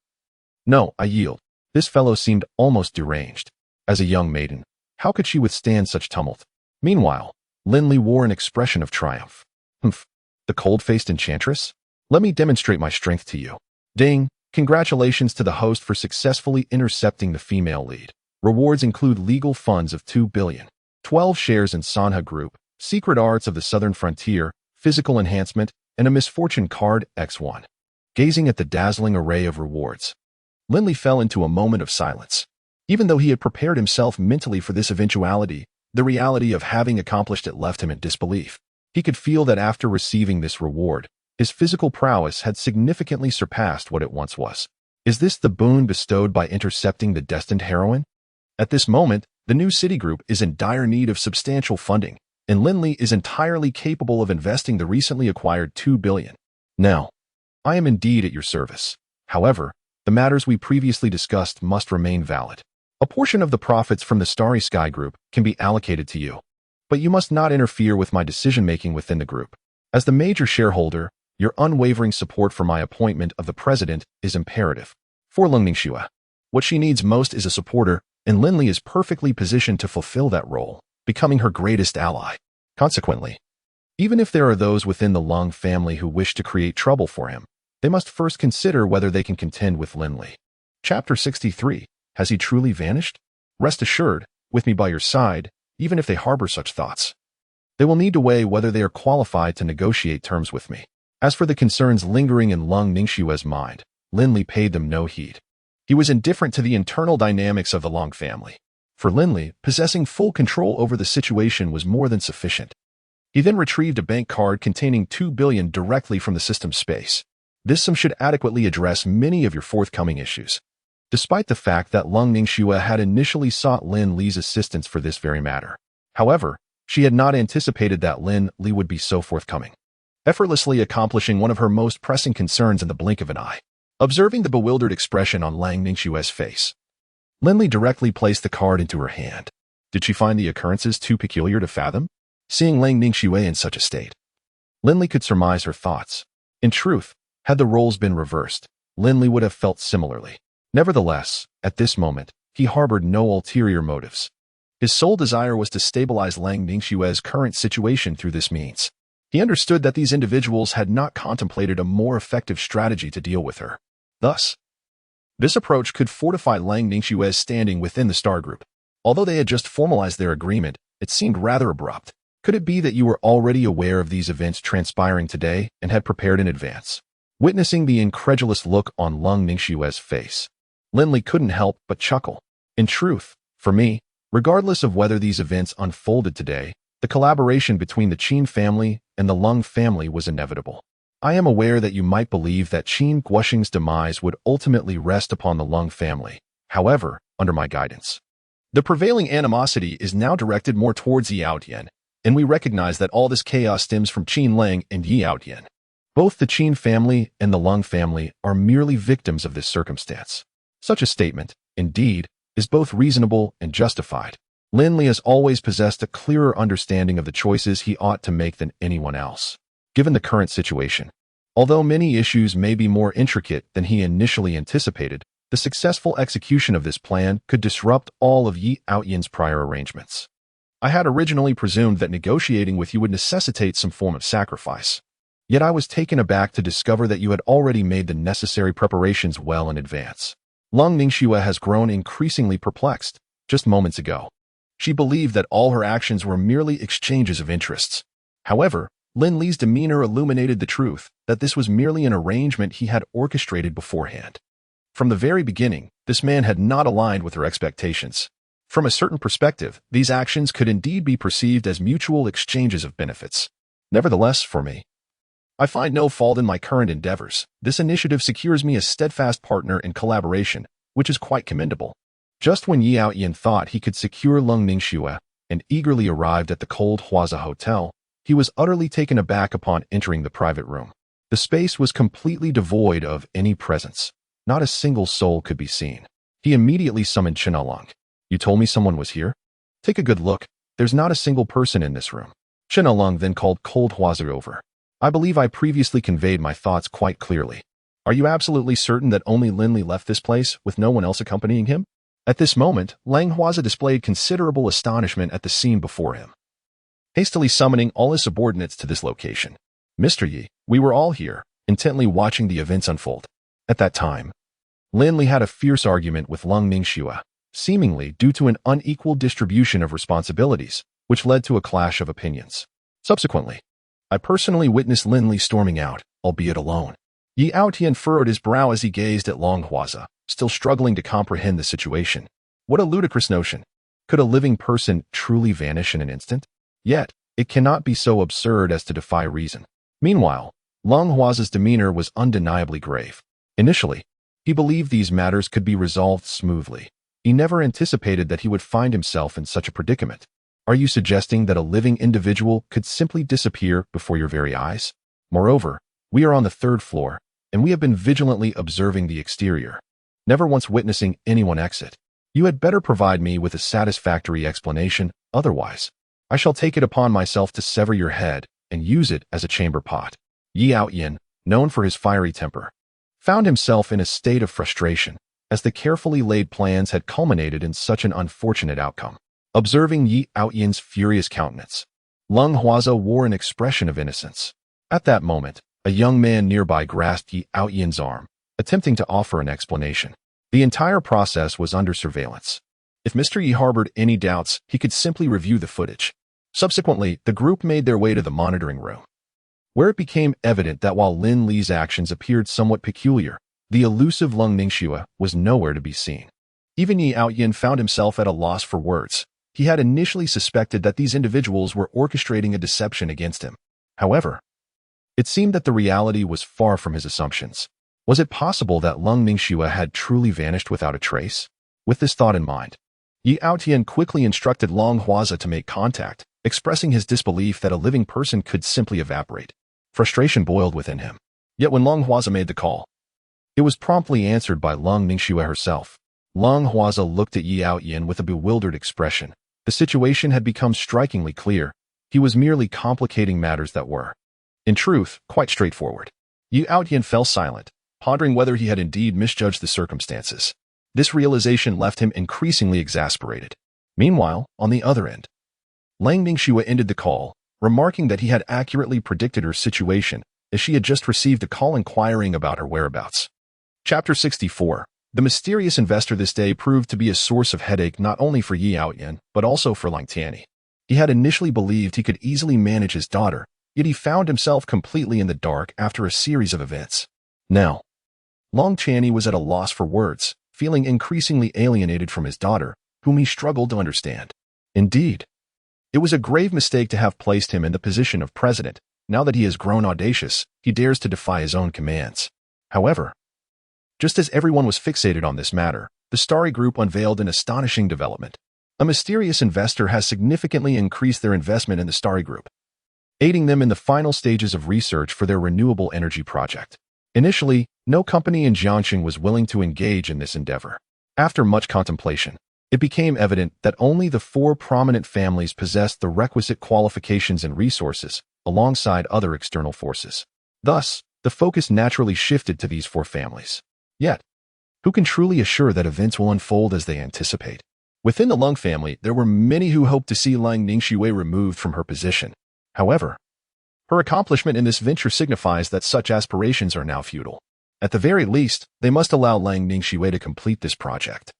A: no, I yield. This fellow seemed almost deranged. As a young maiden, how could she withstand such tumult? Meanwhile, Lin Li wore an expression of triumph. Humph, the cold-faced enchantress? Let me demonstrate my strength to you. Ding, congratulations to the host for successfully intercepting the female lead. Rewards include legal funds of 2 billion, 12 shares in Sanha Group, secret arts of the southern frontier, physical enhancement, and a misfortune card X1. Gazing at the dazzling array of rewards, Lin Li fell into a moment of silence. Even though he had prepared himself mentally for this eventuality, the reality of having accomplished it left him in disbelief. He could feel that after receiving this reward, his physical prowess had significantly surpassed what it once was. Is this the boon bestowed by intercepting the destined heroine? At this moment, the new Citigroup is in dire need of substantial funding, and Lin Li is entirely capable of investing the recently acquired 2 billion. Now, I am indeed at your service. However, the matters we previously discussed must remain valid. A portion of the profits from the Starry Sky Group can be allocated to you, but you must not interfere with my decision-making within the group. As the major shareholder, your unwavering support for my appointment of the president is imperative. For Lung Ningxue, what she needs most is a supporter, and Lin Li is perfectly positioned to fulfill that role, becoming her greatest ally. Consequently, even if there are those within the Lung family who wish to create trouble for him, they must first consider whether they can contend with Lin Li. Chapter 63. Has he truly vanished? Rest assured, with me by your side, even if they harbor such thoughts, they will need to weigh whether they are qualified to negotiate terms with me. As for the concerns lingering in Lung Ningxue's mind, Lin Li paid them no heed. He was indifferent to the internal dynamics of the Lung family. For Lin Li, possessing full control over the situation was more than sufficient. He then retrieved a bank card containing 2 billion directly from the system space. This sum should adequately address many of your forthcoming issues. Despite the fact that Lung Ningxue had initially sought Lin Li's assistance for this very matter. However, she had not anticipated that Lin Li would be so forthcoming, effortlessly accomplishing one of her most pressing concerns in the blink of an eye. Observing the bewildered expression on Lung Ningxue's face, Lin Li directly placed the card into her hand. Did she find the occurrences too peculiar to fathom? Seeing Lung Ningxue in such a state, Lin Li could surmise her thoughts. In truth, had the roles been reversed, Lin Li would have felt similarly. Nevertheless, at this moment, he harbored no ulterior motives. His sole desire was to stabilize Lung Ningxue's current situation through this means. He understood that these individuals had not contemplated a more effective strategy to deal with her. Thus, this approach could fortify Lung Ningxue's standing within the Star Group. Although they had just formalized their agreement, it seemed rather abrupt. Could it be that you were already aware of these events transpiring today and had prepared in advance? Witnessing the incredulous look on Lung Ningxue's face, Lin Li couldn't help but chuckle. In truth, for me, regardless of whether these events unfolded today, the collaboration between the Qin family and the Lung family was inevitable. I am aware that you might believe that Qin Guoxing's demise would ultimately rest upon the Lung family. However, under my guidance, the prevailing animosity is now directed more towards Yi Yaotian, and we recognize that all this chaos stems from Qin Lang and Yi Yaotian. Both the Qin family and the Lung family are merely victims of this circumstance. Such a statement, indeed, is both reasonable and justified. Lin Li has always possessed a clearer understanding of the choices he ought to make than anyone else. Given the current situation, although many issues may be more intricate than he initially anticipated, the successful execution of this plan could disrupt all of Yi Yaotian's prior arrangements. I had originally presumed that negotiating with you would necessitate some form of sacrifice. Yet I was taken aback to discover that you had already made the necessary preparations well in advance. Lung Ningxue has grown increasingly perplexed. Just moments ago, she believed that all her actions were merely exchanges of interests. However, Lin Li's demeanor illuminated the truth that this was merely an arrangement he had orchestrated beforehand. From the very beginning, this man had not aligned with her expectations. From a certain perspective, these actions could indeed be perceived as mutual exchanges of benefits. Nevertheless, for me, I find no fault in my current endeavors. This initiative secures me a steadfast partner in collaboration, which is quite commendable. Just when Yi Outyin thought he could secure Lung Ningxue and eagerly arrived at the cold Huaza Hotel, he was utterly taken aback upon entering the private room. The space was completely devoid of any presence. Not a single soul could be seen. He immediately summoned Chen-Along. "You told me someone was here? Take a good look. There's not a single person in this room." Chen-Along then called Cold Huaza over. "I believe I previously conveyed my thoughts quite clearly. Are you absolutely certain that only Lin Li left this place with no one else accompanying him?" At this moment, Lang Huaza displayed considerable astonishment at the scene before him. Hastily summoning all his subordinates to this location, "Mr. Yi, we were all here, intently watching the events unfold." At that time, Lin Li had a fierce argument with Lung Ningxue, seemingly due to an unequal distribution of responsibilities, which led to a clash of opinions. Subsequently, I personally witnessed Lin Li storming out, albeit alone. Yi Outyin furrowed his brow as he gazed at Long Huaza, still struggling to comprehend the situation. What a ludicrous notion. Could a living person truly vanish in an instant? Yet, it cannot be so absurd as to defy reason. Meanwhile, Long Huaza's demeanor was undeniably grave. Initially, he believed these matters could be resolved smoothly. He never anticipated that he would find himself in such a predicament. Are you suggesting that a living individual could simply disappear before your very eyes? Moreover, we are on the 3rd floor, and we have been vigilantly observing the exterior, never once witnessing anyone exit. You had better provide me with a satisfactory explanation, otherwise, I shall take it upon myself to sever your head and use it as a chamber pot. Yi Outyin, known for his fiery temper, found himself in a state of frustration, as the carefully laid plans had culminated in such an unfortunate outcome. Observing Yi Outyin's furious countenance, Lung Huaza wore an expression of innocence. At that moment, a young man nearby grasped Yi Outyin's arm, attempting to offer an explanation. The entire process was under surveillance. If Mr. Yi harbored any doubts, he could simply review the footage. Subsequently, the group made their way to the monitoring room, where it became evident that while Lin Li's actions appeared somewhat peculiar, the elusive Lung Ningxue was nowhere to be seen. Even Yi Outyin found himself at a loss for words. He had initially suspected that these individuals were orchestrating a deception against him. However, it seemed that the reality was far from his assumptions. Was it possible that Lung Ningxue had truly vanished without a trace? With this thought in mind, Yi Outyin quickly instructed Long Huaza to make contact, expressing his disbelief that a living person could simply evaporate. Frustration boiled within him. Yet when Long Huaza made the call, it was promptly answered by Lung Ningxue herself. Long Huaza looked at Yi Outyin with a bewildered expression. The situation had become strikingly clear. He was merely complicating matters that were, in truth, quite straightforward. Yi Outyin fell silent, pondering whether he had indeed misjudged the circumstances. This realization left him increasingly exasperated. Meanwhile, on the other end, Lang Ningxue ended the call, remarking that he had accurately predicted her situation, as she had just received a call inquiring about her whereabouts. Chapter 64. The mysterious investor this day proved to be a source of headache not only for Yi Outyin, but also for Lang Tianyi. He had initially believed he could easily manage his daughter, yet he found himself completely in the dark after a series of events. Now, Lang Tianyi was at a loss for words, feeling increasingly alienated from his daughter, whom he struggled to understand. Indeed, it was a grave mistake to have placed him in the position of president. Now that he has grown audacious, he dares to defy his own commands. However, just as everyone was fixated on this matter, the Starry Group unveiled an astonishing development. A mysterious investor has significantly increased their investment in the Starry Group, aiding them in the final stages of research for their renewable energy project. Initially, no company in Jiangxing was willing to engage in this endeavor. After much contemplation, it became evident that only the 4 prominent families possessed the requisite qualifications and resources, alongside other external forces. Thus, the focus naturally shifted to these 4 families. Yet, who can truly assure that events will unfold as they anticipate? Within the Lung family, there were many who hoped to see Lang Ningxue removed from her position. However, her accomplishment in this venture signifies that such aspirations are now futile. At the very least, they must allow Lang Ningxue to complete this project,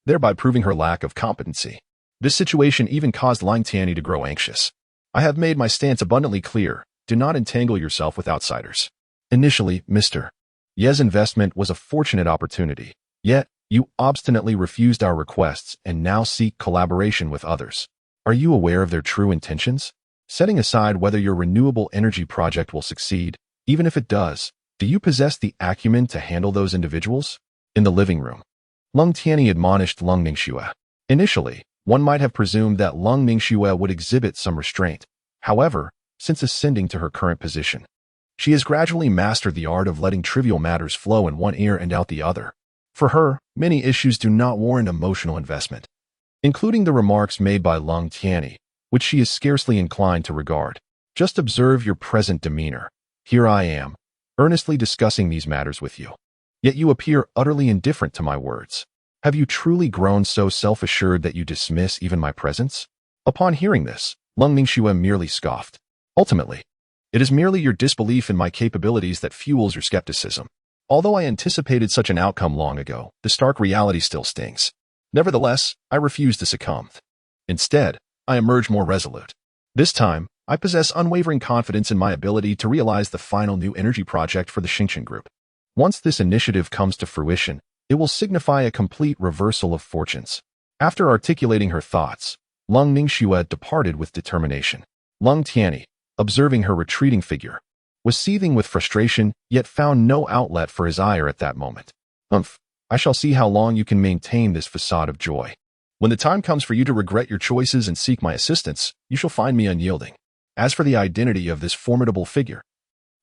A: thereby proving her lack of competency. This situation even caused Lang Tianyi to grow anxious. I have made my stance abundantly clear. do not entangle yourself with outsiders. Initially, Mr. Ye's investment was a fortunate opportunity, yet you obstinately refused our requests and now seek collaboration with others. Are you aware of their true intentions? Setting aside whether your renewable energy project will succeed, even if it does, do you possess the acumen to handle those individuals? In the living room, Lung Tianyi admonished Lung Ningxue. Initially, one might have presumed that Lung Ningxue would exhibit some restraint. However, since ascending to her current position, she has gradually mastered the art of letting trivial matters flow in one ear and out the other. For her, many issues do not warrant emotional investment, including the remarks made by Lung Tianyi, which she is scarcely inclined to regard. Just observe your present demeanor. Here I am, earnestly discussing these matters with you. Yet you appear utterly indifferent to my words. Have you truly grown so self-assured that you dismiss even my presence? Upon hearing this, Lung Ningxue merely scoffed. Ultimately, it is merely your disbelief in my capabilities that fuels your skepticism. Although I anticipated such an outcome long ago, the stark reality still stings. Nevertheless, I refuse to succumb. Instead, I emerge more resolute. This time, I possess unwavering confidence in my ability to realize the final new energy project for the Xingqian Group. Once this initiative comes to fruition, it will signify a complete reversal of fortunes. After articulating her thoughts, Lung Ningxue departed with determination. Lung Tianyi, observing her retreating figure, was seething with frustration, yet found no outlet for his ire at that moment. I shall see how long you can maintain this facade of joy. When the time comes for you to regret your choices and seek my assistance, you shall find me unyielding. As for the identity of this formidable figure,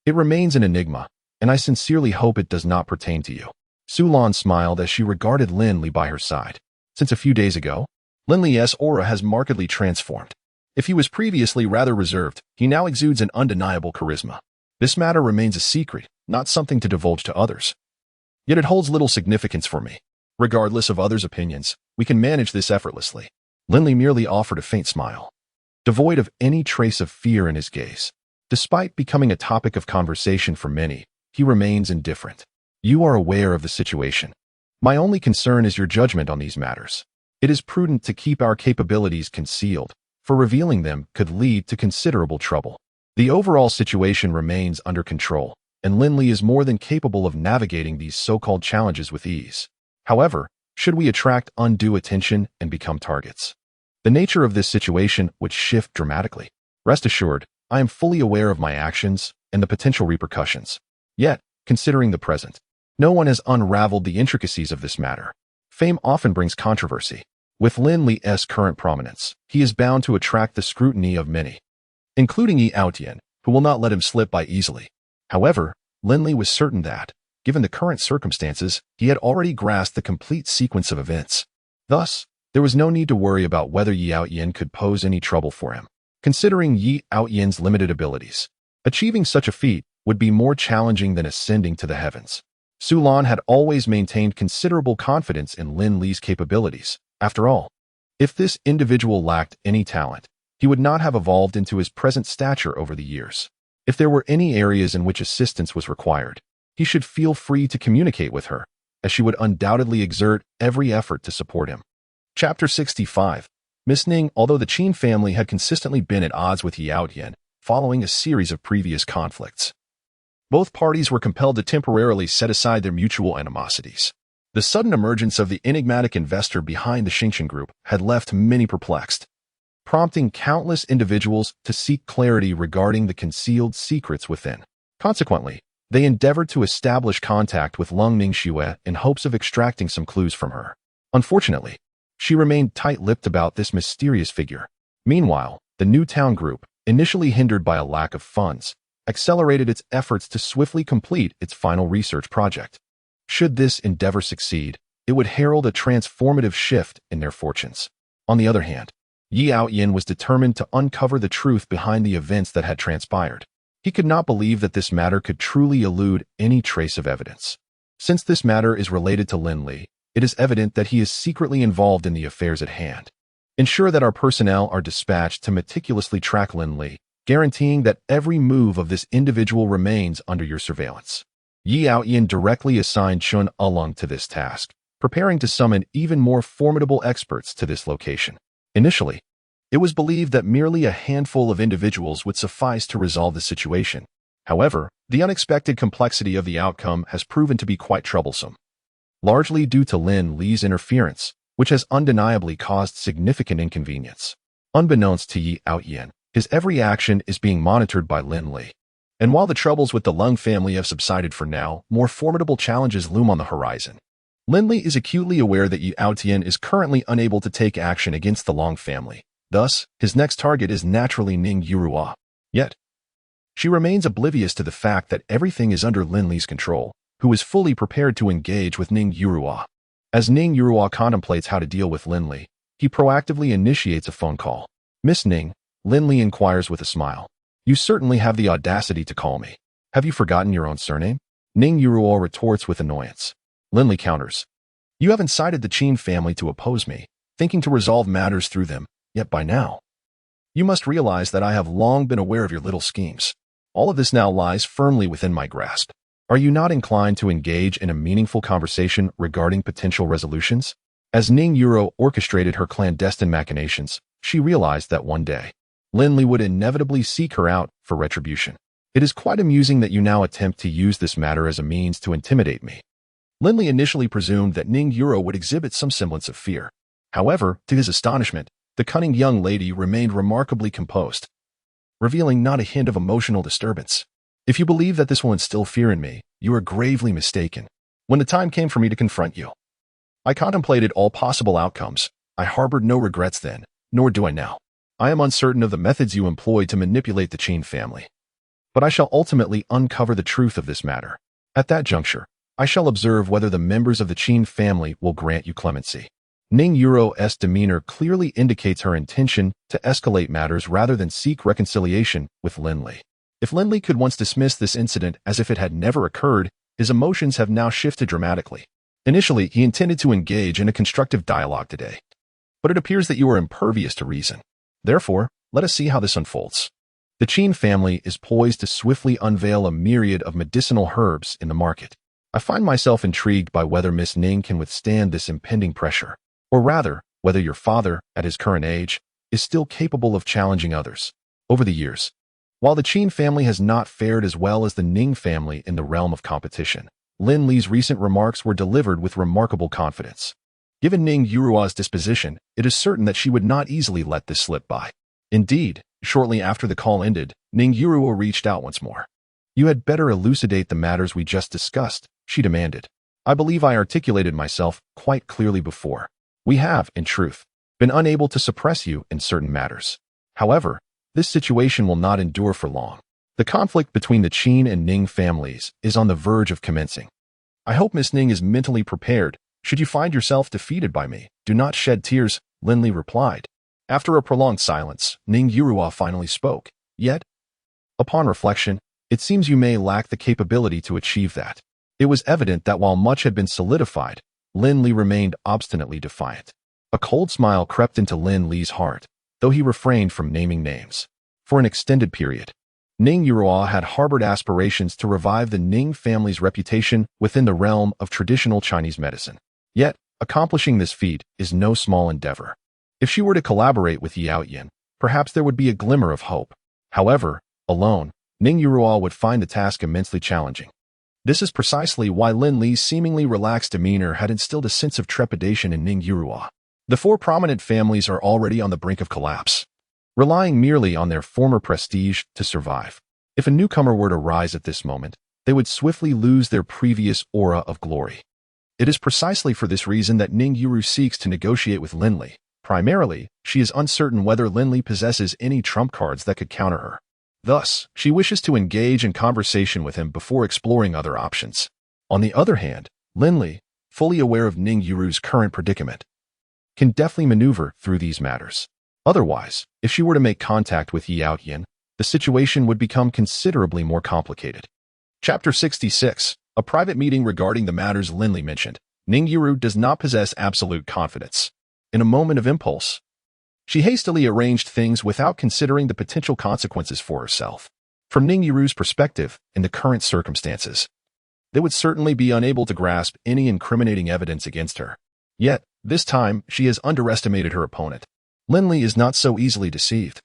A: it remains an enigma, and I sincerely hope it does not pertain to you. Su Lan smiled as she regarded Lin Li by her side. Since a few days ago, Lin Li's aura has markedly transformed. If he was previously rather reserved, he now exudes an undeniable charisma. This matter remains a secret, not something to divulge to others. Yet it holds little significance for me. Regardless of others' opinions, we can manage this effortlessly. Lin Li merely offered a faint smile, devoid of any trace of fear in his gaze. Despite becoming a topic of conversation for many, he remains indifferent. You are aware of the situation. My only concern is your judgment on these matters. It is prudent to keep our capabilities concealed, for revealing them could lead to considerable trouble. The overall situation remains under control, and Lin Li is more than capable of navigating these so-called challenges with ease. However, should we attract undue attention and become targets, the nature of this situation would shift dramatically. Rest assured, I am fully aware of my actions and the potential repercussions. Yet, considering the present, no one has unraveled the intricacies of this matter. Fame often brings controversy. With Lin Li's current prominence, he is bound to attract the scrutiny of many, including Yi Aotian, who will not let him slip by easily. However, Lin Li was certain that, given the current circumstances, he had already grasped the complete sequence of events. Thus, there was no need to worry about whether Yi Aotian could pose any trouble for him. Considering Yi Aotian's limited abilities, achieving such a feat would be more challenging than ascending to the heavens. Su Lan had always maintained considerable confidence in Lin Li's capabilities. After all, if this individual lacked any talent, he would not have evolved into his present stature over the years. If there were any areas in which assistance was required, he should feel free to communicate with her, as she would undoubtedly exert every effort to support him. Chapter 65. Miss Ning. Although the Qin family had consistently been at odds with Yi Aotian following a series of previous conflicts, both parties were compelled to temporarily set aside their mutual animosities. The sudden emergence of the enigmatic investor behind the Xingqian Group had left many perplexed, prompting countless individuals to seek clarity regarding the concealed secrets within. Consequently, they endeavored to establish contact with Lung Ningxue in hopes of extracting some clues from her. Unfortunately, she remained tight-lipped about this mysterious figure. Meanwhile, the New Town Group, initially hindered by a lack of funds, accelerated its efforts to swiftly complete its final research project. Should this endeavor succeed, it would herald a transformative shift in their fortunes. On the other hand, Yi Aotian was determined to uncover the truth behind the events that had transpired. He could not believe that this matter could truly elude any trace of evidence. Since this matter is related to Lin Li, it is evident that he is secretly involved in the affairs at hand. Ensure that our personnel are dispatched to meticulously track Lin Li, guaranteeing that every move of this individual remains under your surveillance. Yi Aotian directly assigned Chun Along to this task, preparing to summon even more formidable experts to this location. Initially, It was believed that merely a handful of individuals would suffice to resolve the situation. However, the unexpected complexity of the outcome has proven to be quite troublesome, largely due to Lin Li's interference, which has undeniably caused significant inconvenience. Unbeknownst to Yi Outyan, his every action is being monitored by Lin Li. And while the troubles with the Lung family have subsided for now, more formidable challenges loom on the horizon. Lin Li is acutely aware that Yi Outyan is currently unable to take action against the Long family. Thus, his next target is naturally Ning Yurua. Yet, she remains oblivious to the fact that everything is under Lin Li's control, who is fully prepared to engage with Ning Yurua. As Ning Yurua contemplates how to deal with Lin Li, he proactively initiates a phone call. "Miss Ning," Lin Li inquires with a smile. "You certainly have the audacity to call me. Have you forgotten your own surname?" Ning Yurua retorts with annoyance. Lin Li counters. "You have incited the Qin family to oppose me, thinking to resolve matters through them, yet by now, you must realize that I have long been aware of your little schemes. All of this now lies firmly within my grasp. Are you not inclined to engage in a meaningful conversation regarding potential resolutions?" As Ning Yurua orchestrated her clandestine machinations, she realized that one day, Lin Li would inevitably seek her out for retribution. "It is quite amusing that you now attempt to use this matter as a means to intimidate me." Lin Li initially presumed that Ning Yurua would exhibit some semblance of fear. However, to his astonishment, the cunning young lady remained remarkably composed, revealing not a hint of emotional disturbance. "If you believe that this will instill fear in me, you are gravely mistaken. When the time came for me to confront you, I contemplated all possible outcomes. I harbored no regrets then, nor do I now. I am uncertain of the methods you employed to manipulate the Qin family, but I shall ultimately uncover the truth of this matter. At that juncture, I shall observe whether the members of the Qin family will grant you clemency." Ning Yurua's demeanor clearly indicates her intention to escalate matters rather than seek reconciliation with Lin Li. If Lin Li could once dismiss this incident as if it had never occurred, his emotions have now shifted dramatically. Initially, he intended to engage in a constructive dialogue today, but it appears that you are impervious to reason. Therefore, let us see how this unfolds. The Qin family is poised to swiftly unveil a myriad of medicinal herbs in the market. I find myself intrigued by whether Miss Ning can withstand this impending pressure, or rather, whether your father, at his current age, is still capable of challenging others. Over the years, while the Qin family has not fared as well as the Ning family in the realm of competition, Lin Li's recent remarks were delivered with remarkable confidence. Given Ning Yurua's disposition, it is certain that she would not easily let this slip by. Indeed, shortly after the call ended, Ning Yurua reached out once more. "You had better elucidate the matters we just discussed," she demanded. "I believe I articulated myself quite clearly before. We have, in truth, been unable to suppress you in certain matters. However, this situation will not endure for long. The conflict between the Qin and Ning families is on the verge of commencing. I hope Miss Ning is mentally prepared. Should you find yourself defeated by me, do not shed tears," Lin Li replied. After a prolonged silence, Ning Yurua finally spoke. "Yet, upon reflection, it seems you may lack the capability to achieve that." It was evident that while much had been solidified, Lin Li remained obstinately defiant. A cold smile crept into Lin Li's heart, though he refrained from naming names. For an extended period, Ning Yurua had harbored aspirations to revive the Ning family's reputation within the realm of traditional Chinese medicine. Yet, accomplishing this feat is no small endeavor. If she were to collaborate with Yi Outyan, perhaps there would be a glimmer of hope. However, alone, Ning Yurua would find the task immensely challenging. This is precisely why Lin Li's seemingly relaxed demeanor had instilled a sense of trepidation in Ning Yurua. The four prominent families are already on the brink of collapse, relying merely on their former prestige to survive. If a newcomer were to rise at this moment, they would swiftly lose their previous aura of glory. It is precisely for this reason that Ning Yurua seeks to negotiate with Lin Li. Primarily, she is uncertain whether Lin Li possesses any trump cards that could counter her. Thus, she wishes to engage in conversation with him before exploring other options. On the other hand, Lin Li, fully aware of Ning Yuru's current predicament, can deftly maneuver through these matters. Otherwise, if she were to make contact with Yi Outyan, the situation would become considerably more complicated. Chapter 66. A private meeting regarding the matters Lin Li mentioned. Ning Yurua does not possess absolute confidence. In a moment of impulse, she hastily arranged things without considering the potential consequences for herself. From Ning Yuru's perspective, in the current circumstances, they would certainly be unable to grasp any incriminating evidence against her. Yet, this time, she has underestimated her opponent. Lin Li is not so easily deceived.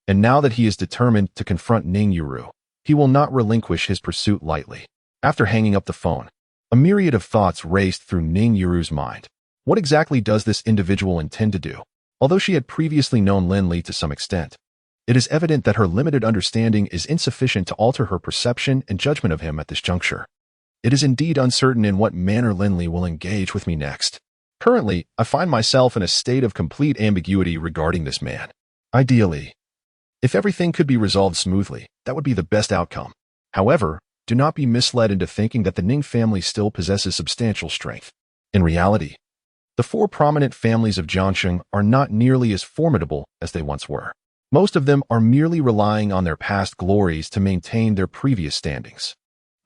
A: And now that he is determined to confront Ning Yuru, he will not relinquish his pursuit lightly. After hanging up the phone, a myriad of thoughts raced through Ning Yuru's mind. What exactly does this individual intend to do? Although she had previously known Lin Li to some extent, it is evident that her limited understanding is insufficient to alter her perception and judgment of him at this juncture. It is indeed uncertain in what manner Lin Li will engage with me next. Currently, I find myself in a state of complete ambiguity regarding this man. Ideally, if everything could be resolved smoothly, that would be the best outcome. However, do not be misled into thinking that the Ning family still possesses substantial strength. In reality, the four prominent families of Jiangsheng are not nearly as formidable as they once were. Most of them are merely relying on their past glories to maintain their previous standings.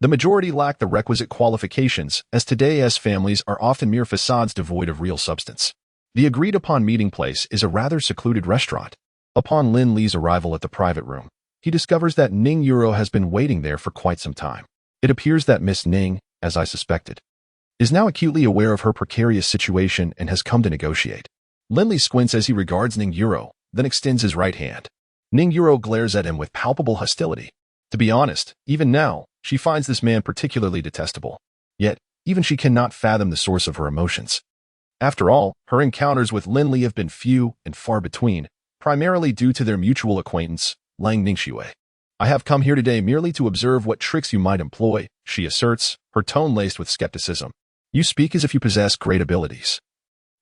A: The majority lack the requisite qualifications, as today's families are often mere facades devoid of real substance. The agreed-upon meeting place is a rather secluded restaurant. Upon Lin Li's arrival at the private room, he discovers that Ning Yuro has been waiting there for quite some time. It appears that Miss Ning, as I suspected, is now acutely aware of her precarious situation and has come to negotiate. Lin Li squints as he regards Ning Yuro, then extends his right hand. Ning Yuro glares at him with palpable hostility. To be honest, even now, she finds this man particularly detestable. Yet, even she cannot fathom the source of her emotions. After all, her encounters with Lin Li have been few and far between, primarily due to their mutual acquaintance, Lang Ningxue. I have come here today merely to observe what tricks you might employ, she asserts, her tone laced with skepticism. You speak as if you possess great abilities.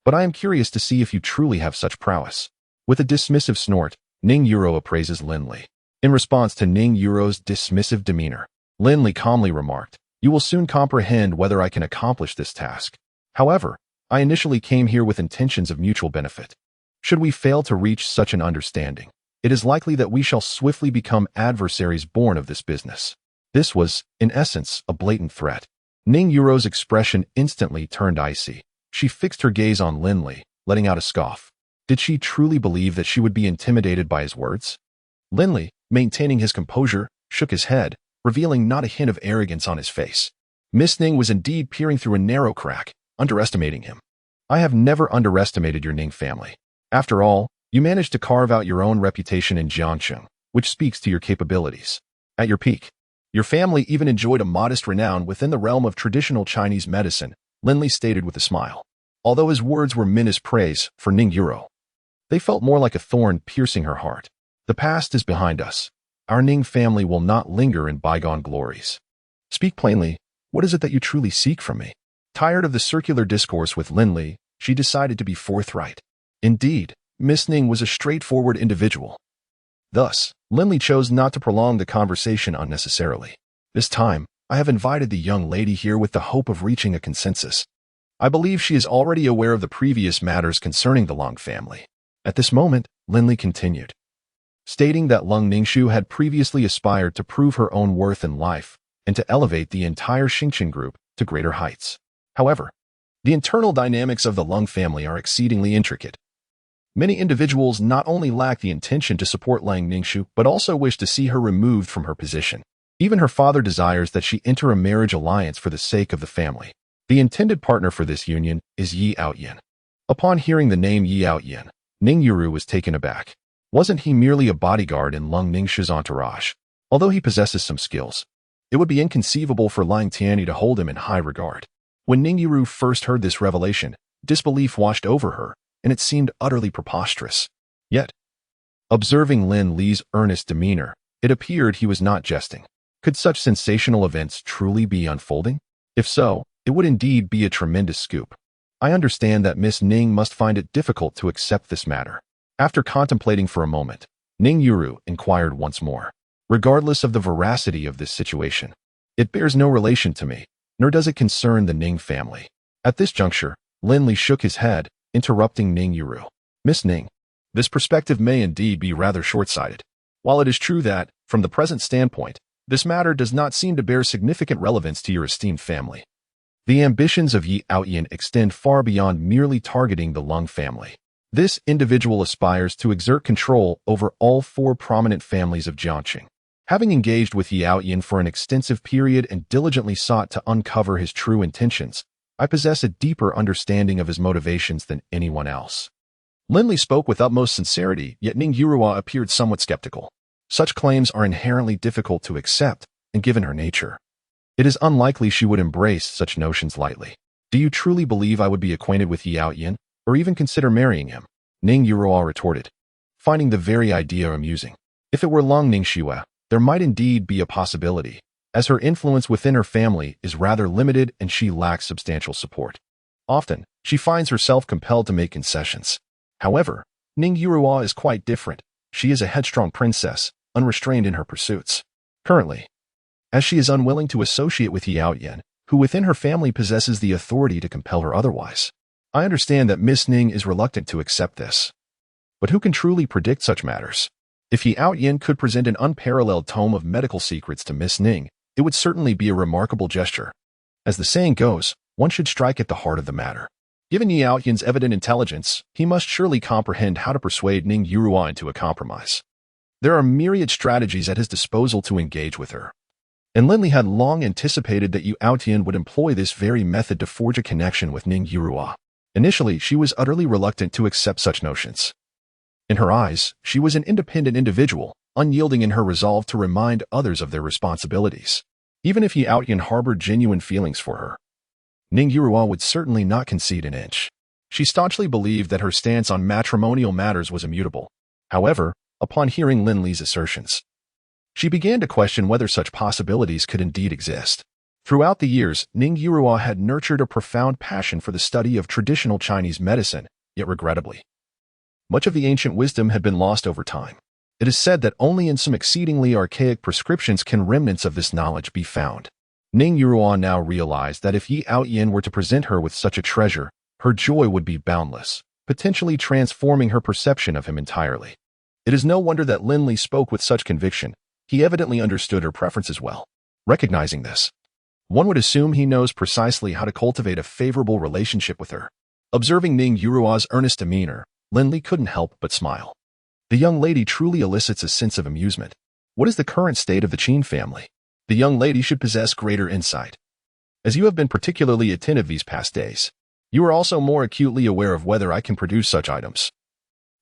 A: But I am curious to see if you truly have such prowess. With a dismissive snort, Ning Yuro appraises Lin Li. In response to Ning Yuro's dismissive demeanor, Lin Li calmly remarked, "You will soon comprehend whether I can accomplish this task. However, I initially came here with intentions of mutual benefit. Should we fail to reach such an understanding, it is likely that we shall swiftly become adversaries born of this business." This was, in essence, a blatant threat. Ning Yuro's expression instantly turned icy. She fixed her gaze on Lin Li, letting out a scoff. Did she truly believe that she would be intimidated by his words? Lin Li, maintaining his composure, shook his head, revealing not a hint of arrogance on his face. Miss Ning was indeed peering through a narrow crack, underestimating him. I have never underestimated your Ning family. After all, you managed to carve out your own reputation in Jiangsheng, which speaks to your capabilities. At your peak, your family even enjoyed a modest renown within the realm of traditional Chinese medicine, Lin Li stated with a smile. Although his words were meant as praise for Ning Yuro, they felt more like a thorn piercing her heart. The past is behind us. Our Ning family will not linger in bygone glories. Speak plainly, what is it that you truly seek from me? Tired of the circular discourse with Lin Li, she decided to be forthright. Indeed, Miss Ning was a straightforward individual. Thus, Lin Li chose not to prolong the conversation unnecessarily. This time, I have invited the young lady here with the hope of reaching a consensus. I believe she is already aware of the previous matters concerning the Lung family. At this moment, Lin Li continued, stating that Lung Ningxu had previously aspired to prove her own worth in life and to elevate the entire Xingqian group to greater heights. However, the internal dynamics of the Lung family are exceedingly intricate. Many individuals not only lack the intention to support Lang Ningxu, but also wish to see her removed from her position. Even her father desires that she enter a marriage alliance for the sake of the family. The intended partner for this union is Yi Outyin. Upon hearing the name Yi Outyin, Ning Yuru was taken aback. Wasn't he merely a bodyguard in Lung Ningxu's entourage? Although he possesses some skills, it would be inconceivable for Lang Tianyi to hold him in high regard. When Ning Yuru first heard this revelation, disbelief washed over her, and it seemed utterly preposterous. Yet, observing Lin Li's earnest demeanor, it appeared he was not jesting. Could such sensational events truly be unfolding? If so, it would indeed be a tremendous scoop. I understand that Miss Ning must find it difficult to accept this matter. After contemplating for a moment, Ning Yuru inquired once more. Regardless of the veracity of this situation, it bears no relation to me, nor does it concern the Ning family. At this juncture, Lin Li shook his head, interrupting Ning Yuru. Miss Ning, this perspective may indeed be rather short-sighted. While it is true that, from the present standpoint, this matter does not seem to bear significant relevance to your esteemed family, the ambitions of Yi Outyin extend far beyond merely targeting the Lung family. This individual aspires to exert control over all four prominent families of Jiangxing. Having engaged with Yi Outyin for an extensive period and diligently sought to uncover his true intentions, I possess a deeper understanding of his motivations than anyone else. Lin Li spoke with utmost sincerity, yet Ning Yurua appeared somewhat skeptical. Such claims are inherently difficult to accept, and given her nature, it is unlikely she would embrace such notions lightly. Do you truly believe I would be acquainted with Yi Outyin, or even consider marrying him? Ning Yurua retorted, finding the very idea amusing. If it were Long Ning Shihua, there might indeed be a possibility, as her influence within her family is rather limited and she lacks substantial support. Often, she finds herself compelled to make concessions. However, Ning Yurua is quite different. She is a headstrong princess, unrestrained in her pursuits. Currently, as she is unwilling to associate with Yi Outyin, who within her family possesses the authority to compel her otherwise. I understand that Miss Ning is reluctant to accept this. But who can truly predict such matters? If Yi Outyin could present an unparalleled tome of medical secrets to Miss Ning, it would certainly be a remarkable gesture. As the saying goes, one should strike at the heart of the matter. Given Yi Outyin's evident intelligence, he must surely comprehend how to persuade Ning Yurua into a compromise. There are myriad strategies at his disposal to engage with her. And Lin Li had long anticipated that Yi Outyin would employ this very method to forge a connection with Ning Yurua. Initially, she was utterly reluctant to accept such notions. In her eyes, she was an independent individual, unyielding in her resolve to remind others of their responsibilities. Even if Yi Outyin harbored genuine feelings for her, Ning Yurua would certainly not concede an inch. She staunchly believed that her stance on matrimonial matters was immutable. However, upon hearing Lin Li's assertions, she began to question whether such possibilities could indeed exist. Throughout the years, Ning Yurua had nurtured a profound passion for the study of traditional Chinese medicine, yet regrettably, much of the ancient wisdom had been lost over time. It is said that only in some exceedingly archaic prescriptions can remnants of this knowledge be found. Ning Yurua now realized that if Yi Outyin were to present her with such a treasure, her joy would be boundless, potentially transforming her perception of him entirely. It is no wonder that Lin Li spoke with such conviction. He evidently understood her preferences well. Recognizing this, one would assume he knows precisely how to cultivate a favorable relationship with her. Observing Ning Yurua's earnest demeanor, Lin Li couldn't help but smile. The young lady truly elicits a sense of amusement. What is the current state of the Qin family? The young lady should possess greater insight. As you have been particularly attentive these past days, you are also more acutely aware of whether I can produce such items.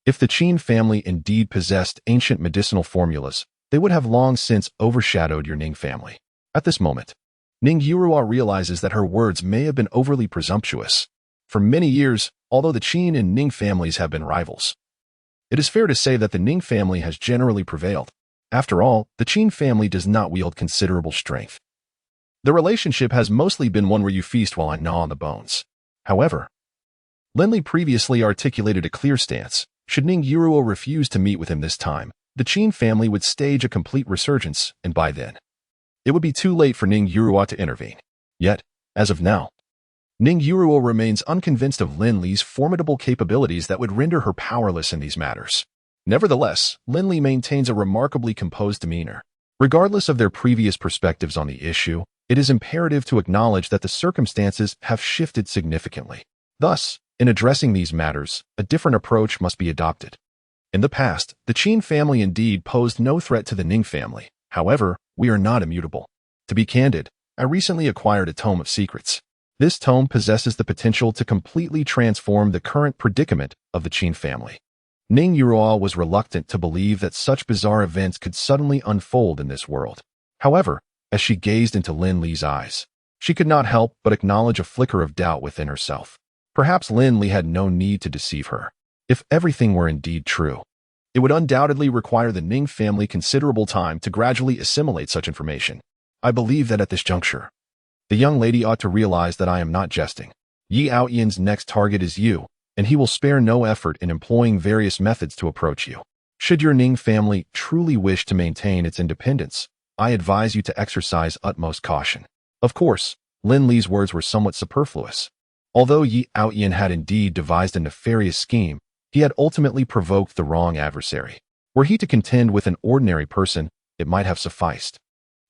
A: If the Qin family indeed possessed ancient medicinal formulas, they would have long since overshadowed your Ning family. At this moment, Ning Yurua realizes that her words may have been overly presumptuous. For many years, although the Qin and Ning families have been rivals, it is fair to say that the Ning family has generally prevailed. After all, the Qin family does not wield considerable strength. The relationship has mostly been one where you feast while I gnaw on the bones. However, Lin Li previously articulated a clear stance. Should Ning Yurua refuse to meet with him this time, the Qin family would stage a complete resurgence, and by then, it would be too late for Ning Yurua to intervene. Yet, as of now, Ning Yurua remains unconvinced of Lin Li's formidable capabilities that would render her powerless in these matters. Nevertheless, Lin Li maintains a remarkably composed demeanor. Regardless of their previous perspectives on the issue, it is imperative to acknowledge that the circumstances have shifted significantly. Thus, in addressing these matters, a different approach must be adopted. In the past, the Qin family indeed posed no threat to the Ning family. However, we are not immutable. To be candid, I recently acquired a tome of secrets. This tome possesses the potential to completely transform the current predicament of the Qin family. Ning Yurua was reluctant to believe that such bizarre events could suddenly unfold in this world. However, as she gazed into Lin Li's eyes, she could not help but acknowledge a flicker of doubt within herself. Perhaps Lin Li had no need to deceive her. If everything were indeed true, it would undoubtedly require the Ning family considerable time to gradually assimilate such information. I believe that at this juncture, the young lady ought to realize that I am not jesting. Yi Outyin's next target is you, and he will spare no effort in employing various methods to approach you. Should your Ning family truly wish to maintain its independence, I advise you to exercise utmost caution. Of course, Lin Li's words were somewhat superfluous. Although Yi Outyin had indeed devised a nefarious scheme, he had ultimately provoked the wrong adversary. Were he to contend with an ordinary person, it might have sufficed.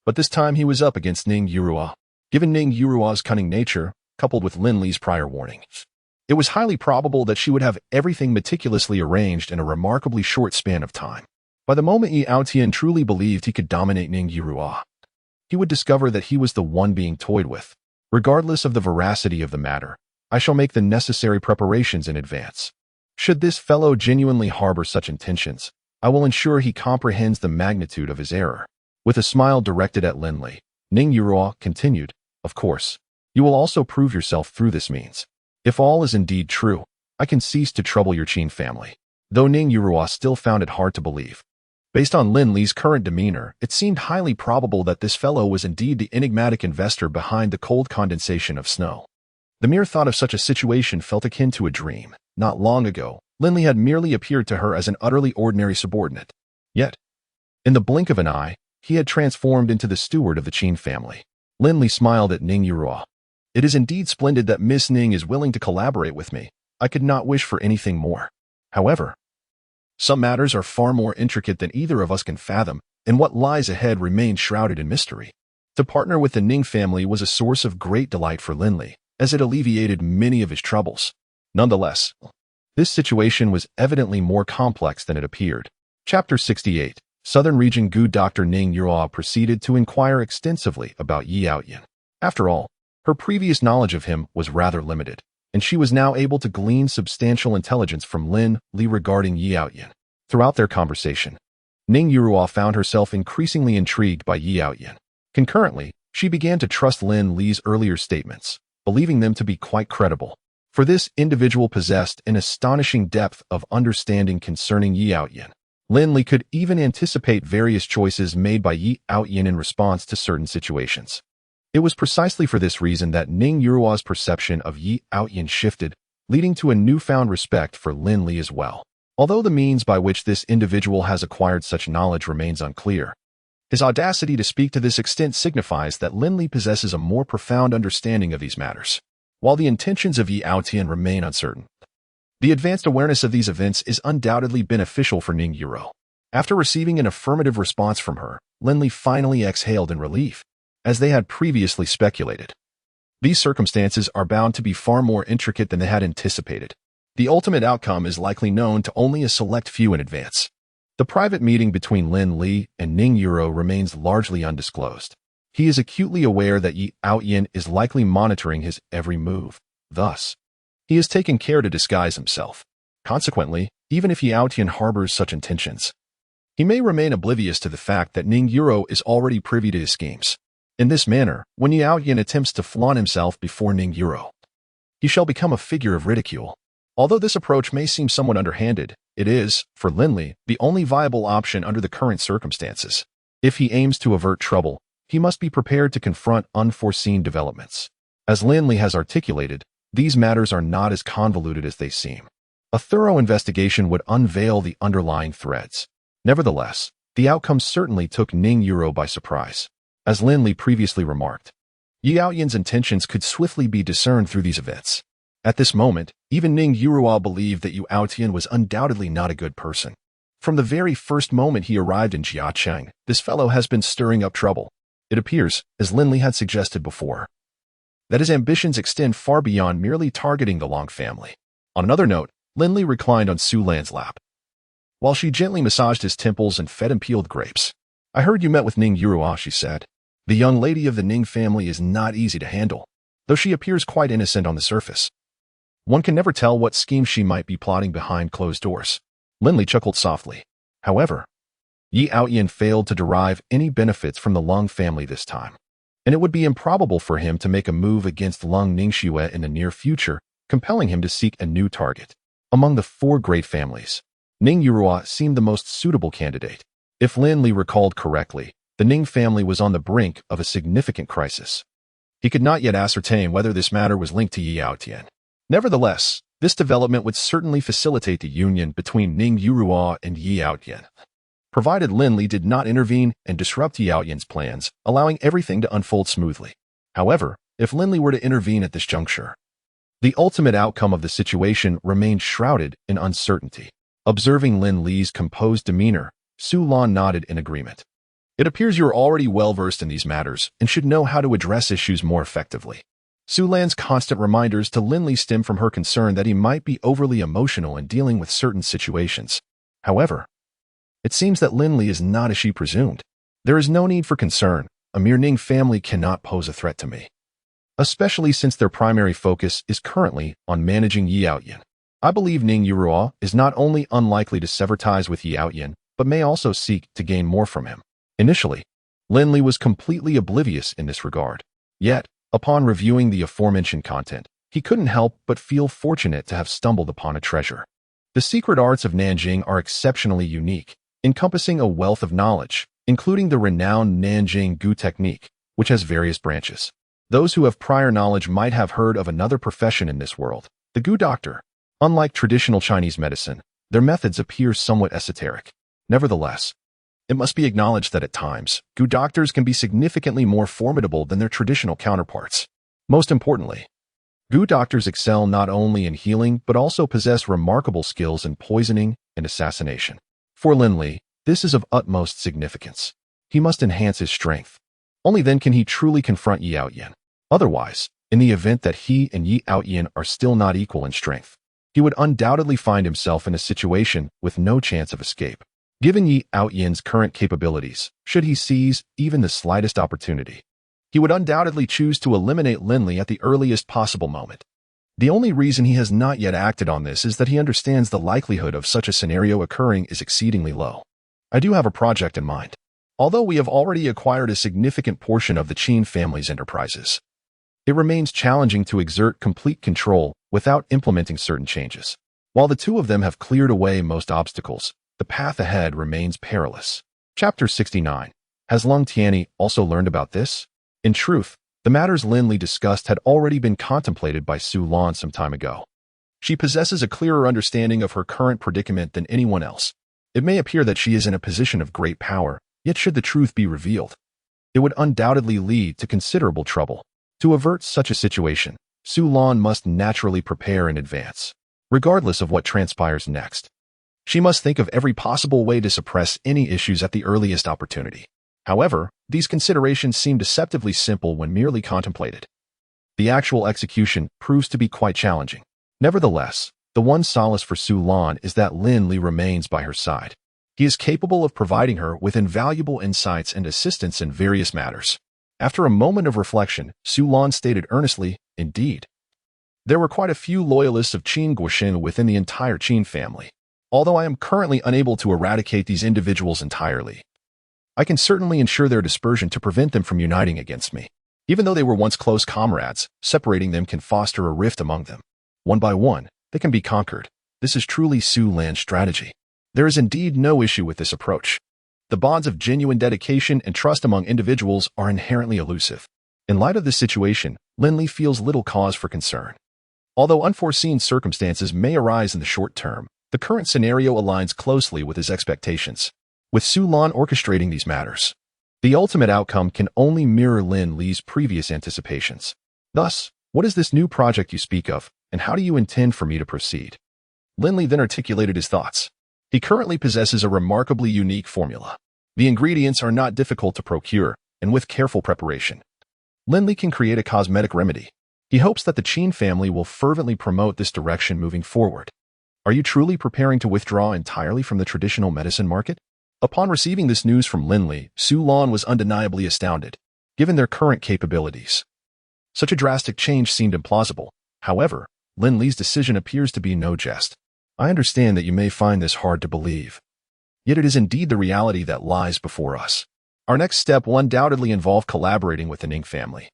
A: But this time he was up against Ning Yurua. Given Ning Yurua's cunning nature, coupled with Lin Li's prior warnings, it was highly probable that she would have everything meticulously arranged in a remarkably short span of time. By the moment Yi Outyin truly believed he could dominate Ning Yurua, he would discover that he was the one being toyed with. Regardless of the veracity of the matter, I shall make the necessary preparations in advance. Should this fellow genuinely harbor such intentions, I will ensure he comprehends the magnitude of his error. With a smile directed at Lin Li, Ning Yuruo continued, of course, you will also prove yourself through this means. If all is indeed true, I can cease to trouble your Qin family. Though Ning Yuruo still found it hard to believe. Based on Lin Li's current demeanor, it seemed highly probable that this fellow was indeed the enigmatic investor behind the cold condensation of snow. The mere thought of such a situation felt akin to a dream. Not long ago, Lin Li had merely appeared to her as an utterly ordinary subordinate. Yet, in the blink of an eye, he had transformed into the steward of the Qin family. Lin Li smiled at Ning Yuruo. It is indeed splendid that Miss Ning is willing to collaborate with me. I could not wish for anything more. However, some matters are far more intricate than either of us can fathom, and what lies ahead remains shrouded in mystery. To partner with the Ning family was a source of great delight for Lin Li, as it alleviated many of his troubles. Nonetheless, this situation was evidently more complex than it appeared. Chapter 68. Southern Region Gu. Dr. Ning Yuruo proceeded to inquire extensively about Yi Outyin. After all, her previous knowledge of him was rather limited, and she was now able to glean substantial intelligence from Lin Li regarding Yi Outyin. Throughout their conversation, Ning Yuruo found herself increasingly intrigued by Yi Outyin. Concurrently, she began to trust Lin Li's earlier statements, believing them to be quite credible. For this individual possessed an astonishing depth of understanding concerning Yi Outyin. Lin Li could even anticipate various choices made by Yi Outyin in response to certain situations. It was precisely for this reason that Ning Yuruo's perception of Yi Outyin shifted, leading to a newfound respect for Lin Li as well. Although the means by which this individual has acquired such knowledge remains unclear, his audacity to speak to this extent signifies that Lin Li possesses a more profound understanding of these matters. While the intentions of Yi Outyin remain uncertain, the advanced awareness of these events is undoubtedly beneficial for Ning Yuruo. After receiving an affirmative response from her, Lin Li finally exhaled in relief, as they had previously speculated. These circumstances are bound to be far more intricate than they had anticipated. The ultimate outcome is likely known to only a select few in advance. The private meeting between Lin Li and Ning Yuruo remains largely undisclosed. He is acutely aware that Yi Outyin is likely monitoring his every move. Thus, he has taken care to disguise himself. Consequently, even if Yi Outyin harbors such intentions, he may remain oblivious to the fact that Ning Yuruo is already privy to his schemes. In this manner, when Yi Outyin attempts to flaunt himself before Ning Yuruo, he shall become a figure of ridicule. Although this approach may seem somewhat underhanded, it is, for Lin Li, the only viable option under the current circumstances. If he aims to avert trouble, he must be prepared to confront unforeseen developments. As Lin Li has articulated, these matters are not as convoluted as they seem. A thorough investigation would unveil the underlying threads. Nevertheless, the outcome certainly took Ning Yuruo by surprise. As Lin Li previously remarked, Yi Outyin's intentions could swiftly be discerned through these events. At this moment, even Ning Yuruo believed that Yi Outyin was undoubtedly not a good person. From the very first moment he arrived in Jiacheng, this fellow has been stirring up trouble. It appears, as Lin Li had suggested before, that his ambitions extend far beyond merely targeting the Long family. On another note, Lin Li reclined on Su Lan's lap, while she gently massaged his temples and fed him peeled grapes. I heard you met with Ning Yuruo, she said. The young lady of the Ning family is not easy to handle, though she appears quite innocent on the surface. One can never tell what scheme she might be plotting behind closed doors. Lin Li chuckled softly. However, Yi Outyin failed to derive any benefits from the Lung family this time, and it would be improbable for him to make a move against Lung Ningxue in the near future, compelling him to seek a new target. Among the four great families, Ning Yuruo seemed the most suitable candidate. If Lin Li recalled correctly, the Ning family was on the brink of a significant crisis. He could not yet ascertain whether this matter was linked to Yi Outyin. Nevertheless, this development would certainly facilitate the union between Ning Yuruo and Yi Outyin, provided Lin Li did not intervene and disrupt Yi Outyin's plans, allowing everything to unfold smoothly. However, if Lin Li were to intervene at this juncture, the ultimate outcome of the situation remained shrouded in uncertainty. Observing Lin Li's composed demeanor, Su Lan nodded in agreement. It appears you are already well-versed in these matters and should know how to address issues more effectively. Su Lan's constant reminders to Lin Li stem from her concern that he might be overly emotional in dealing with certain situations. However, it seems that Lin Li is not as she presumed. There is no need for concern. A mere Ning family cannot pose a threat to me, especially since their primary focus is currently on managing Yi Outyin. I believe Ning Yuruo is not only unlikely to sever ties with Yi Outyin, but may also seek to gain more from him. Initially, Lin Li was completely oblivious in this regard. Yet, upon reviewing the aforementioned content, he couldn't help but feel fortunate to have stumbled upon a treasure. The secret arts of Nanjing are exceptionally unique, encompassing a wealth of knowledge, including the renowned Nanjing Gu technique, which has various branches. Those who have prior knowledge might have heard of another profession in this world, the Gu doctor. Unlike traditional Chinese medicine, their methods appear somewhat esoteric. Nevertheless, it must be acknowledged that at times, Gu doctors can be significantly more formidable than their traditional counterparts. Most importantly, Gu doctors excel not only in healing but also possess remarkable skills in poisoning and assassination. For Lin Li, this is of utmost significance. He must enhance his strength. Only then can he truly confront Yi Outyin. Otherwise, in the event that he and Yi Outyin are still not equal in strength, he would undoubtedly find himself in a situation with no chance of escape. Given Yi Outyin's current capabilities, should he seize even the slightest opportunity, he would undoubtedly choose to eliminate Lin Li at the earliest possible moment. The only reason he has not yet acted on this is that he understands the likelihood of such a scenario occurring is exceedingly low. I do have a project in mind. Although we have already acquired a significant portion of the Qin family's enterprises, it remains challenging to exert complete control without implementing certain changes. While the two of them have cleared away most obstacles, the path ahead remains perilous. Chapter 69. Has Lung Tianyi also learned about this? In truth, the matters Lin Li discussed had already been contemplated by Su Lan some time ago. She possesses a clearer understanding of her current predicament than anyone else. It may appear that she is in a position of great power, yet should the truth be revealed, it would undoubtedly lead to considerable trouble. To avert such a situation, Su Lan must naturally prepare in advance, regardless of what transpires next. She must think of every possible way to suppress any issues at the earliest opportunity. However, these considerations seem deceptively simple when merely contemplated. The actual execution proves to be quite challenging. Nevertheless, the one solace for Su Lan is that Lin Li remains by her side. He is capable of providing her with invaluable insights and assistance in various matters. After a moment of reflection, Su Lan stated earnestly, "Indeed, there were quite a few loyalists of Qin Guoxin within the entire Qin family. Although I am currently unable to eradicate these individuals entirely, I can certainly ensure their dispersion to prevent them from uniting against me. Even though they were once close comrades, separating them can foster a rift among them. One by one, they can be conquered. This is truly Su Lan's strategy. There is indeed no issue with this approach. The bonds of genuine dedication and trust among individuals are inherently elusive. In light of this situation, Lin Li feels little cause for concern. Although unforeseen circumstances may arise in the short term, the current scenario aligns closely with his expectations. With Su Lan orchestrating these matters, the ultimate outcome can only mirror Lin Li's previous anticipations. Thus, what is this new project you speak of, and how do you intend for me to proceed? Lin Li then articulated his thoughts. He currently possesses a remarkably unique formula. The ingredients are not difficult to procure, and with careful preparation, Lin Li can create a cosmetic remedy. He hopes that the Qin family will fervently promote this direction moving forward. Are you truly preparing to withdraw entirely from the traditional medicine market? Upon receiving this news from Lin Li, Su Lan was undeniably astounded, given their current capabilities. Such a drastic change seemed implausible. However, Lin Li's decision appears to be no jest. I understand that you may find this hard to believe. Yet it is indeed the reality that lies before us. Our next step will undoubtedly involve collaborating with the Ning family,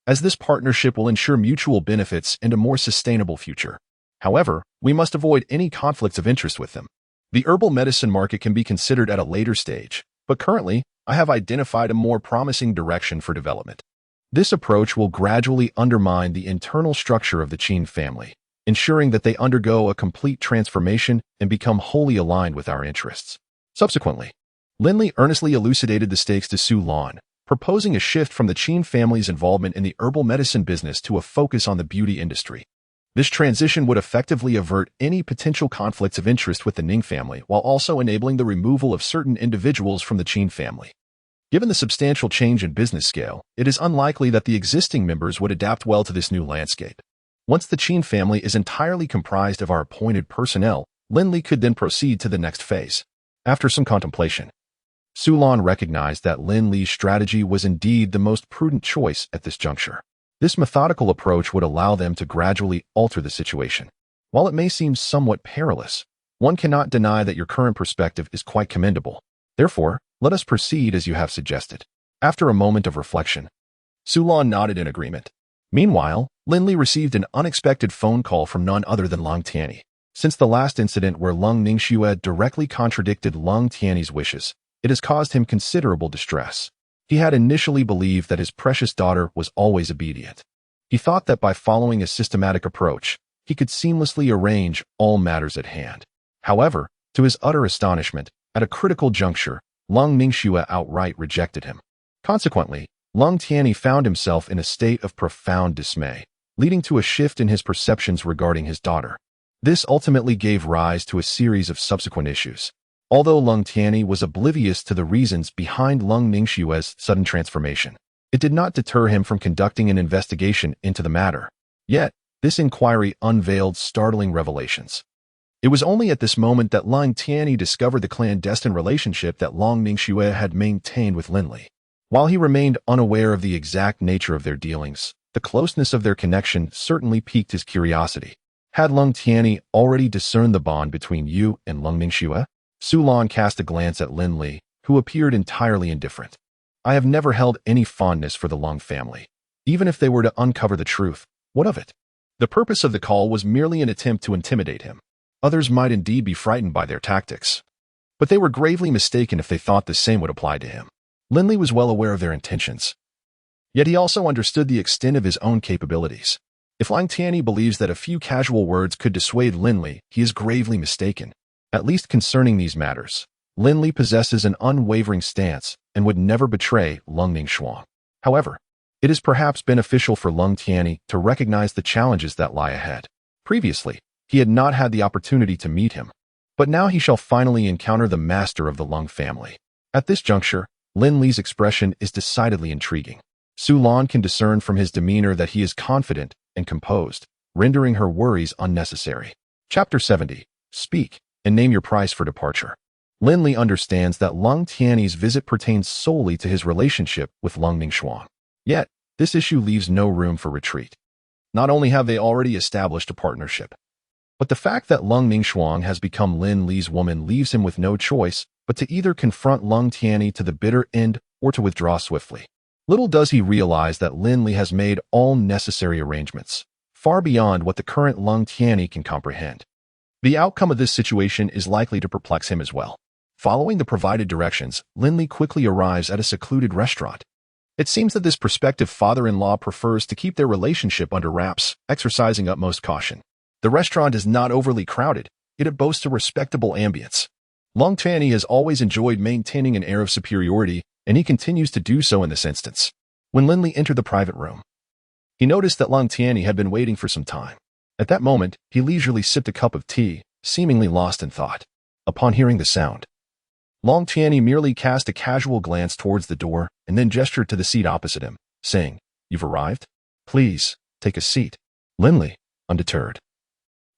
A: as this partnership will ensure mutual benefits and a more sustainable future. However, we must avoid any conflicts of interest with them. The herbal medicine market can be considered at a later stage, but currently, I have identified a more promising direction for development. This approach will gradually undermine the internal structure of the Qin family, ensuring that they undergo a complete transformation and become wholly aligned with our interests. Subsequently, Lin Li earnestly elucidated the stakes to Su Lan, proposing a shift from the Qin family's involvement in the herbal medicine business to a focus on the beauty industry. This transition would effectively avert any potential conflicts of interest with the Ning family while also enabling the removal of certain individuals from the Qin family. Given the substantial change in business scale, it is unlikely that the existing members would adapt well to this new landscape. Once the Qin family is entirely comprised of our appointed personnel, Lin Li could then proceed to the next phase. After some contemplation, Su Lan recognized that Lin Li's strategy was indeed the most prudent choice at this juncture. This methodical approach would allow them to gradually alter the situation, While it may seem somewhat perilous, one cannot deny that your current perspective is quite commendable. Therefore, let us proceed as you have suggested. After a moment of reflection, Sulan nodded in agreement. Meanwhile, Lin Li received an unexpected phone call from none other than Long Tianyi. Since the last incident where Lung Ningxue directly contradicted Long Tianyi's wishes, it has caused him considerable distress. He had initially believed that his precious daughter was always obedient. He thought that by following a systematic approach, he could seamlessly arrange all matters at hand. However, to his utter astonishment, at a critical juncture, Lung Ningxue outright rejected him. Consequently, Lung Tianyi found himself in a state of profound dismay, leading to a shift in his perceptions regarding his daughter. This ultimately gave rise to a series of subsequent issues. Although Lung Tianyi was oblivious to the reasons behind Lung Ningxue's sudden transformation, it did not deter him from conducting an investigation into the matter. Yet, this inquiry unveiled startling revelations. It was only at this moment that Lung Tianyi discovered the clandestine relationship that Lung Ningxue had maintained with Lin Li. While he remained unaware of the exact nature of their dealings, the closeness of their connection certainly piqued his curiosity. Had Lung Tianyi already discerned the bond between you and Lung Ningxue? Sulan cast a glance at Lin Li, who appeared entirely indifferent. I have never held any fondness for the Lung family. Even if they were to uncover the truth, what of it? The purpose of the call was merely an attempt to intimidate him. Others might indeed be frightened by their tactics, but they were gravely mistaken if they thought the same would apply to him. Lin Li was well aware of their intentions. Yet he also understood the extent of his own capabilities. If Lung Tianyi believes that a few casual words could dissuade Lin Li, he is gravely mistaken. At least concerning these matters, Lin Li possesses an unwavering stance and would never betray Lung Ningxue. However, it is perhaps beneficial for Lung Tianyi to recognize the challenges that lie ahead. Previously, he had not had the opportunity to meet him, but now he shall finally encounter the master of the Lung family. At this juncture, Lin Li's expression is decidedly intriguing. Sulan can discern from his demeanor that he is confident and composed, rendering her worries unnecessary. Chapter 70. Speak, and name your price for departure. Lin Li understands that Lung Tianyi's visit pertains solely to his relationship with Lung Ningxue. Yet, this issue leaves no room for retreat. Not only have they already established a partnership, but the fact that Lung Ningxue has become Lin Li's woman leaves him with no choice but to either confront Lung Tianyi to the bitter end or to withdraw swiftly. Little does he realize that Lin Li has made all necessary arrangements, far beyond what the current Lung Tianyi can comprehend. The outcome of this situation is likely to perplex him as well. Following the provided directions, Lin Li quickly arrives at a secluded restaurant. It seems that this prospective father-in-law prefers to keep their relationship under wraps, exercising utmost caution. The restaurant is not overly crowded, yet it boasts a respectable ambience. Lung Tianyi has always enjoyed maintaining an air of superiority, and he continues to do so in this instance. When Lin Li entered the private room, he noticed that Lung Tianyi had been waiting for some time. At that moment, he leisurely sipped a cup of tea, seemingly lost in thought. Upon hearing the sound, Lung Tianyi merely cast a casual glance towards the door and then gestured to the seat opposite him, saying, "You've arrived? Please, take a seat." Lin Li, undeterred,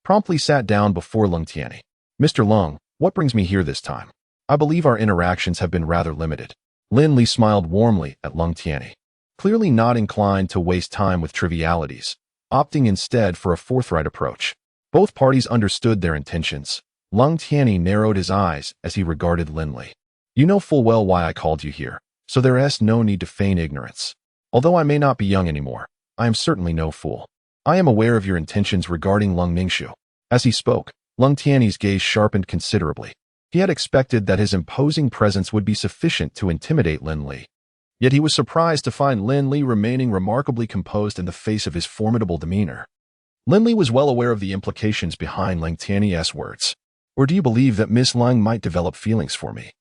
A: promptly sat down before Lung Tianyi. "Mr. Lung, what brings me here this time? I believe our interactions have been rather limited." Lin Li smiled warmly at Lung Tianyi, clearly not inclined to waste time with trivialities, opting instead for a forthright approach. Both parties understood their intentions. Lung Tianyi narrowed his eyes as he regarded Lin Li. "You know full well why I called you here, so there is no need to feign ignorance. Although I may not be young anymore, I am certainly no fool. I am aware of your intentions regarding Lung Ningxue." As he spoke, Lung Tianyi's gaze sharpened considerably. He had expected that his imposing presence would be sufficient to intimidate Lin Li. Yet he was surprised to find Lin Li remaining remarkably composed in the face of his formidable demeanor. Lin Li was well aware of the implications behind Lung Tianyi's words. "Or do you believe that Miss Lung might develop feelings for me,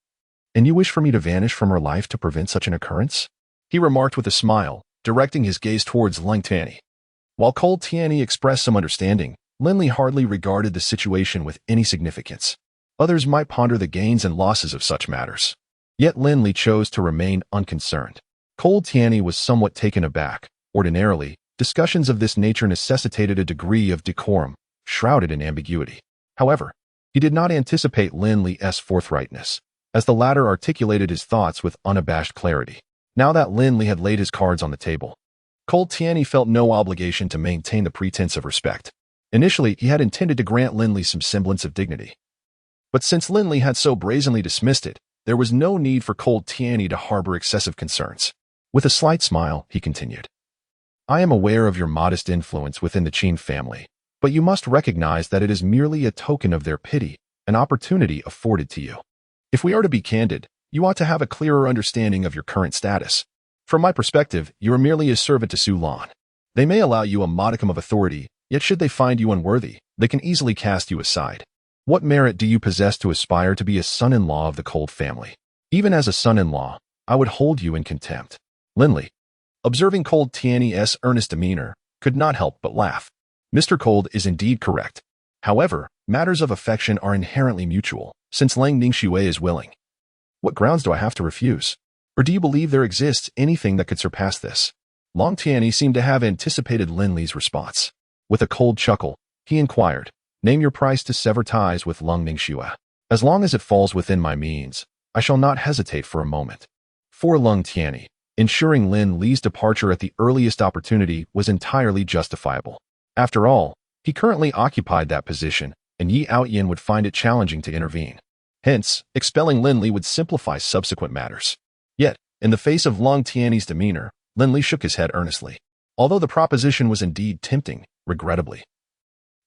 A: and you wish for me to vanish from her life to prevent such an occurrence?" he remarked with a smile, directing his gaze towards Lung Tianyi. While Cold Tianyi expressed some understanding, Lin Li hardly regarded the situation with any significance. Others might ponder the gains and losses of such matters. Yet Lin Li chose to remain unconcerned. Cold Tianyi was somewhat taken aback. Ordinarily, discussions of this nature necessitated a degree of decorum, shrouded in ambiguity. However, he did not anticipate Lin Li's forthrightness, as the latter articulated his thoughts with unabashed clarity. Now that Lin Li had laid his cards on the table, Cold Tianyi felt no obligation to maintain the pretense of respect. Initially, he had intended to grant Lin Li some semblance of dignity. But since Lin Li had so brazenly dismissed it, there was no need for cold Tianyi to harbor excessive concerns. With a slight smile, he continued, I am aware of your modest influence within the Qin family, but you must recognize that it is merely a token of their pity, an opportunity afforded to you. If we are to be candid, you ought to have a clearer understanding of your current status. From my perspective, you are merely a servant to Su Lan. They may allow you a modicum of authority, yet should they find you unworthy, they can easily cast you aside. What merit do you possess to aspire to be a son-in-law of the Cold family? Even as a son-in-law, I would hold you in contempt. Lin Li, observing Cold Tianyi's earnest demeanor, could not help but laugh. Mr. Cold is indeed correct. However, matters of affection are inherently mutual, since Lang Ningxue is willing. What grounds do I have to refuse? Or do you believe there exists anything that could surpass this? Long Tianyi seemed to have anticipated Lin Li's response. With a cold chuckle, he inquired, Name your price to sever ties with Lang Ningxue. As long as it falls within my means, I shall not hesitate for a moment. For Long Tianyi, ensuring Lin Li's departure at the earliest opportunity was entirely justifiable. After all, he currently occupied that position, and Yi Outyin would find it challenging to intervene. Hence, expelling Lin Li would simplify subsequent matters. Yet, in the face of Long Tianyi's demeanor, Lin Li shook his head earnestly. Although the proposition was indeed tempting, regrettably,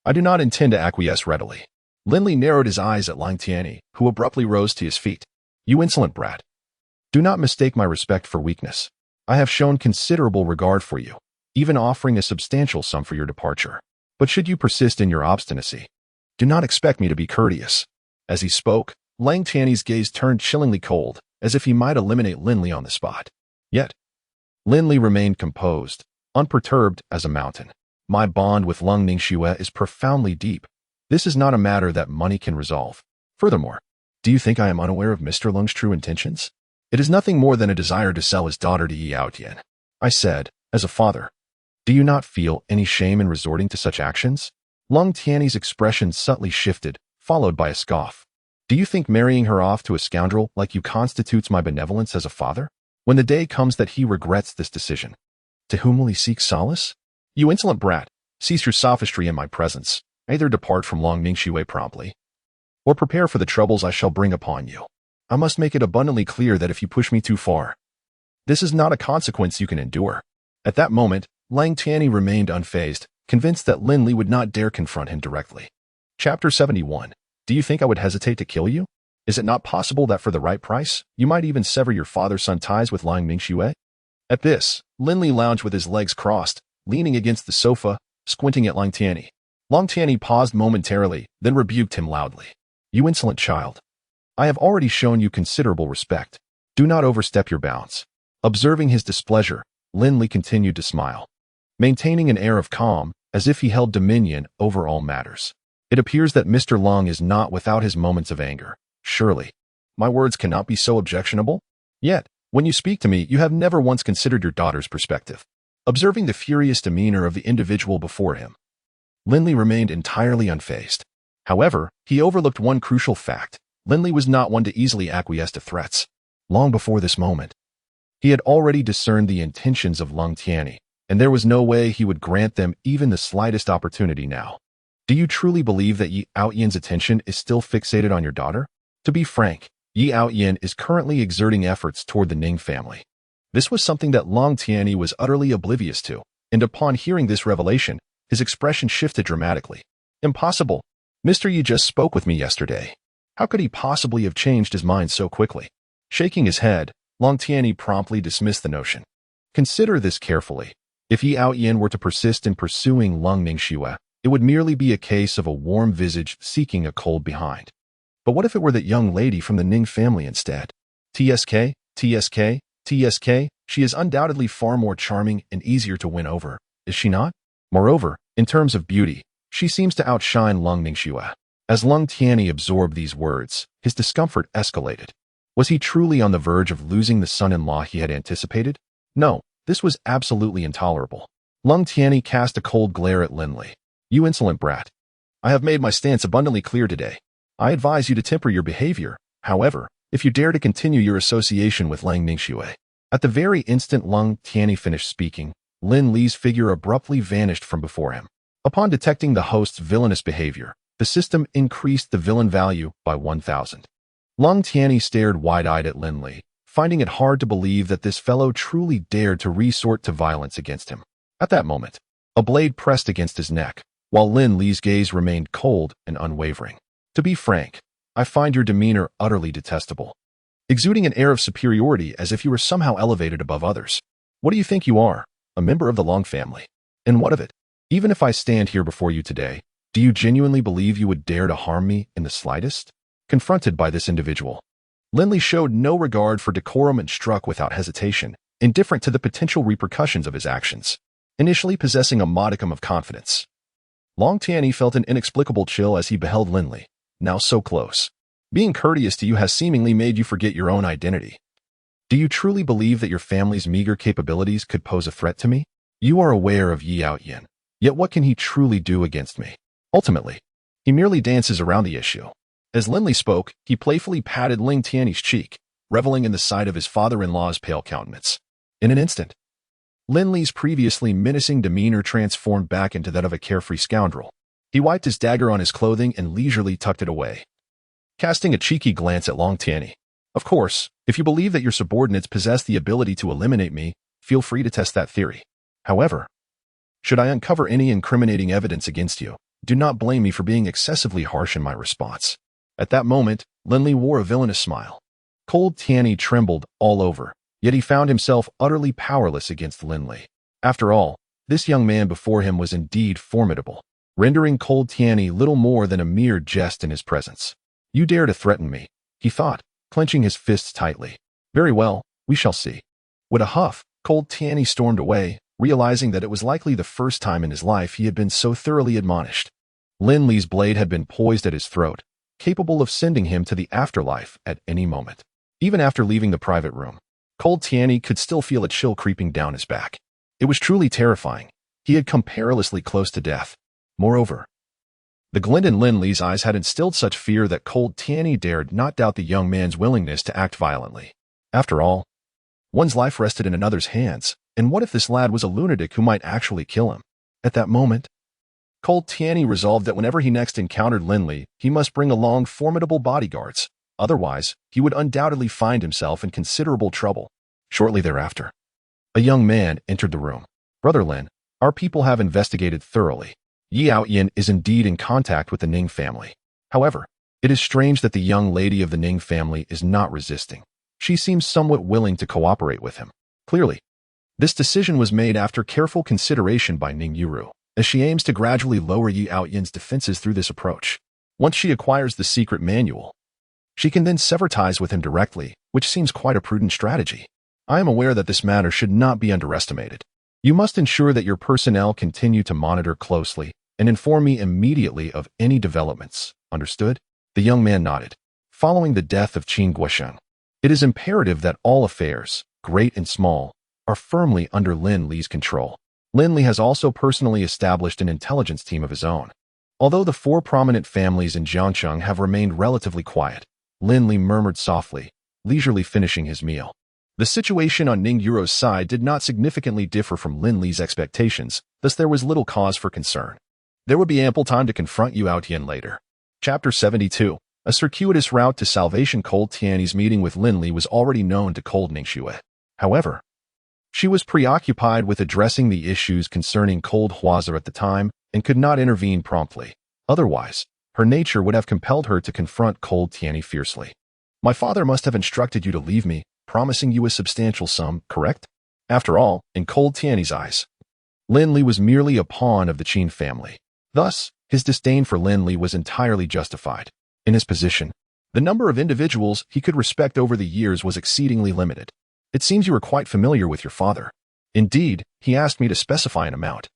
A: I do not intend to acquiesce readily. Lin Li narrowed his eyes at Lang Tianyi, who abruptly rose to his feet. You insolent brat. Do not mistake my respect for weakness. I have shown considerable regard for you, even offering a substantial sum for your departure. But should you persist in your obstinacy, do not expect me to be courteous. As he spoke, Lang Tianyi's gaze turned chillingly cold, as if he might eliminate Lin Li on the spot. Yet, Lin Li remained composed, unperturbed as a mountain. My bond with Lang Ningxue is profoundly deep. This is not a matter that money can resolve. Furthermore, do you think I am unaware of Mr. Lung's true intentions? It is nothing more than a desire to sell his daughter to Yi Outyin. I said, as a father, do you not feel any shame in resorting to such actions? Lang Tianyi's expression subtly shifted, followed by a scoff. Do you think marrying her off to a scoundrel like you constitutes my benevolence as a father? When the day comes that he regrets this decision, to whom will he seek solace? You insolent brat, cease your sophistry in my presence. Either depart from Lang Ningxue promptly, or prepare for the troubles I shall bring upon you. I must make it abundantly clear that if you push me too far, this is not a consequence you can endure. At that moment, Lang Tianyi remained unfazed, convinced that Lin Li would not dare confront him directly. Chapter 71. Do you think I would hesitate to kill you? Is it not possible that for the right price, you might even sever your father-son ties with Lang Ningxue? At this, Lin Li lounged with his legs crossed, leaning against the sofa, squinting at Lang Tianyi. Lang Tianyi paused momentarily, then rebuked him loudly. You insolent child. I have already shown you considerable respect. Do not overstep your bounds. Observing his displeasure, Lin Li continued to smile, maintaining an air of calm, as if he held dominion over all matters. It appears that Mr. Lang is not without his moments of anger. Surely, my words cannot be so objectionable? Yet, when you speak to me, you have never once considered your daughter's perspective. Observing the furious demeanor of the individual before him, Lin Li remained entirely unfazed. However, he overlooked one crucial fact. Lin Li was not one to easily acquiesce to threats. Long before this moment, he had already discerned the intentions of Lang Tianyi, and there was no way he would grant them even the slightest opportunity now. Do you truly believe that Yi Outyin's attention is still fixated on your daughter? To be frank, Yi Outyin is currently exerting efforts toward the Ning family. This was something that Lang Tianyi was utterly oblivious to, and upon hearing this revelation, his expression shifted dramatically. Impossible. Mr. Yi just spoke with me yesterday. How could he possibly have changed his mind so quickly? Shaking his head, Lang Tianyi promptly dismissed the notion. Consider this carefully. If Yi Outyin were to persist in pursuing Lang Ningxue, it would merely be a case of a warm visage seeking a cold behind. But what if it were that young lady from the Ning family instead? TSK, TSK, TSK, she is undoubtedly far more charming and easier to win over, is she not? Moreover, in terms of beauty, she seems to outshine Lang Ningxue. As Lang Tianyi absorbed these words, his discomfort escalated. Was he truly on the verge of losing the son-in-law he had anticipated? No, this was absolutely intolerable. Lang Tianyi cast a cold glare at Lin Li. You insolent brat. I have made my stance abundantly clear today. I advise you to temper your behavior, however, if you dare to continue your association with Lang Ningxue. At the very instant Lang Tianyi finished speaking, Lin Li's figure abruptly vanished from before him. Upon detecting the host's villainous behavior, the system increased the villain value by 1,000. Lung Tianyi stared wide-eyed at Lin Li, finding it hard to believe that this fellow truly dared to resort to violence against him. At that moment, a blade pressed against his neck, while Lin Li's gaze remained cold and unwavering. To be frank, I find your demeanor utterly detestable, exuding an air of superiority as if you were somehow elevated above others. What do you think you are? A member of the Long family? And what of it? Even if I stand here before you today, do you genuinely believe you would dare to harm me in the slightest? Confronted by this individual, Lin Li showed no regard for decorum and struck without hesitation, indifferent to the potential repercussions of his actions. Initially possessing a modicum of confidence, Long Tianyi felt an inexplicable chill as he beheld Lin Li, now so close. Being courteous to you has seemingly made you forget your own identity. Do you truly believe that your family's meager capabilities could pose a threat to me? You are aware of Yi Outyin, yet what can he truly do against me? Ultimately, he merely dances around the issue. As Lin Li spoke, he playfully patted Ling Tianyi's cheek, reveling in the sight of his father-in-law's pale countenance. In an instant, Lin Li's previously menacing demeanor transformed back into that of a carefree scoundrel. He wiped his dagger on his clothing and leisurely tucked it away, casting a cheeky glance at Long Tianyi. Of course, if you believe that your subordinates possess the ability to eliminate me, feel free to test that theory. However, should I uncover any incriminating evidence against you, do not blame me for being excessively harsh in my response. At that moment, Lin Li wore a villainous smile. Cold Tianyi trembled all over, yet he found himself utterly powerless against Lin Li. After all, this young man before him was indeed formidable, rendering Cold Tianyi little more than a mere jest in his presence. You dare to threaten me, he thought, clenching his fists tightly. Very well, we shall see. With a huff, Cold Tianyi stormed away, realizing that it was likely the first time in his life he had been so thoroughly admonished. Lin Li's blade had been poised at his throat, capable of sending him to the afterlife at any moment. Even after leaving the private room, Cold Tianyi could still feel a chill creeping down his back. It was truly terrifying. He had come perilously close to death. Moreover, the glint in Lin Li's eyes had instilled such fear that Cold Tianyi dared not doubt the young man's willingness to act violently. After all, one's life rested in another's hands, and what if this lad was a lunatic who might actually kill him? At that moment, Cold Tianyi resolved that whenever he next encountered Lin Li, he must bring along formidable bodyguards. Otherwise, he would undoubtedly find himself in considerable trouble. Shortly thereafter, a young man entered the room. Brother Lin, our people have investigated thoroughly. Yi Outyin is indeed in contact with the Ning family. However, it is strange that the young lady of the Ning family is not resisting. She seems somewhat willing to cooperate with him. Clearly, this decision was made after careful consideration by Ning Yuru, as she aims to gradually lower Yi Outyin's defenses through this approach. Once she acquires the secret manual, she can then sever ties with him directly, which seems quite a prudent strategy. I am aware that this matter should not be underestimated. You must ensure that your personnel continue to monitor closely and inform me immediately of any developments. Understood? The young man nodded. Following the death of Qin Guosheng, it is imperative that all affairs, great and small, are firmly under Lin Li's control. Lin Li has also personally established an intelligence team of his own. Although the 4 prominent families in Jiangcheng have remained relatively quiet, Lin Li murmured softly, leisurely finishing his meal. The situation on Ning Yuro's side did not significantly differ from Lin Li's expectations, thus there was little cause for concern. There would be ample time to confront Yi Outyin later. Chapter 72. A circuitous route to salvation. Cold Tianyi's meeting with Lin Li was already known to Cold Ningxue. However, she was preoccupied with addressing the issues concerning Cold Huazi at the time and could not intervene promptly. Otherwise, her nature would have compelled her to confront Cold Tianyi fiercely. My father must have instructed you to leave me, promising you a substantial sum, correct? After all, in Cold Tianyi's eyes, Lin Li was merely a pawn of the Qin family. Thus, his disdain for Lin Li was entirely justified. In his position, the number of individuals he could respect over the years was exceedingly limited. It seems you are quite familiar with your father. Indeed, he asked me to specify an amount.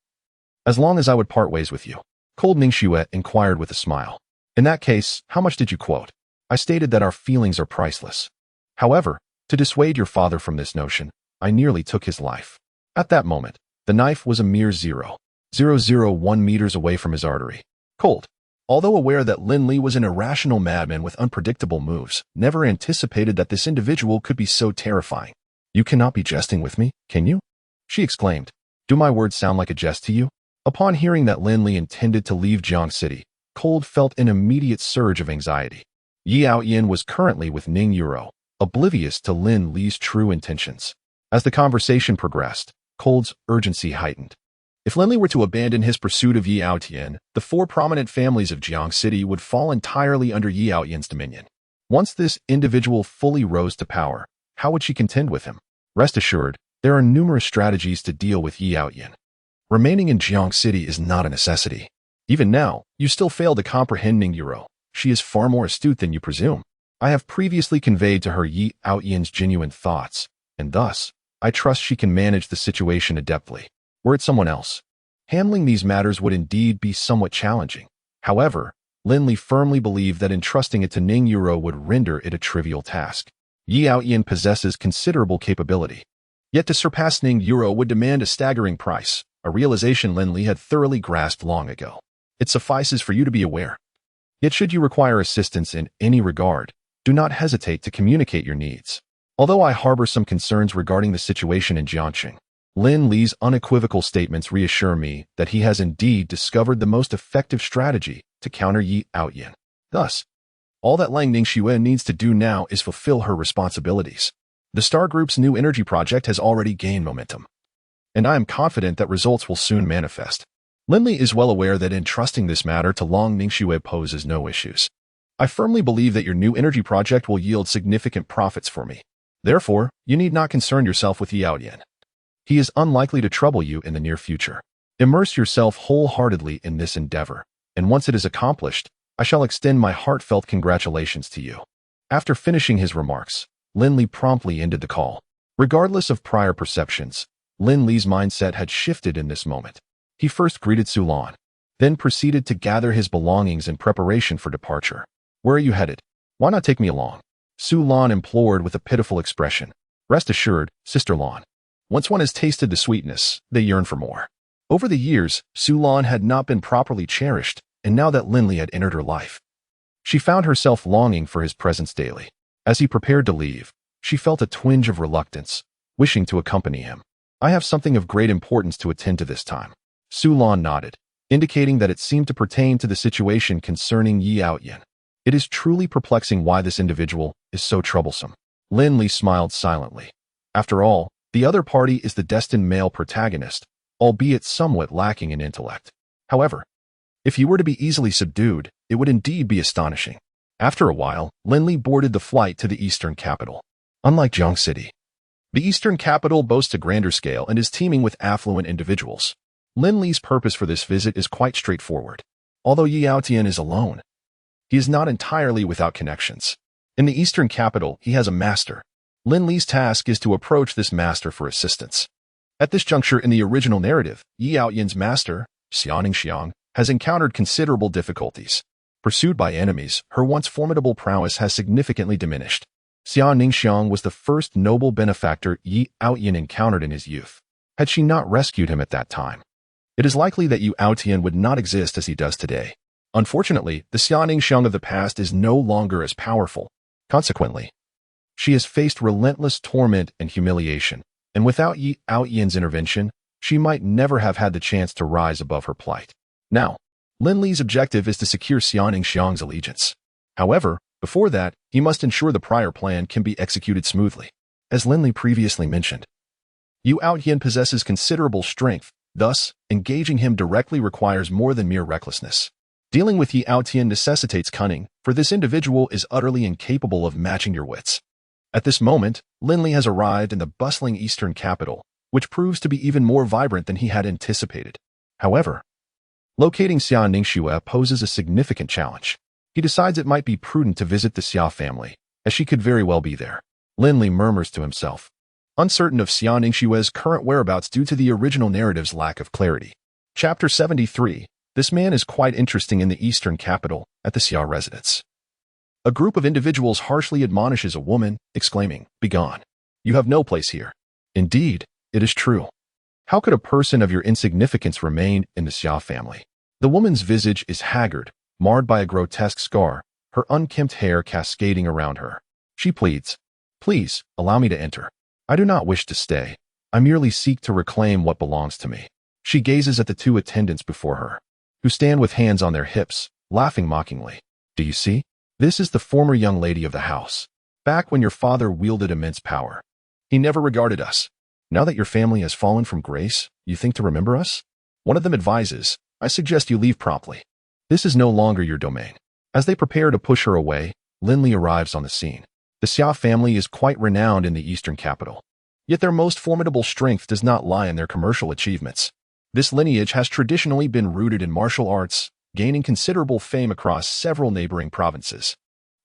A: As long as I would part ways with you. Cold Ningxue inquired with a smile. In that case, how much did you quote? I stated that our feelings are priceless. However, to dissuade your father from this notion, I nearly took his life. At that moment, the knife was a mere 0.001 meters away from his artery. Cold, although aware that Lin Li was an irrational madman with unpredictable moves, never anticipated that this individual could be so terrifying. You cannot be jesting with me, can you? She exclaimed. Do my words sound like a jest to you? Upon hearing that Lin Li intended to leave Jiang City, Cold felt an immediate surge of anxiety. Yi Aoyan was currently with Ning Yuro, oblivious to Lin Li's true intentions. As the conversation progressed, Cold's urgency heightened. If Lin Li were to abandon his pursuit of Yi Aoyan, the four prominent families of Jiang City would fall entirely under Yi Aoyan's dominion. Once this individual fully rose to power, how would she contend with him? Rest assured, there are numerous strategies to deal with Yi Aoyan. Remaining in Jiang City is not a necessity. Even now, you still fail to comprehend Ning Yuro. She is far more astute than you presume. I have previously conveyed to her Yi Aoyan's genuine thoughts, and thus, I trust she can manage the situation adeptly. Were it someone else, handling these matters would indeed be somewhat challenging. However, Lin Li firmly believed that entrusting it to Ning Yuro would render it a trivial task. Yi Aoyan possesses considerable capability. Yet to surpass Ning Yuro would demand a staggering price, a realization Lin Li had thoroughly grasped long ago. It suffices for you to be aware. Yet should you require assistance in any regard, do not hesitate to communicate your needs. Although I harbor some concerns regarding the situation in Jiangxing, Lin Li's unequivocal statements reassure me that he has indeed discovered the most effective strategy to counter Yi Aoyan. Thus, all that Lang Ningxue needs to do now is fulfill her responsibilities. The Star Group's new energy project has already gained momentum, and I am confident that results will soon manifest. Lin Li is well aware that entrusting this matter to Lang Ningxue poses no issues. I firmly believe that your new energy project will yield significant profits for me. Therefore, you need not concern yourself with Yi Aoyan. He is unlikely to trouble you in the near future. Immerse yourself wholeheartedly in this endeavor, and once it is accomplished, I shall extend my heartfelt congratulations to you. After finishing his remarks, Lin Li promptly ended the call. Regardless of prior perceptions, Lin Li's mindset had shifted in this moment. He first greeted Su Lan, then proceeded to gather his belongings in preparation for departure. Where are you headed? Why not take me along? Su Lan implored with a pitiful expression. Rest assured, Sister Lan. Once one has tasted the sweetness, they yearn for more. Over the years, Su Lan had not been properly cherished, and now that Lin Li had entered her life, she found herself longing for his presence daily. As he prepared to leave, she felt a twinge of reluctance, wishing to accompany him. I have something of great importance to attend to this time. Su Lan nodded, indicating that it seemed to pertain to the situation concerning Yi Aoyan. It is truly perplexing why this individual is so troublesome. Lin Li smiled silently. After all, the other party is the destined male protagonist, albeit somewhat lacking in intellect. However, if he were to be easily subdued, it would indeed be astonishing. After a while, Lin Li boarded the flight to the eastern capital. Unlike Jiang City, the eastern capital boasts a grander scale and is teeming with affluent individuals. Lin Li's purpose for this visit is quite straightforward. Although Yi Aoyan is alone, he is not entirely without connections. In the eastern capital, he has a master. Lin Li's task is to approach this master for assistance. At this juncture in the original narrative, Yi Aoyan's master, Xia Ningxiang, has encountered considerable difficulties. Pursued by enemies, her once formidable prowess has significantly diminished. Xia Ningxiang was the first noble benefactor Yi Aoyan encountered in his youth. Had she not rescued him at that time, it is likely that Yi Aoyan would not exist as he does today. Unfortunately, the Xia Ningxiang of the past is no longer as powerful. Consequently, she has faced relentless torment and humiliation, and without Yi Aoyan's intervention, she might never have had the chance to rise above her plight. Now, Lin Li's objective is to secure Xia Ningxiang's allegiance. However, before that, he must ensure the prior plan can be executed smoothly. As Lin Li previously mentioned, Yi Aoyan possesses considerable strength, thus, engaging him directly requires more than mere recklessness. Dealing with Yi Aoyan necessitates cunning, for this individual is utterly incapable of matching your wits. At this moment, Lin Li has arrived in the bustling eastern capital, which proves to be even more vibrant than he had anticipated. However, locating Xia Ningxue poses a significant challenge. He decides it might be prudent to visit the Xia family, as she could very well be there. Lin Li murmurs to himself, uncertain of Xia Ningxue's current whereabouts due to the original narrative's lack of clarity. Chapter 73. This man is quite interesting in the eastern capital, at the Xia residence. A group of individuals harshly admonishes a woman, exclaiming, "Begone! You have no place here." Indeed, it is true. How could a person of your insignificance remain in the Xia family? The woman's visage is haggard, marred by a grotesque scar, her unkempt hair cascading around her. She pleads, "Please, allow me to enter. I do not wish to stay. I merely seek to reclaim what belongs to me." She gazes at the two attendants before her, who stand with hands on their hips, laughing mockingly. Do you see? This is the former young lady of the house. Back when your father wielded immense power, he never regarded us. Now that your family has fallen from grace, you think to remember us? One of them advises, I suggest you leave promptly. This is no longer your domain. As they prepare to push her away, Lin Li arrives on the scene. The Xia family is quite renowned in the eastern capital. Yet their most formidable strength does not lie in their commercial achievements. This lineage has traditionally been rooted in martial arts, gaining considerable fame across several neighboring provinces.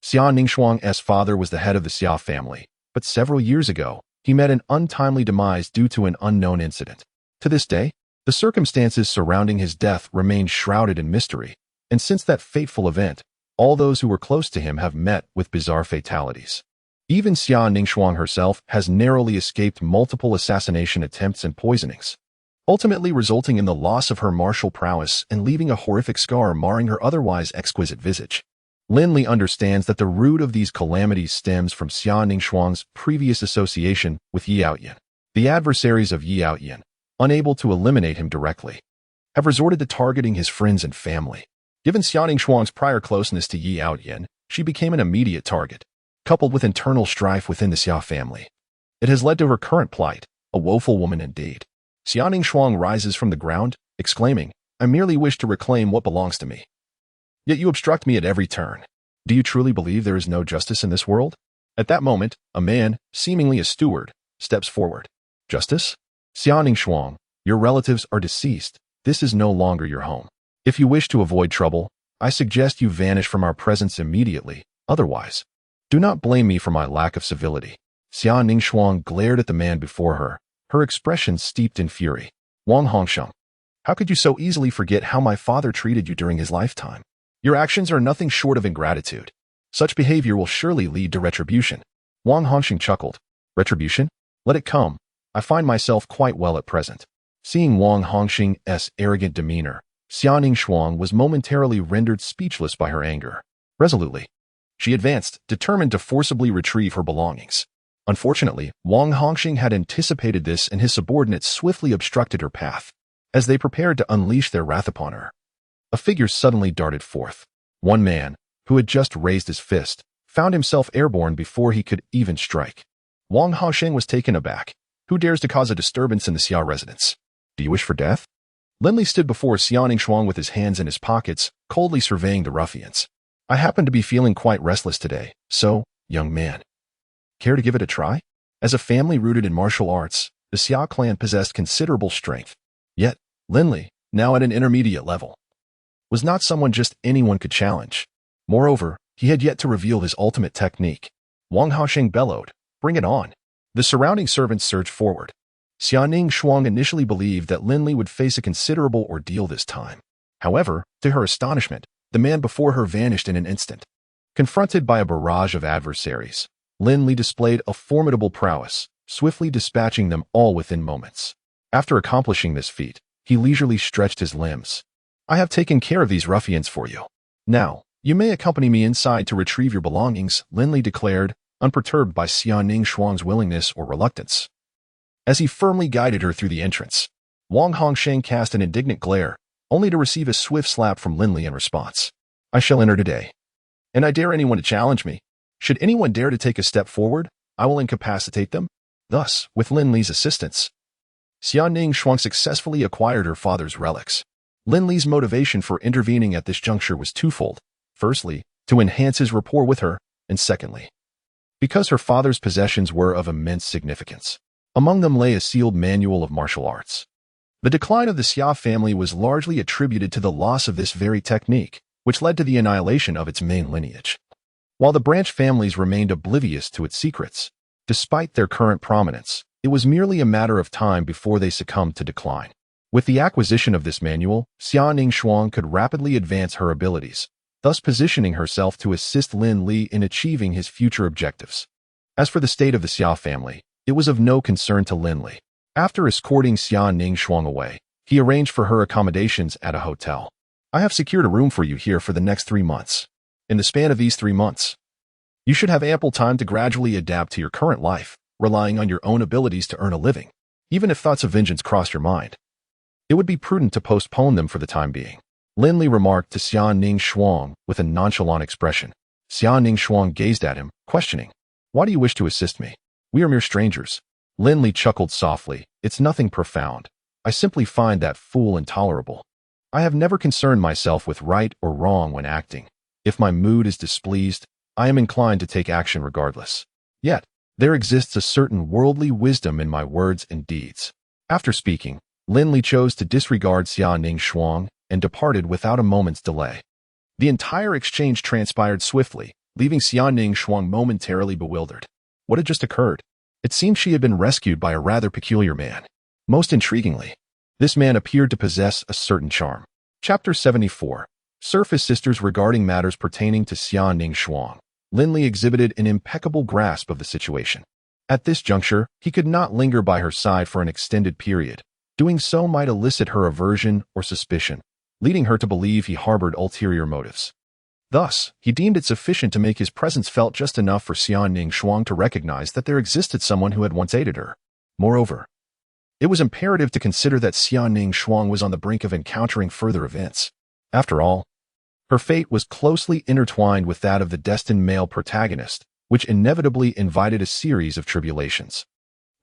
A: Xia Ningxuang's father was the head of the Xia family, but several years ago, he met an untimely demise due to an unknown incident. To this day, the circumstances surrounding his death remain shrouded in mystery, and since that fateful event, all those who were close to him have met with bizarre fatalities. Even Xia Ningxuang herself has narrowly escaped multiple assassination attempts and poisonings, ultimately resulting in the loss of her martial prowess and leaving a horrific scar marring her otherwise exquisite visage. Lin Li understands that the root of these calamities stems from Xia Ningxuang's previous association with Yi Outyin. The adversaries of Yi Outyin, unable to eliminate him directly, have resorted to targeting his friends and family. Given Xia Ningxuang's prior closeness to Yi Outyin, she became an immediate target, coupled with internal strife within the Xia family. It has led to her current plight, a woeful woman indeed. Xia Ningxuang rises from the ground, exclaiming, I merely wish to reclaim what belongs to me. Yet you obstruct me at every turn. Do you truly believe there is no justice in this world? At that moment, a man, seemingly a steward, steps forward. Justice? Xia Ningxuang, your relatives are deceased. This is no longer your home. If you wish to avoid trouble, I suggest you vanish from our presence immediately. Otherwise, do not blame me for my lack of civility. Xia Ningxuang glared at the man before her, her expression steeped in fury. Wang Hongsheng, how could you so easily forget how my father treated you during his lifetime? Your actions are nothing short of ingratitude. Such behavior will surely lead to retribution. Wang Hongsheng chuckled. Retribution? Let it come. I find myself quite well at present. Seeing Wang Hongsheng's arrogant demeanor, Xia Ningxuang was momentarily rendered speechless by her anger. Resolutely, she advanced, determined to forcibly retrieve her belongings. Unfortunately, Wang Hongsheng had anticipated this and his subordinates swiftly obstructed her path. As they prepared to unleash their wrath upon her, a figure suddenly darted forth. One man, who had just raised his fist, found himself airborne before he could even strike. Wang Hongsheng was taken aback. Who dares to cause a disturbance in the Xia residence? Do you wish for death? Lin Li stood before Xia Ningxuang with his hands in his pockets, coldly surveying the ruffians. I happen to be feeling quite restless today, so, young man, care to give it a try? As a family rooted in martial arts, the Xia clan possessed considerable strength. Yet, Lin Li, now at an intermediate level, was not someone just anyone could challenge. Moreover, he had yet to reveal his ultimate technique. Wang Hongsheng bellowed, bring it on. The surrounding servants surged forward. Xia Ningxuang initially believed that Lin Li would face a considerable ordeal this time. However, to her astonishment, the man before her vanished in an instant. Confronted by a barrage of adversaries, Lin Li displayed a formidable prowess, swiftly dispatching them all within moments. After accomplishing this feat, he leisurely stretched his limbs. I have taken care of these ruffians for you. Now, you may accompany me inside to retrieve your belongings, Lin Li declared, unperturbed by Xia Ningxuang's willingness or reluctance. As he firmly guided her through the entrance, Wang Hongsheng cast an indignant glare, only to receive a swift slap from Lin Li in response. I shall enter today, and I dare anyone to challenge me. Should anyone dare to take a step forward, I will incapacitate them. Thus, with Lin Li's assistance, Xia Ningxuang successfully acquired her father's relics. Lin Li's motivation for intervening at this juncture was twofold. Firstly, to enhance his rapport with her, and secondly, because her father's possessions were of immense significance. Among them lay a sealed manual of martial arts. The decline of the Xia family was largely attributed to the loss of this very technique, which led to the annihilation of its main lineage. While the branch families remained oblivious to its secrets, despite their current prominence, it was merely a matter of time before they succumbed to decline. With the acquisition of this manual, Xia Ningxuang could rapidly advance her abilities, thus positioning herself to assist Lin Li in achieving his future objectives. As for the state of the Xia family, it was of no concern to Lin Li. After escorting Xia Ningxuang away, he arranged for her accommodations at a hotel. I have secured a room for you here for the next 3 months. In the span of these 3 months, you should have ample time to gradually adapt to your current life, relying on your own abilities to earn a living, even if thoughts of vengeance cross your mind. It would be prudent to postpone them for the time being. Lin Li remarked to Xia Ning Shuang with a nonchalant expression. Xia Ning Shuang gazed at him, questioning. Why do you wish to assist me? We are mere strangers. Lin Li chuckled softly. It's nothing profound. I simply find that fool intolerable. I have never concerned myself with right or wrong when acting. If my mood is displeased, I am inclined to take action regardless. Yet, there exists a certain worldly wisdom in my words and deeds. After speaking, Lin Li chose to disregard Xia Ning Shuang and departed without a moment's delay. The entire exchange transpired swiftly, leaving Xia Ning Shuang momentarily bewildered. What had just occurred? It seemed she had been rescued by a rather peculiar man. Most intriguingly, this man appeared to possess a certain charm. Chapter 74. Surface Sisters. Regarding matters pertaining to Xia Ning Shuang, Lin Li exhibited an impeccable grasp of the situation. At this juncture, he could not linger by her side for an extended period. Doing so might elicit her aversion or suspicion, leading her to believe he harbored ulterior motives. Thus, he deemed it sufficient to make his presence felt just enough for Xia Ning Shuang to recognize that there existed someone who had once aided her. Moreover, it was imperative to consider that Xia Ning Shuang was on the brink of encountering further events. After all, her fate was closely intertwined with that of the destined male protagonist, which inevitably invited a series of tribulations.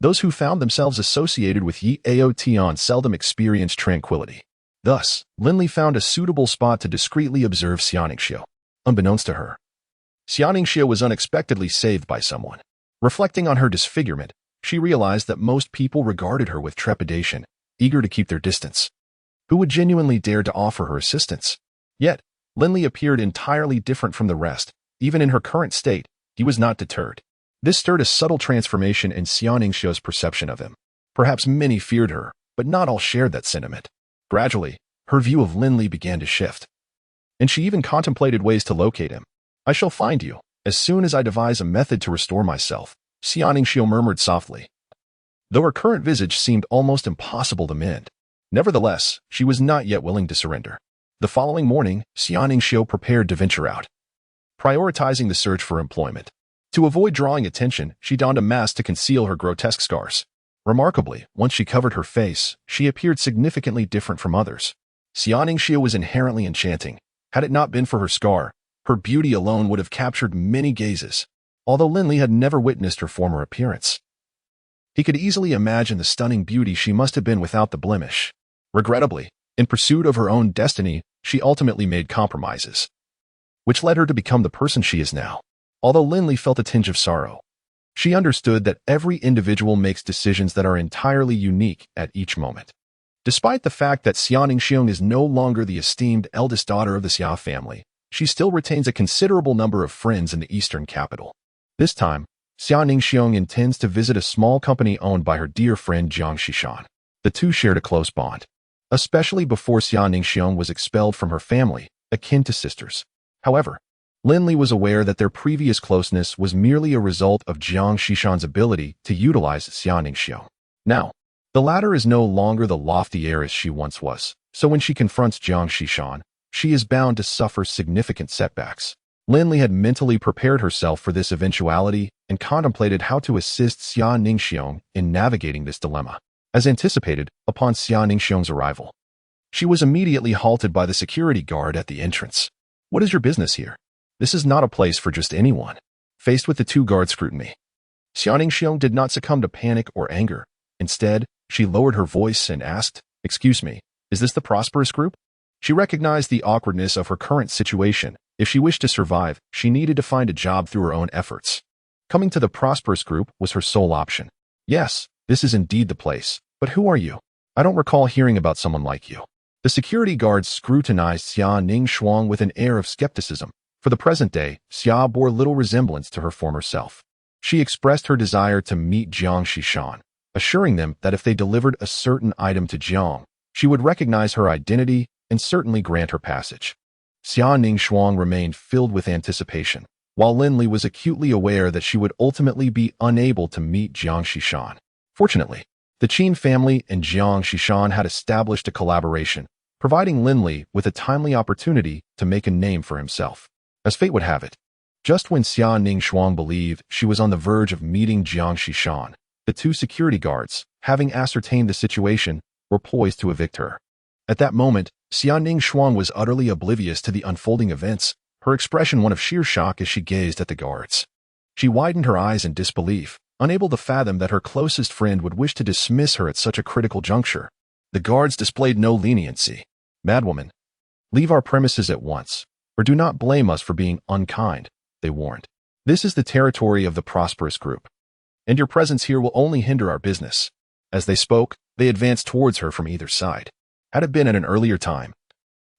A: Those who found themselves associated with Yi Ao Tian seldom experienced tranquility. Thus, Lin Li found a suitable spot to discreetly observe Xia Ningxiu. Unbeknownst to her, Xia Ningxiu was unexpectedly saved by someone. Reflecting on her disfigurement, she realized that most people regarded her with trepidation, eager to keep their distance. Who would genuinely dare to offer her assistance? Yet, Lin Li appeared entirely different from the rest. Even in her current state, he was not deterred. This stirred a subtle transformation in Xia Ningxiu's perception of him. Perhaps many feared her, but not all shared that sentiment. Gradually, her view of Lin Li began to shift, and she even contemplated ways to locate him. I shall find you, as soon as I devise a method to restore myself, Xia Ningxiu murmured softly. Though her current visage seemed almost impossible to mend, nevertheless, she was not yet willing to surrender. The following morning, Xia Ningxiu prepared to venture out, prioritizing the search for employment. To avoid drawing attention, she donned a mask to conceal her grotesque scars. Remarkably, once she covered her face, she appeared significantly different from others. Xia Ningxiu was inherently enchanting. Had it not been for her scar, her beauty alone would have captured many gazes. Although Lin Li had never witnessed her former appearance, he could easily imagine the stunning beauty she must have been without the blemish. Regrettably, in pursuit of her own destiny, she ultimately made compromises, which led her to become the person she is now. Although Lin Li felt a tinge of sorrow, she understood that every individual makes decisions that are entirely unique at each moment. Despite the fact that Xia Ningxiu is no longer the esteemed eldest daughter of the Xia family, she still retains a considerable number of friends in the eastern capital. This time, Xia Ningxiu intends to visit a small company owned by her dear friend Jiang Xishan. The two shared a close bond, especially before Xia Ningxiu was expelled from her family, akin to sisters. However, Lin Li was aware that their previous closeness was merely a result of Jiang Xishan's ability to utilize Xia Ningxiu. Now, the latter is no longer the lofty heiress she once was, so when she confronts Jiang Xishan, she is bound to suffer significant setbacks. Lin Li had mentally prepared herself for this eventuality and contemplated how to assist Xia Ningxiu in navigating this dilemma. As anticipated, upon Xia Ningxiu's arrival, she was immediately halted by the security guard at the entrance. What is your business here? This is not a place for just anyone. Faced with the two guards' scrutiny, Xia Ningxiu did not succumb to panic or anger. Instead, she lowered her voice and asked, "Excuse me, is this the Prosperous Group?" She recognized the awkwardness of her current situation. If she wished to survive, she needed to find a job through her own efforts. Coming to the Prosperous Group was her sole option. Yes, this is indeed the place. But who are you? I don't recall hearing about someone like you. The security guards scrutinized Xia Ningxiu with an air of skepticism. For the present day, Xia bore little resemblance to her former self. She expressed her desire to meet Jiang Xishan, assuring them that if they delivered a certain item to Jiang, she would recognize her identity and certainly grant her passage. Xia Ningxiu remained filled with anticipation, while Lin Li was acutely aware that she would ultimately be unable to meet Jiang Xishan. Fortunately, the Qin family and Jiang Xishan had established a collaboration, providing Lin Li with a timely opportunity to make a name for himself. As fate would have it, just when Xia Ningxiu believed she was on the verge of meeting Jiang Xishan, the two security guards, having ascertained the situation, were poised to evict her. At that moment, Xiaoning Shuang was utterly oblivious to the unfolding events, her expression one of sheer shock as she gazed at the guards. She widened her eyes in disbelief, unable to fathom that her closest friend would wish to dismiss her at such a critical juncture. The guards displayed no leniency. "Madwoman, leave our premises at once, or do not blame us for being unkind," they warned. "This is the territory of the prosperous group, and your presence here will only hinder our business." As they spoke, they advanced towards her from either side. Had it been at an earlier time,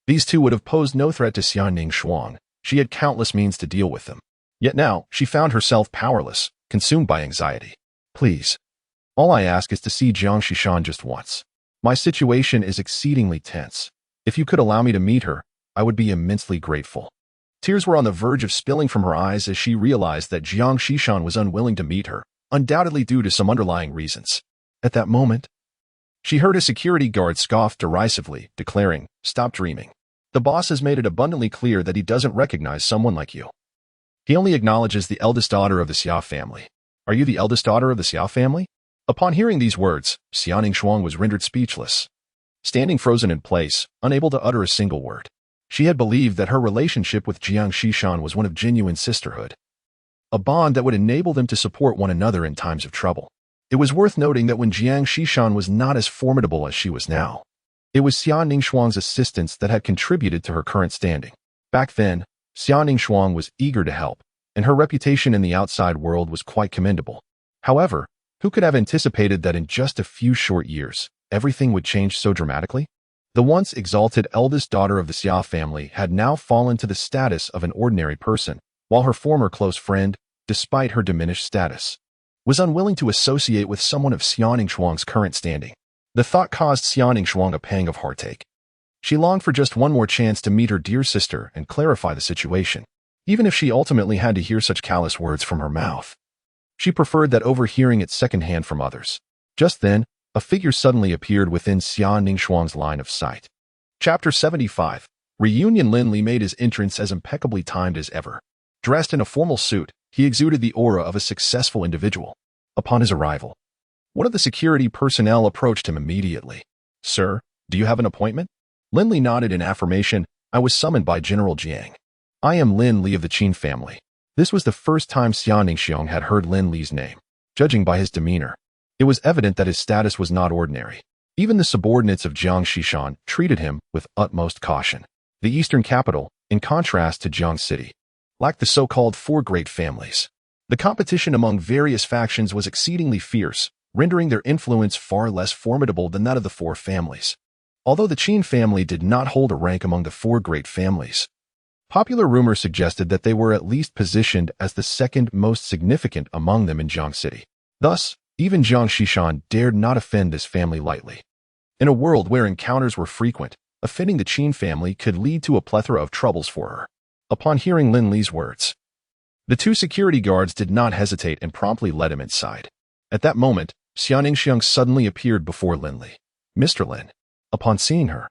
A: these two would have posed no threat to Xiaoning Shuang. She had countless means to deal with them. Yet now, she found herself powerless, consumed by anxiety. "Please, all I ask is to see Jiang Shishan just once. My situation is exceedingly tense. If you could allow me to meet her, I would be immensely grateful." Tears were on the verge of spilling from her eyes as she realized that Jiang Shishan was unwilling to meet her, undoubtedly due to some underlying reasons. At that moment, she heard a security guard scoff derisively, declaring, "Stop dreaming. The boss has made it abundantly clear that he doesn't recognize someone like you. He only acknowledges the eldest daughter of the Xia family. Are you the eldest daughter of the Xia family?" Upon hearing these words, Xiaoning Shuang was rendered speechless, standing frozen in place, unable to utter a single word. She had believed that her relationship with Jiang Shishan was one of genuine sisterhood, a bond that would enable them to support one another in times of trouble. It was worth noting that when Jiang Shishan was not as formidable as she was now, it was Xiaoning Shuang's assistance that had contributed to her current standing. Back then, Xiaoning Shuang was eager to help, and her reputation in the outside world was quite commendable. However, who could have anticipated that in just a few short years, everything would change so dramatically? The once exalted eldest daughter of the Xia family had now fallen to the status of an ordinary person, while her former close friend, despite her diminished status, was unwilling to associate with someone of Xiaoning Shuang's current standing. The thought caused Xiaoning Shuang a pang of heartache. She longed for just one more chance to meet her dear sister and clarify the situation, even if she ultimately had to hear such callous words from her mouth. She preferred that over hearing it secondhand from others. Just then, a figure suddenly appeared within Xiaoning Shuang's line of sight. Chapter 75. Reunion. Lin Li made his entrance as impeccably timed as ever. Dressed in a formal suit, he exuded the aura of a successful individual. Upon his arrival, one of the security personnel approached him immediately. "Sir, do you have an appointment?" Lin Li nodded in affirmation. "I was summoned by General Jiang. I am Lin Li of the Qin family." This was the first time Xiaoning Shuang had heard Lin Li's name. Judging by his demeanor, it was evident that his status was not ordinary. Even the subordinates of Jiang Shishan treated him with utmost caution. The eastern capital, in contrast to Jiang City, lacked the so-called four great families. The competition among various factions was exceedingly fierce, rendering their influence far less formidable than that of the four families. Although the Qin family did not hold a rank among the four great families, popular rumor suggested that they were at least positioned as the second most significant among them in Jiang City. Thus, even Jiang Shishan dared not offend this family lightly. In a world where encounters were frequent, offending the Qin family could lead to a plethora of troubles for her. Upon hearing Lin Li's words, the two security guards did not hesitate and promptly led him inside. At that moment, Xiaoning Shuang suddenly appeared before Lin Li. "Mr. Lin." Upon seeing her,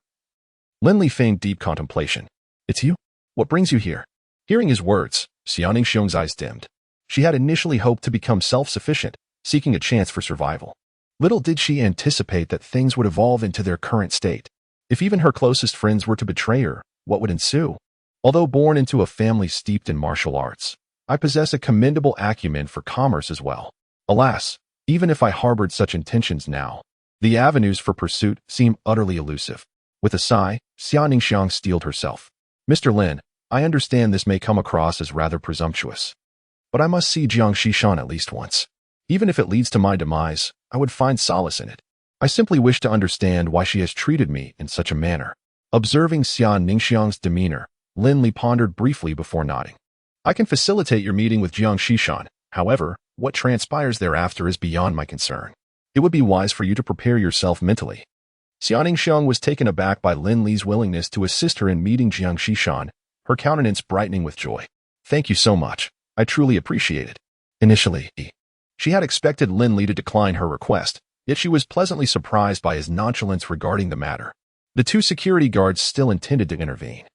A: Lin Li feigned deep contemplation. "It's you? What brings you here?" Hearing his words, Xiaoning Shuang's eyes dimmed. She had initially hoped to become self-sufficient, seeking a chance for survival. Little did she anticipate that things would evolve into their current state. If even her closest friends were to betray her, what would ensue? Although born into a family steeped in martial arts, I possess a commendable acumen for commerce as well. Alas, even if I harbored such intentions now, the avenues for pursuit seem utterly elusive. With a sigh, Xiaoning Shuang steeled herself. "Mr. Lin, I understand this may come across as rather presumptuous, but I must see Jiang Shishan at least once. Even if it leads to my demise, I would find solace in it. I simply wish to understand why she has treated me in such a manner." Observing Xiaoning Shuang's demeanor, Lin Li pondered briefly before nodding. "I can facilitate your meeting with Jiang Shishan. However, what transpires thereafter is beyond my concern. It would be wise for you to prepare yourself mentally." Xiaoning Shuang was taken aback by Lin Li's willingness to assist her in meeting Jiang Shishan, her countenance brightening with joy. "Thank you so much. I truly appreciate it." Initially, she had expected Lin Li to decline her request, yet she was pleasantly surprised by his nonchalance regarding the matter. The two security guards still intended to intervene,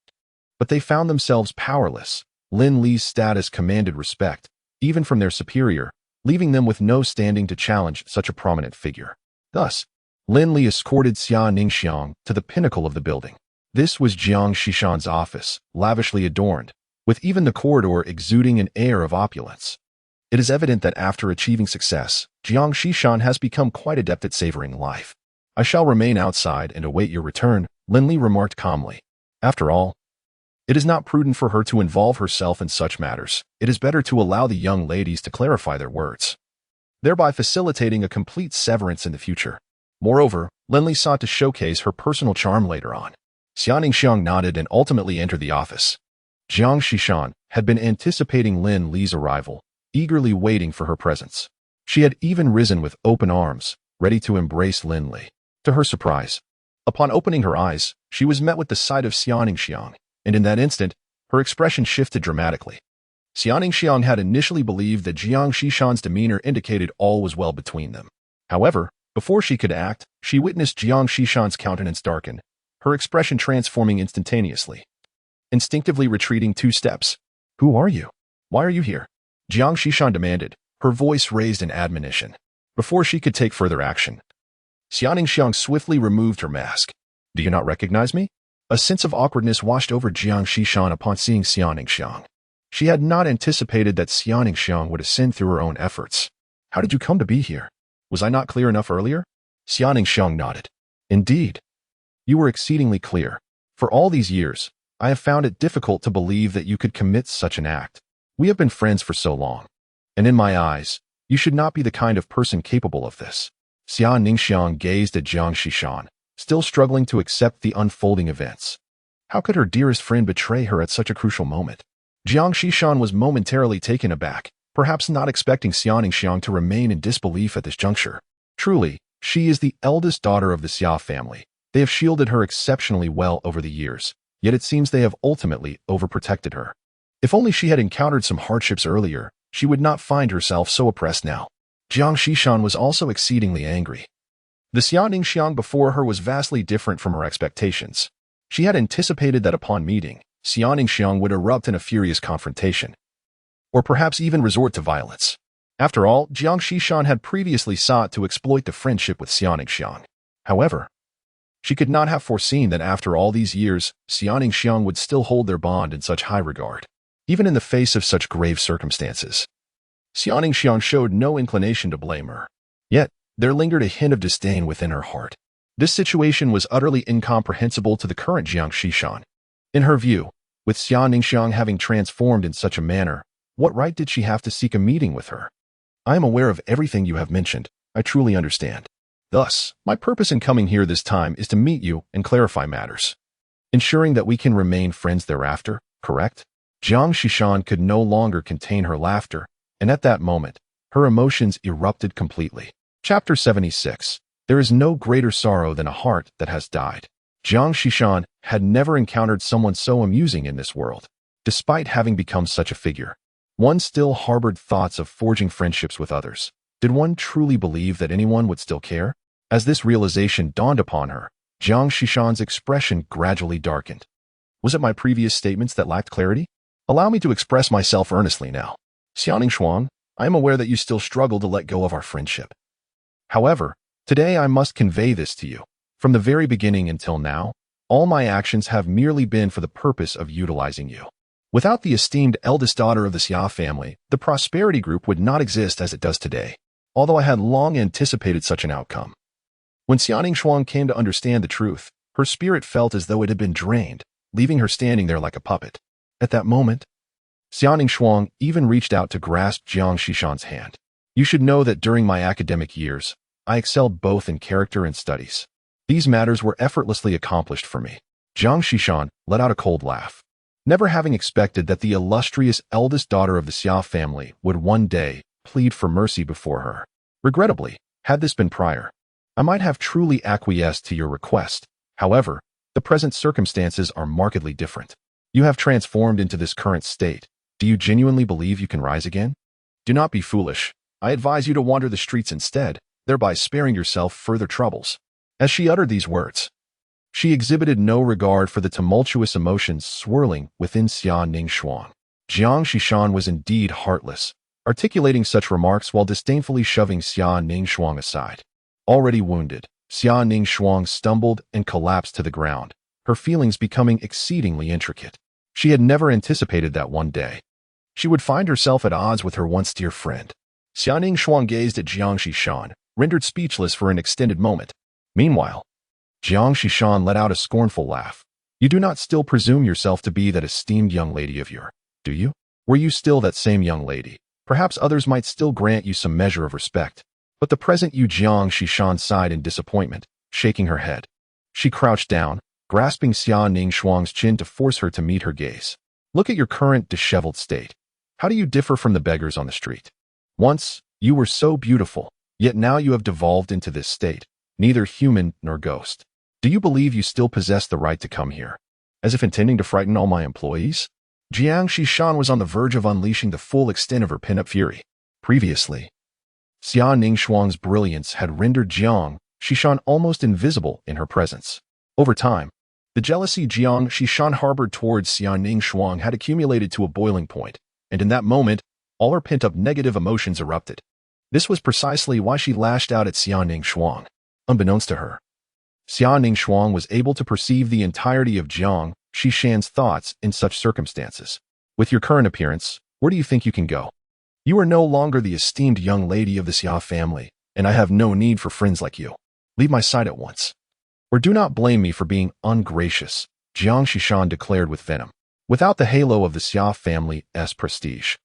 A: but they found themselves powerless. Lin Li's status commanded respect, even from their superior, leaving them with no standing to challenge such a prominent figure. Thus, Lin Li escorted Xia Ningxiang to the pinnacle of the building. This was Jiang Shishan's office, lavishly adorned, with even the corridor exuding an air of opulence. It is evident that after achieving success, Jiang Shishan has become quite adept at savoring life. I shall remain outside and await your return, Lin Li remarked calmly. After all, it is not prudent for her to involve herself in such matters. It is better to allow the young ladies to clarify their words, thereby facilitating a complete severance in the future. Moreover, Lin Li sought to showcase her personal charm later on. Xia Ningxiang nodded and ultimately entered the office. Jiang Shishan had been anticipating Lin Li's arrival, eagerly waiting for her presence. She had even risen with open arms, ready to embrace Lin Li. To her surprise, upon opening her eyes, she was met with the sight of Xia Ningxiang, and in that instant, her expression shifted dramatically. Xia Ningxiang had initially believed that Jiang Shishan's demeanor indicated all was well between them. However, before she could act, she witnessed Jiang Shishan's countenance darken, her expression transforming instantaneously. Instinctively retreating 2 steps. "Who are you? Why are you here?" Jiang Shishan demanded, her voice raised in admonition. Before she could take further action, Xia Ningxiang swiftly removed her mask. "Do you not recognize me?" A sense of awkwardness washed over Jiang Shishan upon seeing Xia Ningxiang. She had not anticipated that Xia Ningxiang would ascend through her own efforts. "How did you come to be here? Was I not clear enough earlier?" Xia Ningxiang nodded. "Indeed. You were exceedingly clear. For all these years, I have found it difficult to believe that you could commit such an act. We have been friends for so long. And in my eyes, you should not be the kind of person capable of this." Xia Ningxiang gazed at Jiang Shishan, still struggling to accept the unfolding events. How could her dearest friend betray her at such a crucial moment? Jiang Shishan was momentarily taken aback, perhaps not expecting Xia Ningxiang to remain in disbelief at this juncture. Truly, she is the eldest daughter of the Xia family. They have shielded her exceptionally well over the years, yet it seems they have ultimately overprotected her. If only she had encountered some hardships earlier, she would not find herself so oppressed now. Jiang Shishan was also exceedingly angry. The Xia Ningxiang before her was vastly different from her expectations. She had anticipated that upon meeting, Xia Ningxiang would erupt in a furious confrontation, or perhaps even resort to violence. After all, Jiang Shishan had previously sought to exploit the friendship with Xia Ningxiang. However, she could not have foreseen that after all these years, Xia Ningxiang would still hold their bond in such high regard, even in the face of such grave circumstances. Xia Ningxiang showed no inclination to blame her. Yet, there lingered a hint of disdain within her heart. This situation was utterly incomprehensible to the current Jiang Shishan. In her view, with Xia Ningxiang having transformed in such a manner, what right did she have to seek a meeting with her? "I am aware of everything you have mentioned. I truly understand. Thus, my purpose in coming here this time is to meet you and clarify matters, ensuring that we can remain friends thereafter, correct?" Jiang Shishan could no longer contain her laughter, and at that moment, her emotions erupted completely. Chapter 76. There is no greater sorrow than a heart that has died. Jiang Shishan had never encountered someone so amusing in this world. Despite having become such a figure, one still harbored thoughts of forging friendships with others. Did one truly believe that anyone would still care? As this realization dawned upon her, Jiang Shishan's expression gradually darkened. Was it my previous statements that lacked clarity? Allow me to express myself earnestly now. Xia Ningxiang, I am aware that you still struggle to let go of our friendship. However, today I must convey this to you. From the very beginning until now, all my actions have merely been for the purpose of utilizing you. Without the esteemed eldest daughter of the Xia family, the Prosperity Group would not exist as it does today, although I had long anticipated such an outcome. When Xia Ningxiang came to understand the truth, her spirit felt as though it had been drained, leaving her standing there like a puppet. At that moment, Xia Ningxiang even reached out to grasp Jiang Shishan's hand. "You should know that during my academic years, I excelled both in character and studies. These matters were effortlessly accomplished for me." Jiang Shishan let out a cold laugh. Never having expected that the illustrious eldest daughter of the Xia family would one day plead for mercy before her. Regrettably, had this been prior, I might have truly acquiesced to your request. However, the present circumstances are markedly different. You have transformed into this current state. Do you genuinely believe you can rise again? Do not be foolish. I advise you to wander the streets instead, thereby sparing yourself further troubles. As she uttered these words, she exhibited no regard for the tumultuous emotions swirling within Xia Ningxiang. Jiang Shishan was indeed heartless, articulating such remarks while disdainfully shoving Xia Ningxiang aside. Already wounded, Xia Ning Shuang stumbled and collapsed to the ground, her feelings becoming exceedingly intricate. She had never anticipated that one day she would find herself at odds with her once dear friend. Xia Ning Shuang gazed at Jiang Shishan, rendered speechless for an extended moment. Meanwhile, Jiang Shishan let out a scornful laugh. You do not still presume yourself to be that esteemed young lady of yore, do you? Were you still that same young lady, perhaps others might still grant you some measure of respect. But the present you, Jiang Shishan sighed in disappointment, shaking her head. She crouched down, grasping Xia Ning Shuang's chin to force her to meet her gaze. Look at your current disheveled state. How do you differ from the beggars on the street? Once, you were so beautiful, yet now you have devolved into this state, neither human nor ghost. Do you believe you still possess the right to come here, as if intending to frighten all my employees? Jiang Shishan was on the verge of unleashing the full extent of her pin-up fury. Previously, Xia Ning Shuang's brilliance had rendered Jiang Shishan almost invisible in her presence. Over time, the jealousy Jiang Shishan harbored towards Xia Ning Shuang had accumulated to a boiling point, and in that moment, all her pent-up negative emotions erupted. This was precisely why she lashed out at Xia Ning Shuang. Unbeknownst to her, Xia Ning Shuang was able to perceive the entirety of Jiang Shishan's thoughts in such circumstances. With your current appearance, where do you think you can go? You are no longer the esteemed young lady of the Xia family, and I have no need for friends like you. Leave my side at once. Or do not blame me for being ungracious, Jiang Shishan declared with venom. Without the halo of the Xia family's prestige,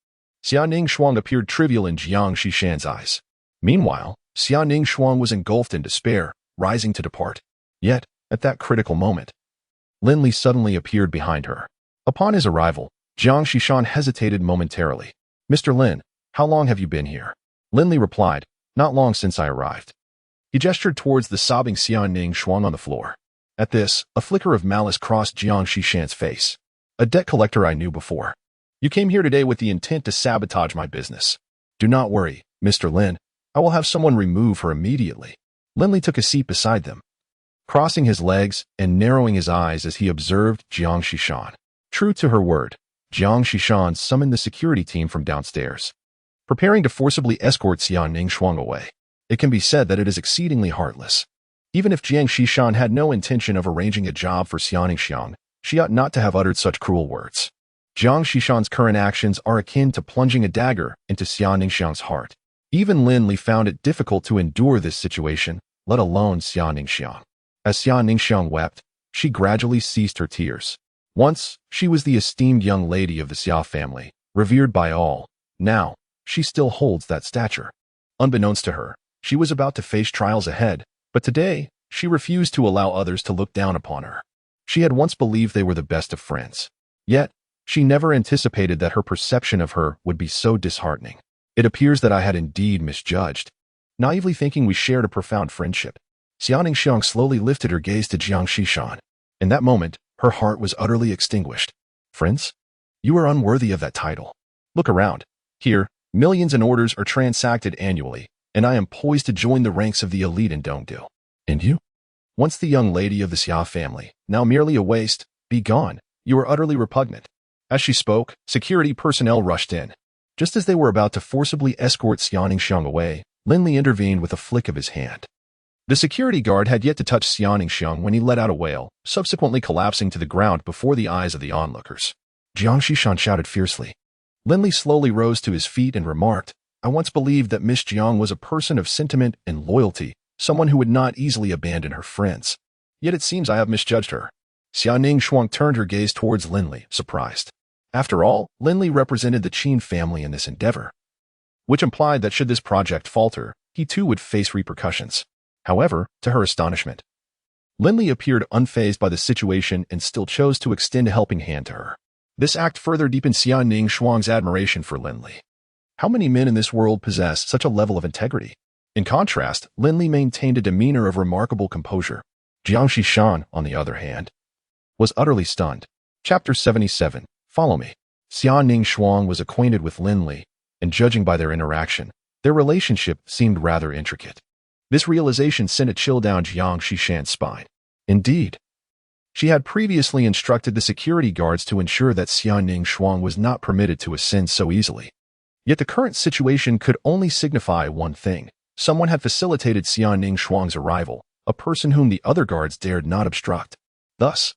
A: Xia Ning Shuang appeared trivial in Jiang Shishan's eyes. Meanwhile, Xia Ning Shuang was engulfed in despair, rising to depart. Yet, at that critical moment, Lin Li suddenly appeared behind her. Upon his arrival, Jiang Shishan hesitated momentarily. Mr. Lin, how long have you been here? Lin Li replied, not long since I arrived. He gestured towards the sobbing Xia Ning Shuang on the floor. At this, a flicker of malice crossed Jiang Shishan's face. A debt collector I knew before. You came here today with the intent to sabotage my business. Do not worry, Mr. Lin. I will have someone remove her immediately. Lin Li took a seat beside them, crossing his legs and narrowing his eyes as he observed Jiang Shishan. True to her word, Jiang Shishan summoned the security team from downstairs, preparing to forcibly escort Xia Ning Shuang away. It can be said that it is exceedingly heartless. Even if Jiang Shishan had no intention of arranging a job for Xia Ning Shuang, she ought not to have uttered such cruel words. Jiang Shishan's current actions are akin to plunging a dagger into Xia Ning Shuang's heart. Even Lin Li found it difficult to endure this situation, let alone Xia Ning Shuang. As Xia Ning Shuang wept, she gradually ceased her tears. Once, she was the esteemed young lady of the Xia family, revered by all. Now, she still holds that stature. Unbeknownst to her, she was about to face trials ahead, but today, she refused to allow others to look down upon her. She had once believed they were the best of friends. Yet, she never anticipated that her perception of her would be so disheartening. It appears that I had indeed misjudged, naively thinking we shared a profound friendship. Xia Ning Shuang slowly lifted her gaze to Jiang Shishan. In that moment, her heart was utterly extinguished. Friends? You are unworthy of that title. Look around. Here, millions in orders are transacted annually, and I am poised to join the ranks of the elite in Dongdu. And you? Once the young lady of the Xia family, now merely a waste, be gone. You are utterly repugnant. As she spoke, security personnel rushed in. Just as they were about to forcibly escort Xia Ning Shuang away, Lin Li intervened with a flick of his hand. The security guard had yet to touch Xia Ning Shuang when he let out a wail, subsequently collapsing to the ground before the eyes of the onlookers. Jiang Shishan shouted fiercely. Lin Li slowly rose to his feet and remarked, I once believed that Miss Jiang was a person of sentiment and loyalty, someone who would not easily abandon her friends. Yet it seems I have misjudged her. Xia Ning Shuang turned her gaze towards Lin Li, surprised. After all, Lin Li represented the Qin family in this endeavor, which implied that should this project falter, he too would face repercussions. However, to her astonishment, Lin Li appeared unfazed by the situation and still chose to extend a helping hand to her. This act further deepened Xia Ning Shuang's admiration for Lin Li. How many men in this world possess such a level of integrity? In contrast, Lin Li maintained a demeanor of remarkable composure. Jiang Shishan, on the other hand, was utterly stunned. Chapter 77. Follow me. Xia Ning Shuang was acquainted with Lin Li, and judging by their interaction, their relationship seemed rather intricate. This realization sent a chill down Jiang Shishan's spine. Indeed, she had previously instructed the security guards to ensure that Xia Ning Shuang was not permitted to ascend so easily. Yet the current situation could only signify one thing. Someone had facilitated Xia Ning Shuang's arrival, a person whom the other guards dared not obstruct. Thus,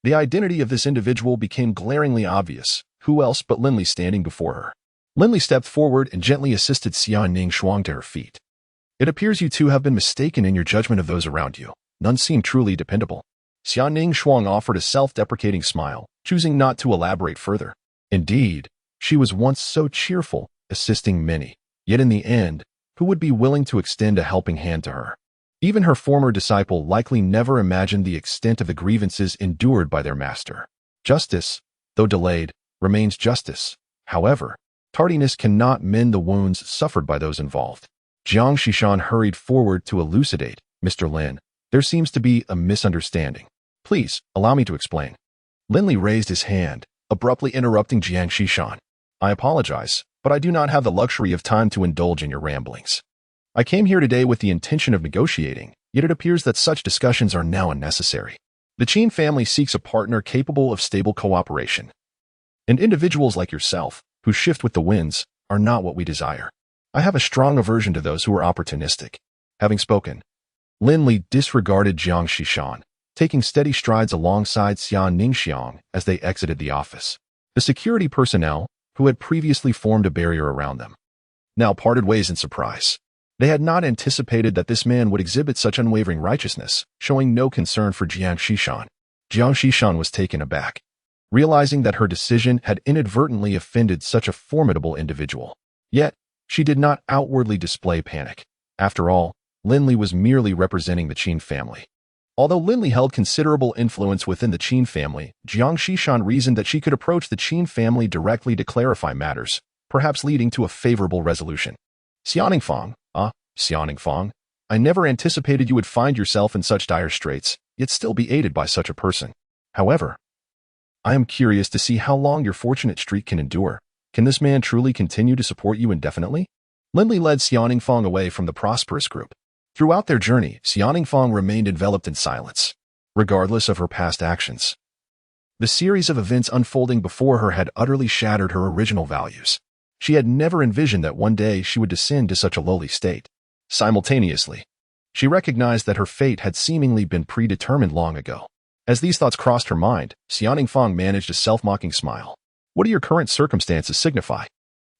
A: the identity of this individual became glaringly obvious. Who else but Lin Li standing before her? Lin Li stepped forward and gently assisted Xiaoning Shuang to her feet. It appears you two have been mistaken in your judgment of those around you. None seem truly dependable. Xiaoning Shuang offered a self-deprecating smile, choosing not to elaborate further. Indeed, she was once so cheerful, assisting many. Yet in the end, who would be willing to extend a helping hand to her? Even her former disciple likely never imagined the extent of the grievances endured by their master. Justice, though delayed, remains justice. However, tardiness cannot mend the wounds suffered by those involved. Jiang Shishan hurried forward to elucidate. Mr. Lin, there seems to be a misunderstanding. Please, allow me to explain. Lin Li raised his hand, abruptly interrupting Jiang Shishan. I apologize, but I do not have the luxury of time to indulge in your ramblings. I came here today with the intention of negotiating, yet it appears that such discussions are now unnecessary. The Qin family seeks a partner capable of stable cooperation. And individuals like yourself, who shift with the winds, are not what we desire. I have a strong aversion to those who are opportunistic. Having spoken, Lin Li disregarded Jiang Shishan, taking steady strides alongside Xian Ningxiang as they exited the office. The security personnel, who had previously formed a barrier around them, now parted ways in surprise. They had not anticipated that this man would exhibit such unwavering righteousness, showing no concern for Jiang Shishan. Jiang Shishan was taken aback, realizing that her decision had inadvertently offended such a formidable individual. Yet, she did not outwardly display panic. After all, Lin Li was merely representing the Qin family. Although Lin Li held considerable influence within the Qin family, Jiang Shishan reasoned that she could approach the Qin family directly to clarify matters, perhaps leading to a favorable resolution. Xianingfang, Xianingfang, I never anticipated you would find yourself in such dire straits, yet still be aided by such a person. However, I am curious to see how long your fortunate streak can endure. Can this man truly continue to support you indefinitely? Lin Li led Xianingfang away from the prosperous group. Throughout their journey, Xianingfang remained enveloped in silence, regardless of her past actions. The series of events unfolding before her had utterly shattered her original values. She had never envisioned that one day she would descend to such a lowly state. Simultaneously, she recognized that her fate had seemingly been predetermined long ago. As these thoughts crossed her mind, Xianingfang managed a self-mocking smile. What do your current circumstances signify?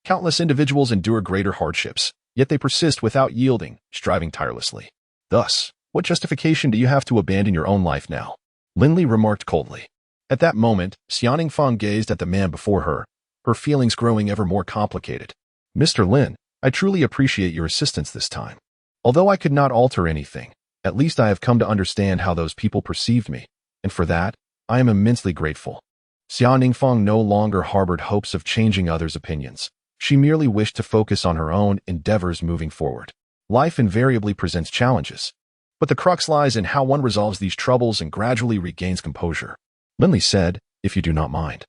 A: Countless individuals endure greater hardships, yet they persist without yielding, striving tirelessly. Thus, what justification do you have to abandon your own life now? Lin Li remarked coldly. At that moment, Xianingfang gazed at the man before her, her feelings growing ever more complicated. Mr. Lin, I truly appreciate your assistance this time. Although I could not alter anything, at least I have come to understand how those people perceived me, and for that, I am immensely grateful. Xianingfang no longer harbored hopes of changing others' opinions. She merely wished to focus on her own endeavors moving forward. Life invariably presents challenges, but the crux lies in how one resolves these troubles and gradually regains composure. Lin Li said, if you do not mind,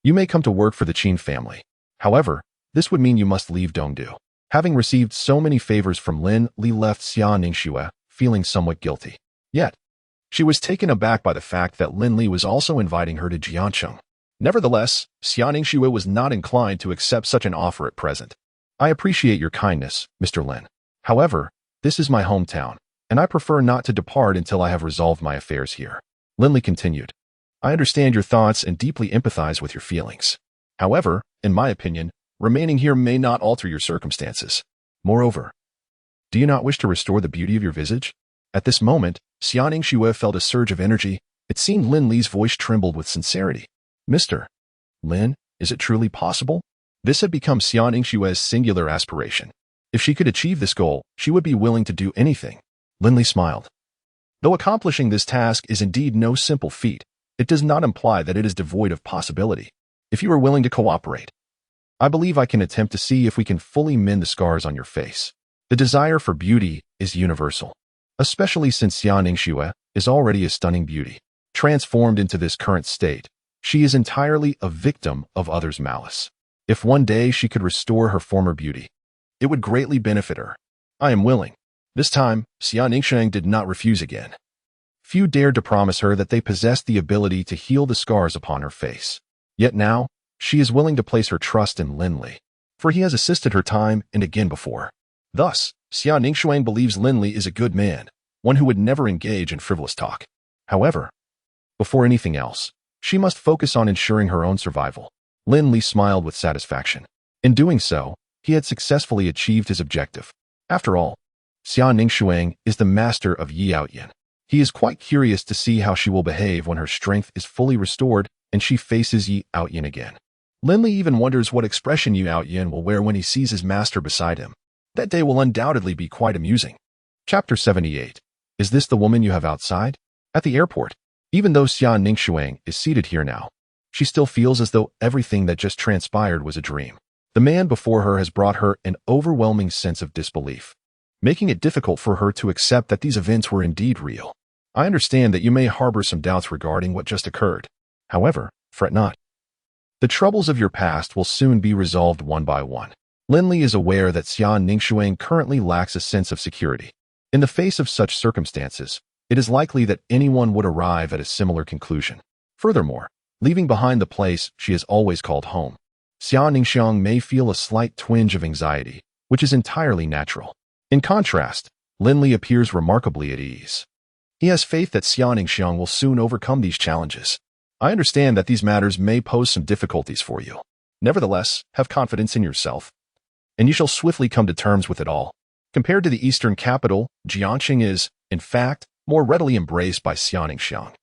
A: you may come to work for the Qin family. However, this would mean you must leave Dongdu. Having received so many favors from Lin Li left Xia Ningxue, feeling somewhat guilty. Yet, she was taken aback by the fact that Lin Li was also inviting her to Jiancheng. Nevertheless, Xia Ningxue was not inclined to accept such an offer at present. I appreciate your kindness, Mr. Lin. However, this is my hometown, and I prefer not to depart until I have resolved my affairs here. Lin Li continued. I understand your thoughts and deeply empathize with your feelings. However, in my opinion, remaining here may not alter your circumstances. Moreover, do you not wish to restore the beauty of your visage? At this moment, Xia Ningxue felt a surge of energy. It seemed Lin Li's voice trembled with sincerity. Mr. Lin, is it truly possible? This had become Xia Ningxue's singular aspiration. If she could achieve this goal, she would be willing to do anything. Lin Li smiled. Though accomplishing this task is indeed no simple feat, it does not imply that it is devoid of possibility. If you are willing to cooperate, I believe I can attempt to see if we can fully mend the scars on your face. The desire for beauty is universal, especially since Xia Ningxue is already a stunning beauty. Transformed into this current state, she is entirely a victim of others' malice. If one day she could restore her former beauty, it would greatly benefit her. I am willing. This time, Xia Ningxiang did not refuse again. Few dared to promise her that they possessed the ability to heal the scars upon her face. Yet now, she is willing to place her trust in Lin Li, for he has assisted her time and again before. Thus, Xia Ningxiang believes Lin Li is a good man, one who would never engage in frivolous talk. However, before anything else, she must focus on ensuring her own survival. Lin Li smiled with satisfaction. In doing so, he had successfully achieved his objective. After all, Xia Ningxuang is the master of Yi Outyin. He is quite curious to see how she will behave when her strength is fully restored and she faces Yi Outyin again. Lin Li even wonders what expression Yi Outyin will wear when he sees his master beside him. That day will undoubtedly be quite amusing. Chapter 78. Is this the woman you have outside? At the airport, even though Xia Ningxuang is seated here now, she still feels as though everything that just transpired was a dream. The man before her has brought her an overwhelming sense of disbelief, making it difficult for her to accept that these events were indeed real. I understand that you may harbor some doubts regarding what just occurred. However, fret not. The troubles of your past will soon be resolved one by one. Lin Li is aware that Xia Ningxuang currently lacks a sense of security. In the face of such circumstances, it is likely that anyone would arrive at a similar conclusion. Furthermore, leaving behind the place she has always called home, Xia Ningxiang may feel a slight twinge of anxiety, which is entirely natural. In contrast, Lin Li appears remarkably at ease. He has faith that Xia Ningxiang will soon overcome these challenges. I understand that these matters may pose some difficulties for you. Nevertheless, have confidence in yourself, and you shall swiftly come to terms with it all. Compared to the eastern capital, Jiangxing is, in fact, more readily embraced by Xia Ningxiang.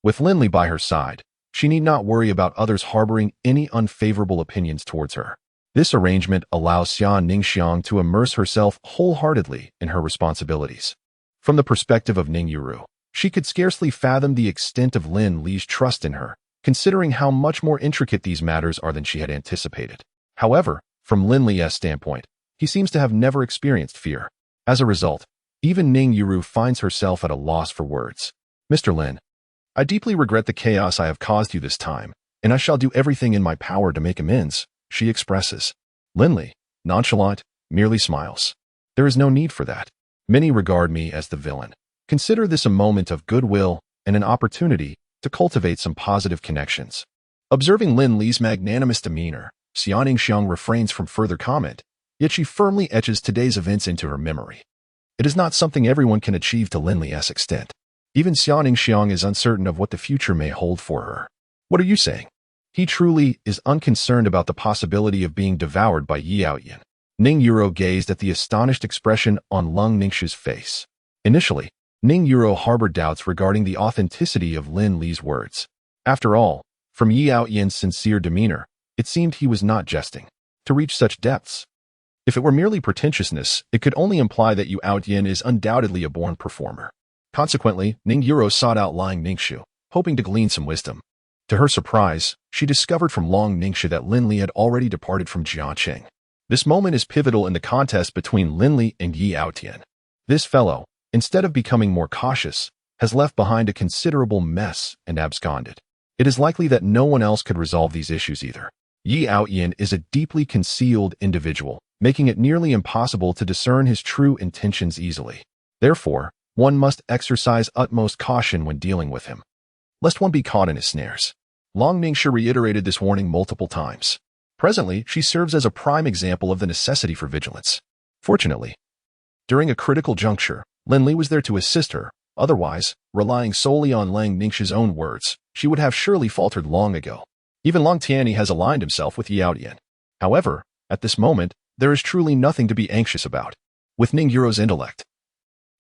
A: With Lin Li by her side, she need not worry about others harboring any unfavorable opinions towards her. This arrangement allows Xia Ningxiang to immerse herself wholeheartedly in her responsibilities. From the perspective of Ning Yuru, she could scarcely fathom the extent of Lin Li's trust in her, considering how much more intricate these matters are than she had anticipated. However, from Lin Li's standpoint, he seems to have never experienced fear. As a result, even Ning Yuru finds herself at a loss for words. Mr. Lin, I deeply regret the chaos I have caused you this time, and I shall do everything in my power to make amends, she expresses. Lin Li, nonchalant, merely smiles. There is no need for that. Many regard me as the villain. Consider this a moment of goodwill and an opportunity to cultivate some positive connections. Observing Lin Li's magnanimous demeanor, Xia Ningxiang refrains from further comment, yet she firmly etches today's events into her memory. It is not something everyone can achieve to Lin Li's extent. Even Xia Ningxiang is uncertain of what the future may hold for her. What are you saying? He truly is unconcerned about the possibility of being devoured by Yi Outyin. Ning Yuro gazed at the astonished expression on Lung Ningxi's face. Initially, Ning Yuro harbored doubts regarding the authenticity of Lin Li's words. After all, from Yi Outyan's sincere demeanor, it seemed he was not jesting. To reach such depths, if it were merely pretentiousness, it could only imply that Yi Outyan is undoubtedly a born performer. Consequently, Ning Yuro sought out Lang Ningxu, hoping to glean some wisdom. To her surprise, she discovered from Long Ningxu that Lin Li had already departed from Jiangxing. This moment is pivotal in the contest between Lin Li and Yi Outyan. This fellow, instead of becoming more cautious, has left behind a considerable mess and absconded. It is likely that no one else could resolve these issues either. Yi Outyan is a deeply concealed individual, making it nearly impossible to discern his true intentions easily. Therefore, one must exercise utmost caution when dealing with him, lest one be caught in his snares. Long Ningxu reiterated this warning multiple times. Presently, she serves as a prime example of the necessity for vigilance. Fortunately, during a critical juncture, Lin Li was there to assist her. Otherwise, relying solely on Lang Ningxi's own words, she would have surely faltered long ago. Even Long Tianyi has aligned himself with Yi Outyan. However, at this moment, there is truly nothing to be anxious about. With Ning Yuro's intellect,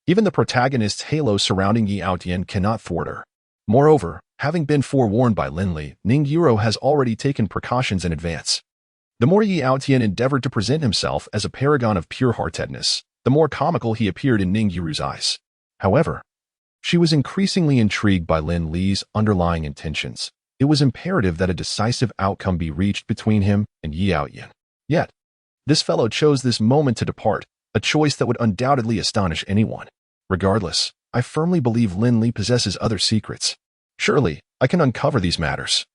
A: even the protagonist's halo surrounding Yi Outyan cannot thwart her. Moreover, having been forewarned by Lin Li, Ning Yuro has already taken precautions in advance. The more Yi Outyan endeavored to present himself as a paragon of pure-heartedness, the more comical he appeared in Ning Yuru's eyes. However, she was increasingly intrigued by Lin Li's underlying intentions. It was imperative that a decisive outcome be reached between him and Yi Outyan. Yet, this fellow chose this moment to depart, a choice that would undoubtedly astonish anyone. Regardless, I firmly believe Lin Li possesses other secrets. Surely, I can uncover these matters.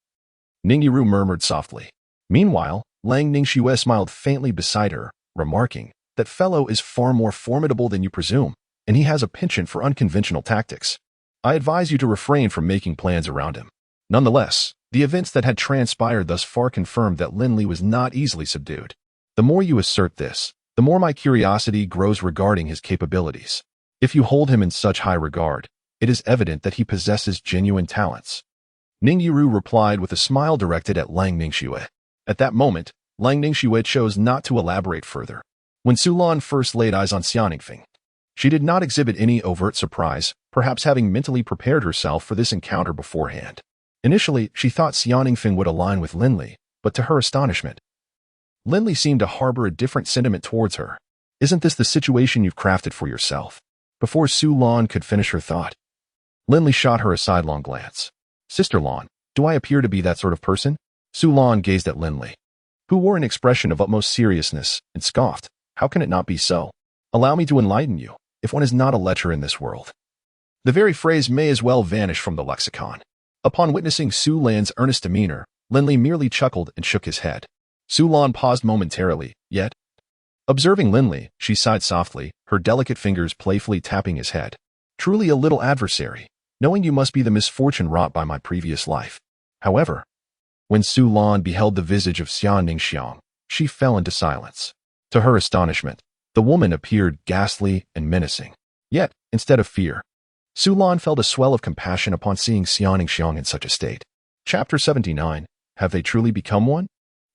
A: Ning Yuru murmured softly. Meanwhile, Lang Ningxue smiled faintly beside her, remarking, "That fellow is far more formidable than you presume, and he has a penchant for unconventional tactics. I advise you to refrain from making plans around him." Nonetheless, the events that had transpired thus far confirmed that Lin Li was not easily subdued. The more you assert this, the more my curiosity grows regarding his capabilities. If you hold him in such high regard, it is evident that he possesses genuine talents. Ning Yiru replied with a smile directed at Lang Ningxue. At that moment, Lang Ningxue chose not to elaborate further. When Su Lan first laid eyes on Xia Ningfeng, she did not exhibit any overt surprise, perhaps having mentally prepared herself for this encounter beforehand. Initially, she thought Xia Ningfeng would align with Lin Li, but to her astonishment, Lin Li seemed to harbor a different sentiment towards her. Isn't this the situation you've crafted for yourself? Before Su Lan could finish her thought, Lin Li shot her a sidelong glance. Sister Lan, do I appear to be that sort of person? Su Lan gazed at Lin Li, who wore an expression of utmost seriousness, and scoffed. How can it not be so? Allow me to enlighten you, if one is not a lecher in this world. The very phrase may as well vanish from the lexicon. Upon witnessing Su Lan's earnest demeanor, Lin Li merely chuckled and shook his head. Su Lan paused momentarily, yet, observing Lin Li, she sighed softly, her delicate fingers playfully tapping his head. Truly a little adversary, knowing you must be the misfortune wrought by my previous life. However, when Su Lan beheld the visage of Xia Ningxiang, she fell into silence. To her astonishment, the woman appeared ghastly and menacing. Yet, instead of fear, Su Lan felt a swell of compassion upon seeing Xia Ningxiang in such a state. Chapter 79. Have they truly become one?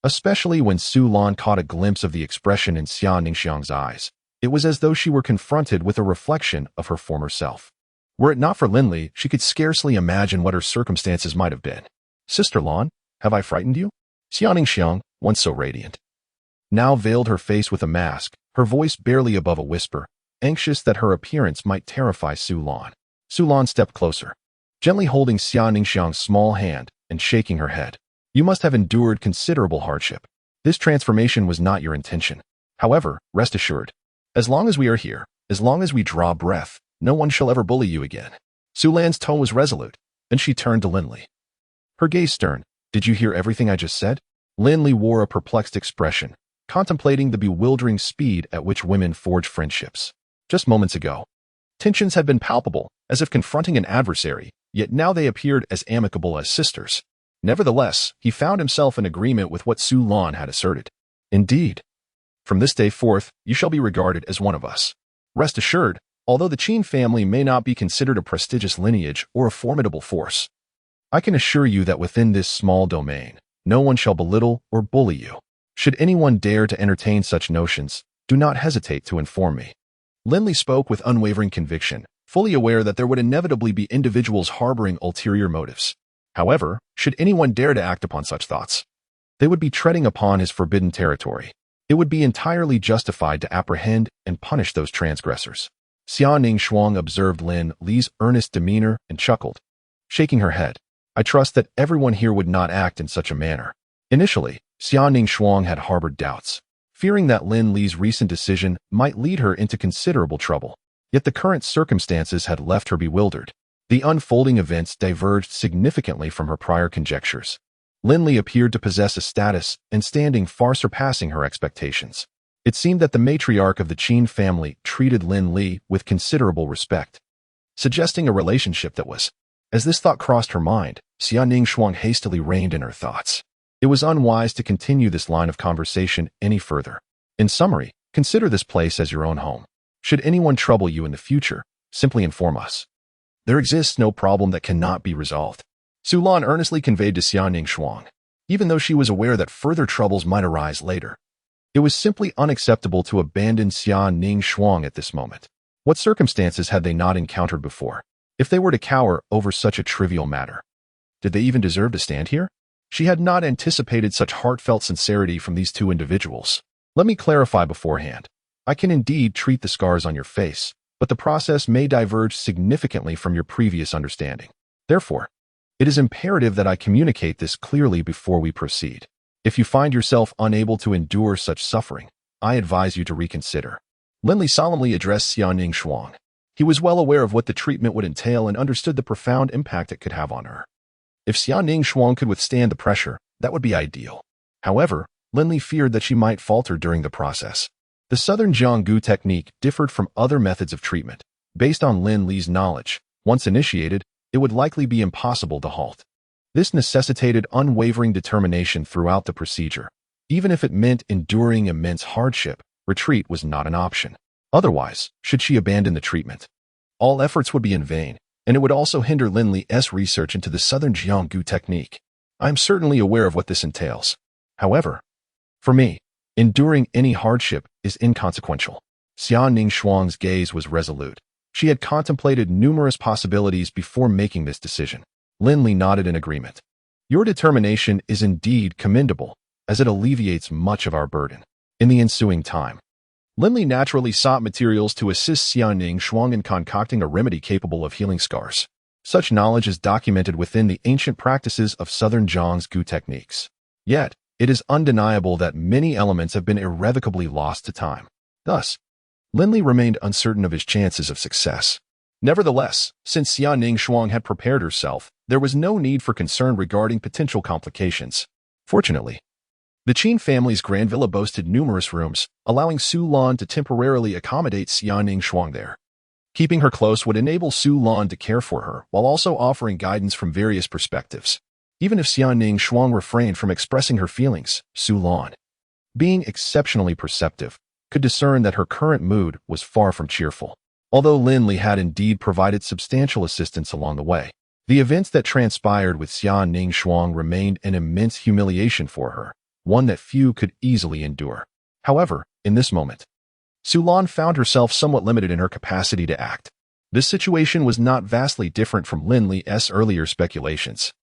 A: Especially when Su Lan caught a glimpse of the expression in Xia Ningxiang's eyes, it was as though she were confronted with a reflection of her former self. Were it not for Lin Li, she could scarcely imagine what her circumstances might have been. Sister Lan, have I frightened you? Xia Ningxiang, once so radiant, now veiled her face with a mask, her voice barely above a whisper, anxious that her appearance might terrify Su Lan. Su Lan stepped closer, gently holding Xia Ningxiang's small hand and shaking her head. You must have endured considerable hardship. This transformation was not your intention. However, rest assured, as long as we are here, as long as we draw breath, no one shall ever bully you again. Su Lan's tone was resolute, and she turned to Lin Li. Her gaze stern. Did you hear everything I just said? Lin Li wore a perplexed expression, contemplating the bewildering speed at which women forge friendships. Just moments ago, tensions had been palpable, as if confronting an adversary, yet now they appeared as amicable as sisters. Nevertheless, he found himself in agreement with what Su Lan had asserted. Indeed, from this day forth, you shall be regarded as one of us. Rest assured, although the Qin family may not be considered a prestigious lineage or a formidable force, I can assure you that within this small domain, no one shall belittle or bully you. Should anyone dare to entertain such notions, do not hesitate to inform me. Lin Li spoke with unwavering conviction, fully aware that there would inevitably be individuals harboring ulterior motives. However, should anyone dare to act upon such thoughts, they would be treading upon his forbidden territory. It would be entirely justified to apprehend and punish those transgressors. Xia Ningxuang observed Lin Li's earnest demeanor and chuckled, shaking her head. I trust that everyone here would not act in such a manner. Initially, Xia Ningxuang had harbored doubts, fearing that Lin Li's recent decision might lead her into considerable trouble. Yet the current circumstances had left her bewildered. The unfolding events diverged significantly from her prior conjectures. Lin Li appeared to possess a status and standing far surpassing her expectations. It seemed that the matriarch of the Qin family treated Lin Li with considerable respect, suggesting a relationship that was. As this thought crossed her mind, Xia Ningxuang hastily reined in her thoughts. It was unwise to continue this line of conversation any further. In summary, consider this place as your own home. Should anyone trouble you in the future, simply inform us. There exists no problem that cannot be resolved. Su Lan earnestly conveyed to Xia Ningxuang, even though she was aware that further troubles might arise later. It was simply unacceptable to abandon Xia Ningxuang at this moment. What circumstances had they not encountered before? If they were to cower over such a trivial matter, did they even deserve to stand here? She had not anticipated such heartfelt sincerity from these two individuals. Let me clarify beforehand. I can indeed treat the scars on your face, but the process may diverge significantly from your previous understanding. Therefore, it is imperative that I communicate this clearly before we proceed. If you find yourself unable to endure such suffering, I advise you to reconsider. Lin Li solemnly addressed Xia Ningxuang. He was well aware of what the treatment would entail and understood the profound impact it could have on her. If Xia Ningxuang could withstand the pressure, that would be ideal. However, Lin Li feared that she might falter during the process. The Southern Jianggu technique differed from other methods of treatment. Based on Lin Li's knowledge, once initiated, it would likely be impossible to halt. This necessitated unwavering determination throughout the procedure. Even if it meant enduring immense hardship, retreat was not an option. Otherwise, should she abandon the treatment, all efforts would be in vain, and it would also hinder Lin Li's research into the Southern Jianggu technique. I am certainly aware of what this entails. However, for me, enduring any hardship is inconsequential. Xiaoning Shuang's gaze was resolute. She had contemplated numerous possibilities before making this decision. Lin Li nodded in agreement. Your determination is indeed commendable, as it alleviates much of our burden. In the ensuing time, Lin Li naturally sought materials to assist Xiaoning Shuang in concocting a remedy capable of healing scars. Such knowledge is documented within the ancient practices of Southern Jianggu techniques. Yet, it is undeniable that many elements have been irrevocably lost to time. Thus, Lin Li remained uncertain of his chances of success. Nevertheless, since Xiaoning Shuang had prepared herself, there was no need for concern regarding potential complications. Fortunately, the Qin family's grand villa boasted numerous rooms, allowing Su Lan to temporarily accommodate Xiaoning Shuang there. Keeping her close would enable Su Lan to care for her while also offering guidance from various perspectives. Even if Xiaoning Shuang refrained from expressing her feelings, Su Lan, being exceptionally perceptive, could discern that her current mood was far from cheerful. Although Lin Li had indeed provided substantial assistance along the way, the events that transpired with Xiaoning Shuang remained an immense humiliation for her, one that few could easily endure. However, in this moment, Su Lan found herself somewhat limited in her capacity to act. This situation was not vastly different from Lin Li's earlier speculations.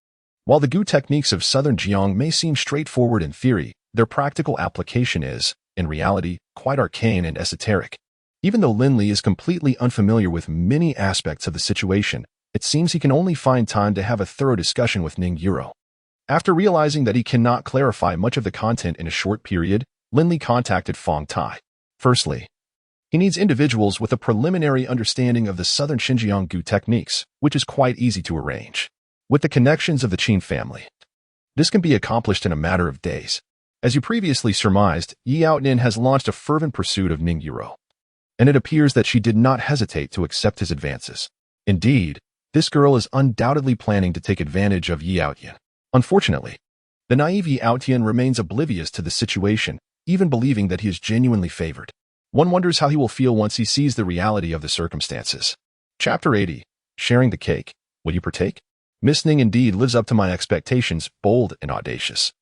A: While the Gu techniques of Southern Jiang may seem straightforward in theory, their practical application is, in reality, quite arcane and esoteric. Even though Lin Li is completely unfamiliar with many aspects of the situation, it seems he can only find time to have a thorough discussion with Ning Yuro. After realizing that he cannot clarify much of the content in a short period, Lin Li contacted Fong Tai. Firstly, he needs individuals with a preliminary understanding of the Southern Xinjiang Gu techniques, which is quite easy to arrange. With the connections of the Qin family, this can be accomplished in a matter of days. As you previously surmised, Yi Outnin has launched a fervent pursuit of Ning Yuro, and it appears that she did not hesitate to accept his advances. Indeed, this girl is undoubtedly planning to take advantage of Yi Outyin. Unfortunately, the naive Yi Outyin remains oblivious to the situation, even believing that he is genuinely favored. One wonders how he will feel once he sees the reality of the circumstances. Chapter 80. Sharing the cake. Will you partake? Miss Ning indeed lives up to my expectations, bold and audacious.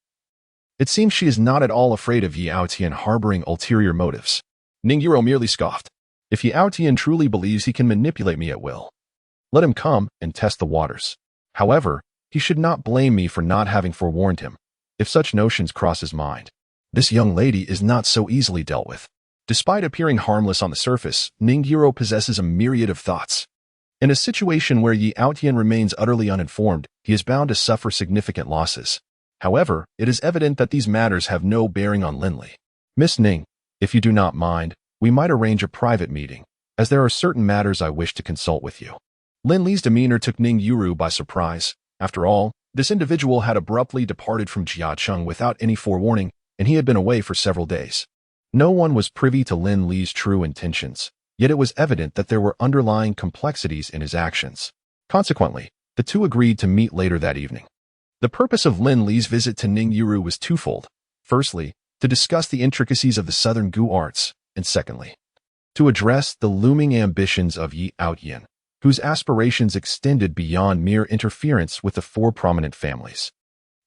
A: It seems she is not at all afraid of Yi Outyin harboring ulterior motives. Ning Yuro merely scoffed. If Yi Outyin truly believes he can manipulate me at will, let him come and test the waters. However, he should not blame me for not having forewarned him, if such notions cross his mind. This young lady is not so easily dealt with. Despite appearing harmless on the surface, Ning Yuro possesses a myriad of thoughts. In a situation where Yi Outyin remains utterly uninformed, he is bound to suffer significant losses. However, it is evident that these matters have no bearing on Lin Li. Miss Ning, if you do not mind, we might arrange a private meeting, as there are certain matters I wish to consult with you. Lin Li's demeanor took Ning Yuro by surprise. After all, this individual had abruptly departed from Jiacheng without any forewarning, and he had been away for several days. No one was privy to Lin Li's true intentions, yet it was evident that there were underlying complexities in his actions. Consequently, the two agreed to meet later that evening. The purpose of Lin Li's visit to Ning Yuro was twofold. Firstly, to discuss the intricacies of the Southern Gu arts, and secondly, to address the looming ambitions of Yi Outyin, whose aspirations extended beyond mere interference with the four prominent families.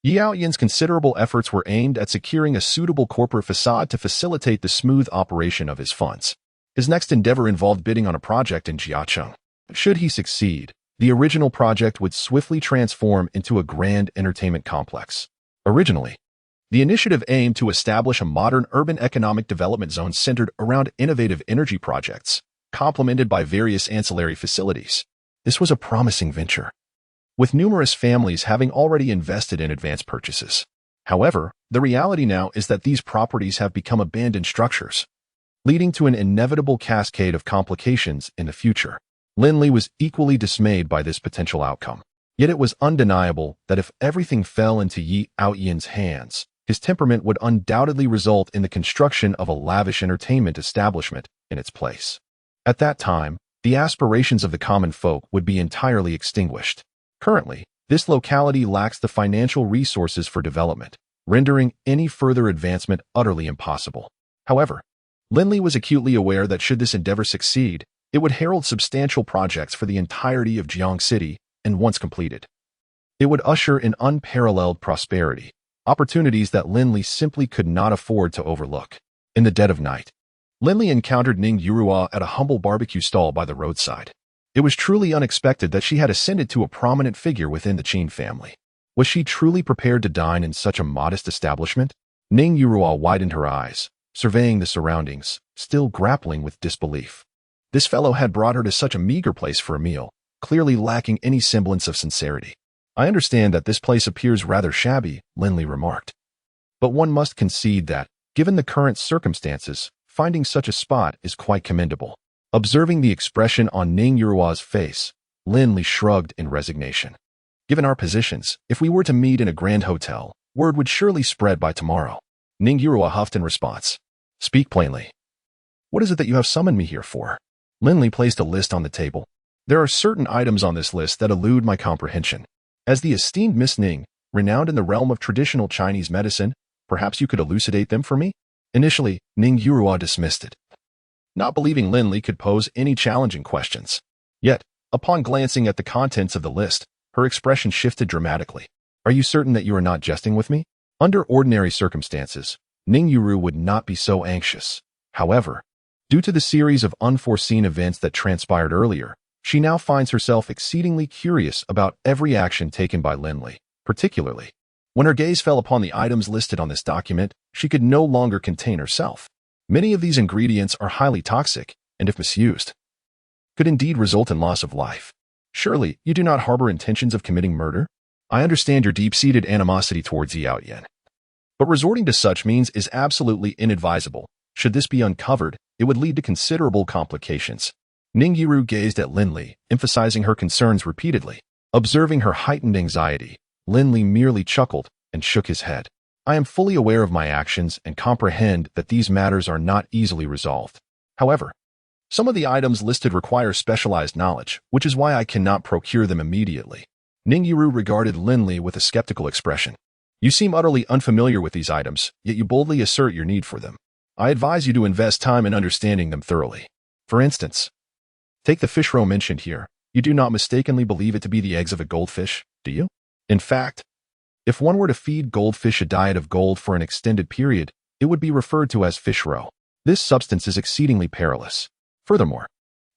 A: Yi Outyin's considerable efforts were aimed at securing a suitable corporate facade to facilitate the smooth operation of his funds. His next endeavor involved bidding on a project in Jiacheng. Should he succeed, the original project would swiftly transform into a grand entertainment complex. Originally, the initiative aimed to establish a modern urban economic development zone centered around innovative energy projects, complemented by various ancillary facilities. This was a promising venture, with numerous families having already invested in advance purchases. However, the reality now is that these properties have become abandoned structures, leading to an inevitable cascade of complications in the future. Lin Li was equally dismayed by this potential outcome. Yet it was undeniable that if everything fell into Yi Outyin's hands, his temperament would undoubtedly result in the construction of a lavish entertainment establishment in its place. At that time, the aspirations of the common folk would be entirely extinguished. Currently, this locality lacks the financial resources for development, rendering any further advancement utterly impossible. However, Lin Li was acutely aware that should this endeavor succeed, It would herald substantial projects for the entirety of Jiang City, and once completed, it would usher in unparalleled prosperity, opportunities that Lin Li simply could not afford to overlook. In the dead of night, Lin Li encountered Ning Yurua at a humble barbecue stall by the roadside. It was truly unexpected that she had ascended to a prominent figure within the Qin family. Was she truly prepared to dine in such a modest establishment? Ning Yurua widened her eyes, surveying the surroundings, still grappling with disbelief. This fellow had brought her to such a meager place for a meal, clearly lacking any semblance of sincerity. I understand that this place appears rather shabby, Lin Li remarked. But one must concede that, given the current circumstances, finding such a spot is quite commendable. Observing the expression on Ning Yurua's face, Lin Li shrugged in resignation. Given our positions, if we were to meet in a grand hotel, word would surely spread by tomorrow. Ning Yurua huffed in response. Speak plainly. What is it that you have summoned me here for? Lin Li placed a list on the table. There are certain items on this list that elude my comprehension. As the esteemed Miss Ning, renowned in the realm of traditional Chinese medicine, perhaps you could elucidate them for me? Initially, Ning Yurua dismissed it, not believing Lin Li could pose any challenging questions. Yet, upon glancing at the contents of the list, her expression shifted dramatically. Are you certain that you are not jesting with me? Under ordinary circumstances, Ning Yuru would not be so anxious. However, due to the series of unforeseen events that transpired earlier, she now finds herself exceedingly curious about every action taken by Lin Li. Particularly, when her gaze fell upon the items listed on this document, she could no longer contain herself. Many of these ingredients are highly toxic, and if misused, could indeed result in loss of life. Surely, you do not harbor intentions of committing murder? I understand your deep-seated animosity towards Yao Yan, but resorting to such means is absolutely inadvisable. Should this be uncovered, it would lead to considerable complications. Ning Yuru gazed at Lin Li, emphasizing her concerns repeatedly. Observing her heightened anxiety, Lin Li merely chuckled and shook his head. I am fully aware of my actions and comprehend that these matters are not easily resolved. However, some of the items listed require specialized knowledge, which is why I cannot procure them immediately. Ning Yuru regarded Lin Li with a skeptical expression. You seem utterly unfamiliar with these items, yet you boldly assert your need for them. I advise you to invest time in understanding them thoroughly. For instance, take the fish roe mentioned here. You do not mistakenly believe it to be the eggs of a goldfish, do you? In fact, if one were to feed goldfish a diet of gold for an extended period, it would be referred to as fish roe. This substance is exceedingly perilous. Furthermore,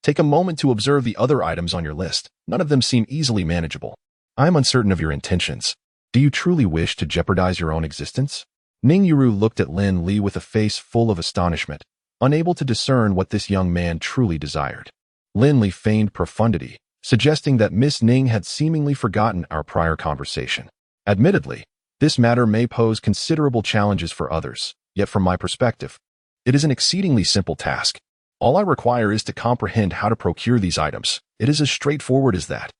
A: take a moment to observe the other items on your list. None of them seem easily manageable. I am uncertain of your intentions. Do you truly wish to jeopardize your own existence? Ning Yuru looked at Lin Li with a face full of astonishment, unable to discern what this young man truly desired. Lin Li feigned profundity, suggesting that Miss Ning had seemingly forgotten our prior conversation. Admittedly, this matter may pose considerable challenges for others, yet from my perspective, it is an exceedingly simple task. All I require is to comprehend how to procure these items. It is as straightforward as that.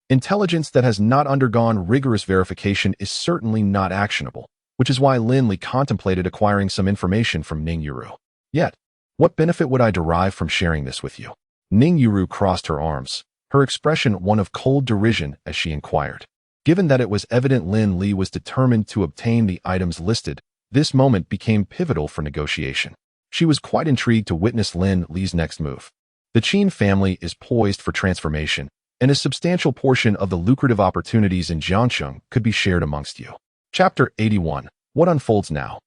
A: Intelligence that has not undergone rigorous verification is certainly not actionable, which is why Lin Li contemplated acquiring some information from Ning Yuru. Yet, what benefit would I derive from sharing this with you? Ning Yuru crossed her arms, her expression one of cold derision as she inquired. Given that it was evident Lin Li was determined to obtain the items listed, this moment became pivotal for negotiation. She was quite intrigued to witness Lin Li's next move. The Qin family is poised for transformation, and a substantial portion of the lucrative opportunities in Jiangsheng could be shared amongst you. Chapter 81. What unfolds now?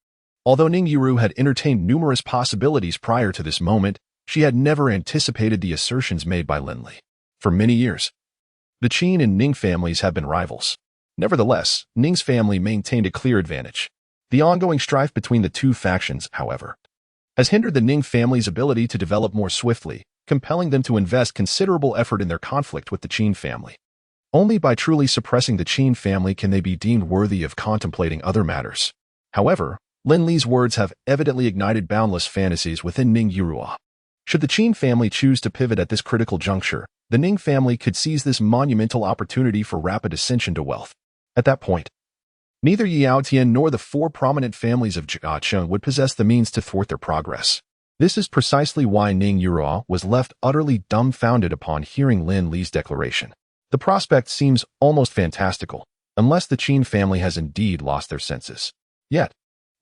A: Although Ning Yuru had entertained numerous possibilities prior to this moment, she had never anticipated the assertions made by Lin Li. For many years, the Qin and Ning families have been rivals. Nevertheless, Ning's family maintained a clear advantage. The ongoing strife between the two factions, however, has hindered the Ning family's ability to develop more swiftly, compelling them to invest considerable effort in their conflict with the Qin family. Only by truly suppressing the Qin family can they be deemed worthy of contemplating other matters. However, Lin Li's words have evidently ignited boundless fantasies within Ning Yurua. Should the Qin family choose to pivot at this critical juncture, the Ning family could seize this monumental opportunity for rapid ascension to wealth. At that point, neither Yao Tian nor the four prominent families of Jiangsheng would possess the means to thwart their progress. This is precisely why Ning Yurua was left utterly dumbfounded upon hearing Lin Li's declaration. The prospect seems almost fantastical, unless the Qin family has indeed lost their senses. Yet,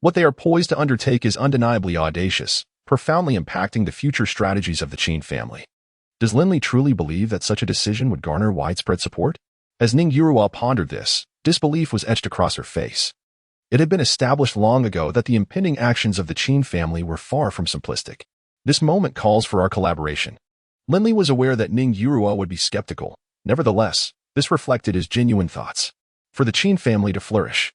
A: what they are poised to undertake is undeniably audacious, profoundly impacting the future strategies of the Qin family. Does Lin Li truly believe that such a decision would garner widespread support? As Ning Yurua pondered this, disbelief was etched across her face. It had been established long ago that the impending actions of the Qin family were far from simplistic. This moment calls for our collaboration. Lin Li was aware that Ning Yurua would be skeptical. Nevertheless, this reflected his genuine thoughts. For the Qin family to flourish,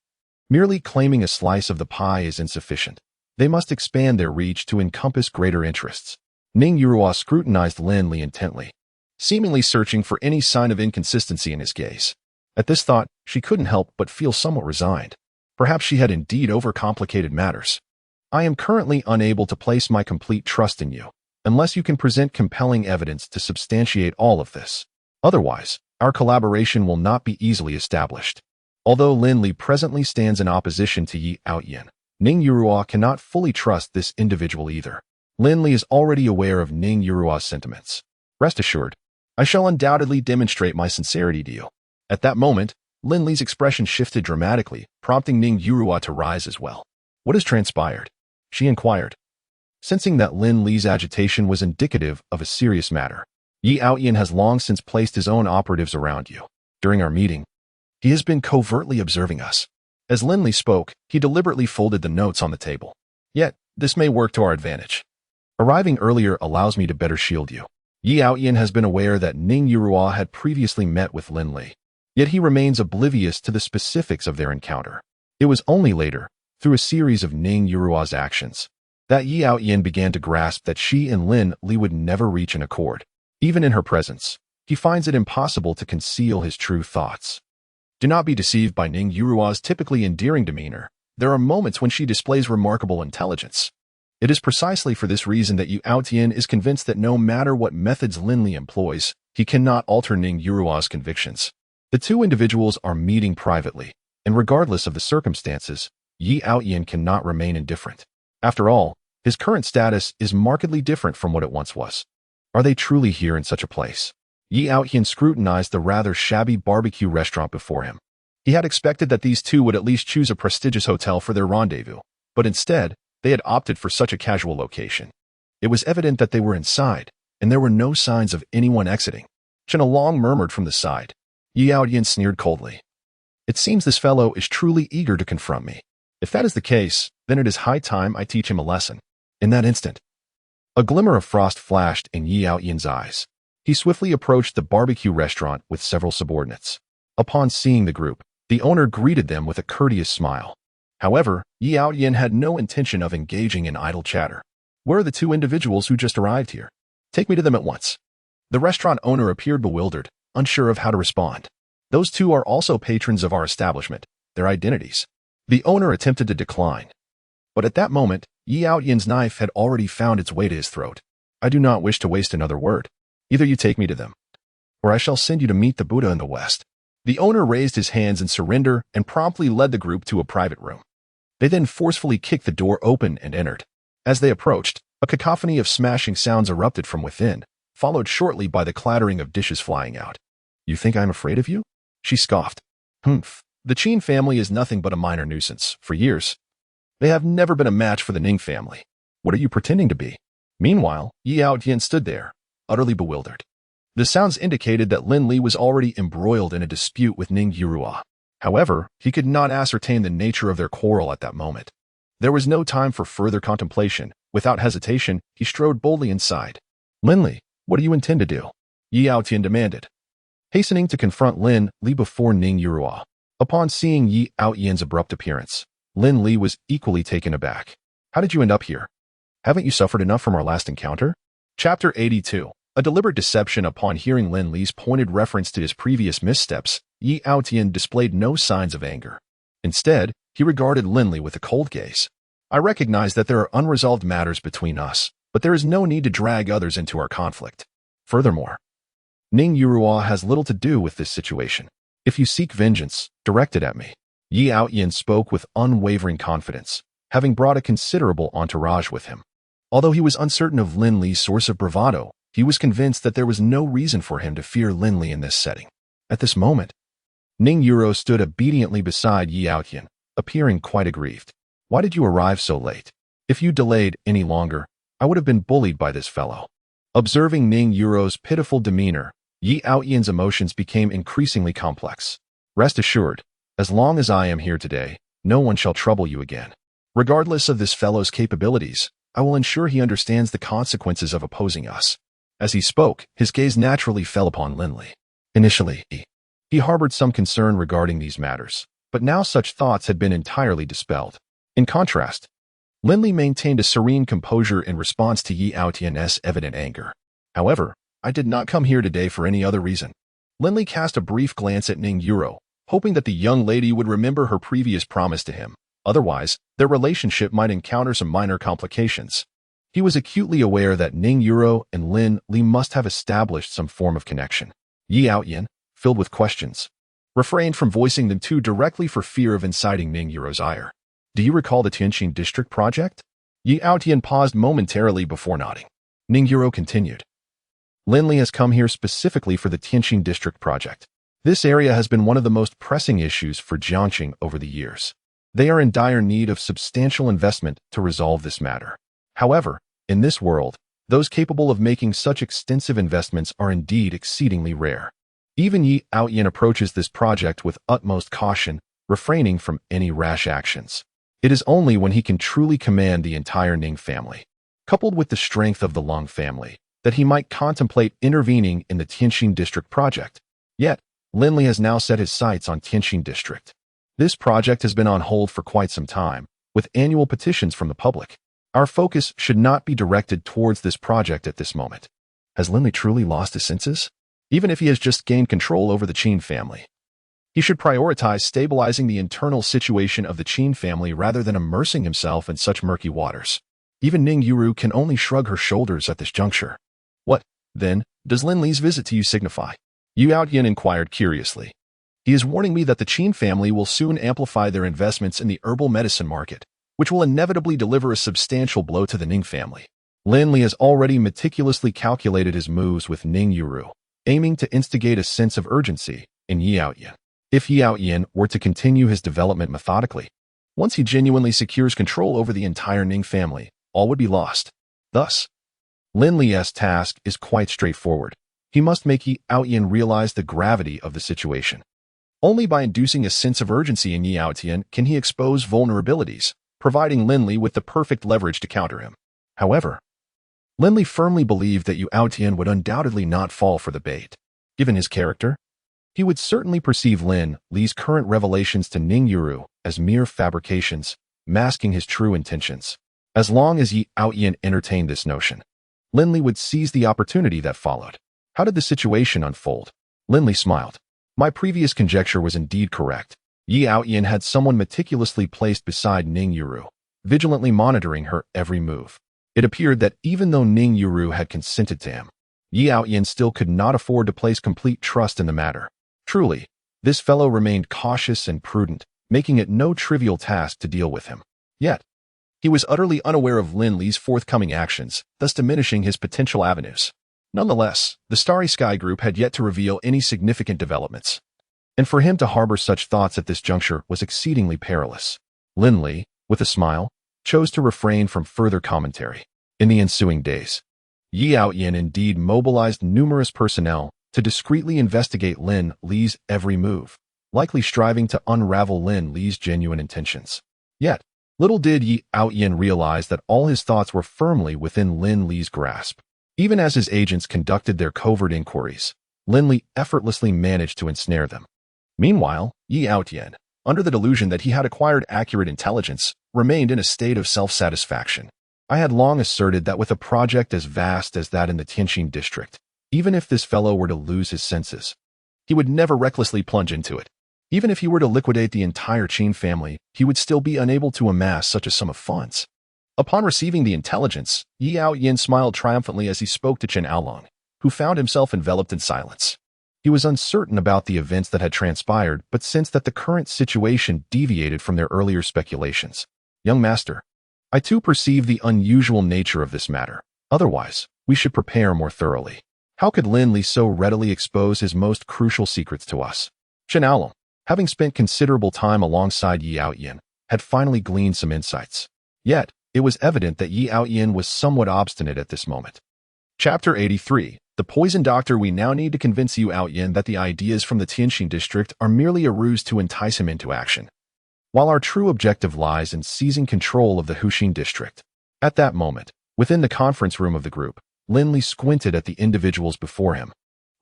A: merely claiming a slice of the pie is insufficient. They must expand their reach to encompass greater interests. Ning Yurua scrutinized Lin Li intently, seemingly searching for any sign of inconsistency in his gaze. At this thought, she couldn't help but feel somewhat resigned. Perhaps she had indeed overcomplicated matters. I am currently unable to place my complete trust in you, unless you can present compelling evidence to substantiate all of this. Otherwise, our collaboration will not be easily established. Although Lin Li presently stands in opposition to Yi Outyin, Ning Yurua cannot fully trust this individual either. Lin Li is already aware of Ning Yurua's sentiments. Rest assured, I shall undoubtedly demonstrate my sincerity to you. At that moment, Lin Li's expression shifted dramatically, prompting Ning Yurua to rise as well. What has transpired? She inquired, sensing that Lin Li's agitation was indicative of a serious matter. Yi Outyin has long since placed his own operatives around you. During our meeting, he has been covertly observing us. As Lin Li spoke, he deliberately folded the notes on the table. Yet, this may work to our advantage. Arriving earlier allows me to better shield you. Yi Outyin has been aware that Ning Yurua had previously met with Lin Li, yet he remains oblivious to the specifics of their encounter. It was only later, through a series of Ning Yurua's actions, that Yi Outyin began to grasp that she and Lin Li would never reach an accord. Even in her presence, he finds it impossible to conceal his true thoughts. Do not be deceived by Ning Yurua's typically endearing demeanor. There are moments when she displays remarkable intelligence. It is precisely for this reason that Yi Outyin is convinced that no matter what methods Lin Li employs, he cannot alter Ning Yurua's convictions. The two individuals are meeting privately, and regardless of the circumstances, Yi Outyin cannot remain indifferent. After all, his current status is markedly different from what it once was. Are they truly here in such a place? Yi Outyin scrutinized the rather shabby barbecue restaurant before him. He had expected that these two would at least choose a prestigious hotel for their rendezvous, but instead, they had opted for such a casual location. It was evident that they were inside, and there were no signs of anyone exiting. Chen Along murmured from the side. Yi Outyin sneered coldly. It seems this fellow is truly eager to confront me. If that is the case, then it is high time I teach him a lesson. In that instant, a glimmer of frost flashed in Yi Outyin's eyes. He swiftly approached the barbecue restaurant with several subordinates. Upon seeing the group, the owner greeted them with a courteous smile. However, Yi Outyin had no intention of engaging in idle chatter. Where are the two individuals who just arrived here? Take me to them at once. The restaurant owner appeared bewildered, unsure of how to respond. Those two are also patrons of our establishment. Their identities. The owner attempted to decline. But at that moment, Yi Outyin's knife had already found its way to his throat. I do not wish to waste another word. Either you take me to them, or I shall send you to meet the Buddha in the West. The owner raised his hands in surrender and promptly led the group to a private room. They then forcefully kicked the door open and entered. As they approached, a cacophony of smashing sounds erupted from within, followed shortly by the clattering of dishes flying out. You think I'm afraid of you? She scoffed. Humph. The Qin family is nothing but a minor nuisance. For years, they have never been a match for the Ning family. What are you pretending to be? Meanwhile, Yi Outyin stood there, utterly bewildered. The sounds indicated that Lin Li was already embroiled in a dispute with Ning Yurua. However, he could not ascertain the nature of their quarrel at that moment. There was no time for further contemplation. Without hesitation, he strode boldly inside. Lin Li, what do you intend to do? Yi Outyin demanded, hastening to confront Lin Li before Ning Yurua. Upon seeing Yi Outyin's abrupt appearance, Lin Li was equally taken aback. How did you end up here? Haven't you suffered enough from our last encounter? Chapter 82. A deliberate deception. Upon hearing Lin Li's pointed reference to his previous missteps, Yi Outyin displayed no signs of anger. Instead, he regarded Lin Li with a cold gaze. I recognize that there are unresolved matters between us, but there is no need to drag others into our conflict. Furthermore, Ning Yurua has little to do with this situation. If you seek vengeance, direct it at me. Yi Outyin spoke with unwavering confidence, having brought a considerable entourage with him. Although he was uncertain of Lin Li's source of bravado, he was convinced that there was no reason for him to fear Lin Li in this setting. At this moment, Ning Yurua stood obediently beside Yi Outyin, appearing quite aggrieved. Why did you arrive so late? If you delayed any longer, I would have been bullied by this fellow. Observing Ning Yuro's pitiful demeanor, Yi Aoyan's emotions became increasingly complex. Rest assured, as long as I am here today, no one shall trouble you again. Regardless of this fellow's capabilities, I will ensure he understands the consequences of opposing us. As he spoke, his gaze naturally fell upon Lin Li. Initially, he harbored some concern regarding these matters, but now such thoughts had been entirely dispelled. In contrast, Lin Li maintained a serene composure in response to Yi Aoyan's evident anger. However, I did not come here today for any other reason. Lin Li cast a brief glance at Ning Yuro, hoping that the young lady would remember her previous promise to him. Otherwise, their relationship might encounter some minor complications. He was acutely aware that Ning Yuro and Lin Li must have established some form of connection. Yi Aoyan, filled with questions, refrained from voicing them too directly for fear of inciting Ning Yuro's ire. Do you recall the Tianqing district project? Yi Aoyan paused momentarily before nodding. Ning Yuro continued. Lin Li has come here specifically for the Tianqing district project. This area has been one of the most pressing issues for Jiangqing over the years. They are in dire need of substantial investment to resolve this matter. However, in this world, those capable of making such extensive investments are indeed exceedingly rare. Even Yi Aoyan approaches this project with utmost caution, refraining from any rash actions. It is only when he can truly command the entire Ning family, coupled with the strength of the Long family, that he might contemplate intervening in the Tianqing district project. Yet, Lin Li has now set his sights on Tianqing district. This project has been on hold for quite some time, with annual petitions from the public. Our focus should not be directed towards this project at this moment. Has Lin Li truly lost his senses? Even if he has just gained control over the Qin family, he should prioritize stabilizing the internal situation of the Qin family rather than immersing himself in such murky waters. Even Ning Yuru can only shrug her shoulders at this juncture. What, then, does Lin Li's visit to you signify? Yu Aoyan inquired curiously. He is warning me that the Qin family will soon amplify their investments in the herbal medicine market, which will inevitably deliver a substantial blow to the Ning family. Lin Li has already meticulously calculated his moves with Ning Yuru, aiming to instigate a sense of urgency in Yi Aoyan. If Yi Aoyan were to continue his development methodically, once he genuinely secures control over the entire Ning family, all would be lost. Thus, Lin Li's task is quite straightforward. He must make Yi Aoyan realize the gravity of the situation. Only by inducing a sense of urgency in Yi Aoyan can he expose vulnerabilities, providing Lin Li with the perfect leverage to counter him. However, Lin Li firmly believed that Yu Aoyan would undoubtedly not fall for the bait. Given his character, he would certainly perceive Lin Li's current revelations to Ning Yuru as mere fabrications, masking his true intentions. As long as Yi Aoyan entertained this notion, Lin Li would seize the opportunity that followed. How did the situation unfold? Lin Li smiled. My previous conjecture was indeed correct. Yi Aoyan had someone meticulously placed beside Ning Yuru, vigilantly monitoring her every move. It appeared that even though Ning Yuru had consented to him, Yi Aoyan still could not afford to place complete trust in the matter. Truly, this fellow remained cautious and prudent, making it no trivial task to deal with him. Yet, he was utterly unaware of Lin Li's forthcoming actions, thus diminishing his potential avenues. Nonetheless, the Starry Sky Group had yet to reveal any significant developments, and for him to harbor such thoughts at this juncture was exceedingly perilous. Lin Li, with a smile, chose to refrain from further commentary. In the ensuing days, Yi Aoyan indeed mobilized numerous personnel to discreetly investigate Lin Li's every move, likely striving to unravel Lin Li's genuine intentions. Yet, little did Yi Aoyan realize that all his thoughts were firmly within Lin Li's grasp. Even as his agents conducted their covert inquiries, Lin Li effortlessly managed to ensnare them. Meanwhile, Yi Aoyan, under the delusion that he had acquired accurate intelligence, remained in a state of self-satisfaction. I had long asserted that with a project as vast as that in the Tianqing district, even if this fellow were to lose his senses, he would never recklessly plunge into it. Even if he were to liquidate the entire Qin family, he would still be unable to amass such a sum of funds. Upon receiving the intelligence, Yi Aoyan smiled triumphantly as he spoke to Chen Aolong, who found himself enveloped in silence. He was uncertain about the events that had transpired, but sensed that the current situation deviated from their earlier speculations. Young master, I too perceive the unusual nature of this matter. Otherwise, we should prepare more thoroughly. How could Lin Li so readily expose his most crucial secrets to us? Chen Aolong, having spent considerable time alongside Yi Aoyan, had finally gleaned some insights. Yet, it was evident that Yi Aoyan was somewhat obstinate at this moment. Chapter 83. The Poison Doctor. We now need to convince Yu Outyin that the ideas from the Tianxin district are merely a ruse to entice him into action, while our true objective lies in seizing control of the Huxin district. At that moment, within the conference room of the group, Lin Li squinted at the individuals before him,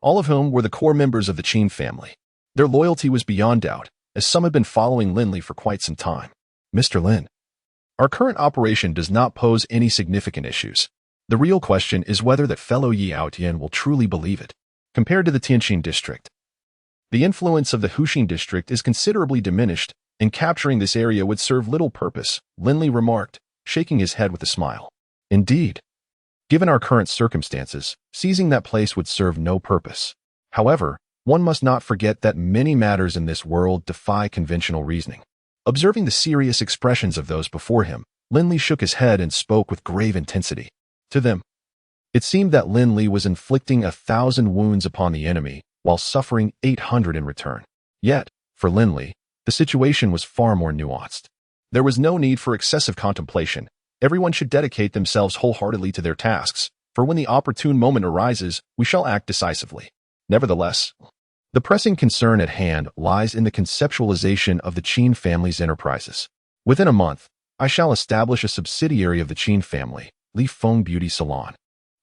A: all of whom were the core members of the Qin family. Their loyalty was beyond doubt, as some had been following Lin Li for quite some time. Mr. Lin, our current operation does not pose any significant issues. The real question is whether that fellow Yi Outyin will truly believe it. Compared to the Tianxin district, the influence of the Huxin district is considerably diminished, and capturing this area would serve little purpose, Lin Li remarked, shaking his head with a smile. Indeed. Given our current circumstances, seizing that place would serve no purpose. However, one must not forget that many matters in this world defy conventional reasoning. Observing the serious expressions of those before him, Lin Li shook his head and spoke with grave intensity. To them, it seemed that Lin Li was inflicting 1,000 wounds upon the enemy, while suffering 800 in return. Yet, for Lin Li, the situation was far more nuanced. There was no need for excessive contemplation. Everyone should dedicate themselves wholeheartedly to their tasks, for when the opportune moment arises, we shall act decisively. Nevertheless, the pressing concern at hand lies in the conceptualization of the Qin family's enterprises. Within a month, I shall establish a subsidiary of the Qin family, Li Feng Beauty Salon,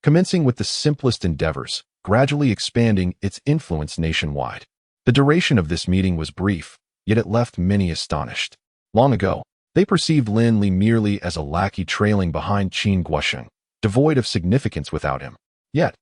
A: commencing with the simplest endeavors, gradually expanding its influence nationwide. The duration of this meeting was brief, yet it left many astonished. Long ago, they perceived Lin Li merely as a lackey trailing behind Qin Guosheng, devoid of significance without him. Yet,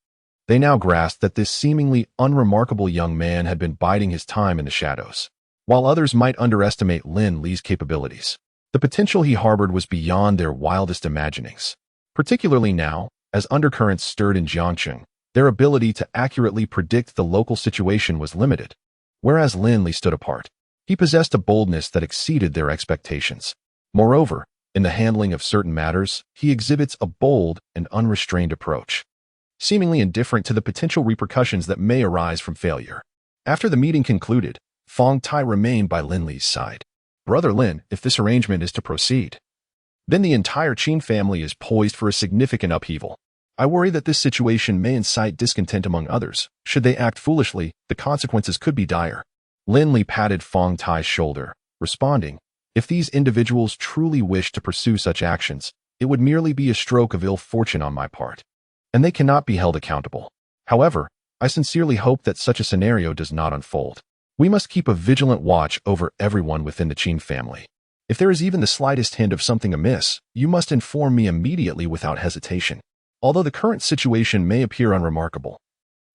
A: they now grasped that this seemingly unremarkable young man had been biding his time in the shadows. While others might underestimate Lin Li's capabilities, the potential he harbored was beyond their wildest imaginings. Particularly now, as undercurrents stirred in Jiangcheng, their ability to accurately predict the local situation was limited. Whereas Lin Li stood apart, he possessed a boldness that exceeded their expectations. Moreover, in the handling of certain matters, he exhibits a bold and unrestrained approach, seemingly indifferent to the potential repercussions that may arise from failure. After the meeting concluded, Fong Tai remained by Lin Li's side. Brother Lin, if this arrangement is to proceed, then the entire Qin family is poised for a significant upheaval. I worry that this situation may incite discontent among others. Should they act foolishly, the consequences could be dire. Lin Li patted Fong Tai's shoulder, responding, if these individuals truly wish to pursue such actions, it would merely be a stroke of ill fortune on my part, and they cannot be held accountable. However, I sincerely hope that such a scenario does not unfold. We must keep a vigilant watch over everyone within the Qin family. If there is even the slightest hint of something amiss, you must inform me immediately without hesitation. Although the current situation may appear unremarkable,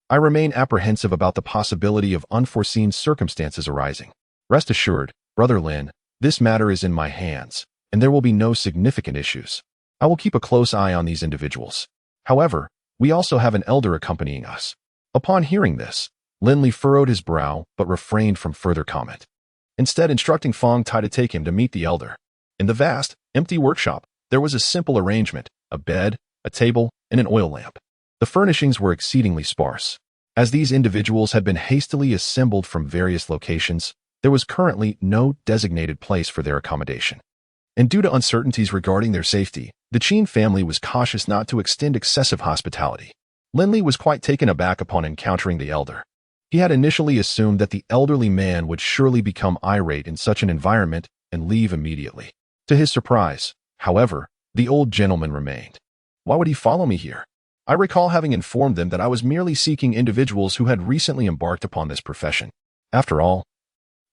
A: I remain apprehensive about the possibility of unforeseen circumstances arising. Rest assured, Brother Lin, this matter is in my hands, and there will be no significant issues. I will keep a close eye on these individuals. However, we also have an elder accompanying us. Upon hearing this, Lin Li furrowed his brow but refrained from further comment, instead instructing Fong Tai to take him to meet the elder. In the vast, empty workshop, there was a simple arrangement, a bed, a table, and an oil lamp. The furnishings were exceedingly sparse. As these individuals had been hastily assembled from various locations, there was currently no designated place for their accommodation. And due to uncertainties regarding their safety, the Qin family was cautious not to extend excessive hospitality. Lin Li was quite taken aback upon encountering the elder. He had initially assumed that the elderly man would surely become irate in such an environment and leave immediately. To his surprise, however, the old gentleman remained. Why would he follow me here? I recall having informed them that I was merely seeking individuals who had recently embarked upon this profession. After all,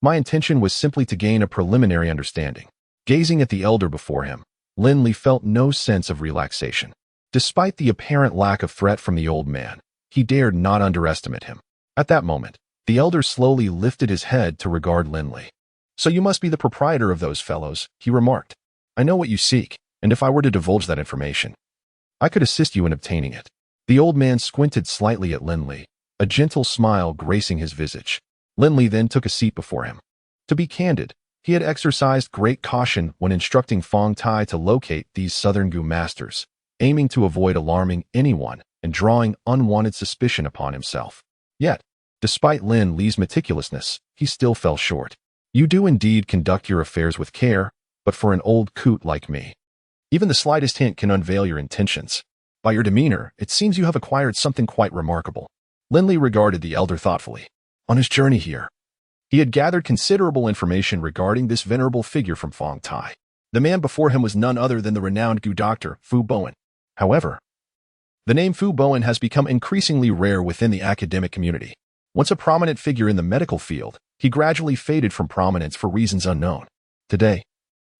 A: my intention was simply to gain a preliminary understanding. Gazing at the elder before him, Lin Li felt no sense of relaxation. Despite the apparent lack of threat from the old man, he dared not underestimate him. At that moment, the elder slowly lifted his head to regard Lin Li. So you must be the proprietor of those fellows, he remarked. I know what you seek, and if I were to divulge that information, I could assist you in obtaining it. The old man squinted slightly at Lin Li, a gentle smile gracing his visage. Lin Li then took a seat before him. To be candid, he had exercised great caution when instructing Fong Tai to locate these Southern Gu masters, aiming to avoid alarming anyone and drawing unwanted suspicion upon himself. Yet, despite Lin Li's meticulousness, he still fell short. You do indeed conduct your affairs with care, but for an old coot like me, even the slightest hint can unveil your intentions. By your demeanor, it seems you have acquired something quite remarkable. Lin Li regarded the elder thoughtfully. On his journey here, he had gathered considerable information regarding this venerable figure from Fong Tai. The man before him was none other than the renowned Gu doctor, Fu Bowen. However, the name Fu Bowen has become increasingly rare within the academic community. Once a prominent figure in the medical field, he gradually faded from prominence for reasons unknown. Today,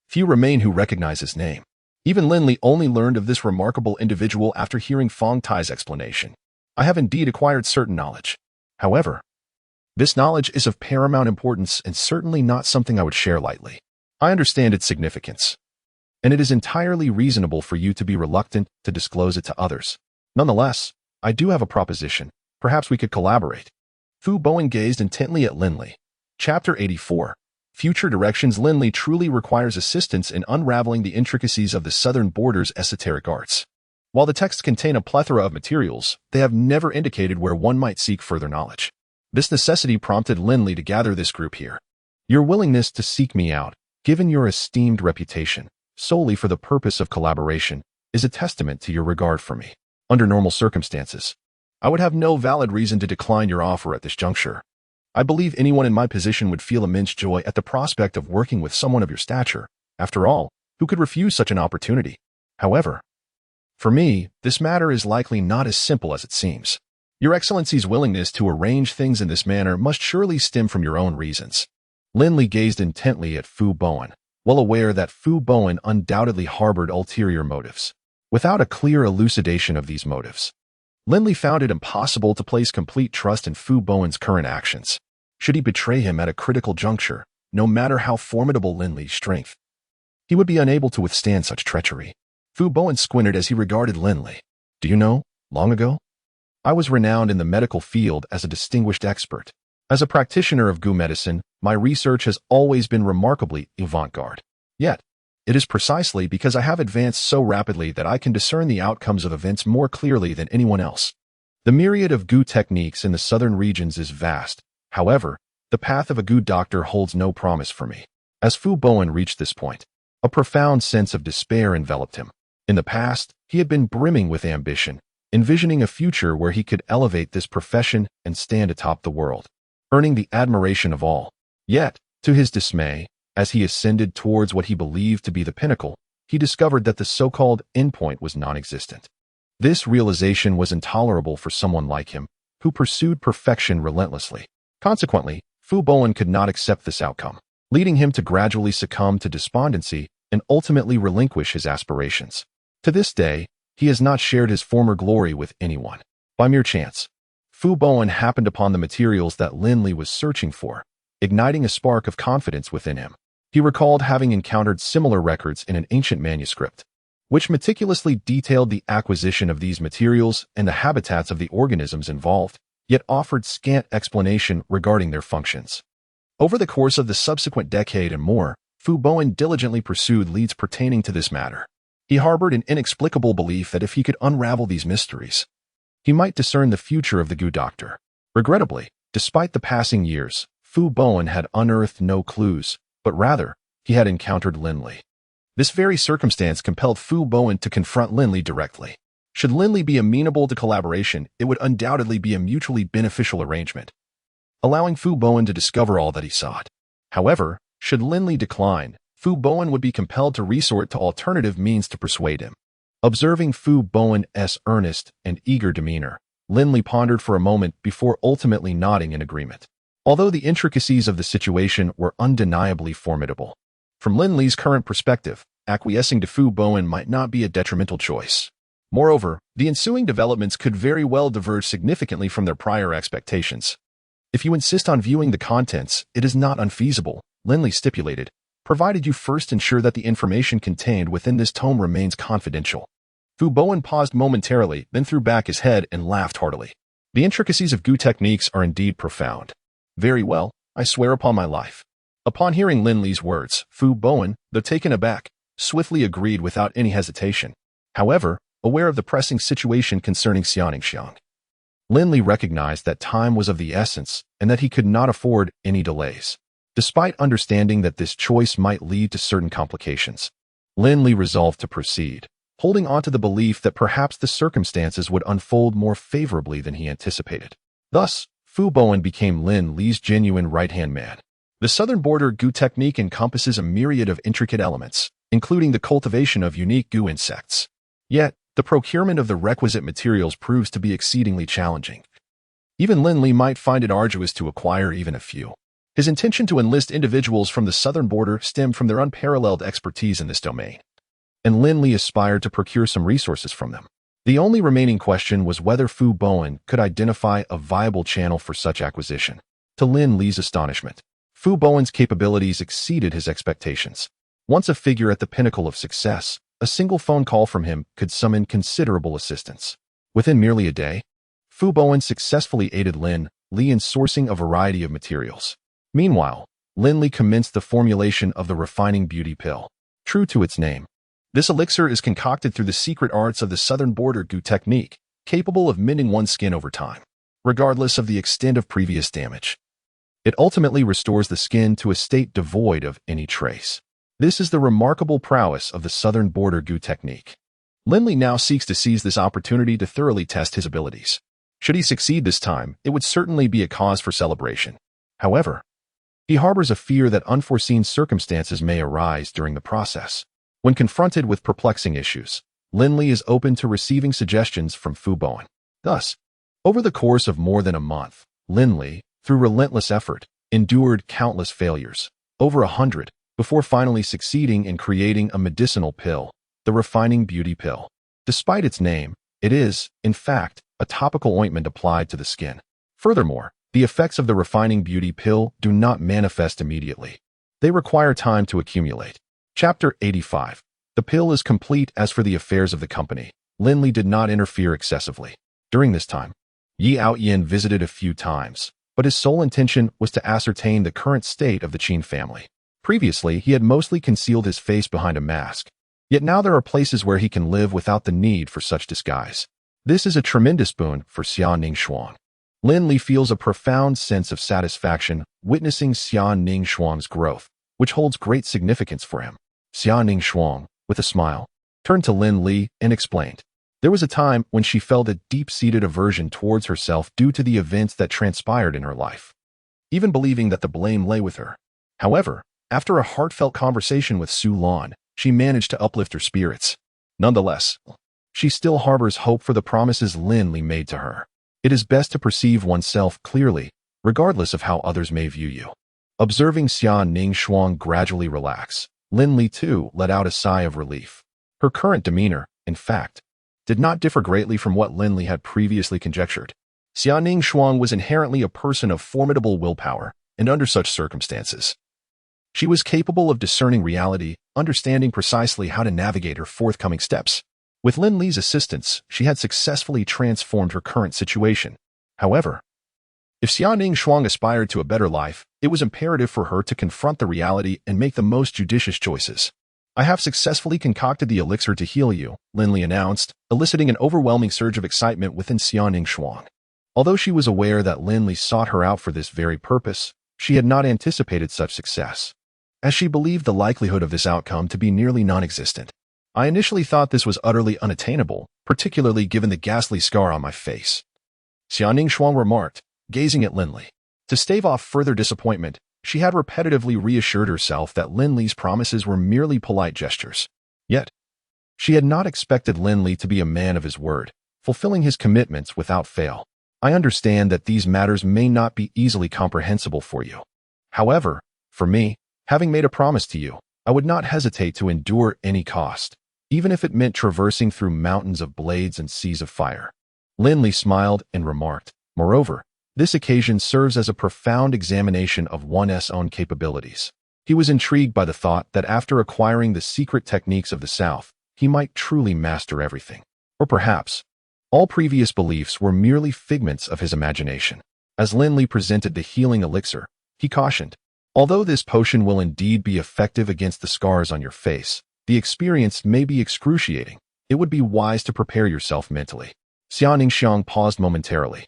A: few remain who recognize his name. Even Lin Li only learned of this remarkable individual after hearing Fong Tai's explanation. I have indeed acquired certain knowledge. However, this knowledge is of paramount importance and certainly not something I would share lightly. I understand its significance, and it is entirely reasonable for you to be reluctant to disclose it to others. Nonetheless, I do have a proposition. Perhaps we could collaborate. Fu Bowen gazed intently at Lin Li. Chapter 84. Future Directions. Lin Li truly requires assistance in unraveling the intricacies of the southern border's esoteric arts. While the texts contain a plethora of materials, they have never indicated where one might seek further knowledge. This necessity prompted Lin Li to gather this group here. Your willingness to seek me out, given your esteemed reputation, solely for the purpose of collaboration, is a testament to your regard for me. Under normal circumstances, I would have no valid reason to decline your offer at this juncture. I believe anyone in my position would feel immense joy at the prospect of working with someone of your stature. After all, who could refuse such an opportunity? However, for me, this matter is likely not as simple as it seems. Your Excellency's willingness to arrange things in this manner must surely stem from your own reasons. Lin Li gazed intently at Fu Bowen, well aware that Fu Bowen undoubtedly harbored ulterior motives. Without a clear elucidation of these motives, Lin Li found it impossible to place complete trust in Fu Bowen's current actions. Should he betray him at a critical juncture, no matter how formidable Lin Li's strength, he would be unable to withstand such treachery. Fu Bowen squinted as he regarded Lin Li. Do you know, long ago, I was renowned in the medical field as a distinguished expert. As a practitioner of Gu medicine, my research has always been remarkably avant-garde. Yet, it is precisely because I have advanced so rapidly that I can discern the outcomes of events more clearly than anyone else. The myriad of Gu techniques in the southern regions is vast. However, the path of a Gu doctor holds no promise for me. As Fu Bowen reached this point, a profound sense of despair enveloped him. In the past, he had been brimming with ambition, envisioning a future where he could elevate this profession and stand atop the world, earning the admiration of all. Yet, to his dismay, as he ascended towards what he believed to be the pinnacle, he discovered that the so-called endpoint was non-existent. This realization was intolerable for someone like him, who pursued perfection relentlessly. Consequently, Fu Bowen could not accept this outcome, leading him to gradually succumb to despondency and ultimately relinquish his aspirations. To this day, he has not shared his former glory with anyone. By mere chance, Fu Bowen happened upon the materials that Lin Li was searching for, igniting a spark of confidence within him. He recalled having encountered similar records in an ancient manuscript, which meticulously detailed the acquisition of these materials and the habitats of the organisms involved, yet offered scant explanation regarding their functions. Over the course of the subsequent decade and more, Fu Bowen diligently pursued leads pertaining to this matter. He harbored an inexplicable belief that if he could unravel these mysteries, he might discern the future of the Gu doctor. Regrettably, despite the passing years, Fu Bowen had unearthed no clues, but rather, he had encountered Lin Li. This very circumstance compelled Fu Bowen to confront Lin Li directly. Should Lin Li be amenable to collaboration, it would undoubtedly be a mutually beneficial arrangement, allowing Fu Bowen to discover all that he sought. However, should Lin Li decline, Fu Bowen would be compelled to resort to alternative means to persuade him. Observing Fu Bowen's earnest and eager demeanor, Lin Li pondered for a moment before ultimately nodding in agreement. Although the intricacies of the situation were undeniably formidable, from Lin Li's current perspective, acquiescing to Fu Bowen might not be a detrimental choice. Moreover, the ensuing developments could very well diverge significantly from their prior expectations. If you insist on viewing the contents, it is not unfeasible, Lin Li stipulated, provided you first ensure that the information contained within this tome remains confidential. Fu Bowen paused momentarily, then threw back his head and laughed heartily. The intricacies of Gu techniques are indeed profound. Very well, I swear upon my life. Upon hearing Lin Li's words, Fu Bowen, though taken aback, swiftly agreed without any hesitation. However, aware of the pressing situation concerning Xiangxiang, Lin Li recognized that time was of the essence and that he could not afford any delays. Despite understanding that this choice might lead to certain complications, Lin Li resolved to proceed. holding on to the belief that perhaps the circumstances would unfold more favorably than he anticipated. Thus, Fu Bowen became Lin Li's genuine right-hand man. The southern border gu technique encompasses a myriad of intricate elements, including the cultivation of unique gu insects. Yet, the procurement of the requisite materials proves to be exceedingly challenging. Even Lin Li might find it arduous to acquire even a few. His intention to enlist individuals from the southern border stemmed from their unparalleled expertise in this domain, and Lin Li aspired to procure some resources from them. The only remaining question was whether Fu Bowen could identify a viable channel for such acquisition. To Lin Li's astonishment, Fu Bowen's capabilities exceeded his expectations. Once a figure at the pinnacle of success, a single phone call from him could summon considerable assistance. Within merely a day, Fu Bowen successfully aided Lin Li in sourcing a variety of materials. Meanwhile, Lin Li commenced the formulation of the refining beauty pill. True to its name, this elixir is concocted through the secret arts of the southern border gu technique, capable of mending one's skin over time, regardless of the extent of previous damage. It ultimately restores the skin to a state devoid of any trace. This is the remarkable prowess of the southern border gu technique. Lin Li now seeks to seize this opportunity to thoroughly test his abilities. Should he succeed this time, it would certainly be a cause for celebration. However, he harbors a fear that unforeseen circumstances may arise during the process. When confronted with perplexing issues, Lin Li is open to receiving suggestions from Fu Bowen. Thus, over the course of more than a month, Lin Li, through relentless effort, endured countless failures, over 100, before finally succeeding in creating a medicinal pill, the refining beauty pill. Despite its name, it is, in fact, a topical ointment applied to the skin. Furthermore, the effects of the refining beauty pill do not manifest immediately. They require time to accumulate. Chapter 85. The pill is complete. As for the affairs of the company, Lin Li did not interfere excessively. During this time, Yi Aoyan visited a few times, but his sole intention was to ascertain the current state of the Qin family. Previously, he had mostly concealed his face behind a mask, yet now there are places where he can live without the need for such disguise. This is a tremendous boon for Xia Ningshuang. Lin Li feels a profound sense of satisfaction witnessing Xia Ningshuang's growth, which holds great significance for him. Xia Ningshuang, with a smile, turned to Lin Li and explained. There was a time when she felt a deep-seated aversion towards herself due to the events that transpired in her life, even believing that the blame lay with her. However, after a heartfelt conversation with Su Lan, she managed to uplift her spirits. Nonetheless, she still harbors hope for the promises Lin Li made to her. It is best to perceive oneself clearly, regardless of how others may view you. Observing Xia Ningshuang gradually relax, Lin Li too let out a sigh of relief. Her current demeanor, in fact, did not differ greatly from what Lin Li had previously conjectured. Xia Ningshuang was inherently a person of formidable willpower, and under such circumstances, she was capable of discerning reality, understanding precisely how to navigate her forthcoming steps. With Lin Li's assistance, she had successfully transformed her current situation. However, if Xia Ningshuang aspired to a better life, it was imperative for her to confront the reality and make the most judicious choices. I have successfully concocted the elixir to heal you, Lin Li announced, eliciting an overwhelming surge of excitement within Xia Ningshuang. Although she was aware that Lin Li sought her out for this very purpose, she had not anticipated such success, as she believed the likelihood of this outcome to be nearly non-existent. I initially thought this was utterly unattainable, particularly given the ghastly scar on my face, Xia Ningshuang remarked, gazing at Lin Li. To stave off further disappointment, she had repetitively reassured herself that Lin Li's promises were merely polite gestures. Yet, she had not expected Lin Li to be a man of his word, fulfilling his commitments without fail. I understand that these matters may not be easily comprehensible for you. However, for me, having made a promise to you, I would not hesitate to endure any cost, even if it meant traversing through mountains of blades and seas of fire. Lin Li smiled and remarked, moreover, this occasion serves as a profound examination of one's own capabilities. He was intrigued by the thought that after acquiring the secret techniques of the South, he might truly master everything. Or perhaps, all previous beliefs were merely figments of his imagination. As Lin Li presented the healing elixir, he cautioned, although this potion will indeed be effective against the scars on your face, the experience may be excruciating. It would be wise to prepare yourself mentally. Xia Ningshuang paused momentarily.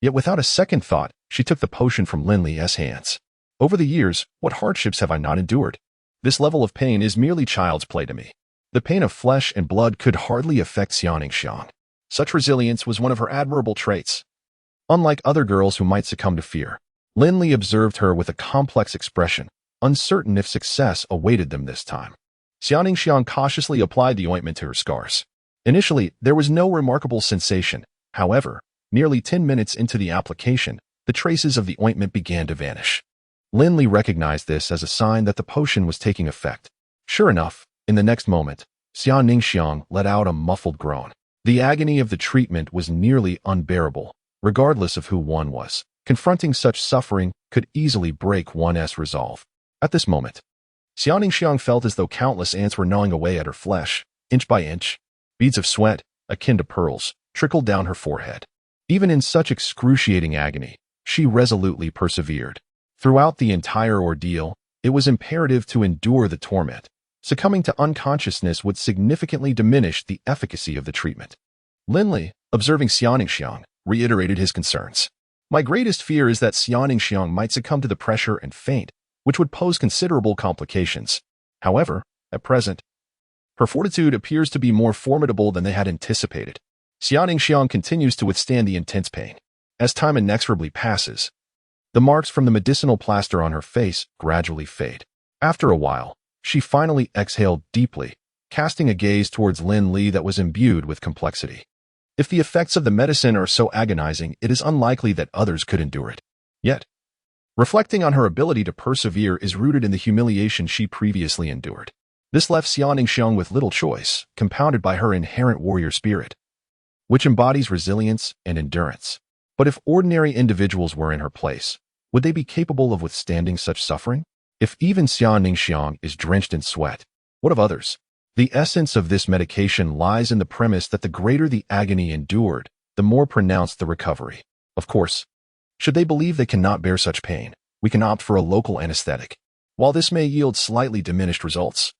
A: Yet without a second thought, she took the potion from Lin Li's hands. Over the years, what hardships have I not endured? This level of pain is merely child's play to me. The pain of flesh and blood could hardly affect Xiang. Such resilience was one of her admirable traits. Unlike other girls who might succumb to fear, Lin Li observed her with a complex expression, uncertain if success awaited them this time. Xiang cautiously applied the ointment to her scars. Initially, there was no remarkable sensation. However, nearly 10 minutes into the application, the traces of the ointment began to vanish. Lin Li recognized this as a sign that the potion was taking effect. Sure enough, in the next moment, Xiang let out a muffled groan. The agony of the treatment was nearly unbearable, regardless of who one was. Confronting such suffering could easily break one's resolve. At this moment, Xiang felt as though countless ants were gnawing away at her flesh, inch by inch. Beads of sweat, akin to pearls, trickled down her forehead. Even in such excruciating agony, she resolutely persevered. Throughout the entire ordeal, it was imperative to endure the torment. Succumbing to unconsciousness would significantly diminish the efficacy of the treatment. Lin Li, observing Xiang, reiterated his concerns. My greatest fear is that Xiang might succumb to the pressure and faint, which would pose considerable complications. However, at present, her fortitude appears to be more formidable than they had anticipated. Xiang continues to withstand the intense pain. As time inexorably passes, the marks from the medicinal plaster on her face gradually fade. After a while, she finally exhaled deeply, casting a gaze towards Lin Li that was imbued with complexity. If the effects of the medicine are so agonizing, it is unlikely that others could endure it. Yet, reflecting on her ability to persevere is rooted in the humiliation she previously endured. This left Xiang with little choice, compounded by her inherent warrior spirit, which embodies resilience and endurance. But if ordinary individuals were in her place, would they be capable of withstanding such suffering? If even Xiang is drenched in sweat, what of others? The essence of this medication lies in the premise that the greater the agony endured, the more pronounced the recovery. Of course, should they believe they cannot bear such pain, we can opt for a local anesthetic. While this may yield slightly diminished results,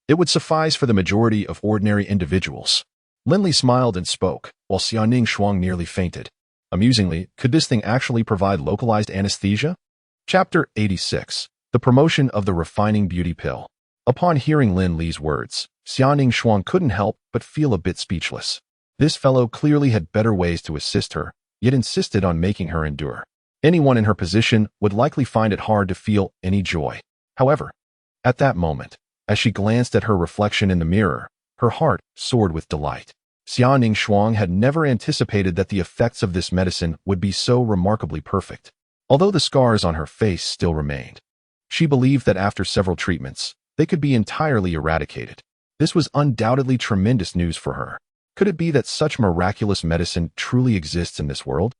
A: it would suffice for the majority of ordinary individuals. Lin Li smiled and spoke, while Xiang nearly fainted. Amusingly, could this thing actually provide localized anesthesia? Chapter 86. The Promotion of the Refining Beauty Pill. Upon hearing Lin Li's words, Xiang couldn't help but feel a bit speechless. This fellow clearly had better ways to assist her, yet insisted on making her endure. Anyone in her position would likely find it hard to feel any joy. However, at that moment, as she glanced at her reflection in the mirror, her heart soared with delight. Xiang had never anticipated that the effects of this medicine would be so remarkably perfect. Although the scars on her face still remained, she believed that after several treatments, they could be entirely eradicated. This was undoubtedly tremendous news for her. Could it be that such miraculous medicine truly exists in this world?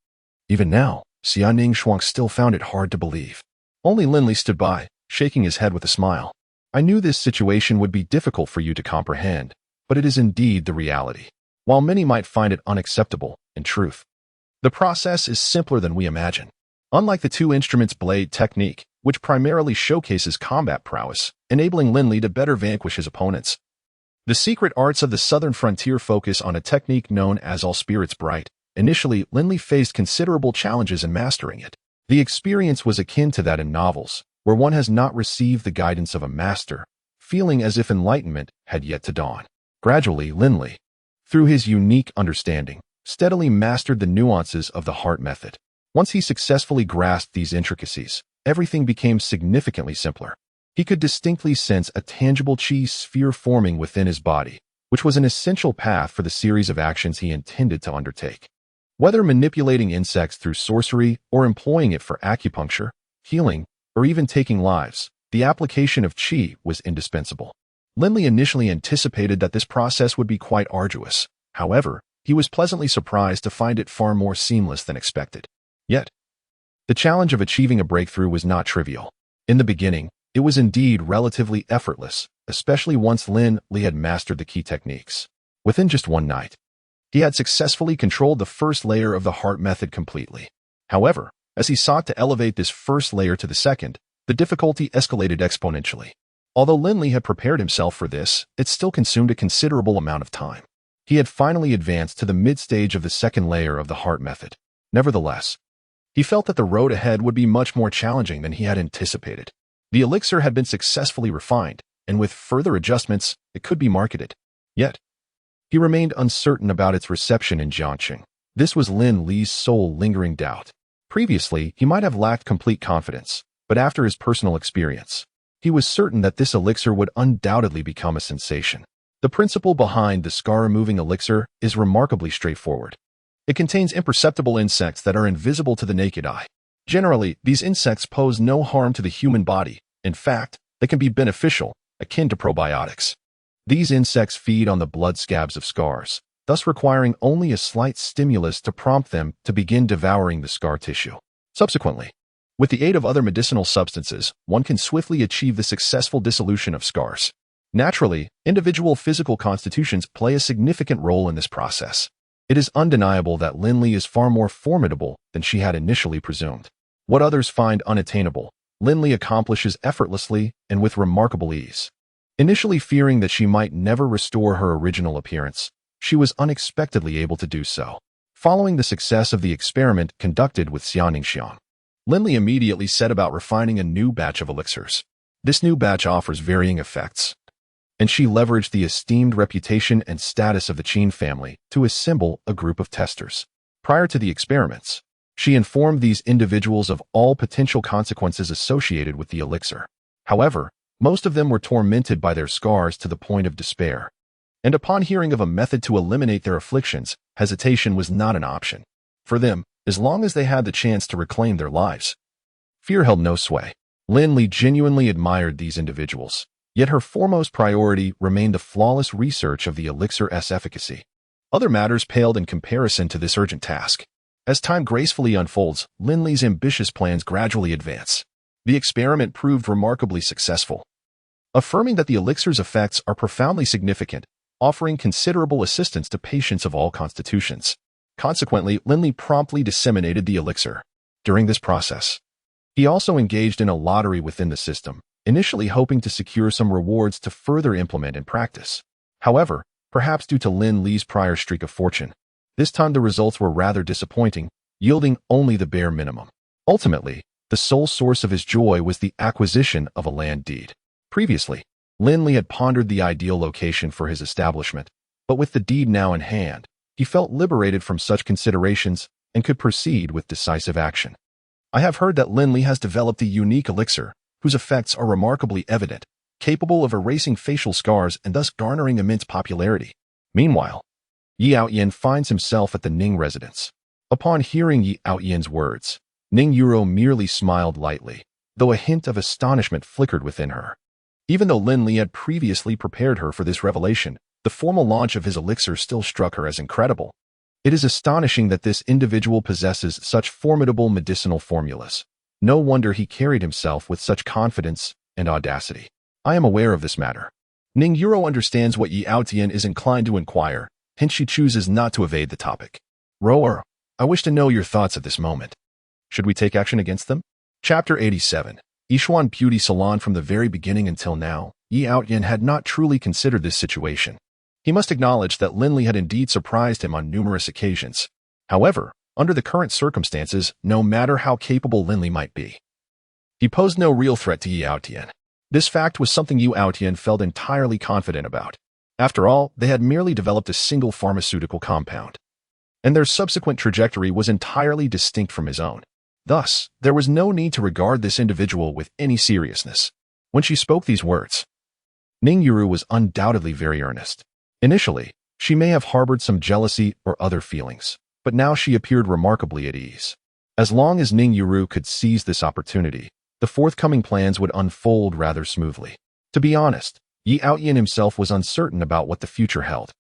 A: Even now, Xiang still found it hard to believe. Only Lin Li stood by, shaking his head with a smile. I knew this situation would be difficult for you to comprehend, but it is indeed the reality. While many might find it unacceptable, in truth, the process is simpler than we imagine. Unlike the two instruments blade technique, which primarily showcases combat prowess, enabling Lin Li to better vanquish his opponents, the secret arts of the southern frontier focus on a technique known as all spirits bright. Initially, Lin Li faced considerable challenges in mastering it. The experience was akin to that in novels, where one has not received the guidance of a master, feeling as if enlightenment had yet to dawn. Gradually, Lin Li, through his unique understanding, steadily mastered the nuances of the heart method. Once he successfully grasped these intricacies, everything became significantly simpler. He could distinctly sense a tangible chi sphere forming within his body, which was an essential path for the series of actions he intended to undertake. Whether manipulating insects through sorcery or employing it for acupuncture, healing, or even taking lives, the application of chi was indispensable. Lin Li initially anticipated that this process would be quite arduous. However, he was pleasantly surprised to find it far more seamless than expected. Yet, the challenge of achieving a breakthrough was not trivial. In the beginning, it was indeed relatively effortless, especially once Lin Li had mastered the key techniques. Within just one night, he had successfully controlled the first layer of the heart method completely. However, as he sought to elevate this first layer to the second, the difficulty escalated exponentially. Although Lin Li had prepared himself for this, it still consumed a considerable amount of time. He had finally advanced to the mid-stage of the second layer of the heart method. Nevertheless, he felt that the road ahead would be much more challenging than he had anticipated. The elixir had been successfully refined, and with further adjustments, it could be marketed. Yet, he remained uncertain about its reception in Jiangxing. This was Lin Li's sole lingering doubt. Previously, he might have lacked complete confidence, but after his personal experience, he was certain that this elixir would undoubtedly become a sensation. The principle behind the scar-removing elixir is remarkably straightforward. It contains imperceptible insects that are invisible to the naked eye. Generally, these insects pose no harm to the human body. In fact, they can be beneficial, akin to probiotics. These insects feed on the blood scabs of scars, thus requiring only a slight stimulus to prompt them to begin devouring the scar tissue. Subsequently, with the aid of other medicinal substances, one can swiftly achieve the successful dissolution of scars. Naturally, individual physical constitutions play a significant role in this process. It is undeniable that Lin Li is far more formidable than she had initially presumed. What others find unattainable, Lin Li accomplishes effortlessly and with remarkable ease. Initially fearing that she might never restore her original appearance, she was unexpectedly able to do so. Following the success of the experiment conducted with Xiaoningsiang, Lin Li immediately set about refining a new batch of elixirs. This new batch offers varying effects, and she leveraged the esteemed reputation and status of the Qin family to assemble a group of testers. Prior to the experiments, she informed these individuals of all potential consequences associated with the elixir. However, most of them were tormented by their scars to the point of despair. And upon hearing of a method to eliminate their afflictions, hesitation was not an option. For them, as long as they had the chance to reclaim their lives, fear held no sway. Lin Li genuinely admired these individuals, yet her foremost priority remained the flawless research of the elixir's efficacy. Other matters paled in comparison to this urgent task. As time gracefully unfolds, Lin Li's ambitious plans gradually advance. The experiment proved remarkably successful, affirming that the elixir's effects are profoundly significant, offering considerable assistance to patients of all constitutions. Consequently, Lin Li promptly disseminated the elixir. During this process, he also engaged in a lottery within the system, initially hoping to secure some rewards to further implement in practice. However, perhaps due to Lin Li's prior streak of fortune, this time the results were rather disappointing, yielding only the bare minimum. Ultimately, the sole source of his joy was the acquisition of a land deed. Previously, Lin Li had pondered the ideal location for his establishment, but with the deed now in hand, he felt liberated from such considerations and could proceed with decisive action. I have heard that Lin Li has developed a unique elixir, whose effects are remarkably evident, capable of erasing facial scars and thus garnering immense popularity. Meanwhile, Yi Outyan finds himself at the Ning residence. Upon hearing Yi Outyan's words, Ning Yuro merely smiled lightly, though a hint of astonishment flickered within her. Even though Lin Li had previously prepared her for this revelation, the formal launch of his elixir still struck her as incredible. It is astonishing that this individual possesses such formidable medicinal formulas. No wonder he carried himself with such confidence and audacity. I am aware of this matter. Ning Yuro understands what Yi Outyan is inclined to inquire, hence she chooses not to evade the topic. Rower, I wish to know your thoughts at this moment. Should we take action against them? Chapter 87. Yishuan Beauty Salon. From the very beginning until now, Yi Outyan had not truly considered this situation. He must acknowledge that Lin Li had indeed surprised him on numerous occasions. However, under the current circumstances, no matter how capable Lin Li might be, he posed no real threat to Yi Outyan. This fact was something Yi Outyan felt entirely confident about. After all, they had merely developed a single pharmaceutical compound, and their subsequent trajectory was entirely distinct from his own. Thus, there was no need to regard this individual with any seriousness. When she spoke these words, Ning Yuru was undoubtedly very earnest. Initially, she may have harbored some jealousy or other feelings, but now she appeared remarkably at ease. As long as Ning Yuru could seize this opportunity, the forthcoming plans would unfold rather smoothly. To be honest, Yi Outyan himself was uncertain about what the future held.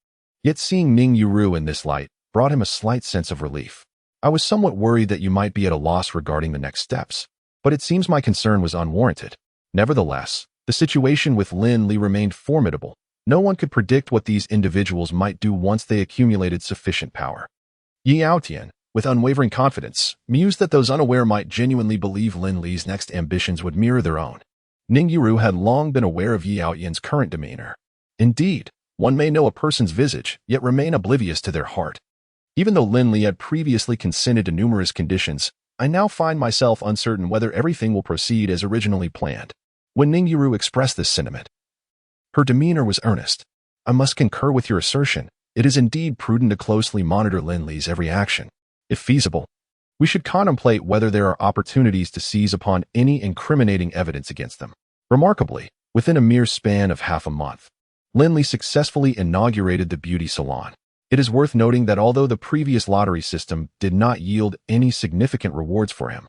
A: Yet seeing Ning Yuru in this light brought him a slight sense of relief. I was somewhat worried that you might be at a loss regarding the next steps, but it seems my concern was unwarranted. Nevertheless, the situation with Lin Li remained formidable. No one could predict what these individuals might do once they accumulated sufficient power. Yi Outyan, with unwavering confidence, mused that those unaware might genuinely believe Lin Li's next ambitions would mirror their own. Ning Yuru had long been aware of Yi Outyan's current demeanor. Indeed, one may know a person's visage, yet remain oblivious to their heart. Even though Lin Li had previously consented to numerous conditions, I now find myself uncertain whether everything will proceed as originally planned. When Ning Yuru expressed this sentiment, Her demeanor was earnest. "I must concur with your assertion. It is indeed prudent to closely monitor Lin Li's every action. If feasible, we should contemplate whether there are opportunities to seize upon any incriminating evidence against them." Remarkably, within a mere span of half a month, Lin Li successfully inaugurated the beauty salon. It is worth noting that although the previous lottery system did not yield any significant rewards for him,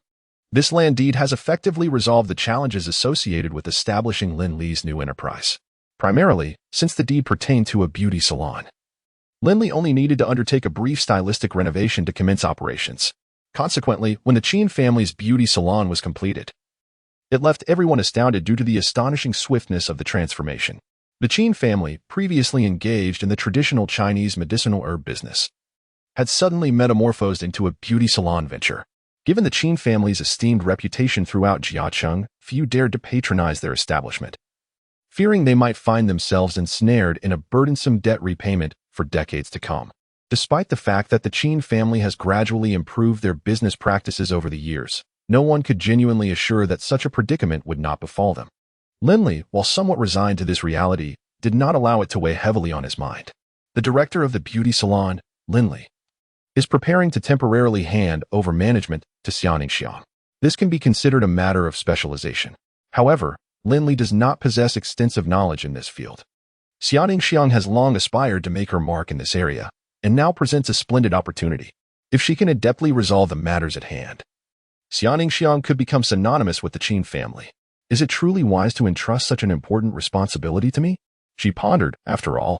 A: this land deed has effectively resolved the challenges associated with establishing Lin Li's new enterprise. Primarily, since the deed pertained to a beauty salon, Lin Li only needed to undertake a brief stylistic renovation to commence operations. Consequently, when the Qin family's beauty salon was completed, it left everyone astounded due to the astonishing swiftness of the transformation. The Qin family, previously engaged in the traditional Chinese medicinal herb business, had suddenly metamorphosed into a beauty salon venture. Given the Qin family's esteemed reputation throughout Jiacheng, few dared to patronize their establishment, fearing they might find themselves ensnared in a burdensome debt repayment for decades to come. Despite the fact that the Qin family has gradually improved their business practices over the years, no one could genuinely assure that such a predicament would not befall them. Lin Li, while somewhat resigned to this reality, did not allow it to weigh heavily on his mind. The director of the beauty salon, Lin Li, is preparing to temporarily hand over management to Xiang. This can be considered a matter of specialization. However, Lin Li does not possess extensive knowledge in this field. Xiang has long aspired to make her mark in this area, and now presents a splendid opportunity. If she can adeptly resolve the matters at hand, Xiang could become synonymous with the Qin family. Is it truly wise to entrust such an important responsibility to me? She pondered. After all,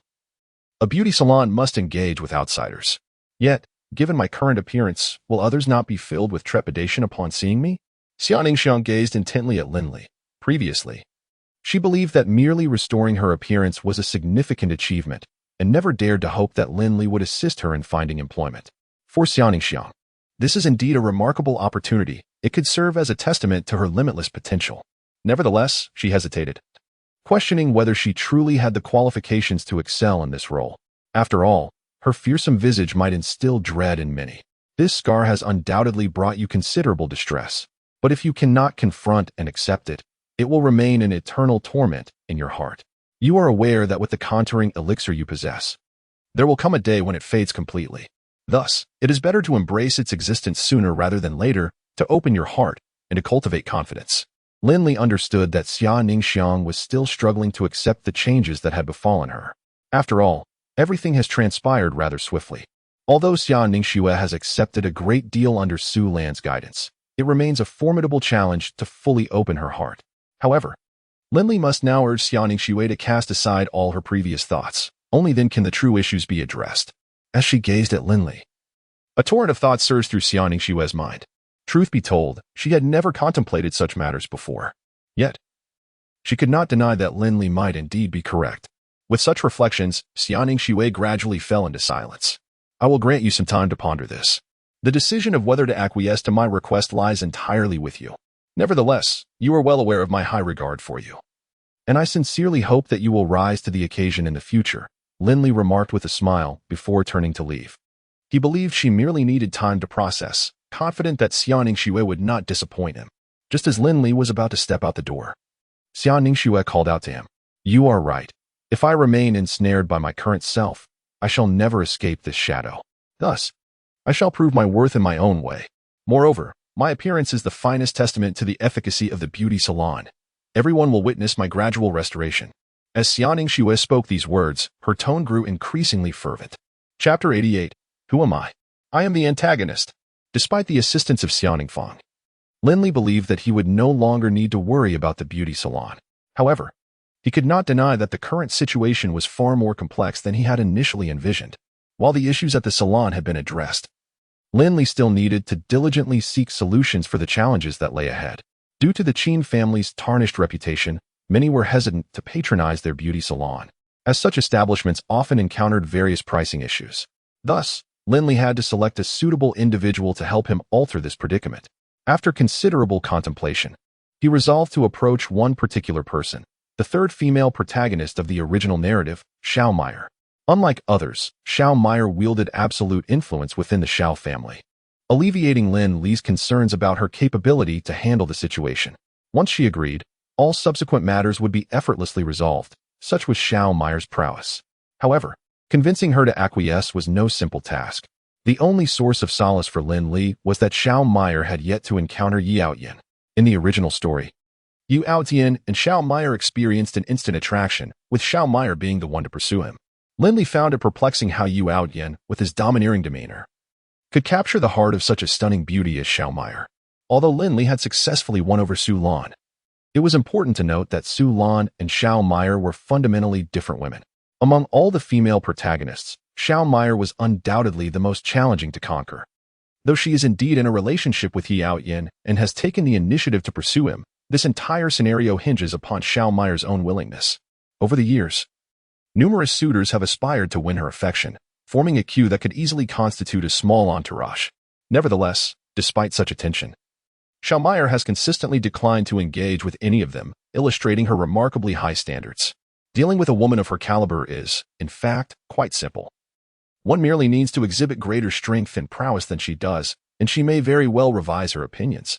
A: a beauty salon must engage with outsiders. Yet, given my current appearance, will others not be filled with trepidation upon seeing me? Xiang gazed intently at Lin Li. Previously, she believed that merely restoring her appearance was a significant achievement, and never dared to hope that Lin Li would assist her in finding employment. For Xiang, this is indeed a remarkable opportunity. It could serve as a testament to her limitless potential. Nevertheless, she hesitated, questioning whether she truly had the qualifications to excel in this role. After all, her fearsome visage might instill dread in many. This scar has undoubtedly brought you considerable distress, but if you cannot confront and accept it, it will remain an eternal torment in your heart. You are aware that with the contouring elixir you possess, there will come a day when it fades completely. Thus, it is better to embrace its existence sooner rather than later, to open your heart and to cultivate confidence. Lin Li understood that Xiang was still struggling to accept the changes that had befallen her. After all, everything has transpired rather swiftly. Although Xiang has accepted a great deal under Su Lan's guidance, it remains a formidable challenge to fully open her heart. However, Lin Li must now urge Xiang to cast aside all her previous thoughts. Only then can the true issues be addressed. As she gazed at Lin Li, a torrent of thoughts surged through Xiang's mind. Truth be told, she had never contemplated such matters before. Yet, she could not deny that Lin Li might indeed be correct. With such reflections, Xiang gradually fell into silence. "I will grant you some time to ponder this. The decision of whether to acquiesce to my request lies entirely with you. Nevertheless, you are well aware of my high regard for you, and I sincerely hope that you will rise to the occasion in the future," Lin Li remarked with a smile before turning to leave. He believed she merely needed time to process, confident that Xiang would not disappoint him. Just as Lin Li was about to step out the door, Xiang called out to him, "You are right. If I remain ensnared by my current self, I shall never escape this shadow. Thus, I shall prove my worth in my own way. Moreover, my appearance is the finest testament to the efficacy of the beauty salon. Everyone will witness my gradual restoration." As Xiang spoke these words, her tone grew increasingly fervent. Chapter 88. Who am I? I am the antagonist. Despite the assistance of Xiang, Lin Li believed that he would no longer need to worry about the beauty salon. However, he could not deny that the current situation was far more complex than he had initially envisioned. While the issues at the salon had been addressed, Lin Li still needed to diligently seek solutions for the challenges that lay ahead. Due to the Qin family's tarnished reputation, many were hesitant to patronize their beauty salon, as such establishments often encountered various pricing issues. Thus, Lin Li had to select a suitable individual to help him alter this predicament. After considerable contemplation, he resolved to approach one particular person, the third female protagonist of the original narrative, Xiao Meyer. Unlike others, Xiao Meyer wielded absolute influence within the Xiao family, alleviating Lin Li's concerns about her capability to handle the situation. Once she agreed, all subsequent matters would be effortlessly resolved. Such was Xiao Meyer's prowess. However, convincing her to acquiesce was no simple task. The only source of solace for Lin Li was that Xiao Meyer had yet to encounter Yi Outyin. In the original story, Yi Outyin and Xiao Meyer experienced an instant attraction, with Xiao Meyer being the one to pursue him. Lin Li found it perplexing how Yi Outyin, with his domineering demeanor, could capture the heart of such a stunning beauty as Xiao Meyer. Although Lin Li had successfully won over Su Lan, it was important to note that Su Lan and Xiao Meyer were fundamentally different women. Among all the female protagonists, Xiao Meyer was undoubtedly the most challenging to conquer. Though she is indeed in a relationship with Yi Outyin and has taken the initiative to pursue him, this entire scenario hinges upon Xiao Meyer's own willingness. Over the years, numerous suitors have aspired to win her affection, forming a queue that could easily constitute a small entourage. Nevertheless, despite such attention, Xiao Meyer has consistently declined to engage with any of them, illustrating her remarkably high standards. Dealing with a woman of her caliber is, in fact, quite simple. One merely needs to exhibit greater strength and prowess than she does, and she may very well revise her opinions.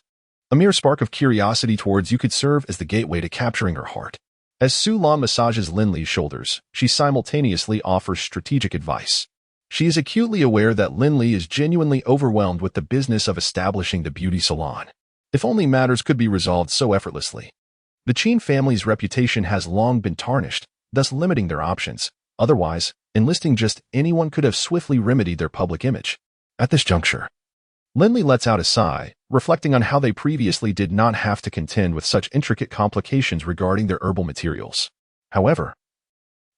A: A mere spark of curiosity towards you could serve as the gateway to capturing her heart. As Su Lan massages Lin Li's shoulders, she simultaneously offers strategic advice. She is acutely aware that Lin Li is genuinely overwhelmed with the business of establishing the beauty salon. If only matters could be resolved so effortlessly. The Qin family's reputation has long been tarnished, thus limiting their options. Otherwise, enlisting just anyone could have swiftly remedied their public image. At this juncture, Lin Li lets out a sigh, reflecting on how they previously did not have to contend with such intricate complications regarding their herbal materials. However,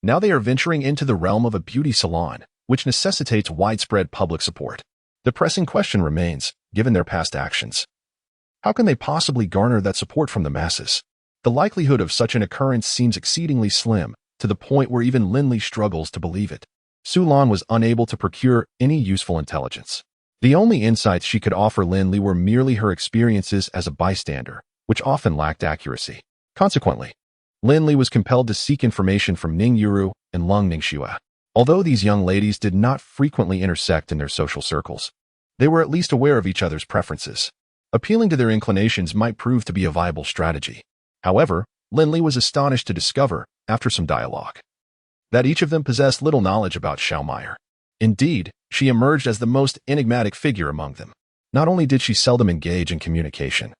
A: now they are venturing into the realm of a beauty salon, which necessitates widespread public support. The pressing question remains, given their past actions, how can they possibly garner that support from the masses? The likelihood of such an occurrence seems exceedingly slim, to the point where even Lin Li struggles to believe it. Su Lan was unable to procure any useful intelligence. The only insights she could offer Lin Li were merely her experiences as a bystander, which often lacked accuracy. Consequently, Lin Li was compelled to seek information from Ning Yuru and Lung Ningxue. Although these young ladies did not frequently intersect in their social circles, they were at least aware of each other's preferences. Appealing to their inclinations might prove to be a viable strategy. However, Lin Li was astonished to discover, after some dialogue, that each of them possessed little knowledge about Xiao Meyer. Indeed, she emerged as the most enigmatic figure among them. Not only did she seldom engage in communication,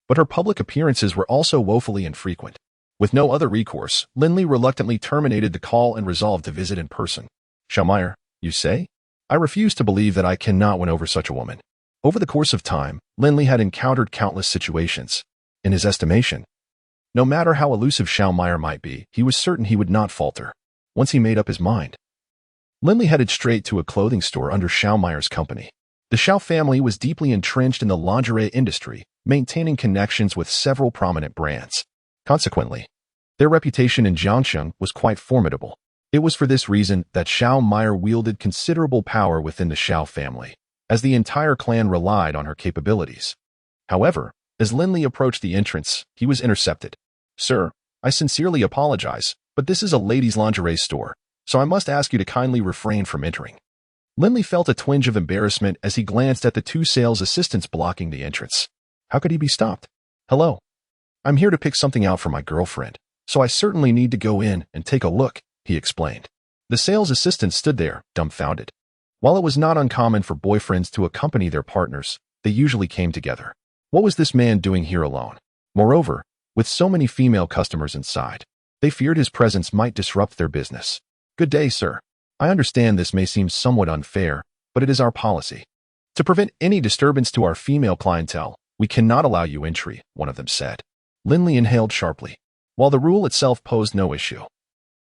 A: but her public appearances were also woefully infrequent. With no other recourse, Lin Li reluctantly terminated the call and resolved to visit in person. Xiao Meyer, you say? I refuse to believe that I cannot win over such a woman. Over the course of time, Lin Li had encountered countless situations. In his estimation, no matter how elusive Xiao Meyer might be, he was certain he would not falter. Once he made up his mind, Lin Li headed straight to a clothing store under Xiao Meyer's company. The Xiao family was deeply entrenched in the lingerie industry, maintaining connections with several prominent brands. Consequently, their reputation in Jiangsheng was quite formidable. It was for this reason that Xiao Meyer wielded considerable power within the Xiao family, as the entire clan relied on her capabilities. However, as Lin Li approached the entrance, he was intercepted. Sir, I sincerely apologize, but this is a ladies' lingerie store, so I must ask you to kindly refrain from entering. Lin Li felt a twinge of embarrassment as he glanced at the two sales assistants blocking the entrance. How could he be stopped? Hello. I'm here to pick something out for my girlfriend, so I certainly need to go in and take a look, he explained. The sales assistant stood there, dumbfounded. While it was not uncommon for boyfriends to accompany their partners, they usually came together. What was this man doing here alone? Moreover, with so many female customers inside, they feared his presence might disrupt their business. Good day, sir. I understand this may seem somewhat unfair, but it is our policy. To prevent any disturbance to our female clientele, we cannot allow you entry, one of them said. Lin Li inhaled sharply. While the rule itself posed no issue,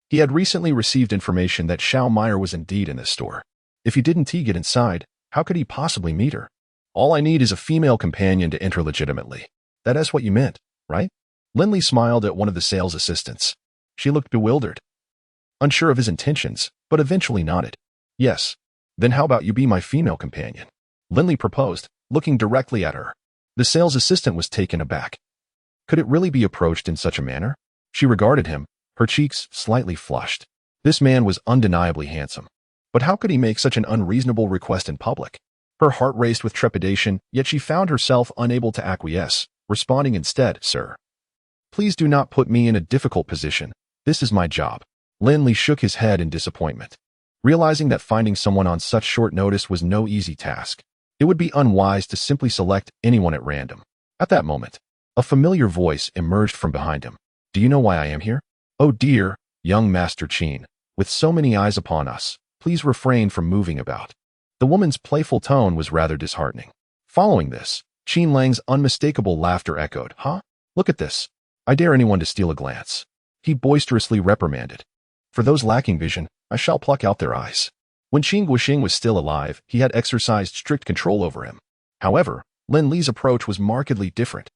A: he had recently received information that Xiao Meyer was indeed in this store. If he didn't get inside, how could he possibly meet her? All I need is a female companion to enter legitimately. That is what you meant, right? Lin Li smiled at one of the sales assistants. She looked bewildered, unsure of his intentions, but eventually nodded. Yes. Then how about you be my female companion? Lin Li proposed, looking directly at her. The sales assistant was taken aback. Could it really be approached in such a manner? She regarded him, her cheeks slightly flushed. This man was undeniably handsome. But how could he make such an unreasonable request in public? Her heart raced with trepidation, yet she found herself unable to acquiesce, responding instead, Sir, please do not put me in a difficult position. This is my job. Lin Li shook his head in disappointment. Realizing that finding someone on such short notice was no easy task, it would be unwise to simply select anyone at random. At that moment, a familiar voice emerged from behind him. Do you know why I am here? Oh dear, young Master Qin, with so many eyes upon us, please refrain from moving about. The woman's playful tone was rather disheartening. Following this, Qin Lang's unmistakable laughter echoed. Huh? Look at this. I dare anyone to steal a glance. He boisterously reprimanded. For those lacking vision, I shall pluck out their eyes. When Qin Guoxing was still alive, he had exercised strict control over him. However, Lin Li's approach was markedly different.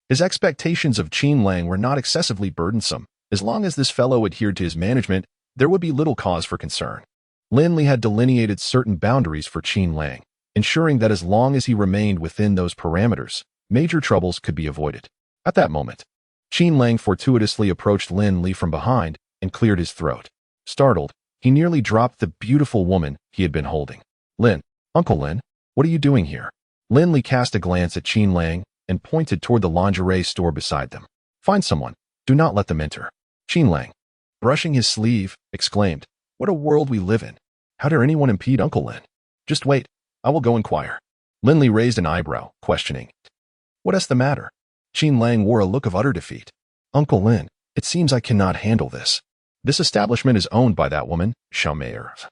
A: His expectations of Qin Lang were not excessively burdensome. As long as this fellow adhered to his management, there would be little cause for concern. Lin Li had delineated certain boundaries for Qin Lang, ensuring that as long as he remained within those parameters, major troubles could be avoided. At that moment, Qin Lang fortuitously approached Lin Li from behind and cleared his throat. Startled, he nearly dropped the beautiful woman he had been holding. Lin, Uncle Lin, what are you doing here? Lin Li cast a glance at Qin Lang and pointed toward the lingerie store beside them. Find someone. Do not let them enter. Qin Lang, brushing his sleeve, exclaimed, What a world we live in. How dare anyone impede Uncle Lin? Just wait. I will go inquire. Lin Li raised an eyebrow, questioning. What is the matter? Qin Lang wore a look of utter defeat. Uncle Lin, it seems I cannot handle this. This establishment is owned by that woman, Xiaomei,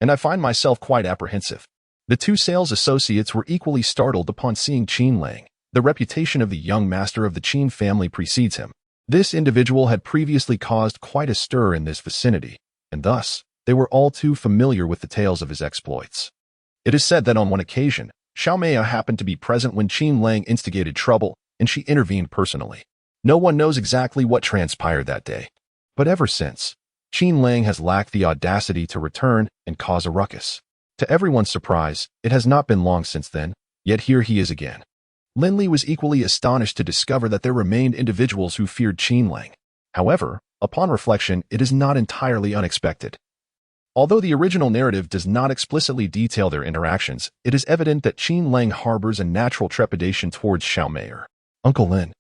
A: and I find myself quite apprehensive. The two sales associates were equally startled upon seeing Qin Lang. The reputation of the young master of the Qin family precedes him. This individual had previously caused quite a stir in this vicinity, and thus, they were all too familiar with the tales of his exploits. It is said that on one occasion, Xiaomei happened to be present when Qin Lang instigated trouble, and she intervened personally. No one knows exactly what transpired that day. But ever since, Qin Lang has lacked the audacity to return and cause a ruckus. To everyone's surprise, it has not been long since then, yet here he is again. Lin Li was equally astonished to discover that there remained individuals who feared Qin Lang. However, upon reflection, it is not entirely unexpected. Although the original narrative does not explicitly detail their interactions, it is evident that Qin Lang harbors a natural trepidation towards Xiaomei. Uncle Lin,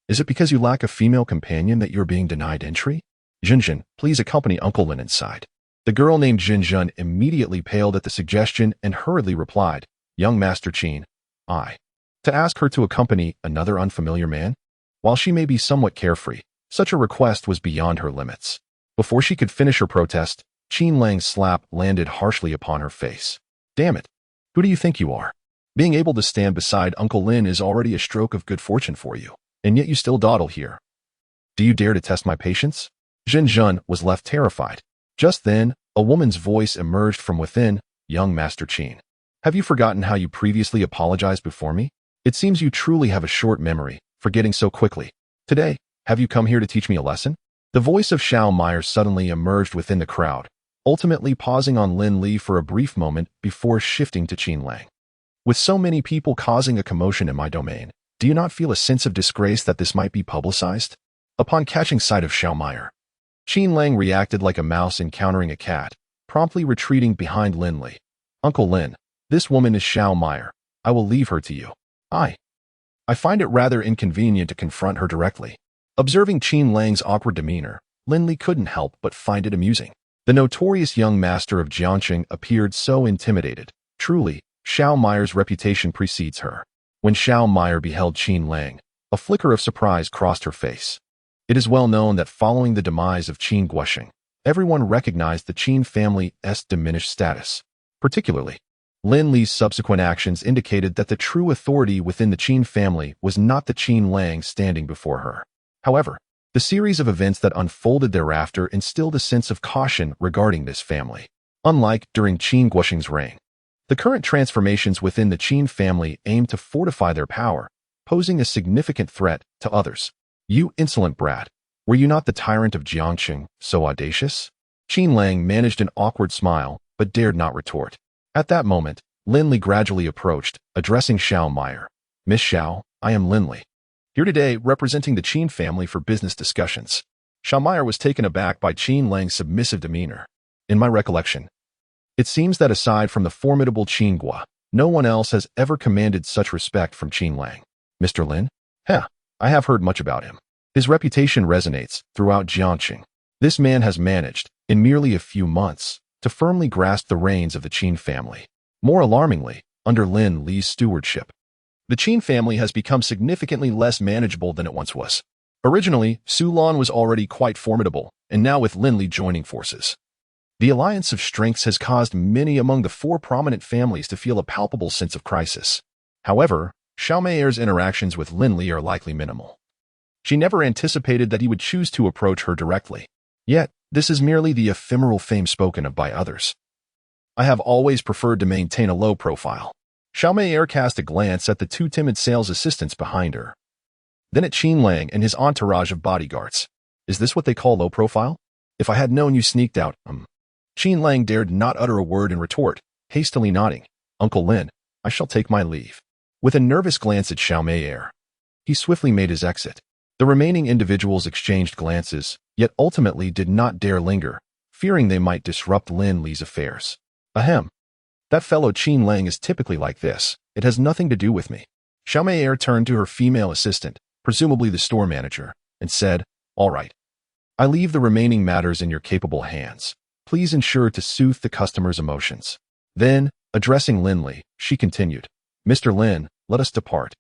A: is it because you lack a female companion that you're being denied entry? Jinjin, please accompany Uncle Lin inside. The girl named Jinjin immediately paled at the suggestion and hurriedly replied, Young Master Qin, to ask her to accompany another unfamiliar man? While she may be somewhat carefree, such a request was beyond her limits. Before she could finish her protest, Qin Lang's slap landed harshly upon her face. Damn it! Who do you think you are? Being able to stand beside Uncle Lin is already a stroke of good fortune for you, and yet you still dawdle here. Do you dare to test my patience? Jinjin was left terrified. Just then, a woman's voice emerged from within. Young Master Qin, have you forgotten how you previously apologized before me? It seems you truly have a short memory, forgetting so quickly. Today, have you come here to teach me a lesson? The voice of Xiaomei suddenly emerged within the crowd, ultimately pausing on Lin Li for a brief moment before shifting to Qin Lang. With so many people causing a commotion in my domain, do you not feel a sense of disgrace that this might be publicized? Upon catching sight of Xiaomei, Qin Lang reacted like a mouse encountering a cat, promptly retreating behind Lin Li. Uncle Lin, this woman is Xiaomei. I will leave her to you. I find it rather inconvenient to confront her directly. Observing Qin Lang's awkward demeanor, Lin Li couldn't help but find it amusing. The notorious young master of Jiangqing appeared so intimidated. Truly, Xiaomei's reputation precedes her. When Xiaomei beheld Qin Lang, a flicker of surprise crossed her face. It is well known that following the demise of Qin Guoxing, everyone recognized the Qin family's diminished status. Particularly, Lin Li's subsequent actions indicated that the true authority within the Qin family was not the Qin Lang standing before her. However, the series of events that unfolded thereafter instilled a sense of caution regarding this family. Unlike during Qin Guoxing's reign, the current transformations within the Qin family aim to fortify their power, posing a significant threat to others. You insolent brat, were you not the tyrant of Jiangqing, so audacious? Qin Lang managed an awkward smile, but dared not retort. At that moment, Lin Li gradually approached, addressing Xiaomei. Miss Xiao, I am Lin Li, here today representing the Qin family for business discussions. Xiaomei was taken aback by Qin Lang's submissive demeanor. In my recollection, it seems that aside from the formidable Qin Guo, no one else has ever commanded such respect from Qin Lang. Mr. Lin? I have heard much about him. His reputation resonates throughout Jiangqing. This man has managed, in merely a few months, to firmly grasp the reins of the Qin family. More alarmingly, under Lin Li's stewardship, the Qin family has become significantly less manageable than it once was. Originally, Su Lan was already quite formidable, and now with Lin Li joining forces, the alliance of strengths has caused many among the four prominent families to feel a palpable sense of crisis. However, Xiao Meier's interactions with Lin Li are likely minimal. She never anticipated that he would choose to approach her directly. Yet, this is merely the ephemeral fame spoken of by others. I have always preferred to maintain a low profile. Xiao Meier cast a glance at the two timid sales assistants behind her. Then at Qin Lang and his entourage of bodyguards. Is this what they call low profile? If I had known you sneaked out, Qin Lang dared not utter a word in retort, hastily nodding. Uncle Lin, I shall take my leave. With a nervous glance at Xiao Meier, he swiftly made his exit. The remaining individuals exchanged glances, yet ultimately did not dare linger, fearing they might disrupt Lin Li's affairs. Ahem. That fellow Qin Lang is typically like this. It has nothing to do with me. Xiao Meier turned to her female assistant, presumably the store manager, and said, All right. I leave the remaining matters in your capable hands. Please ensure to soothe the customer's emotions. Then, addressing Lin Li, she continued, Mr. Lin, let us depart.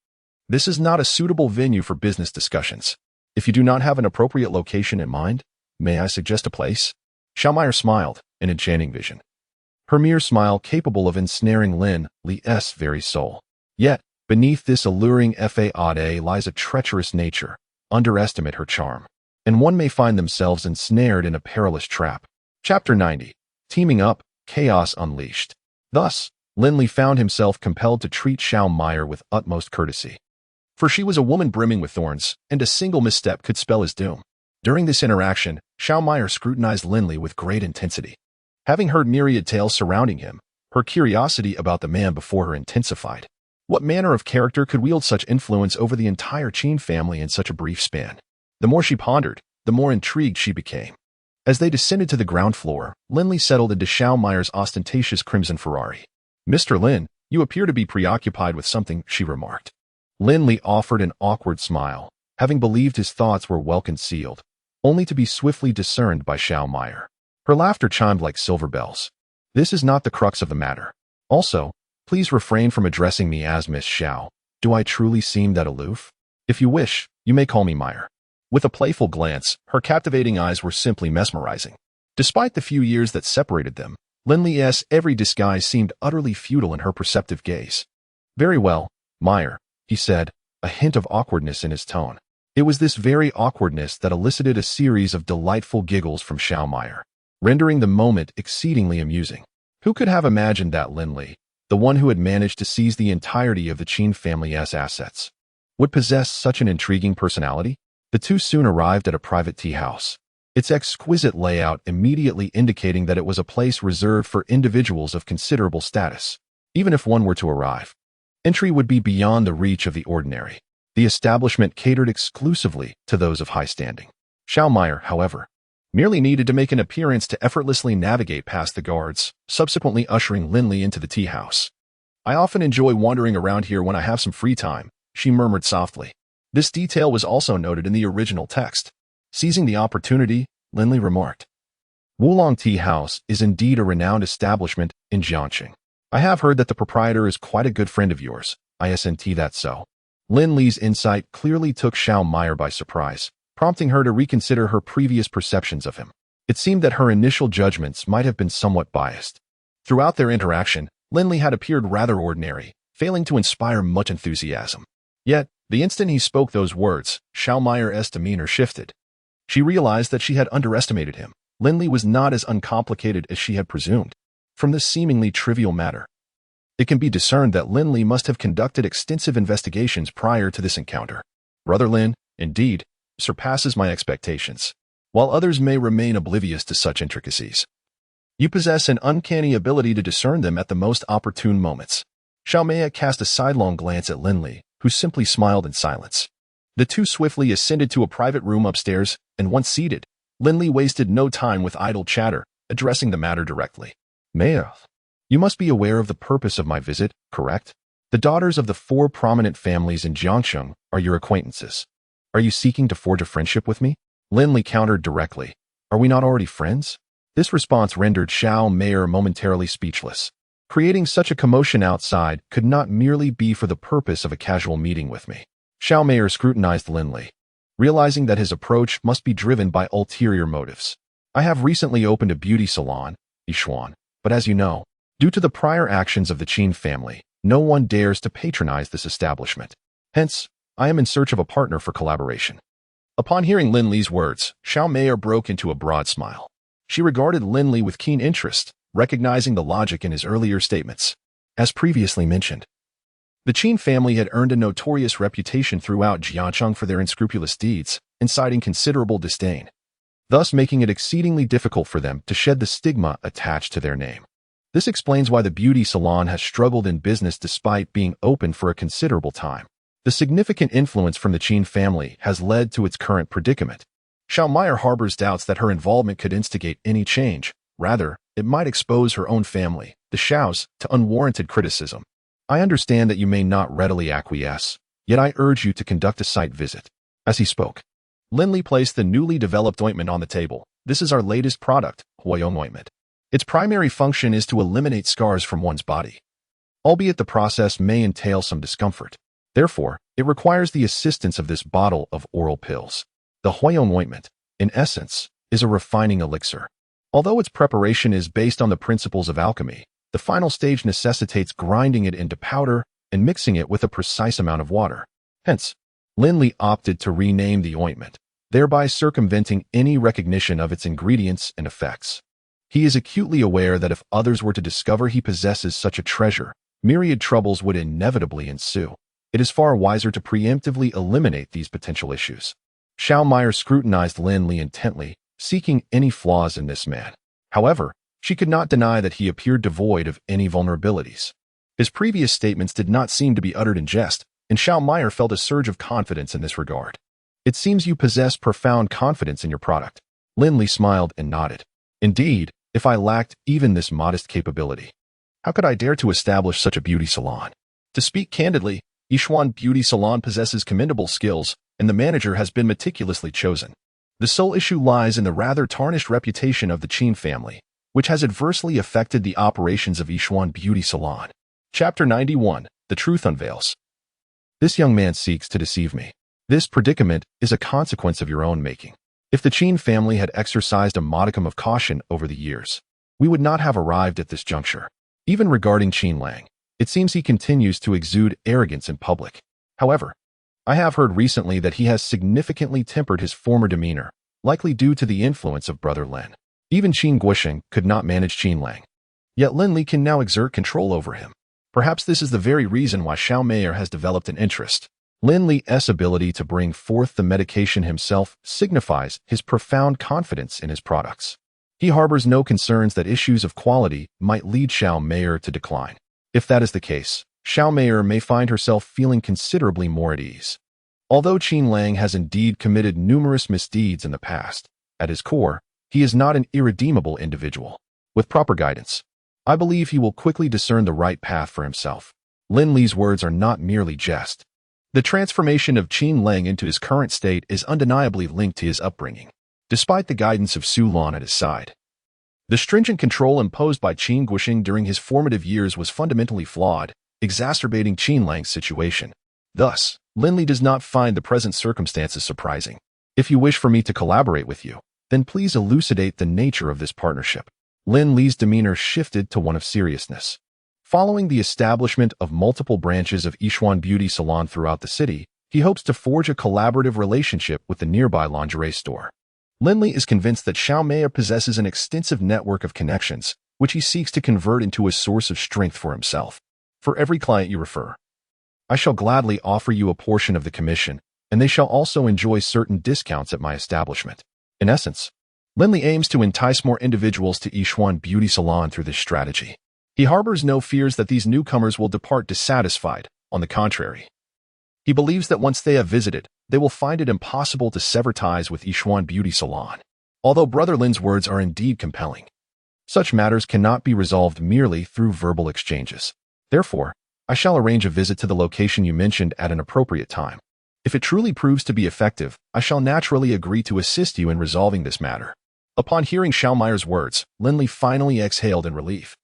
A: This is not a suitable venue for business discussions. If you do not have an appropriate location in mind, may I suggest a place? Xiao Meier smiled, an enchanting vision. Her mere smile capable of ensnaring Lin Li's very soul. Yet, beneath this alluring facade lies a treacherous nature. Underestimate her charm, and one may find themselves ensnared in a perilous trap. Chapter 90. Teaming Up, Chaos Unleashed. Thus, Lin Li found himself compelled to treat Xiao Meier with utmost courtesy. For she was a woman brimming with thorns, and a single misstep could spell his doom. During this interaction, Xiao Meier scrutinized Lin Li with great intensity. Having heard myriad tales surrounding him, her curiosity about the man before her intensified. What manner of character could wield such influence over the entire Qin family in such a brief span? The more she pondered, the more intrigued she became. As they descended to the ground floor, Lin Li settled into Xiao Meier's ostentatious crimson Ferrari. Mr. Lin, you appear to be preoccupied with something, she remarked. Lin Li offered an awkward smile, having believed his thoughts were well concealed, only to be swiftly discerned by Xiao Meier. Her laughter chimed like silver bells. This is not the crux of the matter. Also, please refrain from addressing me as Miss Xiao. Do I truly seem that aloof? If you wish, you may call me Meier. With a playful glance, her captivating eyes were simply mesmerizing. Despite the few years that separated them, Lin Li's every disguise seemed utterly futile in her perceptive gaze. Very well, Meier, he said, a hint of awkwardness in his tone. It was this very awkwardness that elicited a series of delightful giggles from Xiao Meier, rendering the moment exceedingly amusing. Who could have imagined that Lin Li, the one who had managed to seize the entirety of the Qin family's assets, would possess such an intriguing personality? The two soon arrived at a private tea house, its exquisite layout immediately indicating that it was a place reserved for individuals of considerable status. Even if one were to arrive, entry would be beyond the reach of the ordinary. The establishment catered exclusively to those of high standing. Xiao Meier, however, merely needed to make an appearance to effortlessly navigate past the guards, subsequently ushering Lin Li into the tea house. I often enjoy wandering around here when I have some free time, she murmured softly. This detail was also noted in the original text. Seizing the opportunity, Lin Li remarked, Wulong Tea House is indeed a renowned establishment in Jiangxing. I have heard that the proprietor is quite a good friend of yours. Isn't that so? Lin Li's insight clearly took Xiao Meier by surprise, prompting her to reconsider her previous perceptions of him. It seemed that her initial judgments might have been somewhat biased. Throughout their interaction, Lin Li had appeared rather ordinary, failing to inspire much enthusiasm. Yet, the instant he spoke those words, Xiao Meier's demeanor shifted. She realized that she had underestimated him. Lin Li was not as uncomplicated as she had presumed. From this seemingly trivial matter, it can be discerned that Lin Li must have conducted extensive investigations prior to this encounter. Brother Lin, indeed, surpasses my expectations. While others may remain oblivious to such intricacies, you possess an uncanny ability to discern them at the most opportune moments. Xiao Meier cast a sidelong glance at Lin Li, who simply smiled in silence. The two swiftly ascended to a private room upstairs, and once seated, Lin Li wasted no time with idle chatter, addressing the matter directly. Meier, you must be aware of the purpose of my visit, correct? The daughters of the four prominent families in Jiangxing are your acquaintances. Are you seeking to forge a friendship with me? Lin Li countered directly. Are we not already friends? This response rendered Xiao Meier momentarily speechless. Creating such a commotion outside could not merely be for the purpose of a casual meeting with me. Xiao Meier scrutinized Lin Li, realizing that his approach must be driven by ulterior motives. I have recently opened a beauty salon, Yishuan, but as you know, due to the prior actions of the Qin family, no one dares to patronize this establishment. Hence, I am in search of a partner for collaboration. Upon hearing Lin Li's words, Xiao Meier broke into a broad smile. She regarded Lin Li with keen interest, recognizing the logic in his earlier statements. As previously mentioned, the Qin family had earned a notorious reputation throughout Jiangcheng for their unscrupulous deeds, inciting considerable disdain, thus making it exceedingly difficult for them to shed the stigma attached to their name. This explains why the beauty salon has struggled in business despite being open for a considerable time. The significant influence from the Qin family has led to its current predicament. Xiao Meier harbors doubts that her involvement could instigate any change. Rather, it might expose her own family, the Xiaos, to unwarranted criticism. I understand that you may not readily acquiesce, yet I urge you to conduct a site visit. As he spoke, Lin Li placed the newly developed ointment on the table. This is our latest product, Huoyong ointment. Its primary function is to eliminate scars from one's body, albeit the process may entail some discomfort. Therefore, it requires the assistance of this bottle of oral pills. The Huoyong ointment, in essence, is a refining elixir. Although its preparation is based on the principles of alchemy, the final stage necessitates grinding it into powder and mixing it with a precise amount of water. Hence, Lin Li opted to rename the ointment, thereby circumventing any recognition of its ingredients and effects. He is acutely aware that if others were to discover he possesses such a treasure, myriad troubles would inevitably ensue. It is far wiser to preemptively eliminate these potential issues. Xiao Meier scrutinized Lin Li intently, seeking any flaws in this man. However, she could not deny that he appeared devoid of any vulnerabilities. His previous statements did not seem to be uttered in jest, and Xiao Meier felt a surge of confidence in this regard. It seems you possess profound confidence in your product. Lin Li smiled and nodded. Indeed, if I lacked even this modest capability, how could I dare to establish such a beauty salon? To speak candidly, Yishuan Beauty Salon possesses commendable skills, and the manager has been meticulously chosen. The sole issue lies in the rather tarnished reputation of the Qin family, which has adversely affected the operations of Yishuan Beauty Salon. Chapter 91. The Truth Unveils. This young man seeks to deceive me. This predicament is a consequence of your own making. If the Qin family had exercised a modicum of caution over the years, we would not have arrived at this juncture. Even regarding Qin Lang, it seems he continues to exude arrogance in public. However, I have heard recently that he has significantly tempered his former demeanor, likely due to the influence of Brother Lin. Even Qin Guosheng could not manage Qin Lang. Yet Lin Li can now exert control over him. Perhaps this is the very reason why Xiao Meier has developed an interest. Lin Li's ability to bring forth the medication himself signifies his profound confidence in his products. He harbors no concerns that issues of quality might lead Xiao Meier to decline. If that is the case, Xiao Meier may find herself feeling considerably more at ease. Although Qin Lang has indeed committed numerous misdeeds in the past, at his core, he is not an irredeemable individual. With proper guidance, I believe he will quickly discern the right path for himself. Lin Li's words are not merely jest. The transformation of Qin Lang into his current state is undeniably linked to his upbringing. Despite the guidance of Su Lan at his side, the stringent control imposed by Qin Guosheng during his formative years was fundamentally flawed, exacerbating Qin Lang's situation. Thus, Lin Li does not find the present circumstances surprising. If you wish for me to collaborate with you, then please elucidate the nature of this partnership. Lin Li's demeanor shifted to one of seriousness. Following the establishment of multiple branches of Yishuan Beauty Salon throughout the city, he hopes to forge a collaborative relationship with the nearby lingerie store. Lin Li is convinced that Xiao Meier possesses an extensive network of connections, which he seeks to convert into a source of strength for himself. For every client you refer, I shall gladly offer you a portion of the commission, and they shall also enjoy certain discounts at my establishment. In essence, Lin Li aims to entice more individuals to Yishuan Beauty Salon through this strategy. He harbors no fears that these newcomers will depart dissatisfied. On the contrary, he believes that once they have visited, they will find it impossible to sever ties with Yishuan Beauty Salon. Although Brother Lin's words are indeed compelling, such matters cannot be resolved merely through verbal exchanges. Therefore, I shall arrange a visit to the location you mentioned at an appropriate time. If it truly proves to be effective, I shall naturally agree to assist you in resolving this matter. Upon hearing Xiaomeyer's words, Lin Li finally exhaled in relief.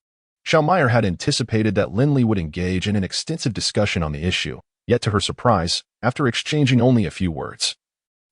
A: Xiaomeyer had anticipated that Lin Li would engage in an extensive discussion on the issue, yet to her surprise, after exchanging only a few words,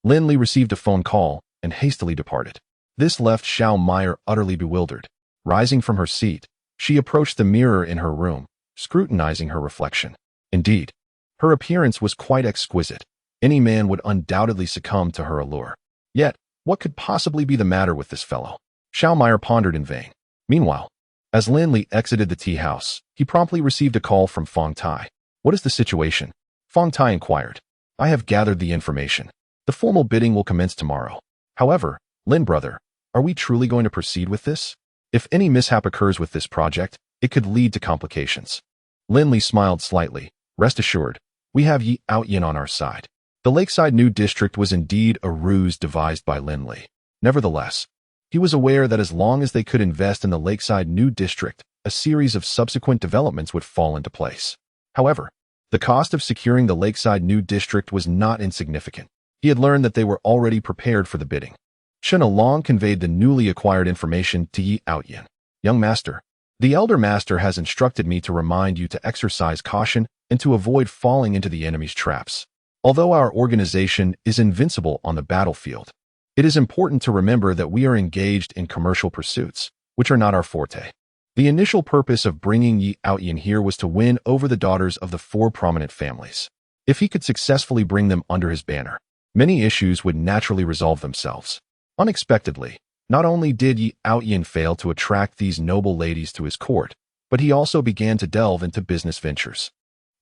A: Lin Li received a phone call and hastily departed. This left Xiaomeyer utterly bewildered. Rising from her seat, she approached the mirror in her room, scrutinizing her reflection. Indeed, her appearance was quite exquisite. Any man would undoubtedly succumb to her allure. Yet, what could possibly be the matter with this fellow? Xiaomeyer pondered in vain. Meanwhile, as Lin Li exited the tea house, he promptly received a call from Fong Tai. What is the situation? Fong Tai inquired. I have gathered the information. The formal bidding will commence tomorrow. However, Lin brother, are we truly going to proceed with this? If any mishap occurs with this project, it could lead to complications. Lin Li smiled slightly. Rest assured, we have Yi Outyin on our side. The Lakeside New District was indeed a ruse devised by Lin Li. Nevertheless, he was aware that as long as they could invest in the Lakeside New District, a series of subsequent developments would fall into place. However, the cost of securing the Lakeside New District was not insignificant. He had learned that they were already prepared for the bidding. Chen Along conveyed the newly acquired information to Yi Outyin. Young master, the elder master has instructed me to remind you to exercise caution and to avoid falling into the enemy's traps. Although our organization is invincible on the battlefield, it is important to remember that we are engaged in commercial pursuits, which are not our forte. The initial purpose of bringing Yi Outyin here was to win over the daughters of the 4 prominent families. If he could successfully bring them under his banner, many issues would naturally resolve themselves. Unexpectedly, not only did Yi Outyin fail to attract these noble ladies to his court, but he also began to delve into business ventures.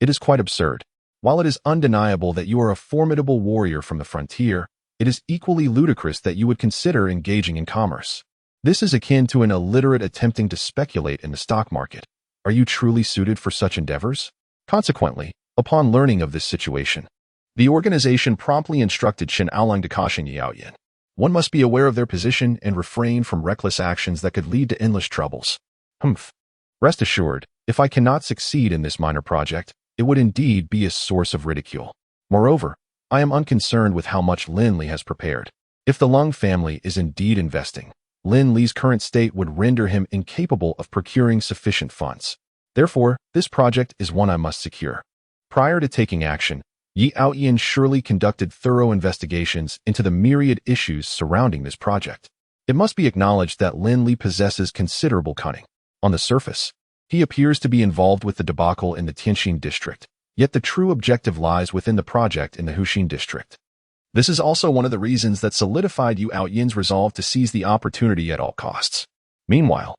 A: It is quite absurd. While it is undeniable that you are a formidable warrior from the frontier, it is equally ludicrous that you would consider engaging in commerce. This is akin to an illiterate attempting to speculate in the stock market. Are you truly suited for such endeavors? Consequently, upon learning of this situation, the organization promptly instructed Shen Aolang to caution Yi Outyin. One must be aware of their position and refrain from reckless actions that could lead to endless troubles. Rest assured, if I cannot succeed in this minor project, it would indeed be a source of ridicule. Moreover, I am unconcerned with how much Lin Li has prepared. If the Lung family is indeed investing, Lin Li's current state would render him incapable of procuring sufficient funds. Therefore, this project is one I must secure. Prior to taking action, Yi Outyin surely conducted thorough investigations into the myriad issues surrounding this project. It must be acknowledged that Lin Li possesses considerable cunning. On the surface, he appears to be involved with the debacle in the Tianxin district, yet the true objective lies within the project in the Huxin district. This is also one of the reasons that solidified Yi Outyin's resolve to seize the opportunity at all costs. Meanwhile,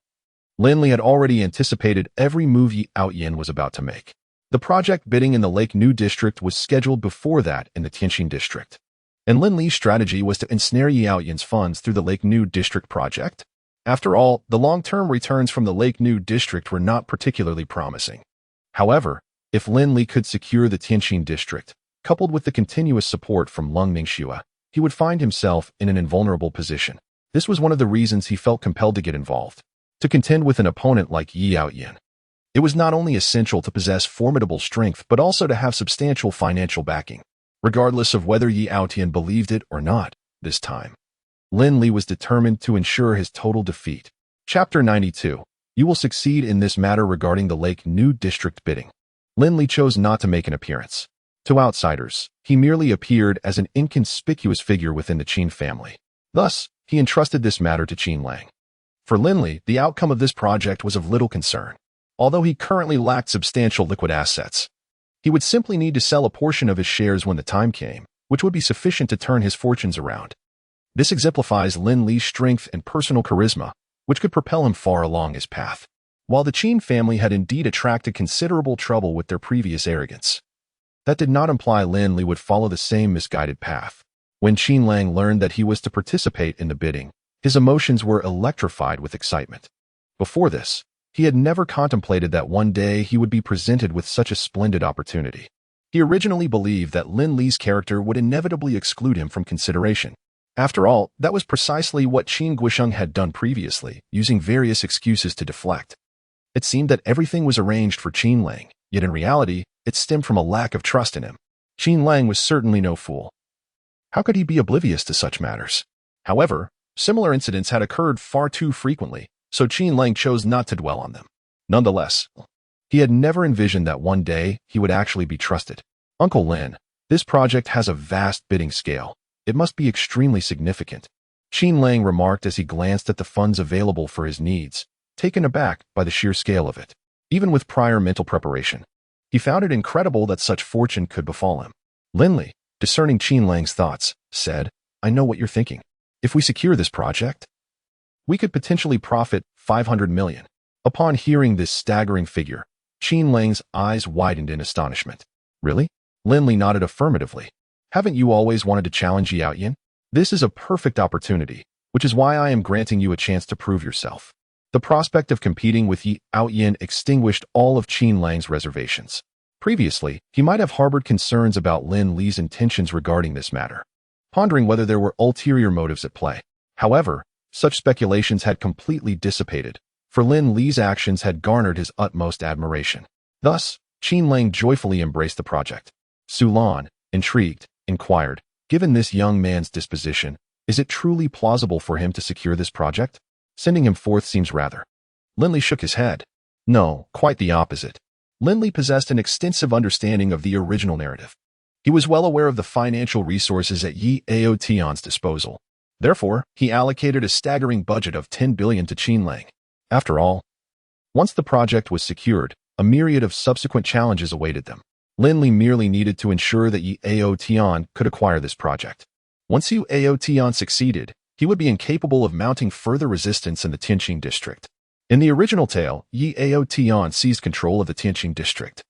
A: Lin Li had already anticipated every move Yi Outyin was about to make. The project bidding in the Lake New district was scheduled before that in the Tianxin district, and Lin Li's strategy was to ensnare Yi Outyin's funds through the Lake New district project. After all, the long-term returns from the Lake New district were not particularly promising. However, if Lin Li could secure the Tianxin district, coupled with the continuous support from Lung Mingxua, he would find himself in an invulnerable position. This was one of the reasons he felt compelled to get involved. To contend with an opponent like Yi Outyin, it was not only essential to possess formidable strength but also to have substantial financial backing. Regardless of whether Yi Outyin believed it or not, this time, Lin Li was determined to ensure his total defeat. Chapter 92. You will succeed in this matter regarding the Lake New district bidding. Lin Li chose not to make an appearance. To outsiders, he merely appeared as an inconspicuous figure within the Qin family. Thus, he entrusted this matter to Qin Lang. For Lin Li, the outcome of this project was of little concern. Although he currently lacked substantial liquid assets, he would simply need to sell a portion of his shares when the time came, which would be sufficient to turn his fortunes around. This exemplifies Lin Li's strength and personal charisma, which could propel him far along his path. While the Qin family had indeed attracted considerable trouble with their previous arrogance, that did not imply Lin Li would follow the same misguided path. When Qin Lang learned that he was to participate in the bidding, his emotions were electrified with excitement. Before this, he had never contemplated that one day he would be presented with such a splendid opportunity. He originally believed that Lin Li's character would inevitably exclude him from consideration. After all, that was precisely what Qin Guisheng had done previously, using various excuses to deflect. It seemed that everything was arranged for Qin Lang, yet in reality, it stemmed from a lack of trust in him. Qin Lang was certainly no fool. How could he be oblivious to such matters? However, Similar incidents had occurred far too frequently, so Qin Lang chose not to dwell on them. Nonetheless, he had never envisioned that one day he would actually be trusted. Uncle Lin, this project has a vast bidding scale. It must be extremely significant. Qin Lang remarked as he glanced at the funds available for his needs, taken aback by the sheer scale of it. Even with prior mental preparation, he found it incredible that such fortune could befall him. Lin Li, discerning Qin Lang's thoughts, said, "I know what you're thinking. If we secure this project, we could potentially profit 500 million. Upon hearing this staggering figure, Qin Lang's eyes widened in astonishment. Really? Lin Li nodded affirmatively. Haven't you always wanted to challenge Yi Outyin? This is a perfect opportunity, which is why I am granting you a chance to prove yourself. The prospect of competing with Yi Outyin extinguished all of Qin Lang's reservations. Previously, he might have harbored concerns about Lin Li's intentions regarding this matter, pondering whether there were ulterior motives at play. However, such speculations had completely dissipated, for Lin Li's actions had garnered his utmost admiration. Thus, Qin Lang joyfully embraced the project. Su Lan, intrigued, inquired, "Given this young man's disposition, is it truly plausible for him to secure this project? Sending him forth seems rather." Lin Li shook his head. No, quite the opposite. Lin Li possessed an extensive understanding of the original narrative. He was well aware of the financial resources at Yi Aotian's disposal. Therefore, he allocated a staggering budget of 10 billion to Qin Lang. After all, once the project was secured, a myriad of subsequent challenges awaited them. Lin Li merely needed to ensure that Yi Aotian could acquire this project. Once Yi Aotian succeeded, he would be incapable of mounting further resistance in the Tianqing district. In the original tale, Yi Aotian seized control of the Tianqing district,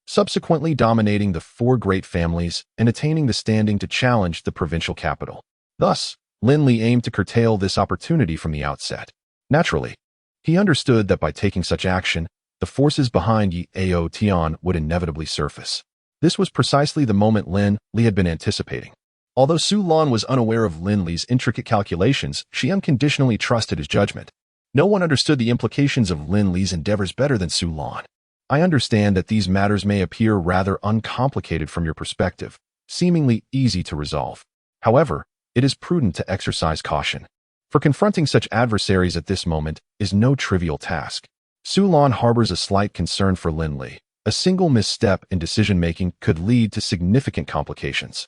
A: subsequently dominating the four great families and attaining the standing to challenge the provincial capital. Thus, Lin Li aimed to curtail this opportunity from the outset. Naturally, he understood that by taking such action, the forces behind Yi Aotian would inevitably surface. This was precisely the moment Lin Li had been anticipating. Although Su Lan was unaware of Lin Li's intricate calculations, she unconditionally trusted his judgment. No one understood the implications of Lin Li's endeavors better than Su Lan. I understand that these matters may appear rather uncomplicated from your perspective, seemingly easy to resolve. However, it is prudent to exercise caution, for confronting such adversaries at this moment is no trivial task. Su Lan harbors a slight concern for Lin Li. A single misstep in decision-making could lead to significant complications.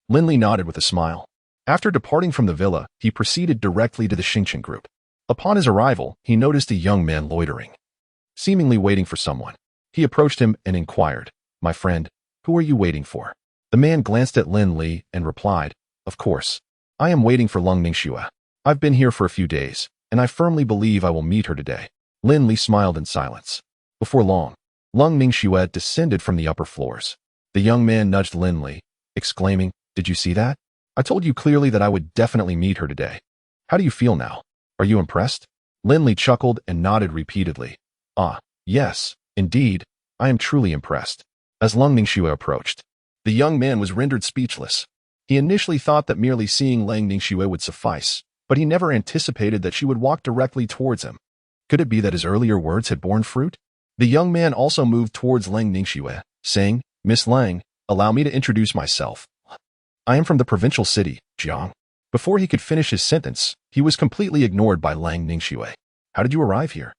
A: Lin Li nodded with a smile. After departing from the villa, he proceeded directly to the Xingchen group. Upon his arrival, he noticed a young man loitering, seemingly waiting for someone. He approached him and inquired, "My friend, who are you waiting for?" The man glanced at Lin Li and replied, "Of course. I am waiting for Lung Ningxue. I've been here for a few days, and I firmly believe I will meet her today." Lin Li smiled in silence. Before long, Lung Ningxue descended from the upper floors. The young man nudged Lin Li, exclaiming, "Did you see that? I told you clearly that I would definitely meet her today. How do you feel now? Are you impressed?" Lin Li chuckled and nodded repeatedly. "Ah, yes, indeed, I am truly impressed." As Lung Ningxue approached, the young man was rendered speechless. He initially thought that merely seeing Lung Ningxue would suffice, but he never anticipated that she would walk directly towards him. Could it be that his earlier words had borne fruit? The young man also moved towards Lung Ningxue, saying, "Miss Lang, allow me to introduce myself. I am from the provincial city, Jiang." Before he could finish his sentence, he was completely ignored by Lung Ningxue. "How did you arrive here?"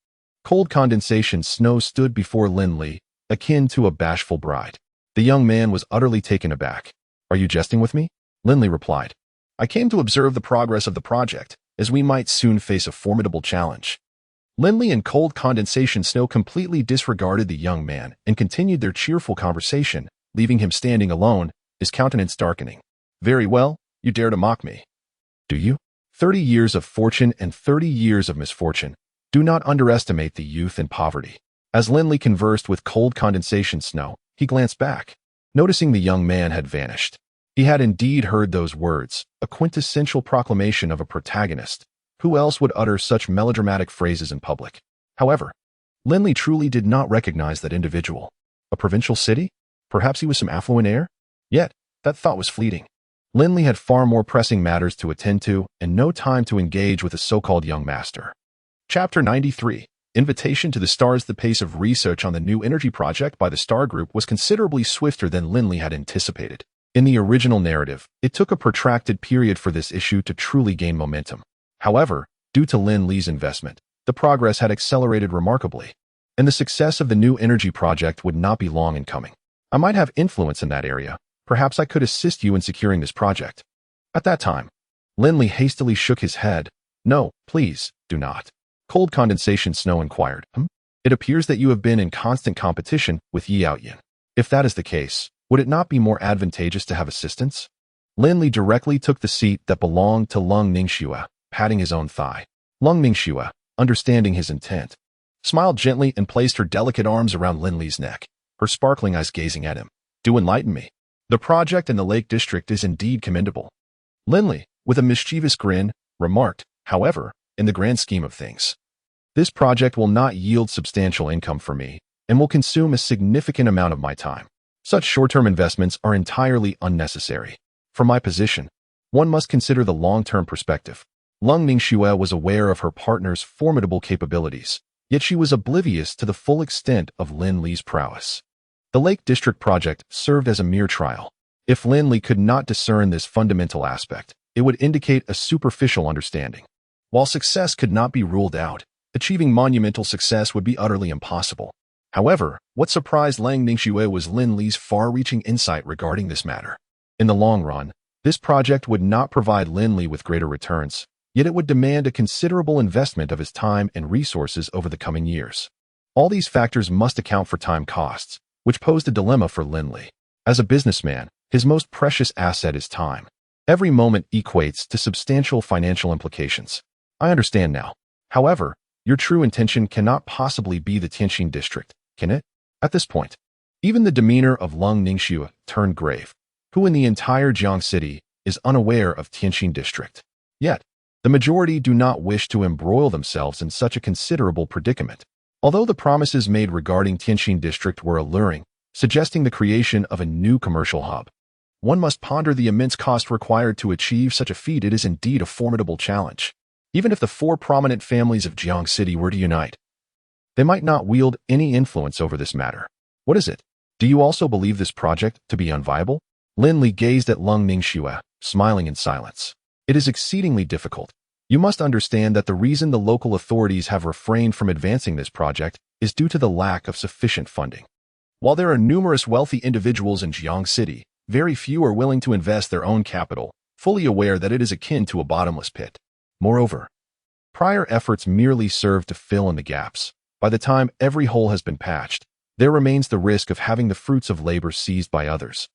A: Cold condensation snow stood before Lin Li, akin to a bashful bride. The young man was utterly taken aback. "Are you jesting with me?" Lin Li replied, "I came to observe the progress of the project, as we might soon face a formidable challenge." Lin Li and cold condensation snow completely disregarded the young man and continued their cheerful conversation, leaving him standing alone, his countenance darkening. "Very well, you dare to mock me. Do you? 30 years of fortune and 30 years of misfortune. Do not underestimate the youth and poverty." As Lin Li conversed with cold condensation snow, he glanced back, noticing the young man had vanished. He had indeed heard those words, a quintessential proclamation of a protagonist. Who else would utter such melodramatic phrases in public? However, Lin Li truly did not recognize that individual. A provincial city? Perhaps he was some affluent heir? Yet, that thought was fleeting. Lin Li had far more pressing matters to attend to and no time to engage with a so-called young master. Chapter 93. Invitation to the Stars. The pace of research on the new energy project by the Star Group was considerably swifter than Lin Li had anticipated. In the original narrative, it took a protracted period for this issue to truly gain momentum. However, due to Lin Li's investment, the progress had accelerated remarkably, and the success of the new energy project would not be long in coming. I might have influence in that area. Perhaps I could assist you in securing this project. At that time, Lin Li hastily shook his head. No, please, do not. Cold condensation snow inquired. It appears that you have been in constant competition with Yi Yaoyin. If that is the case, would it not be more advantageous to have assistance? Lin Li directly took the seat that belonged to Lung Ningxue, patting his own thigh. Lung Ningxue, understanding his intent, smiled gently and placed her delicate arms around Lin Li's neck, her sparkling eyes gazing at him. Do enlighten me. The project in the Lake District is indeed commendable. Lin Li, with a mischievous grin, remarked, however, in the grand scheme of things, this project will not yield substantial income for me and will consume a significant amount of my time. Such short-term investments are entirely unnecessary. From my position, one must consider the long-term perspective. Lung Ningxue was aware of her partner's formidable capabilities, yet she was oblivious to the full extent of Lin Li's prowess. The Lake District project served as a mere trial. If Lin Li could not discern this fundamental aspect, it would indicate a superficial understanding. While success could not be ruled out, achieving monumental success would be utterly impossible. However, what surprised Lung Ningxue was Lin Li's far-reaching insight regarding this matter. In the long run, this project would not provide Lin Li with greater returns, yet it would demand a considerable investment of his time and resources over the coming years. All these factors must account for time costs, which posed a dilemma for Lin Li. As a businessman, his most precious asset is time. Every moment equates to substantial financial implications. I understand now. However, your true intention cannot possibly be the Tianxin district, can it? At this point, even the demeanor of Lung Ningxue turned grave, who in the entire Jiang city is unaware of Tianxin district. Yet, the majority do not wish to embroil themselves in such a considerable predicament. Although the promises made regarding Tianxin district were alluring, suggesting the creation of a new commercial hub, one must ponder the immense cost required to achieve such a feat. It is indeed a formidable challenge. Even if the four prominent families of Jiang City were to unite, they might not wield any influence over this matter. What is it? Do you also believe this project to be unviable? Lin Li gazed at Lung Ningxue, smiling in silence. It is exceedingly difficult. You must understand that the reason the local authorities have refrained from advancing this project is due to the lack of sufficient funding. While there are numerous wealthy individuals in Jiang City, very few are willing to invest their own capital, fully aware that it is akin to a bottomless pit. Moreover, prior efforts merely serve to fill in the gaps. By the time every hole has been patched, there remains the risk of having the fruits of labor seized by others.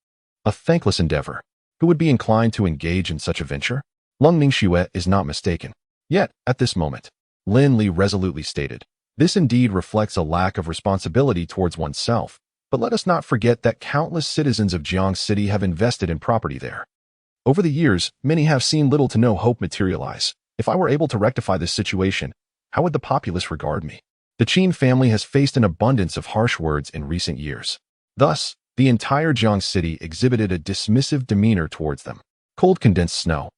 A: A thankless endeavor. Who would be inclined to engage in such a venture? Lung Ningxue is not mistaken. Yet, at this moment, Lin Li resolutely stated, this indeed reflects a lack of responsibility towards oneself, but let us not forget that countless citizens of Jiang City have invested in property there. Over the years, many have seen little to no hope materialize. If I were able to rectify this situation, how would the populace regard me? The Qin family has faced an abundance of harsh words in recent years. Thus, the entire Jiang City exhibited a dismissive demeanor towards them. Cold condensed snow,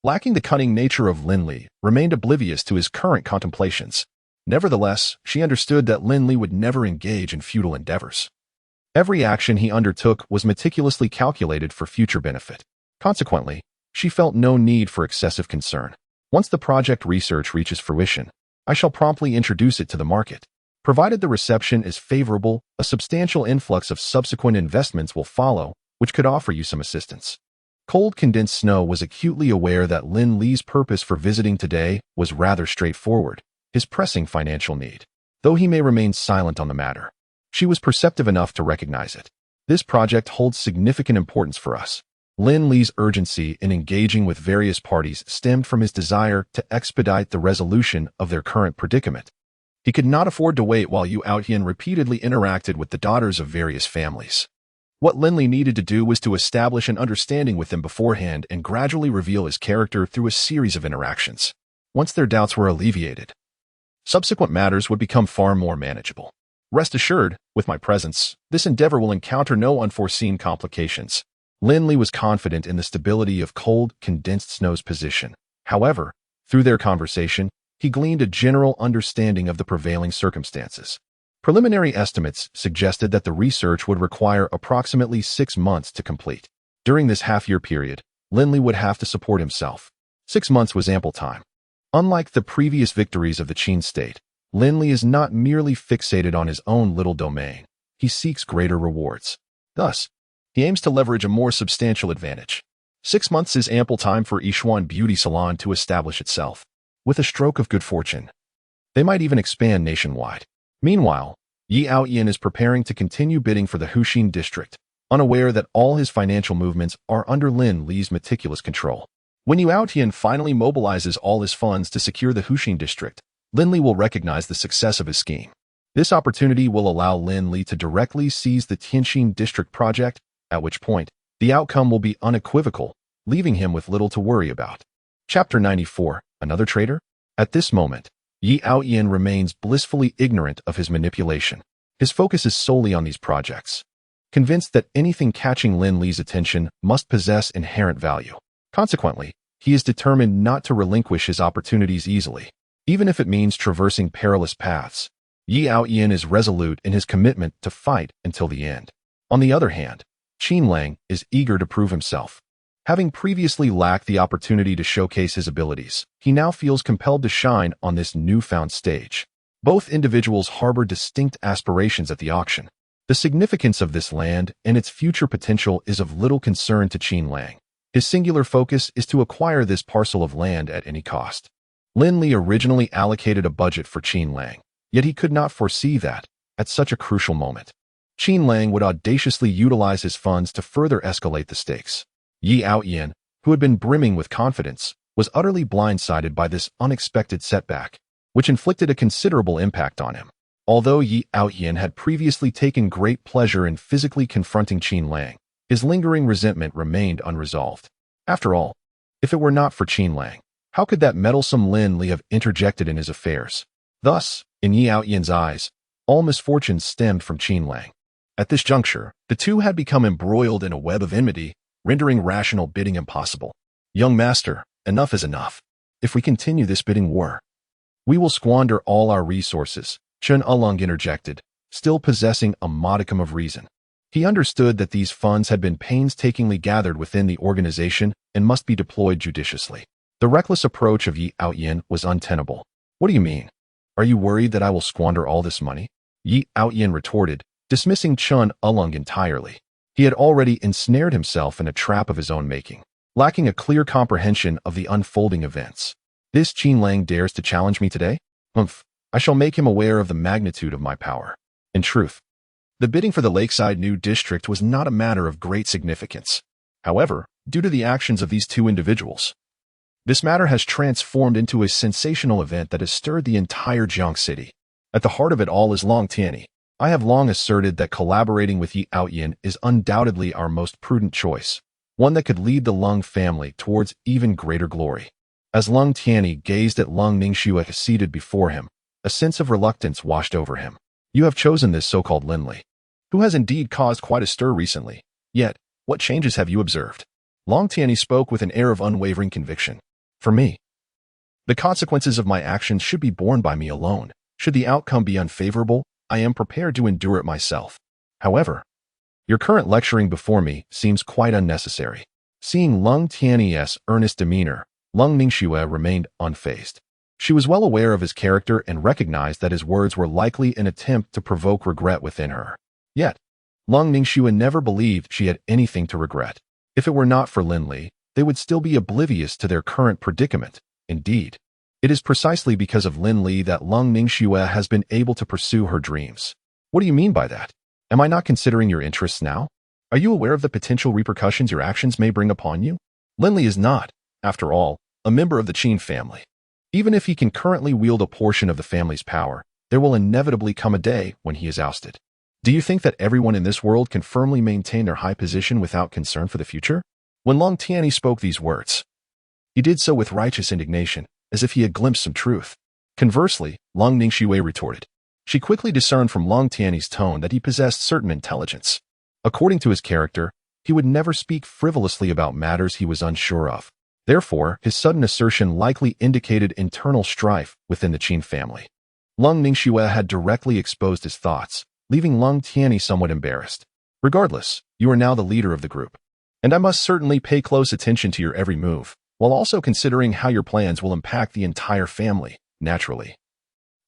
A: lacking the cunning nature of Lin Li, remained oblivious to his current contemplations. Nevertheless, she understood that Lin Li would never engage in futile endeavors. Every action he undertook was meticulously calculated for future benefit. Consequently, she felt no need for excessive concern. Once the project research reaches fruition, I shall promptly introduce it to the market. Provided the reception is favorable, a substantial influx of subsequent investments will follow, which could offer you some assistance. Cold condensed snow was acutely aware that Lin Li's purpose for visiting today was rather straightforward, his pressing financial need. Though he may remain silent on the matter, she was perceptive enough to recognize it. This project holds significant importance for us. Lin Li's urgency in engaging with various parties stemmed from his desire to expedite the resolution of their current predicament. He could not afford to wait while Yu Yaoyin repeatedly interacted with the daughters of various families. What Lin Li needed to do was to establish an understanding with them beforehand and gradually reveal his character through a series of interactions. Once their doubts were alleviated, subsequent matters would become far more manageable. Rest assured, with my presence, this endeavor will encounter no unforeseen complications. Lin Li was confident in the stability of cold, condensed snow's position. However, through their conversation, he gleaned a general understanding of the prevailing circumstances. Preliminary estimates suggested that the research would require approximately 6 months to complete. During this half-year period, Lin Li would have to support himself. 6 months was ample time. Unlike the previous victories of the Qin state, Lin Li is not merely fixated on his own little domain. He seeks greater rewards. Thus, he aims to leverage a more substantial advantage. 6 months is ample time for Yishuan Beauty Salon to establish itself. With a stroke of good fortune, they might even expand nationwide. Meanwhile, Yi Aoyan is preparing to continue bidding for the Huxin district, unaware that all his financial movements are under Lin Li's meticulous control. When Yi Aoyan finally mobilizes all his funds to secure the Huxin district, Lin Li will recognize the success of his scheme. This opportunity will allow Lin Li to directly seize the Tianxin district project, at which point, the outcome will be unequivocal, leaving him with little to worry about. Chapter 94. Another traitor? At this moment, Yi Aoyan remains blissfully ignorant of his manipulation. His focus is solely on these projects, convinced that anything catching Lin Li's attention must possess inherent value. Consequently, he is determined not to relinquish his opportunities easily, even if it means traversing perilous paths. Yi Aoyan is resolute in his commitment to fight until the end. On the other hand, Qin Lang is eager to prove himself. Having previously lacked the opportunity to showcase his abilities, he now feels compelled to shine on this newfound stage. Both individuals harbor distinct aspirations at the auction. The significance of this land and its future potential is of little concern to Qin Lang. His singular focus is to acquire this parcel of land at any cost. Lin Li originally allocated a budget for Qin Lang, yet he could not foresee that, at such a crucial moment, Qin Lang would audaciously utilize his funds to further escalate the stakes. Yi Aoyan, who had been brimming with confidence, was utterly blindsided by this unexpected setback, which inflicted a considerable impact on him. Although Yi Aoyan had previously taken great pleasure in physically confronting Qin Lang, his lingering resentment remained unresolved. After all, if it were not for Qin Lang, how could that meddlesome Lin Li have interjected in his affairs? Thus, in Yi Aoyan's eyes, all misfortunes stemmed from Qin Lang. At this juncture, the two had become embroiled in a web of enmity, rendering rational bidding impossible. Young master, enough is enough. If we continue this bidding war, we will squander all our resources, Chen Ulong interjected, still possessing a modicum of reason. He understood that these funds had been painstakingly gathered within the organization and must be deployed judiciously. The reckless approach of Yi Aoyan was untenable. What do you mean? Are you worried that I will squander all this money? Yi Aoyan retorted, dismissing Chen Ulong entirely. He had already ensnared himself in a trap of his own making, lacking a clear comprehension of the unfolding events. This Qin Lang dares to challenge me today? I shall make him aware of the magnitude of my power. In truth, the bidding for the Lakeside New District was not a matter of great significance. However, due to the actions of these two individuals, this matter has transformed into a sensational event that has stirred the entire Jiang city. At the heart of it all is Long Tianyi. I have long asserted that collaborating with Yi Aoyan is undoubtedly our most prudent choice, one that could lead the Lung family towards even greater glory. As Lung Tianyi gazed at Lung Ningxue seated before him, a sense of reluctance washed over him. You have chosen this so-called Lin Li, who has indeed caused quite a stir recently. Yet, what changes have you observed? Long Tianyi spoke with an air of unwavering conviction. For me, the consequences of my actions should be borne by me alone. Should the outcome be unfavorable, I am prepared to endure it myself. However, your current lecturing before me seems quite unnecessary. Seeing Lung Tianyi's earnest demeanor, Lung Ningxue remained unfazed. She was well aware of his character and recognized that his words were likely an attempt to provoke regret within her. Yet, Lung Ningxue never believed she had anything to regret. If it were not for Lin Li, they would still be oblivious to their current predicament. Indeed, it is precisely because of Lin Li that Lung Ningxue has been able to pursue her dreams. What do you mean by that? Am I not considering your interests now? Are you aware of the potential repercussions your actions may bring upon you? Lin Li is not, after all, a member of the Qin family. Even if he can currently wield a portion of the family's power, there will inevitably come a day when he is ousted. Do you think that everyone in this world can firmly maintain their high position without concern for the future? When Long Tianyi spoke these words, he did so with righteous indignation, as if he had glimpsed some truth. Conversely, Lung Ningxue retorted. She quickly discerned from Long Tianyi's tone that he possessed certain intelligence. According to his character, he would never speak frivolously about matters he was unsure of. Therefore, his sudden assertion likely indicated internal strife within the Qin family. Lung Ningxue had directly exposed his thoughts, leaving Lung Tianyi somewhat embarrassed. Regardless, you are now the leader of the group, and I must certainly pay close attention to your every move. while also considering how your plans will impact the entire family, naturally.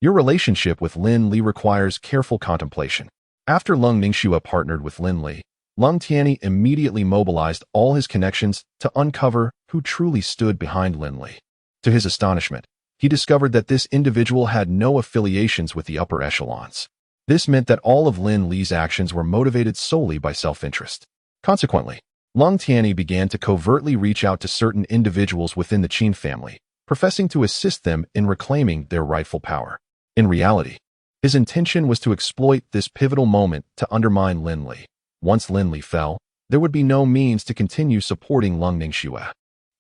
A: Your relationship with Lin Li requires careful contemplation. After Lung Ningxue partnered with Lin Li, Lung Tianyi immediately mobilized all his connections to uncover who truly stood behind Lin Li. To his astonishment, he discovered that this individual had no affiliations with the upper echelons. This meant that all of Lin Li's actions were motivated solely by self-interest. Consequently, Lung Tianyi began to covertly reach out to certain individuals within the Qin family, professing to assist them in reclaiming their rightful power. In reality, his intention was to exploit this pivotal moment to undermine Lin Li. Once Lin Li fell, there would be no means to continue supporting Lung Ningxue.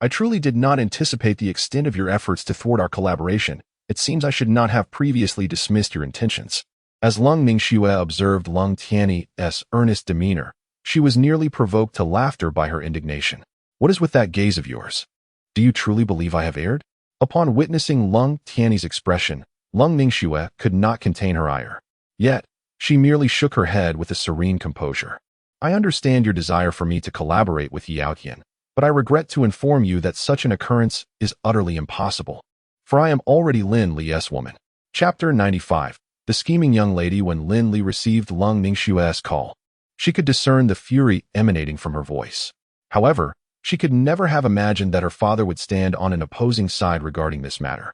A: I truly did not anticipate the extent of your efforts to thwart our collaboration. It seems I should not have previously dismissed your intentions. As Lung Ningxue observed Lung Tianyi's earnest demeanor, she was nearly provoked to laughter by her indignation. What is with that gaze of yours? Do you truly believe I have erred? Upon witnessing Lung Tianyi's expression, Lung Ningxue could not contain her ire. Yet, she merely shook her head with a serene composure. I understand your desire for me to collaborate with Yi Outyin, but I regret to inform you that such an occurrence is utterly impossible. For I am already Lin Li's woman. Chapter 95. The scheming young lady. When Lin Li received Lung Ningxue's call, she could discern the fury emanating from her voice. However, she could never have imagined that her father would stand on an opposing side regarding this matter.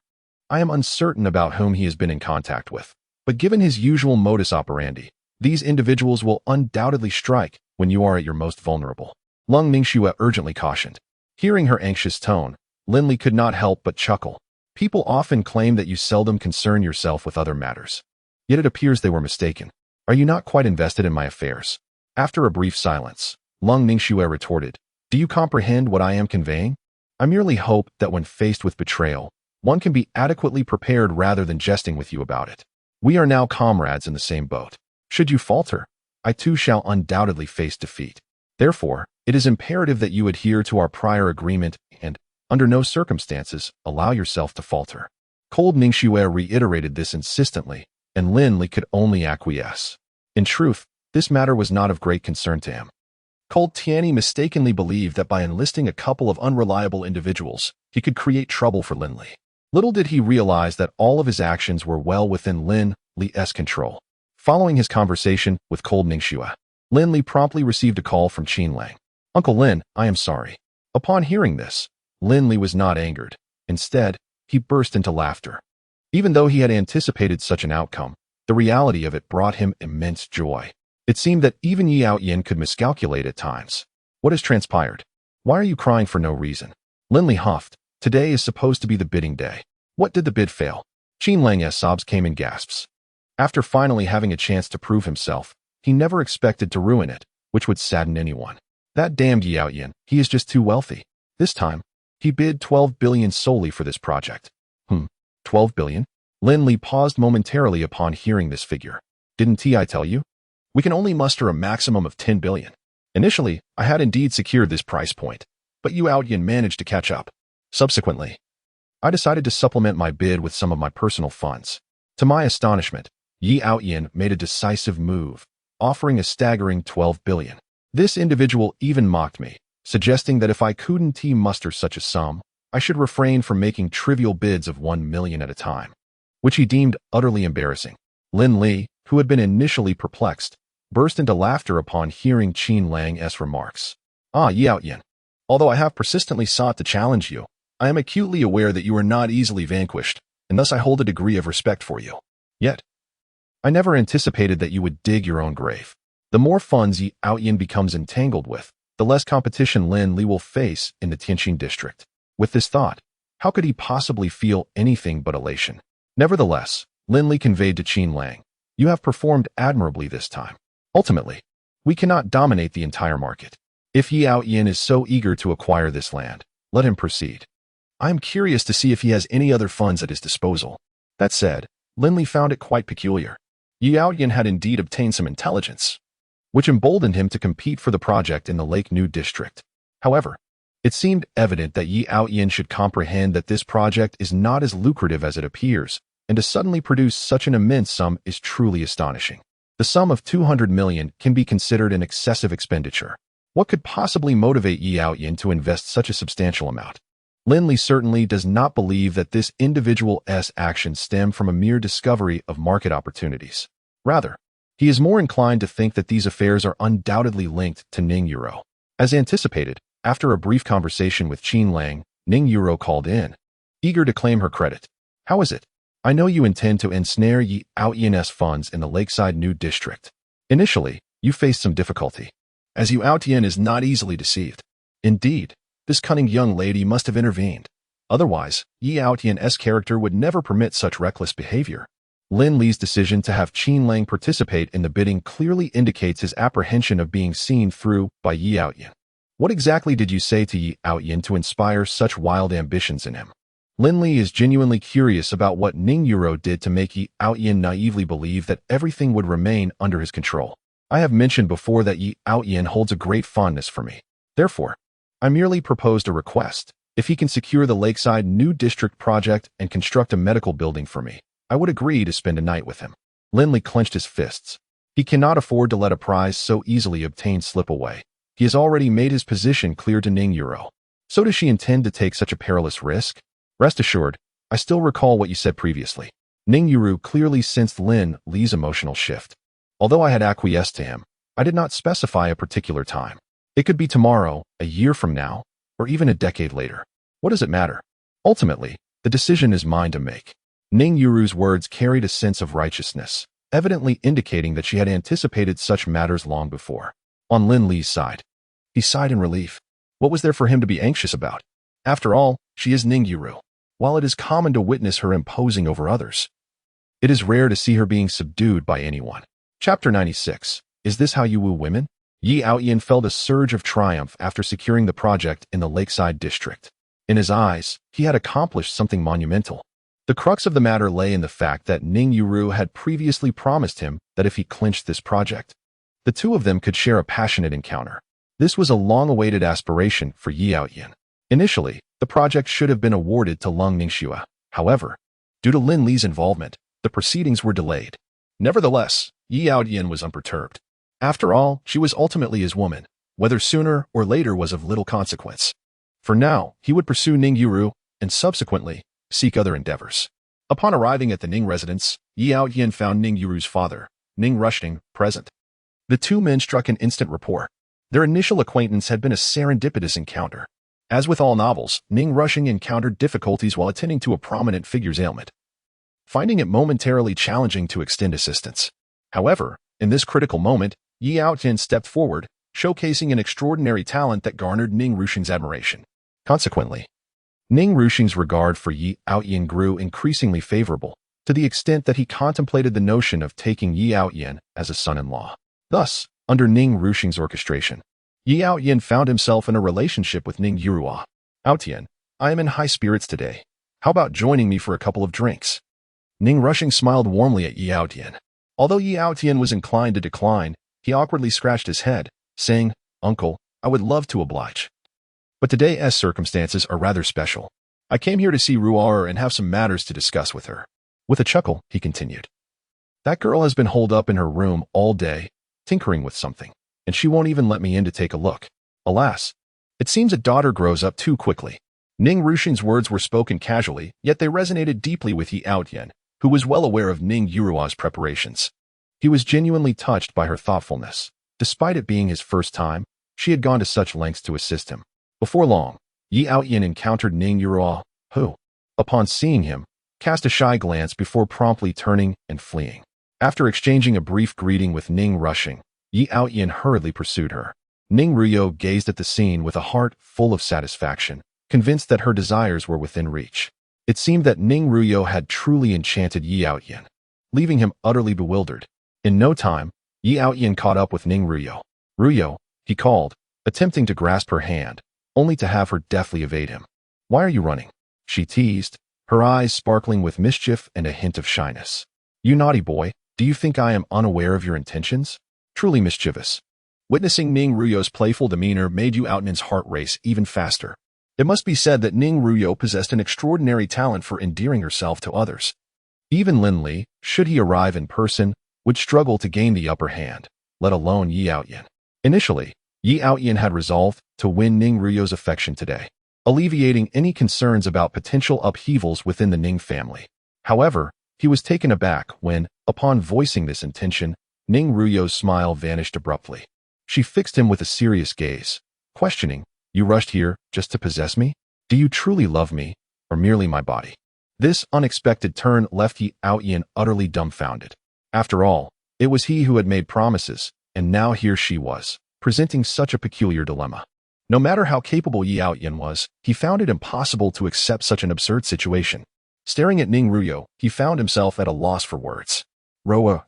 A: I am uncertain about whom he has been in contact with, but given his usual modus operandi, these individuals will undoubtedly strike when you are at your most vulnerable. Lung Ningxue urgently cautioned. Hearing her anxious tone, Lin Li could not help but chuckle. People often claim that you seldom concern yourself with other matters. Yet it appears they were mistaken. Are you not quite invested in my affairs? After a brief silence, Lung Ningxue retorted, do you comprehend what I am conveying? I merely hope that when faced with betrayal, one can be adequately prepared rather than jesting with you about it. We are now comrades in the same boat. Should you falter, I too shall undoubtedly face defeat. Therefore, it is imperative that you adhere to our prior agreement and, under no circumstances, allow yourself to falter. Cold Ningxue reiterated this insistently, and Lin Li could only acquiesce. In truth, this matter was not of great concern to him. Cold Tianyi mistakenly believed that by enlisting a couple of unreliable individuals, he could create trouble for Lin Li. Little did he realize that all of his actions were well within Lin Li's control. Following his conversation with Cold Ningxue, Lin Li promptly received a call from Qin Lang. Uncle Lin, I am sorry. Upon hearing this, Lin Li was not angered. Instead, he burst into laughter. Even though he had anticipated such an outcome, the reality of it brought him immense joy. It seemed that even Yi Outyin could miscalculate at times. What has transpired? Why are you crying for no reason? Lin Li huffed. Today is supposed to be the bidding day. What did the bid fail? Qin Lang's sobs came in gasps. After finally having a chance to prove himself, he never expected to ruin it, which would sadden anyone. That damned Yi Outyin, he is just too wealthy. This time, he bid 12 billion solely for this project. 12 billion? Lin Li paused momentarily upon hearing this figure. Didn't I tell you? We can only muster a maximum of 10 billion. Initially, I had indeed secured this price point, but Yi Outyin managed to catch up. Subsequently, I decided to supplement my bid with some of my personal funds. To my astonishment, Yi Outyin made a decisive move, offering a staggering 12 billion. This individual even mocked me, suggesting that if I couldn't muster such a sum, I should refrain from making trivial bids of 1 million at a time, which he deemed utterly embarrassing. Lin Li, who had been initially perplexed, burst into laughter upon hearing Qin Lang's remarks. Yi Outyin. Although I have persistently sought to challenge you, I am acutely aware that you are not easily vanquished, and thus I hold a degree of respect for you. Yet, I never anticipated that you would dig your own grave. The more funds Yi Outyin becomes entangled with, the less competition Lin Li will face in the Tianjin district. With this thought, how could he possibly feel anything but elation? Nevertheless, Lin Li conveyed to Qin Lang, you have performed admirably this time. Ultimately, we cannot dominate the entire market. If Yi Outyin is so eager to acquire this land, let him proceed. I am curious to see if he has any other funds at his disposal. That said, Lin Li found it quite peculiar. Yi Outyin had indeed obtained some intelligence, which emboldened him to compete for the project in the Lake New district. However, it seemed evident that Yi Outyin should comprehend that this project is not as lucrative as it appears, and to suddenly produce such an immense sum is truly astonishing. The sum of 200 million can be considered an excessive expenditure. What could possibly motivate Yi Outyin to invest such a substantial amount? Lin Li certainly does not believe that this individual's actions stem from a mere discovery of market opportunities. Rather, he is more inclined to think that these affairs are undoubtedly linked to Ning Yuro. As anticipated, after a brief conversation with Qin Lang, Ning Yuro called in, eager to claim her credit. How is it? I know you intend to ensnare Yi Aotian's funds in the Lakeside New District. Initially, you faced some difficulty, as Yi Aotian is not easily deceived. Indeed, this cunning young lady must have intervened. Otherwise, Yi Aotian's character would never permit such reckless behavior. Lin Li's decision to have Qin Lang participate in the bidding clearly indicates his apprehension of being seen through by Yi Aotian. What exactly did you say to Yi Aotian to inspire such wild ambitions in him? Lin Li is genuinely curious about what Ning Yuro did to make Yi Aotian naively believe that everything would remain under his control. I have mentioned before that Yi Aotian holds a great fondness for me. Therefore, I merely proposed a request. If he can secure the Lakeside New District project and construct a medical building for me, I would agree to spend a night with him. Lin Li clenched his fists. He cannot afford to let a prize so easily obtained slip away. He has already made his position clear to Ning Yuro. So does she intend to take such a perilous risk? Rest assured, I still recall what you said previously. Ning Yuro clearly sensed Lin Li's emotional shift. Although I had acquiesced to him, I did not specify a particular time. It could be tomorrow, a year from now, or even a decade later. What does it matter? Ultimately, the decision is mine to make. Ning Yuru's words carried a sense of righteousness, evidently indicating that she had anticipated such matters long before. On Lin Li's side, he sighed in relief. What was there for him to be anxious about? After all, she is Ning Yuro. While it is common to witness her imposing over others, it is rare to see her being subdued by anyone. Chapter 96. Is this how you woo women? Yi Aotian felt a surge of triumph after securing the project in the Lakeside District. In his eyes, he had accomplished something monumental. The crux of the matter lay in the fact that Ning Yuro had previously promised him that if he clinched this project, the two of them could share a passionate encounter. This was a long-awaited aspiration for Yi Aotian. Initially, the project should have been awarded to Lung Ningxue. However, due to Lin Li's involvement, the proceedings were delayed. Nevertheless, Yi Aotian was unperturbed. After all, she was ultimately his woman. Whether sooner or later was of little consequence. For now, he would pursue Ning Yuro, and subsequently, seek other endeavors. Upon arriving at the Ning residence, Yi Aotian found Ning Yuru's father, Ning Rushing, present. The two men struck an instant rapport. Their initial acquaintance had been a serendipitous encounter. As with all novels, Ning Rushing encountered difficulties while attending to a prominent figure's ailment, finding it momentarily challenging to extend assistance. However, in this critical moment, Yi Aotian stepped forward, showcasing an extraordinary talent that garnered Ning Rushing's admiration. Consequently, Ning Rushing's regard for Yi Aotian grew increasingly favorable, to the extent that he contemplated the notion of taking Yi Aotian as a son-in-law. Thus, under Ning Rushing's orchestration, Yi Aotian found himself in a relationship with Ning Yuro. Aotian, I am in high spirits today. How about joining me for a couple of drinks? Ning Rushing smiled warmly at Yi Aotian. Although Yi Aotian was inclined to decline, he awkwardly scratched his head, saying, Uncle, I would love to oblige. But today's circumstances are rather special. I came here to see Ruar and have some matters to discuss with her. With a chuckle, he continued. That girl has been holed up in her room all day, tinkering with something, and she won't even let me in to take a look. Alas, it seems a daughter grows up too quickly. Ning Rushing's words were spoken casually, yet they resonated deeply with Yi Aotian, who was well aware of Ning Yurua's preparations. He was genuinely touched by her thoughtfulness. Despite it being his first time, she had gone to such lengths to assist him. Before long, Yi Aotian encountered Ning Yuro, who, upon seeing him, cast a shy glance before promptly turning and fleeing. After exchanging a brief greeting with Ning Rushing, Yi Aotian hurriedly pursued her. Ning Ruyo gazed at the scene with a heart full of satisfaction, convinced that her desires were within reach. It seemed that Ning Ruyo had truly enchanted Yi Aotian, leaving him utterly bewildered. In no time, Yi Aotian caught up with Ning Ruyo. Ruyo, he called, attempting to grasp her hand, only to have her deftly evade him. Why are you running? She teased, her eyes sparkling with mischief and a hint of shyness. You naughty boy, do you think I am unaware of your intentions? Truly mischievous. Witnessing Ning Ruyo's playful demeanor made Yi Aotian's heart race even faster. It must be said that Ning Ruyo possessed an extraordinary talent for endearing herself to others. Even Lin Li, should he arrive in person, would struggle to gain the upper hand, let alone Yi Aotian. Initially, Yi Aotian had resolved to win Ning Ruyo's affection today. alleviating any concerns about potential upheavals within the Ning family. However, he was taken aback when, upon voicing this intention, Ning Ruyo's smile vanished abruptly. She fixed him with a serious gaze, questioning, "You rushed here just to possess me? Do you truly love me, or merely my body?" This unexpected turn left Yi Outyin utterly dumbfounded. After all, it was he who had made promises, and now here she was, presenting such a peculiar dilemma. No matter how capable Yi Outyin was, he found it impossible to accept such an absurd situation. Staring at Ning Ruyo, he found himself at a loss for words. "Roa,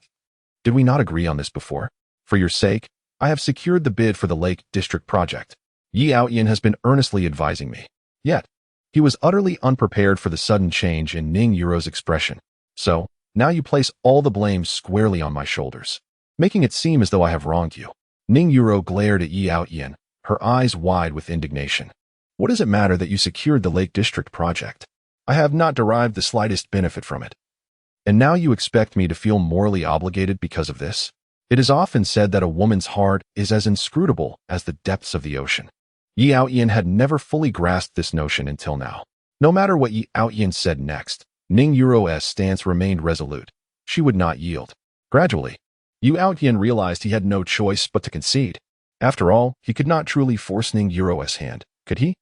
A: did we not agree on this before? For your sake, I have secured the bid for the Lake District project. Yi Outyin has been earnestly advising me." Yet, he was utterly unprepared for the sudden change in Ning Yuro's expression. "So, now you place all the blame squarely on my shoulders, making it seem as though I have wronged you." Ning Yuro glared at Yi Outyin, her eyes wide with indignation. "What does it matter that you secured the Lake District project? I have not derived the slightest benefit from it. And now you expect me to feel morally obligated because of this? It is often said that a woman's heart is as inscrutable as the depths of the ocean." Yi Outyin had never fully grasped this notion until now. No matter what Yi Outyin said next, Ning Yuro's stance remained resolute. She would not yield. Gradually, Yi Outyin realized he had no choice but to concede. After all, he could not truly force Ning Yuro's hand, could he?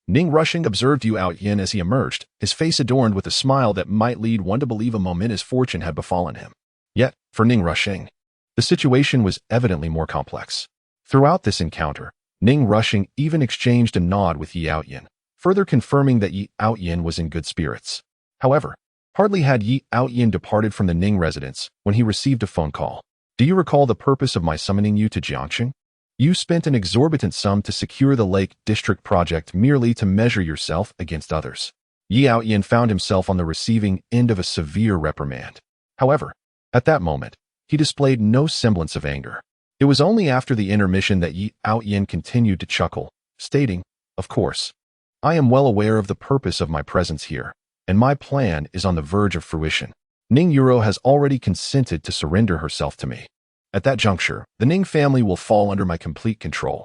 A: Ning Rushing observed Yi Outyin as he emerged, his face adorned with a smile that might lead one to believe a momentous fortune had befallen him. Yet, for Ning Rushing, the situation was evidently more complex. Throughout this encounter, Ning Rushing even exchanged a nod with Yi Outyin, further confirming that Yi Outyin was in good spirits. However, hardly had Yi Outyin departed from the Ning residence when he received a phone call. "Do you recall the purpose of my summoning you to Jiangxing? You spent an exorbitant sum to secure the Lake District project merely to measure yourself against others." Yi Outyin found himself on the receiving end of a severe reprimand. However, at that moment, he displayed no semblance of anger. It was only after the intermission that Yi Outyin continued to chuckle, stating, "Of course, I am well aware of the purpose of my presence here, and my plan is on the verge of fruition. Ning Yuro has already consented to surrender herself to me. At that juncture, the Ning family will fall under my complete control.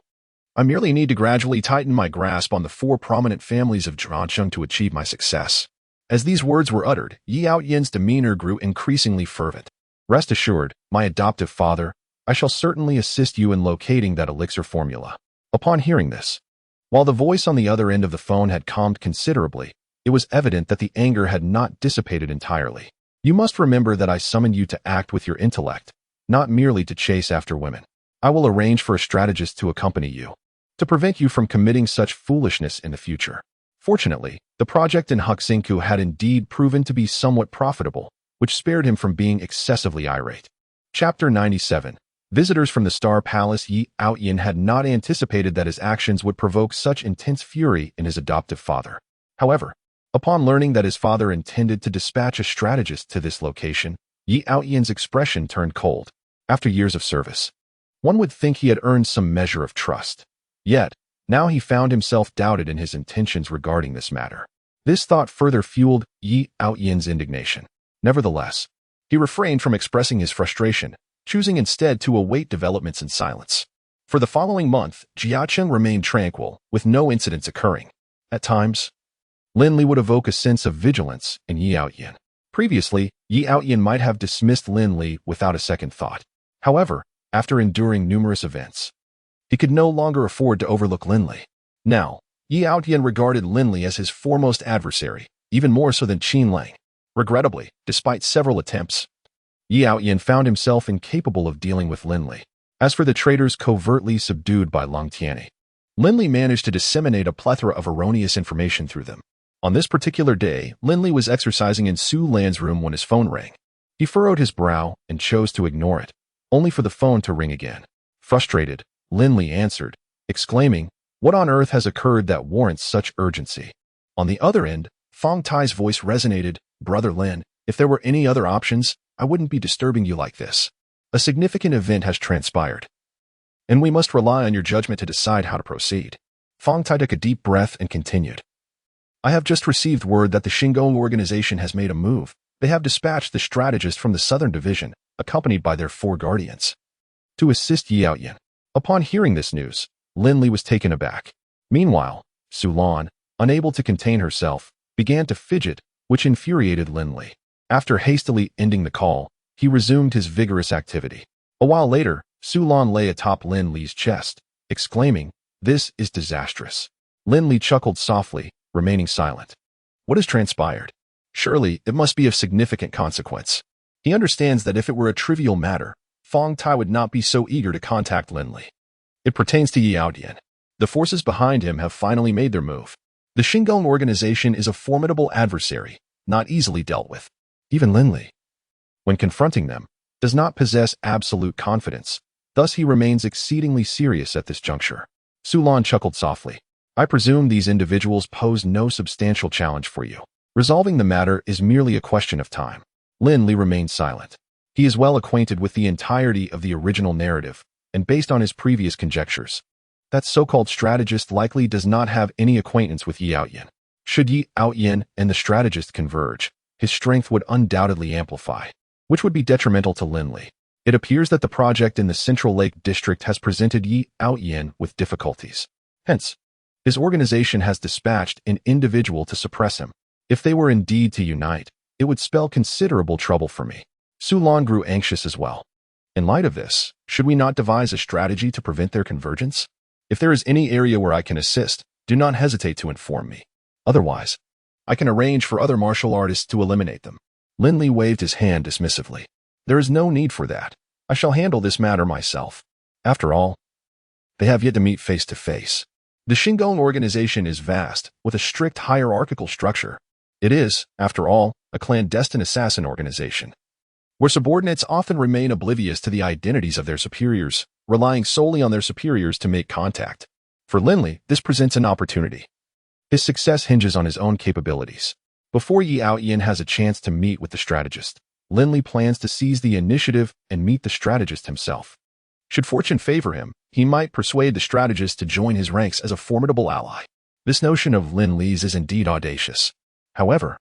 A: I merely need to gradually tighten my grasp on the four prominent families of Jiangxing to achieve my success." As these words were uttered, Yi Outyin's demeanor grew increasingly fervent. "Rest assured, my adoptive father, I shall certainly assist you in locating that elixir formula." Upon hearing this, while the voice on the other end of the phone had calmed considerably, it was evident that the anger had not dissipated entirely. "You must remember that I summoned you to act with your intellect, not merely to chase after women. I will arrange for a strategist to accompany you, to prevent you from committing such foolishness in the future." Fortunately, the project in Huxinku had indeed proven to be somewhat profitable, which spared him from being excessively irate. Chapter 97. Visitors from the Star Palace. Yi Outyin had not anticipated that his actions would provoke such intense fury in his adoptive father. However, upon learning that his father intended to dispatch a strategist to this location, Yi Outyin's expression turned cold. After years of service, one would think he had earned some measure of trust. Yet, now he found himself doubted in his intentions regarding this matter. This thought further fueled Yi Outyin's indignation. Nevertheless, he refrained from expressing his frustration, choosing instead to await developments in silence. For the following month, Jiangxing remained tranquil, with no incidents occurring. At times, Lin Li would evoke a sense of vigilance in Yi Outyin. Previously, Yi Outyin might have dismissed Lin Li without a second thought. However, after enduring numerous events, he could no longer afford to overlook Lin Li. Now, Yi Outyin regarded Lin Li as his foremost adversary, even more so than Qin Lang. Regrettably, despite several attempts, Yi Outyin found himself incapable of dealing with Lin Li. As for the traitors covertly subdued by Long Tianyi, Lin Li managed to disseminate a plethora of erroneous information through them. On this particular day, Lin Li was exercising in Su Lan's room when his phone rang. He furrowed his brow and chose to ignore it, only for the phone to ring again. Frustrated, Lin Li answered, exclaiming, "What on earth has occurred that warrants such urgency?" On the other end, Fong Tai's voice resonated, "Brother Lin, if there were any other options, I wouldn't be disturbing you like this. A significant event has transpired, and we must rely on your judgment to decide how to proceed." Fong Tai took a deep breath and continued, "I have just received word that the Shingon organization has made a move. They have dispatched the strategist from the Southern Division, accompanied by their 4 guardians, to assist Yi Outyin." Upon hearing this news, Lin Li was taken aback. Meanwhile, Su Lan, unable to contain herself, began to fidget, which infuriated Lin Li. After hastily ending the call, he resumed his vigorous activity. A while later, Su Lan lay atop Lin Li's chest, exclaiming, "This is disastrous." Lin Li chuckled softly, remaining silent. What has transpired? Surely, it must be of significant consequence. He understands that if it were a trivial matter, Fong Tai would not be so eager to contact Lin Li. It pertains to Yi Aoyan. The forces behind him have finally made their move. The Shingon organization is a formidable adversary, not easily dealt with. Even Lin Li, when confronting them, does not possess absolute confidence. Thus he remains exceedingly serious at this juncture. Su Lan chuckled softly. I presume these individuals pose no substantial challenge for you. Resolving the matter is merely a question of time. Lin Li remained silent. He is well acquainted with the entirety of the original narrative, and based on his previous conjectures, that so-called strategist likely does not have any acquaintance with Yi Aoyan. Should Yi Aoyan and the strategist converge, his strength would undoubtedly amplify, which would be detrimental to Lin Li. It appears that the project in the Central Lake District has presented Yi Aoyan with difficulties. Hence, his organization has dispatched an individual to suppress him. If they were indeed to unite, it would spell considerable trouble for me. Su Lan grew anxious as well. In light of this, should we not devise a strategy to prevent their convergence? If there is any area where I can assist, do not hesitate to inform me. Otherwise, I can arrange for other martial artists to eliminate them. Lin Li waved his hand dismissively. There is no need for that. I shall handle this matter myself. After all, they have yet to meet face to face. The Shingon organization is vast, with a strict hierarchical structure. It is, after all, a clandestine assassin organization, where subordinates often remain oblivious to the identities of their superiors, relying solely on their superiors to make contact. For Lin Li, this presents an opportunity. His success hinges on his own capabilities. Before Yi Aoyan has a chance to meet with the strategist, Lin Li plans to seize the initiative and meet the strategist himself. Should fortune favor him, he might persuade the strategist to join his ranks as a formidable ally. This notion of Lin Li's is indeed audacious. However,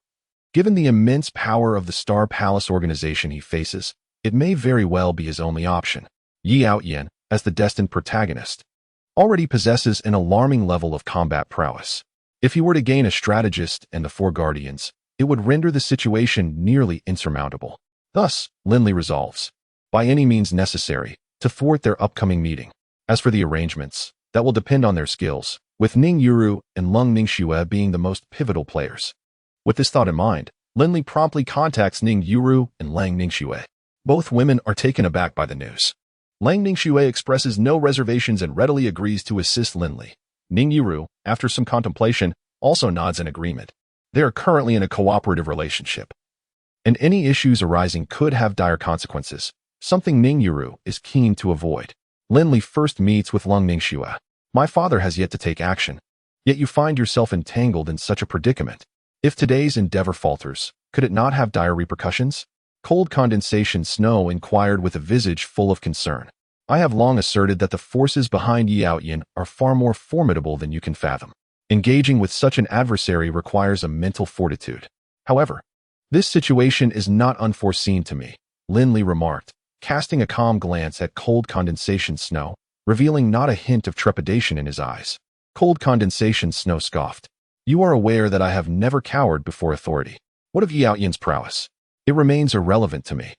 A: given the immense power of the Star Palace organization he faces, it may very well be his only option. Yi Aoyan, as the destined protagonist, already possesses an alarming level of combat prowess. If he were to gain a strategist and the four guardians, it would render the situation nearly insurmountable. Thus, Lin Li resolves, by any means necessary, to thwart their upcoming meeting. As for the arrangements, that will depend on their skills, with Ning Yuru and Lung Ningxue being the most pivotal players. With this thought in mind, Lin Li promptly contacts Ning Yuru and Lang Ningxue. Both women are taken aback by the news. Lang Ningxue expresses no reservations and readily agrees to assist Lin Li. Ning Yuru, after some contemplation, also nods in agreement. They are currently in a cooperative relationship, and any issues arising could have dire consequences, something Ning Yuru is keen to avoid. Lin Li first meets with Lung Ningxue. My father has yet to take action, yet you find yourself entangled in such a predicament. If today's endeavor falters, could it not have dire repercussions? Cold condensation snow inquired with a visage full of concern. I have long asserted that the forces behind Yi Aoyan are far more formidable than you can fathom. Engaging with such an adversary requires a mental fortitude. However, this situation is not unforeseen to me, Lin Li remarked, casting a calm glance at cold condensation snow, revealing not a hint of trepidation in his eyes. Cold condensation snow scoffed. You are aware that I have never cowered before authority. What of Yi Aoyan's prowess? It remains irrelevant to me.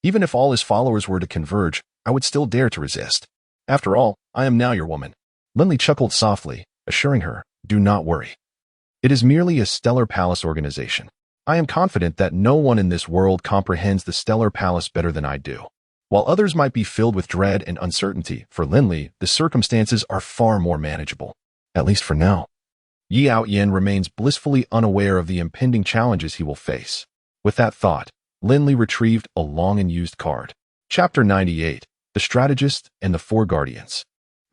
A: Even if all his followers were to converge, I would still dare to resist. After all, I am now your woman. Lin Li chuckled softly, assuring her, do not worry. It is merely a Stellar Palace organization. I am confident that no one in this world comprehends the Stellar Palace better than I do. While others might be filled with dread and uncertainty, for Lin Li, the circumstances are far more manageable. At least for now. Yi Aoyan remains blissfully unaware of the impending challenges he will face. With that thought, Lin Li retrieved a long-unused card. Chapter 98, The Strategist and the Four Guardians.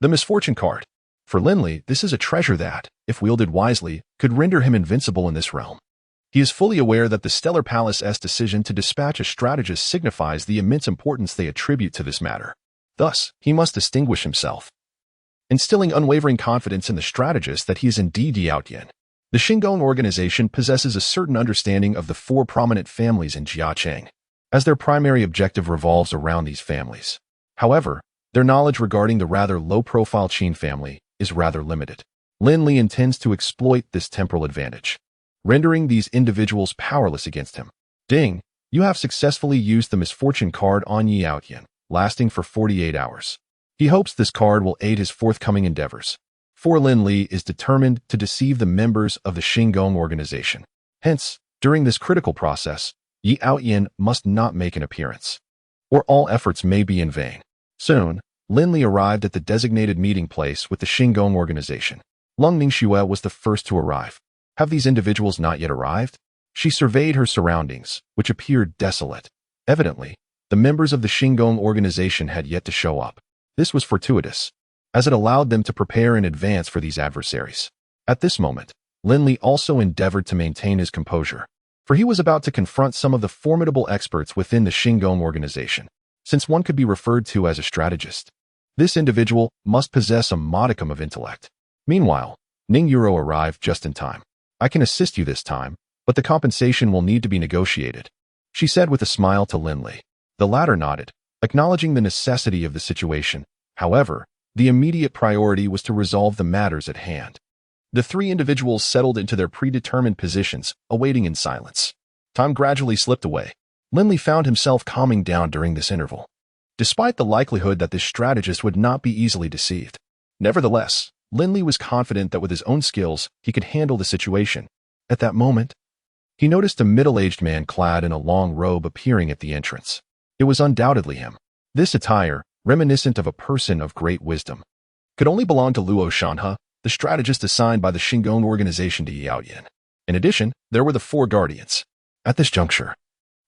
A: The Misfortune card. For Lin Li, this is a treasure that, if wielded wisely, could render him invincible in this realm. He is fully aware that the Stellar Palace's decision to dispatch a strategist signifies the immense importance they attribute to this matter. Thus, he must distinguish himself, instilling unwavering confidence in the strategist that he is indeed Yi Aoyan. The Shingon organization possesses a certain understanding of the four prominent families in Jiacheng, as their primary objective revolves around these families. However, their knowledge regarding the rather low-profile Qin family is rather limited. Lin Li intends to exploit this temporal advantage, rendering these individuals powerless against him. Ding! You have successfully used the misfortune card on Yi Outyin, lasting for 48 hours. He hopes this card will aid his forthcoming endeavors. For Lin Li is determined to deceive the members of the Xinggong organization. Hence, during this critical process, Yi Outyin must not make an appearance, or all efforts may be in vain. Soon, Lin Li arrived at the designated meeting place with the Xinggong organization. Lung Ningxue was the first to arrive. Have these individuals not yet arrived? She surveyed her surroundings, which appeared desolate. Evidently, the members of the Xinggong organization had yet to show up. This was fortuitous, as it allowed them to prepare in advance for these adversaries. At this moment, Lin Li also endeavored to maintain his composure, for he was about to confront some of the formidable experts within the Xinggong organization, since one could be referred to as a strategist. This individual must possess a modicum of intellect. Meanwhile, Ning Yuro arrived just in time. I can assist you this time, but the compensation will need to be negotiated, she said with a smile to Lin Li. The latter nodded, acknowledging the necessity of the situation. However, the immediate priority was to resolve the matters at hand. The three individuals settled into their predetermined positions, awaiting in silence. Time gradually slipped away. Lin Li found himself calming down during this interval, despite the likelihood that this strategist would not be easily deceived. Nevertheless, Lin Li was confident that with his own skills, he could handle the situation. At that moment, he noticed a middle-aged man clad in a long robe appearing at the entrance. It was undoubtedly him. This attire, reminiscent of a person of great wisdom, could only belong to Luo Shanhe, the strategist assigned by the Xinggong organization to Yi Outyin. In addition, there were the four guardians. At this juncture,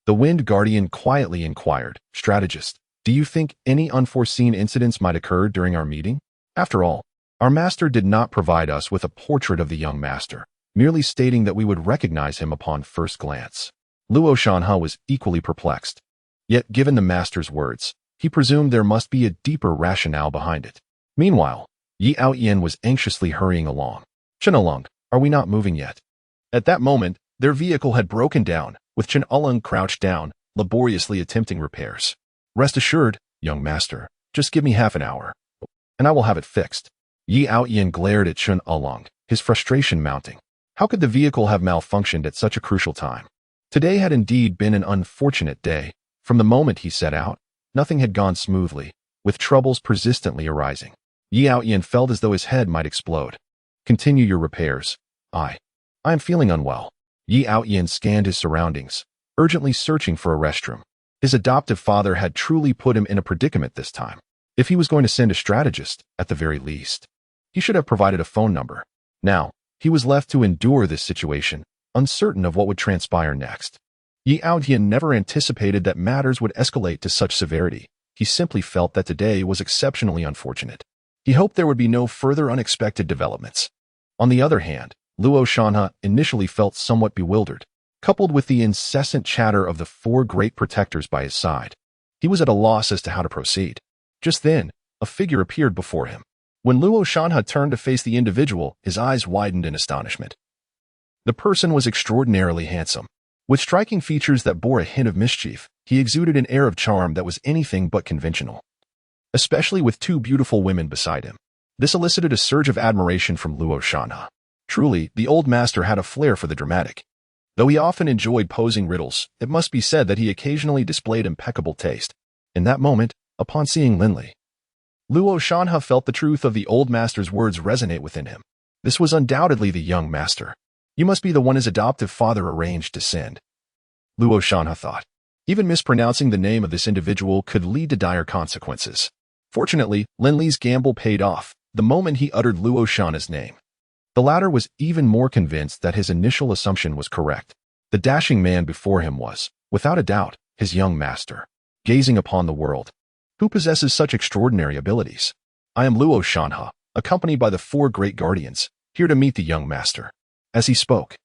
A: the Wind Guardian quietly inquired, "Strategist, do you think any unforeseen incidents might occur during our meeting? After all, our master did not provide us with a portrait of the young master, merely stating that we would recognize him upon first glance." Luo Shanhe was equally perplexed. Yet, given the master's words, he presumed there must be a deeper rationale behind it. Meanwhile, Yi Outyin was anxiously hurrying along. "Chen Along, are we not moving yet?" At that moment, their vehicle had broken down, with Chen Along crouched down, laboriously attempting repairs. "Rest assured, young master, just give me half an hour, and I will have it fixed." Yi Outyin glared at Chen Along, his frustration mounting. How could the vehicle have malfunctioned at such a crucial time? Today had indeed been an unfortunate day. From the moment he set out, nothing had gone smoothly, with troubles persistently arising. Yi Outyin felt as though his head might explode. "Continue your repairs. I am feeling unwell." Yi Outyin scanned his surroundings, urgently searching for a restroom. His adoptive father had truly put him in a predicament this time. If he was going to send a strategist, at the very least, he should have provided a phone number. Now, he was left to endure this situation, uncertain of what would transpire next. Yi Outyin never anticipated that matters would escalate to such severity. He simply felt that today was exceptionally unfortunate. He hoped there would be no further unexpected developments. On the other hand, Luo Shanhe initially felt somewhat bewildered, coupled with the incessant chatter of the four great protectors by his side. He was at a loss as to how to proceed. Just then, a figure appeared before him. When Luo Shanhe turned to face the individual, his eyes widened in astonishment. The person was extraordinarily handsome. With striking features that bore a hint of mischief, he exuded an air of charm that was anything but conventional, especially with two beautiful women beside him. This elicited a surge of admiration from Luo Shanhe. Truly, the old master had a flair for the dramatic. Though he often enjoyed posing riddles, it must be said that he occasionally displayed impeccable taste. In that moment, upon seeing Lin Li, Luo Shanhe felt the truth of the old master's words resonate within him. This was undoubtedly the young master. You must be the one his adoptive father arranged to send, Luo Shanhe thought. Even mispronouncing the name of this individual could lead to dire consequences. Fortunately, Lin Li's gamble paid off the moment he uttered Luo Shanhe's name. The latter was even more convinced that his initial assumption was correct. The dashing man before him was, without a doubt, his young master. Gazing upon the world, who possesses such extraordinary abilities? "I am Luo Shanhe, accompanied by the four great guardians, here to meet the young master." As he spoke,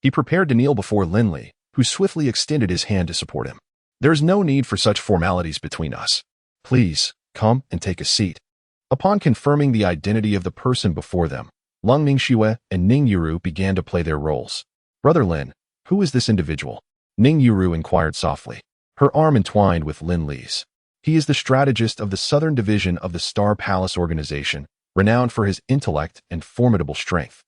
A: he prepared to kneel before Lin Li, who swiftly extended his hand to support him. "There is no need for such formalities between us. Please, come and take a seat." Upon confirming the identity of the person before them, Lung Ningxue and Ning Yuru began to play their roles. "Brother Lin, who is this individual?" Ning Yuru inquired softly, her arm entwined with Lin Li's. "He is the strategist of the Southern Division of the Star Palace organization, renowned for his intellect and formidable strength.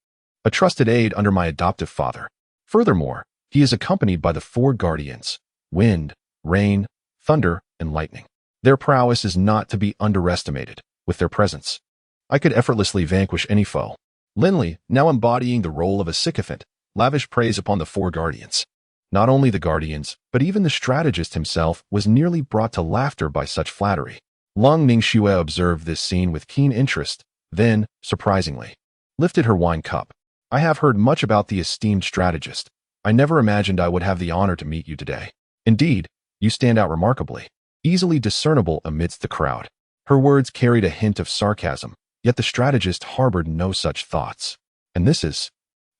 A: A trusted aide under my adoptive father. Furthermore, he is accompanied by the four guardians: wind, rain, thunder, and lightning. Their prowess is not to be underestimated. With their presence, I could effortlessly vanquish any foe. Lin Li, now embodying the role of a sycophant, lavished praise upon the four guardians. Not only the guardians, but even the strategist himself was nearly brought to laughter by such flattery. Lung Ningxue observed this scene with keen interest, then, surprisingly, lifted her wine cup. I have heard much about the esteemed strategist. I never imagined I would have the honor to meet you today. Indeed, you stand out remarkably, easily discernible amidst the crowd. Her words carried a hint of sarcasm, yet the strategist harbored no such thoughts. And this is?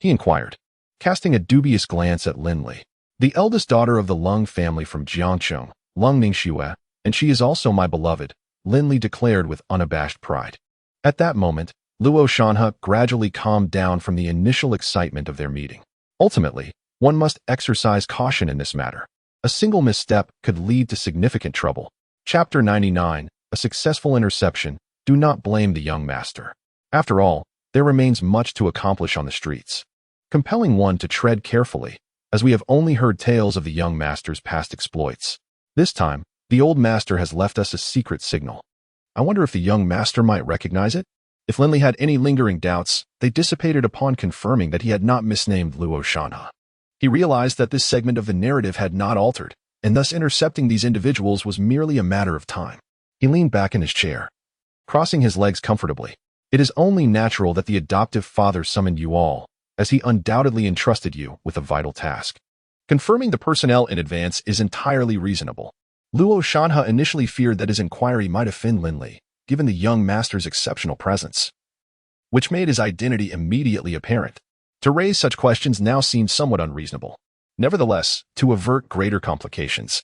A: He inquired, casting a dubious glance at Lin Li. The eldest daughter of the Lung family from Jiangcheng, Lung Ningxue, and she is also my beloved, Lin Li declared with unabashed pride. At that moment, Luo Shanhe gradually calmed down from the initial excitement of their meeting. Ultimately, one must exercise caution in this matter. A single misstep could lead to significant trouble. Chapter 99, A Successful Interception. Do not blame the young master. After all, there remains much to accomplish on the streets, compelling one to tread carefully, as we have only heard tales of the young master's past exploits. This time, the old master has left us a secret signal. I wonder if the young master might recognize it? If Lin Li had any lingering doubts, they dissipated upon confirming that he had not misnamed Luo Shanhe. He realized that this segment of the narrative had not altered, and thus intercepting these individuals was merely a matter of time. He leaned back in his chair, crossing his legs comfortably. It is only natural that the adoptive father summoned you all, as he undoubtedly entrusted you with a vital task. Confirming the personnel in advance is entirely reasonable. Luo Shanhe initially feared that his inquiry might offend Lin Li, given the young master's exceptional presence, which made his identity immediately apparent. To raise such questions now seemed somewhat unreasonable. Nevertheless, to avert greater complications,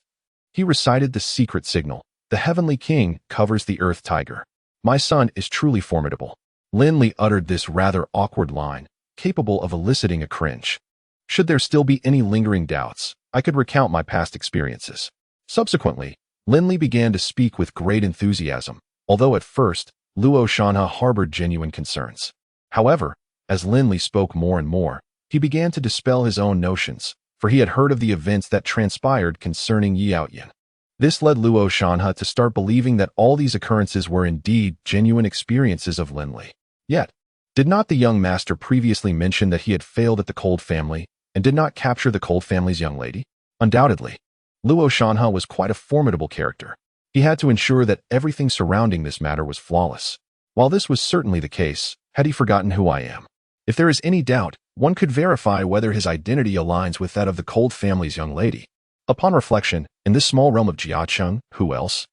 A: he recited the secret signal. The Heavenly King covers the Earth Tiger. My son is truly formidable. Lin Li uttered this rather awkward line, capable of eliciting a cringe. Should there still be any lingering doubts, I could recount my past experiences. Subsequently, Lin Li began to speak with great enthusiasm, although at first, Luo Shanhe harbored genuine concerns. However, as Lin Li spoke more and more, he began to dispel his own notions, for he had heard of the events that transpired concerning Yiaoyan. This led Luo Shanhe to start believing that all these occurrences were indeed genuine experiences of Lin Li. Yet, did not the young master previously mention that he had failed at the Cold family and did not capture the Cold family's young lady? Undoubtedly, Luo Shanhe was quite a formidable character. He had to ensure that everything surrounding this matter was flawless. While this was certainly the case, had he forgotten who I am? If there is any doubt, one could verify whether his identity aligns with that of the Cold family's young lady. Upon reflection, in this small realm of Jiacheng, who else,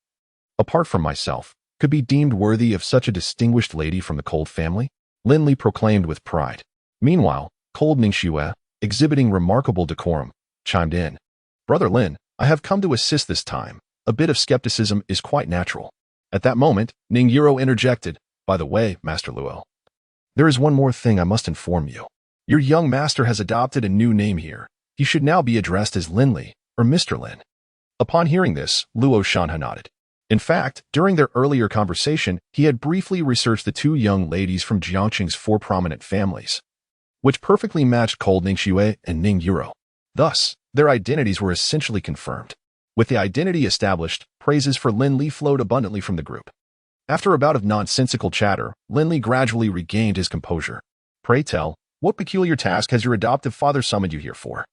A: apart from myself, could be deemed worthy of such a distinguished lady from the Cold family? Lin Li proclaimed with pride. Meanwhile, Cold Ningxue, exhibiting remarkable decorum, chimed in. Brother Lin, I have come to assist this time. A bit of skepticism is quite natural. At that moment, Ning Yuro interjected. By the way, Master Luo, there is one more thing I must inform you. Your young master has adopted a new name here. He should now be addressed as Lin Li, or Mr. Lin. Upon hearing this, Luo Shanhe nodded. In fact, during their earlier conversation, he had briefly researched the two young ladies from Jiangqing's four prominent families, which perfectly matched Cold Ningxue and Ning Yuro. Thus, their identities were essentially confirmed. With the identity established, praises for Lin Li flowed abundantly from the group. After a bout of nonsensical chatter, Lin Li gradually regained his composure. Pray tell, what peculiar task has your adoptive father summoned you here for?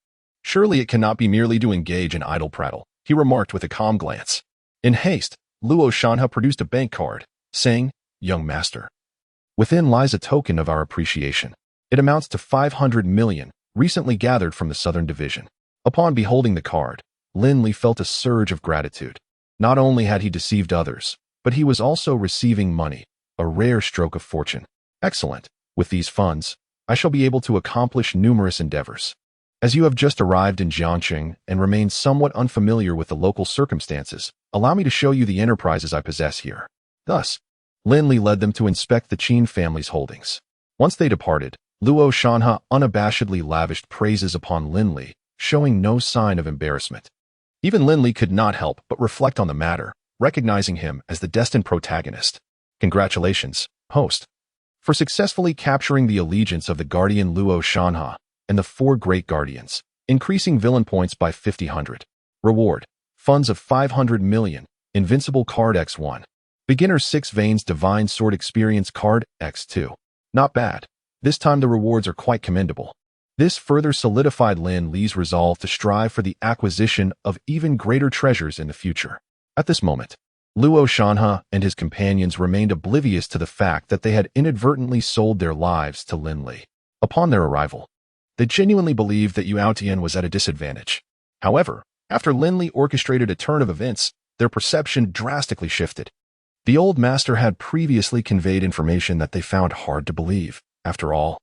A: Surely it cannot be merely to engage in idle prattle, he remarked with a calm glance. In haste, Luo Shanhe produced a bank card, saying, Young master, within lies a token of our appreciation. It amounts to 500 million, recently gathered from the Southern Division. Upon beholding the card, Lin Li felt a surge of gratitude. Not only had he deceived others, but he was also receiving money, a rare stroke of fortune. Excellent. With these funds, I shall be able to accomplish numerous endeavors. As you have just arrived in Jiangqing and remain somewhat unfamiliar with the local circumstances, allow me to show you the enterprises I possess here. Thus, Lin Li led them to inspect the Qin family's holdings. Once they departed, Luo Shanhe unabashedly lavished praises upon Lin Li, showing no sign of embarrassment. Even Lin Li could not help but reflect on the matter, recognizing him as the destined protagonist. Congratulations, host. for successfully capturing the allegiance of the guardian Luo Shanha and the 4 great guardians, increasing villain points by 50,000. Reward: funds of 500 million, invincible card x1. Beginner 6 veins divine sword experience card x2. Not bad. This time the rewards are quite commendable. This further solidified Lin Li's resolve to strive for the acquisition of even greater treasures in the future. At this moment, Luo Shanha and his companions remained oblivious to the fact that they had inadvertently sold their lives to Lin Li. Upon their arrival, they genuinely believed that Yao Tian was at a disadvantage. However, after Lin Li orchestrated a turn of events, their perception drastically shifted. The old master had previously conveyed information that they found hard to believe. After all,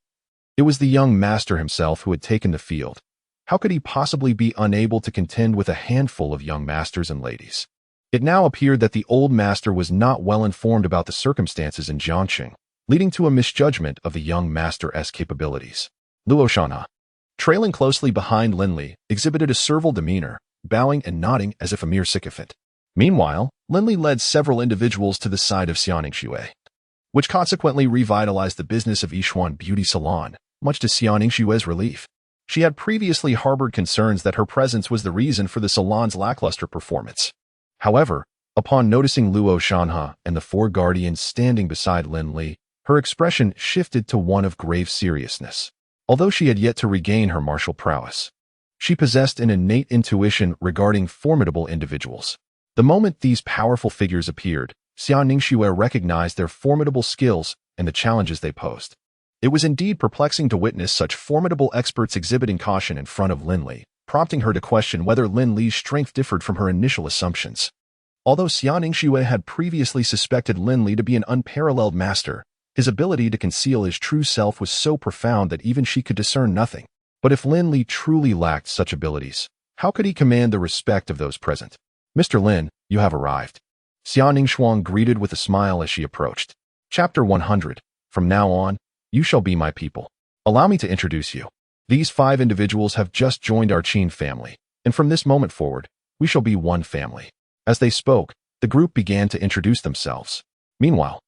A: it was the young master himself who had taken the field. How could he possibly be unable to contend with a handful of young masters and ladies? It now appeared that the old master was not well informed about the circumstances in Jiangxing, leading to a misjudgment of the young master's capabilities. Luo Shanha, trailing closely behind Lin Li, exhibited a servile demeanor, bowing and nodding as if a mere sycophant. Meanwhile, Lin Li led several individuals to the side of Xia Ningxue, which consequently revitalized the business of Yishuan Beauty Salon, much to Xia Ningxue's relief. She had previously harbored concerns that her presence was the reason for the salon's lackluster performance. However, upon noticing Luo Shanha and the 4 guardians standing beside Lin Li, her expression shifted to one of grave seriousness. Although she had yet to regain her martial prowess, she possessed an innate intuition regarding formidable individuals. The moment these powerful figures appeared, Xia Ningxue recognized their formidable skills and the challenges they posed. It was indeed perplexing to witness such formidable experts exhibiting caution in front of Lin Li, prompting her to question whether Lin Li's strength differed from her initial assumptions. Although Xia Ningxue had previously suspected Lin Li to be an unparalleled master, his ability to conceal his true self was so profound that even she could discern nothing. But if Lin Li truly lacked such abilities, how could he command the respect of those present? Mr. Lin, you have arrived. Xia Ningxuang greeted with a smile as she approached. Chapter 100. From now on, you shall be my people. Allow me to introduce you. These 5 individuals have just joined our Qin family, and from this moment forward, we shall be one family. As they spoke, the group began to introduce themselves. Meanwhile,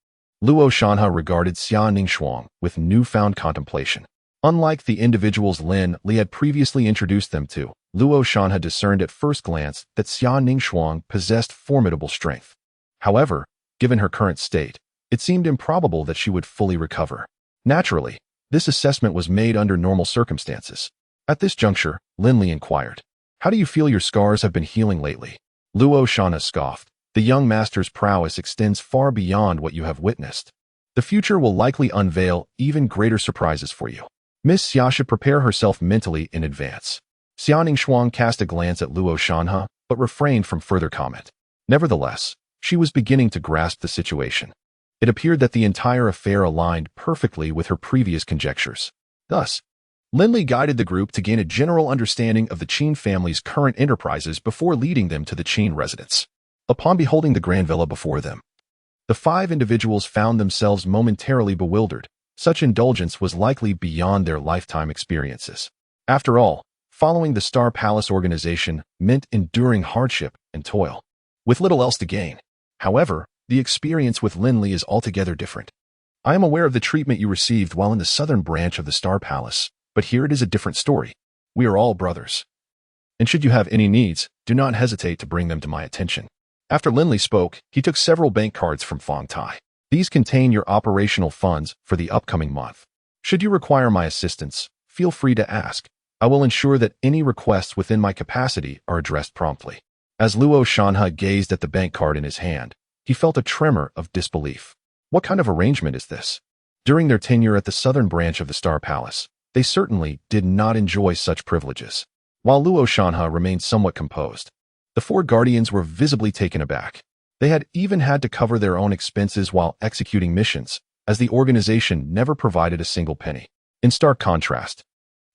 A: Luo Shanha regarded Xia Ningxuang with newfound contemplation. Unlike the individuals Lin Li had previously introduced them to, Luo Shanha discerned at first glance that Xia Ningxuang possessed formidable strength. However, given her current state, it seemed improbable that she would fully recover. Naturally, this assessment was made under normal circumstances. At this juncture, Lin Li inquired, "How do you feel your scars have been healing lately?" Luo Shanha scoffed. "The young master's prowess extends far beyond what you have witnessed. The future will likely unveil even greater surprises for you. Miss Xia should prepare herself mentally in advance." Xia Ningxuang cast a glance at Luo Shanha, but refrained from further comment. Nevertheless, she was beginning to grasp the situation. It appeared that the entire affair aligned perfectly with her previous conjectures. Thus, Lin Li guided the group to gain a general understanding of the Qin family's current enterprises before leading them to the Qin residence. Upon beholding the grand villa before them, the 5 individuals found themselves momentarily bewildered. Such indulgence was likely beyond their lifetime experiences. After all, following the Star Palace organization meant enduring hardship and toil, with little else to gain. However, the experience with Lin Li is altogether different. I am aware of the treatment you received while in the southern branch of the Star Palace, but here it is a different story. We are all brothers. And should you have any needs, do not hesitate to bring them to my attention. After Lin Li spoke, he took several bank cards from Fong Tai. These contain your operational funds for the upcoming month. Should you require my assistance, feel free to ask. I will ensure that any requests within my capacity are addressed promptly. As Luo Shanha gazed at the bank card in his hand, he felt a tremor of disbelief. What kind of arrangement is this? During their tenure at the southern branch of the Star Palace, they certainly did not enjoy such privileges. While Luo Shanha remained somewhat composed, the 4 guardians were visibly taken aback. They had even had to cover their own expenses while executing missions, as the organization never provided a single penny. In stark contrast,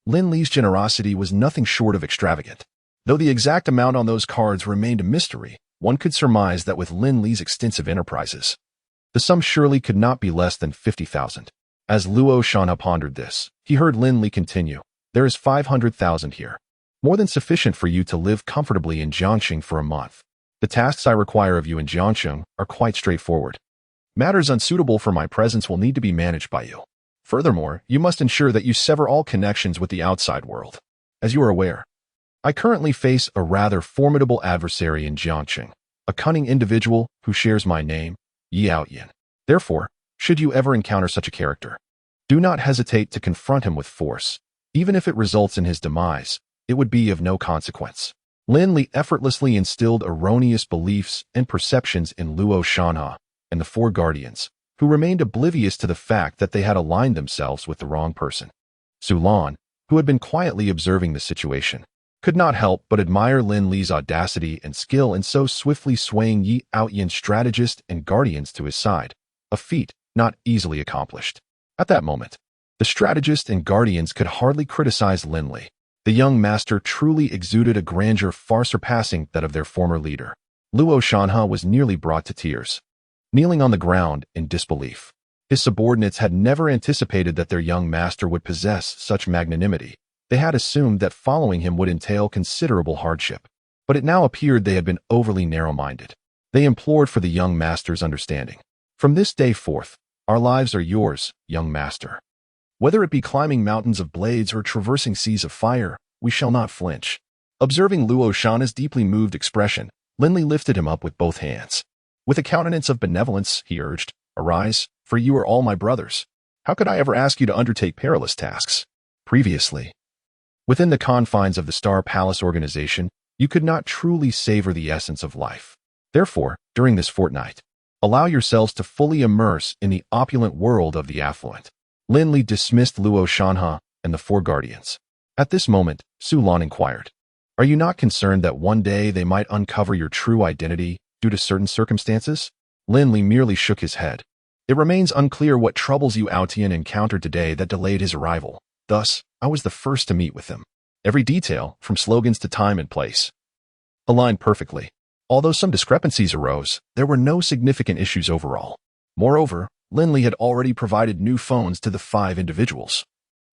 A: Lin Li's generosity was nothing short of extravagant. Though the exact amount on those cards remained a mystery, one could surmise that with Lin Li's extensive enterprises, the sum surely could not be less than 50,000. As Luo Shanha pondered this, he heard Lin Li continue, "There is 500,000 here. More than sufficient for you to live comfortably in Jiangxing for a month. The tasks I require of you in Jiangxing are quite straightforward. Matters unsuitable for my presence will need to be managed by you. Furthermore, you must ensure that you sever all connections with the outside world. As you are aware, I currently face a rather formidable adversary in Jiangqing, a cunning individual who shares my name, Yaoyan. Therefore, should you ever encounter such a character, do not hesitate to confront him with force. Even if it results in his demise, it would be of no consequence. Lin Li effortlessly instilled erroneous beliefs and perceptions in Luo Shanha and the four guardians, who remained oblivious to the fact that they had aligned themselves with the wrong person. Su Lan, who had been quietly observing the situation, could not help but admire Lin Li's audacity and skill in so swiftly swaying Yi Outyan's strategist and guardians to his side, a feat not easily accomplished. At that moment, the strategist and guardians could hardly criticize Lin Li. The young master truly exuded a grandeur far surpassing that of their former leader. Luo Shanha was nearly brought to tears, kneeling on the ground in disbelief. His subordinates had never anticipated that their young master would possess such magnanimity. They had assumed that following him would entail considerable hardship, but it now appeared they had been overly narrow-minded. They implored for the young master's understanding. From this day forth, our lives are yours, young master. Whether it be climbing mountains of blades or traversing seas of fire, we shall not flinch. Observing Luo Shanha's deeply moved expression, Lin Li lifted him up with both hands. With a countenance of benevolence, he urged, "Arise, for you are all my brothers. How could I ever ask you to undertake perilous tasks?" Previously, within the confines of the Star Palace organization, you could not truly savor the essence of life. Therefore, during this fortnight, allow yourselves to fully immerse in the opulent world of the affluent. Lin Li dismissed Luo Shanha and the four guardians. At this moment, Su Lan inquired, "Are you not concerned that one day they might uncover your true identity due to certain circumstances?" Lin Li merely shook his head. It remains unclear what troubles Yu Outian encountered today that delayed his arrival. Thus, I was the first to meet with him. Every detail, from slogans to time and place, aligned perfectly. Although some discrepancies arose, there were no significant issues overall. Moreover, Lin Li had already provided new phones to the 5 individuals,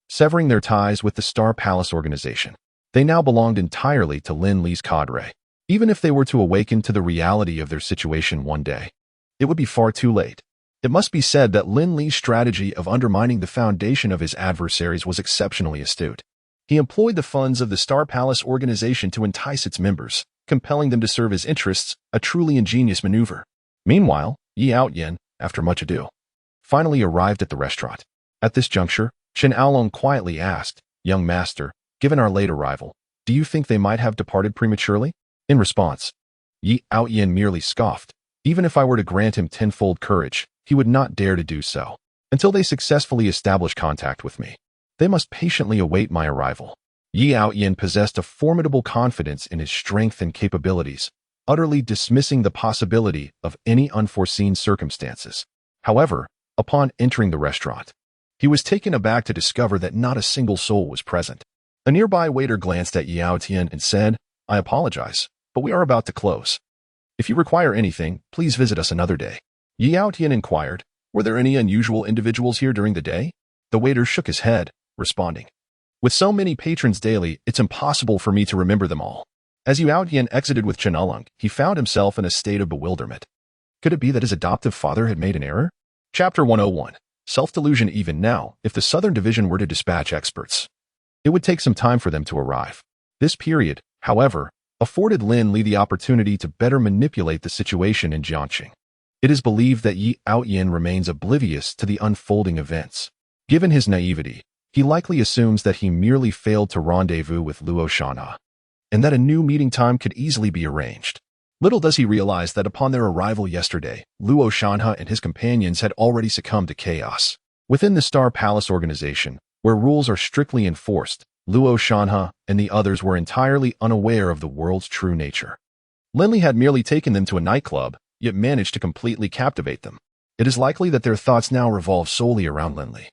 A: severing their ties with the Star Palace organization. They now belonged entirely to Lin Li's cadre. Even if they were to awaken to the reality of their situation one day, it would be far too late. It must be said that Lin Li's strategy of undermining the foundation of his adversaries was exceptionally astute. He employed the funds of the Star Palace organization to entice its members, compelling them to serve his interests, a truly ingenious maneuver. Meanwhile, Yi Outyan, after much ado, finally arrived at the restaurant. At this juncture, Chen Aolong quietly asked, "Young master, given our late arrival, do you think they might have departed prematurely?" In response, Yi Outyan merely scoffed. Even if I were to grant him tenfold courage, he would not dare to do so. Until they successfully establish contact with me, they must patiently await my arrival. Yi Outyan possessed a formidable confidence in his strength and capabilities, utterly dismissing the possibility of any unforeseen circumstances. However, upon entering the restaurant, he was taken aback to discover that not a single soul was present. A nearby waiter glanced at Yi Outyan and said, "I apologize, but we are about to close. If you require anything, please visit us another day." Yi Outyan inquired, "Were there any unusual individuals here during the day?" The waiter shook his head, responding, "With so many patrons daily, it's impossible for me to remember them all." As Yu Outyan exited with Chen Aolong, he found himself in a state of bewilderment. Could it be that his adoptive father had made an error? Chapter 101. Self-delusion. Even now, if the Southern Division were to dispatch experts, it would take some time for them to arrive. This period, however, afforded Lin Li the opportunity to better manipulate the situation in Jiangqing. It is believed that Yi Outyan remains oblivious to the unfolding events. Given his naivety, he likely assumes that he merely failed to rendezvous with Luo Shanha, and that a new meeting time could easily be arranged. Little does he realize that upon their arrival yesterday, Luo Shanha and his companions had already succumbed to chaos. Within the Star Palace organization, where rules are strictly enforced, Luo Shanha and the others were entirely unaware of the world's true nature. Lin Li had merely taken them to a nightclub, yet managed to completely captivate them. It is likely that their thoughts now revolve solely around Lin Li,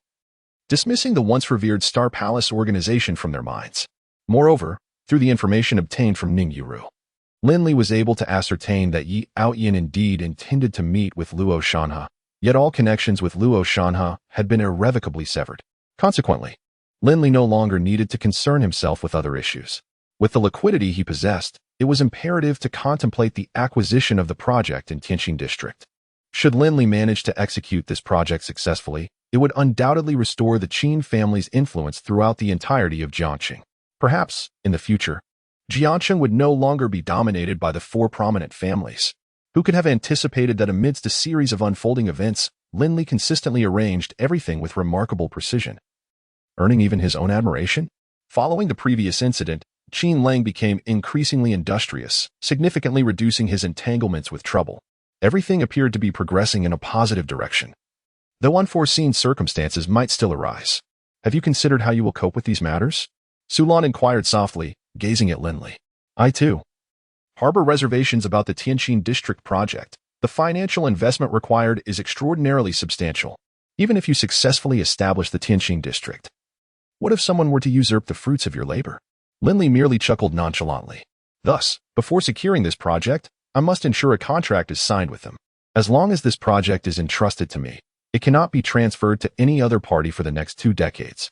A: dismissing the once revered Star Palace organization from their minds. Moreover, through the information obtained from Ning Yuru, Lin Li was able to ascertain that Yi Outyan indeed intended to meet with Luo Shanha, yet all connections with Luo Shanha had been irrevocably severed. Consequently, Lin Li no longer needed to concern himself with other issues. With the liquidity he possessed, it was imperative to contemplate the acquisition of the project in Tianqing District. Should Lin Li manage to execute this project successfully, it would undoubtedly restore the Qin family's influence throughout the entirety of Jiangqing. Perhaps, in the future, Jiangqing would no longer be dominated by the four prominent families. Who could have anticipated that amidst a series of unfolding events, Lin Li consistently arranged everything with remarkable precision, earning even his own admiration? Following the previous incident, Qin Lang became increasingly industrious, significantly reducing his entanglements with trouble. Everything appeared to be progressing in a positive direction, though unforeseen circumstances might still arise. Have you considered how you will cope with these matters? Sulan inquired softly, gazing at Lin Li. I too harbor reservations about the Tianqin district project. The financial investment required is extraordinarily substantial, even if you successfully establish the Tianqin district. What if someone were to usurp the fruits of your labor? Lin Li merely chuckled nonchalantly. Thus, before securing this project, I must ensure a contract is signed with them. As long as this project is entrusted to me, it cannot be transferred to any other party for the next 2 decades.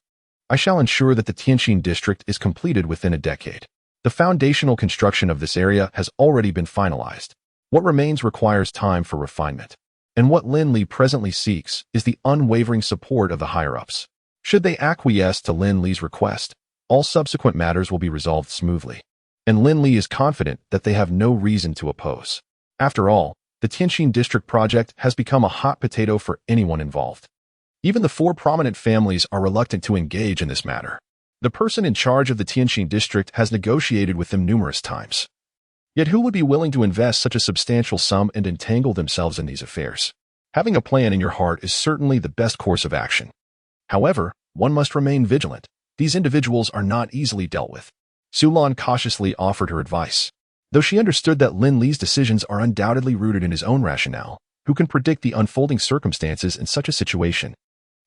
A: I shall ensure that the Tianqin district is completed within a decade. The foundational construction of this area has already been finalized. What remains requires time for refinement. And what Lin Li presently seeks is the unwavering support of the higher-ups. Should they acquiesce to Lin Li's request, all subsequent matters will be resolved smoothly. And Lin Li is confident that they have no reason to oppose. After all, the Tianqin district project has become a hot potato for anyone involved. Even the 4 prominent families are reluctant to engage in this matter. The person in charge of the Tianqin district has negotiated with them numerous times. Yet who would be willing to invest such a substantial sum and entangle themselves in these affairs? Having a plan in your heart is certainly the best course of action. However, one must remain vigilant. These individuals are not easily dealt with. Sulan cautiously offered her advice. Though she understood that Lin Li's decisions are undoubtedly rooted in his own rationale, who can predict the unfolding circumstances in such a situation?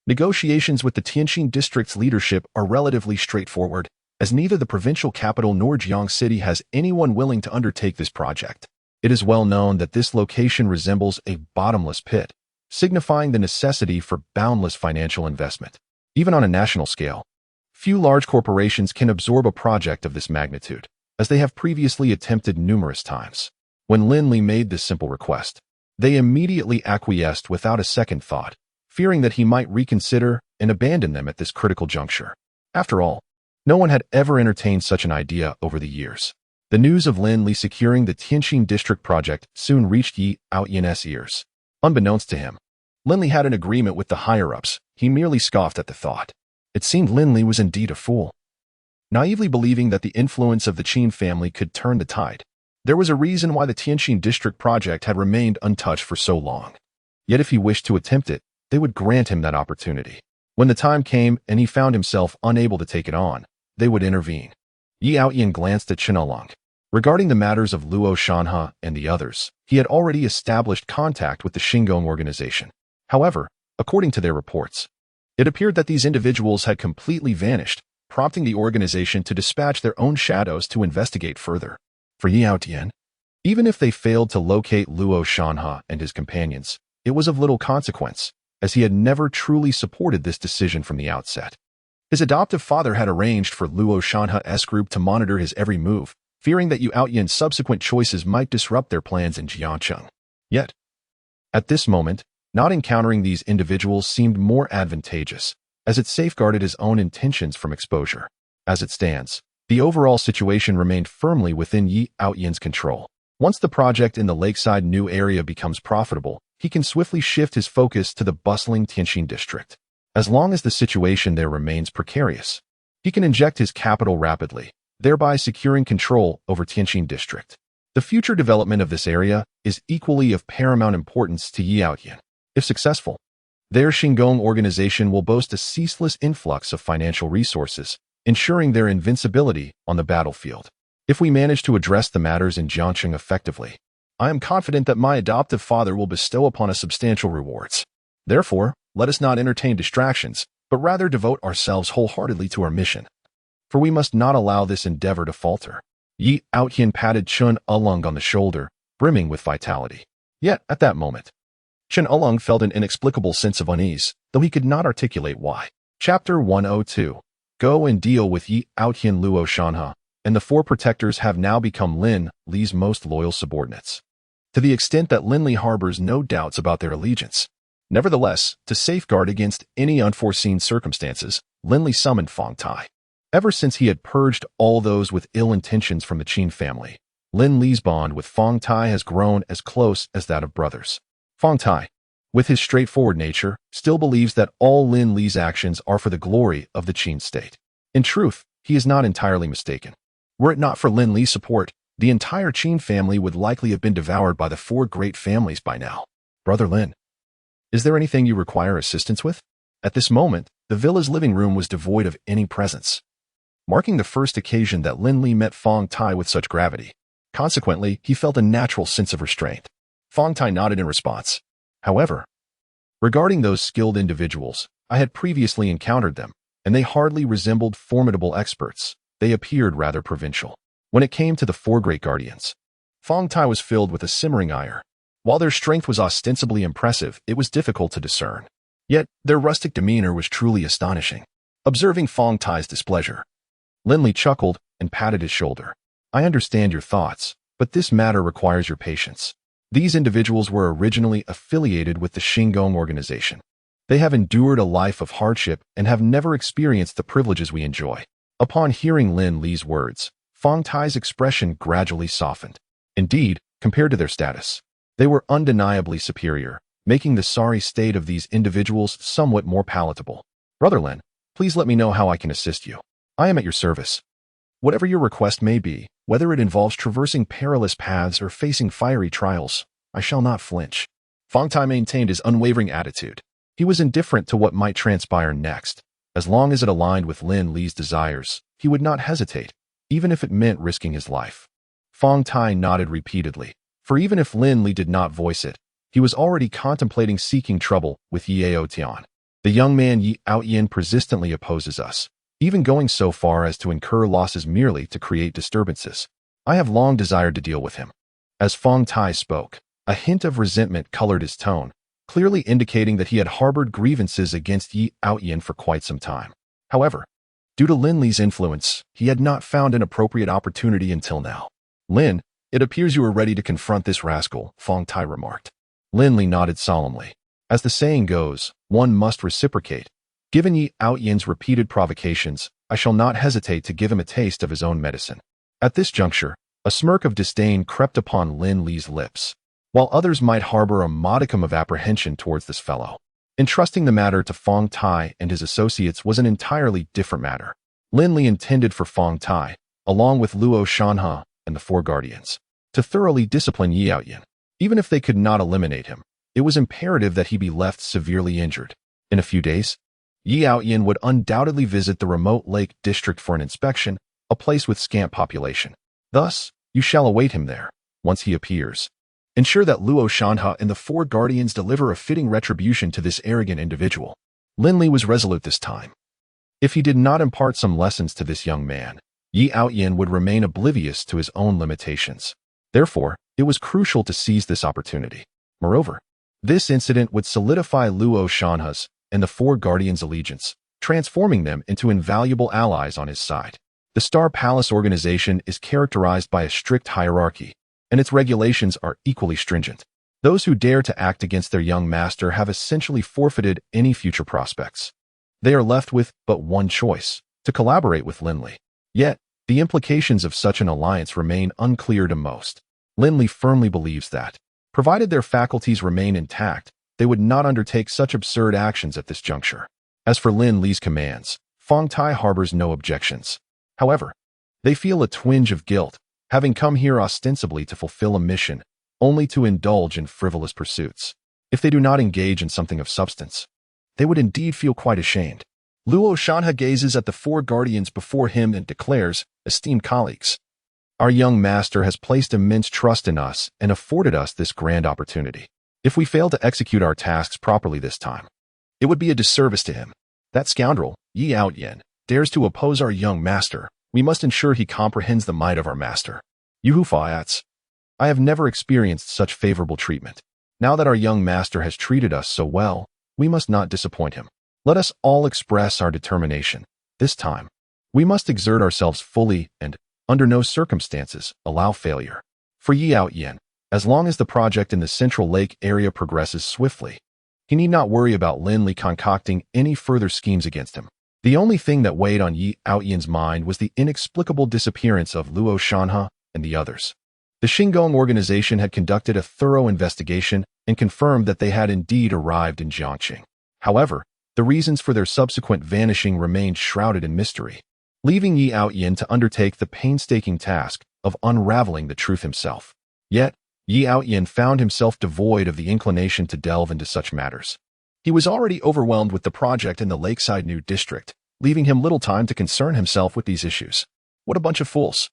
A: Negotiations with the Tianqin district's leadership are relatively straightforward, as neither the provincial capital nor Jiang City has anyone willing to undertake this project. It is well known that this location resembles a bottomless pit, signifying the necessity for boundless financial investment. Even on a national scale, few large corporations can absorb a project of this magnitude, as they have previously attempted numerous times. When Lin Li made this simple request, they immediately acquiesced without a second thought, fearing that he might reconsider and abandon them at this critical juncture. After all, no one had ever entertained such an idea over the years. The news of Lin Li securing the Tianqin district project soon reached Yi Outyan's ears. Unbeknownst to him, Lin Li had an agreement with the higher-ups. He merely scoffed at the thought. It seemed Lin Li was indeed a fool, naively believing that the influence of the Qin family could turn the tide. There was a reason why the Tianqin district project had remained untouched for so long. Yet if he wished to attempt it, they would grant him that opportunity. When the time came and he found himself unable to take it on, they would intervene. Yi Outyan glanced at Chen Along. Regarding the matters of Luo Shanhe and the others, he had already established contact with the Xinggong organization. However, according to their reports, it appeared that these individuals had completely vanished, prompting the organization to dispatch their own shadows to investigate further. For Yi Outyan, even if they failed to locate Luo Shanhe and his companions, it was of little consequence, as he had never truly supported this decision from the outset. His adoptive father had arranged for Luo Shanhe's group to monitor his every move, fearing that Yi Outyan's subsequent choices might disrupt their plans in Jiangqing. Yet, at this moment, not encountering these individuals seemed more advantageous, as it safeguarded his own intentions from exposure. As it stands, the overall situation remained firmly within Yi Outyan's control. Once the project in the lakeside new area becomes profitable, he can swiftly shift his focus to the bustling Tianqin district. As long as the situation there remains precarious, he can inject his capital rapidly, thereby securing control over Tianqin district. The future development of this area is equally of paramount importance to Yi Outyan. If successful, their Xinggong organization will boast a ceaseless influx of financial resources, ensuring their invincibility on the battlefield. If we manage to address the matters in Jiangqing effectively, I am confident that my adoptive father will bestow upon us substantial rewards. Therefore, let us not entertain distractions, but rather devote ourselves wholeheartedly to our mission. For we must not allow this endeavor to falter. Yi Outyan patted Chen Along on the shoulder, brimming with vitality. Yet, at that moment, Chen Along felt an inexplicable sense of unease, though he could not articulate why. Chapter 102. Go and deal with Yi Outyan Luo Shanhe, and the 4 protectors have now become Lin Li's most loyal subordinates. to the extent that Lin Li harbors no doubts about their allegiance. Nevertheless, to safeguard against any unforeseen circumstances, Lin Li summoned Fong Tai. Ever since he had purged all those with ill intentions from the Qin family, Lin Li's bond with Fong Tai has grown as close as that of brothers. Fong Tai, with his straightforward nature, still believes that all Lin Li's actions are for the glory of the Qin state. In truth, he is not entirely mistaken. Were it not for Lin Li's support, the entire Qin family would likely have been devoured by the four great families by now. Brother Lin, is there anything you require assistance with? At this moment, the villa's living room was devoid of any presence, marking the first occasion that Lin Li met Fong Tai with such gravity. Consequently, he felt a natural sense of restraint. Fong Tai nodded in response. However, regarding those skilled individuals, I had previously encountered them, and they hardly resembled formidable experts. They appeared rather provincial. When it came to the four great guardians, Fong Tai was filled with a simmering ire. While their strength was ostensibly impressive, it was difficult to discern. Yet, their rustic demeanor was truly astonishing. Observing Fong Tai's displeasure, Lin Li chuckled and patted his shoulder. I understand your thoughts, but this matter requires your patience. These individuals were originally affiliated with the Xinggong organization. They have endured a life of hardship and have never experienced the privileges we enjoy. Upon hearing Lin Li's words, Fong Tai's expression gradually softened. Indeed, compared to their status, they were undeniably superior, making the sorry state of these individuals somewhat more palatable. Brother Lin, please let me know how I can assist you. I am at your service. Whatever your request may be, whether it involves traversing perilous paths or facing fiery trials, I shall not flinch. Fong Tai maintained his unwavering attitude. He was indifferent to what might transpire next. As long as it aligned with Lin Li's desires, he would not hesitate, even if it meant risking his life. Fong Tai nodded repeatedly, for even if Lin Li did not voice it, he was already contemplating seeking trouble with Yao Tian. The young man Yi Outyin persistently opposes us, even going so far as to incur losses merely to create disturbances. I have long desired to deal with him. As Fong Tai spoke, a hint of resentment colored his tone, clearly indicating that he had harbored grievances against Yi Outyin for quite some time. However, due to Lin Li's influence, he had not found an appropriate opportunity until now. Lin, it appears you are ready to confront this rascal, Fong Tai remarked. Lin Li nodded solemnly. As the saying goes, one must reciprocate. Given Yi Outyin's repeated provocations, I shall not hesitate to give him a taste of his own medicine. At this juncture, a smirk of disdain crept upon Lin Li's lips, while others might harbor a modicum of apprehension towards this fellow. Entrusting the matter to Fong Tai and his associates was an entirely different matter. Lin Li intended for Fong Tai, along with Luo Shanhe and the four guardians, to thoroughly discipline Yi Outyin. Even if they could not eliminate him, it was imperative that he be left severely injured. In a few days, Yi Outyin would undoubtedly visit the remote Lake District for an inspection, a place with scant population. Thus, you shall await him there, once he appears. Ensure that Luo Shanhe and the four guardians deliver a fitting retribution to this arrogant individual. Lin Li was resolute this time. If he did not impart some lessons to this young man, Yi Outyin would remain oblivious to his own limitations. Therefore, it was crucial to seize this opportunity. Moreover, this incident would solidify Luo Shanhe's and the four guardians' allegiance, transforming them into invaluable allies on his side. The Star Palace organization is characterized by a strict hierarchy, and its regulations are equally stringent. Those who dare to act against their young master have essentially forfeited any future prospects. They are left with but one choice: to collaborate with Lin Li. Yet, the implications of such an alliance remain unclear to most. Lin Li firmly believes that, provided their faculties remain intact, they would not undertake such absurd actions at this juncture. As for Lin Li's commands, Fong Tai harbors no objections. However, they feel a twinge of guilt, having come here ostensibly to fulfill a mission, only to indulge in frivolous pursuits. If they do not engage in something of substance, they would indeed feel quite ashamed. Luo Shanhe gazes at the four guardians before him and declares, "Esteemed colleagues, our young master has placed immense trust in us and afforded us this grand opportunity. If we fail to execute our tasks properly this time, it would be a disservice to him. That scoundrel, Yi Outyin, dares to oppose our young master. We must ensure he comprehends the might of our master. Yuhu Fayats, I have never experienced such favorable treatment. Now that our young master has treated us so well, we must not disappoint him. Let us all express our determination. This time, we must exert ourselves fully and, under no circumstances, allow failure. For Yi Outyin, As long as the project in the Central Lake area progresses swiftly, he need not worry about Lin Li concocting any further schemes against him. The only thing that weighed on Yi Aoyan's mind was the inexplicable disappearance of Luo Shanhe and the others. The Xinggong organization had conducted a thorough investigation and confirmed that they had indeed arrived in Jiangqing. However, the reasons for their subsequent vanishing remained shrouded in mystery, leaving Yi Aoyan to undertake the painstaking task of unraveling the truth himself. Yet, Yi Aoyan found himself devoid of the inclination to delve into such matters. He was already overwhelmed with the project in the Lakeside New District, leaving him little time to concern himself with these issues. What a bunch of fools.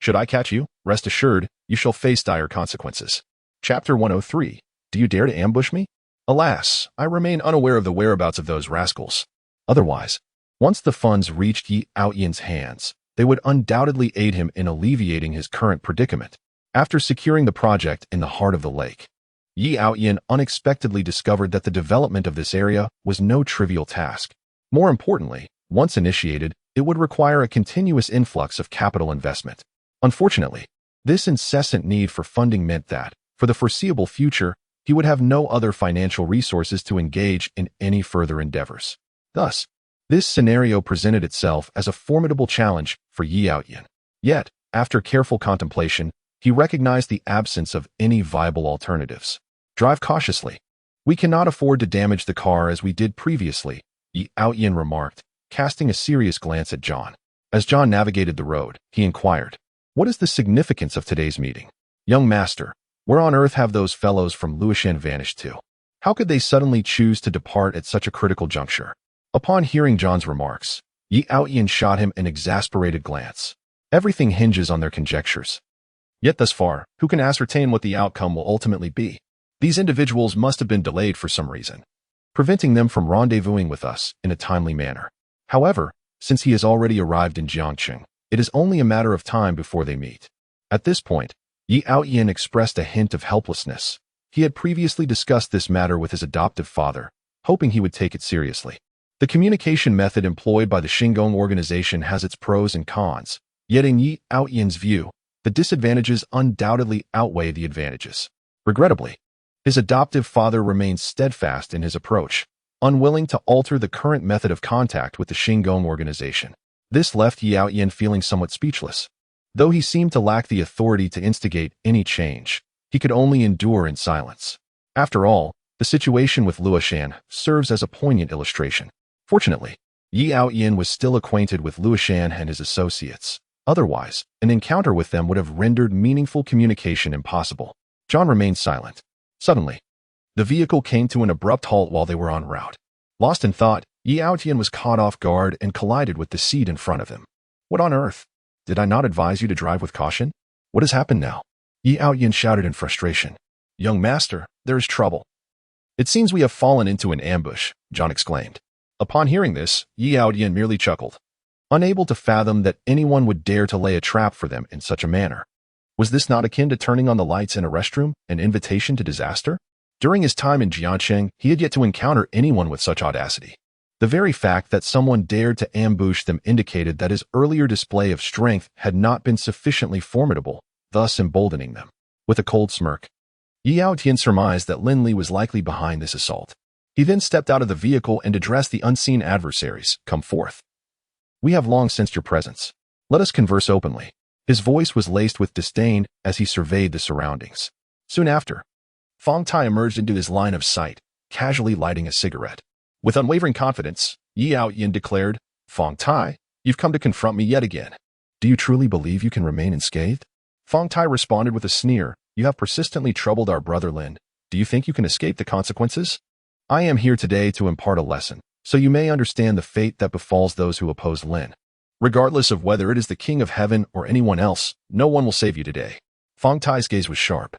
A: Should I catch you? Rest assured, you shall face dire consequences. Chapter 103. Do you dare to ambush me? Alas, I remain unaware of the whereabouts of those rascals. Otherwise, once the funds reached Yi Aoyan's hands, they would undoubtedly aid him in alleviating his current predicament. After securing the project in the heart of the lake, Yi Aoyan unexpectedly discovered that the development of this area was no trivial task. More importantly, once initiated, it would require a continuous influx of capital investment. Unfortunately, this incessant need for funding meant that, for the foreseeable future, he would have no other financial resources to engage in any further endeavors. Thus, this scenario presented itself as a formidable challenge for Yi Aoyan. Yet, after careful contemplation, he recognized the absence of any viable alternatives. Drive cautiously. We cannot afford to damage the car as we did previously, Yi Aoyan remarked, casting a serious glance at John. As John navigated the road, he inquired, "What is the significance of today's meeting? Young master, where on earth have those fellows from Luoshan vanished to? How could they suddenly choose to depart at such a critical juncture?" Upon hearing John's remarks, Yi Aoyan shot him an exasperated glance. Everything hinges on their conjectures. Yet thus far, who can ascertain what the outcome will ultimately be? These individuals must have been delayed for some reason, preventing them from rendezvousing with us in a timely manner. However, since he has already arrived in Jiangqing, it is only a matter of time before they meet. At this point, Yi Aoyan expressed a hint of helplessness. He had previously discussed this matter with his adoptive father, hoping he would take it seriously. The communication method employed by the Xinggong organization has its pros and cons, yet in Yi Aoyan's view, the disadvantages undoubtedly outweigh the advantages. Regrettably, his adoptive father remains steadfast in his approach, unwilling to alter the current method of contact with the Xinggong organization. This left Yi Aoyan feeling somewhat speechless. Though he seemed to lack the authority to instigate any change, he could only endure in silence. After all, the situation with Luoshan serves as a poignant illustration. Fortunately, Yi Aoyan was still acquainted with Luoshan and his associates. Otherwise, an encounter with them would have rendered meaningful communication impossible. John remained silent. Suddenly, the vehicle came to an abrupt halt while they were en route. Lost in thought, Yi Aoyan was caught off guard and collided with the seat in front of him. What on earth? Did I not advise you to drive with caution? What has happened now? Yi Aoyan shouted in frustration. Young master, there is trouble. It seems we have fallen into an ambush, John exclaimed. Upon hearing this, Yi Aoyan merely chuckled, unable to fathom that anyone would dare to lay a trap for them in such a manner. Was this not akin to turning on the lights in a restroom, an invitation to disaster? During his time in Jiangqing, he had yet to encounter anyone with such audacity. The very fact that someone dared to ambush them indicated that his earlier display of strength had not been sufficiently formidable, thus emboldening them. With a cold smirk, Yi Aoyan surmised that Lin Li was likely behind this assault. He then stepped out of the vehicle and addressed the unseen adversaries. Come forth. We have long sensed your presence. Let us converse openly. His voice was laced with disdain as he surveyed the surroundings. Soon after, Fong Tai emerged into his line of sight, casually lighting a cigarette. With unwavering confidence, Yi Aoyan declared, Fong Tai, you've come to confront me yet again. Do you truly believe you can remain unscathed? Fong Tai responded with a sneer. You have persistently troubled our brother Lin. Do you think you can escape the consequences? I am here today to impart a lesson, so you may understand the fate that befalls those who oppose Lin. Regardless of whether it is the King of Heaven or anyone else, no one will save you today. Fong Tai's gaze was sharp,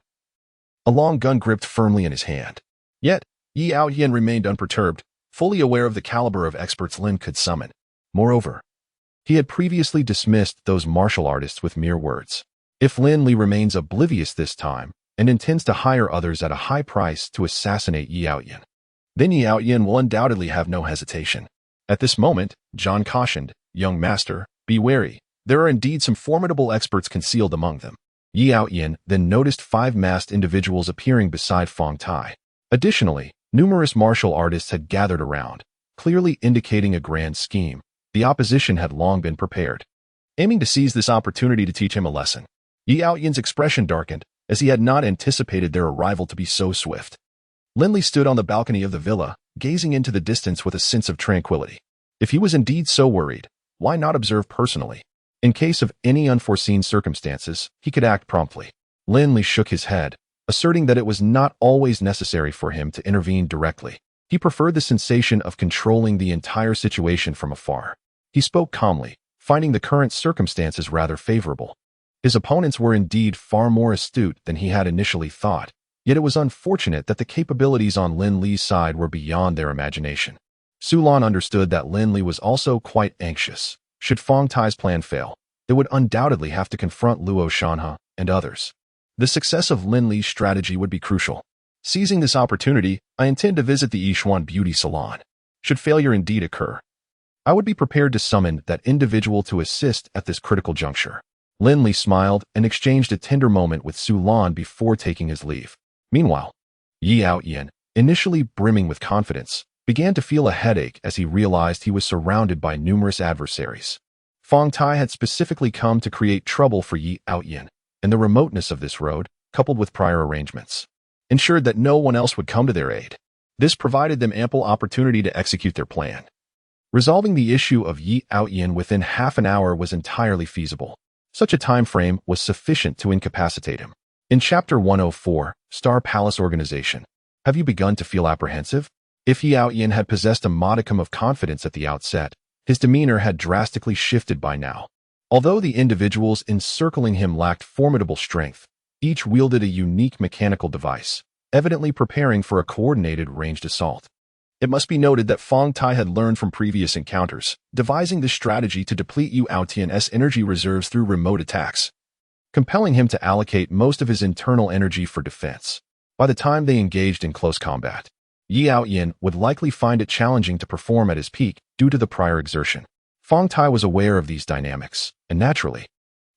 A: a long gun gripped firmly in his hand. Yet, Yi Aoyan remained unperturbed, fully aware of the caliber of experts Lin could summon. Moreover, he had previously dismissed those martial artists with mere words. If Lin Li remains oblivious this time and intends to hire others at a high price to assassinate Yi Aoyan, then Yi Aoyan will undoubtedly have no hesitation. At this moment, John cautioned, Young master, be wary. There are indeed some formidable experts concealed among them. Yi Outyin then noticed 5 masked individuals appearing beside Fong Tai. Additionally, numerous martial artists had gathered around, clearly indicating a grand scheme. The opposition had long been prepared, aiming to seize this opportunity to teach him a lesson. Yi Outyin's expression darkened, as he had not anticipated their arrival to be so swift. Lin Li stood on the balcony of the villa, gazing into the distance with a sense of tranquility. If he was indeed so worried, why not observe personally? In case of any unforeseen circumstances, he could act promptly. Lin Li shook his head, asserting that it was not always necessary for him to intervene directly. He preferred the sensation of controlling the entire situation from afar. He spoke calmly, finding the current circumstances rather favorable. His opponents were indeed far more astute than he had initially thought, yet it was unfortunate that the capabilities on Lin Li's side were beyond their imagination. Su Lan understood that Lin Li was also quite anxious. Should Fong Tai's plan fail, they would undoubtedly have to confront Luo Shanhe and others. The success of Lin Li's strategy would be crucial. Seizing this opportunity, I intend to visit the Yixuan beauty salon. Should failure indeed occur, I would be prepared to summon that individual to assist at this critical juncture. Lin Li smiled and exchanged a tender moment with Su Lan before taking his leave. Meanwhile, Yi Outyin, initially brimming with confidence, began to feel a headache as he realized he was surrounded by numerous adversaries. Fong Tai had specifically come to create trouble for Yi Outyin, and the remoteness of this road, coupled with prior arrangements, ensured that no one else would come to their aid. This provided them ample opportunity to execute their plan. Resolving the issue of Yi Outyin within half an hour was entirely feasible. Such a time frame was sufficient to incapacitate him. In Chapter 104, Star Palace Organization, have you begun to feel apprehensive? If Yi Outyin had possessed a modicum of confidence at the outset, his demeanor had drastically shifted by now. Although the individuals encircling him lacked formidable strength, each wielded a unique mechanical device, evidently preparing for a coordinated ranged assault. It must be noted that Fong Tai had learned from previous encounters, devising this strategy to deplete Yi Outyan's energy reserves through remote attacks, compelling him to allocate most of his internal energy for defense. By the time they engaged in close combat, Yi Outyin would likely find it challenging to perform at his peak due to the prior exertion. Fong Tai was aware of these dynamics, and naturally,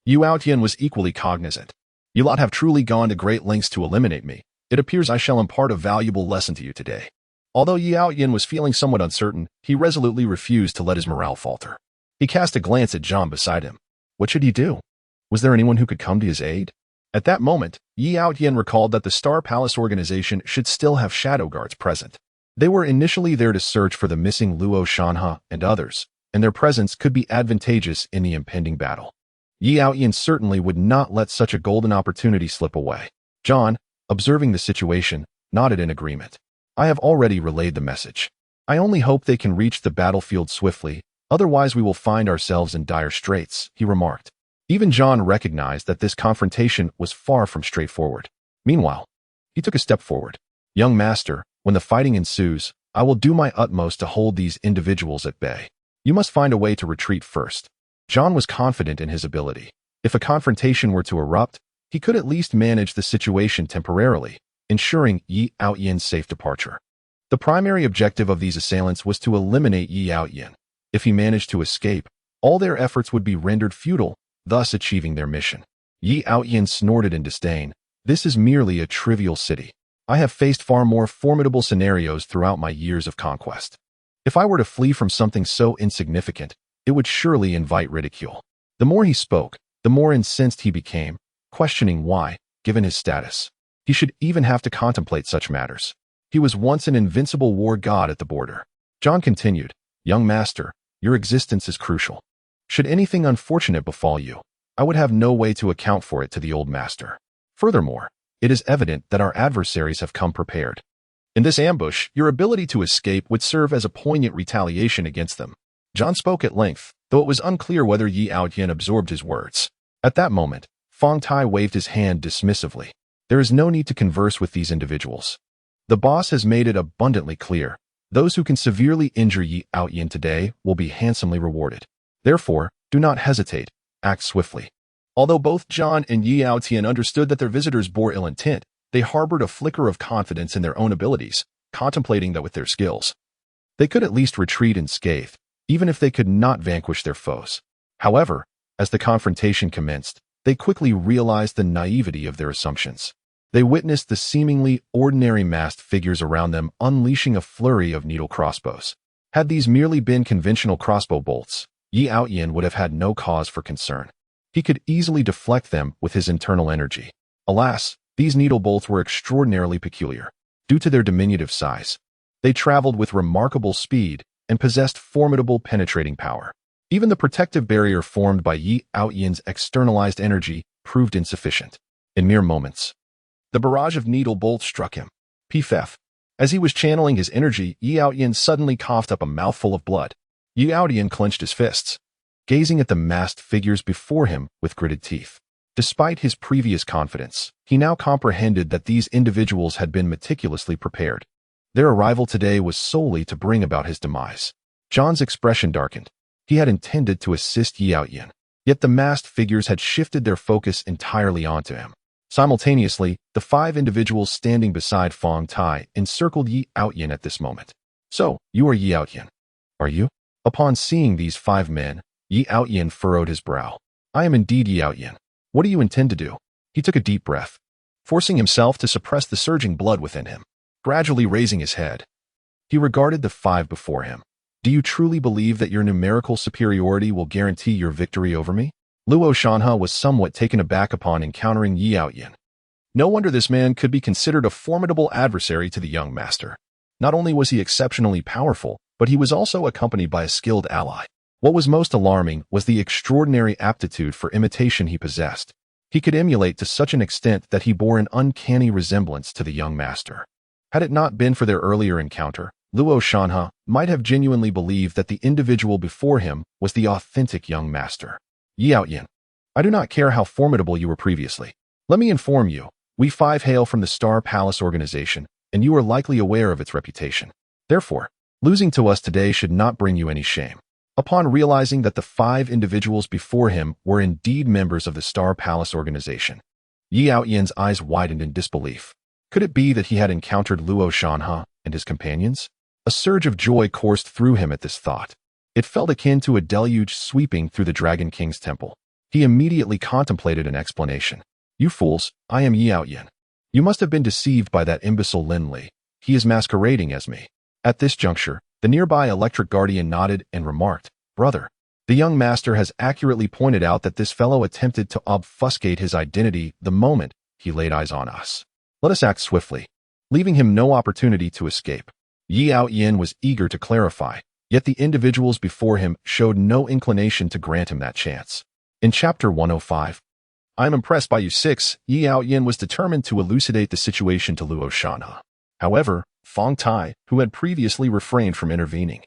A: Yi Outyin was equally cognizant. You lot have truly gone to great lengths to eliminate me. It appears I shall impart a valuable lesson to you today. Although Yi Outyin was feeling somewhat uncertain, he resolutely refused to let his morale falter. He cast a glance at Zhang beside him. What should he do? Was there anyone who could come to his aid? At that moment, Yi Outyin recalled that the Star Palace organization should still have shadow guards present. They were initially there to search for the missing Luo Shanhe and others, and their presence could be advantageous in the impending battle. Yi Outyin certainly would not let such a golden opportunity slip away. Zhang, observing the situation, nodded in agreement. I have already relayed the message. I only hope they can reach the battlefield swiftly, otherwise we will find ourselves in dire straits, he remarked. Even Zhang recognized that this confrontation was far from straightforward. Meanwhile, he took a step forward. Young master, when the fighting ensues, I will do my utmost to hold these individuals at bay. You must find a way to retreat first. Zhang was confident in his ability. If a confrontation were to erupt, he could at least manage the situation temporarily, ensuring Yi Outyin's safe departure. The primary objective of these assailants was to eliminate Yi Outyin. If he managed to escape, all their efforts would be rendered futile, thus achieving their mission. Yi Outyin snorted in disdain. This is merely a trivial city. I have faced far more formidable scenarios throughout my years of conquest. If I were to flee from something so insignificant, it would surely invite ridicule. The more he spoke, the more incensed he became, questioning why, given his status, he should even have to contemplate such matters. He was once an invincible war god at the border. Zhang continued, Young master, your existence is crucial. Should anything unfortunate befall you, I would have no way to account for it to the old master. Furthermore, it is evident that our adversaries have come prepared. In this ambush, your ability to escape would serve as a poignant retaliation against them. Zhang spoke at length, though it was unclear whether Yi Outyin absorbed his words. At that moment, Fong Tai waved his hand dismissively. There is no need to converse with these individuals. The boss has made it abundantly clear. Those who can severely injure Yi Outyin today will be handsomely rewarded. Therefore, do not hesitate. Act swiftly. Although both Zhang and Yi Outyin understood that their visitors bore ill intent, they harbored a flicker of confidence in their own abilities, contemplating that with their skills, they could at least retreat unscathed, even if they could not vanquish their foes. However, as the confrontation commenced, they quickly realized the naivety of their assumptions. They witnessed the seemingly ordinary masked figures around them unleashing a flurry of needle crossbows. Had these merely been conventional crossbow bolts, Yi Outyin would have had no cause for concern. He could easily deflect them with his internal energy. Alas, these needle bolts were extraordinarily peculiar. Due to their diminutive size, they traveled with remarkable speed and possessed formidable penetrating power. Even the protective barrier formed by Yi Outyin's externalized energy proved insufficient. In mere moments, the barrage of needle bolts struck him. Pff. As he was channeling his energy, Yi Outyin suddenly coughed up a mouthful of blood. Yi Outyin clenched his fists, gazing at the masked figures before him with gritted teeth. Despite his previous confidence, he now comprehended that these individuals had been meticulously prepared. Their arrival today was solely to bring about his demise. John's expression darkened. He had intended to assist Yi Outyin, yet the masked figures had shifted their focus entirely onto him. Simultaneously, the 5 individuals standing beside Fong Tai encircled Yi Outyin at this moment. "So, you are Yi Outyin, are you?" Upon seeing these 5 men, Yi Outyin furrowed his brow. "I am indeed Yi Outyin. What do you intend to do?" He took a deep breath, forcing himself to suppress the surging blood within him. Gradually raising his head, he regarded the 5 before him. "Do you truly believe that your numerical superiority will guarantee your victory over me?" Luo Shanha was somewhat taken aback upon encountering Yi Outyin. No wonder this man could be considered a formidable adversary to the young master. Not only was he exceptionally powerful, but he was also accompanied by a skilled ally. What was most alarming was the extraordinary aptitude for imitation he possessed. He could emulate to such an extent that he bore an uncanny resemblance to the young master. Had it not been for their earlier encounter, Luo Shanha might have genuinely believed that the individual before him was the authentic young master. "Yi Outyin, I do not care how formidable you were previously. Let me inform you, we 5 hail from the Star Palace organization, and you are likely aware of its reputation. Therefore, losing to us today should not bring you any shame." Upon realizing that the 5 individuals before him were indeed members of the Star Palace organization, Yi Outyin's eyes widened in disbelief. Could it be that he had encountered Luo Shanha and his companions? A surge of joy coursed through him at this thought. It felt akin to a deluge sweeping through the Dragon King's temple. He immediately contemplated an explanation. "You fools, I am Yi Outyin. You must have been deceived by that imbecile Lin Li. He is masquerading as me." At this juncture, the nearby electric guardian nodded and remarked, "Brother, the young master has accurately pointed out that this fellow attempted to obfuscate his identity the moment he laid eyes on us. Let us act swiftly, leaving him no opportunity to escape." Yi Outyin was eager to clarify, yet the individuals before him showed no inclination to grant him that chance. In Chapter 105, "I am impressed by you 6, Yi Outyin was determined to elucidate the situation to Luo Shanha. However, Fong Tai, who had previously refrained from intervening,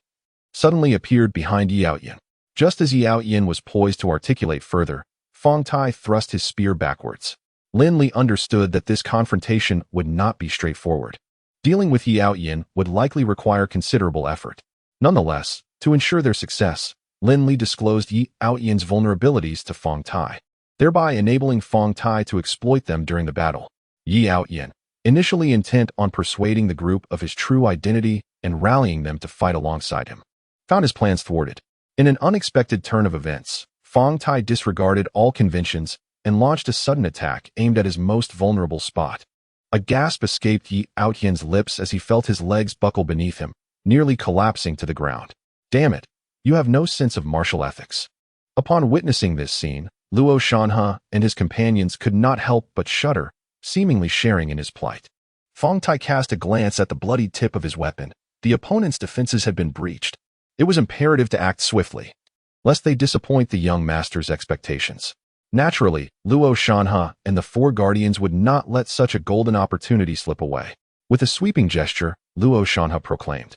A: suddenly appeared behind Yi Outyin. Just as Yi Outyin was poised to articulate further, Fong Tai thrust his spear backwards. Lin Li understood that this confrontation would not be straightforward. Dealing with Yi Outyin would likely require considerable effort. Nonetheless, to ensure their success, Lin Li disclosed Yi Outyin's vulnerabilities to Fong Tai, thereby enabling Fong Tai to exploit them during the battle. Yi Outyin, initially intent on persuading the group of his true identity and rallying them to fight alongside him, found his plans thwarted. In an unexpected turn of events, Fong Tai disregarded all conventions and launched a sudden attack aimed at his most vulnerable spot. A gasp escaped Yi Outyin's lips as he felt his legs buckle beneath him, nearly collapsing to the ground. "Damn it, you have no sense of martial ethics." Upon witnessing this scene, Luo Shanha and his companions could not help but shudder, seemingly sharing in his plight. Fong Tai cast a glance at the bloody tip of his weapon. The opponent's defenses had been breached. It was imperative to act swiftly, lest they disappoint the young master's expectations. Naturally, Luo Shanha and the 4 guardians would not let such a golden opportunity slip away. With a sweeping gesture, Luo Shanha proclaimed,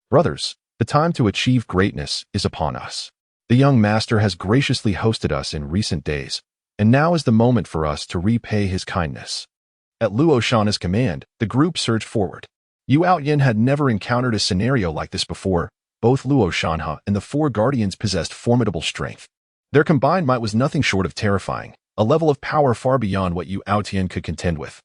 A: "Brothers, the time to achieve greatness is upon us. The young master has graciously hosted us in recent days, and now is the moment for us to repay his kindness." At Luo Shanha's command, the group surged forward. Yi Outyin had never encountered a scenario like this before. Both Luo Shanha and the 4 guardians possessed formidable strength. Their combined might was nothing short of terrifying, a level of power far beyond what Yi Outyin could contend with,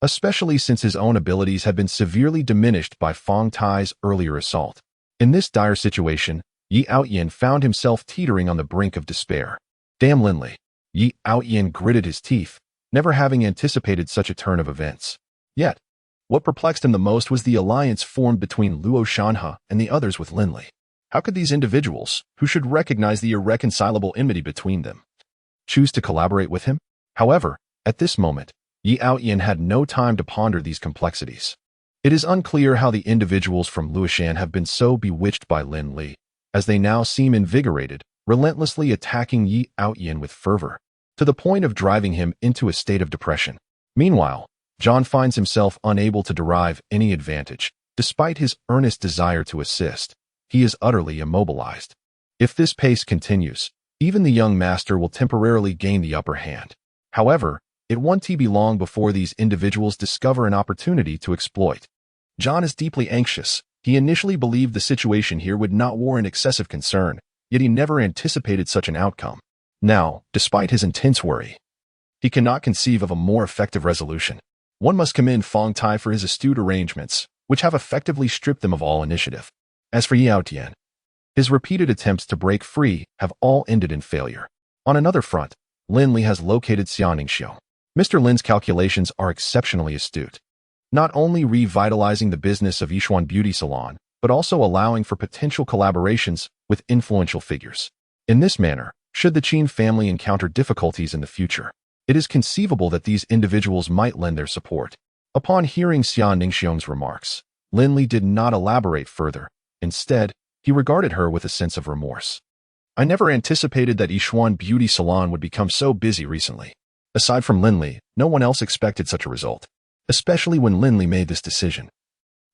A: especially since his own abilities had been severely diminished by Fong Tai's earlier assault. In this dire situation, Yi Outyin found himself teetering on the brink of despair. "Damn Lin Li. Yi Aoyan gritted his teeth, never having anticipated such a turn of events. Yet, what perplexed him the most was the alliance formed between Luo Shanhe and the others with Lin Li. How could these individuals, who should recognize the irreconcilable enmity between them, choose to collaborate with him? However, at this moment, Yi Aoyan had no time to ponder these complexities. It is unclear how the individuals from Luoshan have been so bewitched by Lin Li, as they now seem invigorated, relentlessly attacking Yi Aoyan with fervor, to the point of driving him into a state of depression. Meanwhile, John finds himself unable to derive any advantage, despite his earnest desire to assist. He is utterly immobilized. If this pace continues, even the young master will temporarily gain the upper hand. However, it won't be long before these individuals discover an opportunity to exploit. John is deeply anxious. He initially believed the situation here would not warrant excessive concern, yet he never anticipated such an outcome. Now, despite his intense worry, he cannot conceive of a more effective resolution. One must commend Fong Tai for his astute arrangements, which have effectively stripped them of all initiative. As for Yi Aoyan, his repeated attempts to break free have all ended in failure. On another front, Lin Li has located Xia Ningxiong. Mr. Lin's calculations are exceptionally astute, not only revitalizing the business of Yishuan Beauty Salon, but also allowing for potential collaborations with influential figures. In this manner, should the Qin family encounter difficulties in the future, it is conceivable that these individuals might lend their support. Upon hearing Xia Ningxiong's remarks, Lin Li did not elaborate further. Instead, he regarded her with a sense of remorse. I never anticipated that Yishuan Beauty Salon would become so busy recently. Aside from Lin Li, no one else expected such a result, especially when Lin Li made this decision.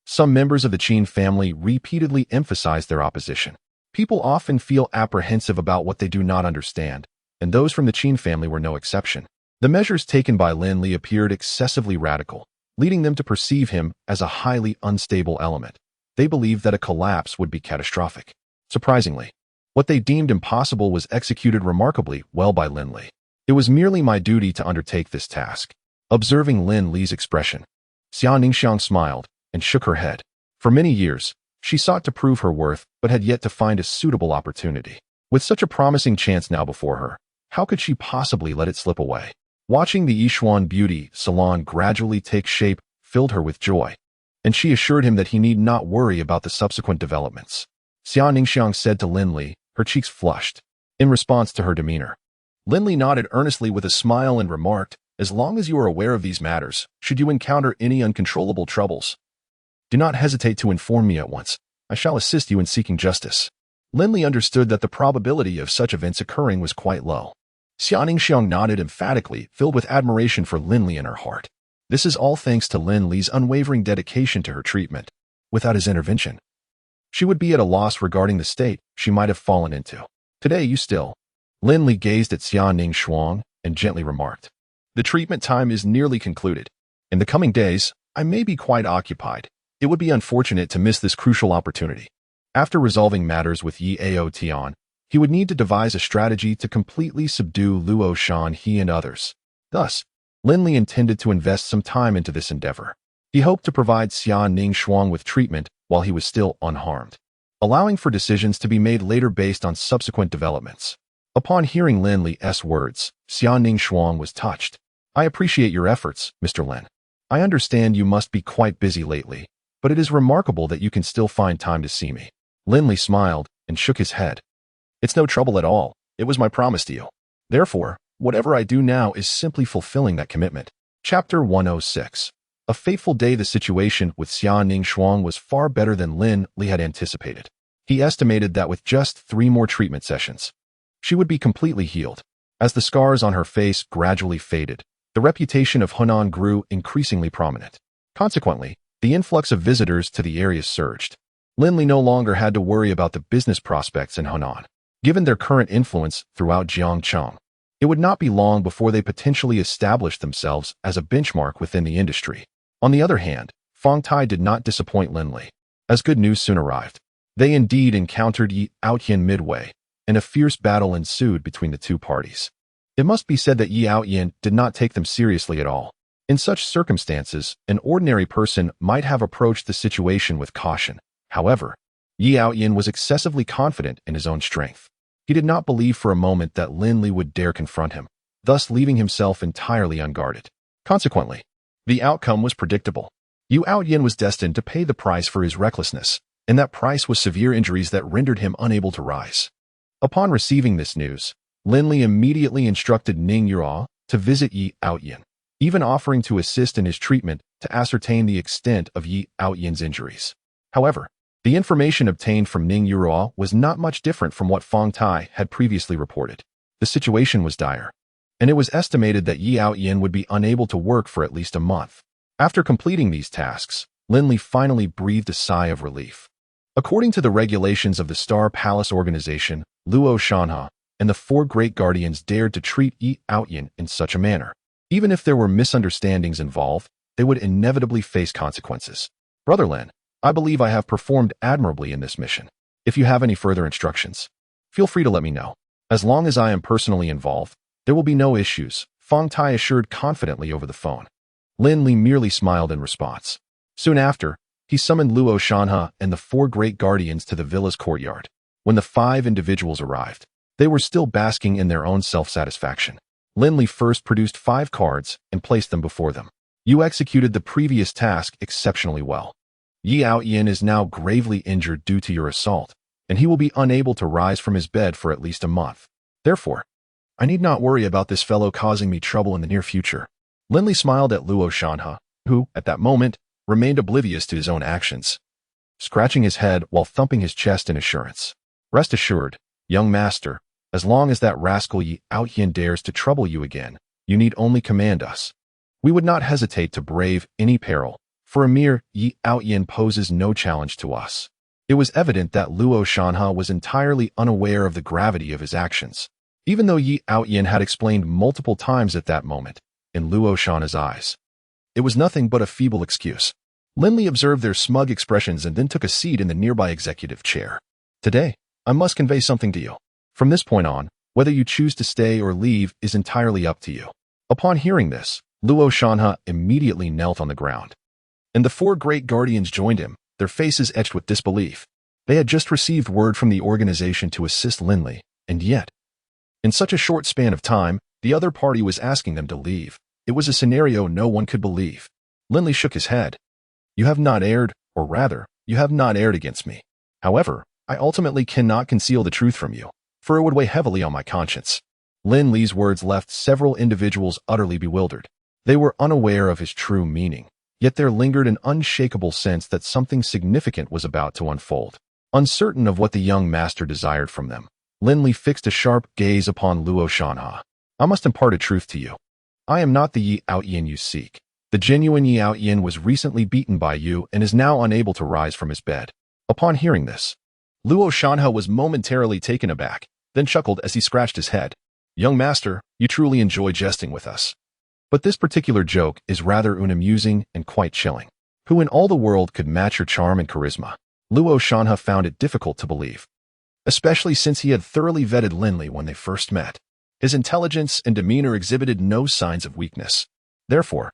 A: Some members of the Qin family repeatedly emphasized their opposition. People often feel apprehensive about what they do not understand, and those from the Qin family were no exception. The measures taken by Lin Li appeared excessively radical, leading them to perceive him as a highly unstable element. They believed that a collapse would be catastrophic. Surprisingly, what they deemed impossible was executed remarkably well by Lin Li. It was merely my duty to undertake this task. Observing Lin Li's expression, Xia Ningxiong smiled and shook her head. For many years, she sought to prove her worth but had yet to find a suitable opportunity. With such a promising chance now before her, how could she possibly let it slip away? Watching the Yishuan Beauty Salon gradually take shape filled her with joy, and she assured him that he need not worry about the subsequent developments. Xia Ningxiong said to Lin Li, her cheeks flushed. In response to her demeanor, Lin Li nodded earnestly with a smile and remarked, as long as you are aware of these matters, should you encounter any uncontrollable troubles, do not hesitate to inform me at once. I shall assist you in seeking justice. Lin Li understood that the probability of such events occurring was quite low. Xia Ningxiong nodded emphatically, filled with admiration for Lin Li in her heart. This is all thanks to Lin Li's unwavering dedication to her treatment. Without his intervention, she would be at a loss regarding the state she might have fallen into. Today you still. Lin Li gazed at Xia Ningxiong and gently remarked, the treatment time is nearly concluded. In the coming days, I may be quite occupied. It would be unfortunate to miss this crucial opportunity. After resolving matters with Yi Aoyan, he would need to devise a strategy to completely subdue Luo Shanhe and others. Thus, Lin Li intended to invest some time into this endeavor. He hoped to provide Xia Ningxiong with treatment while he was still unharmed, allowing for decisions to be made later based on subsequent developments. Upon hearing Lin Li's words, Xia Ningxiong was touched. I appreciate your efforts, Mr. Lin. I understand you must be quite busy lately, but it is remarkable that you can still find time to see me. Lin Li smiled and shook his head. It's no trouble at all. It was my promise to you. Therefore, whatever I do now is simply fulfilling that commitment. Chapter 106. A fateful day. The situation with Xia Ningxiong was far better than Lin Li had anticipated. He estimated that with just 3 more treatment sessions, she would be completely healed. As the scars on her face gradually faded, the reputation of Henan grew increasingly prominent. Consequently, the influx of visitors to the area surged. Lin Li no longer had to worry about the business prospects in Henan. Given their current influence throughout Jiangcheng, it would not be long before they potentially established themselves as a benchmark within the industry. On the other hand, Fong Tai did not disappoint Lin Li, as good news soon arrived. They indeed encountered Yi Aoyan midway, and a fierce battle ensued between the two parties. It must be said that Yi Aoyan did not take them seriously at all. In such circumstances, an ordinary person might have approached the situation with caution. However, Yi Aoyan was excessively confident in his own strength. He did not believe for a moment that Lin Li would dare confront him. thus leaving himself entirely unguarded. Consequently, the outcome was predictable. Yu Outyin was destined to pay the price for his recklessness, and that price was severe injuries that rendered him unable to rise. Upon receiving this news, Lin Li immediately instructed Ning Yura to visit Yi Outyin, even offering to assist in his treatment to ascertain the extent of Yi Outyin's injuries. However, the information obtained from Ning Yura was not much different from what Fong Tai had previously reported. The situation was dire, and it was estimated that Yi Outyin would be unable to work for at least a month. After completing these tasks, Lin Li finally breathed a sigh of relief. According to the regulations of the Star Palace organization, Luo Shanha and the four great guardians dared to treat Yi Outyin in such a manner. Even if there were misunderstandings involved, they would inevitably face consequences. Brother Lin, I believe I have performed admirably in this mission. If you have any further instructions, feel free to let me know. As long as I am personally involved, there will be no issues, Fong Tai assured confidently over the phone. Lin Li merely smiled in response. Soon after, he summoned Luo Shanha and the four great guardians to the villa's courtyard. When the 5 individuals arrived, they were still basking in their own self-satisfaction. Lin Li first produced 5 cards and placed them before them. You executed the previous task exceptionally well. Yi Outyin is now gravely injured due to your assault, and he will be unable to rise from his bed for at least a month. Therefore, I need not worry about this fellow causing me trouble in the near future. Lin Li smiled at Luo Shanha, who, at that moment, remained oblivious to his own actions, scratching his head while thumping his chest in assurance. Rest assured, young master, as long as that rascal Yi Outyin dares to trouble you again, you need only command us. We would not hesitate to brave any peril, for a mere Yi Outyin poses no challenge to us. It was evident that Luo Shanha was entirely unaware of the gravity of his actions, even though Yi Outyin had explained multiple times at that moment, in Luo Shanha's eyes. It was nothing but a feeble excuse. Lin Li observed their smug expressions and then took a seat in the nearby executive chair. Today, I must convey something to you. From this point on, whether you choose to stay or leave is entirely up to you. Upon hearing this, Luo Shanha immediately knelt on the ground, and the 4 great guardians joined him, their faces etched with disbelief. They had just received word from the organization to assist Lin Li, and yet, in such a short span of time, the other party was asking them to leave. It was a scenario no one could believe. Lin Li shook his head. You have not erred, or rather, you have not erred against me. However, I ultimately cannot conceal the truth from you, for it would weigh heavily on my conscience. Lin Li's words left several individuals utterly bewildered. They were unaware of his true meaning, yet there lingered an unshakable sense that something significant was about to unfold. Uncertain of what the young master desired from them, Lin Li fixed a sharp gaze upon Luo Shanha. I must impart a truth to you. I am not the Yi Outyin you seek. The genuine Yi Outyin was recently beaten by you and is now unable to rise from his bed. Upon hearing this, Luo Shanha was momentarily taken aback, then chuckled as he scratched his head. Young master, you truly enjoy jesting with us. But this particular joke is rather unamusing and quite chilling. Who in all the world could match your charm and charisma? Luo Shanha found it difficult to believe, especially since he had thoroughly vetted Lin Li when they first met. His intelligence and demeanor exhibited no signs of weakness. Therefore,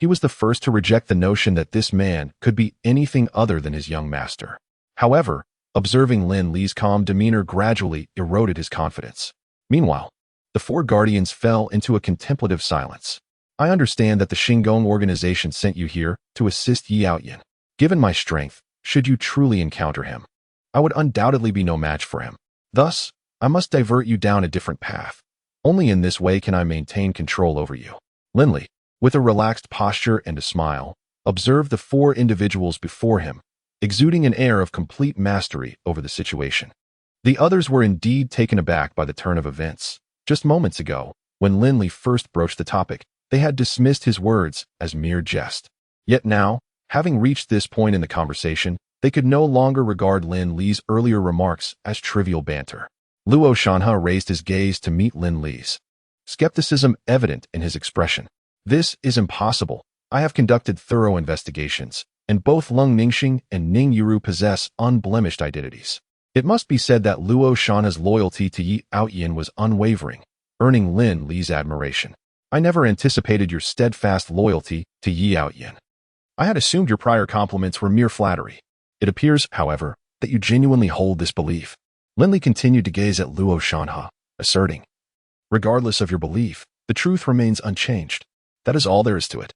A: he was the first to reject the notion that this man could be anything other than his young master. However, observing Lin Li's calm demeanor gradually eroded his confidence. Meanwhile, the 4 guardians fell into a contemplative silence. I understand that the Shinggong organization sent you here to assist Yi Outyin. Given my strength, should you truly encounter him, I would undoubtedly be no match for him. Thus, I must divert you down a different path. Only in this way can I maintain control over you. Lin Li, with a relaxed posture and a smile, observed the 4 individuals before him, exuding an air of complete mastery over the situation. The others were indeed taken aback by the turn of events. Just moments ago, when Lin Li first broached the topic, they had dismissed his words as mere jest. Yet now, having reached this point in the conversation, they could no longer regard Lin Li's earlier remarks as trivial banter. Luo Shanha raised his gaze to meet Lin Li's, skepticism evident in his expression. This is impossible. I have conducted thorough investigations, and both Lung Ningxing and Ning Yuru possess unblemished identities. It must be said that Luo Shanha's loyalty to Yi Outyin was unwavering, earning Lin Li's admiration. I never anticipated your steadfast loyalty to Yi Outyin. I had assumed your prior compliments were mere flattery. It appears, however, that you genuinely hold this belief. Lin Li continued to gaze at Luo Shanha, asserting, regardless of your belief, The truth remains unchanged. That is all there is to it.